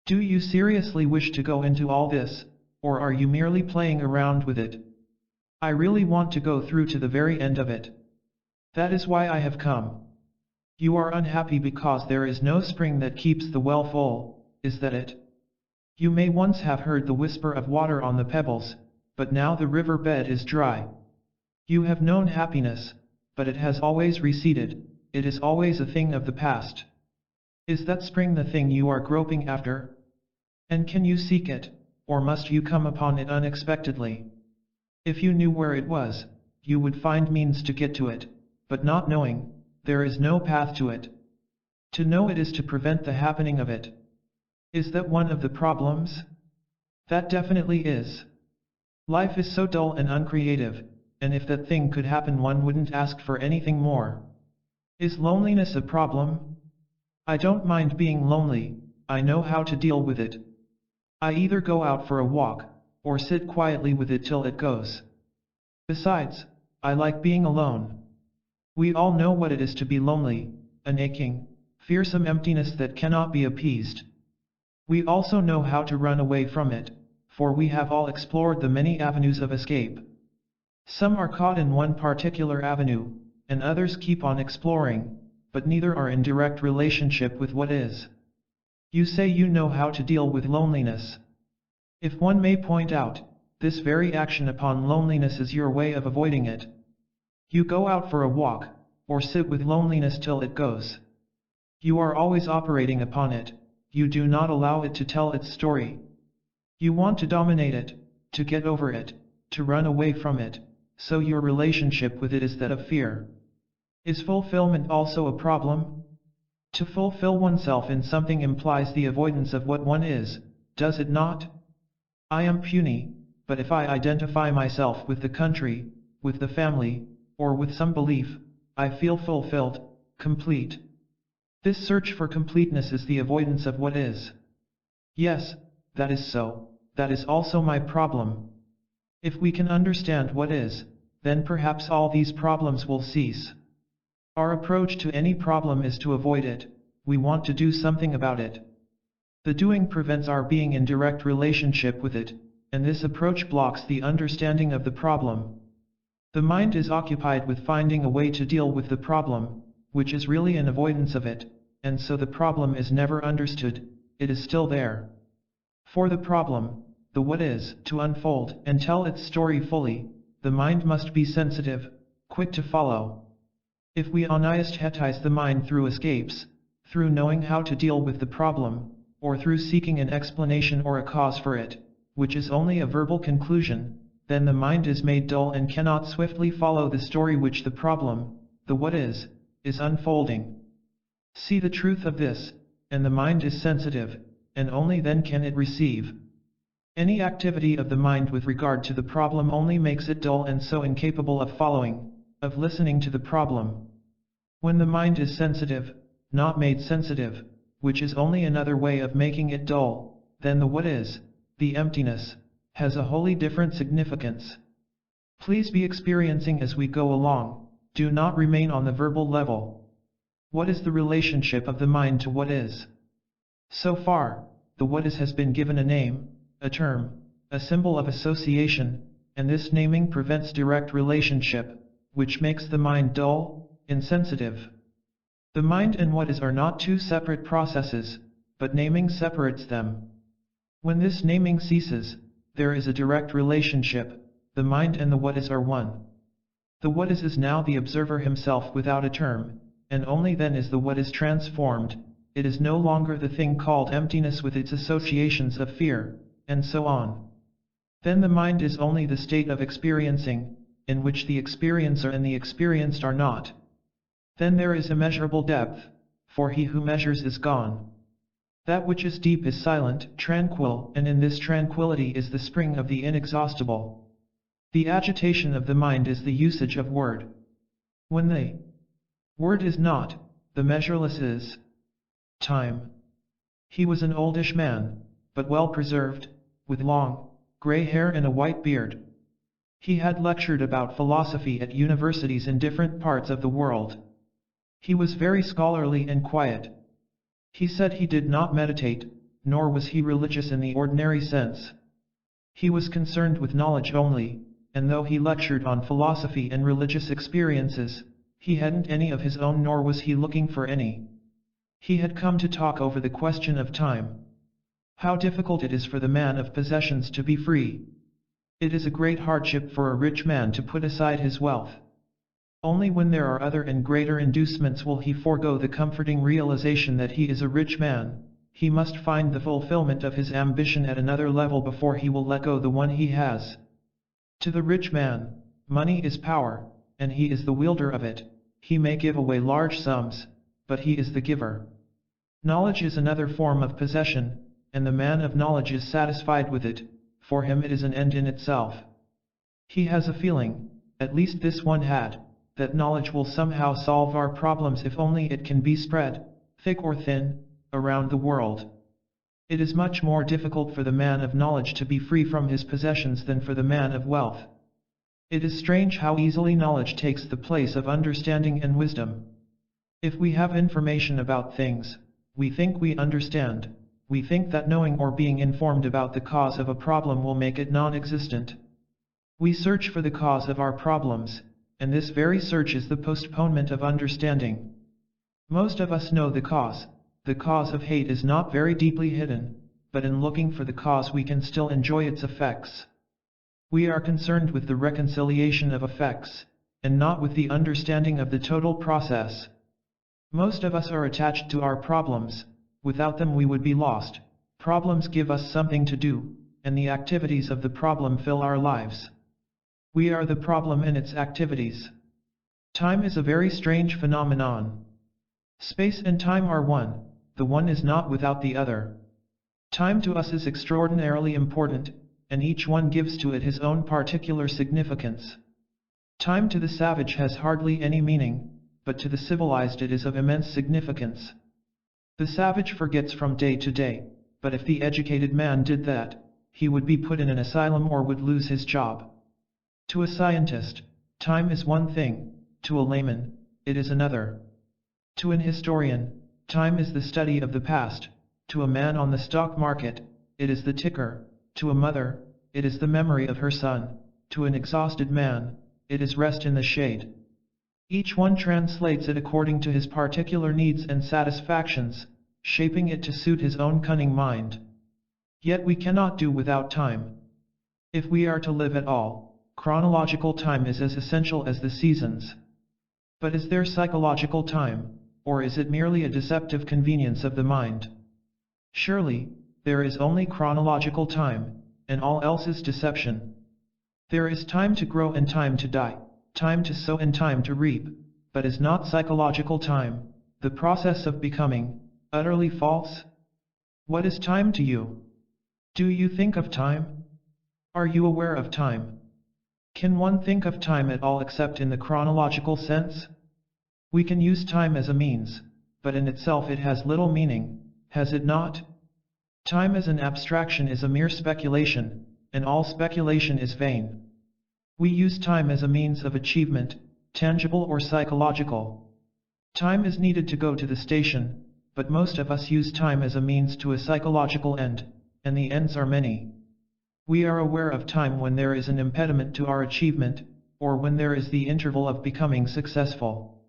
Do you seriously wish to go into all this, or are you merely playing around with it? I really want to go through to the very end of it. That is why I have come. You are unhappy because there is no spring that keeps the well full, is that it? You may once have heard the whisper of water on the pebbles, but now the river bed is dry. You have known happiness, but it has always receded, it is always a thing of the past. Is that spring the thing you are groping after? And can you seek it, or must you come upon it unexpectedly? If you knew where it was, you would find means to get to it, but not knowing, there is no path to it. To know it is to prevent the happening of it. Is that one of the problems? That definitely is. Life is so dull and uncreative, and if that thing could happen one wouldn't ask for anything more. Is loneliness a problem? I don't mind being lonely, I know how to deal with it. I either go out for a walk, or sit quietly with it till it goes. Besides, I like being alone. We all know what it is to be lonely, an aching, fearsome emptiness that cannot be appeased. We also know how to run away from it, for we have all explored the many avenues of escape. Some are caught in one particular avenue, and others keep on exploring, but neither are in direct relationship with what is. You say you know how to deal with loneliness. If one may point out, this very action upon loneliness is your way of avoiding it. You go out for a walk, or sit with loneliness till it goes. You are always operating upon it, you do not allow it to tell its story. You want to dominate it, to get over it, to run away from it, so your relationship with it is that of fear. Is fulfillment also a problem? To fulfill oneself in something implies the avoidance of what one is, does it not? I am puny, but if I identify myself with the country, with the family, or with some belief, I feel fulfilled, complete. This search for completeness is the avoidance of what is. Yes, that is so, that is also my problem. If we can understand what is, then perhaps all these problems will cease. Our approach to any problem is to avoid it, we want to do something about it. The doing prevents our being in direct relationship with it, and this approach blocks the understanding of the problem. The mind is occupied with finding a way to deal with the problem, which is really an avoidance of it, and so the problem is never understood, it is still there. For the problem, the what is, to unfold and tell its story fully, the mind must be sensitive, quick to follow. If we anesthetize the mind through escapes, through knowing how to deal with the problem, or through seeking an explanation or a cause for it, which is only a verbal conclusion, then the mind is made dull and cannot swiftly follow the story which the problem, the what is unfolding. See the truth of this, and the mind is sensitive, and only then can it receive. Any activity of the mind with regard to the problem only makes it dull and so incapable of following, of listening to the problem. When the mind is sensitive, not made sensitive, which is only another way of making it dull, then the what is, the emptiness, has a wholly different significance. Please be experiencing as we go along, do not remain on the verbal level. What is the relationship of the mind to what is? So far, the what is has been given a name, a term, a symbol of association, and this naming prevents direct relationship, which makes the mind dull, insensitive. The mind and what is are not two separate processes, but naming separates them. When this naming ceases, there is a direct relationship, the mind and the what is are one. The what is now the observer himself without a term, and only then is the what is transformed, it is no longer the thing called emptiness with its associations of fear, and so on. Then the mind is only the state of experiencing, in which the experiencer and the experienced are not. Then there is immeasurable depth, for he who measures is gone. That which is deep is silent, tranquil, and in this tranquility is the spring of the inexhaustible. The agitation of the mind is the usage of word. When the word is not, the measureless is. Time. He was an oldish man, but well preserved, with long, grey hair and a white beard. He had lectured about philosophy at universities in different parts of the world. He was very scholarly and quiet. He said he did not meditate, nor was he religious in the ordinary sense. He was concerned with knowledge only, and though he lectured on philosophy and religious experiences, he hadn't any of his own nor was he looking for any. He had come to talk over the question of time. How difficult it is for the man of possessions to be free. It is a great hardship for a rich man to put aside his wealth. Only when there are other and greater inducements will he forego the comforting realization that he is a rich man. He must find the fulfillment of his ambition at another level before he will let go the one he has. To the rich man, money is power, and he is the wielder of it. He may give away large sums, but he is the giver. Knowledge is another form of possession, and the man of knowledge is satisfied with it, for him it is an end in itself. He has a feeling, at least this one had, that knowledge will somehow solve our problems if only it can be spread, thick or thin, around the world. It is much more difficult for the man of knowledge to be free from his possessions than for the man of wealth. It is strange how easily knowledge takes the place of understanding and wisdom. If we have information about things, we think we understand. We think that knowing or being informed about the cause of a problem will make it non-existent. We search for the cause of our problems, and this very search is the postponement of understanding. Most of us know the cause. The cause of hate is not very deeply hidden, but in looking for the cause we can still enjoy its effects. We are concerned with the reconciliation of effects, and not with the understanding of the total process. Most of us are attached to our problems. Without them we would be lost. Problems give us something to do, and the activities of the problem fill our lives. We are the problem and its activities. Time is a very strange phenomenon. Space and time are one, the one is not without the other. Time to us is extraordinarily important, and each one gives to it his own particular significance. Time to the savage has hardly any meaning, but to the civilized it is of immense significance. The savage forgets from day to day, but if the educated man did that, he would be put in an asylum or would lose his job. To a scientist, time is one thing, to a layman, it is another. To an historian, time is the study of the past, to a man on the stock market, it is the ticker, to a mother, it is the memory of her son, to an exhausted man, it is rest in the shade. Each one translates it according to his particular needs and satisfactions, shaping it to suit his own cunning mind. Yet we cannot do without time. If we are to live at all, chronological time is as essential as the seasons. But is there psychological time, or is it merely a deceptive convenience of the mind? Surely, there is only chronological time, and all else is deception. There is time to grow and time to die, time to sow and time to reap, but is not psychological time, the process of becoming, utterly false? What is time to you? Do you think of time? Are you aware of time? Can one think of time at all except in the chronological sense? We can use time as a means, but in itself it has little meaning, has it not? Time as an abstraction is a mere speculation, and all speculation is vain. We use time as a means of achievement, tangible or psychological. Time is needed to go to the station, but most of us use time as a means to a psychological end, and the ends are many. We are aware of time when there is an impediment to our achievement, or when there is the interval of becoming successful.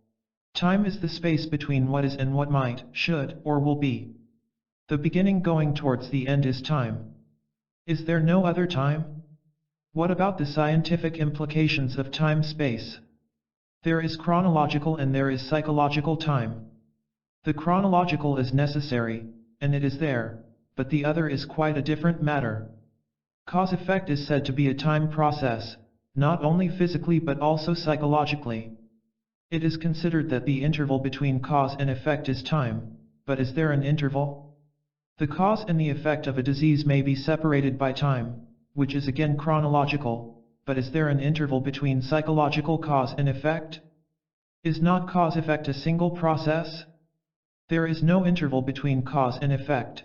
Time is the space between what is and what might, should, or will be. The beginning going towards the end is time. Is there no other time? What about the scientific implications of time-space? There is chronological and there is psychological time. The chronological is necessary, and it is there, but the other is quite a different matter. Cause-effect is said to be a time process, not only physically but also psychologically. It is considered that the interval between cause and effect is time, but is there an interval? The cause and the effect of a disease may be separated by time, which is again chronological, but is there an interval between psychological cause and effect? Is not cause-effect a single process? There is no interval between cause and effect.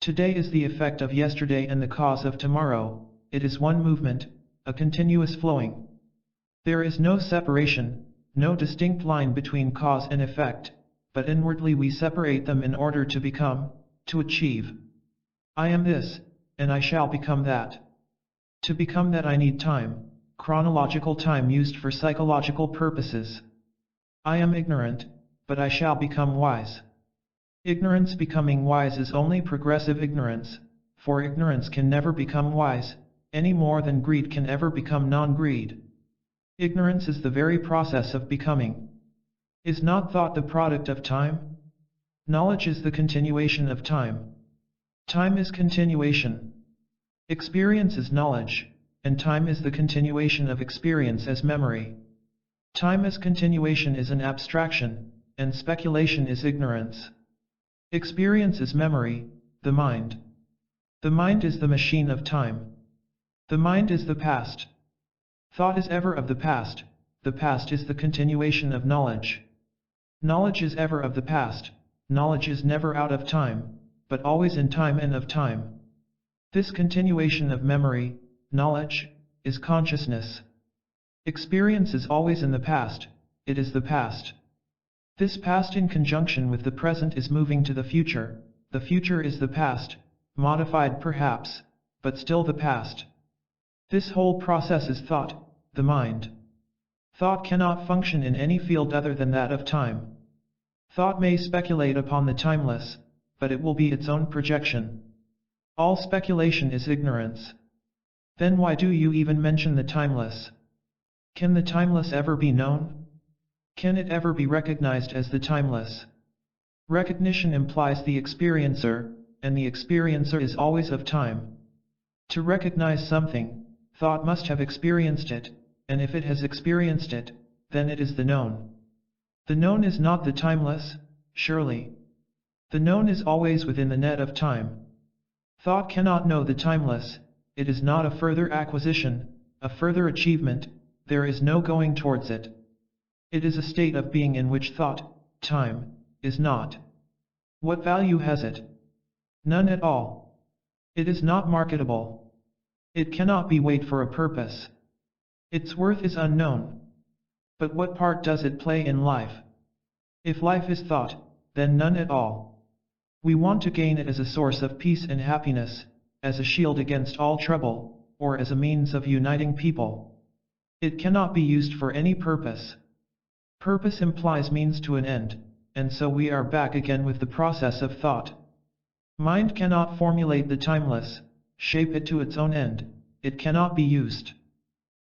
Today is the effect of yesterday and the cause of tomorrow, it is one movement, a continuous flowing. There is no separation, no distinct line between cause and effect, but inwardly we separate them in order to become, to achieve. I am this, and I shall become that. To become that I need time, chronological time used for psychological purposes. I am ignorant, but I shall become wise. Ignorance becoming wise is only progressive ignorance, for ignorance can never become wise, any more than greed can ever become non-greed. Ignorance is the very process of becoming. Is not thought the product of time? Knowledge is the continuation of time. Time is continuation. Experience is knowledge, and time is the continuation of experience as memory. Time as continuation is an abstraction, and speculation is ignorance. Experience is memory, the mind. The mind is the machine of time. The mind is the past. Thought is ever of the past is the continuation of knowledge. Knowledge is ever of the past, knowledge is never out of time, but always in time and of time. This continuation of memory, knowledge, is consciousness. Experience is always in the past, it is the past. This past in conjunction with the present is moving to the future is the past, modified perhaps, but still the past. This whole process is thought, the mind. Thought cannot function in any field other than that of time. Thought may speculate upon the timeless, but it will be its own projection. All speculation is ignorance. Then why do you even mention the timeless? Can the timeless ever be known? Can it ever be recognized as the timeless? Recognition implies the experiencer, and the experiencer is always of time. To recognize something, thought must have experienced it, and if it has experienced it, then it is the known. The known is not the timeless, surely. The known is always within the net of time. Thought cannot know the timeless, it is not a further acquisition, a further achievement, there is no going towards it. It is a state of being in which thought, time, is not. What value has it? None at all. It is not marketable. It cannot be weighed for a purpose. Its worth is unknown. But what part does it play in life? If life is thought, then none at all. We want to gain it as a source of peace and happiness, as a shield against all trouble, or as a means of uniting people. It cannot be used for any purpose. Purpose implies means to an end, and so we are back again with the process of thought. Mind cannot formulate the timeless, shape it to its own end, it cannot be used.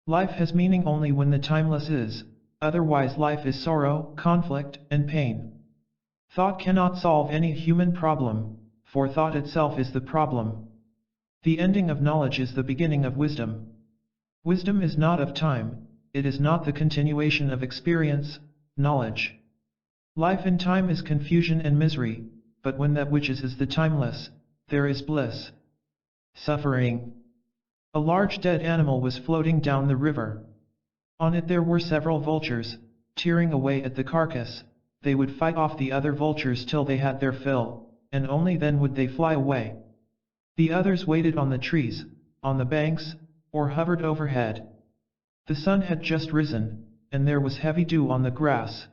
Life has meaning only when the timeless is, otherwise life is sorrow, conflict, and pain. Thought cannot solve any human problem, for thought itself is the problem. The ending of knowledge is the beginning of wisdom. Wisdom is not of time, it is not the continuation of experience, knowledge. Life in time is confusion and misery, but when that which is the timeless, there is bliss. Suffering. A large dead animal was floating down the river. On it there were several vultures, tearing away at the carcass. They would fight off the other vultures till they had their fill, and only then would they fly away. The others waited on the trees, on the banks, or hovered overhead. The sun had just risen, and there was heavy dew on the grass.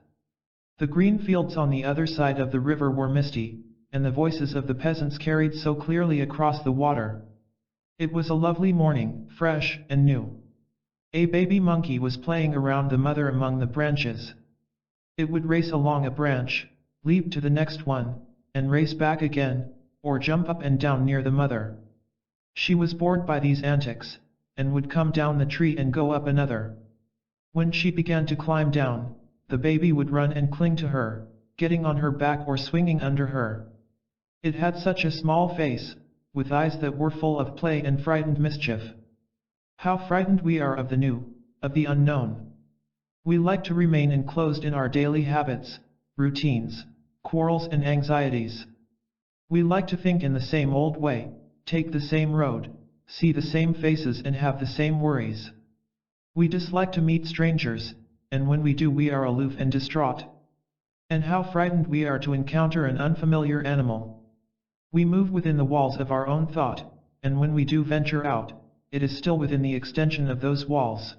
The green fields on the other side of the river were misty, and the voices of the peasants carried so clearly across the water. It was a lovely morning, fresh and new. A baby monkey was playing around the mother among the branches. It would race along a branch, leap to the next one, and race back again, or jump up and down near the mother. She was bored by these antics, and would come down the tree and go up another. When she began to climb down, the baby would run and cling to her, getting on her back or swinging under her. It had such a small face, with eyes that were full of play and frightened mischief. How frightened we are of the new, of the unknown. We like to remain enclosed in our daily habits, routines, quarrels and anxieties. We like to think in the same old way, take the same road, see the same faces and have the same worries. We dislike to meet strangers, and when we do we are aloof and distraught. And how frightened we are to encounter an unfamiliar animal. We move within the walls of our own thought, and when we do venture out, it is still within the extension of those walls.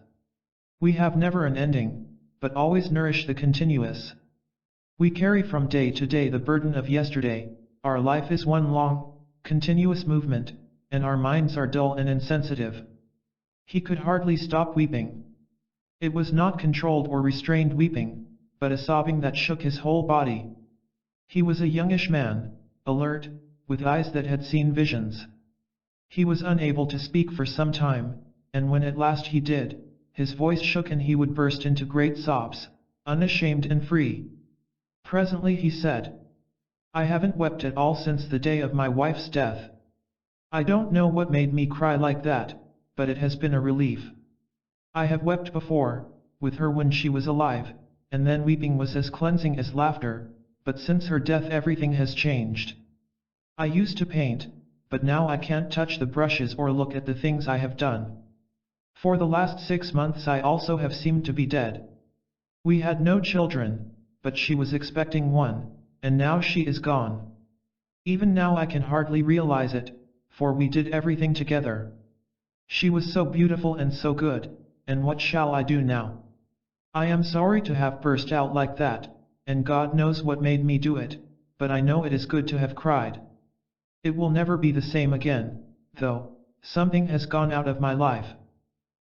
We have never an ending, but always nourish the continuous. We carry from day to day the burden of yesterday, our life is one long, continuous movement, and our minds are dull and insensitive. He could hardly stop weeping. It was not controlled or restrained weeping, but a sobbing that shook his whole body. He was a youngish man, alert, with eyes that had seen visions. He was unable to speak for some time, and when at last he did, his voice shook and he would burst into great sobs, unashamed and free. Presently he said, "I haven't wept at all since the day of my wife's death. I don't know what made me cry like that, but it has been a relief. I have wept before, with her when she was alive, and then weeping was as cleansing as laughter, but since her death everything has changed. I used to paint, but now I can't touch the brushes or look at the things I have done. For the last 6 months I also have seemed to be dead. We had no children, but she was expecting one, and now she is gone. Even now I can hardly realize it, for we did everything together. She was so beautiful and so good, and what shall I do now? I am sorry to have burst out like that, and God knows what made me do it, but I know it is good to have cried. It will never be the same again, though, something has gone out of my life.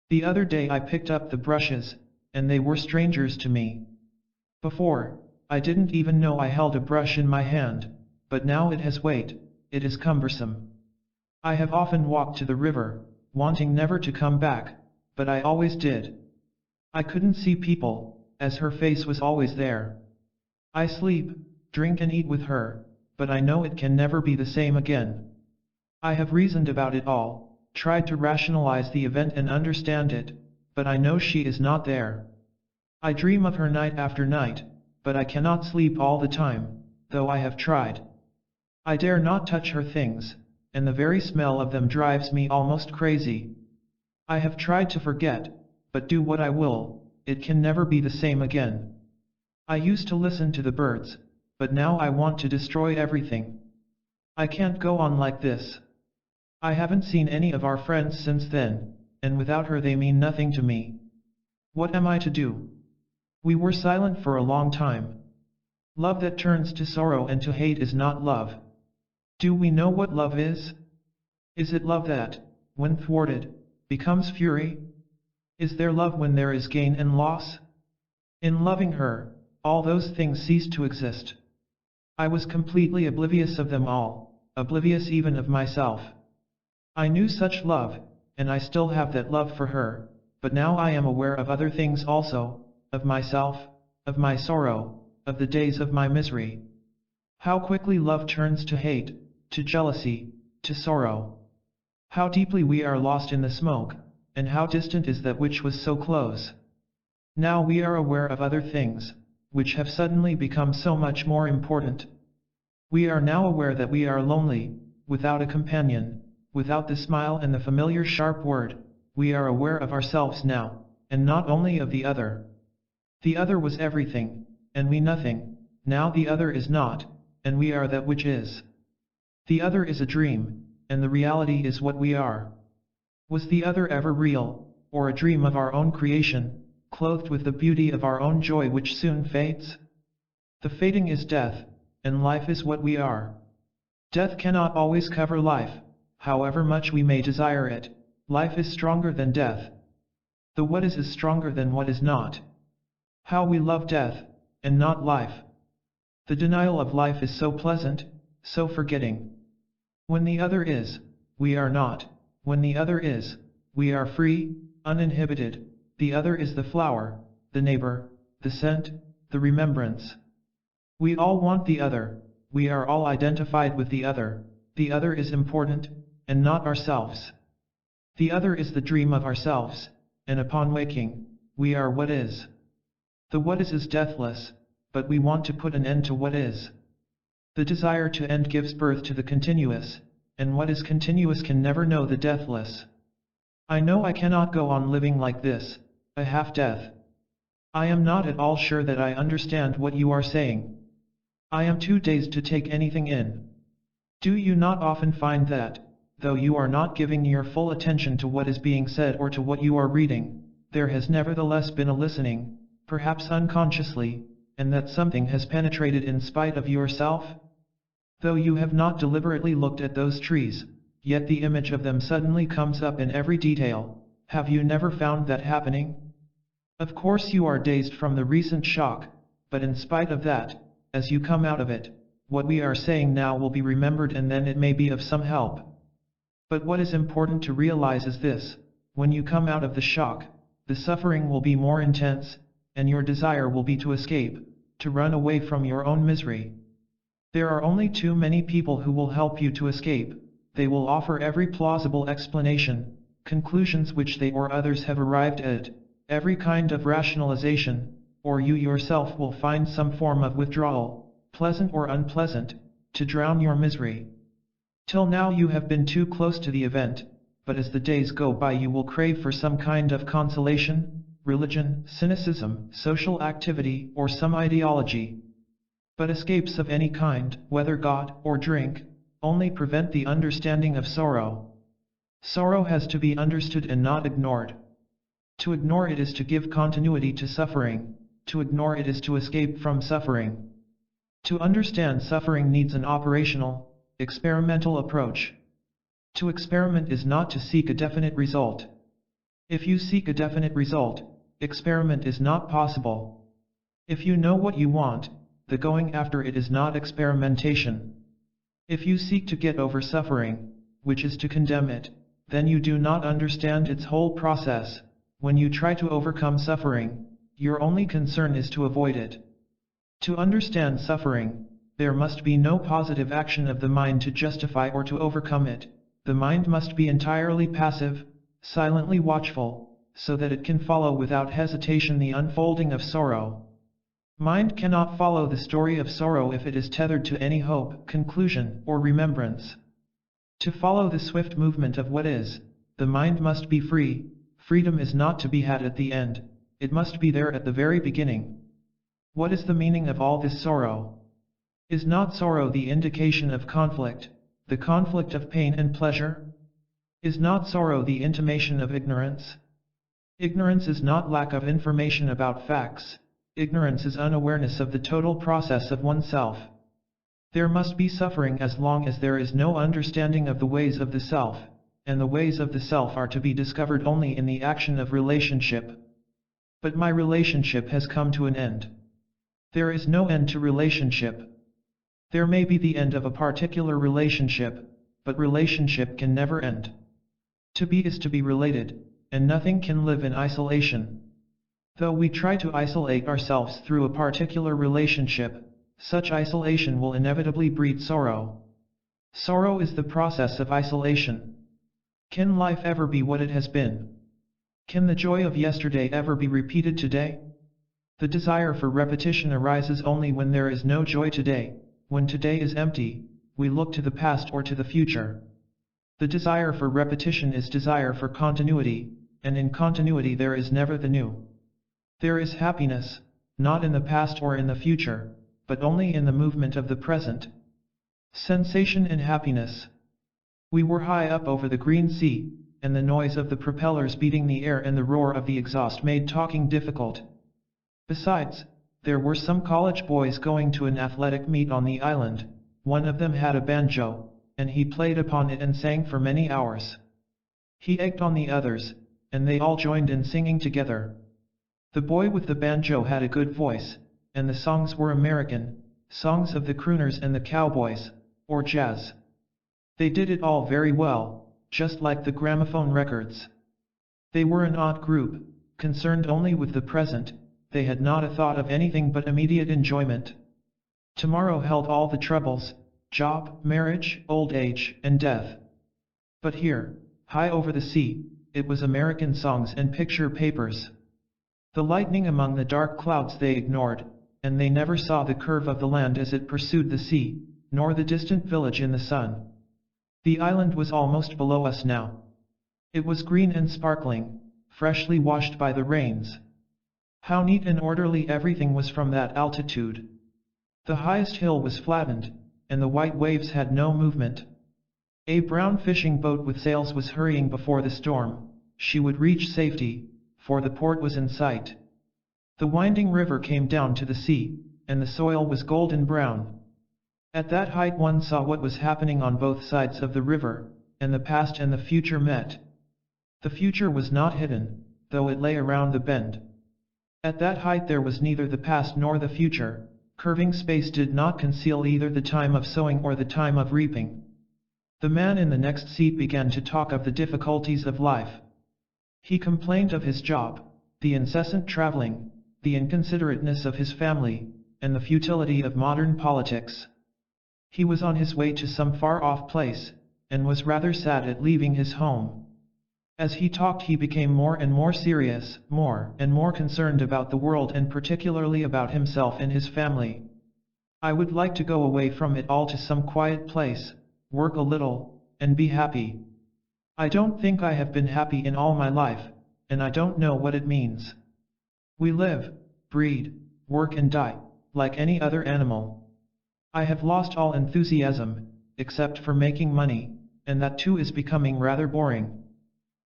The other day I picked up the brushes, and they were strangers to me. Before, I didn't even know I held a brush in my hand, but now it has weight, it is cumbersome. I have often walked to the river, wanting never to come back, but I always did. I couldn't see people, as her face was always there. I sleep, drink and eat with her, but I know it can never be the same again. I have reasoned about it all, tried to rationalize the event and understand it, but I know she is not there. I dream of her night after night, but I cannot sleep all the time, though I have tried. I dare not touch her things, and the very smell of them drives me almost crazy. I have tried to forget, but do what I will, it can never be the same again. I used to listen to the birds, but now I want to destroy everything. I can't go on like this. I haven't seen any of our friends since then, and without her they mean nothing to me. What am I to do? We were silent for a long time. Love that turns to sorrow and to hate is not love. Do we know what love is? Is it love that, when thwarted, becomes fury? Is there love when there is gain and loss? In loving her, all those things cease to exist. I was completely oblivious of them all, oblivious even of myself. I knew such love, and I still have that love for her, but now I am aware of other things also, of myself, of my sorrow, of the days of my misery. How quickly love turns to hate, to jealousy, to sorrow. How deeply we are lost in the smoke, and how distant is that which was so close. Now we are aware of other things, which have suddenly become so much more important. We are now aware that we are lonely, without a companion, without the smile and the familiar sharp word. We are aware of ourselves now, and not only of the other. The other was everything, and we nothing. Now the other is not, and we are that which is. The other is a dream, and the reality is what we are. Was the other ever real, or a dream of our own creation, clothed with the beauty of our own joy which soon fades? The fading is death, and life is what we are. Death cannot always cover life, however much we may desire it. Life is stronger than death. The what is stronger than what is not. How we love death, and not life. The denial of life is so pleasant, so forgetting. When the other is, we are not. When the other is, we are free, uninhibited. The other is the flower, the neighbor, the scent, the remembrance. We all want the other, we are all identified with the other. The other is important, and not ourselves. The other is the dream of ourselves, and upon waking, we are what is. The what is deathless, but we want to put an end to what is. The desire to end gives birth to the continuous, and what is continuous can never know the deathless. I know I cannot go on living like this, a half-death. I am not at all sure that I understand what you are saying. I am too dazed to take anything in. Do you not often find that, though you are not giving your full attention to what is being said or to what you are reading, there has nevertheless been a listening, perhaps unconsciously, and that something has penetrated in spite of yourself? Though you have not deliberately looked at those trees, yet the image of them suddenly comes up in every detail. Have you never found that happening? Of course you are dazed from the recent shock, but in spite of that, as you come out of it, what we are saying now will be remembered and then it may be of some help. But what is important to realize is this: when you come out of the shock, the suffering will be more intense, and your desire will be to escape, to run away from your own misery. There are only too many people who will help you to escape. They will offer every plausible explanation, conclusions which they or others have arrived at, every kind of rationalization, or you yourself will find some form of withdrawal, pleasant or unpleasant, to drown your misery. Till now you have been too close to the event, but as the days go by you will crave for some kind of consolation, religion, cynicism, social activity, or some ideology. But escapes of any kind, whether God or drink, only prevent the understanding of sorrow. Sorrow has to be understood and not ignored. To ignore it is to give continuity to suffering. To ignore it is to escape from suffering. To understand suffering needs an operational, experimental approach. To experiment is not to seek a definite result. If you seek a definite result, experiment is not possible. If you know what you want, the going after it is not experimentation. If you seek to get over suffering, which is to condemn it, then you do not understand its whole process. When you try to overcome suffering, your only concern is to avoid it. To understand suffering, there must be no positive action of the mind to justify or to overcome it. The mind must be entirely passive, silently watchful, so that it can follow without hesitation the unfolding of sorrow. Mind cannot follow the story of sorrow if it is tethered to any hope, conclusion, or remembrance. To follow the swift movement of what is, the mind must be free. Freedom is not to be had at the end, it must be there at the very beginning. What is the meaning of all this sorrow? Is not sorrow the indication of conflict, the conflict of pain and pleasure? Is not sorrow the intimation of ignorance? Ignorance is not lack of information about facts. Ignorance is unawareness of the total process of oneself. There must be suffering as long as there is no understanding of the ways of the self, and the ways of the self are to be discovered only in the action of relationship. But my relationship has come to an end. There is no end to relationship. There may be the end of a particular relationship, but relationship can never end. To be is to be related, and nothing can live in isolation. Though we try to isolate ourselves through a particular relationship, such isolation will inevitably breed sorrow. Sorrow is the process of isolation. Can life ever be what it has been? Can the joy of yesterday ever be repeated today? The desire for repetition arises only when there is no joy today. When today is empty, we look to the past or to the future. The desire for repetition is desire for continuity, and in continuity there is never the new. There is happiness, not in the past or in the future, but only in the movement of the present. Sensation and happiness. We were high up over the green sea, and the noise of the propellers beating the air and the roar of the exhaust made talking difficult. Besides, there were some college boys going to an athletic meet on the island. One of them had a banjo, and he played upon it and sang for many hours. He egged on the others, and they all joined in singing together. The boy with the banjo had a good voice, and the songs were American, songs of the crooners and the cowboys, or jazz. They did it all very well, just like the gramophone records. They were an odd group, concerned only with the present. They had not a thought of anything but immediate enjoyment. Tomorrow held all the troubles, job, marriage, old age, and death. But here, high over the sea, it was American songs and picture papers. The lightning among the dark clouds they ignored, and they never saw the curve of the land as it pursued the sea, nor the distant village in the sun. The island was almost below us now. It was green and sparkling, freshly washed by the rains. How neat and orderly everything was from that altitude. The highest hill was flattened, and the white waves had no movement. A brown fishing boat with sails was hurrying before the storm. She would reach safety, for the port was in sight. The winding river came down to the sea, and the soil was golden brown. At that height one saw what was happening on both sides of the river, and the past and the future met. The future was not hidden, though it lay around the bend. At that height there was neither the past nor the future. Curving space did not conceal either the time of sowing or the time of reaping. The man in the next seat began to talk of the difficulties of life. He complained of his job, the incessant traveling, the inconsiderateness of his family, and the futility of modern politics. He was on his way to some far-off place, and was rather sad at leaving his home. As he talked he became more and more serious, more and more concerned about the world and particularly about himself and his family. I would like to go away from it all to some quiet place, work a little, and be happy. I don't think I have been happy in all my life, and I don't know what it means. We live, breed, work and die, like any other animal. I have lost all enthusiasm, except for making money, and that too is becoming rather boring.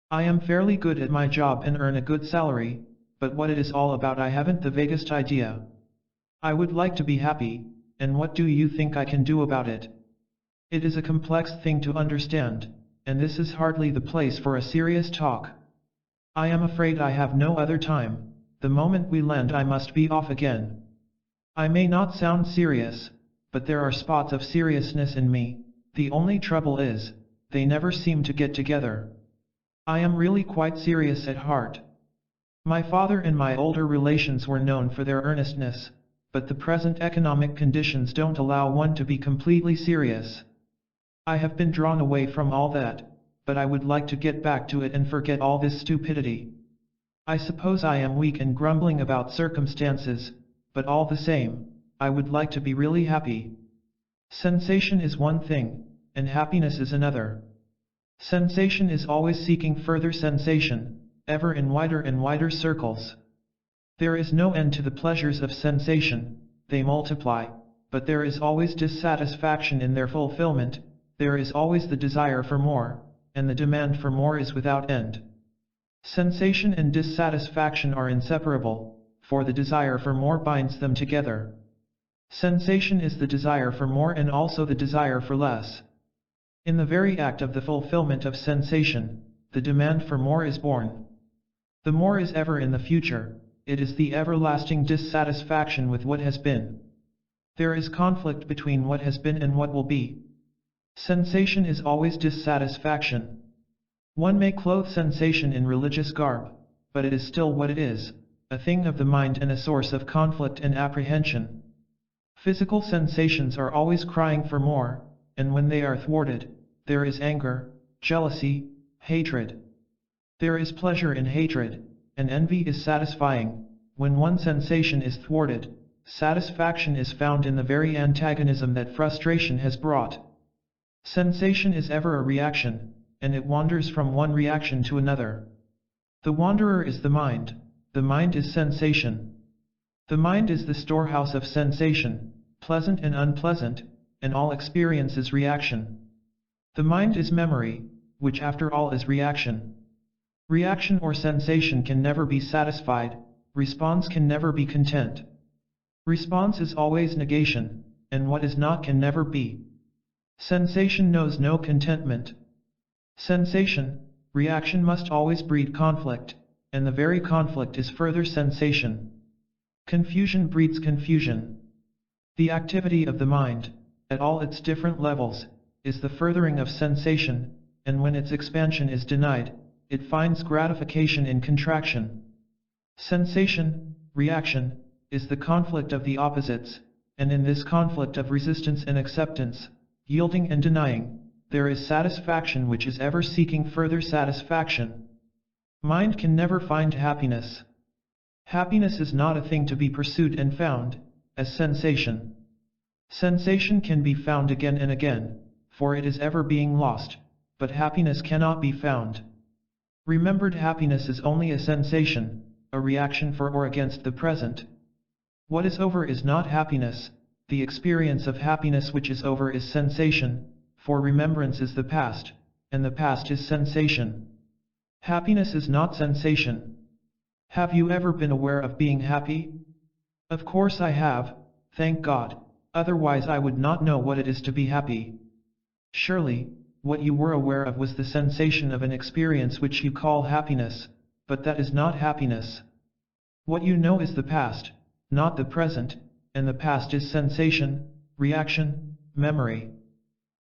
I am fairly good at my job and earn a good salary, but what it is all about I haven't the vaguest idea. I would like to be happy, and what do you think I can do about it? It is a complex thing to understand, and this is hardly the place for a serious talk. I am afraid I have no other time. The moment we land I must be off again. I may not sound serious, but there are spots of seriousness in me. The only trouble is, they never seem to get together. I am really quite serious at heart. My father and my older relations were known for their earnestness, but the present economic conditions don't allow one to be completely serious. I have been drawn away from all that, but I would like to get back to it and forget all this stupidity. I suppose I am weak and grumbling about circumstances, but all the same, I would like to be really happy. Sensation is one thing, and happiness is another. Sensation is always seeking further sensation, ever in wider and wider circles. There is no end to the pleasures of sensation, they multiply, but there is always dissatisfaction in their fulfillment, there is always the desire for more, and the demand for more is without end. Sensation and dissatisfaction are inseparable, for the desire for more binds them together. Sensation is the desire for more and also the desire for less. In the very act of the fulfillment of sensation, the demand for more is born. The more is ever in the future, it is the everlasting dissatisfaction with what has been. There is conflict between what has been and what will be. Sensation is always dissatisfaction. One may clothe sensation in religious garb, but it is still what it is, a thing of the mind and a source of conflict and apprehension. Physical sensations are always crying for more, and when they are thwarted, there is anger, jealousy, hatred. There is pleasure in hatred, and envy is satisfying. When one sensation is thwarted, satisfaction is found in the very antagonism that frustration has brought. Sensation is ever a reaction, and it wanders from one reaction to another. The wanderer is the mind is sensation. The mind is the storehouse of sensation, pleasant and unpleasant, and all experience is reaction. The mind is memory, which after all is reaction. Reaction or sensation can never be satisfied, response can never be content. Response is always negation, and what is not can never be. Sensation knows no contentment. Sensation, reaction must always breed conflict, and the very conflict is further sensation. Confusion breeds confusion. The activity of the mind, at all its different levels, is the furthering of sensation, and when its expansion is denied, it finds gratification in contraction. Sensation, reaction, is the conflict of the opposites, and in this conflict of resistance and acceptance, yielding and denying, there is satisfaction which is ever seeking further satisfaction. Mind can never find happiness. Happiness is not a thing to be pursued and found, as sensation. Sensation can be found again and again, for it is ever being lost, but happiness cannot be found. Remembered happiness is only a sensation, a reaction for or against the present. What is over is not happiness, the experience of happiness which is over is sensation, for remembrance is the past, and the past is sensation. Happiness is not sensation. Have you ever been aware of being happy? Of course I have, thank God, otherwise I would not know what it is to be happy. Surely, what you were aware of was the sensation of an experience which you call happiness, but that is not happiness. What you know is the past, not the present, and the past is sensation, reaction, memory.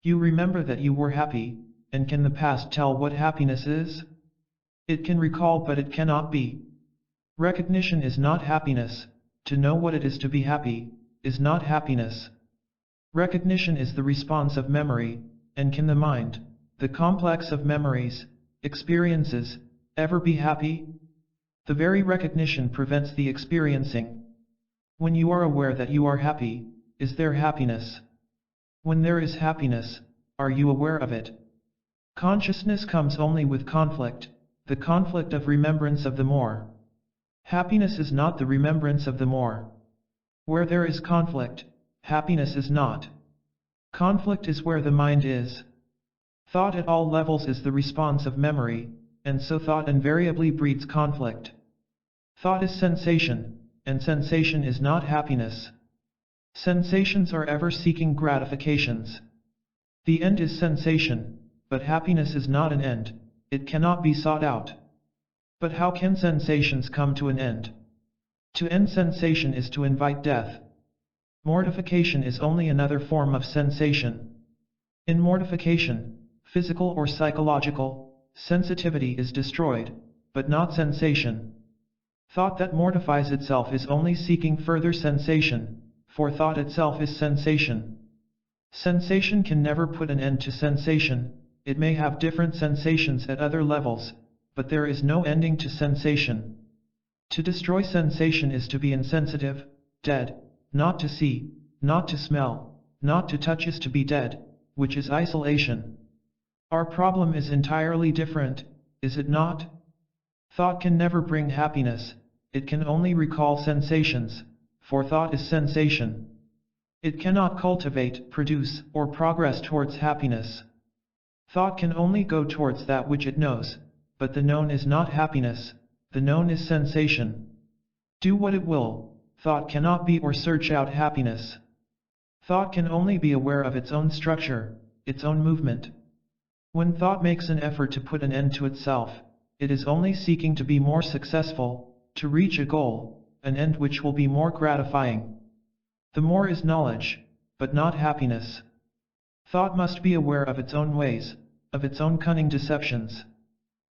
You remember that you were happy, and can the past tell what happiness is? It can recall but it cannot be. Recognition is not happiness, to know what it is to be happy, is not happiness. Recognition is the response of memory, and can the mind, the complex of memories, experiences, ever be happy? The very recognition prevents the experiencing. When you are aware that you are happy, is there happiness? When there is happiness, are you aware of it? Consciousness comes only with conflict, the conflict of remembrance of the more. Happiness is not the remembrance of the more. Where there is conflict, happiness is not. Conflict is where the mind is. Thought at all levels is the response of memory, and so thought invariably breeds conflict. Thought is sensation, and sensation is not happiness. Sensations are ever seeking gratifications. The end is sensation, but happiness is not an end, it cannot be sought out. But how can sensations come to an end? To end sensation is to invite death. Mortification is only another form of sensation. In mortification, physical or psychological, sensitivity is destroyed, but not sensation. Thought that mortifies itself is only seeking further sensation, for thought itself is sensation. Sensation can never put an end to sensation, it may have different sensations at other levels, but there is no ending to sensation. To destroy sensation is to be insensitive, dead, not to see, not to smell, not to touch is to be dead, which is isolation. Our problem is entirely different, is it not? Thought can never bring happiness, it can only recall sensations, for thought is sensation. It cannot cultivate, produce, or progress towards happiness. Thought can only go towards that which it knows, but the known is not happiness, the known is sensation. Do what it will, thought cannot be or search out happiness. Thought can only be aware of its own structure, its own movement. When thought makes an effort to put an end to itself, it is only seeking to be more successful, to reach a goal, an end which will be more gratifying. The more is knowledge, but not happiness. Thought must be aware of its own ways, of its own cunning deceptions.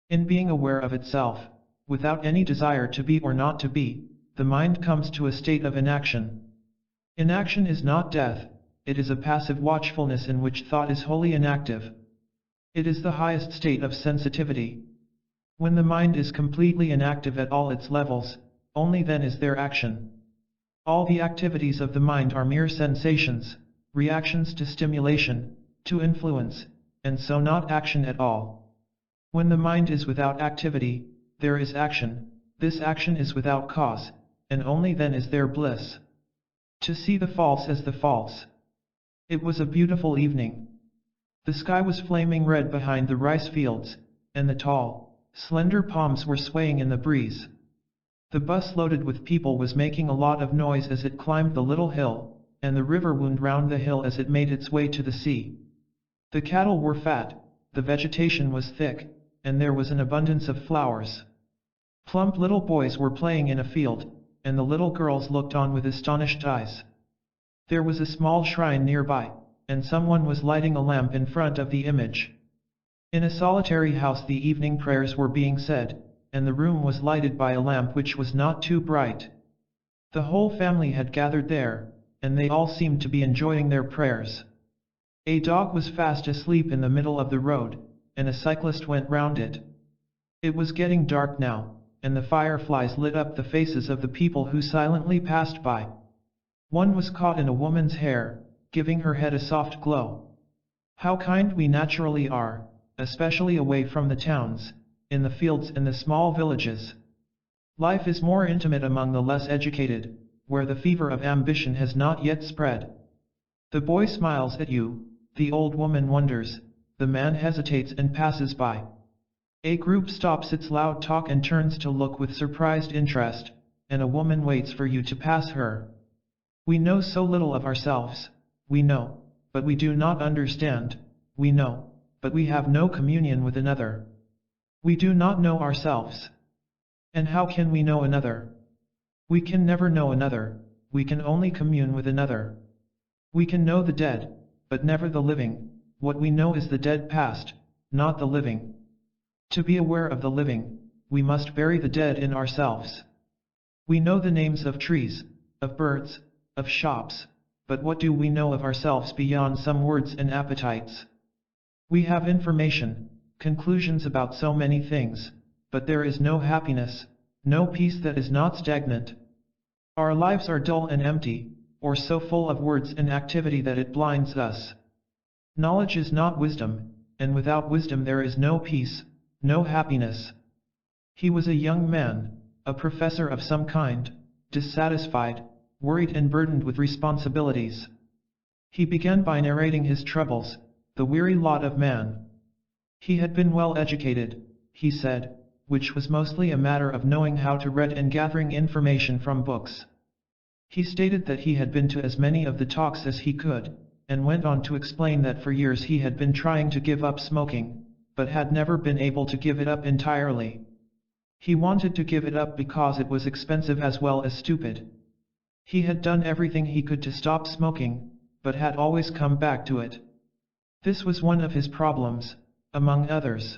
In being aware of itself, without any desire to be or not to be, the mind comes to a state of inaction. Inaction is not death, it is a passive watchfulness in which thought is wholly inactive. It is the highest state of sensitivity. When the mind is completely inactive at all its levels, only then is there action. All the activities of the mind are mere sensations, reactions to stimulation, to influence, and so not action at all. When the mind is without activity, there is action, this action is without cause, and only then is there bliss. To see the false as the false. It was a beautiful evening. The sky was flaming red behind the rice fields, and the tall, slender palms were swaying in the breeze. The bus loaded with people was making a lot of noise as it climbed the little hill, and the river wound round the hill as it made its way to the sea. The cattle were fat, the vegetation was thick, and there was an abundance of flowers. Plump little boys were playing in a field, and the little girls looked on with astonished eyes. There was a small shrine nearby, and someone was lighting a lamp in front of the image. In a solitary house the evening prayers were being said, and the room was lighted by a lamp which was not too bright. The whole family had gathered there, and they all seemed to be enjoying their prayers. A dog was fast asleep in the middle of the road, and a cyclist went round it. It was getting dark now, and the fireflies lit up the faces of the people who silently passed by. One was caught in a woman's hair, giving her head a soft glow. How kind we naturally are, especially away from the towns, in the fields and the small villages. Life is more intimate among the less educated, where the fever of ambition has not yet spread. The boy smiles at you, the old woman wonders, the man hesitates and passes by. A group stops its loud talk and turns to look with surprised interest, and a woman waits for you to pass her. We know so little of ourselves. We know, but we do not understand. We know, but we have no communion with another. We do not know ourselves. And how can we know another? We can never know another, we can only commune with another. We can know the dead, but never the living. What we know is the dead past, not the living. To be aware of the living, we must bury the dead in ourselves. We know the names of trees, of birds, of shops, but what do we know of ourselves beyond some words and appetites? We have information, conclusions about so many things, but there is no happiness, no peace that is not stagnant. Our lives are dull and empty, or so full of words and activity that it blinds us. Knowledge is not wisdom, and without wisdom there is no peace, no happiness. He was a young man, a professor of some kind, dissatisfied, worried and burdened with responsibilities. He began by narrating his troubles, the weary lot of man. He had been well educated, he said, which was mostly a matter of knowing how to read and gathering information from books. He stated that he had been to as many of the talks as he could, and went on to explain that for years he had been trying to give up smoking, but had never been able to give it up entirely. He wanted to give it up because it was expensive as well as stupid. He had done everything he could to stop smoking, but had always come back to it. This was one of his problems, among others.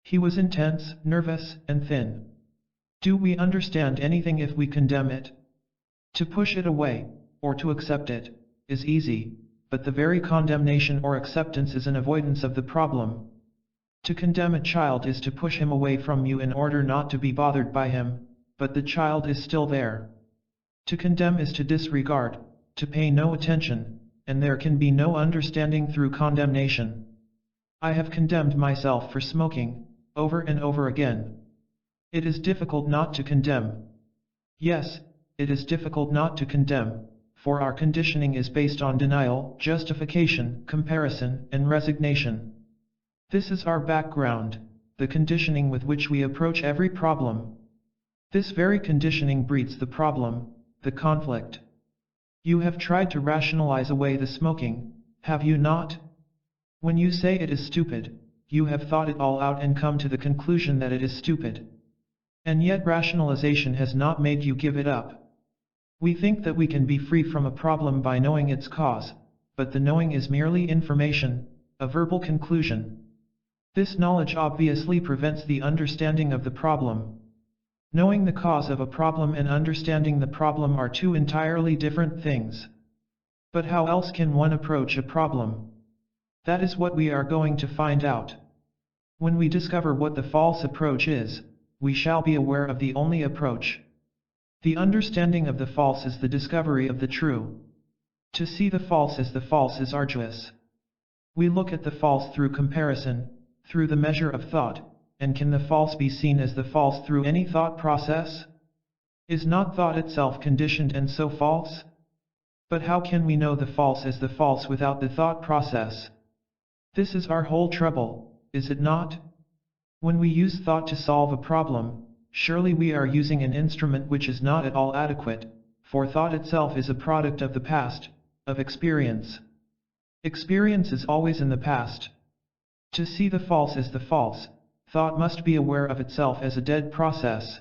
He was intense, nervous, and thin. Do we understand anything if we condemn it? To push it away, or to accept it, is easy, but the very condemnation or acceptance is an avoidance of the problem. To condemn a child is to push him away from you in order not to be bothered by him, but the child is still there. To condemn is to disregard, to pay no attention, and there can be no understanding through condemnation. I have condemned myself for smoking, over and over again. It is difficult not to condemn. Yes, it is difficult not to condemn, for our conditioning is based on denial, justification, comparison, and resignation. This is our background, the conditioning with which we approach every problem. This very conditioning breeds the problem, the conflict. You have tried to rationalize away the smoking, have you not? When you say it is stupid, you have thought it all out and come to the conclusion that it is stupid. And yet rationalization has not made you give it up. We think that we can be free from a problem by knowing its cause, but the knowing is merely information, a verbal conclusion. This knowledge obviously prevents the understanding of the problem. Knowing the cause of a problem and understanding the problem are two entirely different things. But how else can one approach a problem? That is what we are going to find out. When we discover what the false approach is, we shall be aware of the only approach. The understanding of the false is the discovery of the true. To see the false as the false is arduous. We look at the false through comparison, through the measure of thought, and can the false be seen as the false through any thought process? Is not thought itself conditioned and so false? But how can we know the false as the false without the thought process? This is our whole trouble, is it not? When we use thought to solve a problem, surely we are using an instrument which is not at all adequate, for thought itself is a product of the past, of experience. Experience is always in the past. To see the false as the false, thought must be aware of itself as a dead process.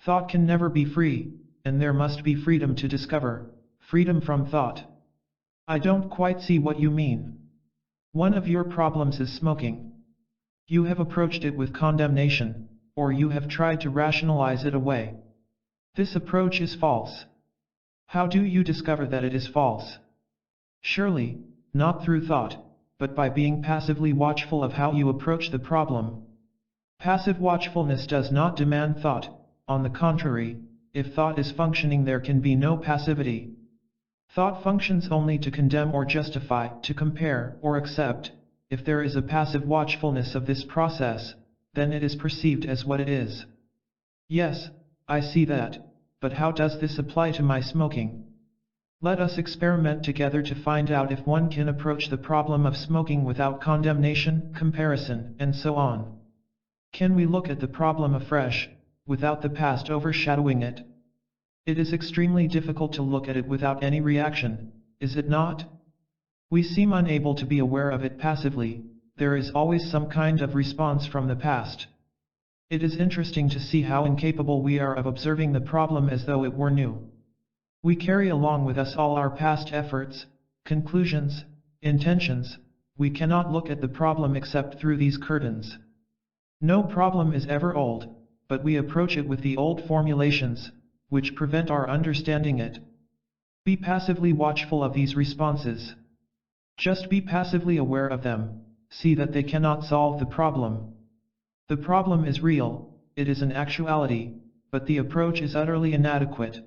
Thought can never be free, and there must be freedom to discover, freedom from thought. I don't quite see what you mean. One of your problems is smoking. You have approached it with condemnation, or you have tried to rationalize it away. This approach is false. How do you discover that it is false? Surely, not through thought, but by being passively watchful of how you approach the problem. Passive watchfulness does not demand thought, on the contrary, if thought is functioning there can be no passivity. Thought functions only to condemn or justify, to compare or accept. If there is a passive watchfulness of this process, then it is perceived as what it is. Yes, I see that, but how does this apply to my smoking? Let us experiment together to find out if one can approach the problem of smoking without condemnation, comparison, and so on. Can we look at the problem afresh, without the past overshadowing it? It is extremely difficult to look at it without any reaction, is it not? We seem unable to be aware of it passively, there is always some kind of response from the past. It is interesting to see how incapable we are of observing the problem as though it were new. We carry along with us all our past efforts, conclusions, intentions. We cannot look at the problem except through these curtains. No problem is ever old, but we approach it with the old formulations, which prevent our understanding it. Be passively watchful of these responses. Just be passively aware of them, see that they cannot solve the problem. The problem is real, it is an actuality, but the approach is utterly inadequate.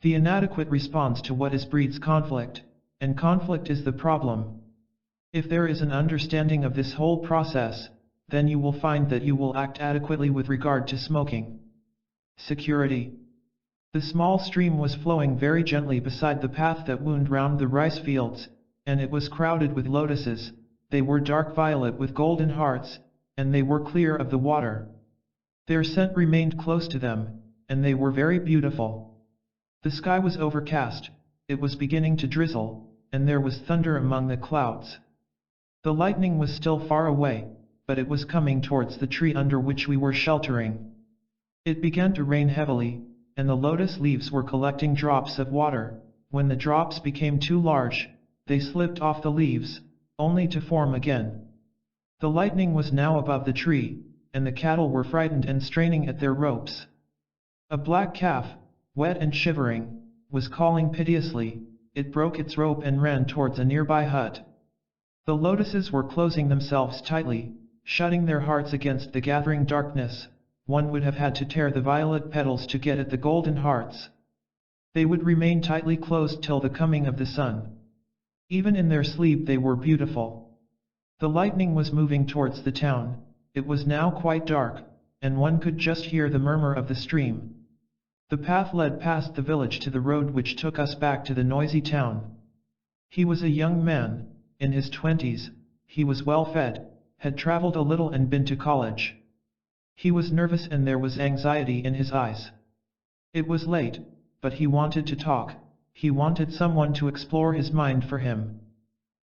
The inadequate response to what is breeds conflict, and conflict is the problem. If there is an understanding of this whole process, then you will find that you will act adequately with regard to smoking. Security. The small stream was flowing very gently beside the path that wound round the rice fields, and it was crowded with lotuses. They were dark violet with golden hearts, and they were clear of the water. Their scent remained close to them, and they were very beautiful. The sky was overcast, it was beginning to drizzle, and there was thunder among the clouds. The lightning was still far away, but it was coming towards the tree under which we were sheltering. It began to rain heavily, and the lotus leaves were collecting drops of water. When the drops became too large, they slipped off the leaves, only to form again. The lightning was now above the tree, and the cattle were frightened and straining at their ropes. A black calf, wet and shivering, was calling piteously. It broke its rope and ran towards a nearby hut. The lotuses were closing themselves tightly, shutting their hearts against the gathering darkness. One would have had to tear the violet petals to get at the golden hearts. They would remain tightly closed till the coming of the sun. Even in their sleep they were beautiful. The lightning was moving towards the town. It was now quite dark, and one could just hear the murmur of the stream. The path led past the village to the road which took us back to the noisy town. He was a young man, in his 20s, he was well fed, had traveled a little and been to college. He was nervous and there was anxiety in his eyes. It was late, but he wanted to talk, he wanted someone to explore his mind for him.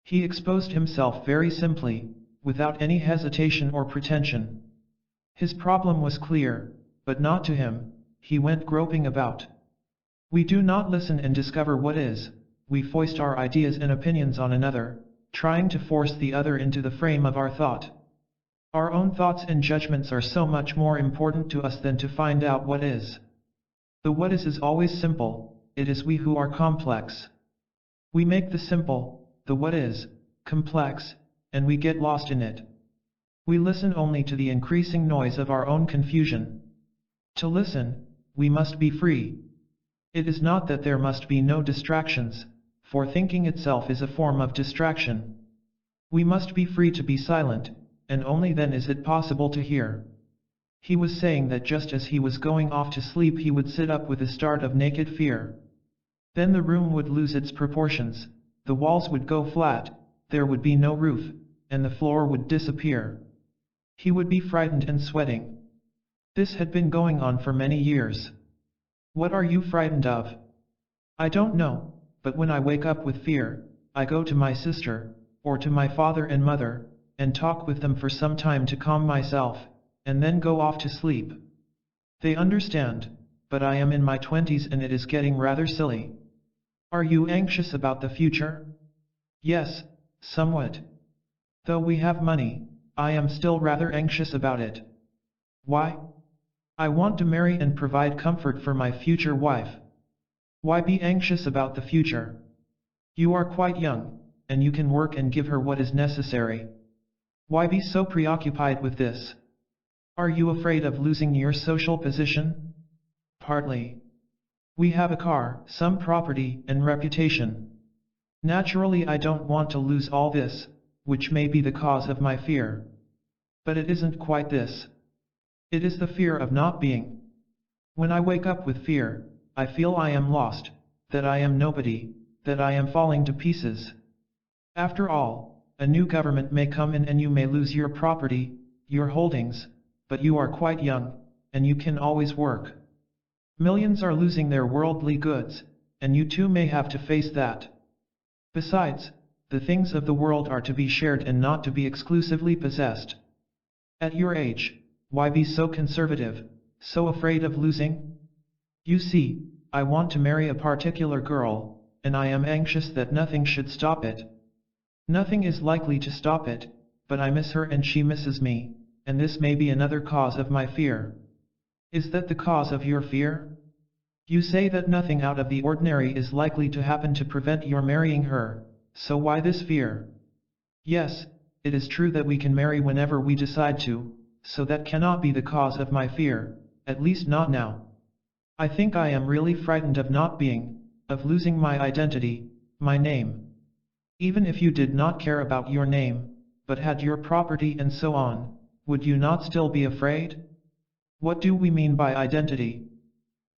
He exposed himself very simply, without any hesitation or pretension. His problem was clear, but not to him, he went groping about. We do not listen and discover what is, we foist our ideas and opinions on another, trying to force the other into the frame of our thought. Our own thoughts and judgments are so much more important to us than to find out what is. The what is always simple, it is we who are complex. We make the simple, the what is, complex, and we get lost in it. We listen only to the increasing noise of our own confusion. To listen, we must be free. It is not that there must be no distractions, for thinking itself is a form of distraction. We must be free to be silent, and only then is it possible to hear. He was saying that just as he was going off to sleep he would sit up with a start of naked fear. Then the room would lose its proportions, the walls would go flat, there would be no roof, and the floor would disappear. He would be frightened and sweating. This had been going on for many years. What are you frightened of? I don't know, but when I wake up with fear, I go to my sister, or to my father and mother, and talk with them for some time to calm myself, and then go off to sleep. They understand, but I am in my 20s and it is getting rather silly. Are you anxious about the future? Yes, somewhat. Though we have money, I am still rather anxious about it. Why? I want to marry and provide comfort for my future wife. Why be anxious about the future? You are quite young, and you can work and give her what is necessary. Why be so preoccupied with this? Are you afraid of losing your social position? Partly. We have a car, some property, and reputation. Naturally I don't want to lose all this, which may be the cause of my fear. But it isn't quite this. It is the fear of not being. When I wake up with fear, I feel I am lost, that I am nobody, that I am falling to pieces. After all, a new government may come in and you may lose your property, your holdings, but you are quite young, and you can always work. Millions are losing their worldly goods, and you too may have to face that. Besides, the things of the world are to be shared and not to be exclusively possessed. At your age, why be so conservative, so afraid of losing? You see, I want to marry a particular girl, and I am anxious that nothing should stop it. Nothing is likely to stop it, but I miss her and she misses me, and this may be another cause of my fear. Is that the cause of your fear? You say that nothing out of the ordinary is likely to happen to prevent your marrying her, so why this fear? Yes, it is true that we can marry whenever we decide to, so that cannot be the cause of my fear, at least not now. I think I am really frightened of not being, of losing my identity, my name. Even if you did not care about your name, but had your property and so on, would you not still be afraid? What do we mean by identity?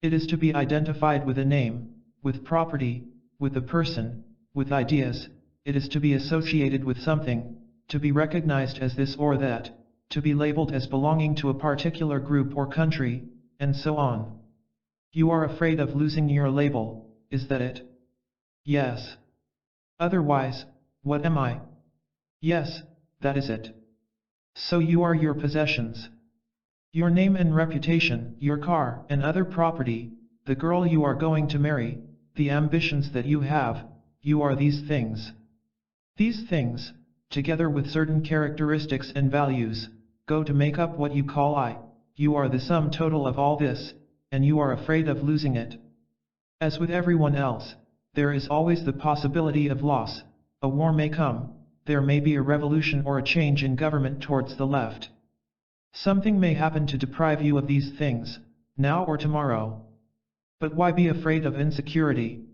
It is to be identified with a name, with property, with a person, with ideas, it is to be associated with something, to be recognized as this or that, to be labeled as belonging to a particular group or country, and so on. You are afraid of losing your label, is that it? Yes. Otherwise, what am I? Yes, that is it. So you are your possessions. Your name and reputation, your car and other property, the girl you are going to marry, the ambitions that you have, you are these things. These things, together with certain characteristics and values, go to make up what you call I. You are the sum total of all this, and you are afraid of losing it. As with everyone else, there is always the possibility of loss. A war may come, there may be a revolution or a change in government towards the left. Something may happen to deprive you of these things, now or tomorrow. But why be afraid of insecurity?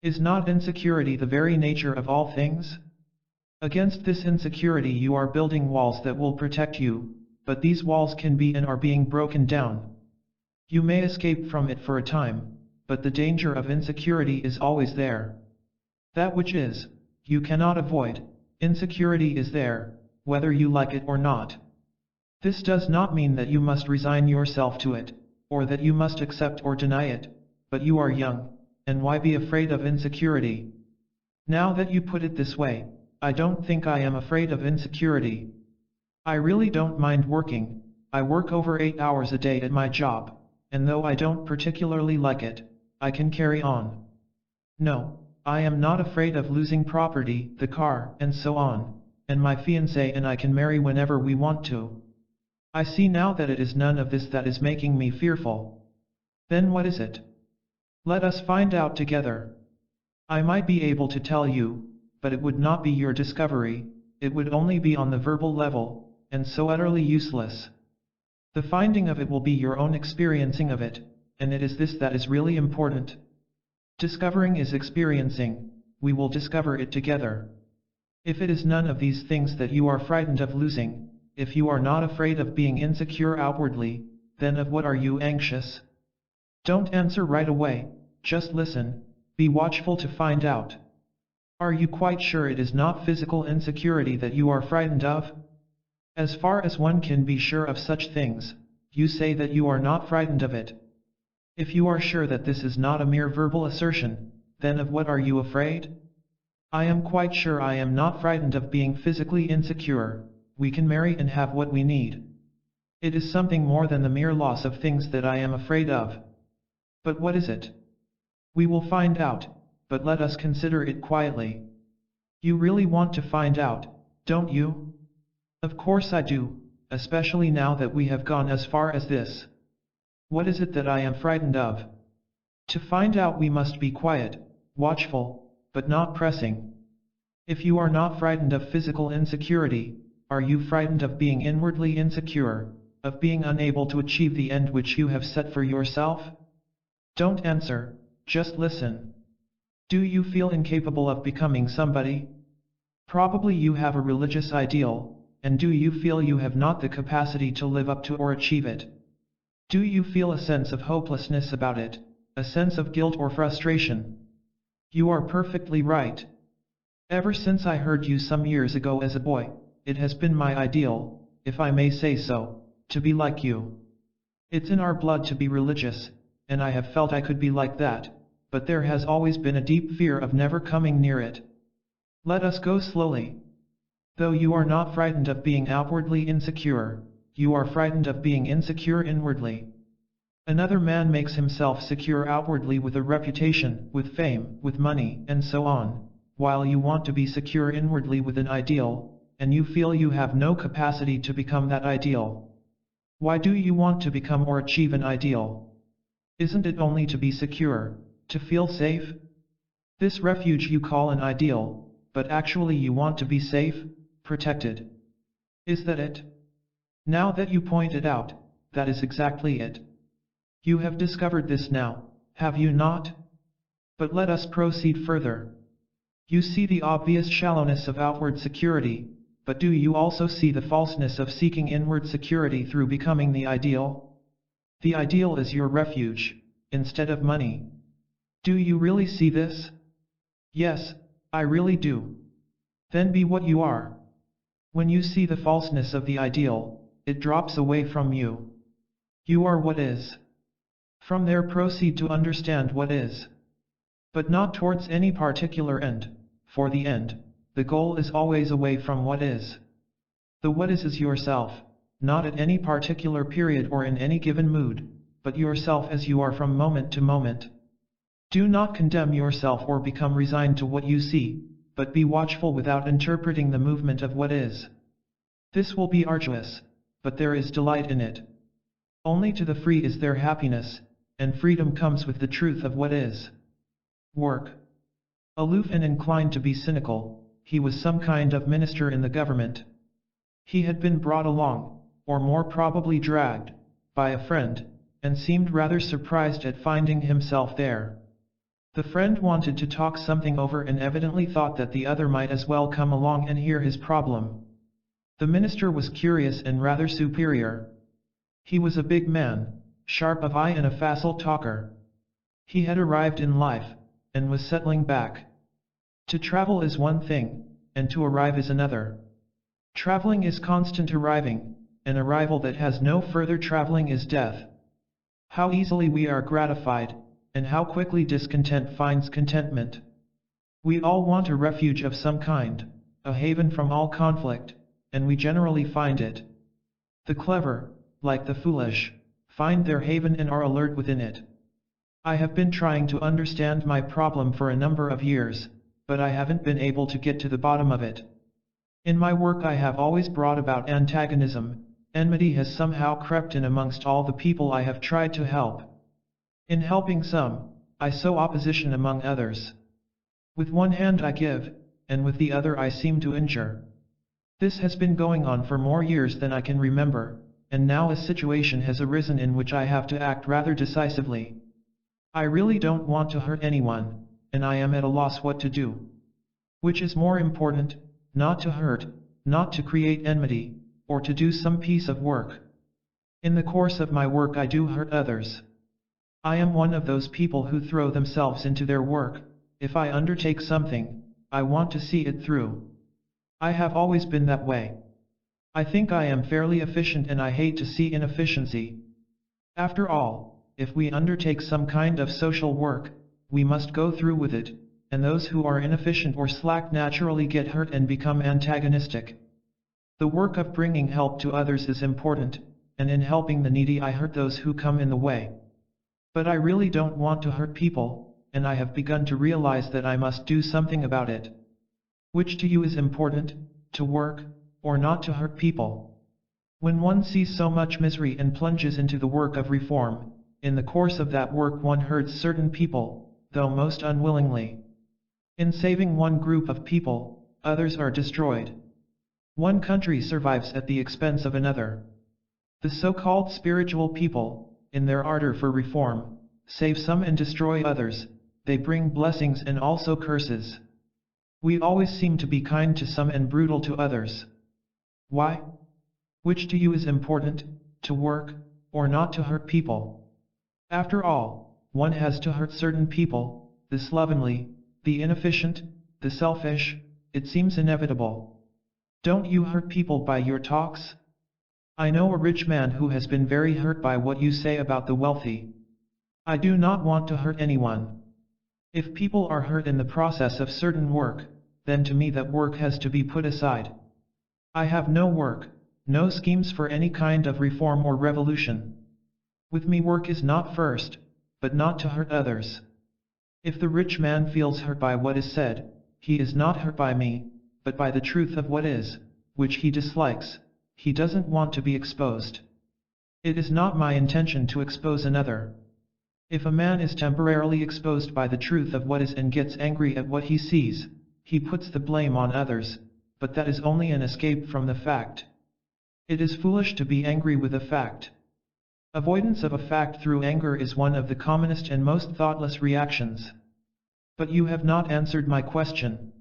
Is not insecurity the very nature of all things? Against this insecurity you are building walls that will protect you, but these walls can be and are being broken down. You may escape from it for a time, but the danger of insecurity is always there. That which is, you cannot avoid. Insecurity is there, whether you like it or not. This does not mean that you must resign yourself to it, or that you must accept or deny it, but you are young, and why be afraid of insecurity? Now that you put it this way, I don't think I am afraid of insecurity. I really don't mind working. I work over 8 hours a day at my job, and though I don't particularly like it, I can carry on. No, I am not afraid of losing property, the car, and so on, and my fiancé and I can marry whenever we want to. I see now that it is none of this that is making me fearful. Then what is it? Let us find out together. I might be able to tell you, but it would not be your discovery, it would only be on the verbal level, and so utterly useless. The finding of it will be your own experiencing of it, and it is this that is really important. Discovering is experiencing, we will discover it together. If it is none of these things that you are frightened of losing, if you are not afraid of being insecure outwardly, then of what are you anxious? Don't answer right away, just listen, be watchful to find out. Are you quite sure it is not physical insecurity that you are frightened of? As far as one can be sure of such things, you say that you are not frightened of it. If you are sure that this is not a mere verbal assertion, then of what are you afraid? I am quite sure I am not frightened of being physically insecure. We can marry and have what we need. It is something more than the mere loss of things that I am afraid of. But what is it? We will find out, but let us consider it quietly. You really want to find out, don't you? Of course I do, especially now that we have gone as far as this. What is it that I am frightened of? To find out we must be quiet, watchful, but not pressing. If you are not frightened of physical insecurity, are you frightened of being inwardly insecure, of being unable to achieve the end which you have set for yourself? Don't answer, just listen. Do you feel incapable of becoming somebody? Probably you have a religious ideal, and do you feel you have not the capacity to live up to or achieve it? Do you feel a sense of hopelessness about it, a sense of guilt or frustration? You are perfectly right. Ever since I heard you some years ago as a boy, it has been my ideal, if I may say so, to be like you. It's in our blood to be religious, and I have felt I could be like that, but there has always been a deep fear of never coming near it. Let us go slowly. Though you are not frightened of being outwardly insecure, you are frightened of being insecure inwardly. Another man makes himself secure outwardly with a reputation, with fame, with money, and so on, while you want to be secure inwardly with an ideal, and you feel you have no capacity to become that ideal. Why do you want to become or achieve an ideal? Isn't it only to be secure, to feel safe? This refuge you call an ideal, but actually you want to be safe, protected. Is that it? Now that you point it out, that is exactly it. You have discovered this now, have you not? But let us proceed further. You see the obvious shallowness of outward security, but do you also see the falseness of seeking inward security through becoming the ideal? The ideal is your refuge, instead of money. Do you really see this? Yes, I really do. Then be what you are. When you see the falseness of the ideal, it drops away from you. You are what is. From there proceed to understand what is. But not towards any particular end, for the end, the goal is always away from what is. The what is yourself, not at any particular period or in any given mood, but yourself as you are from moment to moment. Do not condemn yourself or become resigned to what you see, but be watchful without interpreting the movement of what is. This will be arduous, but there is delight in it. Only to the free is there happiness, and freedom comes with the truth of what is. Work. Aloof and inclined to be cynical, he was some kind of minister in the government. He had been brought along, or more probably dragged, by a friend, and seemed rather surprised at finding himself there. The friend wanted to talk something over and evidently thought that the other might as well come along and hear his problem. The minister was curious and rather superior. He was a big man, sharp of eye and a facile talker. He had arrived in life, and was settling back. To travel is one thing, and to arrive is another. Traveling is constant arriving, an arrival that has no further traveling is death. How easily we are gratified, and how quickly discontent finds contentment. We all want a refuge of some kind, a haven from all conflict, and we generally find it. The clever, like the foolish, find their haven and are alert within it. I have been trying to understand my problem for a number of years, but I haven't been able to get to the bottom of it. In my work I have always brought about antagonism. Enmity has somehow crept in amongst all the people I have tried to help. In helping some, I sow opposition among others. With one hand I give, and with the other I seem to injure. This has been going on for more years than I can remember, and now a situation has arisen in which I have to act rather decisively. I really don't want to hurt anyone, and I am at a loss what to do. Which is more important, not to hurt, not to create enmity, or to do some piece of work. In the course of my work I do hurt others. I am one of those people who throw themselves into their work. If I undertake something, I want to see it through. I have always been that way. I think I am fairly efficient and I hate to see inefficiency. After all, if we undertake some kind of social work, we must go through with it, and those who are inefficient or slack naturally get hurt and become antagonistic. The work of bringing help to others is important, and in helping the needy I hurt those who come in the way. But I really don't want to hurt people, and I have begun to realize that I must do something about it. Which to you is important, to work, or not to hurt people? When one sees so much misery and plunges into the work of reform, in the course of that work one hurts certain people, though most unwillingly. In saving one group of people, others are destroyed. One country survives at the expense of another. The so-called spiritual people, in their ardor for reform, save some and destroy others. They bring blessings and also curses. We always seem to be kind to some and brutal to others. Why? Which to you is important, to work, or not to hurt people? After all, one has to hurt certain people, the slovenly, the inefficient, the selfish. It seems inevitable. Don't you hurt people by your talks? I know a rich man who has been very hurt by what you say about the wealthy. I do not want to hurt anyone. If people are hurt in the process of certain work, then to me that work has to be put aside. I have no work, no schemes for any kind of reform or revolution. With me work is not first, but not to hurt others. If the rich man feels hurt by what is said, he is not hurt by me, but by the truth of what is, which he dislikes. He doesn't want to be exposed. It is not my intention to expose another. If a man is temporarily exposed by the truth of what is and gets angry at what he sees, he puts the blame on others, but that is only an escape from the fact. It is foolish to be angry with a fact. Avoidance of a fact through anger is one of the commonest and most thoughtless reactions. But you have not answered my question.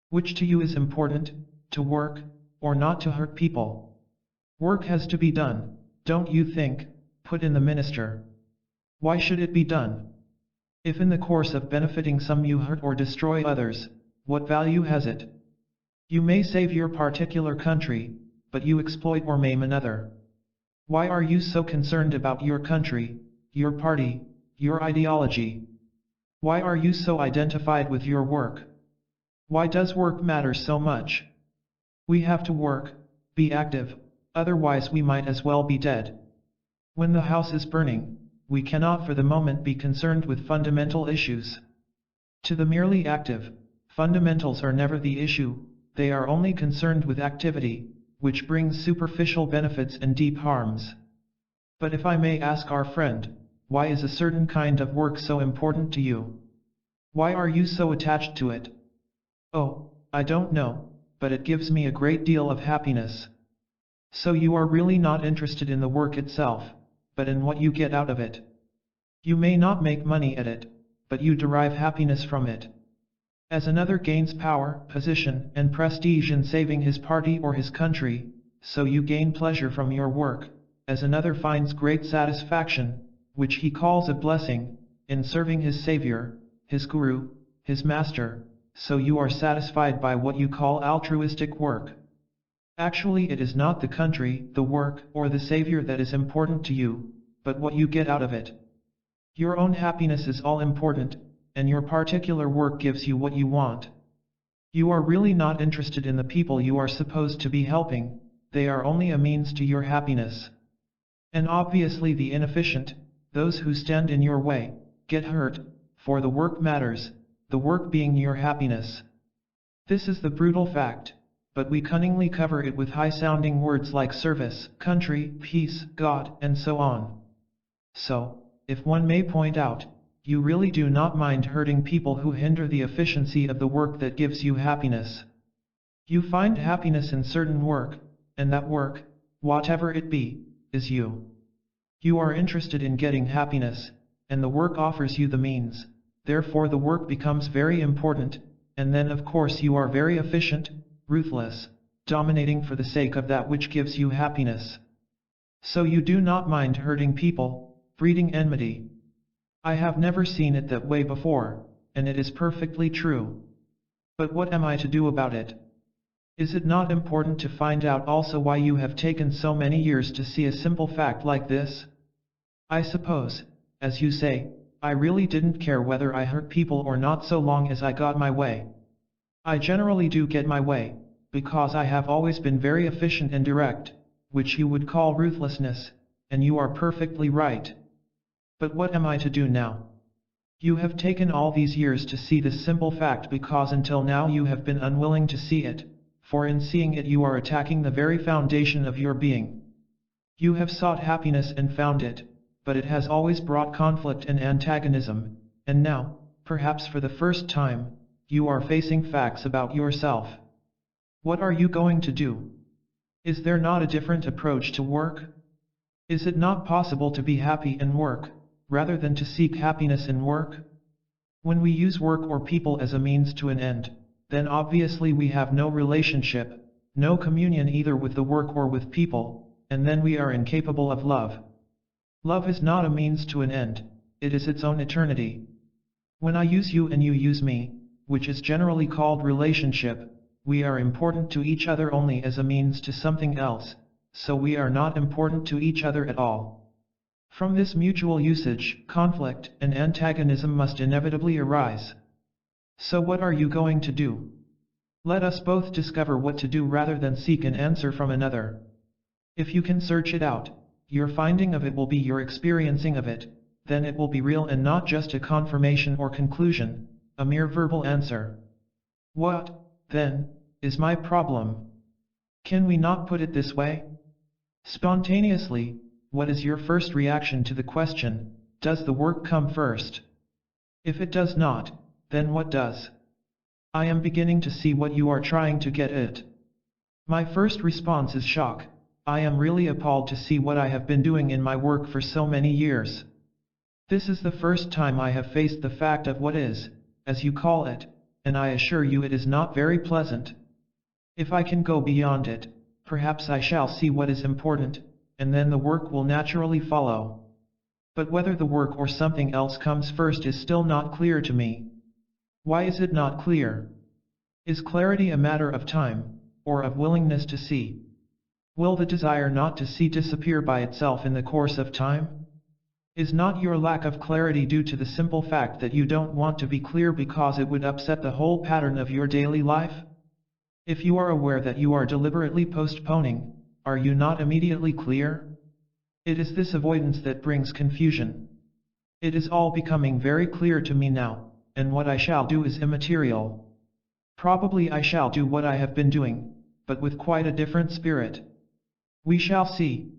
Which to you is important, to work, or not to hurt people? Work has to be done, don't you think? Put in the minister. Why should it be done? If in the course of benefiting some you hurt or destroy others, what value has it? You may save your particular country, but you exploit or maim another. Why are you so concerned about your country, your party, your ideology? Why are you so identified with your work? Why does work matter so much? We have to work, be active, otherwise we might as well be dead. When the house is burning, we cannot for the moment be concerned with fundamental issues. To the merely active, fundamentals are never the issue, they are only concerned with activity, which brings superficial benefits and deep harms. But if I may ask our friend, why is a certain kind of work so important to you? Why are you so attached to it? Oh, I don't know, but it gives me a great deal of happiness. So you are really not interested in the work itself. but in what you get out of it. You may not make money at it, but you derive happiness from it. As another gains power, position, and prestige in saving his party or his country, so you gain pleasure from your work, as another finds great satisfaction, which he calls a blessing, in serving his savior, his guru, his master, so you are satisfied by what you call altruistic work. Actually, it is not the country, the work, or the savior that is important to you, but what you get out of it. Your own happiness is all important, and your particular work gives you what you want. You are really not interested in the people you are supposed to be helping, they are only a means to your happiness. And obviously the inefficient, those who stand in your way, get hurt, for the work matters, the work being your happiness. This is the brutal fact, but we cunningly cover it with high-sounding words like service, country, peace, God, and so on. So, if one may point out, you really do not mind hurting people who hinder the efficiency of the work that gives you happiness. You find happiness in certain work, and that work, whatever it be, is you. You are interested in getting happiness, and the work offers you the means, therefore the work becomes very important, and then of course you are very efficient, ruthless, dominating for the sake of that which gives you happiness. So you do not mind hurting people, breeding enmity. I have never seen it that way before, and it is perfectly true. But what am I to do about it? Is it not important to find out also why you have taken so many years to see a simple fact like this? I suppose, as you say, I really didn't care whether I hurt people or not so long as I got my way. I generally do get my way, because I have always been very efficient and direct, which you would call ruthlessness, and you are perfectly right. But what am I to do now? You have taken all these years to see this simple fact because until now you have been unwilling to see it, for in seeing it you are attacking the very foundation of your being. You have sought happiness and found it, but it has always brought conflict and antagonism, and now, perhaps for the first time, you are facing facts about yourself. What are you going to do? Is there not a different approach to work? Is it not possible to be happy in work, rather than to seek happiness in work? When we use work or people as a means to an end, then obviously we have no relationship, no communion either with the work or with people, and then we are incapable of love. Love is not a means to an end, it is its own eternity. When I use you and you use me, which is generally called relationship, we are important to each other only as a means to something else, so we are not important to each other at all. From this mutual usage, conflict and antagonism must inevitably arise. So what are you going to do? Let us both discover what to do rather than seek an answer from another. If you can search it out, your finding of it will be your experiencing of it, then it will be real and not just a confirmation or conclusion, a mere verbal answer. What, then, is my problem? Can we not put it this way? Spontaneously, what is your first reaction to the question, does the work come first? If it does not, then what does? I am beginning to see what you are trying to get at. My first response is shock. I am really appalled to see what I have been doing in my work for so many years. This is the first time I have faced the fact of what is, as you call it, and I assure you it is not very pleasant. If I can go beyond it, perhaps I shall see what is important, and then the work will naturally follow. But whether the work or something else comes first is still not clear to me. Why is it not clear? Is clarity a matter of time, or of willingness to see? Will the desire not to see disappear by itself in the course of time? Is not your lack of clarity due to the simple fact that you don't want to be clear because it would upset the whole pattern of your daily life? If you are aware that you are deliberately postponing, are you not immediately clear? It is this avoidance that brings confusion. It is all becoming very clear to me now, and what I shall do is immaterial. Probably I shall do what I have been doing, but with quite a different spirit. We shall see.